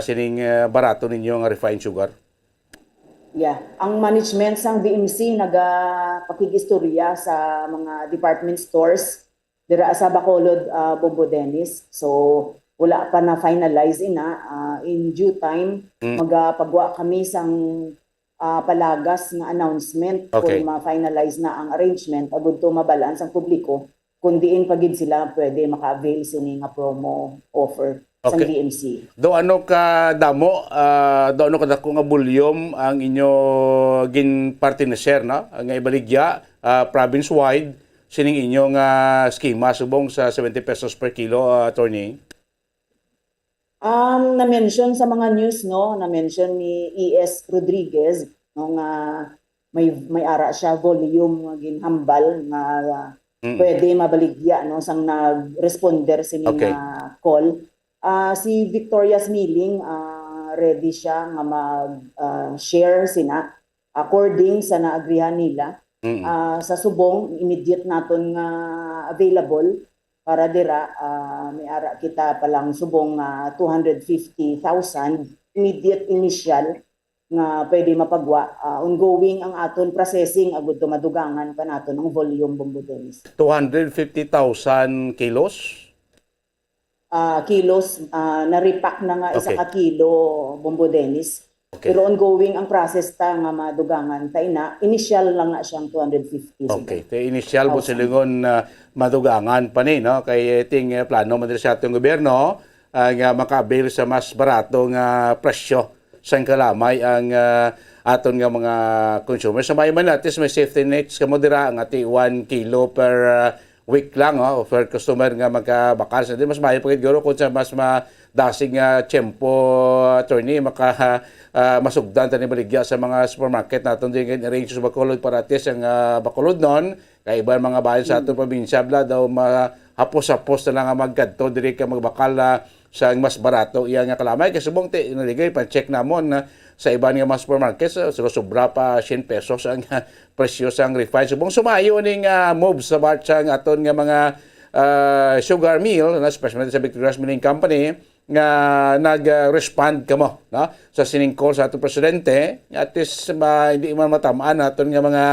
[SPEAKER 8] sining barato ninyo nga refined sugar.
[SPEAKER 7] Yeah, ang management sang BMC nagapakigistorya sa mga department stores dira sa Bacolod, Bombo Dennis. So wala pa na finalize ina, in due time magapagwa kami sang palagas nga announcement kung ma-finalize na ang arrangement agud to mabalaan sang publiko kung diin pagid sila pwede maka-avail sini nga promo offer sa BMC.
[SPEAKER 8] Do ano ka damo, do ano ka dako nga volume ang inyo gin partner na nga ibaligya province wide sining inyo nga skema subong sa 70 pesos per kilo, attorney?
[SPEAKER 7] Na-mention sa mga news, no, na-mention ni ES Rodriguez, no, nga may ara siya volume nga ginhambal nga pwede mabaligya, no, sang nag-responder sini nga call. Si Victoria's Milling ready siya nga mag-share sina according sa naagrihan nila. Sa subong immediate naton nga available para dira may ara kita palang subong 250,000 immediate initial nga pwede mapagwa. Ongoing ang aton processing agud to madugangan pa naton ang volume, Bombo Dennis.
[SPEAKER 8] 250,000 kilos?
[SPEAKER 7] kilos, na-repack na nga isa
[SPEAKER 8] Okay.
[SPEAKER 7] ka kilo, Bombo Dennis.
[SPEAKER 8] Okay.
[SPEAKER 7] Pero ongoing ang process ta nga madugangan tay na, initial lang na siyang 250.
[SPEAKER 8] Okay, te initial po silingon madugangan pa ni no kay ting plano man diri sa atong gobyerno nga maka-avail sa mas barato nga presyo sang kalamay ang aton nga mga consumers. Sa may man at least may safety nets kamo dira ang ati 1 kilo per week lang per customer nga magkabakal. So, mas mayo pagid guro kung sa mas madasig nga tiyempo attorney maka masugdan tani baligya sa mga supermarket naton din arrange sa Bacolod para at least ang Bacolod non kay iban mga bayan sa atong probinsya bla daw mahapos-hapos na lang ang magkadto diri ka magbakal sa mas barato iya nga kalamay kasi subong ti naligay pa check namon sa iban nga mga supermarkets sobra pa 100 pesos ang presyo sang refined subong sumayo ning moves sa batch aton nga mga sugar mill na especially sa Victoria's Milling Company nga nag-respond kamo no sa sining call sa atong presidente at least hindi man matamaan aton nga mga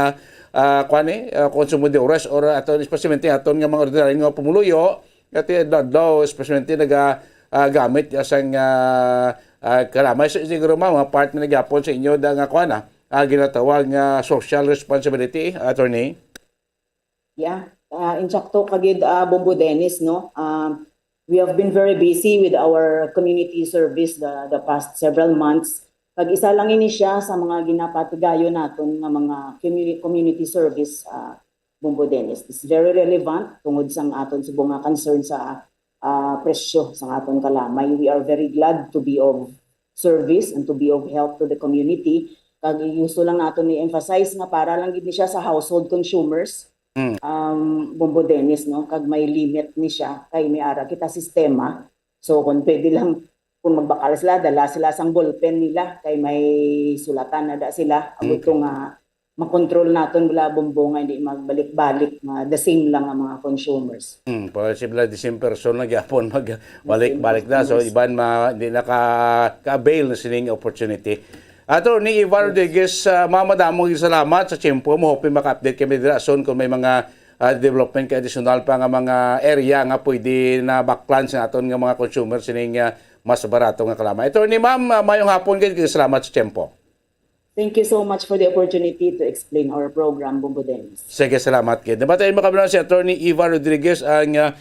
[SPEAKER 8] consumidores or aton especially aton nga mga ordinary nga pumuluyo at daw especially gamit sang kalamay siguro mga part na nagyapon sa inyo da nga ginatawag nga social responsibility attorney.
[SPEAKER 7] Yeah, in sakto kagid Bombo Dennis no. We have been very busy with our community service the past several months. Pag isa lang ini siya sa mga ginapatigayo naton nga mga community service Bombo Dennis. It's very relevant tungod sa aton subong nga concern sa presyo sa aton kalamay. We are very glad to be of service and to be of help to the community. Kag gusto lang naton ni emphasize nga para lang gid ni siya sa household consumers. Bombo Dennis no kag may limit ni siya kay may ara kita sistema so kung pwede lang kung magbakal sila dala sila sang ballpen nila kay may sulatan na da sila abot nga makontrol naton bula bombo nga hindi magbalik-balik nga the same lang ang mga consumers.
[SPEAKER 8] Possible the same person na gyapon magbalik-balik na so iban hindi naka-avail na sining opportunity. Attorney Ivan Rodriguez, mamadamong salamat sa tiyempo mo. Hope maka-update kami dira soon kung may mga development ka additional pa nga mga area nga pwede na backplans sa aton nga mga consumers sining mas barato nga kalamay. Attorney ma'am, mayong hapon kayo. Salamat sa tiyempo.
[SPEAKER 7] Thank you so much for the opportunity to explain our program, Bombo Dennis.
[SPEAKER 8] Sige, salamat kayo. Nabatayin makabilang si Attorney Ivan Rodriguez ang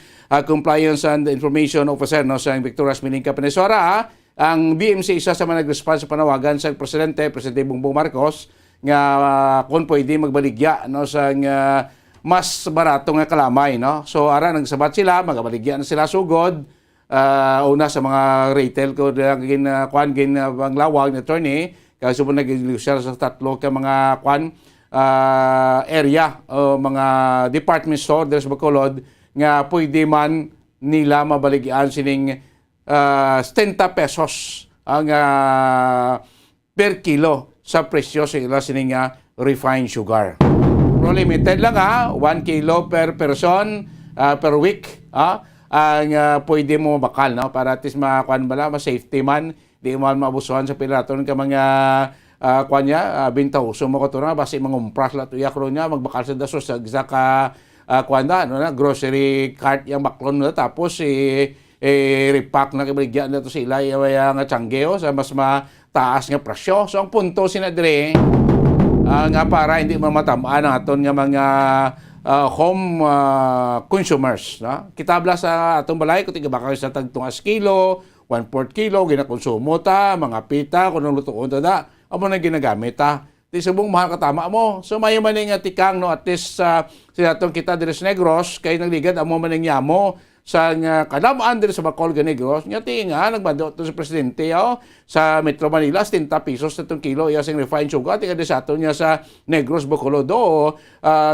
[SPEAKER 8] Compliance and Information Officer no, sa Victoria's Milling Company. So, ang BMC isa sa mga nag-response sa panawagan sa Presidente Bongbong Marcos nga kung pwede magbaligya no, sa mas barato nga kalamay. No? So ara nagsabat sila, magbaligya na sila sugod. Una sa mga retail ko panglawag ni attorney kaya subong nag-ilusya sa tatlo ka mga area o mga department store sa Bacolod nga pwede man nila mabaligyan sining 70 pesos ang per kilo sa presyo sa ila sining refined sugar. Pero limited lang 1 kilo per person per week ang pwede mo bakal no para at least ma-safety man di man maabusuhan sa pilaton ka mga bintauso mo ko to na basi mangumpras la tuya kro nya magbakal sa dasos sa ka grocery cart yang baklon na tapos repack na kibaligyan na ito sa ilay nga tsanggeo sa mas mataas nga presyo. So ang punto sinadre nga para hindi mamatamaan aton nga mga home consumers. No? Kitabla sa atong balay kung tigabaka sa tagtungas kilo, 1/4 kilo, ginakonsumo ta, mga pita, kung nang lutoon ta da, amo na ginagamit ta. Di subong mahal katama mo. So may maning tikang no at least sa atong kita diri sa Negros kay nagligad amo maning yamo sa kalamaan din sa Bacolod Negros nga tinga nagbando to sa presidente sa Metro Manila 70 pesos na kilo iya sing refined sugar tinga di sa aton niya sa Negros Bacolod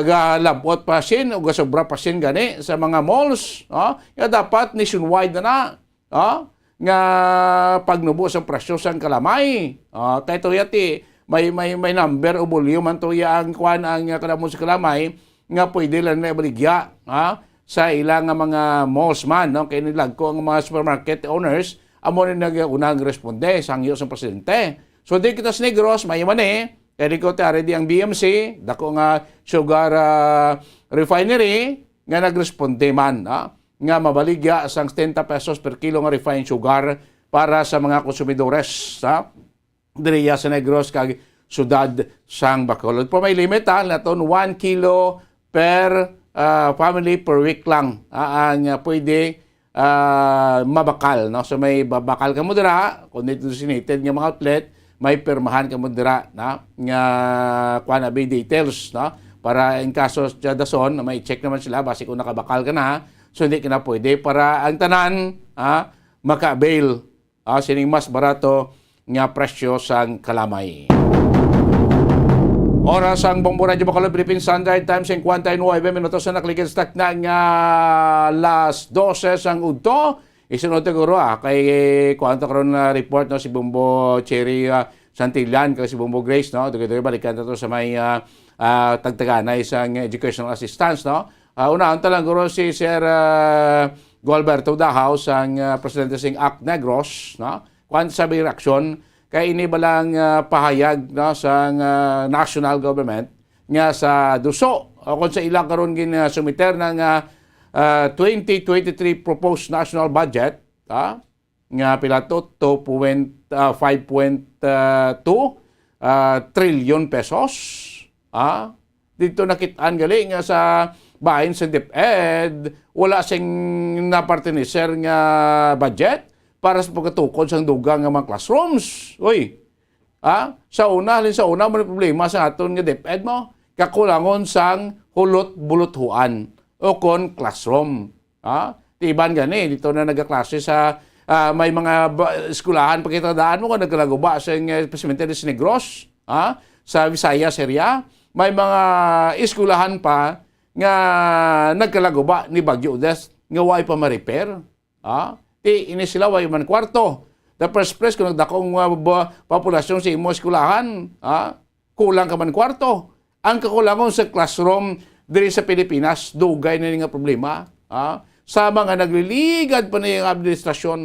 [SPEAKER 8] galabot pa sin o gasobra pa sin gani sa mga malls ya dapat nationwide na nga pagnubo sa presyo sang kalamay kay to yati may number o volume man to ya ang ang kadamo sa kalamay nga pwede lang na ibaligya sa ilang mga malls man, no? Kaya nilagko ang mga supermarket owners, amo na unang responde sa hangyo sa presidente. So, di kita sa Negros, may man kaya di ko ready ang BMC, dako nga sugar refinery, nga nagresponde man. nga mabaligya sang 70 pesos per kilo nga refined sugar para sa mga konsumidores sa diriya sa Negros kag sudad sang Bacolod. Po may limit naton 1 kilo per family per week lang ang pwede mabakal, no? So may babakal ka mo dira, kung dito designated nga mga outlet, may permahan ka mo dira na nga kuan abi details, no? Para in kaso sa dason, may check naman sila base kung nakabakal ka na, so hindi ka na pwede para ang tanan maka-avail sining mas barato nga presyo sang kalamay. Oras ang Bombo Radio Bacolod, Philippine Standard Time, 59 minutos na naklikid stock na nga las 12 sang udto. Isunod siguro kay kuanto karon na report no si Bombo Cherry Santillan kay si Bombo Grace no. Dugay-dugay balikan to sa may tagtaganay sang educational assistance no. Una ang talang guro si Sir Gualberto Dahao sang presidente sing ACT Negros no. Kuan sa reaksyon kay ini balang pahayag no, sa national government nga sa duso kung sa ilang karon gin sumiter ng 2023 proposed national budget nga pila to 5.2 trillion pesos. Dito nakitaan gali nga sa bahin sa DepEd wala sing napartiniser nga budget para sa pagkatukod sa dugang nga mga classrooms. Uy, sa una may problema sa aton nga DepEd mo, kakulangon sang hulot-buluthuan o kon classroom. Tiban gani, dito na nagaklase sa may mga eskulahan, pagkitadaan mo kung nagkalaguba sa Cementerio de Negros, sa Visayas area, may mga eskulahan pa nga nagkalaguba ni Bagyo Des, nga way pa ma-repair. Ini sila way man kwarto. The first place kung nagdakong populasyon sa imo eskulahan, kulang ka man kwarto. Ang kakulangon sa classroom diri sa Pilipinas, dugay na nga problema. Sa mga nagliligad pa na yung administrasyon,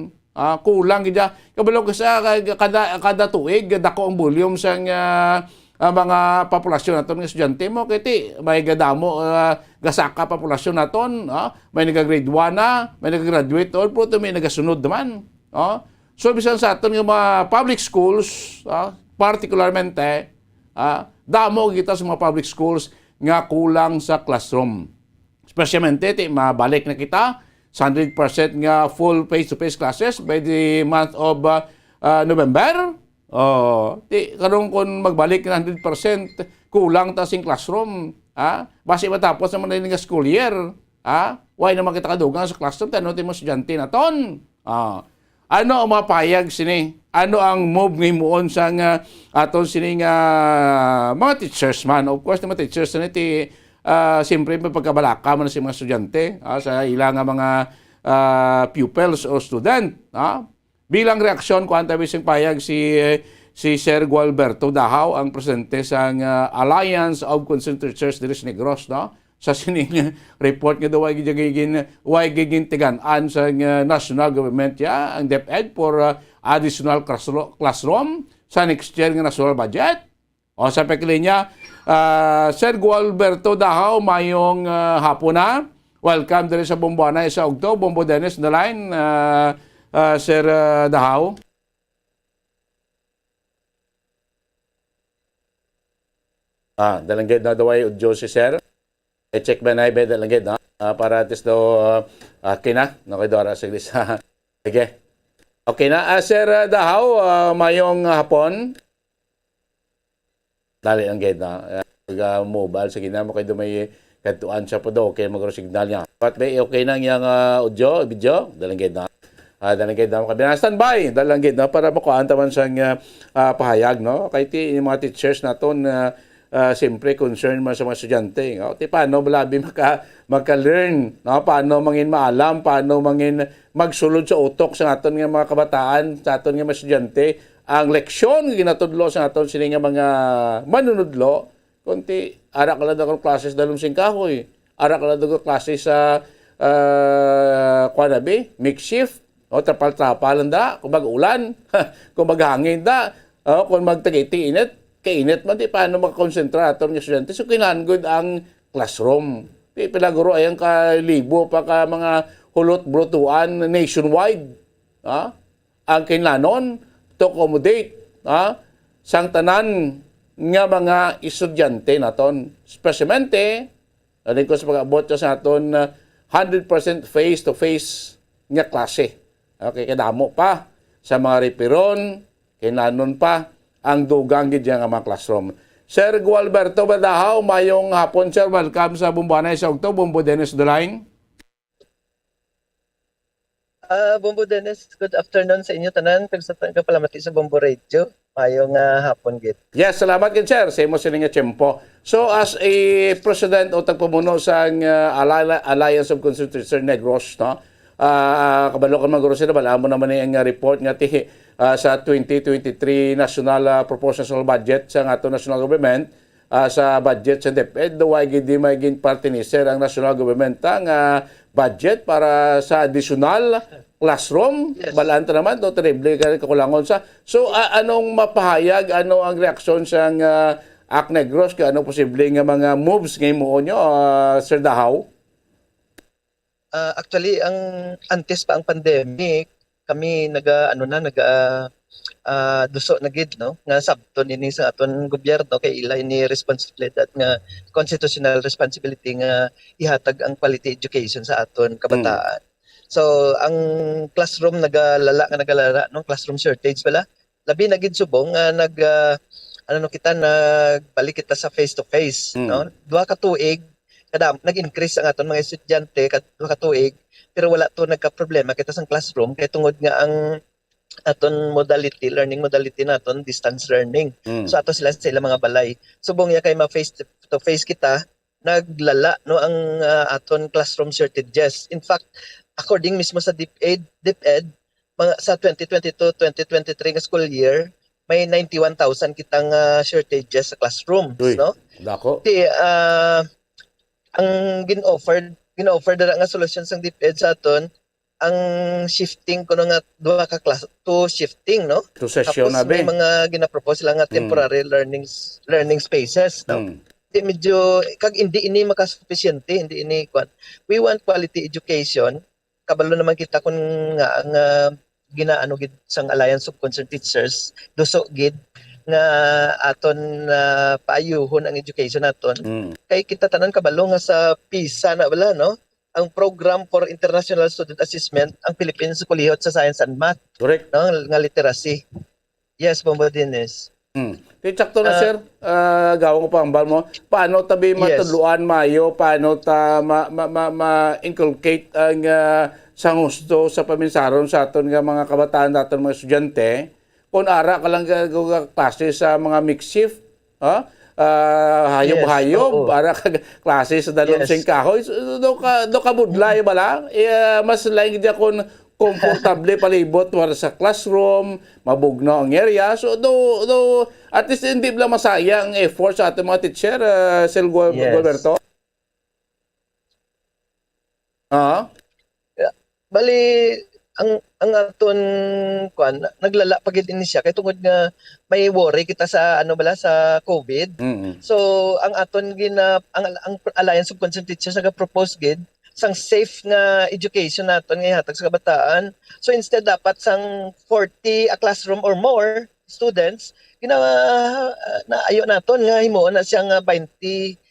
[SPEAKER 8] kulang gidya. Kabalo ka sa kada tuig, dako ang volume sa mga populasyon naton nga estudyante mo kay may gadamo gasaka populasyon naton may nag-grade 1 na may nag-graduate or pro may nagasunod naman so bisan sa aton nga mga public schools particularmente damo kita sa mga public schools nga kulang sa classroom especialmente mabalik na kita sa 100% nga full face-to-face classes by the month of November. Karong kung magbalik na 100% kulang ta sing classroom. Basi matapos naman na nga school year. Why naman kita kadugang sa classroom? Tanong mo estudyante na ton. Ano ang mapayag sini? Ano ang move ngayon sa aton sini nga mga teachers man? Of course, mga teachers na iti siyempre may pagkabalaka man sa mga estudyante sa ilang mga pupils o student. Bilang reaksyon ko antabis ang payag si Sir Gualberto Dahao, ang presidente sa Alliance of Concerned Teachers diri sa Negros, no? Sa sining report nga daw way gigin tigan-an sa national government ang DepEd for additional classroom sa next year nga national budget. O sa peklinya, Sir Gualberto Dahao, mayong hapon na. Welcome diri sa Bomboana sa Ugto. Bombo Dennis na line. Sir Dahao. Dalanggit na daway udyo si Sir. I-check ba na ibe dalanggit na? Para atis daw kina. Nakidora sa sa. Sige. Okay na. Sir Dahao, mayong hapon. Dali ang gate na. Mobile. Sige na mo kayo may katuan siya po daw. Okay, magkaroon signal niya. But may okay na yung audio, video. Dalanggit na. Dalanggit na makabina standby dalanggit na para makuanta man siyang pahayag no kay yung mga teachers naton siyempre concern man sa mga estudyante paano malabi maka-learn no paano mangin maalam paano mangin magsulod sa utok sa naton nga mga kabataan sa aton nga mga estudyante ang leksyon ginatudlo sa naton sini nga mga manunudlo kunti ara ka lang daw classes dalum sing kahoy ara ka lang daw classes sa kwanabi makeshift o tapal-tapal da, kung mag-ulan, kung maghangin da, kung magtagiti-init, kainit man, di paano makakonsentrator ng estudyante. So, kinangod ang classroom. Di pilaguro ay ang kalibo pa ka mga hulot brutuan nationwide ang kinlanon to accommodate sang tanan nga mga estudyante naton, especialmente alin ko sa pag-abot sa aton 100% face-to-face nga klase. Okay, kadamo pa sa mga repiron, kinlanon pa ang dugang gid nga mga classroom. Sir Gualberto Badahaw, mayong hapon sir, welcome sa Bumbanay sa Ogto, Bumbo Dennis the line.
[SPEAKER 10] Bumbo Dennis, good afternoon sa inyo tanan, kag sa kapalamati sa Bumbo Radio. Mayong hapon gid.
[SPEAKER 8] Yes, salamat gid sir sa imo sining tiyempo. So as a president o tagpamuno sa Alliance of Constituency Negros, no? Kabalo kan maguro sila bala mo naman ang report nga sa 2023 National Proportional Budget sa ato national government sa budget sa DepEd way gid di maging parte ni sir ang national government ang budget para sa additional classroom. Yes. Balanta naman to terrible kakulangon sa. So anong mapahayag, ano ang reaksyon sa Act Negros, ano posible nga mga moves ngay mo nyo, Sir Dahaw?
[SPEAKER 10] Actually, ang antes pa ang pandemic, kami duso na gid, no, nga sabton ini sa aton gobyerno kay ila ini responsibilidad nga constitutional responsibility nga ihatag ang quality education sa aton kabataan. So ang classroom nagalala no, classroom shortage pala, labi na gid subong nga nagbalik kita sa face to face, no, duha ka tuig kada nag-increase ang aton mga estudyante duha ka tuig, pero wala to nagka-problema kita sa classroom kay tungod nga ang aton learning modality naton distance learning. So ato sila sa ilang mga balay. Subong ya kay ma-face to face kita, naglala no ang aton classroom shortages. In fact, according mismo sa DepEd mga sa 2022-2023 nga school year, may 91,000 kitang shortages sa classroom, no?
[SPEAKER 8] Dako.
[SPEAKER 10] Ang gin-offer dara nga solusyon sa DepEd sa aton ang shifting kuno nga duha ka class to shifting, no?
[SPEAKER 8] To session na
[SPEAKER 10] may mga ginapropose sila nga temporary learning spaces, no? Medyo kag hindi ini makasufficiente, hindi ini kwan. We want quality education. Kabalo naman kita kun nga ang ginaano gid sang Alliance of Concerned Teachers, duso gid nga aton paayuhon ang education naton. Kay kita tanan kabalo nga sa PISA na wala, no? Ang Program for International Student Assessment, ang Philippines kulihot sa Science and Math.
[SPEAKER 8] Correct.
[SPEAKER 10] No, nga literacy. Yes, Bombo Dennis.
[SPEAKER 8] Sakto na sir, gawang ko pa ambal mo. Paano tabi matuluan mayo, paano ta ma-inculcate ang sang husto sa paminsaron sa aton nga mga kabataan naton mga estudyante, kung ara ka lang klase sa mga mixed shift, hayob-hayob, para klase sa dalawang singkahoy, do ka budlay bala, mas laing di ako komportable palibot para sa classroom, mabugno ang area. So do at least hindi lang masayang effort sa ating mga teacher, Sir Gualberto.
[SPEAKER 10] Bali ang aton kwan naglala pagid ini siya kay tungod nga may worry kita sa sa COVID. So ang aton ang Alliance of Concerned Teachers naga-propose gid sang safe nga education naton nga ihatag sa kabataan. So instead dapat sang 40 a classroom or more students naayo naton nga himuon na siyang 20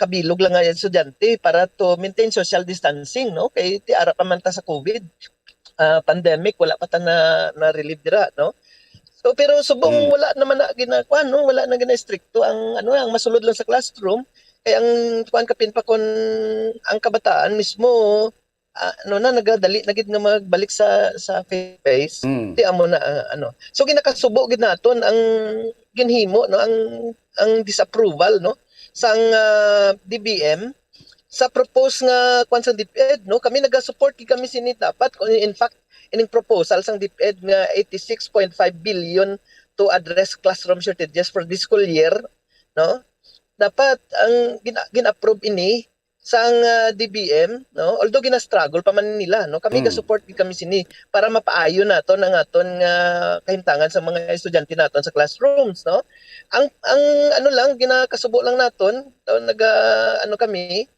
[SPEAKER 10] kabilog lang nga estudyante para to maintain social distancing, no, kay ti ara pa man ta sa COVID pandemic, wala pa ta na relieve dira, no. So pero subong wala naman na ginakwan, no, wala na gina-stricto ang ang masulod lang sa classroom, kay ang kuan kapin pa kon ang kabataan mismo nagadali na gid nga magbalik sa face. Ti amo na So ginakasubo gid naton ang ginhimo, no, ang disapproval, no, sang DBM sa propose nga kwan sa DepEd, no, kami naga-support kami sini dapat in fact ining proposal sang DepEd nga 86.5 billion to address classroom shortages for this school year, no, dapat ang gina-approve ini sang DBM, no, although gina-struggle pa man nila, no, kami ga-support kami sini para mapaayo naton ang aton nga kahimtangan sa mga estudyante naton sa classrooms, no. Ang ginakasubo lang naton, kami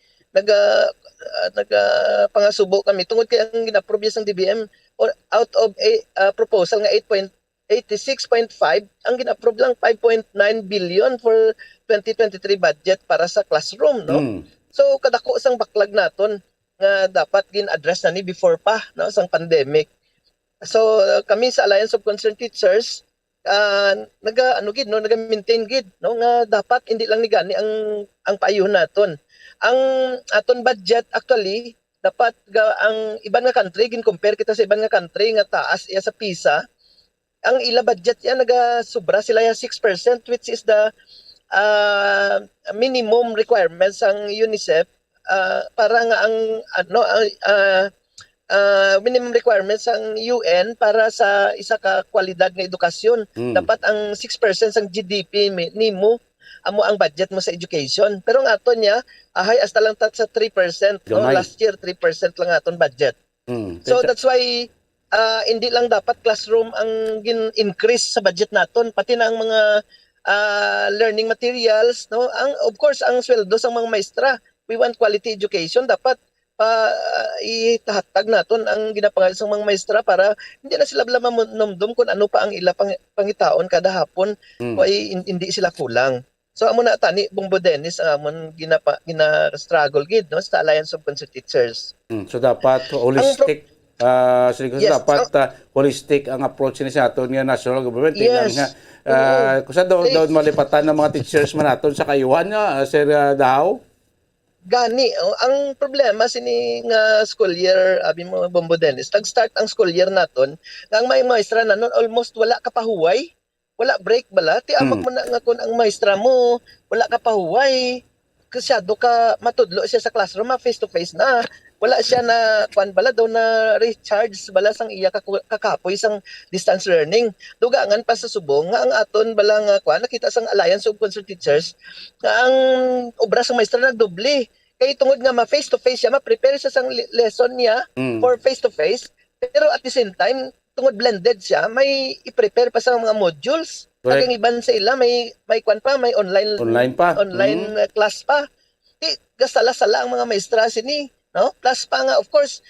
[SPEAKER 10] nagpangasubo kami tungod kay ang gina-approve sang DBM or out of a proposal nga 86.5 ang gina-approve lang 5.9 billion for 2023 budget para sa classroom, no? So kadako sang backlog naton nga dapat gin-address na ni before pa, no, sang pandemic. So kami sa Alliance of Concerned Teachers naga-maintain gid, no, nga dapat hindi lang ni gani ang paayuhon naton. Ang aton budget actually dapat ang iban nga country gin-compare kita sa iban nga country nga taas iya sa PISA. Ang ila budget ya naga-sobra sila ya 6% which is the minimum requirements ang UNICEF para nga ang minimum requirements ang UN para sa isa ka kwalidad nga edukasyon. Dapat ang 6% sang GDP nimo amo ang budget mo sa education. Pero ang aton niya ahay hasta lang sa 3%, no? Last year 3% lang aton budget. So that's why hindi lang dapat classroom ang increase sa budget naton, pati na ang mga learning materials, no? Of course ang sweldo sa mga maestra. We want quality education, dapat itahatag naton ang ginapangalan sa mga maestra para hindi na sila manomdom kung ano pa ang ila pangitaon kada hapon o hindi sila kulang. So amo na tani Bongbo Dennis amon gina-struggle gid, no, sa Alliance of Concerned Teachers.
[SPEAKER 8] So dapat holistic dapat holistic ang approach ni sa aton nga national government.
[SPEAKER 10] Yes.
[SPEAKER 8] Kung sa daw malipatan ng mga teachers man naton sa kayuhan nga Sir Dahaw?
[SPEAKER 10] Gani, ang problema sini nga school year, abi mo Bongbo Dennis, nag-start ang school year naton, nga ang may maestra nanon almost wala kapahuway, wala break bala, ti amag mo na nga kun ang maestra mo wala kapahuway, kasyado ka matudlo siya sa classroom, face to face na, wala siya na kuan bala daw na recharge bala sang iya kakapoy sang distance learning. Dugangan pa sa subong nga ang aton bala nga kuan nakita sang Alliance of Concerned Teachers nga ang obra sang maestra nagdoble. Kay tungod nga ma-face to face siya, ma-prepare siya sang lesson niya for face to face, pero at the same time tungod blended siya, may i-prepare pa sa mga modules. Kaging iban sa ila may kuan pa, may online class pa. Di gasala-sala ang mga maestra sini, no? Plus pa nga of course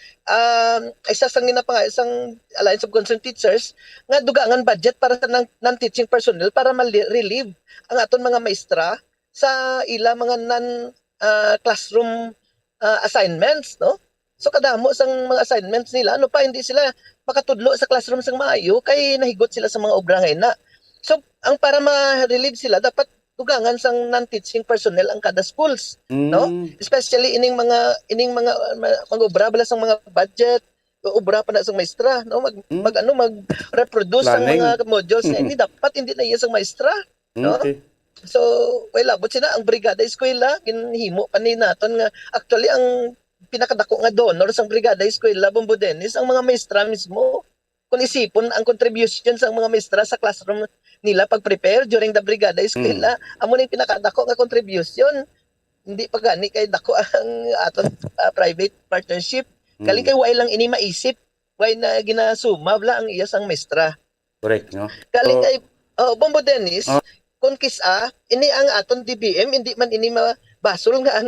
[SPEAKER 10] isa sang isang Alliance of Concerned Teachers nga dugangan budget para sa non-teaching personnel para ma-relieve ang aton mga maestra sa ila mga classroom assignments, no? So kadamo sang mga assignments nila, ano pa hindi sila makatudlo sa classroom sang maayo kay nahigot sila sa mga obra ngayon na. So ang para ma-relieve sila dapat dugangan sang non-teaching personnel ang kada schools, no? Especially ining mga mag-obra bala sang mga budget, obra pa na sang maestra, no? Mag-reproduce ang mga modules na hindi na iya sang maestra, no? So wala but sina ang brigada eskwela ginhimo pa ni naton nga actually ang pinakadako nga donor sang brigada eskwela Bongbo Dennis ang mga maestra mismo. Kung isipon ang contribution sa mga maestra sa classroom nila pag-prepare during the brigada eskwela, amo ning pinakadako nga contribution. Hindi pa gani kay dako ang aton private partnership. Kaling kay way lang ini maisip, way na ginasuma bla ang iya sang maestra.
[SPEAKER 8] Correct, no?
[SPEAKER 10] Kaling kay Bongbo Dennis, kung kisa ini ang aton DBM hindi man ini mabasol nga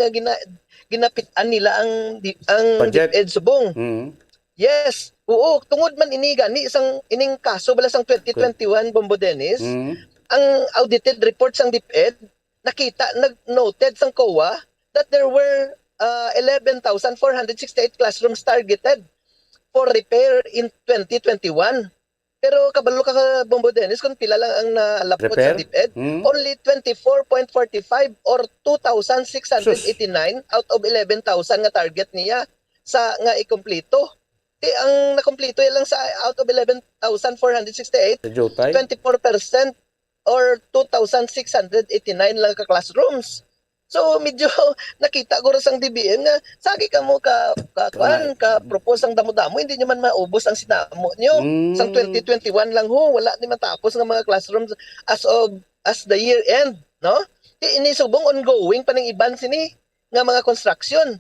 [SPEAKER 10] ginapitan nila ang DepEd subong. Yes. Oo, tungod man ini gani isang ining kaso bala sang 2021 Bongbo Dennis, ang audited report sang DepEd nakita noted sang COA that there were 11,468 classrooms targeted for repair in 2021. Pero kabalo ka Bongbo Dennis kung pila lang ang nalapot sa DepEd, only 24.45 or 2,689 out of 11,000 nga target niya sa nga ikumpleto. Ang nakumpleto lang sa out of 11,468, 24% or 2,689 lang ka classrooms. So medyo nakita ko rin sang DBM nga sagi ka mo ka propose ang damo-damo, hindi nyo man maubos ang sinamo nyo. Sang 2021 lang wala ni matapos ng mga classrooms as the year end, no? Inisubong ongoing pa ng iban sini nga mga construction.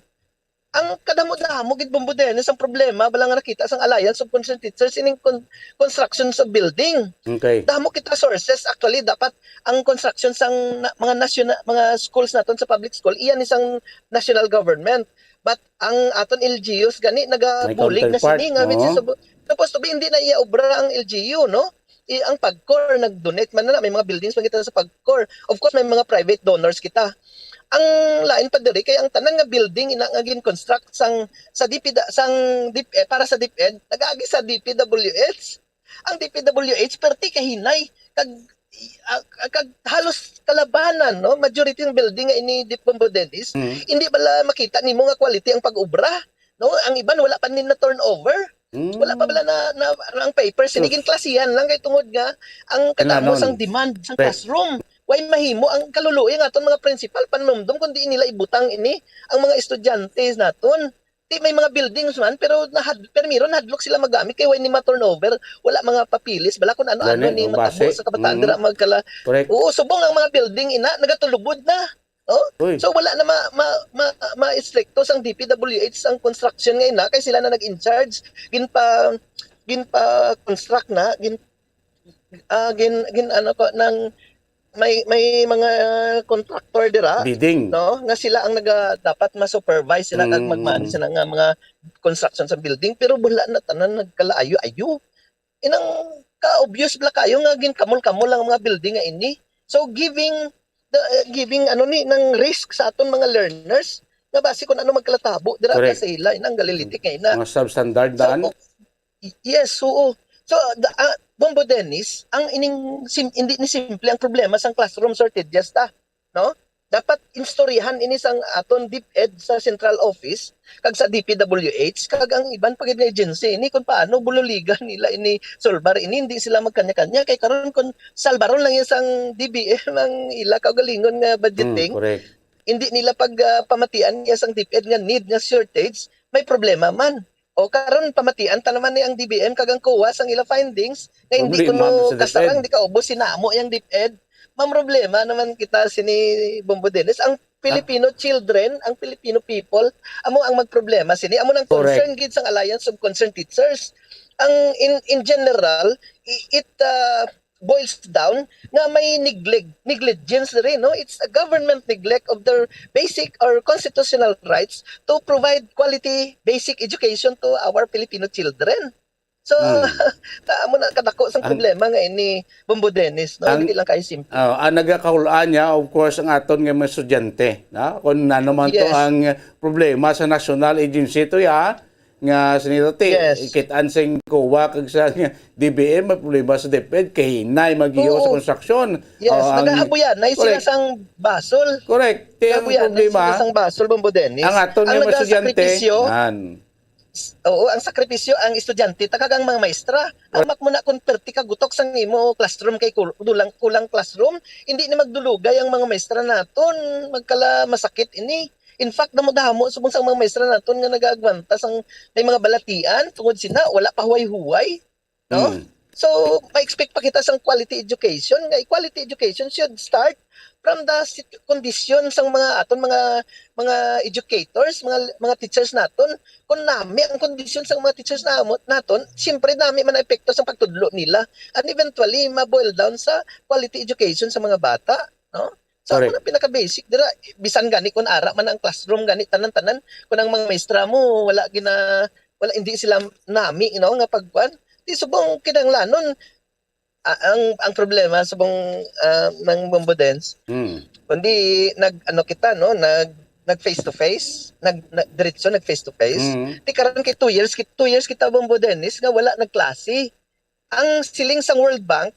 [SPEAKER 10] Ang kadamo-damo gid Bongbo Dennis ang problema bala nga nakita sang Alliance of Concerned Teachers ining construction sa building.
[SPEAKER 8] Okay.
[SPEAKER 10] Damo kita sources actually dapat ang construction sang mga national mga schools naton sa public school iyan isang national government. But ang aton LGUs gani nagabulig na
[SPEAKER 8] counterpart,
[SPEAKER 10] sini nga which is supposed to be hindi na iaobra ang LGU, no? Ang PAGCOR nag-donate man na may mga buildings pa kita sa PAGCOR. Of course may mga private donors kita. Ang lain pa diri kay ang tanan nga building ina nga gin-construct sang sa para sa DepEd nagaagi sa DPWH. Ang DPWH perti kahinay kag halos kalabanan, no, majority ng building nga ini Bombo Dennis hindi bala makita nimo nga quality ang pag-obra, no, ang iban wala pa nin na turnover, wala pa bala na ang papers sinigin klasihan lang kay tungod nga ang kadamo sang demand sang classroom way mahimo ang kaluluoy nga aton mga principal panumdum kundi nila ibutang ini ang mga estudyante naton. May mga buildings man pero permiro hadlok sila magamit kay way ni ma-turnover, wala mga papilis bala kun ano-ano ni matabo sa kabataan dira magkala. Oo, subong ang mga building ina nagatulubod na. Oh? So wala na ma-stricto sang DPWH ang construction nga ina kay sila na nag-in-charge gin pa construct na gin ano ko nang may mga contractor dira
[SPEAKER 8] bidding,
[SPEAKER 10] no, nga sila ang dapat ma-supervise sila kag magman sila nga mga construction sa building pero wala na tanan nagkalaayo-ayo inang ka-obvious bla kayo nga ginkamol-kamol lang ang mga building nga ini. So giving ano ni ng risk sa aton mga learners nga base kun ano magkalatabo dira sa ila inang galilitik nga ina
[SPEAKER 8] mga substandard daan.
[SPEAKER 10] Yes, oo. So Bombo Dennis, ang hindi ni simple ang problema sang classroom shortages ta, no? Dapat instoryahan ini sang aton DepEd sa central office kag sa DPWH kag ang iban pagid nga agency ini kung paano bululigan nila ini solbar ini hindi sila magkanya-kanya kay karon kun salbaron lang isang DBM ang ila kaugalingon nga budgeting. Hindi nila pamatian isang DepEd nga need nga shortage, may problema man. O karon pamatian ta naman ni ang DBM kagang kuwas ang ila findings nga hindi kuno kasarang di kaubos sinamo yang DepEd. Problema naman kita sini Bombo Dennis ang Filipino children, ang Filipino people amo ang magproblema sini amo nang concern gid sang Alliance of Concerned Teachers. Ang in general it boils down nga may negligence rin, no? It's a government neglect of their basic or constitutional rights to provide quality basic education to our Filipino children. So, amo na kadako sang problema nga ini Bombo Dennis, no? Hindi lang kay simple.
[SPEAKER 8] Ang nagakahulaan niya of course ang aton nga mga estudyante, na kung naman to ang problema sa national agency to ya nga sinirati ikitaan sing kuwa kag sa DBM may problema sa DepEd kay hinay magiyo sa construction.
[SPEAKER 10] Nagahabuyan na sila sang basol.
[SPEAKER 8] Correct. Ang problema
[SPEAKER 10] sang basol Bombo Dennis.
[SPEAKER 8] Ang aton nga estudyante
[SPEAKER 10] ang sakripisyo ang estudyante tagagang mga maestra. Amak mo na kung 30 ka gutok sang imo classroom kay kulang classroom, hindi ni magdulugay ang mga maestra naton magkala masakit ini. In fact, damo subong sang mga maestra naton nga nagaagwanta sang may mga balatian tungod sina wala pa huway-huway, no? So, ma-expect pa kita sang quality education. Nga quality education should start from the condition sang mga aton mga educators, mga teachers naton. Kung nami ang condition sang mga teachers naton, siyempre nami man epekto sa pagtudlo nila and eventually ma-boil down sa quality education sa mga bata, no? So, ano na pinaka-basic dira bisan gani kun ara man ang classroom gani tanan-tanan kun ang mga maestra mo wala hindi sila nami, you know, nga pagkuan di subong kinahanglanon ang problema subong ng Bombo Dance. Kundi kita no nag face to face, diretso nag face to face. Di karon kay 2 years kita Bombo Dennis nga wala nagklase. Ang siling sang World Bank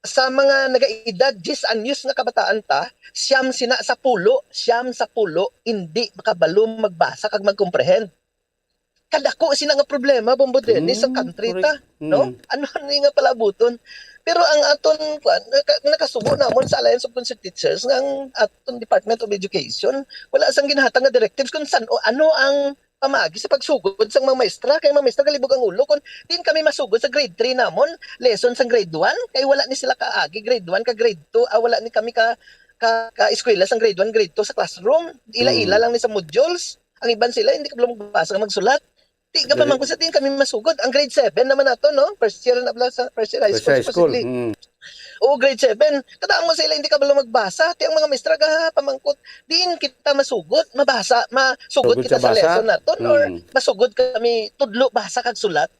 [SPEAKER 10] sa mga nagaedad 10 anyos nga kabataan ta, siyam sa pulo hindi makabalo magbasa kag magkomprehend. Kadako sina nga problema Bombo Dennis sa country ta, no? Ano ni nga palabuton. Pero ang aton nakasubo namon sa Alliance of Concerned Teachers ng aton Department of Education, wala sang ginhatag nga directives kung ano ang pamagi sa pagsugod sa mga maestra kay mga maestra kalibog ang ulo kun din kami masugod sa grade 3 namon lesson sa grade 1 kay wala ni sila kaagi grade 1 ka grade 2 wala ni kami ka eskwela sa grade 1 grade 2 sa classroom ila lang ni sa modules ang iban sila hindi ka magbasa magsulat di ka pa man kun sa din kami masugod ang grade 7 naman nato no first year high school. o grade 7, kadaan mo sila hindi ka bala magbasa. Ti ang mga mistra pamangkot, diin kita masugod, masugod kita sa lesson naton or masugod kami tudlo basa kag sulat.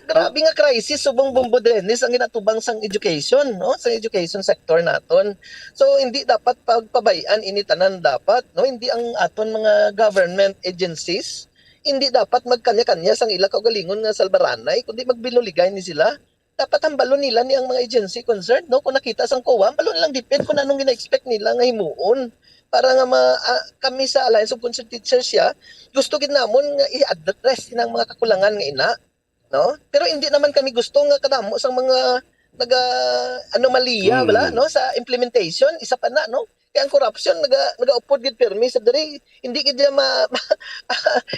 [SPEAKER 10] Grabe nga crisis subong Bombo Dennis ang ginatubang sang education, no? Sa education sector naton. So hindi dapat pagpabayan ini tanan dapat, no? Hindi ang aton mga government agencies hindi dapat magkanya-kanya sang ila kaugalingon nga salbaranay kundi magbinuligay ni sila. Dapat ang balon nila ni ang mga agency concerned, no? Kung nakita sang COA, balon lang depend kung anong gina-expect nila nga himuon. Para nga kami sa Alliance of Concerned Teachers gusto gid namon nga i-address inang mga kakulangan nga ina, no? Pero hindi naman kami gusto nga kadamo sang mga anomalya bala, no, sa implementation, isa pa na, no? Kaya ang corruption nagaupod gid permi sa diri, hindi gid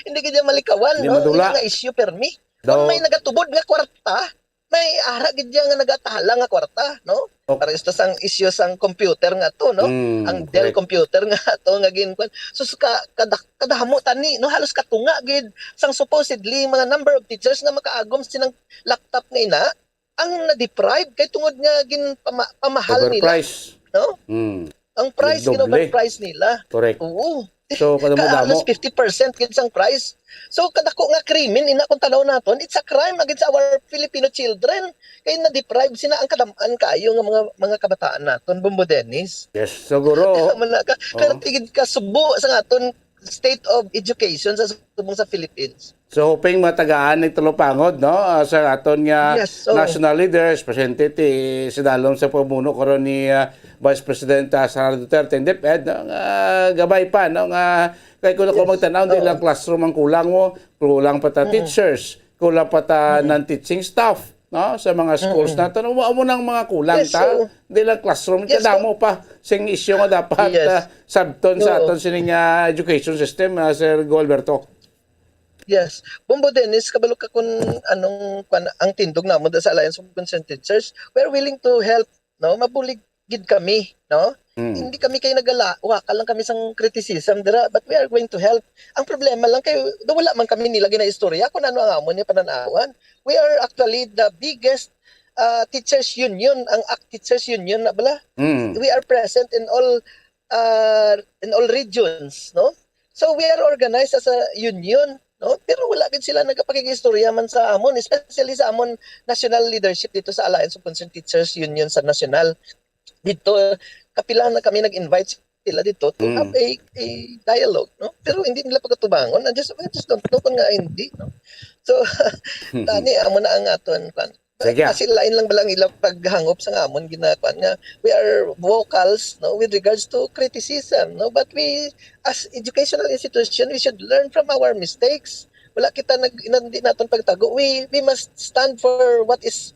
[SPEAKER 10] hindi gid malikawan, no? Nga issue permi. Kung may nagatubod nga kwarta, may ara gid nga nagatala nga kwarta, no? Para ito sang issue sang computer nga to, no? Ang Dell computer nga to nga ginkuan. So kadahamo tani, no, halos katunga gid sang supposedly mga number of teachers nga makaagom sinang laptop nga ina ang na-deprive kay tungod nga pamahal nila, no? Ang price gin-overprice nila.
[SPEAKER 8] Correct.
[SPEAKER 10] Oo.
[SPEAKER 8] So kada mo damo
[SPEAKER 10] 50% gid sang price. So kadako nga krimen ina kung tanaw naton, it's a crime against our Filipino children. Kay na-deprive sina ang kadam-an kayo nga mga kabataan naton, Bombo Dennis.
[SPEAKER 8] Yes, siguro.
[SPEAKER 10] Kaya tigid ka subo sa aton state of education sa subong sa Philippines.
[SPEAKER 8] So hoping matagaan ng tulopangod, no, sa aton nga national leaders, presidente si dalom sa pamuno karon ni Vice President Sara Duterte and DepEd, no, gabay pa, no, nga kay kuno ko magtanaw din lang classroom ang kulang mo, kulang pa ta teachers, kulang pa ta non-teaching staff, no, sa mga schools naton. Amo nang mga kulang ta, di lang classroom, kadamo pa sing issue nga dapat sabton sa aton sining education system, Sir Gualberto.
[SPEAKER 10] Yes. Bombo Dennis, kabalo ka kung ang tindog namo sa Alliance of Concerned Teachers, we're willing to help, no? Mabulig gid kami, no? Hindi kami kay wakal lang kami sang criticism dira, but we are going to help. Ang problema lang kay wala man kami nilagay na istorya kung ano ang amon ni pananawan. We are actually the biggest teachers union, ang ACT Teachers Union na bala. We are present in all regions, no? So we are organized as a union, no? Pero wala gid sila nagapakikistorya man sa amon, especially sa amon national leadership dito sa Alliance of Concerned Teachers Union sa national. Dito kapila na kami nag-invite sila dito to have a dialogue, no? Pero hindi nila pagkatubangon. I just don't know kung nga hindi, no? So tani amo na ang aton kan. Kasi lain lang balang ilang paghangop sa amon ginakawan nga we are vocals, no, with regards to criticism, no, but we as educational institution we should learn from our mistakes. Wala kita hindi naton pagtago. We must stand for what is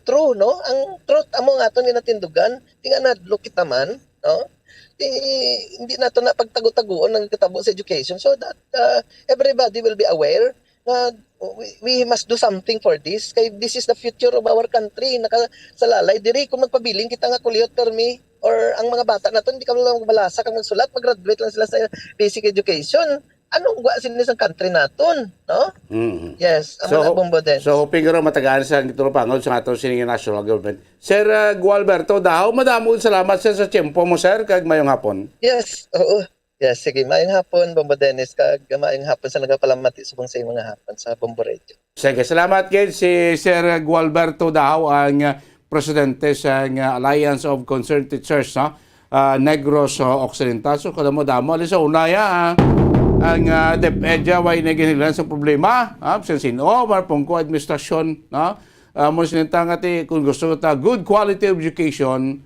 [SPEAKER 10] true, no? Ang truth amo nga aton ginatindugan tinga nadlo kita man, no? Hindi naton na pagtago-taguon ng kitabo sa education so that everybody will be aware na we must do something for this. Kay this is the future of our country. Nakasalalay diri kung magpabiling kita nga kuliyot permi or ang mga bata naton hindi ka lang magbalasa kang magsulat, mag-graduate lang sila sa basic education. Anong wa sila sa country naton, no? Yes, amo Bombo din.
[SPEAKER 8] So hoping ro matagaan sa tulopangod sa aton sining national government. Sir Gualberto Dahaw, madamo salamat sa tiempo mo, sir, kag mayong hapon.
[SPEAKER 10] Yes, oo. Yes, sige, mayong hapon, Bombo Dennis, kag mayong hapon sa nagapalamati subong sa mga hapon sa Bombo Radio.
[SPEAKER 8] Sige, salamat kay si Sir Gualberto Dahaw, ang presidente sa Alliance of Concerned Teachers, no? Negros Occidental. So kada mo damo ali sa unaya ang DepEd way naginhilan sa problema, sa sino marpong ko administrasyon, no? Mo sinintang ati kung gusto ta good quality of education,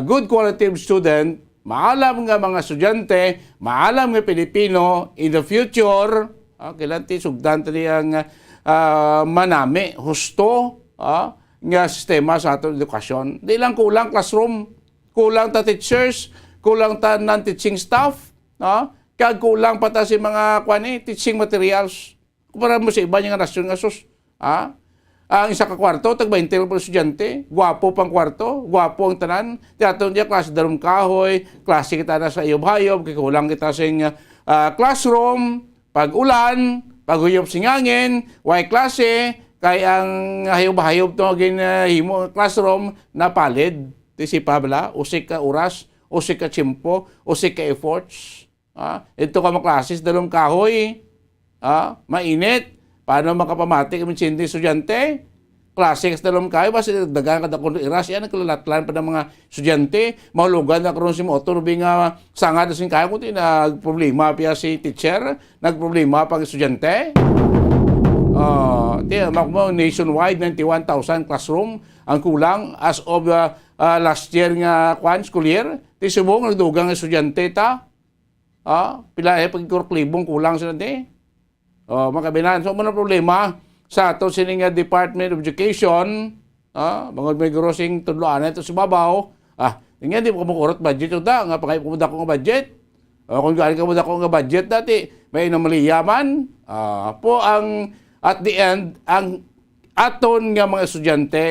[SPEAKER 8] good quality of student, maalam nga mga estudyante, maalam nga Pilipino in the future, kailan ti sugdan tali ang manami, husto, nga sistema sa atong edukasyon. Di lang kulang classroom, kulang ta teachers, kulang ta non-teaching staff, kag kulang pa ta si mga teaching materials. Kumpara mo sa iba nga nasyon nga sus, ang isa ka kwarto, tag 20 po estudyante, gwapo pang kwarto, gwapo ang tanan, tiyaton niya klase darum kahoy, klase kita na sa iyob-hayob, kikulang kita sa classroom, pag ulan, pag uyop singangin, way klase, kay ang hayop-hayop to ginahimo classroom na palid. Tisi pa bala, usik ka oras, usik ka tiyempo, usik ka efforts. Ito ka mga klases, dalawang kahoy. Mainit. Paano makapamatik ang sindi estudyante? Klase ka dalawang kahoy, basta dagan ka na kung iras. Yan, naglalatlan pa ng mga estudyante. Mahulugan na karoon si motor, nga sangad na sin kahoy. Kung nagproblema pa si teacher, nagproblema pang estudyante. Nationwide, 91,000 classroom ang kulang as of last year nga school year. Subong, nagdugang estudyante ta. Pila pagkurklibong kulang sila di. Mga kabinan. So, mga problema sa ato sining Department of Education, mga may grossing tudloan ito sa babaw, nga di ko makurot budget ito nga pangay kumuda ko nga budget. Kung galing kumuda ko nga budget dati, may namaliyaman. Po ang at the end, ang aton nga mga estudyante,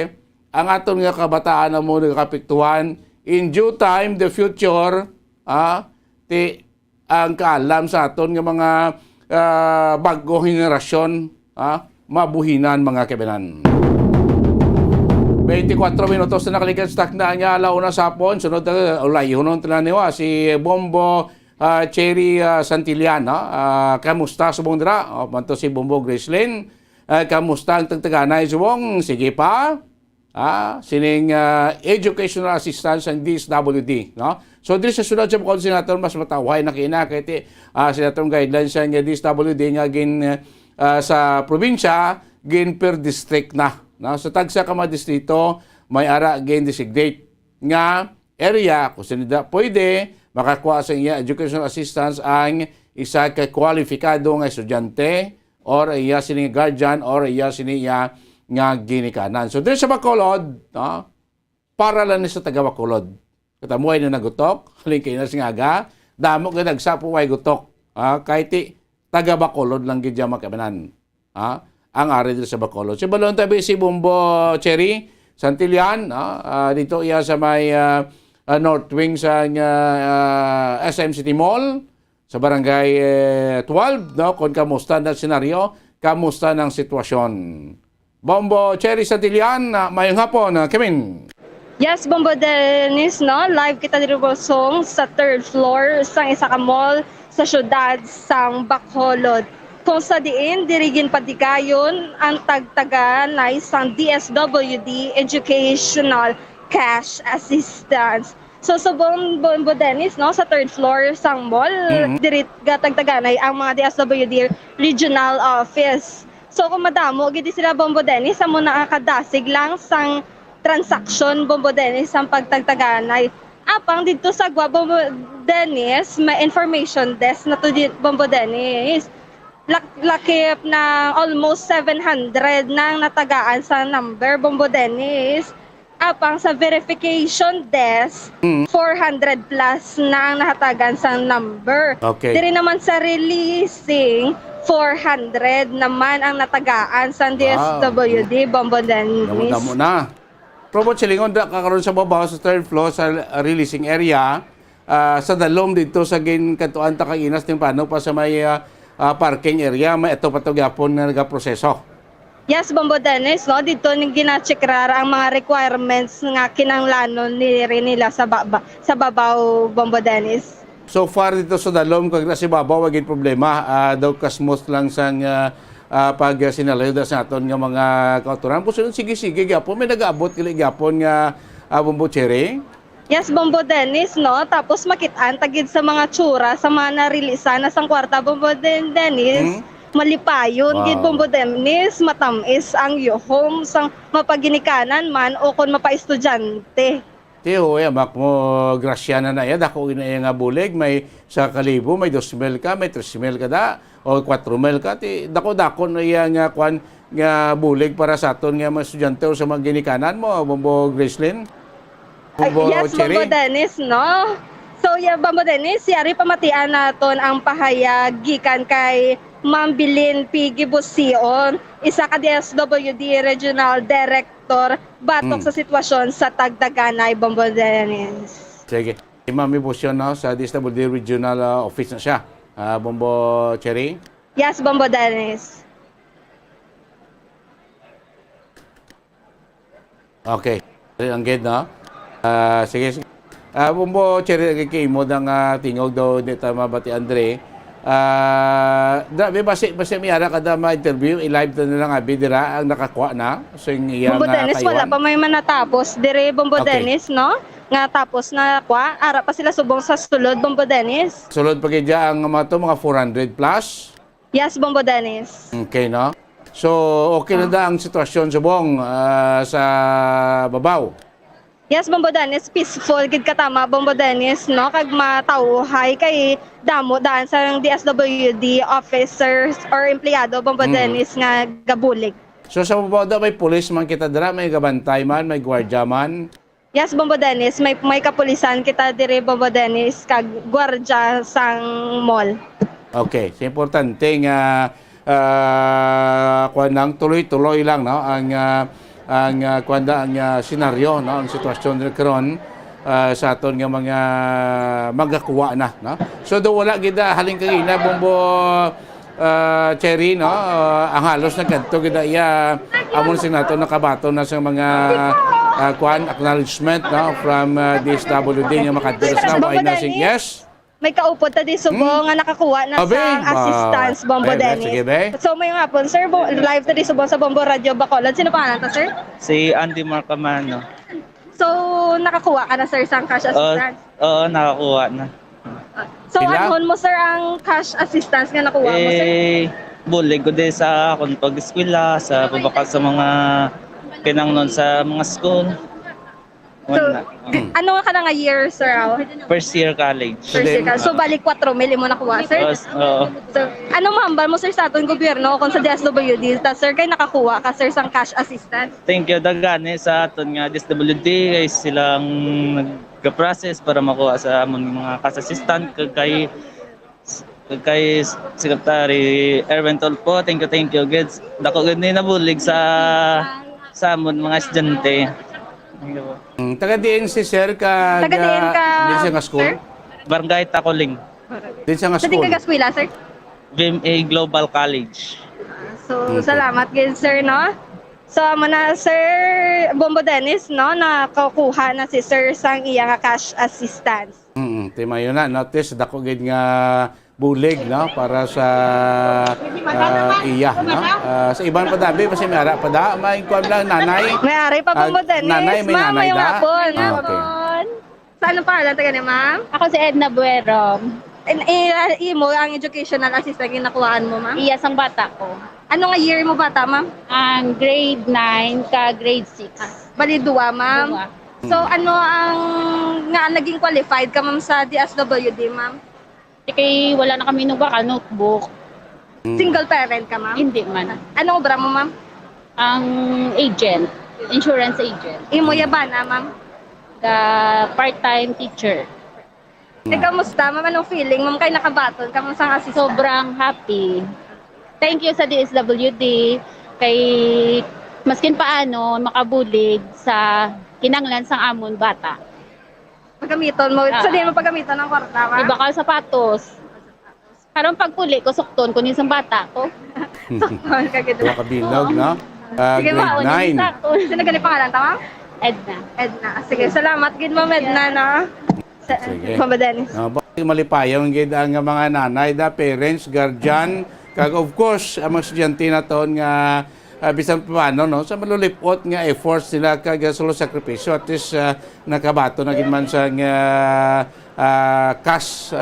[SPEAKER 8] ang aton nga kabataan na mo nagkapiktuhan, in due time, the future, ang kaalam sa aton nga mga bagong henerasyon, mabuhinan mga kabinan. 24 minutos na nakalikan stock na nga alauna sa hapon. Sunod na ulay, hunong tinaniwa si Bombo Cherry Santillan. Kamusta subong dira? Manto si Bombo Gracelyn. Kamusta ang tagtaganay subong? Sige pa. Sining educational assistance ang DSWD. So, dito sa sunod sa Senator, mas mataway na kina kahit Senator guidelines sa DSWD nga sa probinsya, gin per district na. Sa tagsa ka mga distrito, may ara gin designate nga area kung sinida pwede makakuha sa iya educational assistance ang isa ka kwalifikado nga estudyante or iya sini guardian or iya sini iya nga ginikanan. So, dito sa Bacolod, para lang sa taga Bacolod. Katamuay na nagutok, halingkay na singaga, damo ka nagsapo ay gutok. Kahit taga Bacolod lang gidya makabanan. Ang ari dito sa Bacolod. Si Balon tabi si Bombo Cherry Santillan, dito iya sa may North Wing sa SM City Mall, sa barangay 12, kung kamusta na senaryo, kamusta ng sitwasyon. Bombo Cherry Santillan, mayong hapon, Kevin.
[SPEAKER 5] Yes, Bombo Dennis, live kita dito song sa third floor sang isa ka mall sa syudad sang Bacolod. Kung sa diin, dirigin patigayon ang tagtagan na isang DSWD Educational Cash Assistance. So sa Bombo Dennis, sa third floor sang mall, dirit tagtaganay ang mga DSWD Regional Office. So kung madamo, gidi sila Bombo Dennis, sa muna nakadasig lang sang transaction Bombo Dennis ang pagtagtaganay. Apang dito sa Bombo Dennis, may information desk na to Bombo Dennis. Lakip na almost 700 nang natagaan sa number Bombo Dennis. Apang sa verification desk, 400 plus nang nahatagan sa number.
[SPEAKER 8] Okay.
[SPEAKER 5] Diri naman sa releasing, 400 naman ang natagaan sa DSWD Bombo Dennis.
[SPEAKER 8] Damo na. Probot silingon kakaroon sa babaw sa third floor sa releasing area. Sa dalom dito sa katuan Takainas ting paano pa sa may parking area, may ito patugyapon na nagaproseso.
[SPEAKER 5] Yes, Bombo Dennis, dito gina-checkrar ang mga requirements nga kinanglanon nila sa babaw Bombo Dennis.
[SPEAKER 8] So far dito sa dalom kag si babaw wagin problema, daw kasmos lang sang pag sinalayod sa aton nga mga kauturan. Pusunod sige gyapon may nagaabot kili gyapon nga Bombo Cherry.
[SPEAKER 5] Yes, Bombo Dennis, tapos makitaan tagid sa mga tsura sa mga narilisan na sang kwarta Bombo Dennis. Malipayon gid Bombo Dennis, matamis ang yuhom sang mapaginikanan man o kon mapa-estudyante.
[SPEAKER 8] Tiyo, mak mo grasya na ya dako ina nga bulig, may sa kalibo, may 2,000 ka, may 3,000 ka da o 4,000 ka, ti dako-dako na iya nga kwan nga bulig para sa aton nga mga estudyante o sa mga ginikanan mo, Bombo Gracelyn.
[SPEAKER 5] Yes, Bombo Dennis, So, Bombo Dennis, yari pamatian naton ang pahayag gikan kay Ma'am Bilin P. Gibusion, isa ka DSWD Regional Director, batok sa sitwasyon sa Tagdaganay, Bombo Dennis.
[SPEAKER 8] Sige. Si Ma'am Gibusion sa DSWD Regional Office na siya. Bombo Cherry?
[SPEAKER 5] Yes, Bombo Dennis.
[SPEAKER 8] Okay. Ang gid no. Sige. Bumbo Cherry kay mo dang tingog daw dito mabati Andre. Dabi basi mi ara kada ma-interview i-live na lang abi dira ang nakakuha na sing iyang
[SPEAKER 5] Bombo Dennis, wala pa may manatapos. Dire Bombo
[SPEAKER 8] Okay.
[SPEAKER 5] Dennis, no? Nga tapos na kwa, ara pa sila subong sa sulod, Bombo Dennis.
[SPEAKER 8] Sulod pa kaya ang mga 400 plus.
[SPEAKER 5] Yes, Bombo Dennis.
[SPEAKER 8] Okay no. So okay na da ang sitwasyon subong sa babaw.
[SPEAKER 5] Yes, Bombo Dennis, peaceful, gid katama, Bombo Dennis, no? Kag matawhay kay damo daan sa DSWD officers or empleyado, Bombo Dennis, nga gabulig.
[SPEAKER 8] So sa babaw daw may pulis man kita dira, may gabantay man, may gwardiya man.
[SPEAKER 5] Yes, Bombo Dennis, may kapulisan kita dire, Bombo Dennis, kag gwardya sang mall.
[SPEAKER 8] Okay, so importante nga kuan tuloy-tuloy lang no ang senaryo no ang sitwasyon nila karon sa aton nga mga magakuha na no. So do wala gid haling kagina Bombo Cherry no ang halos na kadto gid iya amon sing nato nakabaton na sa mga kuan acknowledgement no from DSWD nga makadto sa
[SPEAKER 5] Bombo
[SPEAKER 8] na sing
[SPEAKER 5] Dennis?
[SPEAKER 8] yes.
[SPEAKER 5] May kaupod ta di subong nga nakakuha na
[SPEAKER 8] Abe,
[SPEAKER 5] sang assistance, Bombo Dennis.
[SPEAKER 8] Sige, be.
[SPEAKER 5] So may nga po, sir, live ta di subong sa Bombo Radio Bacolod. Sino pangalan ta, sir?
[SPEAKER 15] Si Andy Marcamano.
[SPEAKER 5] So nakakuha ka na, sir, sang cash assistance?
[SPEAKER 15] Oo, nakakuha na.
[SPEAKER 5] So anuhon mo, sir, ang cash assistance nga nakuha mo, sir?
[SPEAKER 15] Bulig ko din sa akong pag-eskwela, sa pabakal sa mga kinangnon sa mga school.
[SPEAKER 5] So, ano ka na nga year, sir?
[SPEAKER 15] First year college.
[SPEAKER 5] First year ka. So balik 4 mil mo nakuha, sir?
[SPEAKER 15] Oo.
[SPEAKER 5] So, ano mahambal mo, sir, sa atong gobyerno kung sa DSWD? Ta, sir, kay nakakuha ka, sir, sang cash assistance?
[SPEAKER 15] Thank you dagani sa aton nga DSWD kay silang nag-process para makuha sa amon mga cash assistant kay Secretary Erwin Tolpo. Thank you, kids. Dako gid ni nabulig sa amon mga estudyante.
[SPEAKER 8] Taga diin si sir ka
[SPEAKER 5] Taga diin ka,
[SPEAKER 8] din siya nga school.
[SPEAKER 5] sir?
[SPEAKER 15] Barangay Tacoling.
[SPEAKER 8] Din siya nga
[SPEAKER 5] Sa di
[SPEAKER 8] school.
[SPEAKER 5] ka gaskwila, sir?
[SPEAKER 15] VMA Global College.
[SPEAKER 5] So, salamat gid, sir, no? So, na sir Bombo Dennis, no, nakakuha na si sir sang iya nga cash assistance.
[SPEAKER 8] Tema yun na. Notice, dako gid nga bulig, no? Para sa iya, no? Sa ibang padabi, kasi may ara pada, may kuwan lang, nanay.
[SPEAKER 5] May ari pa Bombo Dennis.
[SPEAKER 8] Nanay, may
[SPEAKER 5] Ma'am,
[SPEAKER 8] nanay
[SPEAKER 5] may
[SPEAKER 8] da?
[SPEAKER 5] hapon.
[SPEAKER 8] Okay.
[SPEAKER 5] Saan ang pangalan taga ni ma'am?
[SPEAKER 17] Ako si Edna Buero.
[SPEAKER 5] Imo ang educational assistant yung nakuhaan mo, ma'am?
[SPEAKER 17] Iyas ang bata ko.
[SPEAKER 5] Ano nga year mo bata, ma'am?
[SPEAKER 17] Ang grade 9 ka grade 6.
[SPEAKER 5] Bali, duwa, ma'am. So, ano ang nga naging qualified ka, ma'am, sa DSWD, ma'am?
[SPEAKER 17] Kaya wala na kami nung baka notebook.
[SPEAKER 5] Single parent ka, ma'am?
[SPEAKER 17] Hindi man.
[SPEAKER 5] Anong obra mo, ma'am?
[SPEAKER 17] Ang agent, insurance agent.
[SPEAKER 5] Imo yabana, ma'am?
[SPEAKER 17] The part-time teacher.
[SPEAKER 5] Kamusta, ma'am? Anong feeling, ma'am, kay nakabaton ka, ma'am, sa assistant?
[SPEAKER 17] Sobrang happy. Thank you sa DSWD kay maskin paano makabulig sa kinanglan sang amon bata.
[SPEAKER 5] Pagamiton mo, sa di mo pagamiton ng kwarta, ma'am?
[SPEAKER 17] Iba ka sapatos. Karon pagpuli ko sukton kunin sang bata ko.
[SPEAKER 8] Wala ka bilog, no?
[SPEAKER 5] Sige, ma'am,
[SPEAKER 8] Grade 9.
[SPEAKER 5] Sino ganit pangalan ta, ma'am?
[SPEAKER 17] Edna.
[SPEAKER 5] Edna. Sige, salamat gid, ma'am Edna, no?
[SPEAKER 8] Sige.
[SPEAKER 5] Ma'am Dennis.
[SPEAKER 8] Bakit malipayong gid ang mga nanay, parents, guardian, kag of course, ang mga estudyante na ton nga bisan paano no sa malulipot nga efforts nila kag solo sakripisyo at least nakabato na gid man sa cash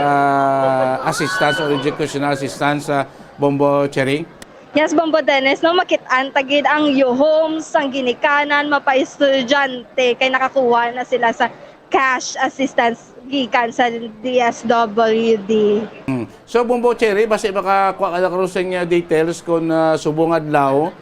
[SPEAKER 8] assistance or educational assistance sa Bombo Cherry.
[SPEAKER 5] Yes, Bombo Dennis, no, makit-an tagid ang yuhom sang ginikanan mapa-estudyante kay nakakuha na sila sa cash assistance gikan sa DSWD.
[SPEAKER 8] So Bombo Cherry, basta makakuha ka na karusing details kung subong adlaw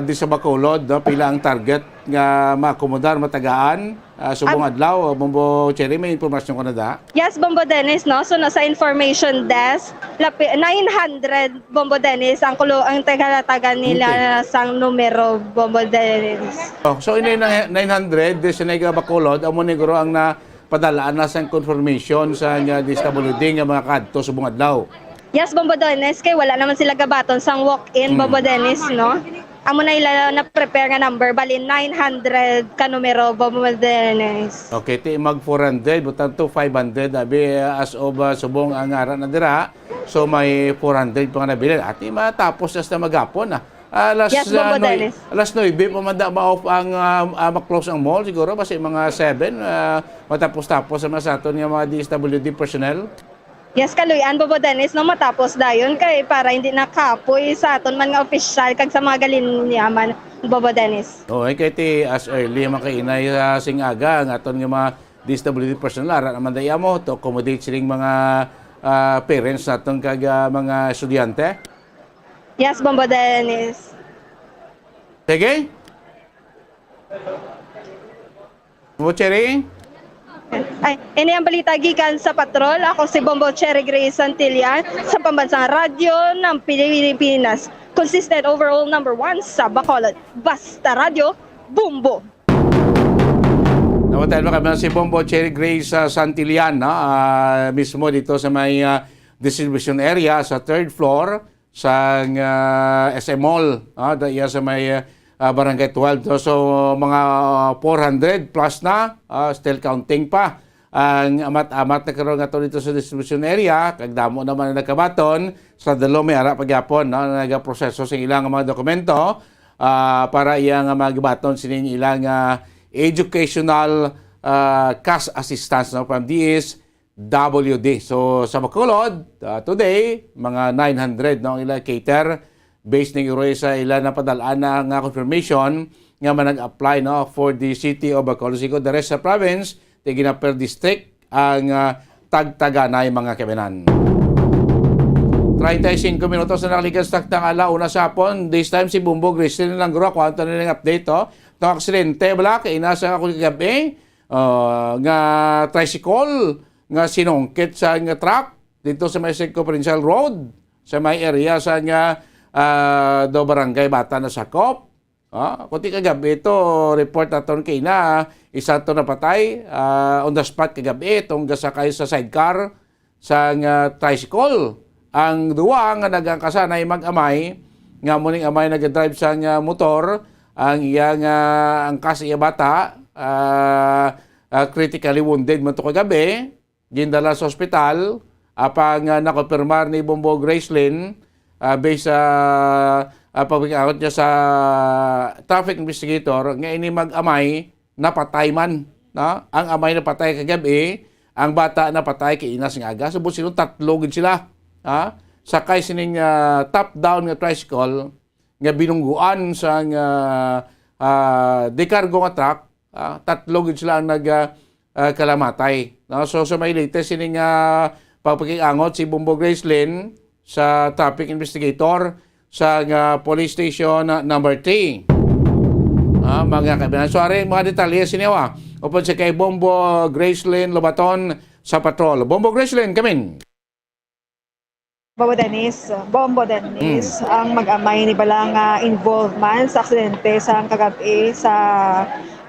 [SPEAKER 8] di sa Bacolod, no? Pila ang target nga maakomodar matagaan subong adlaw. Bombo Cherry, may impormasyon ko na da?
[SPEAKER 5] Yes, Bombo Dennis, no? So nasa information desk, 900 Bombo Dennis ang tagalatagan nila sang numero, Bombo Dennis.
[SPEAKER 8] So ini 900 di sa Bacolod, amo ni guro ang padalaan na sa confirmation sa DSWD nga mga kadto subong adlaw.
[SPEAKER 5] Yes, Bombo Dennis, kay wala naman sila gabaton sang walk-in, Bombo Dennis, no? amo na ila na prepare nga number bali 900 ka numero Bombo Dennis.
[SPEAKER 8] Okay, ti mag 400, butang to 500, abi as of subong ang ara na dira. So may 400 pa nga nabili. At matapos na magapon na. Alas
[SPEAKER 5] Yes, Bombo Dennis.
[SPEAKER 8] alas 9 pamanda ma-off ang ma-close ang mall siguro kasi mga 7 matapos-tapos sa mga saton nga mga DSWD personnel.
[SPEAKER 5] Yes, kaluyan Bombo Dennis no matapos dayon kay para hindi nakapoy sa aton man nga official kag sa mga galinyaman Bombo Dennis.
[SPEAKER 8] Okay, kay ti as early makainay singaga ang aton nga mga DSWD personnel ara naman daya mo to accommodate siling mga parents naton kag mga estudyante.
[SPEAKER 5] Yes, Bombo Dennis.
[SPEAKER 8] Sige. Bombo Cherry?
[SPEAKER 5] Ay, ini ang balita gikan sa patrol. Ako si Bombo Cherry Grace Santillan sa Pambansang Radyo ng Pilipinas. Consistent overall number 1 sa Bacolod. Basta Radio, Bumbo.
[SPEAKER 8] Nawatal mo kami si Bombo Cherry Grace Santillan, mismo dito sa may distribution area sa 3rd floor sa SM Mall, sa may Barangay 12. So mga 400 plus na, still counting pa. Ang amat-amat na karoon nga dito sa distribution area, kagdamo naman na nagkabaton, sa dalo may ara pagyapon, nagaproseso sa ilang mga dokumento para iyang magbaton sining ilang educational cash assistance from DSWD. So sa Bacolod, today, mga 900 ang ilang cater based ng Iroy sa ilan na padalaan na nga confirmation nga manag-apply for the city of Bacolod. Siguro the rest sa province, tigina per district ang tagtaganay mga kaminan. 35 minutos na nakalikas takta ng alauna sa hapon. This time si Bumbo Grace lang guro. Kwanto na ng update itong aksidente bala kay inasa ako kagabi nga tricycle nga sinungkit sa nga truck dito sa may Secco Provincial Road sa may area sa nga do barangay Bata na Sakop. Kunti kagabi ito report naton kay na isa to napatay on the spot kagabi itong gasakay sa sidecar sa nga tricycle. Ang duwa nga nagangkasanay mag-amay nga muning amay nag-drive sa nga motor ang iyang angkas iya bata critically wounded man to kagabi gindala sa ospital apang nakonfirmar ni Bombo Gracelyn based sa pag-out niya sa traffic investigator nga ini mag-amay napatay man ang amay napatay kagabi ang bata napatay kay inas nga aga subot sila tatlo gid sila sakay sining top down nga tricycle nga binungguan sa nga decargo nga truck tatlo gid sila ang kalamatay so sa may latest sining pagpakiangot si Bombo Gracelyn sa traffic investigator sa police station number 3 mga kabinan so are mga detalye siniwa upon si kay Bombo Gracelyn Lobaton sa patrol. Bombo Gracelyn, kamin.
[SPEAKER 5] Bombo Dennis, ang mag-amay ni balang involvement sa aksidente sa kagabi sa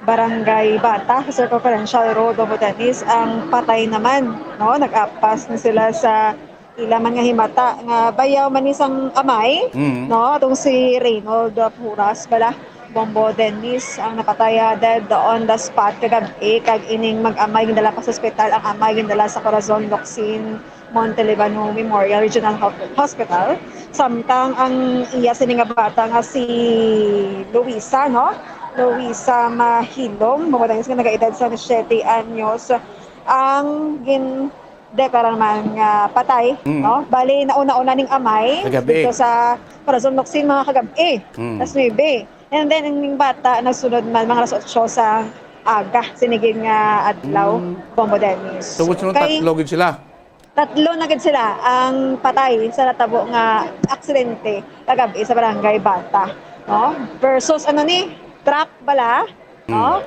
[SPEAKER 5] Barangay Bata sa Secco Provincial Road. Bombo Dennis, ang patay naman, nag-apas na sila sa ilang mga himata nga bayaw man isang amay, itong si Reynold Puras bala. Bombo Dennis, ang napataya dead on the spot kagabi kag ining mag-amay gindala pa sa ospital. Ang amay gindala sa Corazon Locsin Montelibano Memorial Regional Hospital. Samtang ang iya sining bata nga si Luisa, Luisa Mahilom, Dennis nga nagaedad sa 7 anyos, ang deklara naman nga patay, Bali nauna-una ning amay
[SPEAKER 8] kagabi
[SPEAKER 5] dito sa Corazon Locsin mga kagabi. Tas 9. And then, ang bata, nagsunod man, mga alas 8 sa aga, siniging adlaw, Bombo Dennis.
[SPEAKER 8] So, tatlo gid sila?
[SPEAKER 5] Tatlo na gid sila ang patay sa natabo nga aksidente kagabi sa Barangay Bata. Versus, truck bala,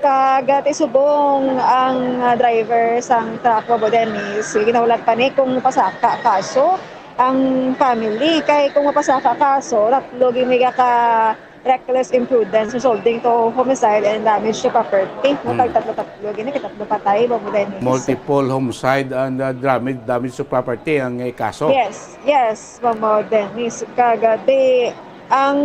[SPEAKER 5] kagati subong ang driver sang truck, Bombo Dennis. Ginaulat pa ni kung pasaka kaso, ang family, kay kung mapasaka kaso, tatlo gimiga ka reckless imprudence resulting to homicide and damage to property. Tatlo gini tatlo patay Bombo Dennis.
[SPEAKER 8] Multiple homicide and damage to property ang kaso.
[SPEAKER 5] Yes, Bombo Dennis. Kagabi ang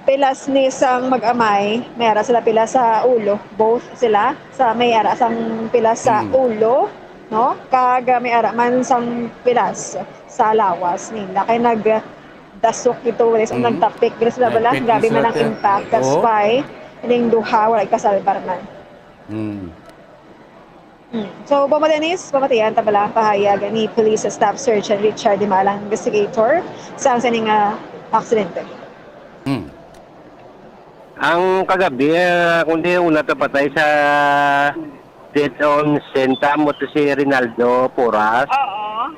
[SPEAKER 16] pilas ni sang mag-amay, may ara sila pila sa ulo, both sila sa may ara sang pilas sa ulo, no? Kag may ara man sang pilas sa lawas nila kay nagdasok ito wala sa nagtapik gila sila bala, grabe man ang impact. That's why ining duha wala kasalbar man. So, Bombo Dennis, pamatiyan tabala pahayag ni Police Staff Sergeant Richard Dimalang, investigator sa sining aksidente.
[SPEAKER 18] Ang kagabi, kundi una patay sa death on Senta mo to si Rinaldo Porras.
[SPEAKER 16] Oo.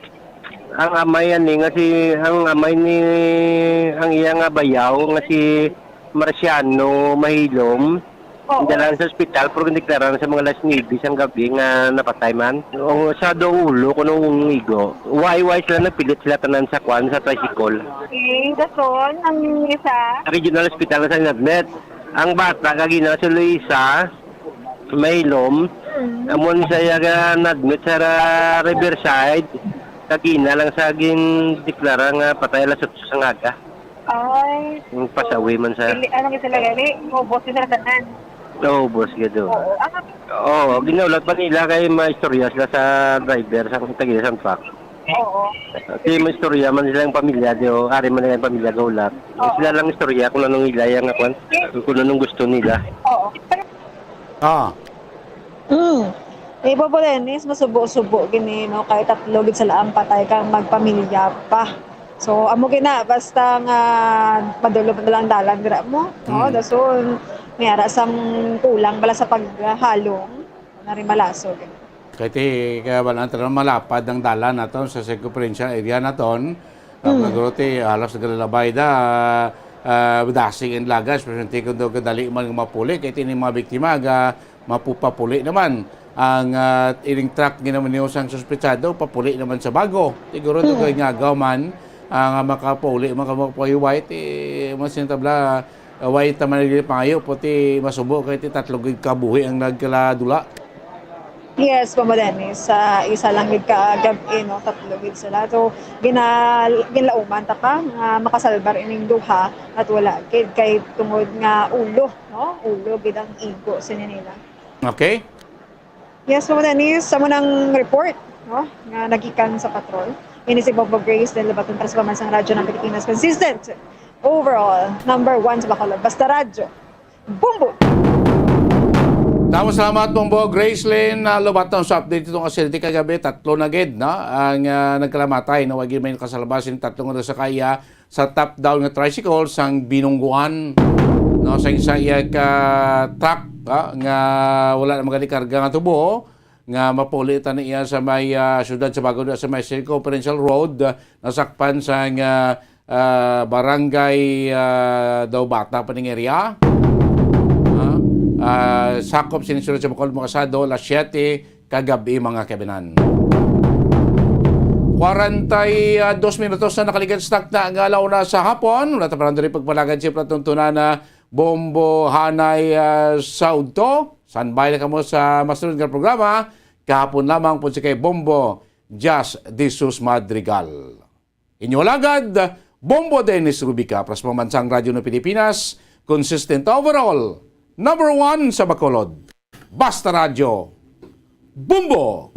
[SPEAKER 18] Ang amay ani nga si ang iya nga bayaw nga si Marciano Mahilom. Dalan sa ospital pero deklaraan sa mga 9 ang gabi nga napatay man. O sa do ulo kuno igo. Why sila napilit sila tanan sa kwan sa tricycle.
[SPEAKER 16] Okay, dason ang isa.
[SPEAKER 18] Regional Hospital sa Nagnet. Ang bata kagina si Luisa Mahilom. Amon siya na-admit sa Riverside. Kagina lang sa aging deklara nga patay alas 8 sa ngaga.
[SPEAKER 16] Ay.
[SPEAKER 18] Yung pasawi man sa...
[SPEAKER 16] Anong isa lagay? Ubos sila tanan.
[SPEAKER 18] Oo, boss, gado. Oo, ginaulat pa nila kay maistorya sila sa driver sa tagila sa truck.
[SPEAKER 16] Oo.
[SPEAKER 18] Kasi maistorya man silang pamilya, diyo, ari man nilang pamilya gaulat. Sila lang istorya kung anong ilaya nga kwan, kung anong gusto nila.
[SPEAKER 16] Oo. Eh, Bobo Dennis, masubo-subo gini, no? Kahit 3 gid sa laang patay kang magpamilya pa. So, amo gina, basta nga madulog na lang dalan, gira mo, no? Dason, may ara sang kulang bala sa paghalong, narimalasog.
[SPEAKER 8] Kaya balang tanong malapad ang dalan naton sa Secuperincial area naton. Nagruti, halos naglalabay da, dasing and lagas, presente kung daw kadali man mapuli, kaya tini mga biktima, mapupapuli naman. Ang iling truck ginaman niyo sang suspetsado, papuli naman sa bago. Siguro ito kaya nga man, ang makapuli, makapahiwait, masintabla, white naman naging pangayo, puti masubo, kaya 3 kabuhi ang nagkaladula.
[SPEAKER 16] Yes, Bobo Dennis, isa lang gid ka gabi, no? 3 gid sila. So, ginlauman ta ka, makasalbar ining duha, at wala gid kay tungod nga ulo, no? Ulo gid ang igo sa nila.
[SPEAKER 8] Okay.
[SPEAKER 16] Yes, Bobo Dennis, sa munang report, no? Nga nagikan sa patrol. Ini si Bobo Grace del Labaton para sa Pamansang Radyo ng Pilipinas. Consistent. Overall, number 1 sa Bacolod. Basta Radyo. Bumbo!
[SPEAKER 8] Tama, salamat Bombo Gracelyn Lobaton sa update itong asidente kagabi. 3 na gid, no? Ang nagkalamatay na wagi may kasalabasin 3 nga sa kaya sa top down nga tricycle sang binungguan, no? Sa isa iya ka truck nga wala na magadikarga nga tubo nga mapulitan niya sa may syudad sa Bago sa may Secuperincial Road, nasakpan sa barangay Daubata paning area. Sakop sinisunod sa Bacolod Makasado, alas 7 kagabi mga kabinan. 42 minutos na nakaligan stock na ang alaw na sa hapon. Wala taparang rin pagpalagan siya platuntunan na Bombo Hanay Saudto. Sanbay na kamo sa masunod nga programa. Kahapon lamang po si kay Bombo Jas Jesus Madrigal. Inyo lagad, Bombo Dennis Rubica, pras Pamansang Radyo ng Pilipinas, consistent overall, number 1 sa Bacolod. Basta Radyo, Bombo!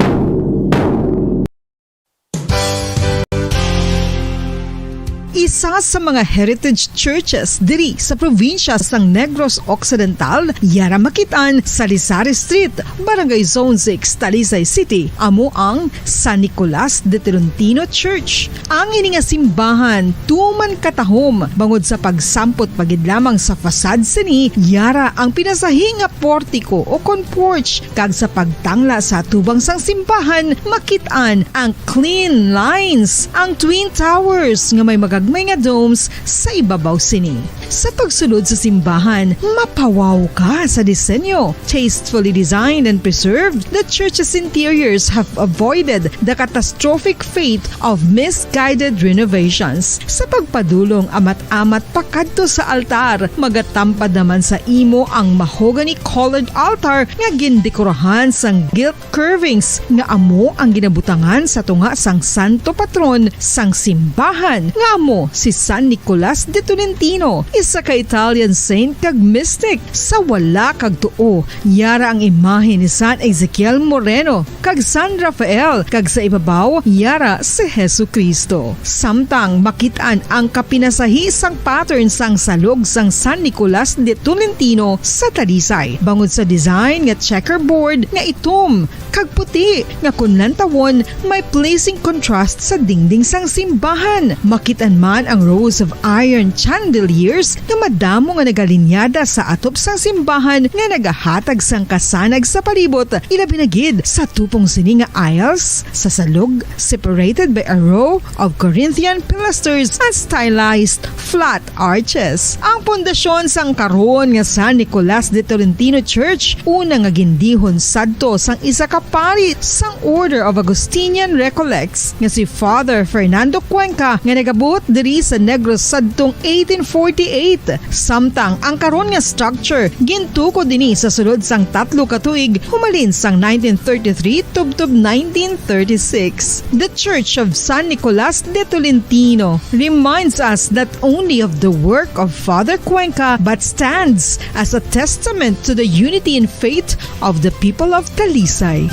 [SPEAKER 1] Isa sa mga heritage churches diri sa probinsya sang Negros Occidental, yara makitaan sa Lisari Street, Barangay Zone 6, Talisay City, amo ang San Nicolas de Tolentino Church. Ang ini nga simbahan tuman katahom bangod sa pagsampot pagid lamang sa fasad sini, yara ang pinasahi nga portiko o kon porch, kag sa pagtangla sa tubang sang simbahan makitaan ang clean lines, ang twin towers nga may magagmay nga domes sa ibabaw sini. Sa pagsulod sa simbahan, mapawaw ka sa disenyo. Tastefully designed and preserved, the church's interiors have avoided the catastrophic fate of misguided renovations. Sa pagpadulong amat-amat pakadto sa altar, magatampad naman sa imo ang mahogany colored altar nga gindekorahan sang gilt curvings nga amo ang ginabutangan sa tunga sang santo patron sang simbahan nga amo amo si San Nicolas de Tolentino, isa ka Italian saint kag mystic. Sa wala kag tuo, yara ang imahe ni San Ezekiel Moreno kag San Rafael, kag sa ibabaw yara si Jesucristo. Samtang makitaan ang kapinasahi sang pattern sang salog sang San Nicolas de Tolentino sa Talisay. Bangod sa design nga checkerboard nga itom kag puti nga kunlan tawon may placing contrast sa dingding sang simbahan. Makitan man ang rows of iron chandeliers nga madamo nga nagalinyada sa atop sang simbahan nga nagahatag sang kasanag sa palibot. Ilabi na gid sa tupong sini nga aisles sa salog, separated by a row of Corinthian pilasters at stylized flat arches. Ang pundasyon sang karon nga San Nicolas de Tolentino Church una nga gindihon sadto sang isa ka pari sang Order of Augustinian Recollects nga si Father Fernando Cuenca nga nagabot diri sa Negros sadtong 1848. Samtang ang karon nga structure gintuko dinhi sa sulod sang 3 ka tuig humalin sang 1933 tubtob 1936. The Church of San Nicolas de Tolentino reminds us not only of the work of Father Cuenca but stands as a testament to the unity and faith of the people of Talisay.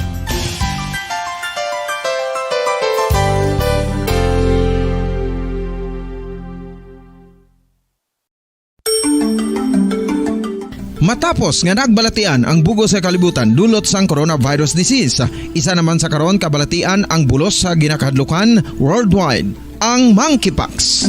[SPEAKER 2] Matapos nga nagbalatian ang bugos sa kalibutan dulot sang coronavirus disease, isa naman sa karon kabalatian ang bulos sa ginakahadlukan worldwide, ang monkeypox.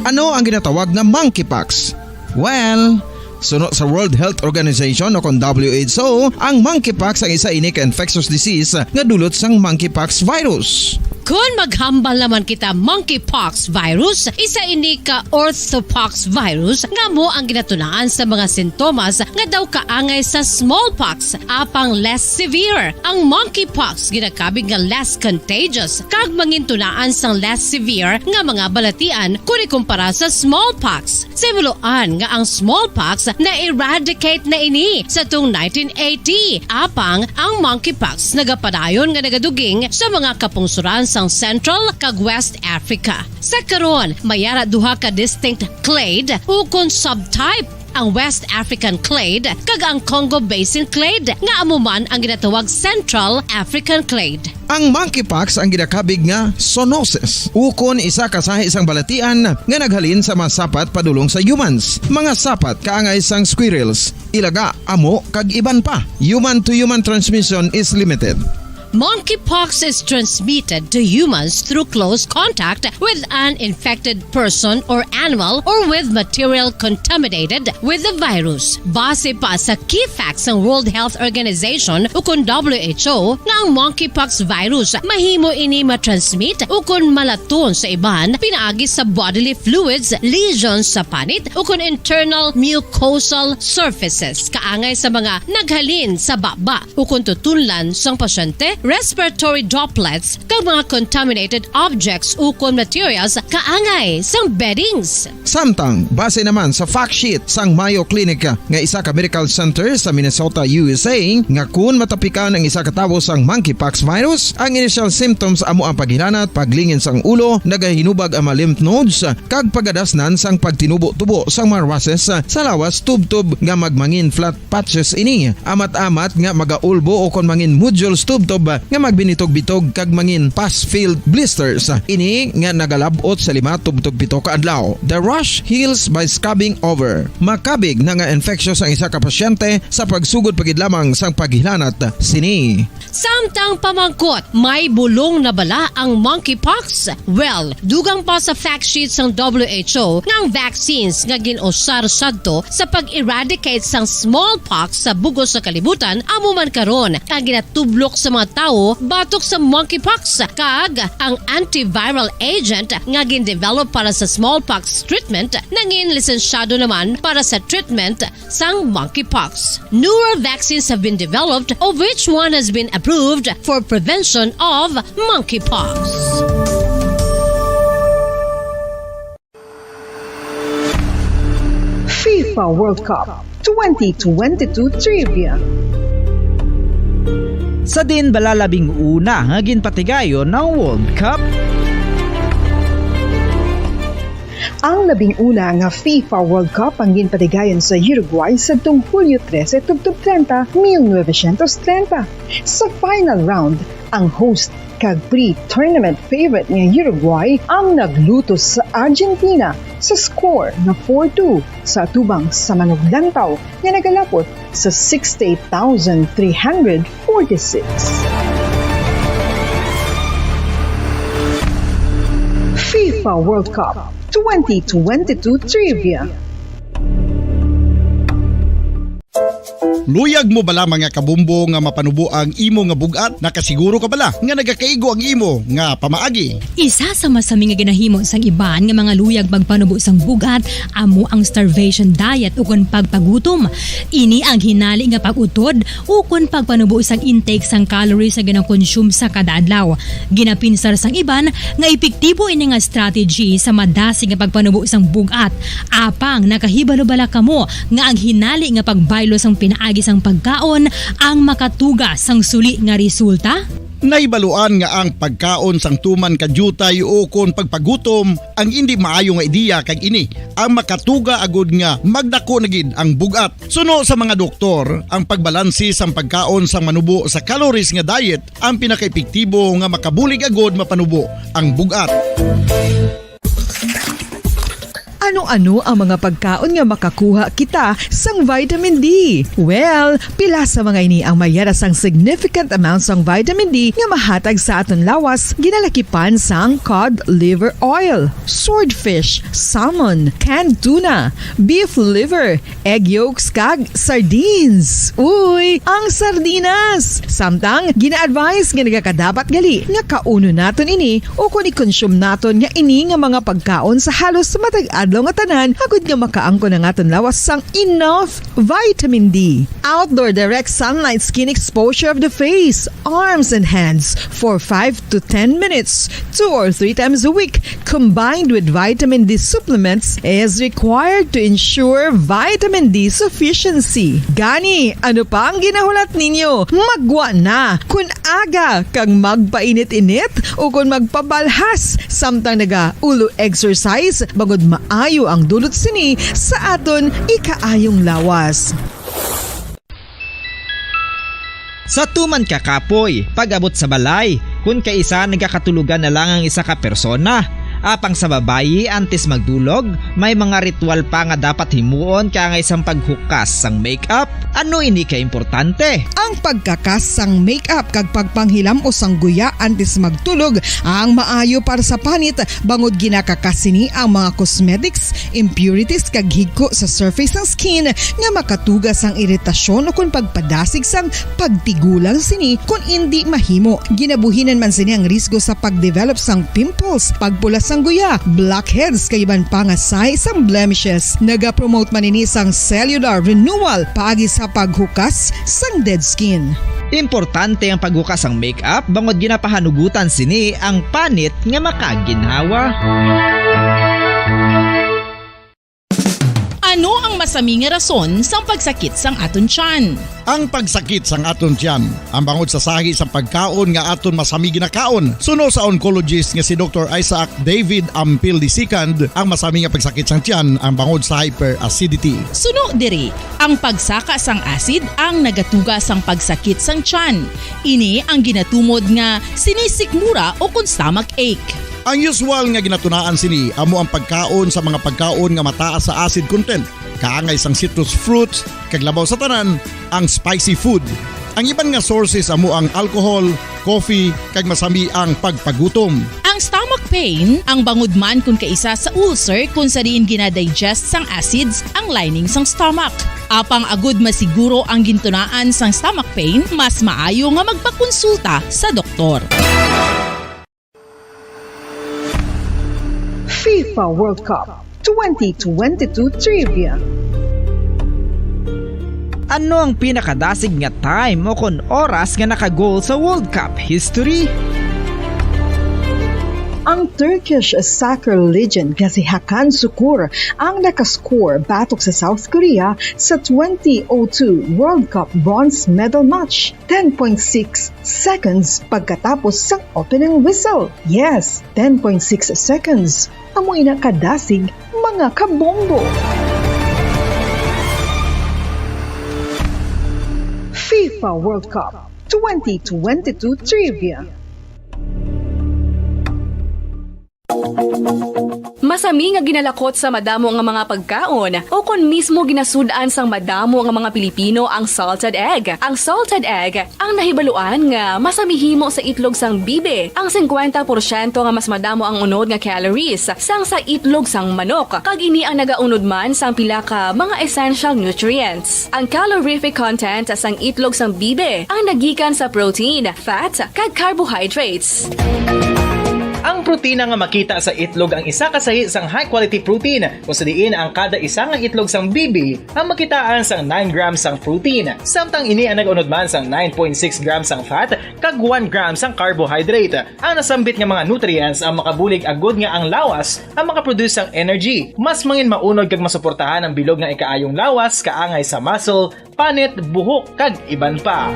[SPEAKER 2] Ano ang ginatawag na monkeypox? Well, sunod sa World Health Organization o kon WHO, ang monkeypox ang isa ini ka infectious disease nga dulot sang monkeypox virus.
[SPEAKER 9] Kung maghambal naman kita monkeypox virus, isa ini ka orthopox virus nga mo ang ginatunaan sa mga sintomas nga daw kaangay sa smallpox apang less severe. Ang monkeypox ginakabig nga less contagious kag mangintunaan sang less severe nga mga balatian kung ikumpara sa smallpox. Simuloan nga ang smallpox na eradicate na ini sa tung 1980 apang ang monkeypox nagapadayon nga nagaduging sa mga kapungsuran sang Central kag West Africa. Sa karon, mayara duha ka distinct clade ukon subtype, ang West African clade kag ang Congo Basin clade nga amuman ang ginatawag Central African clade.
[SPEAKER 2] Ang monkeypox ang ginakabig nga zoonosis ukon isa ka sa isang balatian nga naghalin sa mga sapat padulong sa humans. Mga sapat kaangay sang squirrels, ilaga, amo kag iban pa. Human to human transmission is limited.
[SPEAKER 9] Monkeypox is transmitted to humans through close contact with an infected person or animal or with material contaminated with the virus. Base pa sa key facts ng World Health Organization ukon WHO nga ang monkeypox virus mahimo ini matransmit ukon malaton sa iban pinaagi sa bodily fluids, lesions sa panit ukon internal mucosal surfaces kaangay sa mga naghalin sa baba ukon tutunlan sang pasyente, respiratory droplets kag mga contaminated objects ukon materials kaangay sang beddings.
[SPEAKER 2] Samtang base naman sa fact sheet sang Mayo Clinic nga isa ka medical center sa Minnesota, USA, nga kun matapikan ang isa ka tawo sang monkeypox virus, ang initial symptoms amo ang paghinanat, paglingin sang ulo, nagahinubag ang mga lymph nodes kag pagadasnan sang pagtinubo-tubo sang mga rashes sa lawas tubtob nga magmangin flat patches ini, amat-amat nga magaulbo o kon mangin nodules tubtob nga magbinitog-bitog kag mangin pus-filled blisters. Ini nga nagalabot sa 5 tubtog 7 ka adlaw. The rash heals by scabbing over. Makabig na nga infectious ang isa ka pasyente sa pagsugod pagid lamang sang paghilanat sini.
[SPEAKER 9] Samtang pamangkot, may bulong na bala ang monkeypox? Well, dugang pa sa fact sheets ng WHO ng vaccines nga ginusar sadto sa pag-eradicate sang smallpox sa bugos sa kalibutan amuman karon ang ginatublok sa mga tao batok sa monkeypox kag ang antiviral agent nga gin-develop para sa smallpox treatment nangin lisensyado naman para sa treatment sang monkeypox. Newer vaccines have been developed of which one has been approved for prevention of monkeypox.
[SPEAKER 1] FIFA World Cup 2022 Trivia.
[SPEAKER 4] Sa din balalabing una nga ginpatigayon ng World Cup.
[SPEAKER 1] Ang 11 nga FIFA World Cup ang ginpatigayon sa Uruguay sa tung Hulyo 13 tubtob 30, 1930. Sa final round, ang host kag pre-tournament favorite nga Uruguay ang naglutos sa Argentina sa score na 4-2 sa atubang sa manuglantaw nga nagalapot sa 68,346. FIFA World Cup 2022 Trivia.
[SPEAKER 6] Luyag mo bala mga kabumbo nga mapanubo ang imo nga bugat? Nakasiguro ka bala nga nagakaigo ang imo nga pamaagi?
[SPEAKER 23] Isa sa masami nga ginahimo sang iban nga mga luyag pagpanubo sang bugat amo ang starvation diet ukon pagpagutom. Ini ang hinali nga pag-utod ukon pagpanubo sang intake sang calories sa ginakonsume sa kada adlaw. Ginapinsar sang iban nga epektibo ini nga strategy sa madasi nga pagpanubo sang bugat. Apang nakahibalo bala kamo nga ang hinali nga pagbaylo sang pinaagi sang pagkaon ang makatuga sang suli nga resulta?
[SPEAKER 6] Naibaluan nga ang pagkaon sang tuman kadyutay o kon pagpagutom ang hindi maayo nga ideya kag ini ang makatuga agud nga magdako na gid ang bugat. Suno sa mga doktor, ang pagbalansi sang pagkaon sang manubo sa calories nga diet ang pinakaepektibo nga makabulig agud mapanubo ang bugat.
[SPEAKER 1] Ano-ano ang mga pagkaon nga makakuha kita sang vitamin D? Well, pila sa mga ini ang mayara sang significant amount sang vitamin D nga mahatag sa aton lawas ginalakipan sang cod liver oil, swordfish, salmon, canned tuna, beef liver, egg yolks kag sardines. Uy, ang sardinas! Samtang gina-advise nga nagakadapat gali nga kauno naton ini o kung i-consume naton nga ini nga mga pagkaon sa halos matag adlaw nga tanan hagud nga makaangko na naton lawas sang enough vitamin D. Outdoor direct sunlight skin exposure of the face, arms and hands for 5 to 10 minutes 2 or 3 times a week combined with vitamin D supplements is required to ensure vitamin D sufficiency. Gani, ano pa ang ginahulat ninyo? Magwa na kun aga kang magpainit-init o kun magpabalhas samtang naga ulo exercise bagod maayo ang dulot sini sa aton ikaayong lawas.
[SPEAKER 4] Sa tuman ka kapoy, pag-abot sa balay, kung kaisa nagakatulugan na lang ang isa ka persona. Apang sa babayi antes magdulog, may mga ritual pa nga dapat himuon kaya nga isang paghukas sang makeup. Ano ini ka importante?
[SPEAKER 1] Ang pagkakas sang makeup kag pagpanghilam o sang guya antes magtulog ang maayo para sa panit bangod ginakakasini ang mga cosmetics, impurities kag higko sa surface ng skin nga makatugas sang iritasyon o kung pagpadasig sang pagtigulang sini kung hindi mahimo. Ginabuhinan man sini ang risgo sa pagdevelop sang pimples, pagpula sang guya, blackheads kay iban pa nga size sang blemishes. Naga-promote man ini sang cellular renewal paagi sa paghukas sang dead skin.
[SPEAKER 4] Importante ang paghukas ang makeup bangod ginapahanugutan sini ang panit nga makaginhawa.
[SPEAKER 14] Ano ang masami nga rason sang pagsakit sang aton tiyan?
[SPEAKER 6] Ang pagsakit sang aton tiyan ang bangod sa sahi sa pagkaon nga aton masami ginakaon. Suno sa oncologist nga si Dr. Isaac David Ampil II, ang masami nga pagsakit sang tiyan ang bangod sa hyperacidity.
[SPEAKER 14] Suno diri, ang pagsaka sang acid ang nagatuga sang pagsakit sang tiyan. Ini ang ginatumod nga sinisikmura o kung stomach ache.
[SPEAKER 6] Ang usual nga ginatunaan sini amo ang pagkaon sa mga pagkaon nga mataas sa acid content. Kaangay sang citrus fruits, kaglabaw sa tanan, ang spicy food. Ang iban nga sources amo ang alcohol, coffee, kag masami ang pagpagutom.
[SPEAKER 14] Ang stomach pain ang bangod man kung kaisa sa ulcer kung sa diin ginadigest sang acids ang lining sang stomach. Apang agud masiguro ang gintunaan sang stomach pain, mas maayo nga magpakonsulta sa doktor.
[SPEAKER 1] FIFA World Cup 2022 Trivia.
[SPEAKER 4] Ano ang pinakadasig nga time o kon oras nga naka-goal sa World Cup history?
[SPEAKER 1] Ang Turkish soccer legend nga si Hakan Şükür ang nakascore batok sa South Korea sa 2002 World Cup bronze medal match. 10.6 seconds pagkatapos sa opening whistle. Yes, 10.6 seconds. Amoy na kadasig mga kabombo. FIFA World Cup 2022 Trivia.
[SPEAKER 11] Masami nga ginalakot sa madamo nga mga pagkaon o kon mismo ginasudaan sang madamo nga mga Pilipino ang salted egg. Ang salted egg ang nahibaluan nga masamihimo sa itlog sang bibe. Ang 50% nga mas madamo ang unod nga calories sang sa itlog sang manok. Kag ini ang nagaunod man sang pila ka mga essential nutrients. Ang calorific content sang itlog sang bibe ang nagikan sa protein, fat, kag carbohydrates.
[SPEAKER 19] Ang protina nga makita sa itlog ang isa kasahi sang high quality protein kung sa diin ang kada isa nga itlog sang bibi ang makitaan sang 9 grams sang protein. Samtang ini ang nag-unod man sang 9.6 grams sang fat kag 1 gram sang carbohydrate. Ang nasambit nga mga nutrients ang makabulig agud nga ang lawas ang makaproduce sang energy. Mas mangin maunod kag masuportahan ang bilog nga ikaayong lawas kaangay sa muscle, panit, buhok kag iban pa.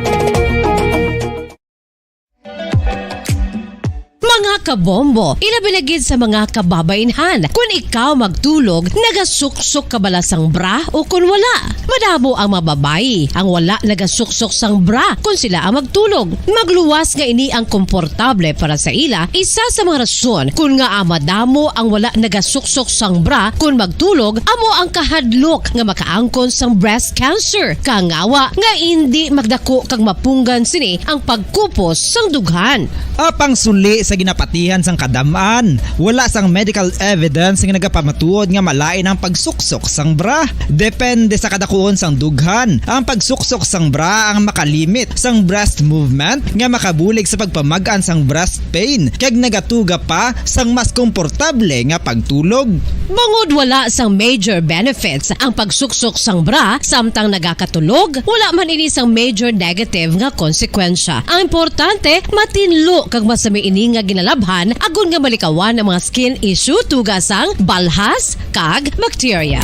[SPEAKER 9] Mga kabombo, ilabilagid sa mga kababainhan. Kung ikaw magtulog, nagasuksok ka bala sang bra o kung wala. Madamo ang mababayi ang wala nagasuksok sang bra kung sila ang magtulog. Magluwas nga ini ang komportable para sa ila. Isa sa mga rason kung nga madamo ang wala nagasuksok sang bra kung magtulog, amo ang kahadlok nga makaangkon sang breast cancer. Kangawa nga hindi magdako kag mapunggan sini ang pagkupos sang dughan.
[SPEAKER 4] Apang suli sa ginapatihan sang kadamaan, wala sang medical evidence nga nagapamatuod nga malain ang pagsuksok sang bra. Depende sa kadakuon sang dughan. Ang pagsuksok sang bra ang makalimit sang breast movement nga makabulig sa pagpamagaan sang breast pain kag nagatuga pa sang mas komportable nga pagtulog.
[SPEAKER 9] Bangod wala sang major benefits ang pagsuksok sang bra samtang nagakatulog, wala man ini sang major negative nga konsekwensya. Ang importante, matinlo kag masami ini nga ginalabhan agon nga malikawan ang mga skin issue tugasang balhas kag bacteria.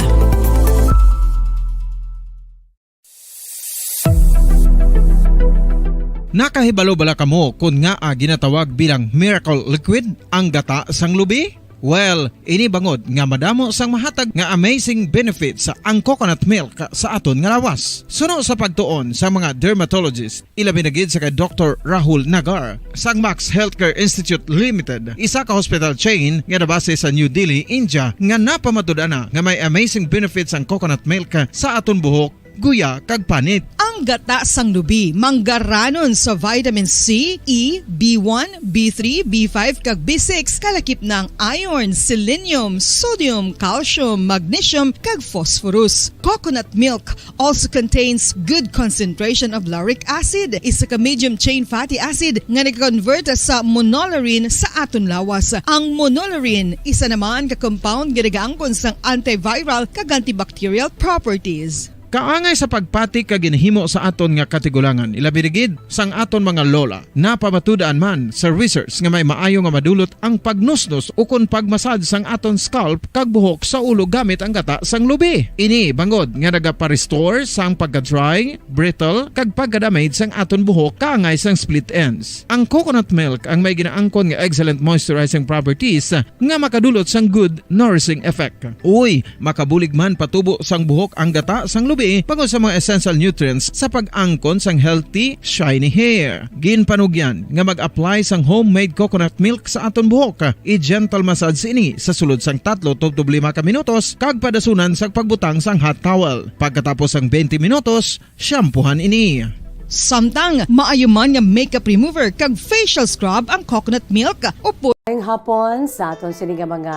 [SPEAKER 2] Nakahibalo bala kamo kung nga ginatawag bilang miracle liquid ang gata sang lubi? Well, ini bangod nga madamo sang mahatag nga amazing benefits sa ang coconut milk sa aton nga lawas. Suno sa pagtuon sa mga dermatologist, ilabi na gid sa kay Dr. Rahul Nagar sang Max Healthcare Institute Limited, isa ka hospital chain nga nabase sa New Delhi, India, nga napamatud-ana nga may amazing benefits ang coconut milk sa aton buhok, guya kag panit.
[SPEAKER 1] Ang gata sang lubi manggaranon sa vitamin C, E, B1, B3, B5 kag B6 kalakip ng iron, selenium, sodium, calcium, magnesium kag phosphorus. Coconut milk also contains good concentration of lauric acid, isa ka medium chain fatty acid nga nag-convert sa monolaurin sa aton lawas. Ang monolaurin isa naman ka compound nga nagaangkon sang antiviral kag antibacterial properties.
[SPEAKER 2] Kaangay sa pagpati ka ginhimo sa aton nga katigulangan, ilabirigid sang aton mga lola, napamatudaan man sa research nga may maayo nga madulot ang pagnusnos o kon pagmasad sang aton scalp kag buhok sa ulo gamit ang gata sang lubi. Ini bangod nga nagapa-restore sang pagka-dry, brittle kag pagka-damage sang aton buhok kaangay sang split ends. Ang coconut milk ang may ginaangkon nga excellent moisturizing properties nga makadulot sang good nourishing effect. Uy, makabulig man patubo sang buhok ang gata sang lubi pangod sa mga essential nutrients sa pag-angkon sang healthy, shiny hair. Ginpanugyan nga mag-apply sang homemade coconut milk sa aton buhok. I-gentle massage ini sa sulod sang 3-5 ka minutos kag padasunan sa pagbutang sang hot towel. Pagkatapos sang 20 minutos, shampoohan ini.
[SPEAKER 1] Samtang maayo man nga makeup remover kag facial scrub ang coconut milk. Upo.
[SPEAKER 20] Ngayong hapon sa aton sini nga mga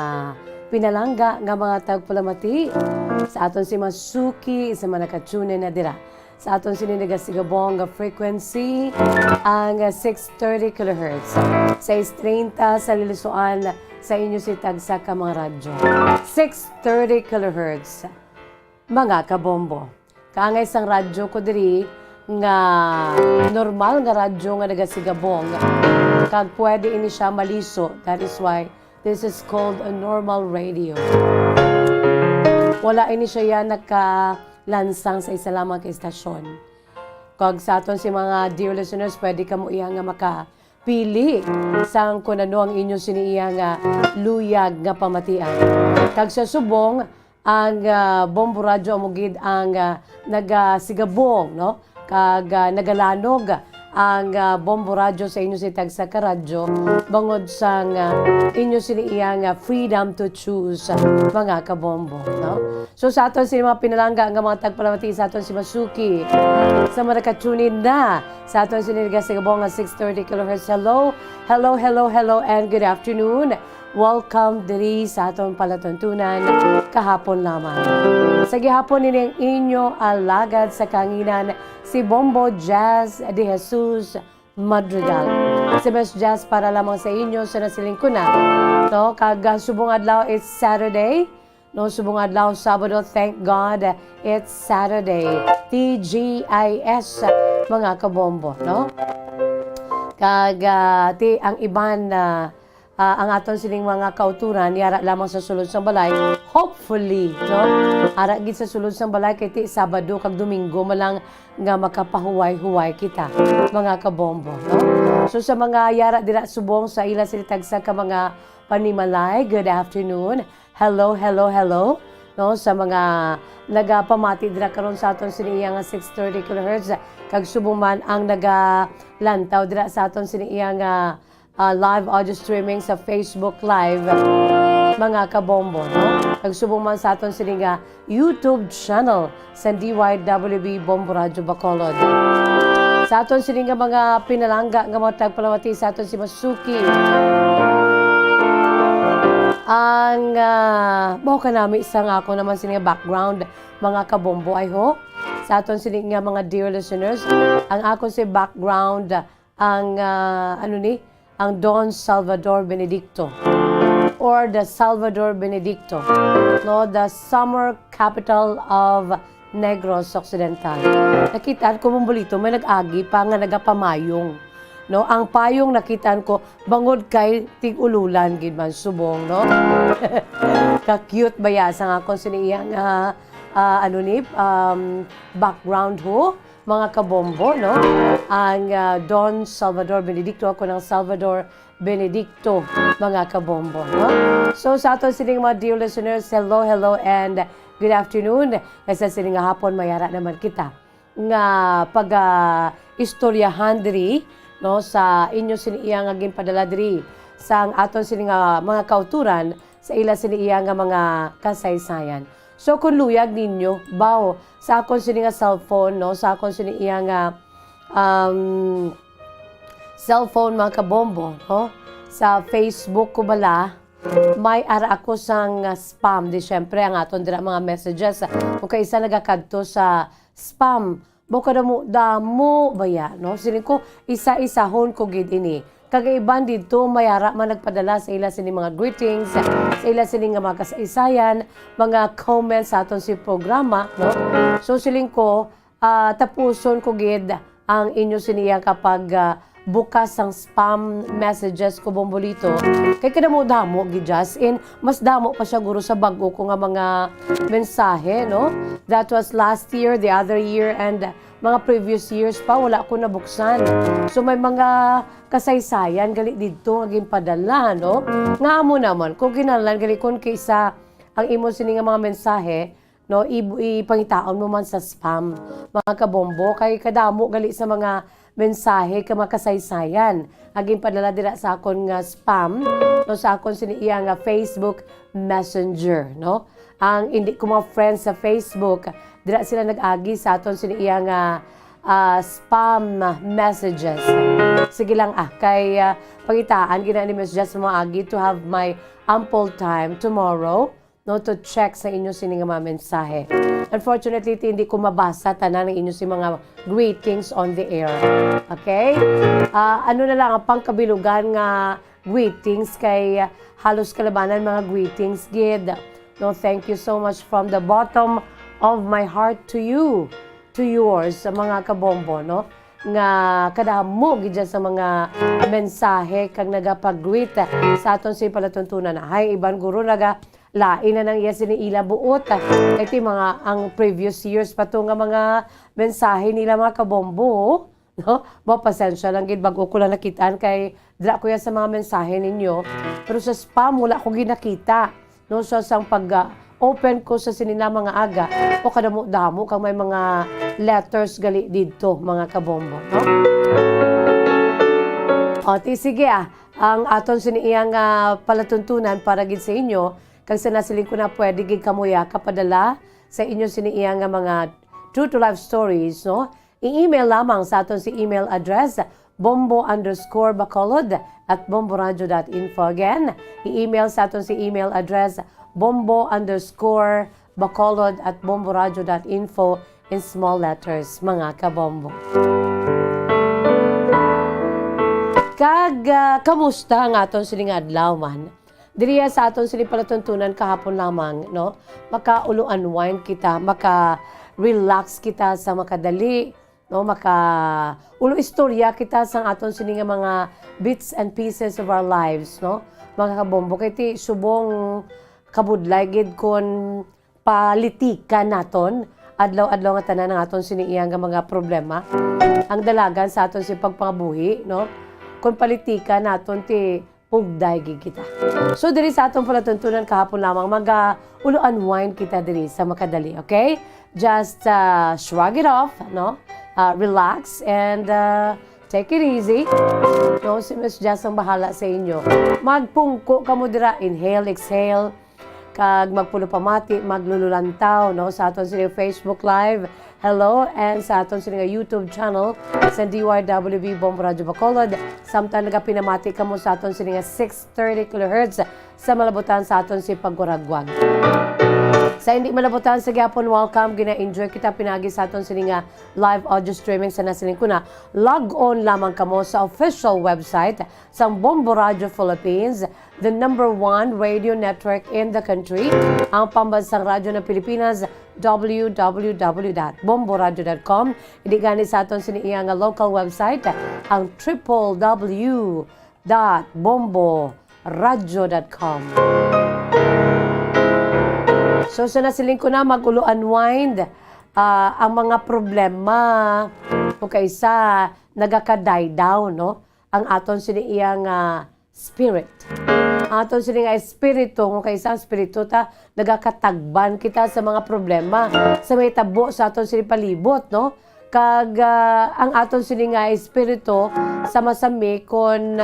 [SPEAKER 20] pinalangga nga mga tagpalamati sa aton si Masuki sa mga nakatune na dira. Sa aton sini nagasigabong nga frequency ang 630 kHz. 630 sa lilisuan sa inyo si tagsa ka mga radyo. 630 kHz. Mga kabombo. Kaangay sang radyo ko diri nga normal nga radyo nga nagasigabong kag pwede ini siya maliso. That is why This is called a normal radio. Wala ini siya nakalansang sa isa lamang ka istasyon. Kag sa aton si mga dear listeners, pwede ka mo iya nga makapili sang kung ano ang inyo siniiya nga luyag nga pamatian. Kag sa subong, ang Bombo Radyo amugid ang nagasigabong, no? Kag nagalanog ang Bombo Radyo sa inyo si Tagsa ka Radyo bangod sang inyo siniiya nga freedom to choose mga kabombo, no? So sa aton si mga pinalangga nga mga tagpalamati sa aton si Masuki sa mga nakatunin na sa aton siniga sa gabong nga 630 kHz. Hello and good afternoon. Welcome diri sa aton palatuntunan kahapon lamang. Sa gihapon nining inyo alagad sa kanginan si Bombo Jazz de Jesus Madrigal. Si Best Jazz para lamang sa inyo sa nasilingkunan. No, kag subong adlaw it's Saturday. No, subong adlaw Sabado, thank God it's Saturday. TGIS mga kabombo, no? Kag ang iban ang aton sining mga kauturan yara lamang sa sulod sang balay, hopefully, no, ara gid sa sulod sang balay kay ti Sabado kag Domingo malang nga makapahuway-huway kita mga kabombo, no? So sa mga yara dira subong sa ila silitag sa ka mga panimalay, good afternoon. Hello, no, sa mga nagapamati dira karon sa aton siniya nga 630 kHz kag subong man ang nagalantaw dira sa aton siniya nga live audio streaming sa Facebook Live mga kabombo, no? Nagsubong man sa aton sininga YouTube channel sa DYWB Bombo Radyo Bacolod. Sa aton sininga mga pinalangga nga mga tagpalamati sa aton si Masuki. Ang ka nami isang ako naman sininga background mga kabombo ay ho. Sa aton sininga mga dear listeners, ang ako si background ang ang Don Salvador Benedicto or the Salvador Benedicto, no, the summer capital of Negros Occidental. Nakitaan ko mumulito may nag-agi pa nga nagapamayong, no? Ang payong nakitaan ko bangod kay tig-ululan gid man subong, no? Ka-cute baya sa nga kon siniyang background ho mga kabombo, no? Ang Don Salvador Benedicto, ako ng Salvador Benedicto, mga kabombo, no? So sa aton sining mga dear listeners, hello and good afternoon. Sa sining hapon mayara naman kita nga pag-istoryahan diri, no, sa inyo siniya nga ginpadala diri sa aton sining mga kauturan sa ila siniya nga mga kasaysayan. So kung luyag ninyo, bawo, sa akon sini nga cellphone, no, sa akon sini iya nga cellphone mga kabombo, no, sa Facebook ko bala, may ara ako sang spam. Di syempre, ang aton dira mga messages, kung kaisa nagakadto sa spam, buka damo baya, no, sini ko, isa-isahon ko gid ini. Kagaiban dito, mayara man nagpadala sa ila sini mga greetings, sa ila sini nga mga kasaysayan, mga comments sa aton si programa, no? So siling ko, tapuson ko gid ang inyo siniya kapag bukas ang spam messages ko bombolito. Kay kadamo damo gid just in mas damo pa siya guro sa bag-o ko nga mga mensahe, no? That was last year, the other year, and mga previous years pa wala ko nabuksan. So may mga kasaysayan gali dito nga ginpadala, no? Nga mo naman kung kinahanglan gali kon kaysa ang imo sini nga mga mensahe, no, ipangitaon mo man sa spam mga kabombo kay kadamo gali sa mga mensahe ka mga kasaysayan aging padala dira sa akon nga spam, no, sa akon siniya nga Facebook Messenger, no? Ang hindi ko mga friends sa Facebook dira sila nag-agi sa aton siniya nga spam messages. Sige lang kay pangitaan gina ni messages mo agi to have my ample time tomorrow, no, to check sa inyo sini nga mga mensahe. Unfortunately, hindi ko mabasa tanan ng inyo si mga greetings on the air. Okay? Ano na lang ang pangkabilugan nga greetings kay halos kalabanan mga greetings gid. No, thank you so much from the bottom of my heart to you, to yours, mga kabombo, no? nga kadamo gidya sa mga mensahe kag nagapag-greet sa aton si palatuntunan. Hay iban guro naga lain na nang iya siniila buot. Iti mga ang previous years pa to nga mga mensahe nila mga kabombo. No? Pasensya lang gid bago ko lang nakitaan kay dra ko yan sa mga mensahe ninyo. Pero sa spam wala ko ginakita. No, so sang open ko sa sinila mga aga o kadamo-damo kang may mga letters gali dito mga kabombo, no? O, sige ang aton siniyang palatuntunan para gid sa inyo kag sa nasiling ko na pwede gid kamuya kapadala sa inyo siniyang mga true to life stories, no? I-email lamang sa aton si email address bombo_bacolod@bomboradio.info. Again, i-email sa aton si email address bombo_bacolod@bomboradio.info in small letters, mga kabombo. Kag kamusta ang aton siling adlaw man? Diriya sa aton siling palatuntunan kahapon lamang, no? Maka-ulo-unwind kita, maka-relax kita sa makadali, no? Maka-ulo-istorya kita sa aton siling mga bits and pieces of our lives, no? Mga kabombo, kaya ti subong kabudlay gid kon politikan naton adlaw-adlaw nga tanan ng aton siniyang nga mga problema ang dalagan sa aton si pagpangabuhi, no? Kon politika naton ti ugday gid kita. So diri sa aton palatuntunan kahapon lamang ulo unwind kita diri sa makadali, okay? Just shrug it off, no? Relax and take it easy. No, si Miss Jess ang bahala sa inyo. Magpungko kamo dira, inhale, exhale. Kag magpulo pamati, maglululantaw, no, sa aton sining Facebook Live. Hello, and sa aton sining YouTube channel sa DYWB Bombo Radio Bacolod. Samtang nagapinamati kamo sa aton sining 630 kHz sa malabutan sa aton si Paguragwag. Sa hindi malabutan sa gyapon, welcome, gina-enjoy kita pinagi sa aton sining live audio streaming sa nasiling kuna. Log on lamang kamo sa official website sa Bombo Radio Philippines, the #1 radio network in the country, ang pambansang radyo ng Pilipinas, www.bomboradio.com. Hindi gani sa aton siniyang local website, ang www.bomboradio.com. So sa nasiling ko na mag-ulo-unwind ang mga problema o kaysa nagaka-die down, no? Ang aton siniyang spirit. Aton siniyang espiritu o kaysa ang spiritu ta nagakatagban kita sa mga problema sa may tabo sa aton sining palibot, no? Kag ang aton sining espiritu sama-sami kon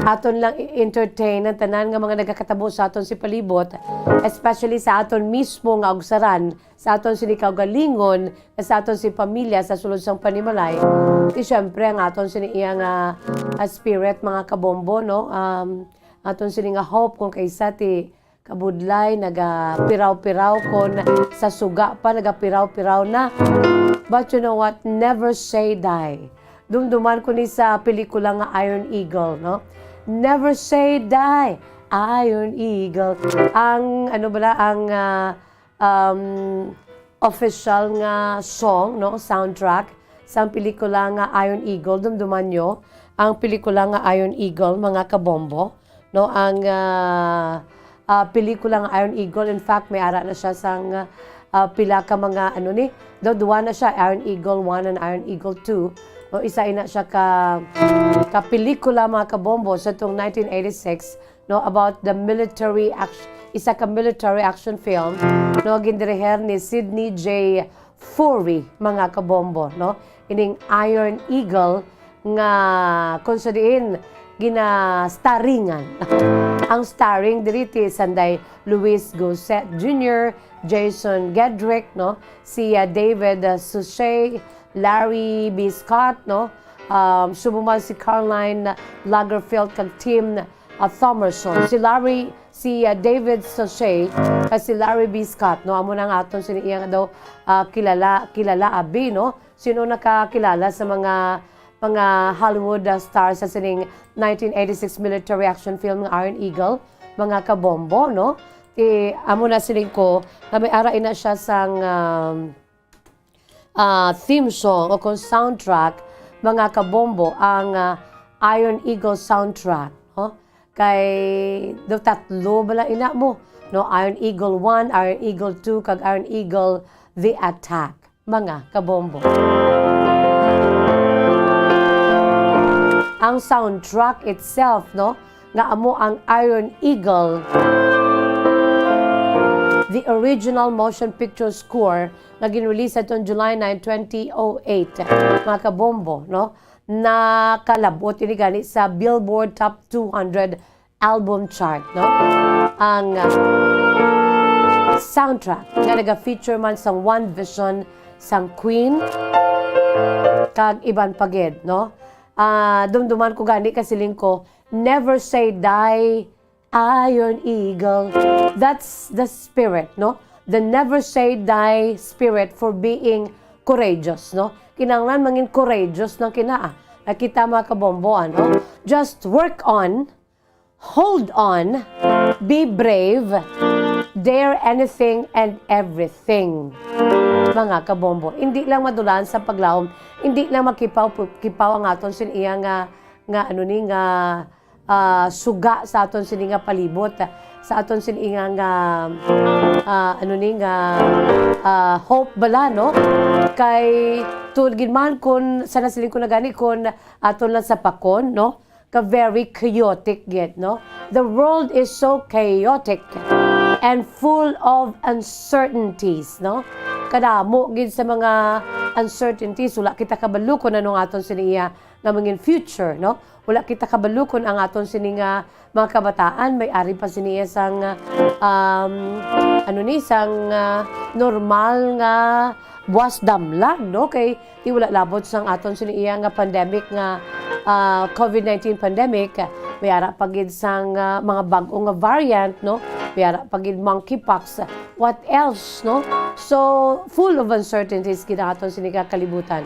[SPEAKER 20] aton lang entertain ang tanan nga mga nagakatabo sa aton si palibot, especially sa aton mismo nga ugsaran, sa aton si kaugalingon, sa aton si pamilya sa sulod sang panimalay. Di syempre ang aton siniyang spirit mga kabombo, no? Aton sini nga hope kung kaysa ti kabudlay nagapiraw-piraw kon sa suga pa nagapiraw-piraw na. But you know what? Never say die. Dumduman ko ni sa pelikula nga Iron Eagle, no? Never say die, Iron Eagle. Ang official nga song, no, soundtrack sa pelikula nga Iron Eagle. Dumduman nyo ang pelikula nga Iron Eagle, mga kabombo, no? Ang pelikula nga Iron Eagle, in fact may ara na siya sang pila ka mga duwa na siya, Iron Eagle 1 and Iron Eagle 2. No, isa ina siya ka pelikula mga kabombo sa itong 1986, no, about the military action, isa ka military action film, no, gindireher ni Sidney J. Fury, mga kabombo, no, ining Iron Eagle nga kung sa diin gina-starringan. Ang starring diriti sanday Luis Gossett Jr., Jason Gedrick, no, si David Suchet, Larry B. Scott, no, sumuman si Caroline Lagerfeld kag Tim Thomerson. Si David Suchet at si Larry B. Scott, no, amo nang aton siniyang daw kilala abi, no. Sino nakakilala sa mga Hollywood stars sa sining 1986 military action film ng Iron Eagle, mga kabombo, no? Amo na siling ko, na may ara ina siya sang theme song o kung soundtrack, mga kabombo, ang Iron Eagle soundtrack. Kay do tatlo bala ina mo, no? Iron Eagle 1, Iron Eagle 2, kag Iron Eagle The Attack, mga kabombo. Ang soundtrack itself, no, nga amo ang Iron Eagle, the original motion picture score na ginrelease atong July 9, 2008, mga kabombo, no, nakalabot ini gani sa Billboard Top 200 album chart, no. Ang soundtrack nga naga-feature man sang One Vision, sang Queen, kag iban pagid, no. Dumduman ko gani kasiling ko, never say die, Iron Eagle. That's the spirit, no? The never say die spirit for being courageous, no? Kinanglan mangin courageous ng kinaa. Nakita mga kabomboan, no? Just work on, hold on, be brave, dare anything and everything. Mga kabombo, hindi lang madulaan sa paglaom, hindi lang makipaw ang aton sin iya nga suga sa aton sin nga palibot, sa aton sin iya nga hope bala, no? Kay tulgin man kun sa nasiling ko na gani kun aton lang sa pakon, no? Ka very chaotic yet, no? The world is so chaotic and full of uncertainties, no? Kadamo gid sa mga uncertainties, wala kita kabalukon anong aton siniya nga mangin future, no? Wala kita kabalukon ang aton sini nga mga kabataan, may ari pa siniya sang normal nga buwas damlag, no? Kay di wala labot sang aton siniya nga pandemic nga COVID-19 pandemic, may ara pagid sang mga bag-o nga variant, no? May ara pagid monkeypox. What else, no? So, full of uncertainties gid aton sini nga kalibutan.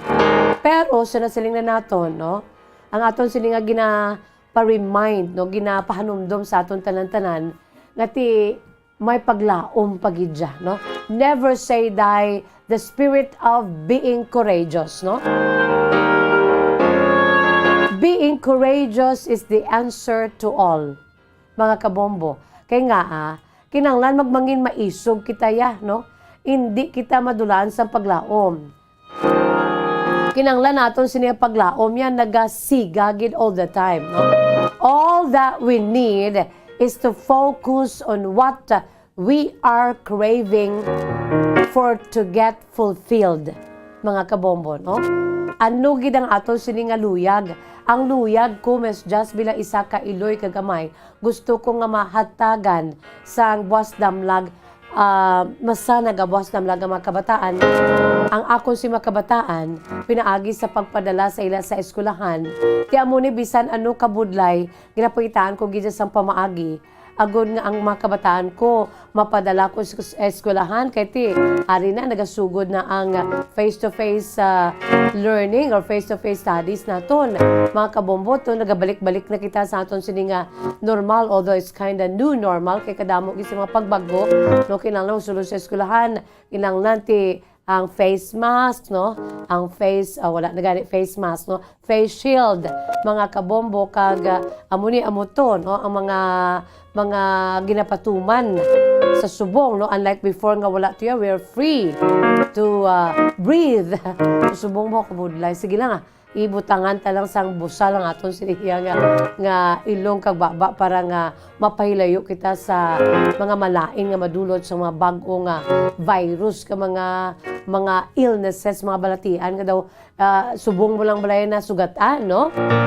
[SPEAKER 20] Pero sa nasiling na naton, no? Ang aton sini nga gina-remind, no? Ginapahanumdom sa aton tanan-tanan nga ti may paglaom pagidya, no? Never say die, the spirit of being courageous, no? Being courageous is the answer to all, mga kabombo. Kaya nga, kinanglan magmangin maisog kita ya, no? Hindi kita madulaan sa paglaom. Kinanglan naton siniya paglaom yan, nagasigagid all the time, no? All that we need is to focus on what we are craving for to get fulfilled, mga kabombo, no? Ano gid ang aton sini nga luyag? Ang luyag ko mes just bila isa ka iloy kagamay, gusto ko nga mahatagan sang buwas damlag, masana ga buwas damlag ang mga kabataan. Ang akon si mga kabataan, pinaagi sa pagpadala sa ila sa eskwelahan. Kaya mo ni bisan ano kabudlay, ginapakitaan ko gid sang pamaagi. Agod nga ang mga kabataan ko, mapadala ko sa eskwelahan, kaya ti, hari na, nagasugod na ang face-to-face learning or face-to-face studies naton. Mga kabombo, to, nagabalik-balik na kita sa aton sini nga normal, although it's kind of new normal, kaya kadamo sa mga pagbago, no, kinanglan sulod sa eskwelahan, kinanglan ti ang face mask, no? Ang face, wala na gani face mask, no? Face shield, mga kabombo, kag amuni amuto, no? Ang mga ginapatuman sa subong, no? Unlike before nga wala tiya, we're free to breathe. Subong mo kabudlay. Sige lang, ibutangan talang sang busa lang aton siniya nga ilong kag baba para nga mapahilayo kita sa mga malain nga madulot sa mga bag-o nga virus ka mga illnesses, mga balatian nga daw subong mo lang balay na sugatan, no?